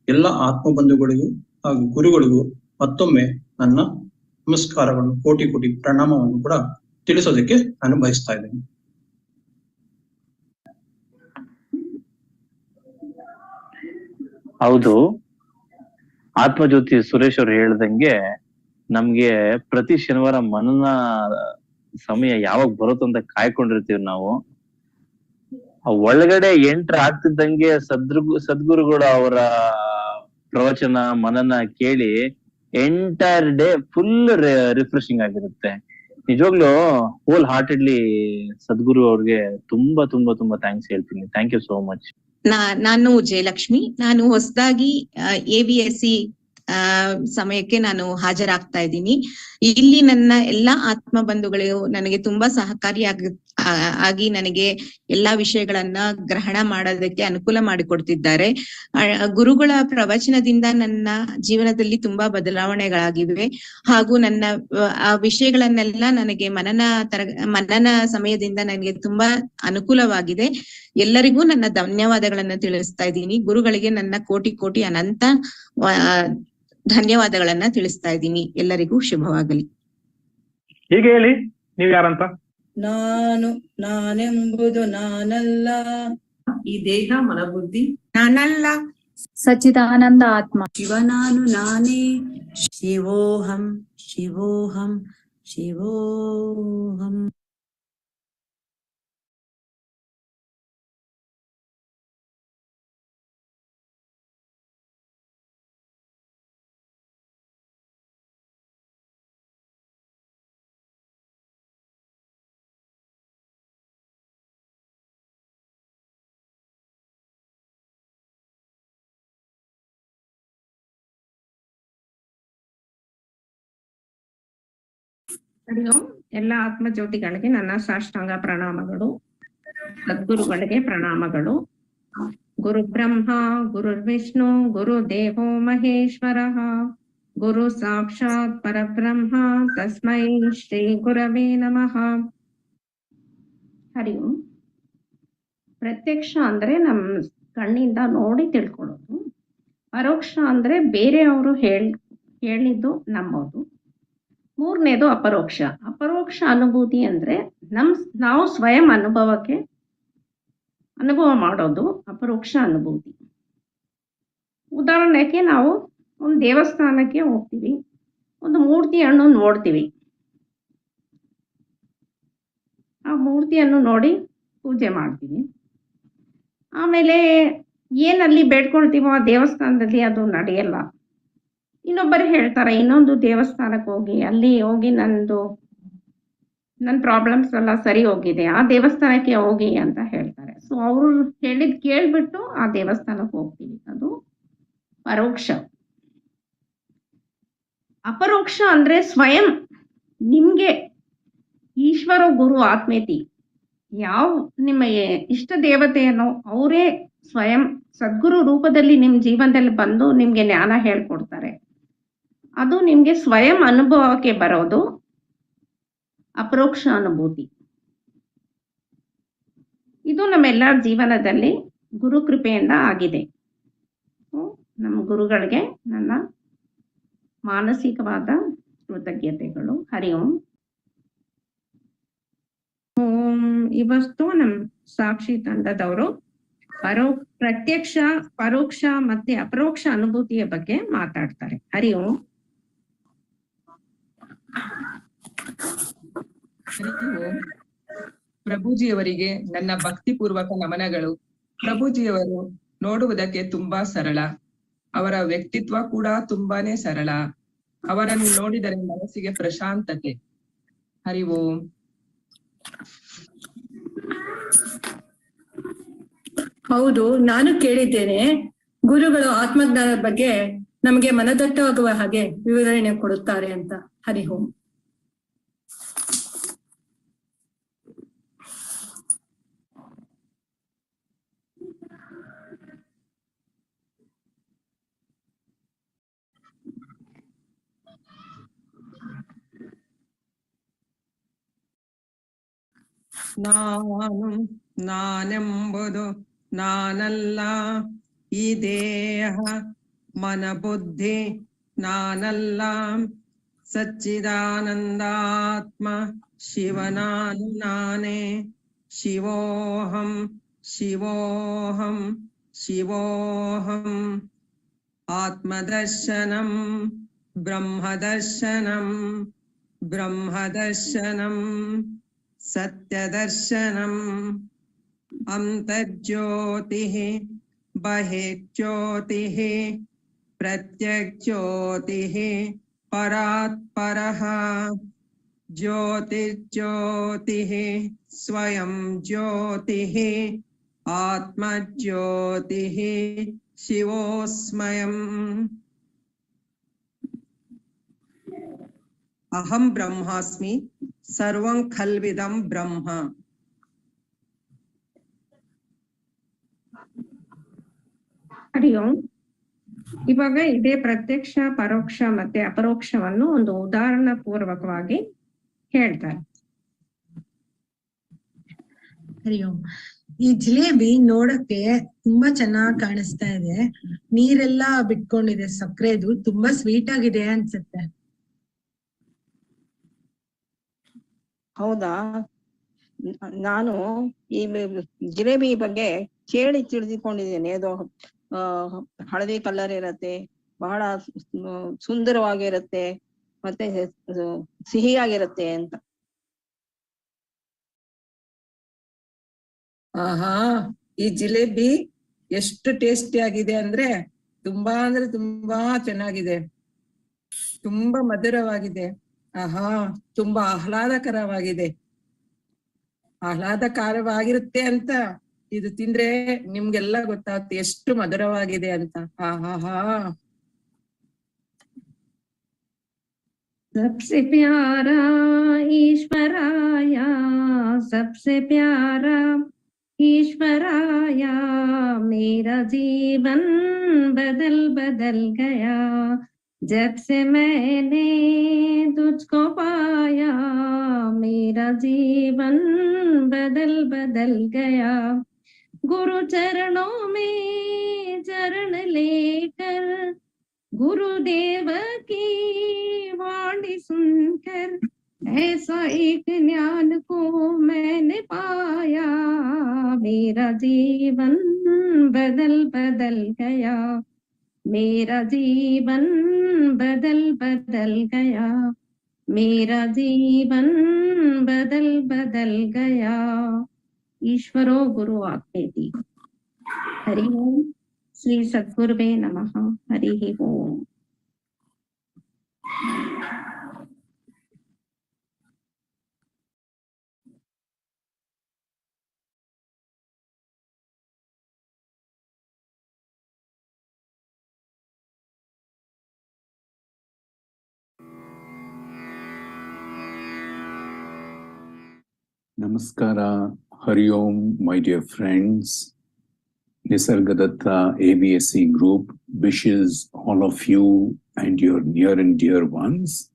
ಎಲ್ಲ ಆತ್ಮಬಂಧುಗಳಿಗೂ ಹಾಗೂ ಗುರುಗಳಿಗೂ ಮತ್ತೊಮ್ಮೆ ನನ್ನ ನಮಸ್ಕಾರಗಳನ್ನು, ಕೋಟಿ ಕೋಟಿ ಪ್ರಣಾಮವನ್ನು ಕೂಡ ತಿಳಿಸೋದಕ್ಕೆ ನಾನು ಬಯಸ್ತಾ ಇದ್ದೇನೆ. ಹೌದು, ಆತ್ಮಜ್ಯೋತಿ ಸುರೇಶ್ ಅವರು ಹೇಳ್ದಂಗೆ ನಮ್ಗೆ ಪ್ರತಿ ಶನಿವಾರ ಮನನ ಸಮಯ ಯಾವಾಗ ಬರುತ್ತೋ ಅಂತ ಕಾಯ್ಕೊಂಡಿರ್ತೀವಿ ನಾವು. ಒಳಗಡೆ ಎಂಟ್ರ್ ಆಗ್ತಿದ್ದಂಗೆ ಸದ್ಗುರುಗಳು ಅವರ ಪ್ರವಚನ ಮನನ ಕೇಳಿ ಎಂಟೈರ್ ಡೇ ಫುಲ್ ರಿಫ್ರೆಶಿಂಗ್ ಆಗಿರುತ್ತೆ. ನಿಜವಾಗ್ಲೂ ಹೋಲ್ ಹಾರ್ಟೆಡ್ಲಿ ಸದ್ಗುರು ಅವ್ರಿಗೆ ತುಂಬಾ ತುಂಬಾ ತುಂಬಾ ಥ್ಯಾಂಕ್ಸ್ ಹೇಳ್ತೀನಿ. Thank you so much. ನಾನು ಜಯಲಕ್ಷ್ಮಿ. ನಾನು ಹೊಸದಾಗಿ AVSC ಸಮಯಕ್ಕೆ ನಾನು ಹಾಜರಾಗ್ತಾ ಇದ್ದೀನಿ. ಇಲ್ಲಿ ನನ್ನ ಎಲ್ಲಾ ಆತ್ಮ ಬಂಧುಗಳು ನನಗೆ ತುಂಬಾ ಆಗಿ ನನಗೆ ಎಲ್ಲಾ ವಿಷಯಗಳನ್ನ ಗ್ರಹಣ ಮಾಡೋದಕ್ಕೆ ಅನುಕೂಲ ಮಾಡಿಕೊಡ್ತಿದ್ದಾರೆ. ಗುರುಗಳ ಪ್ರವಚನದಿಂದ ನನ್ನ ಜೀವನದಲ್ಲಿ ತುಂಬಾ ಬದಲಾವಣೆಗಳಾಗಿವೆ. ಹಾಗೂ ನನ್ನ ಆ ವಿಷಯಗಳನ್ನೆಲ್ಲ ನನಗೆ ಮನನ ಸಮಯದಿಂದ ನನಗೆ ತುಂಬಾ ಅನುಕೂಲವಾಗಿದೆ. ಎಲ್ಲರಿಗೂ ನನ್ನ ಧನ್ಯವಾದಗಳನ್ನ ತಿಳಿಸ್ತಾ ಇದ್ದೀನಿ. ಗುರುಗಳಿಗೆ ನನ್ನ ಕೋಟಿ ಕೋಟಿ ಅನಂತ ಧನ್ಯವಾದಗಳನ್ನ ತಿಳಿಸ್ತಾ ಇದ್ದೀನಿ. ಎಲ್ಲರಿಗೂ ಶುಭವಾಗಲಿ. ಹೀಗೆ ಹೇಳಿ, ನೀವ್ ಯಾರಂತ? ನಾನೆಂಬುದು ನಾನಲ್ಲ, ಈ ದೇಹ ಮನಬುದ್ಧಿ ನಾನಲ್ಲ, ಸಚ್ಚಿದಾನಂದ ಆತ್ಮ ಶಿವನಾನು ನಾನೇ. ಶಿವೋಹಂ ಶಿವೋಹಂ ಶಿವೋಹಂ. ಹರಿ ಓಂ. ಎಲ್ಲ ಆತ್ಮ ಜ್ಯೋತಿಗಳಿಗೆ ನನ್ನ ಸಾಷ್ಟಾಂಗ ಪ್ರಣಾಮಗಳು. ಸದ್ಗುರುಗಳಿಗೆ ಪ್ರಣಾಮಗಳು. ಗುರು ಬ್ರಹ್ಮ ಗುರು ವಿಷ್ಣು ಗುರು ದೇವೋ ಮಹೇಶ್ವರ ಗುರು ಸಾಕ್ಷಾತ್ ಪರಬ್ರಹ್ಮ ತಸ್ಮೈ ಶ್ರೀ ಗುರವೇ ನಮಃ. ಹರಿ ಓಂ. ಪ್ರತ್ಯಕ್ಷ ಅಂದ್ರೆ ನಮ್ ಕಣ್ಣಿಂದ ನೋಡಿ ತಿಳ್ಕೊಳ್ಳೋದು. ಪರೋಕ್ಷ ಅಂದ್ರೆ ಬೇರೆಯವರು ಹೇಳಿದ್ದು ನಂಬೋದು. ಮೂರನೇದು ಅಪರೋಕ್ಷ. ಅಪರೋಕ್ಷ ಅನುಭೂತಿ ಅಂದ್ರೆ ನಾವು ಸ್ವಯಂ ಅನುಭವ ಮಾಡೋದು ಅಪರೋಕ್ಷ ಅನುಭೂತಿ. ಉದಾಹರಣೆಗೆ ನಾವು ಒಂದು ದೇವಸ್ಥಾನಕ್ಕೆ ಹೋಗ್ತೀವಿ, ಒಂದು ಮೂರ್ತಿಯನ್ನು ನೋಡ್ತೀವಿ. ಆ ಮೂರ್ತಿಯನ್ನು ನೋಡಿ ಪೂಜೆ ಮಾಡ್ತೀವಿ. ಆಮೇಲೆ ಏನಲ್ಲಿ ಬೇಡ್ಕೊಳ್ತೀವೋ ಆ ದೇವಸ್ಥಾನದಲ್ಲಿ ಅದು ನಡೆಯಲ್ಲ. ಇನ್ನೊಬ್ಬರು ಹೇಳ್ತಾರೆ ಇನ್ನೊಂದು ದೇವಸ್ಥಾನಕ್ಕೆ ಹೋಗಿ, ಅಲ್ಲಿ ಹೋಗಿ ನನ್ನ ಪ್ರಾಬ್ಲಮ್ಸ್ ಎಲ್ಲ ಸರಿ ಹೋಗಿದೆ, ಆ ದೇವಸ್ಥಾನಕ್ಕೆ ಹೋಗಿ ಅಂತ ಹೇಳ್ತಾರೆ. ಸೊ ಅವರು ಹೇಳಿದ್ ಕೇಳ್ಬಿಟ್ಟು ಆ ದೇವಸ್ಥಾನಕ್ಕೆ ಹೋಗ್ತೀವಿ. ಅದು ಪರೋಕ್ಷ. ಅಪರೋಕ್ಷ ಅಂದ್ರೆ ಸ್ವಯಂ ನಿಮ್ಗೆ ಈಶ್ವರ ಗುರು ಆತ್ಮೇತಿ ಯಾವ ನಿಮ್ಮ ಇಷ್ಟ ದೇವತೆಯನ್ನು ಅವರೇ ಸ್ವಯಂ ಸದ್ಗುರು ರೂಪದಲ್ಲಿ ನಿಮ್ ಜೀವನದಲ್ಲಿ ಬಂದು ನಿಮ್ಗೆ ಜ್ಞಾನ ಹೇಳ್ಕೊಡ್ತಾರೆ. ಅದು ನಿಮ್ಗೆ ಸ್ವಯಂ ಅನುಭವಕ್ಕೆ ಬರೋದು ಅಪರೋಕ್ಷ ಅನುಭೂತಿ. ಇದು ನಮ್ಮೆಲ್ಲರ ಜೀವನದಲ್ಲಿ ಗುರು ಕೃಪೆಯಿಂದ ಆಗಿದೆ. ನಮ್ಮ ಗುರುಗಳಿಗೆ ನನ್ನ ಮಾನಸಿಕವಾದ ಕೃತಜ್ಞತೆಗಳು. ಹರಿ ಓಂ. ಓಂ. ಇವತ್ತು ನಮ್ಮ ಸಾಕ್ಷಿ ತಂಡದವರು ಪ್ರತ್ಯಕ್ಷ, ಪರೋಕ್ಷ ಮತ್ತೆ ಅಪರೋಕ್ಷ ಅನುಭೂತಿಯ ಬಗ್ಗೆ ಮಾತಾಡ್ತಾರೆ. ಹರಿ ಓಂ. ಪ್ರಭುಜಿಯವರಿಗೆ ನನ್ನ ಭಕ್ತಿಪೂರ್ವಕ ನಮನಗಳು. ಪ್ರಭುಜಿಯವರು ನೋಡುವುದಕ್ಕೆ ತುಂಬಾ ಸರಳ, ಅವರ ವ್ಯಕ್ತಿತ್ವ ಕೂಡ ತುಂಬಾನೇ ಸರಳ. ಅವರನ್ನು ನೋಡಿದರೆ ಮನಸ್ಸಿಗೆ ಪ್ರಶಾಂತತೆ. ಹರಿ ಓಂ. ಹೌದು, ನಾನು ಕೇಳಿದ್ದೇನೆ. ಗುರುಗಳು ಆತ್ಮಜ್ಞಾನದ ಬಗ್ಗೆ ನಮಗೆ ಮನದಟ್ಟವಾಗುವ ಹಾಗೆ ವಿವರಣೆ ಕೊಡುತ್ತಾರೆ ಅಂತ. ಹರಿ ಓಂ. ನಾನೆಂಬುದು ನಾನಲ್ಲ, ಈ ದೇಹ ಮನ ಬುದ್ಧಿ ನಾನಲ್ಲ, ಸಚ್ಚಿದಾನಂದಾತ್ಮ ಶಿವನಾನು ನಾನೇ, ಶಿವೋಹಂ ಶಿವೋಹಂ ಶಿವೋಹಂ. ಆತ್ಮದರ್ಶನಂ ಬ್ರಹ್ಮದರ್ಶನಂ ಬ್ರಹ್ಮದರ್ಶನಂ ಸತ್ಯದರ್ಶನಂ. ಅಂತರ್ಜ್ಯೋತಿಃ ಬಹಿರ್ಜ್ಯೋತಿಃ ಪ್ರತ್ಯಗ್ಜ್ಯೋತಿಃ ಪರಾತ್ಪರಃ. ಜ್ಯೋತಿರ್ಜ್ಯೋತಿಃ ಸ್ವಯಂ ಜ್ಯೋತಿಃ ಆತ್ಮಜ್ಯೋತಿಃ ಶಿವೋಸ್ಮಯಂ. ಅಹಂ ಬ್ರಹ್ಮಾಸ್ಮಿ ಸರ್ವಂ ಖಲ್ವಿದಂ ಬ್ರಹ್ಮ. ಹರಿ ಓಂ. ಇವಾಗ ಇದೇ ಪ್ರತ್ಯಕ್ಷ, ಪರೋಕ್ಷ ಮತ್ತೆ ಅಪರೋಕ್ಷವನ್ನು ಒಂದು ಉದಾಹರಣಾ ಪೂರ್ವಕವಾಗಿ ಹೇಳ್ತಾರೆ. ಹರಿ ಓಂ. ಈ ಜಿಲೇಬಿ ನೋಡಕ್ಕೆ ತುಂಬಾ ಚೆನ್ನಾಗಿ ಕಾಣಿಸ್ತಾ ಇದೆ, ನೀರೆಲ್ಲಾ ಬಿಟ್ಕೊಂಡಿದೆ, ಸಕ್ಕರೆದು ತುಂಬಾ ಸ್ವೀಟ್ ಆಗಿದೆ ಅನ್ಸುತ್ತೆ. ಹೌದಾ? ನಾನು ಈ ಜಿಲೇಬಿ ಬಗ್ಗೆ ಕೇಳಿ ತಿಳಿದುಕೊಂಡಿದ್ದೇನೆ. ಅದು ಹಳದಿ ಕಲರ್ ಇರತ್ತೆ, ಬಹಳ ಸುಂದರವಾಗಿರುತ್ತೆ, ಮತ್ತೆ ಸಿಹಿಯಾಗಿರುತ್ತೆ ಅಂತ. ಆಹಾ, ಈ ಜಿಲೇಬಿ ಎಷ್ಟು ಟೇಸ್ಟಿ ಆಗಿದೆ ಅಂದ್ರೆ ತುಂಬಾ ಚೆನ್ನಾಗಿದೆ, ತುಂಬಾ ಮಧುರವಾಗಿದೆ. ಆಹಾ, ತುಂಬಾ ಆಹ್ಲಾದಕರವಾಗಿರುತ್ತೆ ಅಂತ ಇದು ತಿಂದ್ರೆ ನಿಮ್ಗೆಲ್ಲ ಗೊತ್ತಾಗುತ್ತೆ ಎಷ್ಟು ಮಧುರವಾಗಿದೆ ಅಂತ. ಆಹಾ. सबसे प्यारा ईश्वराया, सबसे प्यारा ईश्वराया, मेरा जीवन बदल बदल गया, जब से मैंने तुझको पाया, मेरा जीवन बदल बदल गया. गुरु चरणों में चरण लेकर, गुरुदेव की वाणी सुनकर, ऐसा एक ज्ञान को मैंने पाया, मेरा जीवन बदल बदल गया, मेरा जीवन बदल बदल गया, मेरा जीवन बदल बदल गया. ईश्वरो गुरु आत्मेति. हरि ओम. श्री सद्गुरुवे नमः. हरि ओम. Namaskara, Hari Om, my dear friends. Nisargadatta ABSC group wishes all of you and your near and dear ones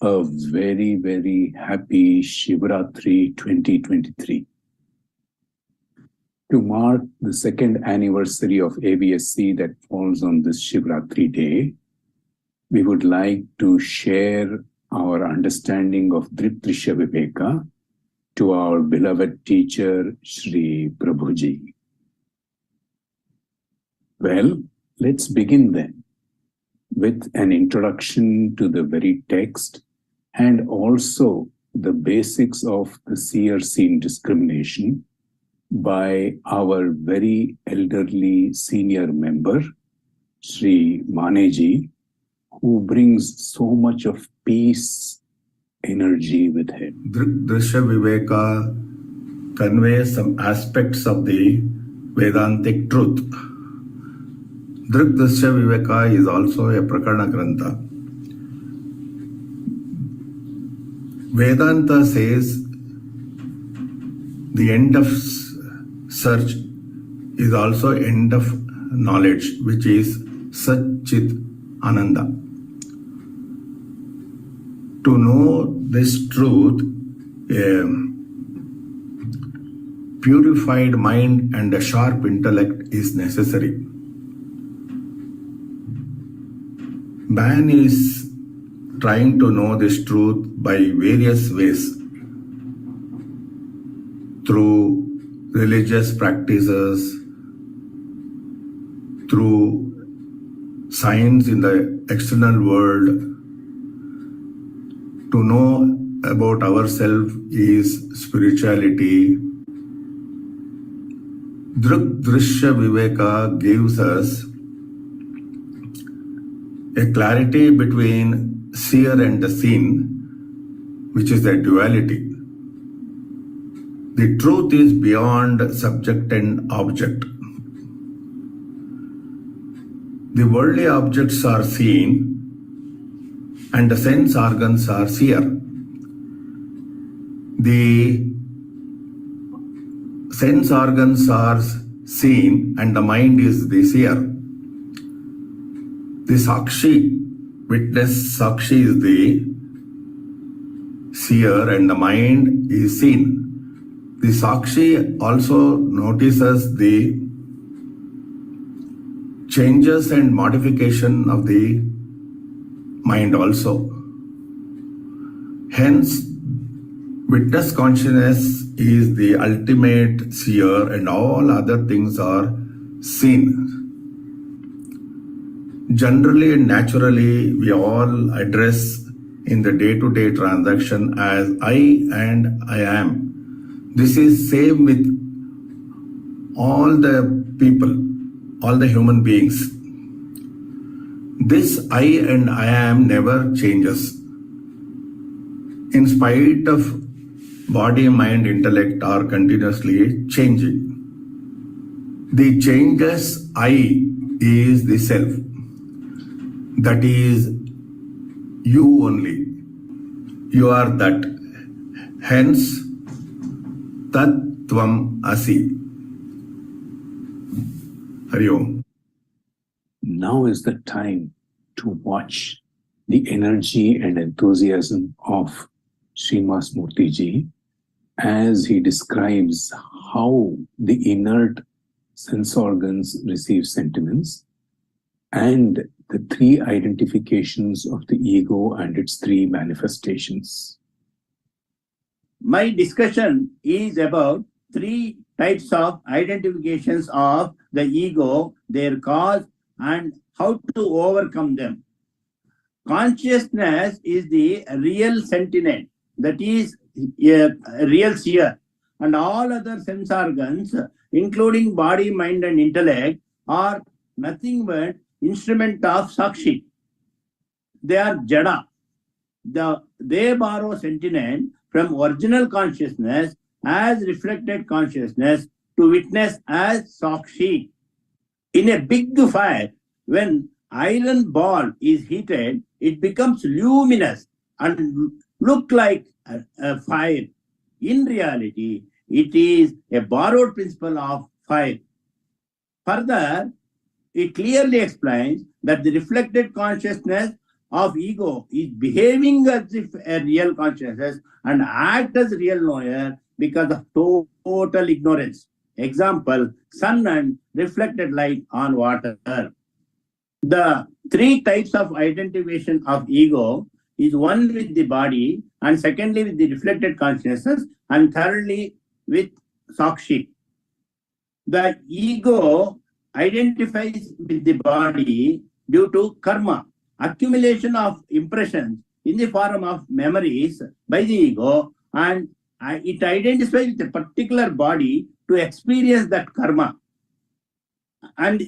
a very, very happy Shivaratri 2023. To mark the second anniversary of ABSC that falls on this Shivaratri day, we would like to share our understanding of Dritrisha Viveka to our beloved teacher, Shri Prabhuji. Well, let's begin then with an introduction to the very text and also the basics of the seer-seen discrimination by our very elderly senior member, Shri Maneji, who brings so much of peace energy with him. Drisha Viveka conveys some aspects of the Vedantic truth. Drisha Viveka is also a Prakarana Grantha. Vedanta says the end of search is also end of knowledge, which is Sat Chit Ananda. To know this truth, purified mind and a sharp intellect is necessary. Man is trying to know this truth by various ways, through religious practices, through science in the external world. To know about ourselves is spirituality. Drishya Viveka gives us a clarity between seer and the seen, which is the duality. The truth is beyond subject and object. The worldly objects are seen and the sense organs are seer. The sense organs are seen and the mind is the seer. The Sakshi, witness Sakshi is the seer and the mind is seen. The Sakshi also notices the changes and modification of the mind also. Hence, witness consciousness is the ultimate seer and all other things are seen. Generally and naturally, we all address in the day-to-day transaction as I and I am. This is same with all the people, all the human beings. This I and I am never changes. In spite of body, mind, intellect are continuously changing. The changes I is the self. That is you only. You are that. Hence, Tat Tvam Asi. Hari Om. Now is the time to watch the energy and enthusiasm of Srinivas Murthy as he describes how the inert sense organs receive sentiments and the three identifications of the ego and its three manifestations. My discussion is about three types of identifications of the ego, their cause, and how to overcome them. Consciousness is the real sentient, that is a real seer, and all other sense organs, including body, mind, and intellect, are nothing but instrument of Sakshi. They are Jada. They borrow sentient from original consciousness as reflected consciousness to witness as Sakshi. In a big fire, when iron ball is heated, it becomes luminous and look like a fire. In reality, it is a borrowed principle of fire. Further, it clearly explains that the reflected consciousness of ego is behaving as if a real consciousness and act as real knower because of total ignorance. Example, sun and reflected light on water. The three types of identification of ego is one with the body, and secondly with the reflected consciousness, and thirdly with Sakshi. The ego identifies with the body due to karma, accumulation of impressions in the form of memories by the ego, and it identifies with a particular body to experience that karma. And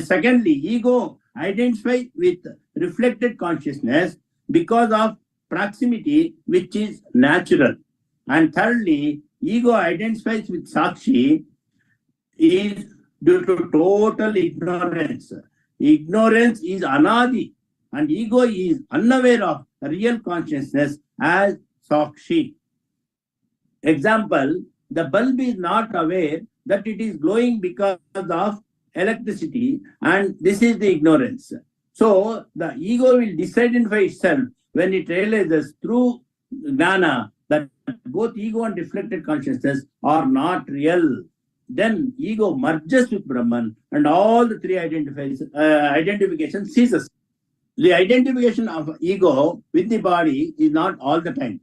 secondly, ego identifies with reflected consciousness because of proximity, which is natural. And thirdly, ego identifies with Sakshi is due to total ignorance. Ignorance is anadi, and ego is unaware of real consciousness as Sakshi. Example, the bulb is not aware that it is glowing because of electricity, and this is the ignorance. So the ego will disidentify itself when it realizes through jnana that both ego and reflected consciousness are not real, then ego merges with Brahman and all the three identification ceases. The identification of ego with the body is not all the time.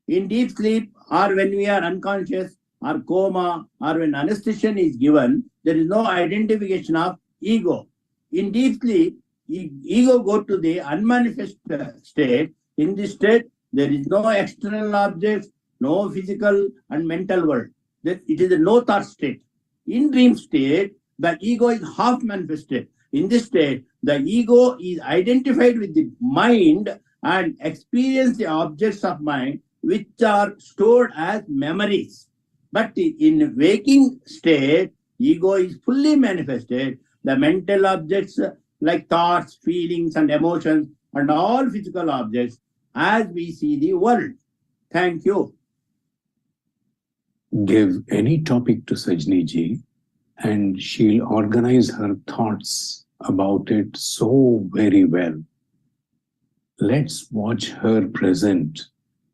In deep sleep, or when we are unconscious, or coma, or when anesthesia is given, there is no identification of ego. In deep sleep, ego goes to the unmanifest state. In this state, there is no external objects, no physical and mental world. It is a no thought state. In dream state, the ego is half manifested. In this state, the ego is identified with the mind and experience the objects of mind which are stored as memories. But in waking state, ego is fully manifested. The mental objects like thoughts, feelings, and emotions, and all physical objects as we see the world. Thank you. Give any topic to Sajni ji, and she'll organize her thoughts about it so very well. Let's watch her present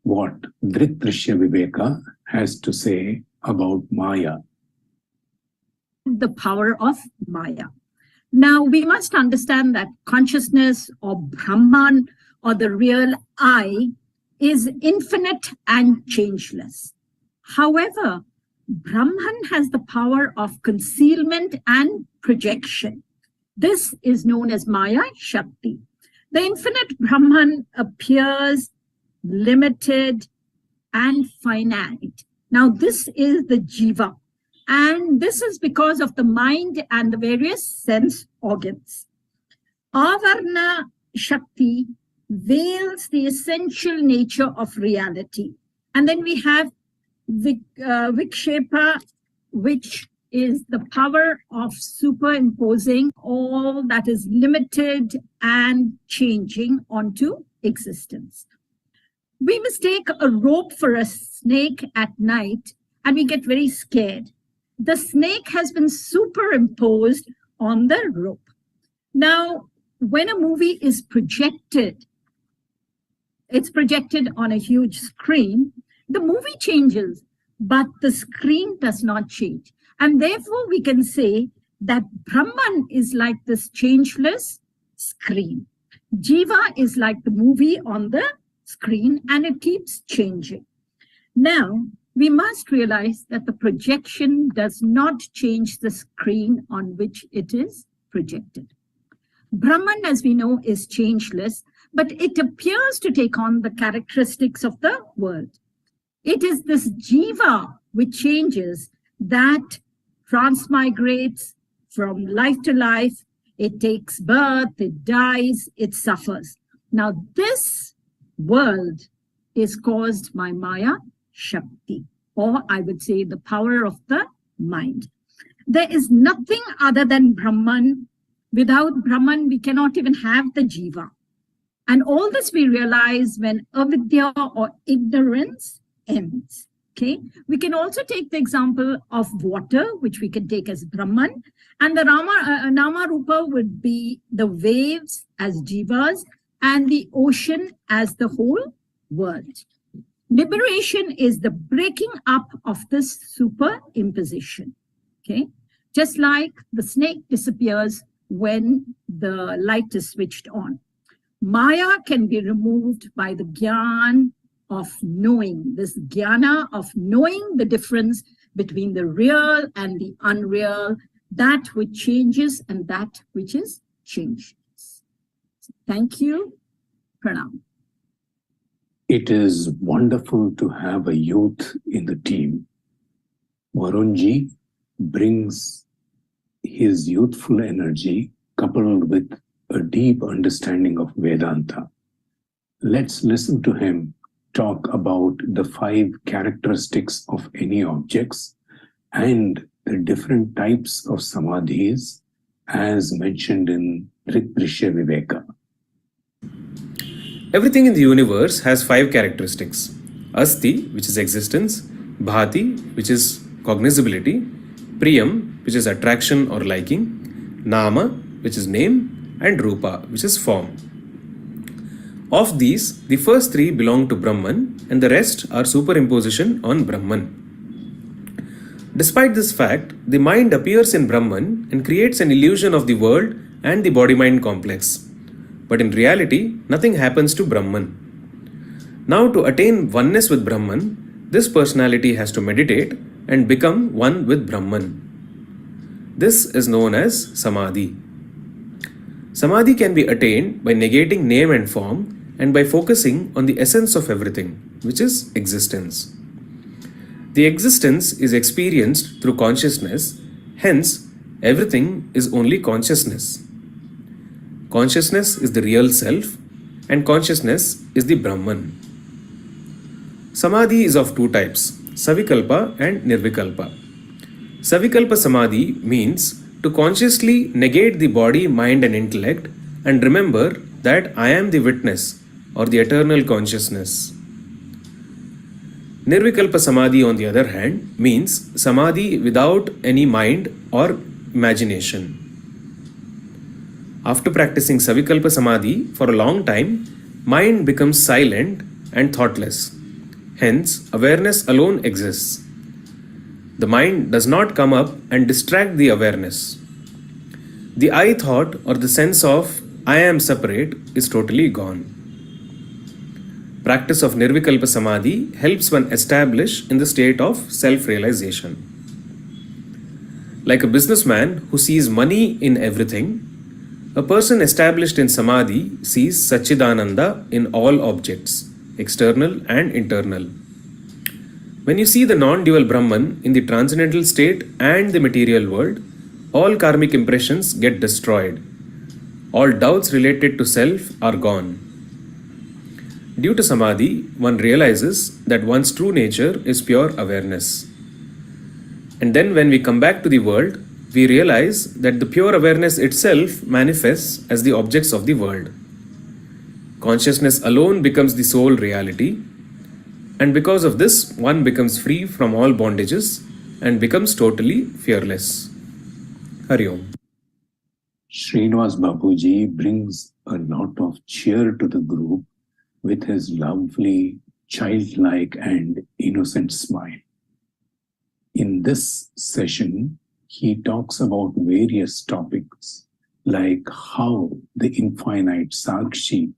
what Drittrishya Viveka has to say about Maya. The power of Maya. Now, we must understand that consciousness or Brahman or the real I is infinite and changeless. However, Brahman has the power of concealment and projection. This is known as Maya Shakti. The infinite Brahman appears limited and finite. Now, this is the Jiva. And this is because of the mind and the various sense organs. Avarna Shakti veils the essential nature of reality. And then we have Vikshepa, which is the power of superimposing all that is limited and changing onto existence. We mistake a rope for a snake at night and we get very scared. The snake has been superimposed on the rope. Now, when a movie is projected, it's projected on a huge screen, the movie changes, but the screen does not change. And therefore, we can say that Brahman is like this changeless screen. Jiva is like the movie on the screen and it keeps changing. Now, we must realize that the projection does not change the screen on which it is projected. Brahman, as we know, is changeless, but it appears to take on the characteristics of the world. It is this Jiva which changes, that transmigrates from life to life. It takes birth, it dies, it suffers. Now, this world is caused by Maya Shakti, or I would say the power of the mind. There is nothing other than Brahman. Without Brahman, we cannot even have the Jiva. And all this we realize when avidya or ignorance ends. Okay, we can also take the example of water, which we can take as Brahman, and the Nama Rupa would be the waves as Jivas and the ocean as the whole world. Liberation is the breaking up of this superimposition. Okay, just like the snake disappears when the light is switched on. Maya can be removed by the Gyan of knowing, this Jnana of knowing the difference between the real and the unreal, that which changes and that which is changeless. Thank you. Pranam. It is wonderful to have a youth in the team. Varunji brings his youthful energy coupled with a deep understanding of Vedanta. Let's listen to him talk about the 5 characteristics of any objects and the different types of samadhis as mentioned in Drittrishya Viveka. Everything in the universe has 5 characteristics. Asti, which is existence, Bhati, which is cognizability, Priyam, which is attraction or liking, Nama, which is name, and Rupa, which is form. Of these, the first 3 belong to Brahman and the rest are superimposition on Brahman. Despite this fact, the mind appears in Brahman and creates an illusion of the world and the body-mind complex. But in reality, nothing happens to Brahman. Now, to attain oneness with Brahman, this personality has to meditate and become one with Brahman. This is known as Samadhi. Samadhi can be attained by negating name and form and by focusing on the essence of everything, which is existence. The existence is experienced through consciousness, hence, everything is only consciousness. Consciousness is the real self, and consciousness is the Brahman. Samadhi is of two types, Savikalpa and Nirvikalpa. Savikalpa Samadhi means to consciously negate the body, mind and intellect and remember that I am the witness or the eternal consciousness. Nirvikalpa Samadhi, on the other hand, means Samadhi without any mind or imagination. After practicing Savikalpa Samadhi for a long time, mind becomes silent and thoughtless. Hence, awareness alone exists. The mind does not come up and distract the awareness. The I thought or the sense of I am separate is totally gone. Practice of Nirvikalpa Samadhi helps one establish in the state of self-realization. Like a businessman who sees money in everything, a person established in Samadhi sees Satchidananda in all objects, external and internal. When you see the non-dual Brahman in the transcendental state and the material world, all karmic impressions get destroyed. All doubts related to self are gone. Due to Samadhi, one realizes that one's true nature is pure awareness. And then when we come back to the world, we realize that the pure awareness itself manifests as the objects of the world. Consciousness alone becomes the sole reality, and because of this, one becomes free from all bondages and becomes totally fearless. Hari Om. Srinivas Babuji brings a lot of cheer to the group with his lovely, childlike and innocent smile. In this session, he talks about various topics like how the infinite Sakshi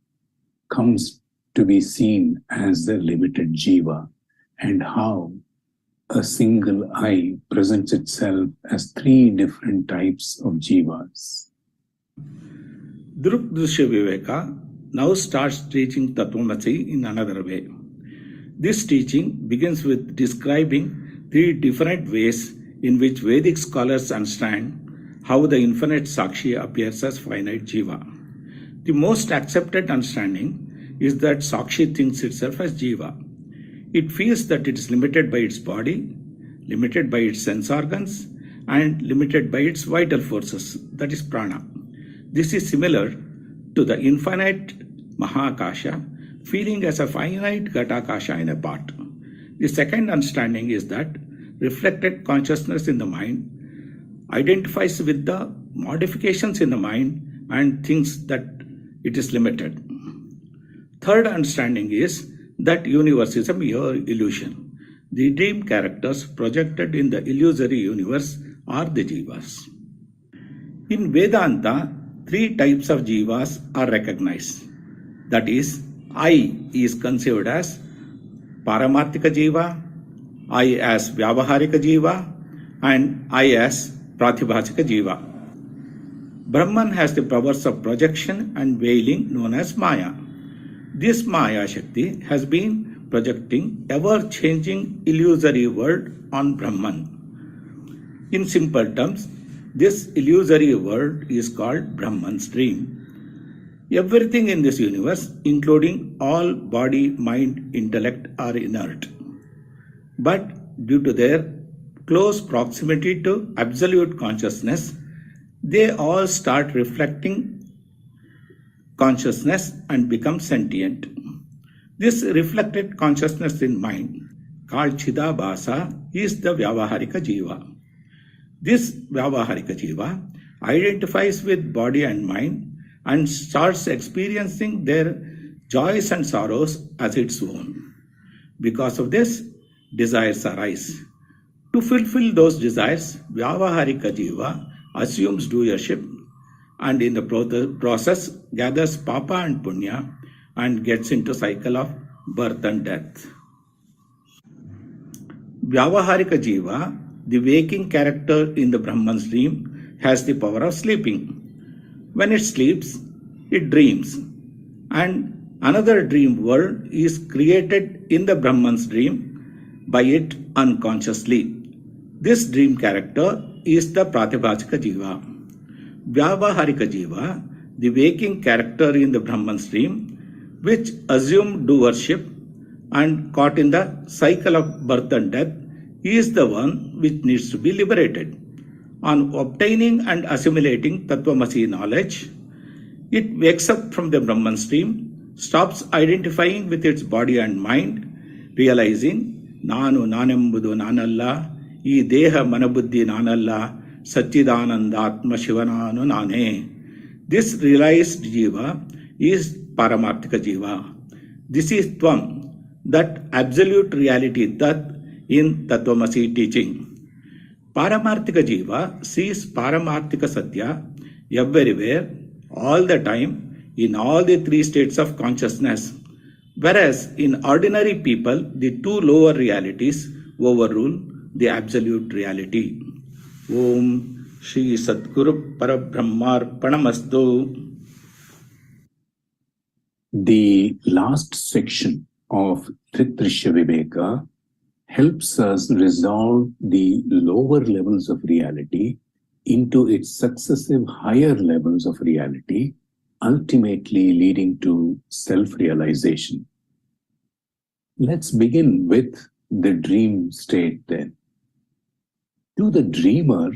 comes to be seen as the limited Jiva and how a single I presents itself as three different types of Jivas. Drukdrishya Viveka now starts teaching Tatvamasi in another way. This teaching begins with describing three different ways in which Vedic scholars understand how the infinite Sakshi appears as finite Jiva. The most accepted understanding is that Sakshi thinks itself as Jiva. It feels that it is limited by its body, limited by its sense organs, and limited by its vital forces, that is prana. This is similar to the infinite Mahakasha feeling as a finite Ghatakasha in a pot. The second understanding is that reflected consciousness in the mind identifies with the modifications in the mind and thinks that it is limited. Third understanding is that universe is a mere illusion. The dream characters projected in the illusory universe are the Jivas. In Vedanta, three types of Jivas are recognized. That is, I is conceived as Paramarthika Jiva, I as Vyavaharika Jiva, and I as Pratibhasika Jiva. Brahman has the powers of projection and veiling known as Maya. This Maya Shakti has been projecting ever-changing illusory world on Brahman. In simple terms, this illusory world is called Brahman's dream. Everything in this universe, including all body, mind, intellect, are inert. But due to their close proximity to absolute consciousness, they all start reflecting consciousness and become sentient. This reflected consciousness in mind, called Chidabhasa, is the Vyavaharika Jiva. This Vyavaharika Jiva identifies with body and mind and starts experiencing their joys and sorrows as its own. Because of this, desires arise. To fulfill those desires, Vyavaharika Jiva assumes doership and in the process gathers papa and punya and gets into cycle of birth and death. Vyavaharika Jiva, the waking character in the Brahman's dream, has the power of sleeping. When it sleeps, it dreams, and another dream world is created in the Brahman's dream by it unconsciously. This dream character is the Pratibhajika Jiva. Vyavaharika Jiva, the waking character in the Brahman's dream, which assumed doership and caught in the cycle of birth and death, is the one which needs to be liberated. On obtaining and assimilating Tattvamasi knowledge, it wakes up from the Brahman stream, stops identifying with its body and mind, realizing, Nanu nanembudu nanalla, ee deha manabuddhi nanalla, Satchidananda Atma Shivananu nane. This realized Jiva is Paramarthika Jiva. This is Tvam, that absolute reality Tat in Tattvamasi teaching. Paramarthika Jiva sees Paramarthika Satya everywhere, all the time, in all the three states of consciousness, whereas in ordinary people, the two lower realities overrule the absolute reality. Om Shri Sadguru Parabrahmarpanamastu. The last section of Tritrisha Viveka helps us resolve the lower levels of reality into its successive higher levels of reality, ultimately leading to self-realization. Let's begin with the dream state then. To the dreamer,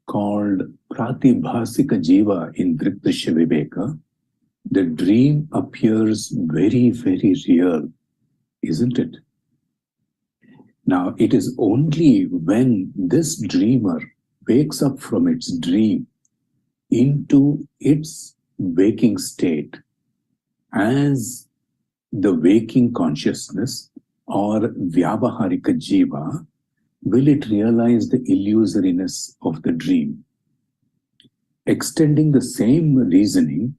called Pratibhasika Jiva in Tritrisha Viveka, the dream appears very, very real, isn't it? Now, it is only when this dreamer wakes up from its dream into its waking state as the waking consciousness or Vyavaharika Jiva will it realize the illusoriness of the dream. Extending the same reasoning,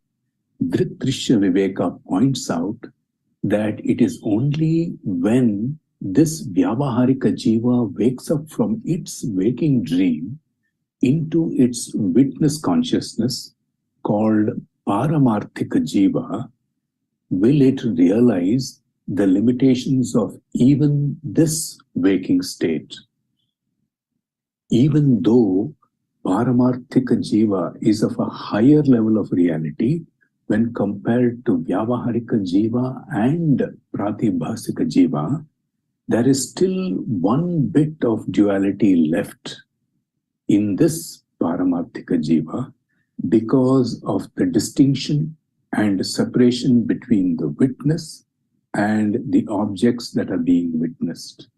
Tritrisha Viveka points out that it is only when this Vyavaharika Jiva wakes up from its waking dream into its witness consciousness called Paramarthika Jiva will it realize the limitations of even this waking state. Even though Paramarthika Jiva is of a higher level of reality when compared to Vyavaharika Jiva and Pratibhasika Jiva, there is still one bit of duality left in this Paramarthika Jiva because of the distinction and separation between the witness and the objects that are being witnessed.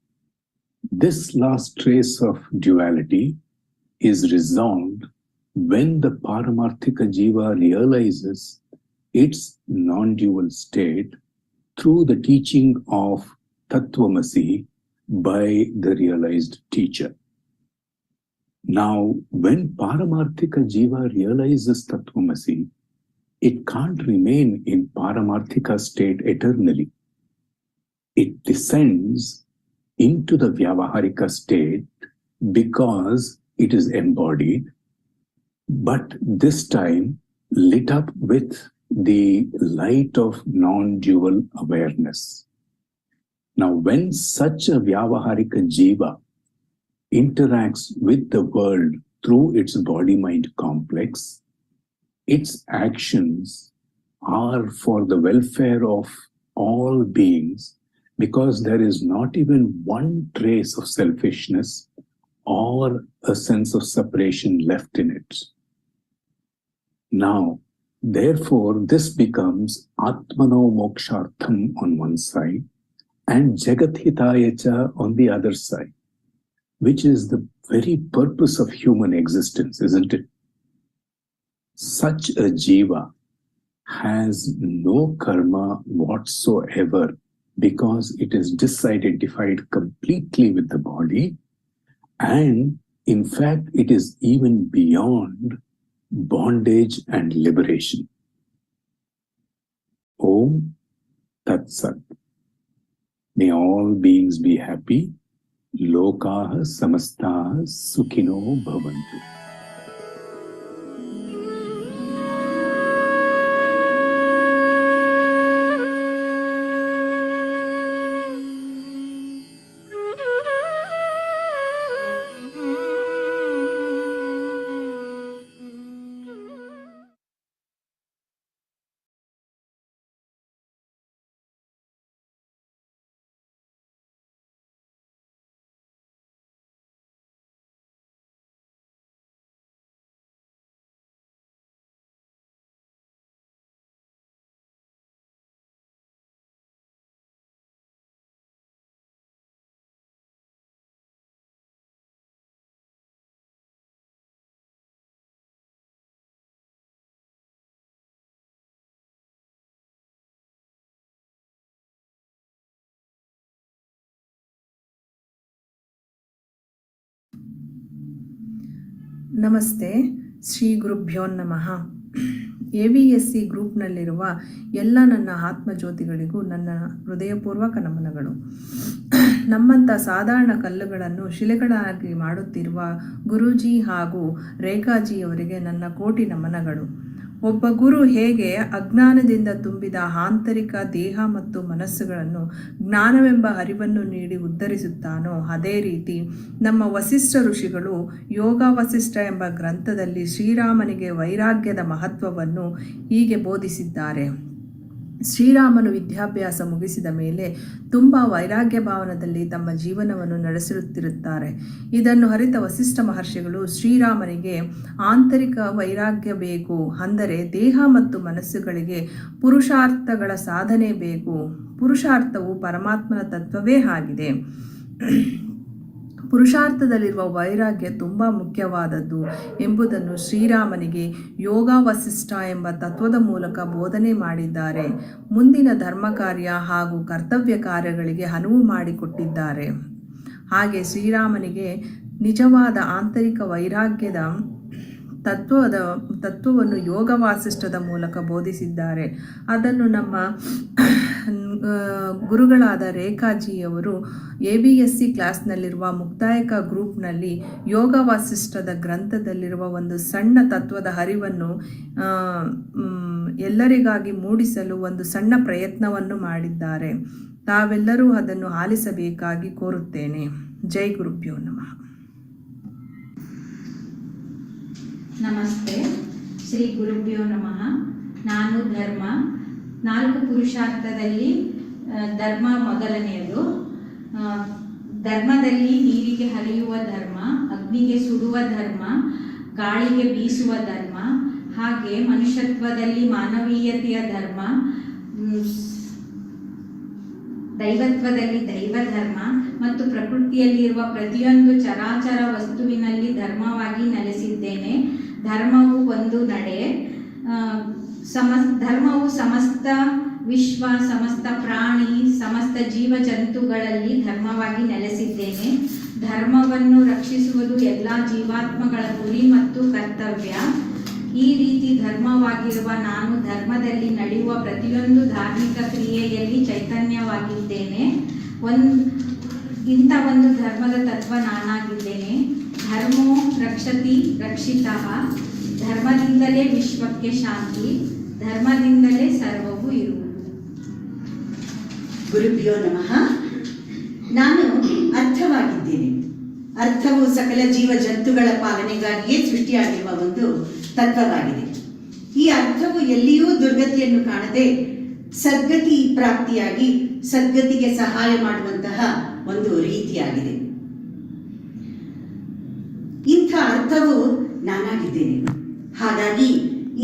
This last trace of duality is resolved when the Paramarthika Jiva realizes its non-dual state through the teaching of Tattvamasi by the realized teacher. Now, when Paramarthika Jiva realizes Tattvamasi, it can't remain in Paramarthika state eternally. It descends into the Vyavaharika state because it is embodied, but this time lit up with the light of non-dual awareness. Now, when such a Vyavaharika Jiva interacts with the world through its body-mind complex, its actions are for the welfare of all beings because there is not even one trace of selfishness or a sense of separation left in it. Now, therefore, this becomes Atmano Mokshartham on one side and Jagathitayacha on the other side, which is the very purpose of human existence, isn't it? Such a jiva has no karma whatsoever because it is disidentified completely with the body, and in fact it is even beyond bondage and liberation. Om Tat Sat. May all beings be happy. Lokaha samastaha sukhino bhavantu. ನಮಸ್ತೆ, ಶ್ರೀ ಗುರುಭ್ಯೋ ನಮಃ. AVSC ಗ್ರೂಪ್ನಲ್ಲಿರುವ ಎಲ್ಲ ನನ್ನ ಆತ್ಮಜ್ಯೋತಿಗಳಿಗೂ ನನ್ನ ಹೃದಯಪೂರ್ವಕ ನಮನಗಳು. ನಮ್ಮಂಥ ಸಾಧಾರಣ ಕಲ್ಲುಗಳನ್ನು ಶಿಲೆಗಳಾಗಿ ಮಾಡುತ್ತಿರುವ ಗುರೂಜಿ ಹಾಗೂ ರೇಖಾಜಿಯವರಿಗೆ ನನ್ನ ಕೋಟಿ ನಮನಗಳು. ಒಬ್ಬ ಗುರು ಹೇಗೆ ಅಜ್ಞಾನದಿಂದ ತುಂಬಿದ ಆಂತರಿಕ ದೇಹ ಮತ್ತು ಮನಸ್ಸುಗಳನ್ನು ಜ್ಞಾನವೆಂಬ ಅರಿವನ್ನು ನೀಡಿ ಉದ್ಧರಿಸುತ್ತಾನೋ, ಅದೇ ರೀತಿ ನಮ್ಮ ವಸಿಷ್ಠ ಋಷಿಗಳು ಯೋಗ ವಸಿಷ್ಠ ಎಂಬ ಗ್ರಂಥದಲ್ಲಿ ಶ್ರೀರಾಮನಿಗೆ ವೈರಾಗ್ಯದ ಮಹತ್ವವನ್ನು ಹೀಗೆ ಬೋಧಿಸಿದ್ದಾರೆ. ಶ್ರೀರಾಮನು ವಿದ್ಯಾಭ್ಯಾಸ ಮುಗಿಸಿದ ಮೇಲೆ ತುಂಬ ವೈರಾಗ್ಯ ಭಾವನದಲ್ಲಿ ತಮ್ಮ ಜೀವನವನ್ನು ನಡೆಸುತ್ತಿರುತ್ತಾರೆ. ಇದನ್ನು ಅರಿತ ವಸಿಷ್ಠ ಮಹರ್ಷಿಗಳು ಶ್ರೀರಾಮನಿಗೆ ಆಂತರಿಕ ವೈರಾಗ್ಯ ಬೇಕು, ಅಂದರೆ ದೇಹ ಮತ್ತು ಮನಸ್ಸುಗಳಿಗೆ ಪುರುಷಾರ್ಥಗಳ ಸಾಧನೆ ಬೇಕು. ಪುರುಷಾರ್ಥವು ಪರಮಾತ್ಮನ ತತ್ವವೇ ಆಗಿದೆ. ಪುರುಷಾರ್ಥದಲ್ಲಿರುವ ವೈರಾಗ್ಯ ತುಂಬ ಮುಖ್ಯವಾದದ್ದು ಎಂಬುದನ್ನು ಶ್ರೀರಾಮನಿಗೆ ಯೋಗ ವಸಿಷ್ಠ ಎಂಬ ತತ್ವದ ಮೂಲಕ ಬೋಧನೆ ಮಾಡಿದ್ದಾರೆ. ಮುಂದಿನ ಧರ್ಮ ಕಾರ್ಯ ಹಾಗೂ ಕರ್ತವ್ಯ ಕಾರ್ಯಗಳಿಗೆ ಅನುವು ಮಾಡಿಕೊಟ್ಟಿದ್ದಾರೆ. ಹಾಗೆ ಶ್ರೀರಾಮನಿಗೆ ನಿಜವಾದ ಆಂತರಿಕ ವೈರಾಗ್ಯದ ತತ್ವವನ್ನು ಯೋಗ ವಾಸಿಷ್ಠದ ಮೂಲಕ ಬೋಧಿಸಿದ್ದಾರೆ. ಅದನ್ನು ನಮ್ಮ ಗುರುಗಳಾದ ರೇಖಾಜಿಯವರು ABSC ಕ್ಲಾಸ್ನಲ್ಲಿರುವ ಮುಕ್ತಾಯಕ ಗ್ರೂಪ್ನಲ್ಲಿ ಯೋಗ ವಾಸಿಷ್ಠದ ಗ್ರಂಥದಲ್ಲಿರುವ ಒಂದು ಸಣ್ಣ ತತ್ವದ ಅರಿವನ್ನು ಎಲ್ಲರಿಗಾಗಿ ಮೂಡಿಸಲು ಒಂದು ಸಣ್ಣ ಪ್ರಯತ್ನವನ್ನು ಮಾಡಿದ್ದಾರೆ. ತಾವೆಲ್ಲರೂ ಅದನ್ನು ಆಲಿಸಬೇಕಾಗಿ ಕೋರುತ್ತೇನೆ. ಜೈ ಗುರುಭ್ಯೋ ನಮಃ. ನಮಸ್ತೆ, ಶ್ರೀ ಗುರುಭ್ಯೋ ನಮಃ. ನಾನು ಧರ್ಮ 4 ಪುರುಷಾರ್ಥದಲ್ಲಿ ಧರ್ಮ ಮೊದಲನೆಯದು. ಧರ್ಮದಲ್ಲಿ ನೀರಿಗೆ ಹರಿಯುವ ಧರ್ಮ, ಅಗ್ನಿಗೆ ಸುಡುವ ಧರ್ಮ, ಗಾಳಿಗೆ ಬೀಸುವ ಧರ್ಮ, ಹಾಗೆ ಮನುಷ್ಯತ್ವದಲ್ಲಿ ಮಾನವೀಯತೆಯ ಧರ್ಮ, ದೈವತ್ವದಲ್ಲಿ ದೈವ ಧರ್ಮ ಮತ್ತು ಪ್ರಕೃತಿಯಲ್ಲಿರುವ ಪ್ರತಿಯೊಂದು ಚರಾಚರ ವಸ್ತುವಿನಲ್ಲಿ ಧರ್ಮವಾಗಿ ನೆಲೆಸಿದ್ದೇನೆ. ಧರ್ಮವು ಒಂದು ನಡೆ. ಧರ್ಮವು ಸಮಸ್ತ ವಿಶ್ವ, ಸಮಸ್ತ ಪ್ರಾಣಿ, ಸಮಸ್ತ ಜೀವ ಜಂತುಗಳಲ್ಲಿ ಧರ್ಮವಾಗಿ ನೆಲೆಸಿದ್ದೇನೆ. ಧರ್ಮವನ್ನು ರಕ್ಷಿಸುವುದು ಎಲ್ಲ ಜೀವಾತ್ಮಗಳ ಗುರಿ ಮತ್ತು ಕರ್ತವ್ಯ. ಈ ರೀತಿ ಧರ್ಮವಾಗಿರುವ ನಾನು ಧರ್ಮದಲ್ಲಿ ನಡೆಯುವ ಪ್ರತಿಯೊಂದು ಧಾರ್ಮಿಕ ಕ್ರಿಯೆಯಲ್ಲಿ ಚೈತನ್ಯವಾಗಿದ್ದೇನೆ. ಇಂಥ ಒಂದು ಧರ್ಮದ ತತ್ವ ನಾನಾಗಿದ್ದೇನೆ. ಧರ್ಮೋ ರಕ್ಷತಿ ರಕ್ಷಿತಃ. ಧರ್ಮದಿಂದಲೇ ವಿಶ್ವಕ್ಕೆ ಶಾಂತಿ, ಧರ್ಮದಿಂದಲೇ ಸರ್ವವೂ ಇರುವುದು. ಗುರುಭ್ಯೋ ನಮಃ. ನಾನು ಅರ್ಥವಾಗಿದ್ದೇನೆ. ಅರ್ಥವು ಸಕಲ ಜೀವ ಜಂತುಗಳ ಪಾಲನೆಗಾಗಿಯೇ ಸೃಷ್ಟಿಯಾಗಿರುವ ಒಂದು ತತ್ವವಾಗಿದೆ. ಈ ಅರ್ಥವು ಎಲ್ಲಿಯೂ ದುರ್ಗತಿಯನ್ನು ಕಾಣದೆ ಸದ್ಗತಿ ಪ್ರಾಪ್ತಿಯಾಗಿ ಸದ್ಗತಿಗೆ ಸಹಾಯ ಮಾಡುವಂತಹ ಒಂದು ರೀತಿಯಾಗಿದೆ. ಇಂಥ ಅರ್ಥವು ನಾನಾಗಿದ್ದೇನೆ. ಹಾಗಾಗಿ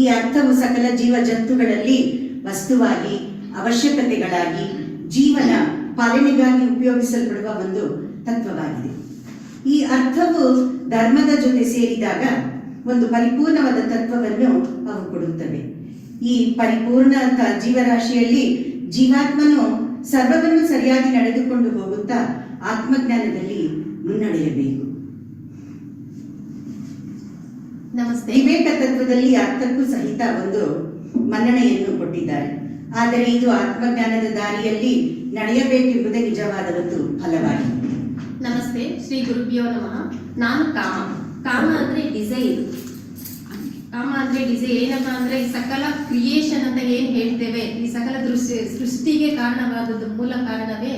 ಈ ಅರ್ಥವು ಸಕಲ ಜೀವ ಜಂತುಗಳಲ್ಲಿ ವಸ್ತುವಾಗಿ, ಅವಶ್ಯಕತೆಗಳಾಗಿ, ಜೀವನ ಪಾಲನೆಗಾಗಿ ಉಪಯೋಗಿಸಲ್ಪಡುವ ಒಂದು ತತ್ವವಾಗಿದೆ. ಈ ಅರ್ಥವು ಧರ್ಮದ ಜೊತೆ ಸೇರಿದಾಗ ಒಂದು ಪರಿಪೂರ್ಣವಾದ ತತ್ವವನ್ನು ಅವು ಕೊಡುತ್ತವೆ. ಈ ಪರಿಪೂರ್ಣ ಜೀವರಾಶಿಯಲ್ಲಿ ಜೀವಾತ್ಮನು ಸರ್ವವನ್ನು ಸರಿಯಾಗಿ ನಡೆದುಕೊಂಡು ಹೋಗುತ್ತಾ ಆತ್ಮಜ್ಞಾನದಲ್ಲಿ ಮುನ್ನಡೆಯಬೇಕು. ನಮಸ್ತೆ. ವಿವೇಕ ತತ್ವದಲ್ಲಿ ಅರ್ಥಕ್ಕೂ ಸಹಿತ ಒಂದು ಮನ್ನಣೆಯನ್ನು ಕೊಟ್ಟಿದ್ದಾರೆ. ಆದರೆ ಇದು ಆತ್ಮಜ್ಞಾನದ ದಾರಿಯಲ್ಲಿ ನಡೆಯಬೇಕೆಂಬುದೇ ನಿಜವಾದ ಒಂದು ಫಲವಾಗಿದೆ. ನಮಸ್ತೆ, ಶ್ರೀ ಗುರುಭ್ಯೋ ನಮಃ. ನಾನು ಕಾಮ ಅಂದ್ರೆ ಡಿಸೈರ್. ಕಾಮ ಅಂದ್ರೆ ಡಿಸೈರ್ ಏನಪ್ಪ ಅಂದ್ರೆ ಈ ಸಕಲ ಕ್ರಿಯೇಷನ್ ಅಂತ ಏನ್ ಹೇಳ್ತೇವೆ, ಈ ಸಕಲ ಸೃಷ್ಟಿಗೆ ಕಾರಣವಾದದ್ದು ಮೂಲ ಕಾರಣವೇ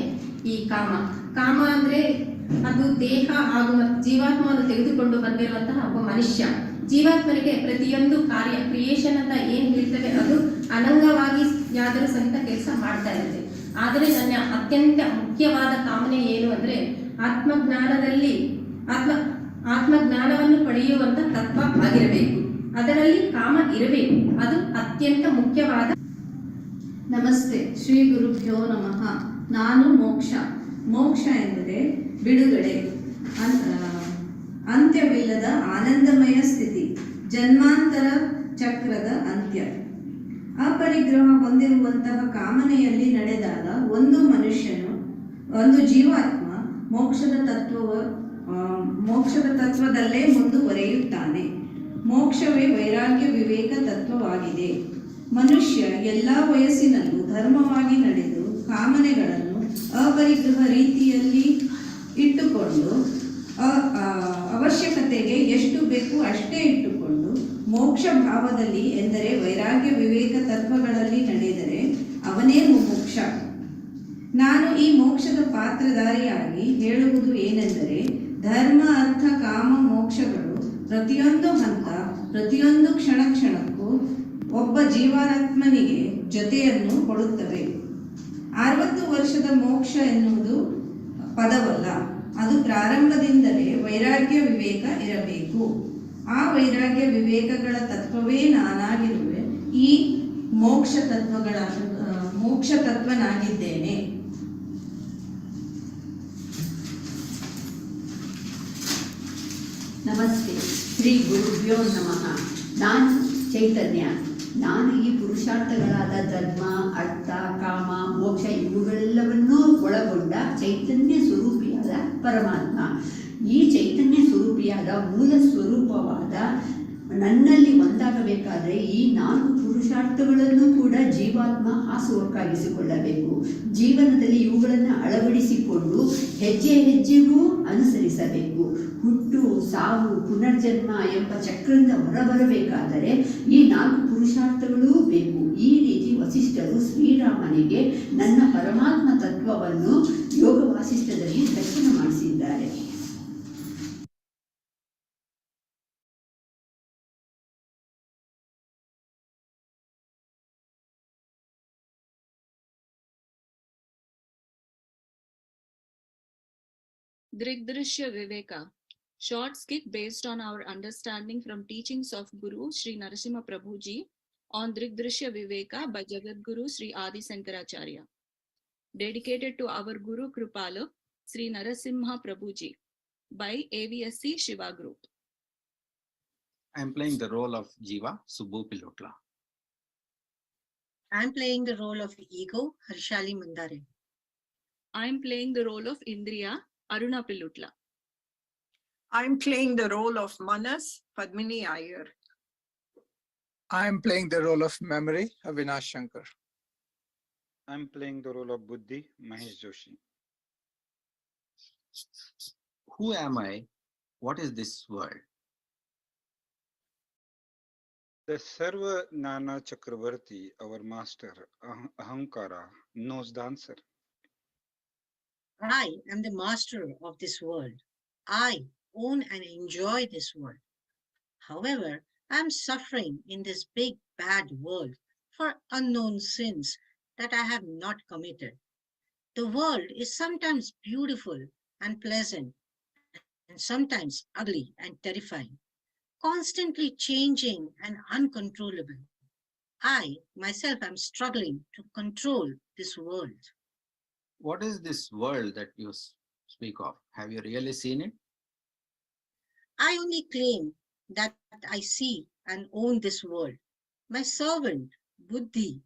ಈ ಕಾಮ ಅಂದ್ರೆ ಅದು ದೇಹ ಹಾಗೂ ಜೀವಾತ್ಮವನ್ನು ತೆಗೆದುಕೊಂಡು ಬಂದಿರುವಂತಹ ಒಬ್ಬ ಮನುಷ್ಯ. ಜೀವಾತ್ಮನಿಗೆ ಪ್ರತಿಯೊಂದು ಕಾರ್ಯ ಕ್ರಿಯೇಷನ್ ಅಂತ ಏನ್ ಹೇಳ್ತೇವೆ ಅದು ಅನಂಗವಾಗಿ ಯಾದರೂ ಸಹಿತ ಕೆಲಸ ಮಾಡ್ತಾ ಇರುತ್ತೆ. ಆದರೆ ನನ್ನ ಅತ್ಯಂತ ಮುಖ್ಯವಾದ ಕಾಮನೆ ಏನು ಅಂದ್ರೆ ಆತ್ಮಜ್ಞಾನವನ್ನು ಪಡೆಯುವಂತ ತತ್ವ ಆಗಿರಬೇಕು. ಅದರಲ್ಲಿ ಕಾಮ ಇರಬೇಕು. ಅದು ಅತ್ಯಂತ ಮುಖ್ಯವಾದ. ನಮಸ್ತೆ, ಶ್ರೀ ಗುರುಭ್ಯೋ ನಮಃ. ನಾನು ಮೋಕ್ಷ ಎಂದರೆ ಬಿಡುಗಡೆ, ಅಂತ್ಯವಿಲ್ಲದ ಆನಂದಮಯ ಸ್ಥಿತಿ, ಜನ್ಮಾಂತರ ಚಕ್ರದ ಅಂತ್ಯ. ಅಪರಿಗ್ರಹ ಹೊಂದಿರುವಂತಹ ಕಾಮನೆಯಲ್ಲಿ ನಡೆದಾಗ ಒಂದು ಜೀವಾತ್ಮ ಮೋಕ್ಷದ ತತ್ವದಲ್ಲೇ ಮುಂದುವರೆಯುತ್ತಾನೆ. ಮೋಕ್ಷವೇ ವೈರಾಗ್ಯ ವಿವೇಕ ತತ್ವವಾಗಿದೆ. ಮನುಷ್ಯ ಎಲ್ಲ ವಯಸ್ಸಿನಲ್ಲೂ ಧರ್ಮವಾಗಿ ನಡೆದು ಕಾಮನೆಗಳನ್ನು ಅಪರಿಗ್ರಹ ರೀತಿಯಲ್ಲಿ ಇಟ್ಟುಕೊಂಡು ಅವಶ್ಯಕತೆಗೆ ಎಷ್ಟು ಬೇಕು ಅಷ್ಟೇ ಇಟ್ಟುಕೊಂಡು ಮೋಕ್ಷ ಭಾವದಲ್ಲಿ ಎಂದರೆ ವೈರಾಗ್ಯ ವಿವೇಕ ತತ್ವಗಳಲ್ಲಿ ನಡೆದರೆ ಅವನೇ ಮುಮುಕ್ಷ. ನಾನು ಈ ಮೋಕ್ಷದ ಪಾತ್ರಧಾರಿಯಾಗಿ ಹೇಳುವುದು ಏನೆಂದರೆ, ಧರ್ಮ ಅರ್ಥ ಕಾಮ ಮೋಕ್ಷಗಳು ಪ್ರತಿಯೊಂದು ಹಂತ ಪ್ರತಿಯೊಂದು ಕ್ಷಣಕ್ಕೂ ಒಬ್ಬ ಜೀವಾತ್ಮನಿಗೆ ಜೊತೆಯನ್ನು ಕೊಡುತ್ತವೆ. 60 ವರ್ಷದ ಮೋಕ್ಷ ಎನ್ನುವುದು ಪದವಲ್ಲ, ಅದು ಪ್ರಾರಂಭದಿಂದಲೇ ವೈರಾಗ್ಯ ವಿವೇಕ ಇರಬೇಕು. ಆ ವೈರಾಗ್ಯ ವಿವೇಕಗಳ ತತ್ವವೇ ನಾನಾಗಿರುವೆ. ಈ ಮೋಕ್ಷ ತತ್ವನಾಗಿದ್ದೇನೆ. ನಮಸ್ತೆ, ಶ್ರೀ ಗುರುಭ್ಯೋ ನಮಃ. ನಾನು ಚೈತನ್ಯ. ನಾನು ಈ ಪುರುಷಾರ್ಥಗಳಾದ ಧರ್ಮ, ಅರ್ಥ, ಕಾಮ, ಮೋಕ್ಷ ಇವುಗಳೆಲ್ಲವನ್ನೂ ಒಳಗೊಂಡ ಚೈತನ್ಯ ಸ್ವರೂಪಿಯಾದ ಪರಮಾತ್ಮ. ಈ ಚೈತನ್ಯ ಸ್ವರೂಪಿಯಾದ ಮೂಲ ಸ್ವರೂಪವಾದ ನನ್ನಲ್ಲಿ ಒಂದಾಗಬೇಕಾದರೆ ಈ 4 ಪುರುಷಾರ್ಥಗಳನ್ನು ಕೂಡ ಜೀವಾತ್ಮ ಹಾಸುವಕ್ಕಾಗಿಸಿಕೊಳ್ಳಬೇಕು. ಜೀವನದಲ್ಲಿ ಇವುಗಳನ್ನು ಅಳವಡಿಸಿಕೊಂಡು ಹೆಜ್ಜೆ ಹೆಜ್ಜೆಗೂ ಅನುಸರಿಸಬೇಕು. ಹುಟ್ಟು, ಸಾವು, ಪುನರ್ಜನ್ಮ ಎಂಬ ಚಕ್ರದಿಂದ ಹೊರಬರಬೇಕಾದರೆ ಈ 4 ಪುರುಷಾರ್ಥಗಳೂ ಬೇಕು. ಈ ರೀತಿ ವಸಿಷ್ಠರು ಶ್ರೀರಾಮನಿಗೆ ನನ್ನ ಪರಮಾತ್ಮ ತತ್ವವನ್ನು ಯೋಗ ವಾಸಿಷ್ಠದಲ್ಲಿ ದರ್ಶನ ಮಾಡಿಸಿದ್ದಾರೆ. Drigdrishya Viveka, short skit based on our understanding from teachings of Guru Sri Narasimha Prabhuji on Drigdrishya Viveka by Jagadguru Sri Adi Sankaracharya. Dedicated to our Guru Kripalu Sri Narasimha Prabhuji by AVSC Shiva Group. I am playing the role of Jiva, Subbu Pilotla. I am playing the role of Ego, Harshali Mandare. I am playing the role of Indriya, Aruna Pilutla. I'm playing the role of Manas, Padmini Iyer. I'm playing the role of Memory, Avinash Shankar. I'm playing the role of Buddhi, Mahesh Joshi. Who am I? What is this world? The Sarva Nana Chakravarti, our master, Ahankara, knows the answer. I am the master of this world. I own and enjoy this world. However, I am suffering in this big bad world for unknown sins that I have not committed. The world is sometimes beautiful and pleasant and sometimes ugly and terrifying, constantly changing and uncontrollable. I myself am struggling to control this world. What is this world that you speak of? Have you really seen it? I only claim that I see and own this world. My servant, Buddhi,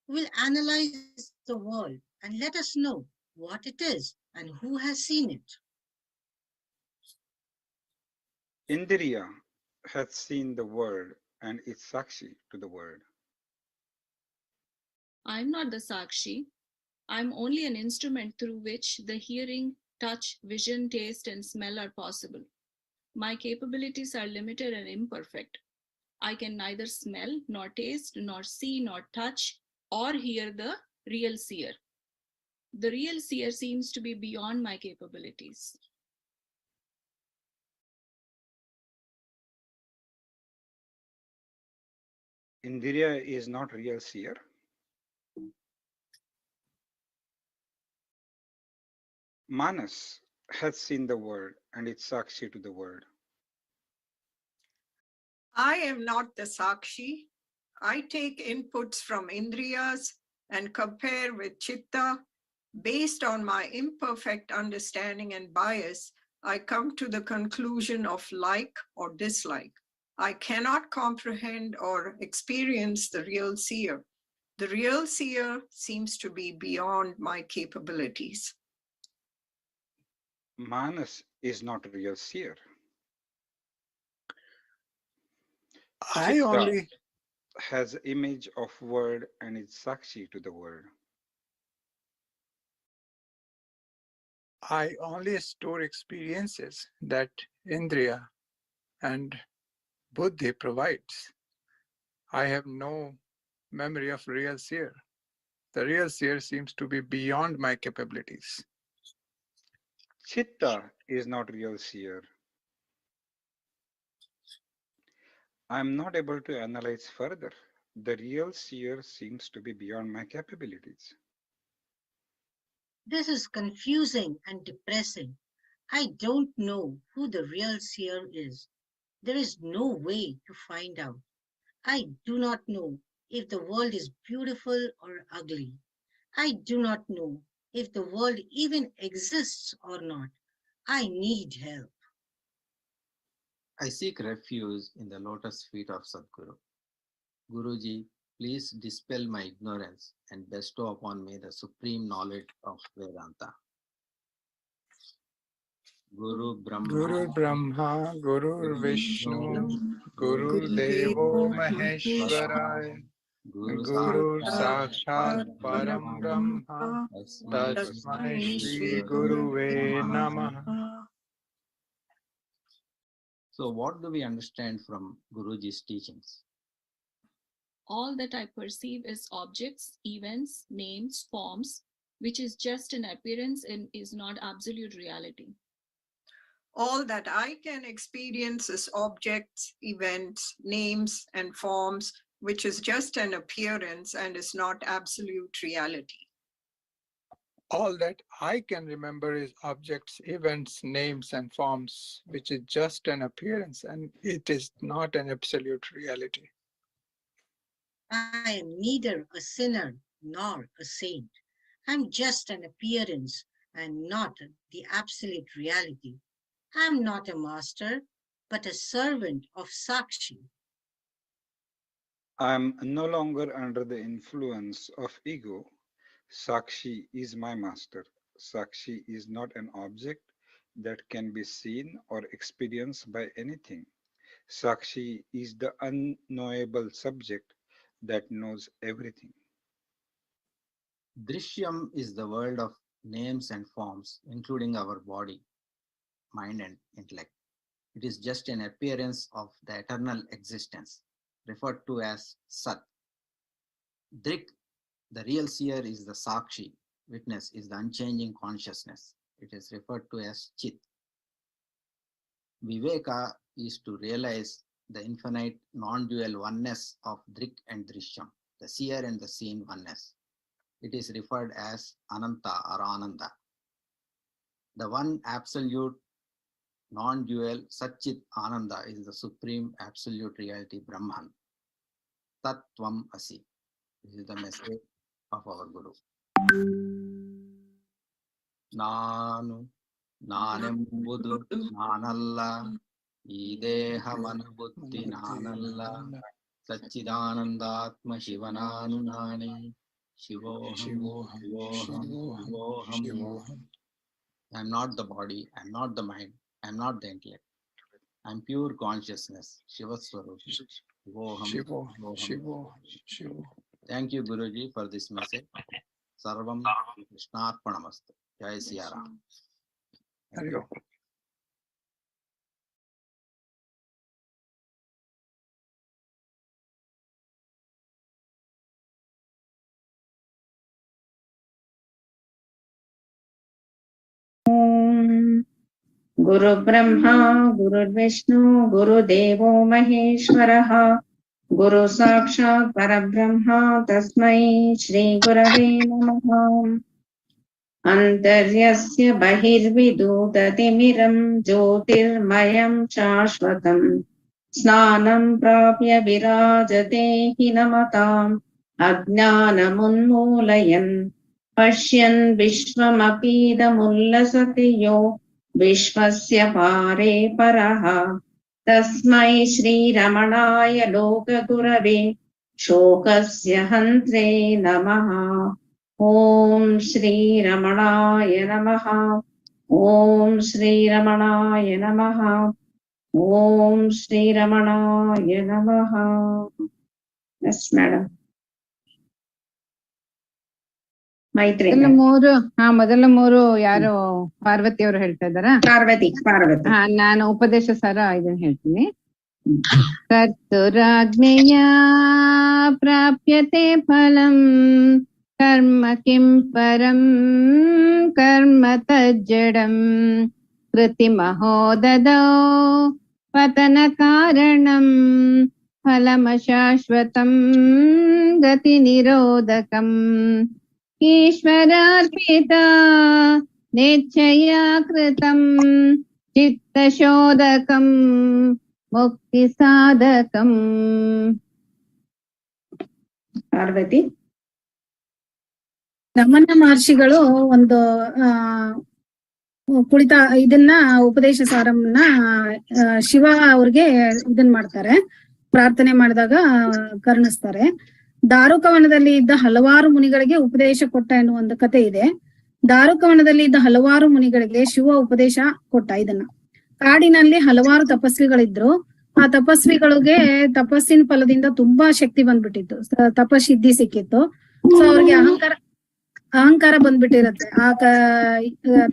will analyze the world and let us know what it is and who has seen it. Indriya hath seen the world and is Sakshi to the world. I'm not the Sakshi. I'm only an instrument through which the hearing, touch, vision, taste, and smell are possible. My capabilities are limited and imperfect. I can neither smell, nor taste, nor see, nor touch, or hear the real seer. The real seer seems to be beyond my capabilities. Indriya is not real seer. Manas hath seen the world and is Sakshi to the world. I am not the Sakshi. I take inputs from Indriyas and compare with Chitta. Based on my imperfect understanding and bias, I come to the conclusion of like or dislike. I cannot comprehend or experience the real seer. The real seer seems to be beyond my capabilities. Manas is not real seer. I Chitta only has image of world and is Sakshi to the world. I only store experiences that Indriya and Buddhi provides. I have no memory of real seer. The real seer seems to be beyond my capabilities. Chitta is not real seer. I am not able to analyze further. The real seer seems to be beyond my capabilities. This is confusing and depressing. I don't know who the real seer is. There is no way to find out. I do not know if the world is beautiful or ugly. I do not know if the world even exists or not. I need help. I seek refuge in the lotus feet of Sadguru. Guruji, please dispel my ignorance and bestow upon me the supreme knowledge of Vedanta. Guru Brahma, Guru Vishnu, Guru Devo Maheshwaraya, Guru Sakshat Param Brahma, Tasmai Shri Guruve Namaha. So what do we understand from Guruji's teachings? All that I perceive is objects, events, names, forms, which is just an appearance and is not absolute reality. All that I can experience is objects, events, names, and forms, which is just an appearance and is not absolute reality. All that I can remember is objects, events, names, and forms, which is just an appearance and it is not an absolute reality. I am neither a sinner nor a saint. I'm just an appearance and not the absolute reality. I'm not a master, but a servant of Sakshi. I am no longer under the influence of ego. Sakshi is my master. Sakshi is not an object that can be seen or experienced by anything. Sakshi is the unknowable subject that knows everything. Drishyam is the world of names and forms, including our body, mind, and intellect. It is just an appearance of the eternal existence, referred to as Sat. Drik, the real seer, is the Sakshi. Witness is the unchanging consciousness. It is referred to as Chit. Viveka is to realize the infinite non-dual oneness of Drik and Drishyam, the seer and the seen oneness. It is referred as Ananta or Ananda. The one absolute non-dual Satchit Ananda is the supreme absolute reality Brahman. Tat Tvam Asi. This is the message of our Guru. Nanu, Nanembudu, Nanalla, Ideha Manabuddhi Nanalla, Satchidananda Atma Shivananu Nani, Shivoham, Shivoham, Shivoham, Shivoham, Shivoham. Shivoham. I am not the body, I am not the mind, I am not the intellect. I am pure consciousness. Shiva Swarupi. Shivoham, Shivoham, Shivoham. Shivoham, Shivoham. Thank you, Guruji, for this message. Sarvam Krishnarpanamastu. Jai Siya Ram. Hari Om. गुरु ब्रह्मा गुरुर्विष्णु गुरुदेवो महेश्वरः गुरु साक्षात् परब्रह्म तस्मै श्री गुरवे नमः। अन्तर्यस्य बहिर्विदूततिमिरं ज्योतिर्मयं शाश्वतम् स्नानं प्राप्य विराजते हि नमताम् अज्ञानमुन्मूलयन् पश्यन् विश्वमपीदमुल्लसति यो विश्वस्य पारे परः तस्मै श्रीरमणाय लोकगुरवे शोकस्य हन्त्रे नमः। ॐ श्रीरमणाय नमः। ॐ श्रीरमणाय नमः। ॐ श्रीरमणाय नमः। Yes, madam. ಮೈತ್ರಿ ಮೊದಲ ಮೂರು ಯಾರು ಪಾರ್ವತಿ ಅವರು ಹೇಳ್ತಾ ಇದ್ದಾರಾ? ಪಾರ್ವತಿ. ನಾನು ಉಪದೇಶ ಸಾರ ಇದನ್ನ ಹೇಳ್ತೀನಿ. ಕರ್ತುರಾಜ್ಞೆಯ ಪ್ರಾಪ್ಯತೆ ಫಲಂ ಕರ್ಮ ಕಿಂ ಪರಂ ಕರ್ಮ ತಜ್ಜಡಂ ಕೃತಿ ಮಹೋದದೋ ಪತನ ಕಾರಣಂ ಫಲಮಶಾಶ್ವತಂ ಗತಿ ನಿರೋಧಕಂ ಈಶ್ವರಾರ್ಪಿತ ನೇಚ್ಛಯಾ ಕೃತಂ ಚಿತ್ತಶೋಧಕಂ ಮುಕ್ತಿ ಸಾಧಕಂ. ಪಾರ್ವತಿ. ರಮಣ ಮಹರ್ಷಿಗಳು ಒಂದು ಕುಳಿತ ಇದನ್ನ ಉಪದೇಶ ಸಾರವನ್ನ ಶಿವ ಅವ್ರಿಗೆ ಇದನ್ ಮಾಡ್ತಾರೆ, ಪ್ರಾರ್ಥನೆ ಮಾಡಿದಾಗ ಕರ್ಣಿಸ್ತಾರೆ. ದಾರುಕವನದಲ್ಲಿ ಇದ್ದ ಹಲವಾರು ಮುನಿಗಳಿಗೆ ಉಪದೇಶ ಕೊಟ್ಟ ಎನ್ನುವ ಒಂದು ಕತೆ ಇದೆ. ದಾರುಕವನದಲ್ಲಿ ಇದ್ದ ಹಲವಾರು ಮುನಿಗಳಿಗೆ ಶಿವ ಉಪದೇಶ ಕೊಟ್ಟ. ಇದನ್ನ ಕಾಡಿನಲ್ಲಿ ಹಲವಾರು ತಪಸ್ವಿಗಳಿದ್ರು. ಆ ತಪಸ್ವಿಗಳಿಗೆ ತಪಸ್ಸಿನ ಫಲದಿಂದ ತುಂಬಾ ಶಕ್ತಿ ಬಂದ್ಬಿಟ್ಟಿತ್ತು, ತಪಸ್ಸಿದ್ಧಿ ಸಿಕ್ಕಿತ್ತು. ಸೊ ಅವ್ರಿಗೆ ಅಹಂಕಾರ ಬಂದ್ಬಿಟ್ಟಿರತ್ತೆ.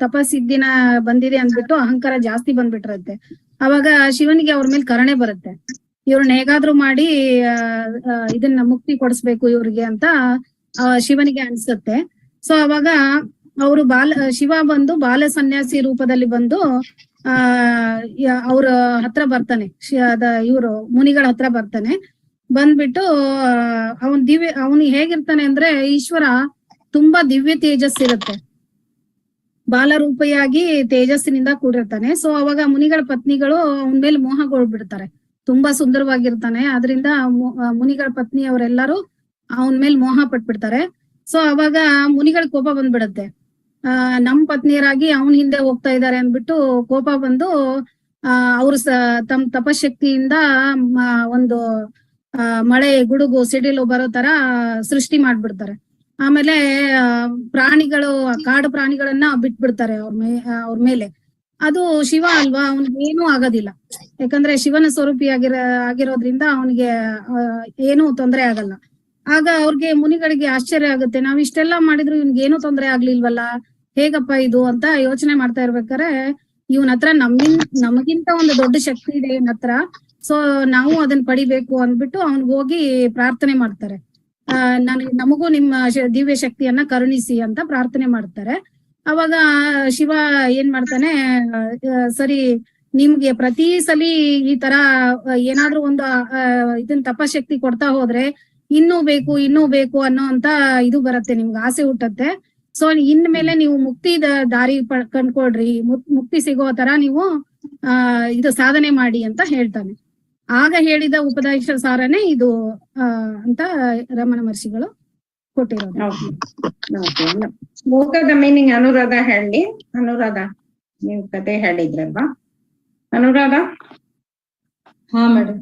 ತಪಸ್ಸಿದ್ದಿನ ಬಂದಿದೆ ಅಂದ್ಬಿಟ್ಟು ಅಹಂಕಾರ ಜಾಸ್ತಿ ಬಂದ್ಬಿಟ್ಟಿರತ್ತೆ. ಅವಾಗ ಶಿವನಿಗೆ ಅವ್ರ ಮೇಲೆ ಕರುಣೆ ಬರುತ್ತೆ. ಇವ್ರನ್ನ ಹೇಗಾದ್ರೂ ಮಾಡಿ ಇದನ್ನ ಮುಕ್ತಿ ಕೊಡಿಸ್ಬೇಕು ಇವ್ರಿಗೆ ಅಂತ ಶಿವನಿಗೆ ಅನ್ಸುತ್ತೆ. ಸೊ ಅವಾಗ ಅವರು ಶಿವ ಬಂದು ಬಾಲ ಸನ್ಯಾಸಿ ರೂಪದಲ್ಲಿ ಬಂದು ಅವ್ರ ಹತ್ರ ಬರ್ತಾನೆ, ಇವ್ರು ಮುನಿಗಳ ಹತ್ರ ಬರ್ತಾನೆ. ಬಂದ್ಬಿಟ್ಟು ಅವನು ಹೇಗಿರ್ತಾನೆ ಅಂದ್ರೆ, ಈಶ್ವರ ತುಂಬಾ ದಿವ್ಯ ತೇಜಸ್ ಇರುತ್ತೆ, ಬಾಲರೂಪಿಯಾಗಿ ತೇಜಸ್ಸಿನಿಂದ ಕೂಡಿರ್ತಾನೆ. ಸೊ ಅವಾಗ ಮುನಿಗಳ ಪತ್ನಿಗಳು ಅವನ ಮೇಲೆ ಮೋಹಗೊಳ್ಬಿಡ್ತಾರೆ. ತುಂಬಾ ಸುಂದರವಾಗಿರ್ತಾನೆ, ಅದರಿಂದ ಮುನಿಗಳ ಪತ್ನಿ ಅವರೆಲ್ಲರೂ ಅವನ ಮೇಲೆ ಮೋಹ ಪಟ್ಬಿಡ್ತಾರೆ. ಸೊ ಅವಾಗ ಮುನಿಗಳ ಕೋಪ ಬಂದ್ಬಿಡತ್ತೆ. ನಮ್ ಪತ್ನಿಯರಾಗಿ ಅವನ ಹಿಂದೆ ಹೋಗ್ತಾ ಇದ್ದಾರೆ ಅಂದ್ಬಿಟ್ಟು ಕೋಪ ಬಂದು ಅವರು ತಮ್ಮ ತಪಶಕ್ತಿಯಿಂದ ಒಂದು ಮಳೆ ಗುಡುಗು ಸಿಡಿಲು ಬರೋ ತರ ಸೃಷ್ಟಿ ಮಾಡ್ಬಿಡ್ತಾರೆ. ಆಮೇಲೆ ಪ್ರಾಣಿಗಳು, ಕಾಡು ಪ್ರಾಣಿಗಳನ್ನ ಬಿಟ್ಬಿಡ್ತಾರೆ ಅವ್ರ ಮೇಲೆ. ಅದು ಶಿವ ಅಲ್ವಾ, ಅವನಿಗೆ ಏನೂ ಆಗೋದಿಲ್ಲ. ಯಾಕಂದ್ರೆ ಶಿವನ ಸ್ವರೂಪಿ ಆಗಿರೋದ್ರಿಂದ ಅವನಿಗೆ ಏನೂ ತೊಂದರೆ ಆಗಲ್ಲ. ಆಗ ಅವ್ರಿಗೆ ಮುನಿಗಳಿಗೆ ಆಶ್ಚರ್ಯ ಆಗುತ್ತೆ, ನಾವ್ ಇಷ್ಟೆಲ್ಲಾ ಮಾಡಿದ್ರು ಇವ್ನಿಗೆ ಏನೂ ತೊಂದರೆ ಆಗ್ಲಿಲ್ವಲ್ಲ, ಹೇಗಪ್ಪ ಇದು ಅಂತ ಯೋಚನೆ ಮಾಡ್ತಾ ಇರ್ಬೇಕಾರೆ ಇವನ ಹತ್ರ ನಮಗಿಂತ ಒಂದು ದೊಡ್ಡ ಶಕ್ತಿ ಇದೆ ಇವನ ಹತ್ರ. ಸೊ ನಾವು ಅದನ್ನ ಪಡಿಬೇಕು ಅಂದ್ಬಿಟ್ಟು ಅವನ್ಗೆ ಹೋಗಿ ಪ್ರಾರ್ಥನೆ ಮಾಡ್ತಾರೆ. ನಮಗೂ ನಿಮ್ಮ ದಿವ್ಯ ಶಕ್ತಿಯನ್ನ ಕರುಣಿಸಿ ಅಂತ ಪ್ರಾರ್ಥನೆ ಮಾಡ್ತಾರೆ. ಅವಾಗ ಶಿವ ಏನ್ ಮಾಡ್ತಾನೆ, ಸರಿ ನಿಮ್ಗೆ ಪ್ರತಿ ಸಲಿ ಈ ತರ ಏನಾದ್ರೂ ಒಂದು ಇದನ್ ತಪಶಕ್ತಿ ಕೊಡ್ತಾ ಹೋದ್ರೆ ಇನ್ನೂ ಬೇಕು ಅನ್ನೋ ಅಂತ ಇದು ಬರುತ್ತೆ, ನಿಮ್ಗೆ ಆಸೆ ಹುಟ್ಟತ್ತೆ. ಸೊ ಇನ್ಮೇಲೆ ನೀವು ಮುಕ್ತಿ ದಾರಿ ಕಂಡ್ಕೊಳ್ರಿ, ಮುಕ್ತಿ ಸಿಗೋ ತರ ನೀವು ಇದು ಸಾಧನೆ ಮಾಡಿ ಅಂತ ಹೇಳ್ತಾನೆ. ಆಗ ಹೇಳಿದ ಉಪದೇಶ ಸಾರನೇ ಇದು ಅಂತ ರಮಣ ಮಹರ್ಷಿಗಳು ಕೊಟ್ಟಿರೋದು. ಶ್ಲೋಕದ ಮೀನಿಂಗ್ ಅನುರಾಧ ಹೇಳಿ. ಅನುರಾಧ, ನೀವು ಕತೆ ಹೇಳಿದ್ರಲ್ವಾ ಅನುರಾಧ? ಹಾ ಮೇಡಮ್,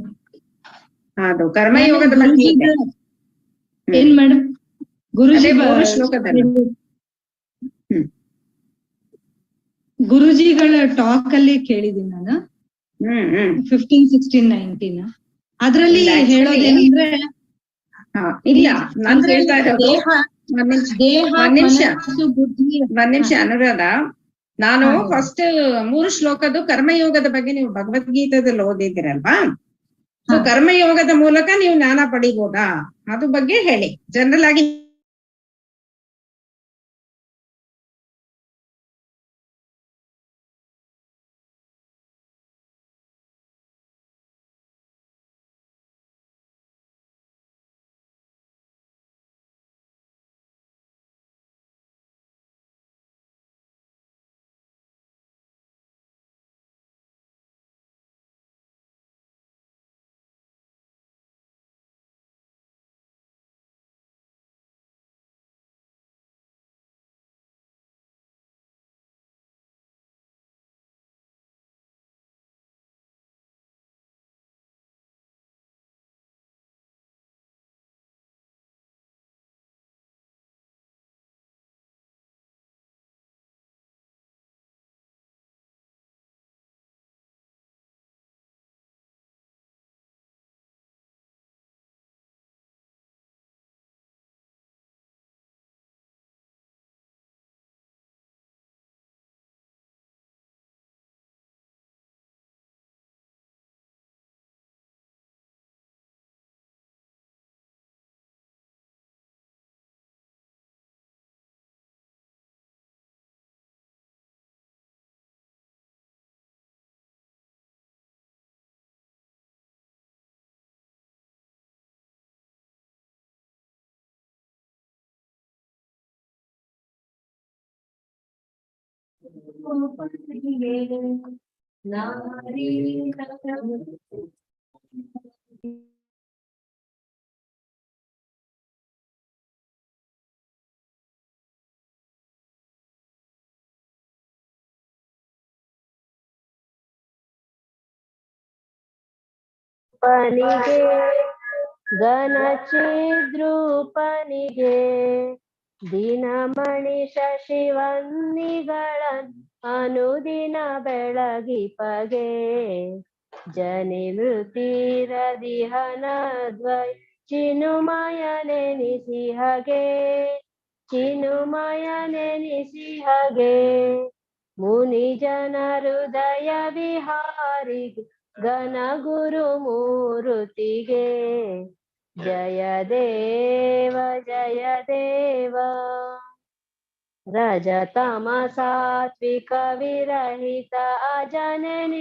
ಅದು ಕರ್ಮಯೋಗದ ಬಗ್ಗೆ ಏನ್ ಮೇಡಮ್? ಗುರುಜಿ ಗುರುಜಿಗಳ ಟಾಕ್ ಅಲ್ಲಿ ಕೇಳಿದೀನಿ ನಾನು 15, 16, 19 ಅದ್ರಲ್ಲಿ ಹೇಳೋದೇನಂದ್ರೆ ಇಲ್ಲ ನಾನ್ ಹೇಳ್ತಾ ಇರೋದು ಒಂದ್ ನಿಮಿಷ ಅನುರಾಧ, ನಾನು ಫಸ್ಟ್ 3 ಶ್ಲೋಕದ್ದು ಕರ್ಮಯೋಗದ ಬಗ್ಗೆ ನೀವು ಭಗವದ್ಗೀತಾದಲ್ಲಿ ಓದಿದಿರಲ್ವಾ? ಸೊ ಕರ್ಮಯೋಗದ ಮೂಲಕ ನೀವು ಜ್ಞಾನ ಪಡಿಬೋದಾ ಅದ್ರ ಬಗ್ಗೆ ಹೇಳಿ. ಜನರಲ್ ಆಗಿ ಗಣಚಿದ್ರೂಪನಿಗೆ ದಿನಮಣಿ ಶಶಿವನ್ನಿಗಳ ಅನುದಿನ ಬೆಳಗಿಪಗೆ ಜನಿ ಮೃತಿರದಿಹನದ್ವೈ ಚಿನುಮಯನೆನಿಸಿಹಗೆ ಮುನಿ ಜನ ಹೃದಯ ವಿಹಾರಿ ಘನ ಗುರು ಮೂರುತಿಗೆ ಜಯ ದೇವ ರಜತಮ ಸಾತ್ವಿಕ ವಿರಹಿತ ಅಜನೆನಿಸಿರುವವಗೆ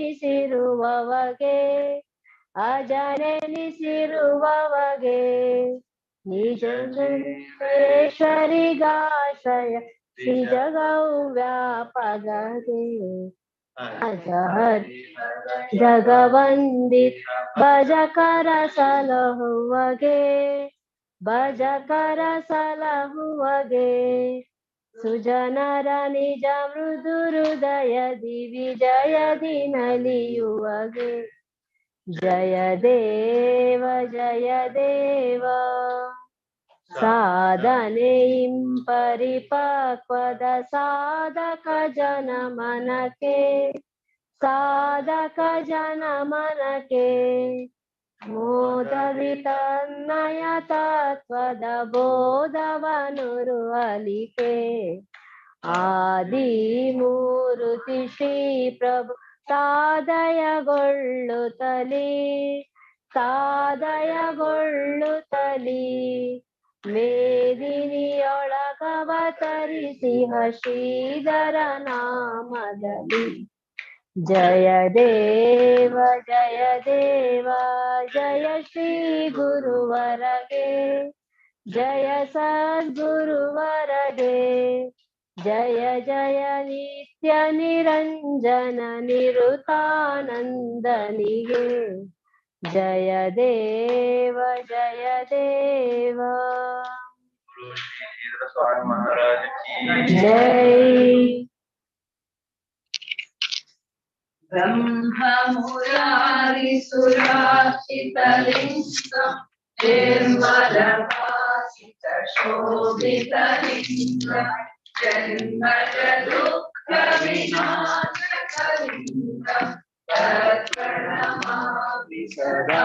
ನಿಜೇಶ್ವರಿಗಾಶ್ರಯ ಶ್ರೀ ಜಗೌ ವ್ಯಾಪಗಗೆ ಜಗವಂದಿತ್ ಭಜಕರ ಸಲಹುವಗೆ ಸುಜನರ ನಿಜ ಮೃದು ಹೃದಯ ವಿಜಯದಿ ನಲಿಯುವಗೆ ಜಯ ದೇವ ಸಾಧನೆ ಪರಿಪಕ್ವದ ಸಾಧಕ ಜನ ಮನಕ್ಕೆ ಮೋದವಿತನ್ನಯ ತತ್ವದ ಬೋಧವನುರು ಅಲಿಕೆ ಆದಿ ಮೂರುತಿ ಶ್ರೀ ಪ್ರಭು ಸಾದಯಗೊಳ್ಳುತ್ತಲಿ ಮೇದಿನಿಯೊಳಗವತರಿಸಿಹ ಶ್ರೀಧರ ನಾಮದಲ್ಲಿ ಜಯ ದೇವ ಜಯ ಶ್ರೀ ಗುರುವರಗೆ ಜಯ ಸದ್ಗುರುವರಗೆ ಜಯ ಜಯ ನಿತ್ಯ ನಿರಂಜನ ನಿರುತಾನಂದನಿಗೆ ಜಯ ದೇವ ಜೈ ಬ್ರಹ್ಮ ಮುರಾರಿ ಸುರಾಚಿತ ಲಿಂಗ ನಿರ್ಮಲ ಭಾಸಿತ शोभितलिङ्गं जन्मजदुःखविनाशकलिङ्गं तत्प्रणमामि सदा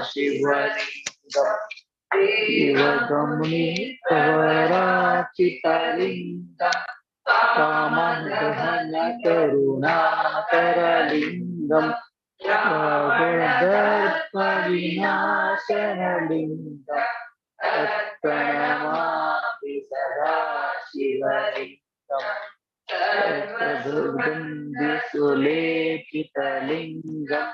शिवलिङ्गम् शिवगमनिकवराचितलिङ्गं कामदहनकरुणाकरलिङ्गम् दर्पविनाशनलिङ्गम् तत्प्रणमामि सदा शिवलिङ्गम् सर्वदुर्गन्धिसुलेपितलिङ्गम्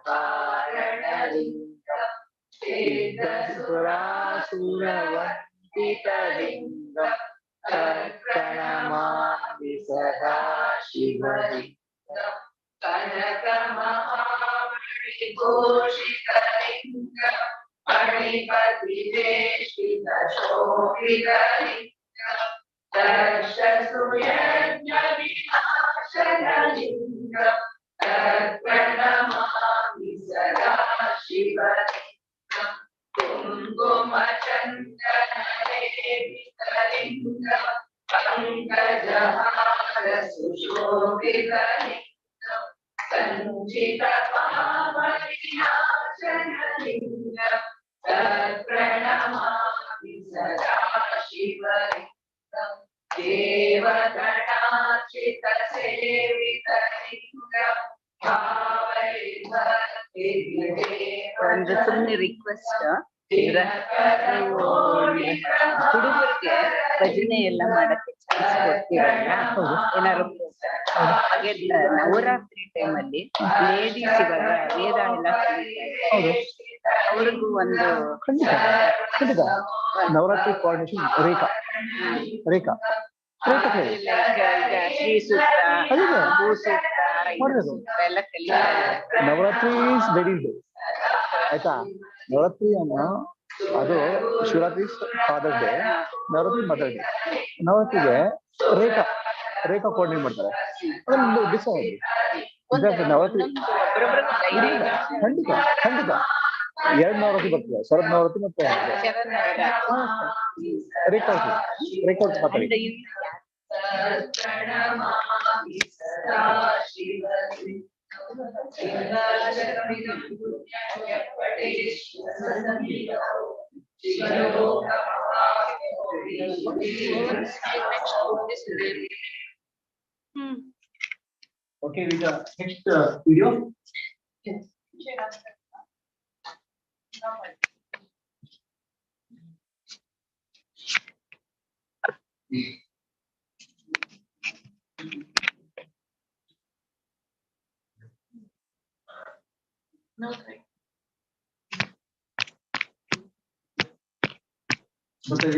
कारणलिङ्गम् सिद्धसुरासुरवन्दितलिङ्गम् तत्प्रणमामि सदा शिवलिङ्गम् कनकमहामणिघोषितलिङ्गम् मणिपतिवेष्टितशोभितलिङ्गम् दर्शसुयज्ञविनाशनलिङ्गम् तत्प्रणमामि सदा शिवलिङ्गम् कुङ्कुमचन्दनलेपितलिङ्गम् पङ्कजहारसुशोभितलिङ्गम् सञ्चितपावनिनाशनलिङ्गम् तत्प्रणमामि सदा शिवलिङ्गम् देवगणार्चितसेवितलिङ्गम् ಒಂದು ಸುಮ್ಮನೆ ರಿಕ್ವೆಸ್ಟ್, ಹುಡುಗರಿಗೆ ಭಜನೆ ಎಲ್ಲ ಮಾಡಕ್ಕೆ ಚಾನ್ಸ್ ಕೊಡ್ತೀರಲ್ಲ, ಏನಾದ್ರು ಹಾಗೆ ನವರಾತ್ರಿ ಟೈಮಲ್ಲಿ ಲೇಡೀಸ್ ಇವಾಗ ವೇದ ಎಲ್ಲ ಅವ್ರಿಗೂ ಒಂದು ನವರಾತ್ರಿ ಕೋಆರ್ಡಿನೇಷನ್ ರೇಖಾ ಶ್ರೀ ಸೂಕ್ತ, ಭೂ ಸೂಕ್ತ ಎಲ್ಲ ನವರಾತ್ರಿ ಇಸ್ ವೆರಿ ಡೇ ಆಯ್ತಾ. ನವರಾತ್ರಿ ಅನ್ನೋ ಅದು Shivaratri father's day, Navaratri mother day. ನವರಾತ್ರಿಗೆ ರೇಖಾ ಕೋಆರ್ಡಿನೇಟ್ ಮಾಡ್ತಾರೆ. ಅದೊಂದು ದಿವಸ ನವರಾತ್ರಿ ಖಂಡಿತ 2 ನವರಾತ್ರಿ ಬರ್ತದೆ, ಶರದ್ ನವರಾತ್ರಿ ಮತ್ತೆ ರೇಖಾ ಮಾತಾಡಿ. Okay, with the next video. बताइए.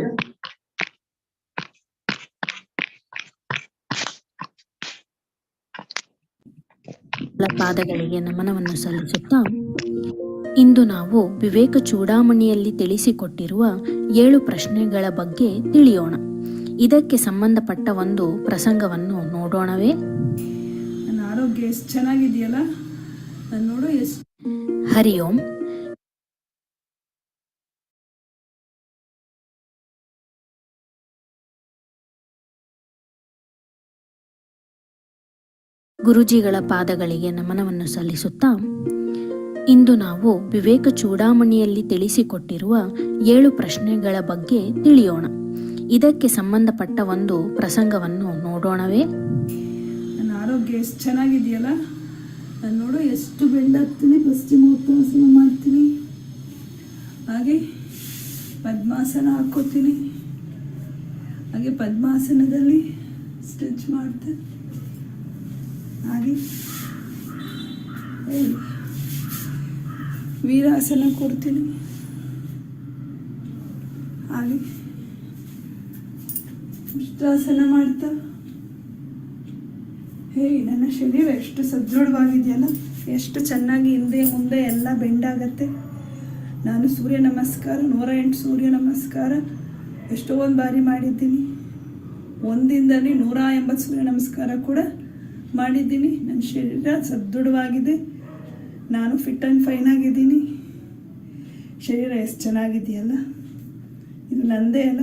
ಪಾದಗಳಿಗೆ ನಮನವನ್ನು ಸಲ್ಲಿಸುತ್ತಾ ಇಂದು ನಾವು ವಿವೇಕ ಚೂಡಾಮಣಿಯಲ್ಲಿ ತಿಳಿಸಿಕೊಟ್ಟಿರುವ 7 ಪ್ರಶ್ನೆಗಳ ಬಗ್ಗೆ ತಿಳಿಯೋಣ. ಇದಕ್ಕೆ ಸಂಬಂಧಪಟ್ಟ ಒಂದು ಪ್ರಸಂಗವನ್ನು ನೋಡೋಣವೇ? ನನ್ನ ಆರೋಗ್ಯ ಎಷ್ಟು ಚೆನ್ನಾಗಿದೆಯಲ್ಲ, ನಾನು ನೋಡು ಎಷ್ಟು. ಹರಿ ಓಂ. ಗುರುಜಿಗಳ ಪಾದಗಳಿಗೆ ನಮನವನ್ನು ಸಲ್ಲಿಸುತ್ತಾ ಇಂದು ನಾವು ವಿವೇಕ ಚೂಡಾಮಣಿಯಲ್ಲಿ ತಿಳಿಸಿಕೊಟ್ಟಿರುವ 7 ಪ್ರಶ್ನೆಗಳ ಬಗ್ಗೆ ತಿಳಿಯೋಣ. ಇದಕ್ಕೆ ಸಂಬಂಧಪಟ್ಟ ಒಂದು ಪ್ರಸಂಗವನ್ನು ನೋಡೋಣವೇ? ನನ್ನ ಆರೋಗ್ಯ ಎಷ್ಟು ಚೆನ್ನಾಗಿದೆಯಲ್ಲ, ನಾನು ನೋಡು ಎಷ್ಟು ಬೆಂಡಾಗ್ತೀನಿ, ಪಶ್ಚಿಮೋತ್ತಾಸನ ಮಾಡ್ತೀನಿ, ಹಾಗೆ ಪದ್ಮಾಸನ ಹಾಕೋತೀನಿ, ಹಾಗೆ ಪದ್ಮಾಸನದಲ್ಲಿ ಸ್ಟ್ರೆಚ್ ಮಾಡ್ತೇನೆ, ಹಾಗೆ ವೀರಾಸನ ಕೊಡ್ತೀನಿ, ಹಾಗೆ ಉಷ್ಟ್ರಾಸನ ಮಾಡ್ತಾ. ನನ್ನ ಶರೀರ ಎಷ್ಟು ಸದೃಢವಾಗಿದೆಯಲ್ಲ, ಎಷ್ಟು ಚೆನ್ನಾಗಿ ಹಿಂದೆ ಮುಂದೆ ಎಲ್ಲ ಬೆಂಡಾಗತ್ತೆ. ನಾನು ಸೂರ್ಯ ನಮಸ್ಕಾರ 108 ಸೂರ್ಯ ನಮಸ್ಕಾರ ಎಷ್ಟೊಂದು ಬಾರಿ ಮಾಡಿದ್ದೀನಿ. ಒಂದಿನದಲ್ಲಿ 180 ಸೂರ್ಯ ನಮಸ್ಕಾರ ಕೂಡ ಮಾಡಿದ್ದೀನಿ. ನನ್ನ ಶರೀರ ಸದೃಢವಾಗಿದೆ, ನಾನು ಫಿಟ್ ಆ್ಯಂಡ್ ಫೈನ್ ಆಗಿದ್ದೀನಿ. ಶರೀರ ಎಷ್ಟು ಚೆನ್ನಾಗಿದೆಯಲ್ಲ, ಇದು ನಂದೇ ಅಲ್ಲ.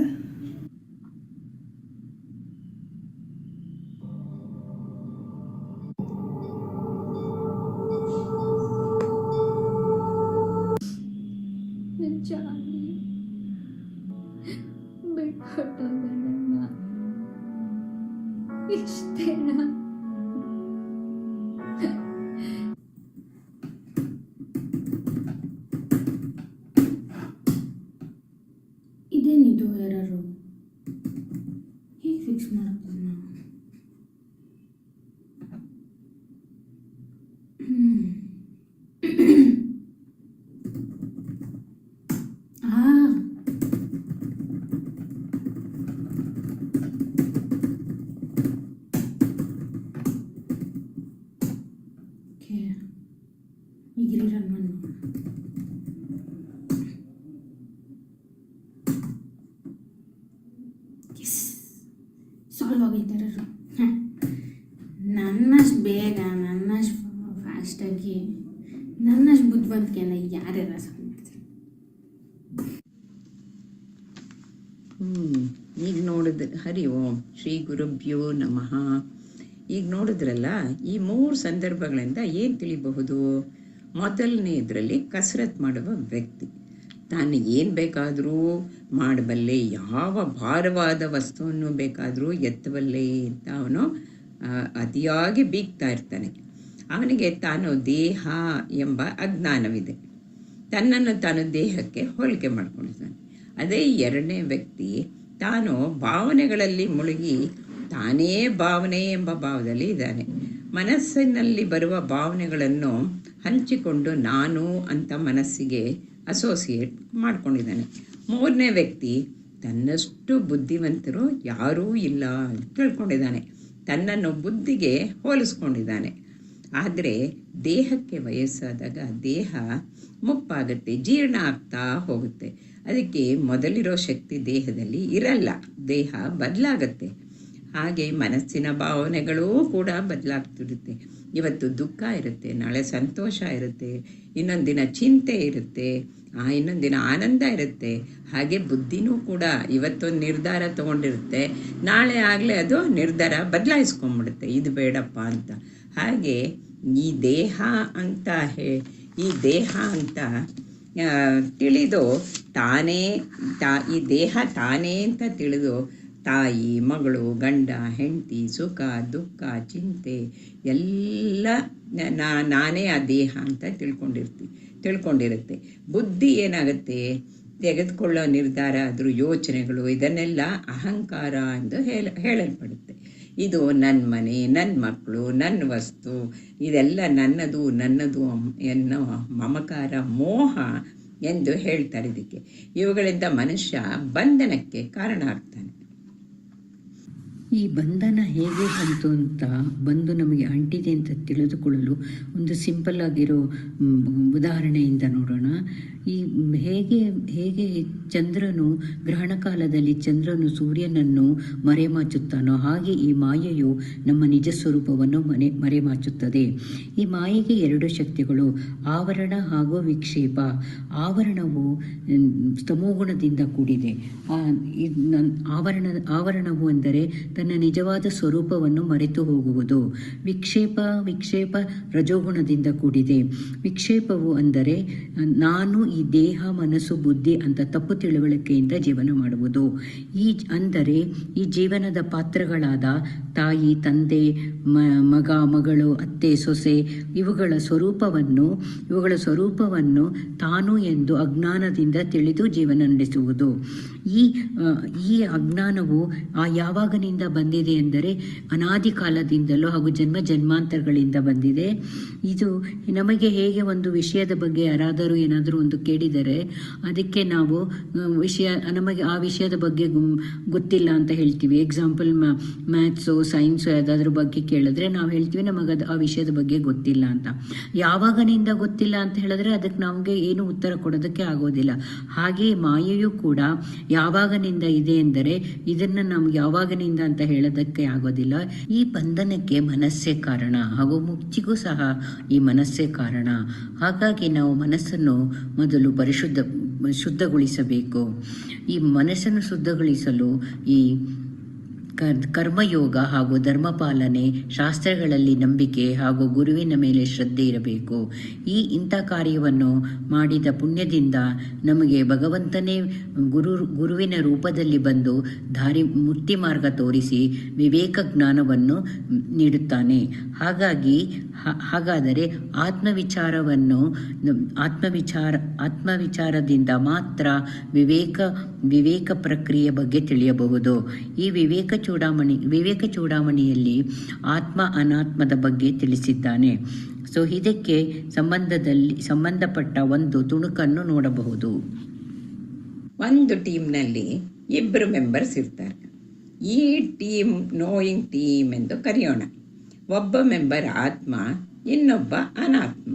ಇಷ್ಟೇನಾ? ಇದೇನಿದು ಎರರು? ಹೇಗೆ ಫಿಕ್ಸ್ ಮಾಡೋದು? ಈಗಿರಿ ರನ್ ಮಾಡಿ ಸಾಲ್ವ್ ಆಗೈತೆ ಎರರು. ನನ್ನಷ್ಟು ಬೇಗ, ನನ್ನಷ್ಟು ಫಾಸ್ಟಾಗಿ, ನನ್ನಷ್ಟು ಬುದ್ಧಿವಂತಿಕೆನ ಯಾರ್ಯಾರ ಈಗ ನೋಡಿದ್ರೆ ಹರಿ ಓಂ ಶ್ರೀ ಗುರುಭ್ಯೋ ನಮಃ. ಈಗ ನೋಡಿದ್ರಲ್ಲ, ಈ 3 ಸಂದರ್ಭಗಳಿಂದ ಏನು ತಿಳಿಬಹುದು? ಮೊದಲನೇ ಇದರಲ್ಲಿ ಕಸರತ್ ಮಾಡುವ ವ್ಯಕ್ತಿ ತಾನು ಏನು ಬೇಕಾದರೂ ಮಾಡಬಲ್ಲೆ, ಯಾವ ಭಾರವಾದ ವಸ್ತುವನ್ನು ಬೇಕಾದರೂ ಎತ್ತಬಲ್ಲೆ ಅಂತ ಅವನು ಅತಿಯಾಗಿ ಬೀಗ್ತಾ ಇರ್ತಾನೆ. ಅವನಿಗೆ ತಾನು ದೇಹ ಎಂಬ ಅಜ್ಞಾನವಿದೆ, ತನ್ನನ್ನು ತಾನು ದೇಹಕ್ಕೆ ಹೋಲಿಕೆ ಮಾಡ್ಕೊಂಡಿದ್ದಾನೆ. ಅದೇ ಎರಡನೇ ವ್ಯಕ್ತಿ ತಾನು ಭಾವನೆಗಳಲ್ಲಿ ಮುಳುಗಿ ತಾನೇ ಭಾವನೆ ಎಂಬ ಭಾವದಲ್ಲಿ ಇದ್ದಾನೆ. ಮನಸ್ಸಿನಲ್ಲಿ ಬರುವ ಭಾವನೆಗಳನ್ನು ಹಂಚಿಕೊಂಡು ನಾನು ಅಂತ ಮನಸ್ಸಿಗೆ ಅಸೋಸಿಯೇಟ್ ಮಾಡ್ಕೊಂಡಿದ್ದಾನೆ. ಮೂರನೇ ವ್ಯಕ್ತಿ ತನ್ನಷ್ಟು ಬುದ್ಧಿವಂತರು ಯಾರೂ ಇಲ್ಲ ಅಂತ ತಿಳ್ಕೊಂಡಿದ್ದಾನೆ, ತನ್ನನ್ನು ಬುದ್ಧಿಗೆ ಹೋಲಿಸ್ಕೊಂಡಿದ್ದಾನೆ. ಆದರೆ ದೇಹಕ್ಕೆ ವಯಸ್ಸಾದಾಗ ದೇಹ ಮುಪ್ಪಾಗುತ್ತೆ, ಜೀರ್ಣ ಆಗ್ತಾ ಹೋಗುತ್ತೆ. ಅದಕ್ಕೆ ಮೊದಲಿರೋ ಶಕ್ತಿ ದೇಹದಲ್ಲಿ ಇರಲ್ಲ, ದೇಹ ಬದಲಾಗತ್ತೆ. ಹಾಗೆ ಮನಸ್ಸಿನ ಭಾವನೆಗಳೂ ಕೂಡ ಬದಲಾಗ್ತಿರುತ್ತೆ. ಇವತ್ತು ದುಃಖ ಇರುತ್ತೆ, ನಾಳೆ ಸಂತೋಷ ಇರುತ್ತೆ, ಇನ್ನೊಂದು ದಿನ ಚಿಂತೆ ಇರುತ್ತೆ, ಇನ್ನೊಂದು ದಿನ ಆನಂದ ಇರುತ್ತೆ. ಹಾಗೆ ಬುದ್ಧಿನೂ ಕೂಡ ಇವತ್ತೊಂದು ನಿರ್ಧಾರ ತಗೊಂಡಿರುತ್ತೆ, ನಾಳೆ ಆಗಲೇ ಅದು ನಿರ್ಧಾರ ಬದಲಾಯಿಸ್ಕೊಂಡ್ಬಿಡುತ್ತೆ, ಇದು ಬೇಡಪ್ಪ ಅಂತ. ಹಾಗೆ ಈ ದೇಹ ಅಂತ ತಿಳಿದು ತಾನೇ ಈ ದೇಹ ತಾನೇ ಅಂತ ತಿಳಿದು ತಾಯಿ, ಮಗಳು, ಗಂಡ, ಹೆಂಡತಿ, ಸುಖ, ದುಃಖ, ಚಿಂತೆ ಎಲ್ಲ ನಾನೇ ಆ ದೇಹ ಅಂತ ತಿಳ್ಕೊಂಡಿರುತ್ತೆ. ಬುದ್ಧಿ ಏನಾಗುತ್ತೆ, ತೆಗೆದುಕೊಳ್ಳೋ ನಿರ್ಧಾರ, ಅದ್ರ ಯೋಚನೆಗಳು, ಇದನ್ನೆಲ್ಲ ಅಹಂಕಾರ ಎಂದು ಹೇಳಲ್ಪಡುತ್ತೆ. ಇದು ನನ್ನ ಮನೆ, ನನ್ನ ಮಕ್ಕಳು, ನನ್ನ ವಸ್ತು, ಇದೆಲ್ಲ ನನ್ನದು ಎನ್ನೋ ಮಮಕಾರ, ಮೋಹ ಎಂದು ಹೇಳ್ತಾರೆ. ಇದಕ್ಕೆ ಇವುಗಳಿಂದ ಮನುಷ್ಯ ಬಂಧನಕ್ಕೆ ಕಾರಣ ಆಗ್ತಾನೆ. ಈ ಬಂಧನ ಹೇಗೆ ಬಂದು ನಮಗೆ ಅಂಟಿದೆ ಅಂತ ತಿಳಿದುಕೊಳ್ಳಲು ಒಂದು ಸಿಂಪಲ್ ಆಗಿರೋ ಉದಾಹರಣೆಯಿಂದ ನೋಡೋಣ. ಈ ಹೇಗೆ ಚಂದ್ರನು ಗ್ರಹಣ ಕಾಲದಲ್ಲಿ ಚಂದ್ರನು ಸೂರ್ಯನನ್ನು ಮರೆಮಾಚುತ್ತಾನೋ, ಹಾಗೆ ಈ ಮಾಯೆಯು ನಮ್ಮ ನಿಜ ಸ್ವರೂಪವನ್ನು ಮರೆಮಾಚುತ್ತದೆ. ಈ ಮಾಯೆಗೆ 2 ಶಕ್ತಿಗಳು, ಆವರಣ ಹಾಗೂ ವಿಕ್ಷೇಪ. ಆವರಣವು ತಮೋಗುಣದಿಂದ ಕೂಡಿದೆ. ಆವರಣವು ಅಂದರೆ ತನ್ನ ನಿಜವಾದ ಸ್ವರೂಪವನ್ನು ಮರೆತು ಹೋಗುವುದು. ವಿಕ್ಷೇಪ ರಜೋಗುಣದಿಂದ ಕೂಡಿದೆ. ವಿಕ್ಷೇಪವು ಅಂದರೆ ನಾನು ಈ ದೇಹ, ಮನಸ್ಸು, ಬುದ್ಧಿ ಅಂತ ತಪ್ಪು ತಿಳುವಳಿಕೆಯಿಂದ ಜೀವನ ಮಾಡುವುದು. ಅಂದರೆ ಈ ಜೀವನದ ಪಾತ್ರಗಳಾದ ತಾಯಿ, ತಂದೆ, ಮಗ, ಮಗಳು, ಅತ್ತೆ, ಸೊಸೆ ಇವುಗಳ ಸ್ವರೂಪವನ್ನು ತಾನು ಎಂದು ಅಜ್ಞಾನದಿಂದ ತಿಳಿದು ಜೀವನ ನಡೆಸುವುದು. ಈ ಅಜ್ಞಾನವು ಯಾವಾಗನಿಂದ ಬಂದಿದೆ ಎಂದರೆ ಅನಾದಿ ಕಾಲದಿಂದಲೂ ಹಾಗೂ ಜನ್ಮಾಂತರಗಳಿಂದ ಬಂದಿದೆ. ಇದು ನಮಗೆ ಹೇಗೆ ಒಂದು ವಿಷಯದ ಬಗ್ಗೆ ಯಾರಾದರೂ ಏನಾದರೂ ಒಂದು ಕೇಳಿದರೆ ಅದಕ್ಕೆ ನಾವು ನಮಗೆ ಆ ವಿಷಯದ ಬಗ್ಗೆ ಗೊತ್ತಿಲ್ಲ ಅಂತ ಹೇಳ್ತೀವಿ. ಎಕ್ಸಾಂಪಲ್ ಮ್ಯಾಥ್ಸು, ಸೈನ್ಸು ಯಾವುದಾದ್ರ ಬಗ್ಗೆ ಕೇಳಿದ್ರೆ ನಾವು ಹೇಳ್ತೀವಿ ನಮಗೆ ಆ ವಿಷಯದ ಬಗ್ಗೆ ಗೊತ್ತಿಲ್ಲ ಅಂತ. ಯಾವಾಗನಿಂದ ಗೊತ್ತಿಲ್ಲ ಅಂತ ಹೇಳಿದ್ರೆ ಅದಕ್ಕೆ ನಮಗೆ ಏನು ಉತ್ತರ ಕೊಡೋದಕ್ಕೆ ಆಗೋದಿಲ್ಲ. ಹಾಗೆ ಮಾಯೆಯೂ ಕೂಡ ಯಾವಾಗನಿಂದ ಇದೆ ಎಂದರೆ ಇದನ್ನು ನಮ್ಗೆ ಯಾವಾಗನಿಂದ ಅಂತ ಹೇಳೋದಕ್ಕೆ ಆಗೋದಿಲ್ಲ. ಈ ಬಂಧನಕ್ಕೆ ಮನಸ್ಸೇ ಕಾರಣ ಹಾಗೂ ಮುಕ್ತಿಗೂ ಸಹ ಈ ಮನಸ್ಸೇ ಕಾರಣ. ಹಾಗಾಗಿ ನಾವು ಮನಸ್ಸನ್ನು ಮೊದಲು ಮೊದಲು ಶುದ್ಧಗೊಳಿಸಬೇಕು. ಈ ಮನಸ್ಸನ್ನು ಶುದ್ಧಗೊಳಿಸಲು ಈ ಕರ್ಮಯೋಗ ಹಾಗೂ ಧರ್ಮಪಾಲನೆ, ಶಾಸ್ತ್ರಗಳಲ್ಲಿ ನಂಬಿಕೆ ಹಾಗೂ ಗುರುವಿನ ಮೇಲೆ ಶ್ರದ್ಧೆ ಇರಬೇಕು. ಇಂಥ ಕಾರ್ಯವನ್ನು ಮಾಡಿದ ಪುಣ್ಯದಿಂದ ನಮಗೆ ಭಗವಂತನೇ ಗುರುವಿನ ರೂಪದಲ್ಲಿ ಬಂದು ಮುಕ್ತಿ ಮಾರ್ಗ ತೋರಿಸಿ ವಿವೇಕ ಜ್ಞಾನವನ್ನು ನೀಡುತ್ತಾನೆ. ಹಾಗಾದರೆ ಆತ್ಮವಿಚಾರದಿಂದ ಮಾತ್ರ ವಿವೇಕ ಪ್ರಕ್ರಿಯೆ ಬಗ್ಗೆ ತಿಳಿಯಬಹುದು. ಈ ವಿವೇಕ ಚೂಡಾಮಣಿಯಲ್ಲಿ ಆತ್ಮ ಅನಾತ್ಮದ ಬಗ್ಗೆ ತಿಳಿಸಿದ್ದಾನೆ. ಸೊ ಇದಕ್ಕೆ ಸಂಬಂಧಪಟ್ಟ ಒಂದು ತುಣುಕನ್ನು ನೋಡಬಹುದು. ಒಂದು ಟೀಮ್ನಲ್ಲಿ 2 ಮೆಂಬರ್ಸ್ ಇರ್ತಾರೆ. ಈ ಟೀಮ್ ನೋಯಿಂಗ್ ಟೀಮ್ ಎಂದು ಕರೆಯೋಣ. ಒಬ್ಬ ಮೆಂಬರ್ ಆತ್ಮ, ಇನ್ನೊಬ್ಬ ಅನಾತ್ಮ.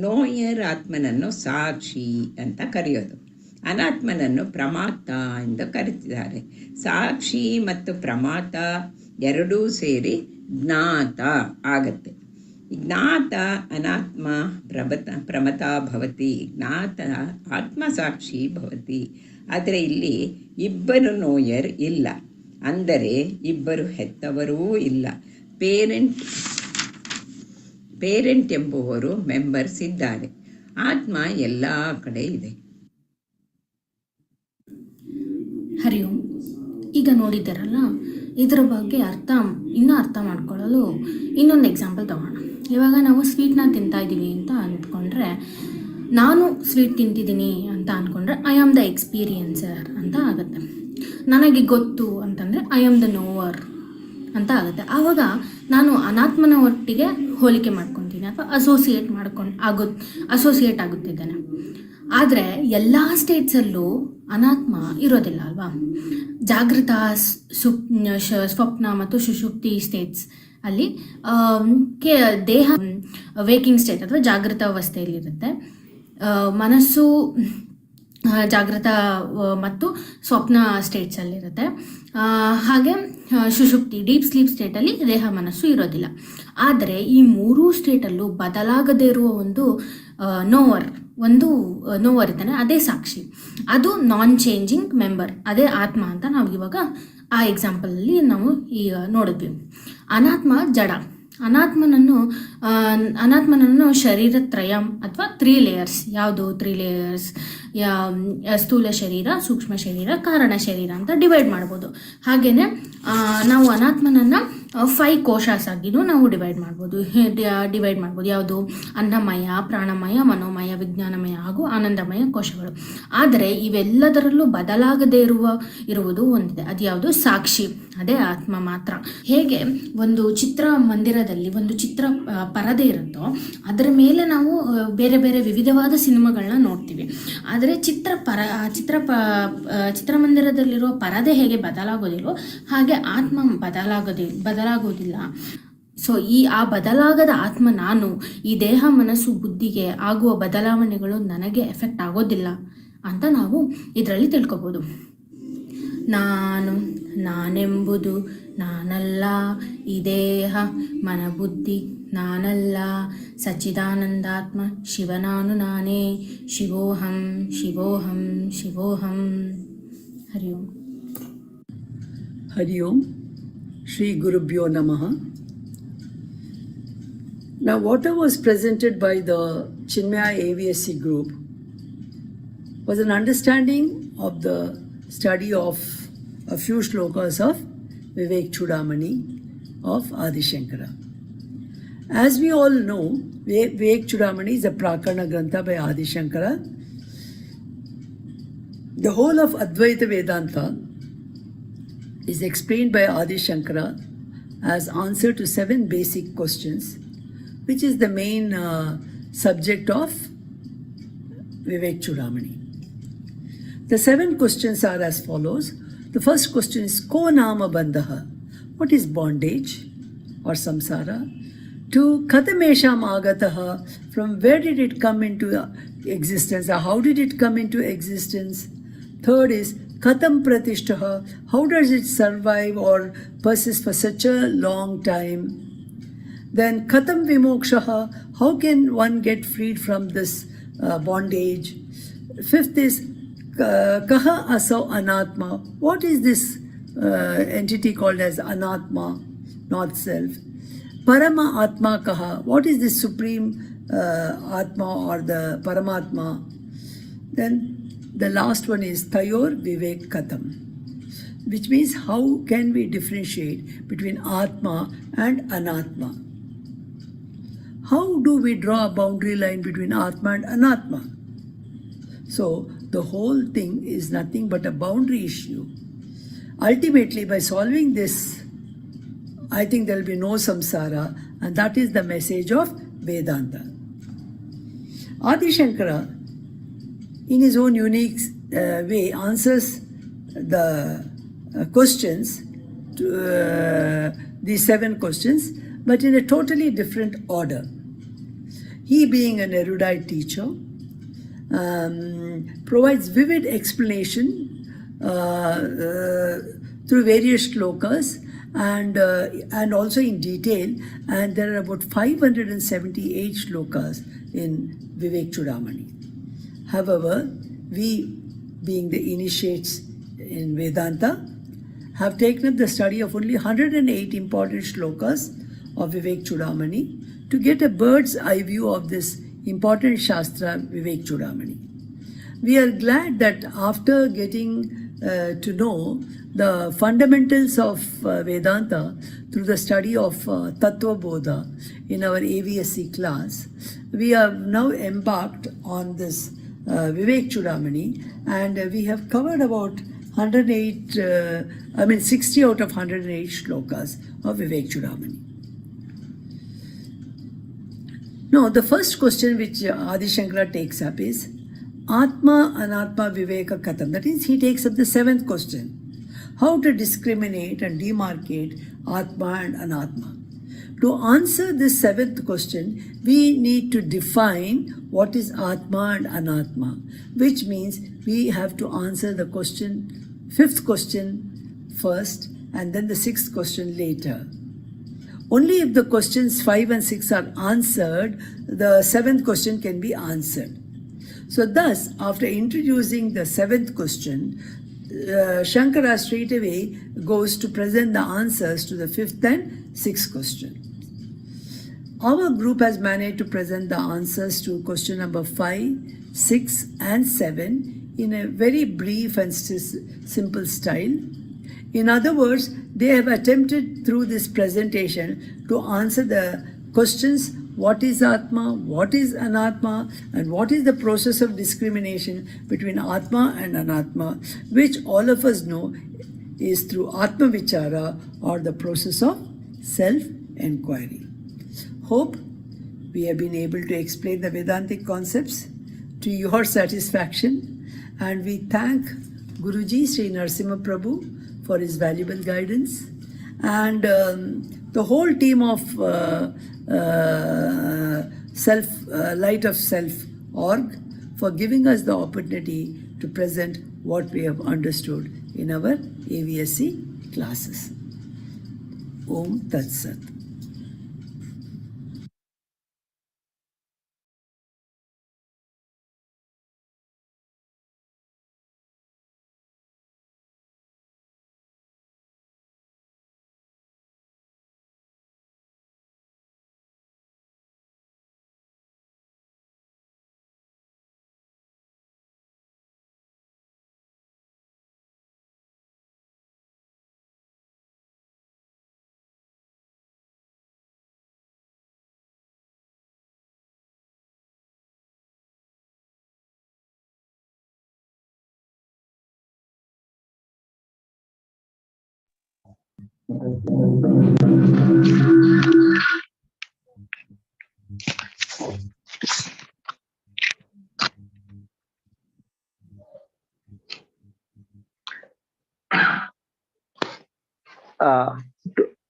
ನೋಯರ್ ಆತ್ಮನನ್ನು ಸಾಕ್ಷಿ ಅಂತ ಕರೆಯೋದು, ಅನಾತ್ಮನನ್ನು ಪ್ರಮಾತ ಎಂದು ಕರೆದಿದ್ದಾರೆ. ಸಾಕ್ಷಿ ಮತ್ತು ಪ್ರಮಾತ ಎರಡೂ ಸೇರಿ ಜ್ಞಾತ ಆಗತ್ತೆ. ಜ್ಞಾತ ಅನಾತ್ಮ ಪ್ರಮತ ಭವತಿ, ಜ್ಞಾತ ಆತ್ಮ ಸಾಕ್ಷಿ ಭವತಿ. ಆದರೆ ಇಲ್ಲಿ 2 ನೋಯರ್ ಇಲ್ಲ, ಅಂದರೆ 2 ಹೆತ್ತವರೂ ಇಲ್ಲ. ಪೇರೆಂಟ್ ಎಂಬುವರು ಮೆಂಬರ್ಸ್ ಇದ್ದಾರೆ. ಆತ್ಮ ಎಲ್ಲ ಕಡೆ ಇದೆ. ಹರಿ ಓಂ. ಈಗ ನೋಡಿದ್ದಾರಲ್ಲ, ಇದರ ಬಗ್ಗೆ ಇನ್ನೂ ಅರ್ಥ ಮಾಡ್ಕೊಳ್ಳಲು ಇನ್ನೊಂದು ಎಕ್ಸಾಂಪಲ್ ತಗೋಣ. ಇವಾಗ ನಾವು ಸ್ವೀಟ್ನ ತಿಂತಾ ಇದ್ದೀವಿ ಅಂತ ಅಂದ್ಕೊಂಡ್ರೆ, ನಾನು ಸ್ವೀಟ್ ತಿಂತಿದ್ದೀನಿ ಅಂತ ಅಂದ್ಕೊಂಡ್ರೆ ಐ ಆಮ್ ದ ಎಕ್ಸ್ಪೀರಿಯನ್ಸರ್ ಅಂತ ಆಗುತ್ತೆ. ನನಗೆ ಗೊತ್ತು ಅಂತಂದರೆ ಐ ಆಮ್ ದ ನೋವರ್ ಅಂತ ಆಗುತ್ತೆ. ಆವಾಗ ನಾನು ಅನಾತ್ಮನ ಒಟ್ಟಿಗೆ ಹೋಲಿಕೆ ಮಾಡ್ಕೊತೀನಿ ಅಥವಾ ಅಸೋಸಿಯೇಟ್ ಆಗುತ್ತಿದ್ದೇನೆ. ಆದರೆ ಎಲ್ಲ ಸ್ಟೇಟ್ಸಲ್ಲೂ ಅನಾತ್ಮ ಇರೋದಿಲ್ಲ ಅಲ್ವಾ? ಜಾಗೃತ, ಸ್ವಪ್ನ ಮತ್ತು ಸುಷುಪ್ತಿ ಸ್ಟೇಟ್ಸ್ ಅಲ್ಲಿ ದೇಹ ವೇಕಿಂಗ್ ಸ್ಟೇಟ್ ಅಥವಾ ಜಾಗೃತ ಅವಸ್ಥೆಯಲ್ಲಿರುತ್ತೆ. ಮನಸ್ಸು ಜಾಗೃತ ಮತ್ತು ಸ್ವಪ್ನ ಸ್ಟೇಟ್ಸಲ್ಲಿರುತ್ತೆ. ಹಾಗೆ ಸುಷುಪ್ತಿ ಡೀಪ್ ಸ್ಲೀಪ್ ಸ್ಟೇಟಲ್ಲಿ ದೇಹ ಮನಸ್ಸು ಇರೋದಿಲ್ಲ. ಆದರೆ ಈ 3 ಸ್ಟೇಟಲ್ಲೂ ಬದಲಾಗದೇ ಇರುವ ಒಂದು ನೋವರ್ ಇದ್ದಾನೆ, ಅದೇ ಸಾಕ್ಷಿ. ಅದು ನಾನ್ ಚೇಂಜಿಂಗ್ ಮೆಂಬರ್, ಅದೇ ಆತ್ಮ ಅಂತ ನಾವು ಇವಾಗ ಆ ಎಕ್ಸಾಂಪಲಲ್ಲಿ ನಾವು ಈಗ ನೋಡಿದ್ವಿ. ಅನಾತ್ಮ ಜಡ. ಅನಾತ್ಮನನ್ನು ಶರೀರತ್ರಯ ಅಥವಾ 3 ಲೇಯರ್ಸ್. ಯಾವುದು 3 ಲೇಯರ್ಸ್? ಸ್ಥೂಲ ಶರೀರ, ಸೂಕ್ಷ್ಮ ಶರೀರ, ಕಾರಣ ಶರೀರ ಅಂತ ಡಿವೈಡ್ ಮಾಡ್ಬೋದು. ಹಾಗೆಯೇ ನಾವು ಅನಾತ್ಮನನ್ನು 5 ಕೋಶಾಸ್ ಆಗಿನೂ ನಾವು ಡಿವೈಡ್ ಮಾಡ್ಬೋದು. ಯಾವುದು? ಅನ್ನಮಯ, ಪ್ರಾಣಮಯ, ಮನೋಮಯ, ವಿಜ್ಞಾನಮಯ ಹಾಗೂ ಆನಂದಮಯ ಕೋಶಗಳು. ಆದರೆ ಇವೆಲ್ಲದರಲ್ಲೂ ಬದಲಾಗದೇ ಇರುವುದು ಒಂದಿದೆ, ಅದು ಯಾವುದು? ಸಾಕ್ಷಿ, ಅದೇ ಆತ್ಮ ಮಾತ್ರ. ಹೇಗೆ ಒಂದು ಮಂದಿರದಲ್ಲಿ ಒಂದು ಚಿತ್ರ ಪರದೆ ಇರುತ್ತೋ ಅದರ ಮೇಲೆ ನಾವು ಬೇರೆ ಬೇರೆ ವಿವಿಧವಾದ ಸಿನಿಮಾಗಳನ್ನ ನೋಡ್ತೀವಿ. ಆದರೆ ಚಿತ್ರಮಂದಿರದಲ್ಲಿರುವ ಪರದೆ ಹೇಗೆ ಬದಲಾಗೋದಿಲ್ವೋ ಹಾಗೆ ಆತ್ಮ ಬದಲಾಗೋದಿಲ್ಲ. ಸೊ ಆ ಬದಲಾಗದ ಆತ್ಮ ನಾನು. ಈ ದೇಹ ಮನಸ್ಸು ಬುದ್ಧಿಗೆ ಆಗುವ ಬದಲಾವಣೆಗಳು ನನಗೆ ಎಫೆಕ್ಟ್ ಆಗೋದಿಲ್ಲ ಅಂತ ನಾವು ಇದರಲ್ಲಿ ತಿಳ್ಕೊಬೋದು. ನಾನೆಂಬುದು ನಾನಲ್ಲ, ಈ ದೇಹ ಮನ ಬುದ್ಧಿ ನಾನಲ್ಲ, ಸಚ್ಚಿದಾನಂದಾತ್ಮ ಶಿವನಾನು ನಾನೇ, ಶಿವೋಹಂ ಶಿವೋಹಂ ಶಿವೋಹಂ. ಹರಿ ಓಂ. Hari Om, Shri Gurubhyo Namaha. Now, what was presented by the Chinmaya AVSC group was an understanding of the study of a few shlokas of Vivek Chudamani of Adi Shankara. As we all know, Vivek Chudamani is a Prakarana Grantha by Adi Shankara. The whole of Advaita Vedanta is explained by Adi Shankara as answer to 7 basic questions, which is the main subject of Vivek Chudamani. The 7 questions are as follows. The first question is Ko Nama Bandhaha? What is bondage or samsara? 2. Katamesham Agataha? From where did it come into existence, or how did it come into existence? 3rd is Katam Pratishtaha? How does it survive or persist for such a long time? Then Katam Vimokshaha? How can one get freed from this bondage? fifth is Kaha Asau Anatma. What is this entity called as Anatma, not self? Parama Atma Kaha. What is this supreme Atma or the Paramatma? Then the last one is Tayor Vivek Katam, which means how can we differentiate between Atma and Anatma? How do we draw a boundary line between Atma and Anatma? So the whole thing is nothing but a boundary issue. Ultimately, by solving this, I think there will be no samsara, and that is the message of Vedanta. Adi Shankara, in his own unique way, answers the questions, these 7 questions, but in a totally different order. He, being an erudite teacher, provides vivid explanation through various shlokas and also in detail, and there are about 578 shlokas in Vivek Chudamani. However, we, being the initiates in Vedanta, have taken up the study of only 108 important shlokas of Vivek Chudamani to get a bird's eye view of this important Shastra, Vivek Chudamani. We are glad that after getting to know the fundamentals of Vedanta through the study of Tattva Bodha in our AVSC class, we have now embarked on this Vivek Chudamani, and we have covered about 60 out of 108 shlokas of Vivek Chudamani. Now, the first question which Adi Shankara takes up is Atma Anatma Viveka Katham. That is, he takes up the 7th question. How to discriminate and demarcate Atma and Anatma. To answer this 7th question, we need to define what is Atma and Anatma, which means we have to answer the question, 5th question first, and then the 6th question later. Only if the questions 5 and 6 are answered, the 7th question can be answered. So thus, after introducing the 7th question, Shankara straight away goes to present the answers to the 5th and 6th question. Our group has managed to present the answers to question number 5, 6 and 7 in a very brief and simple style. In other words, they have attempted through this presentation to answer the questions: what is Atma, what is Anatma, and what is the process of discrimination between Atma and Anatma, which all of us know is through Atma Vichara, or the process of self-enquiry. Hope we have been able to explain the Vedantic concepts to your satisfaction, and we thank Guruji Sri Narasimha Prabhu for his valuable guidance, and the whole team of Light of Self org for giving us the opportunity to present what we have understood in our AVSC classes. Om Tat Sat.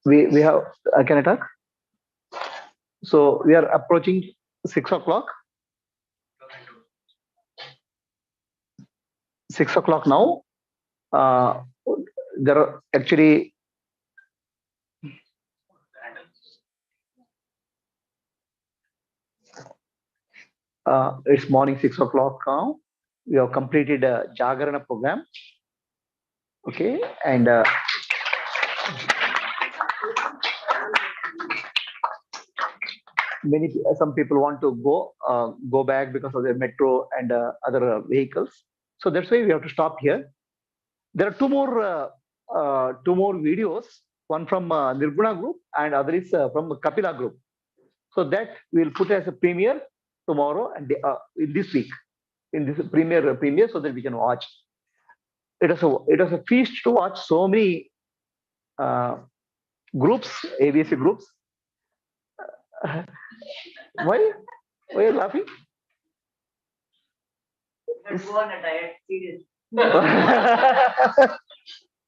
We have can I talk? So we are approaching 6 o'clock. 6 o'clock now. There are actually it's morning 6 o'clock now. we have completed a Jagarana program. Okay, and some people want to go back because of the metro and other vehicles. So that's why we have to stop here. There are two more videos. One from Nirguna group and other is from Kapila group. So that we will put as a premiere tomorrow and in this week, in this premiere, so that we can watch. It was a feast to watch so many groups, AVC groups. Why are you laughing? Go on a diet, seriously.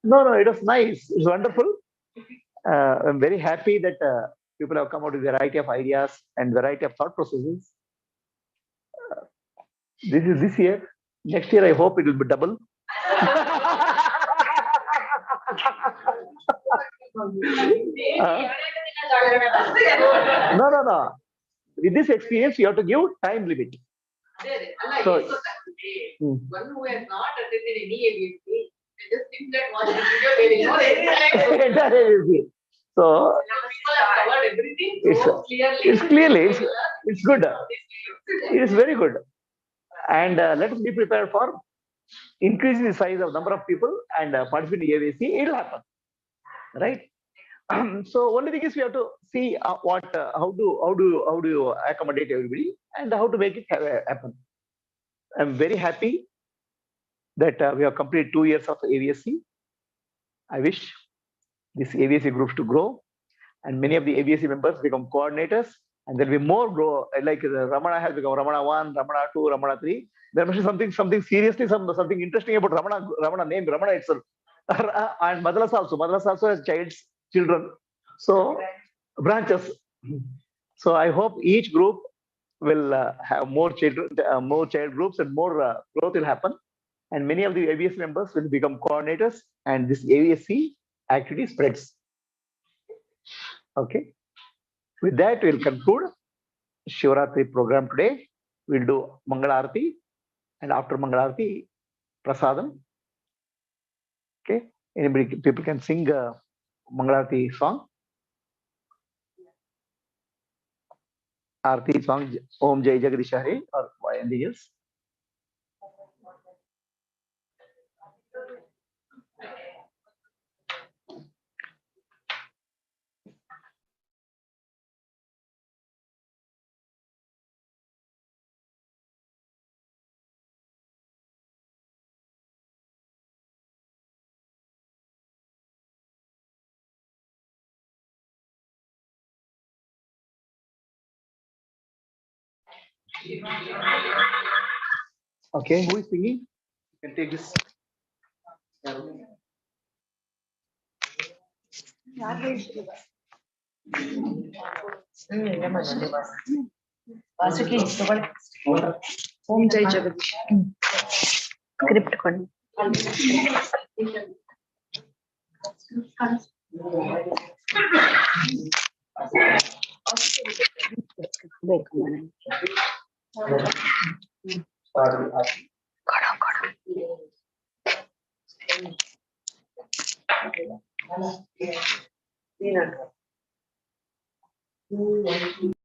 No, it was nice. It's wonderful. I'm very happy that people have come out with a variety of ideas and variety of thought processes. This is this year. Next year, I hope it will be double. No. With this experience, you have to give time limit. So, one who has not attended any AVP, they just think that watch the video, they know everything. So People have covered everything so clearly. It's good. It is very good. And let us be prepared for increasing the size of number of people and participate in AVC. It will happen, right? So only thing is we have to see how do you accommodate everybody and how to make it happen. I'm very happy that we have completed 2 years of AVSC. I wish this AVSC groups to grow and many of the AVSC members become coordinators, and there will be more grow. Like Ramana has become Ramana 1, Ramana 2, Ramana 3. There must be something seriously, something interesting about Ramana name, Ramana itself. And Madras also has children. So branches. So I hope each group will have more children, more child groups, and more growth will happen. And many of the AVSC members will become coordinators, and this AVSC activity spreads. Okay. With that, we'll conclude Shivaratri program today. We'll do Mangalarati, and after Mangalarati, Prasadam. Okay. People can sing Mangalarati song. Arti song, Om Jai Jagadish Hare, or anything else. Okay, who is singing? You can take this. Om Jai Jagadish. Script ಕೊಂಡು ಬೇಕು ಮನೆ ಕೊಡು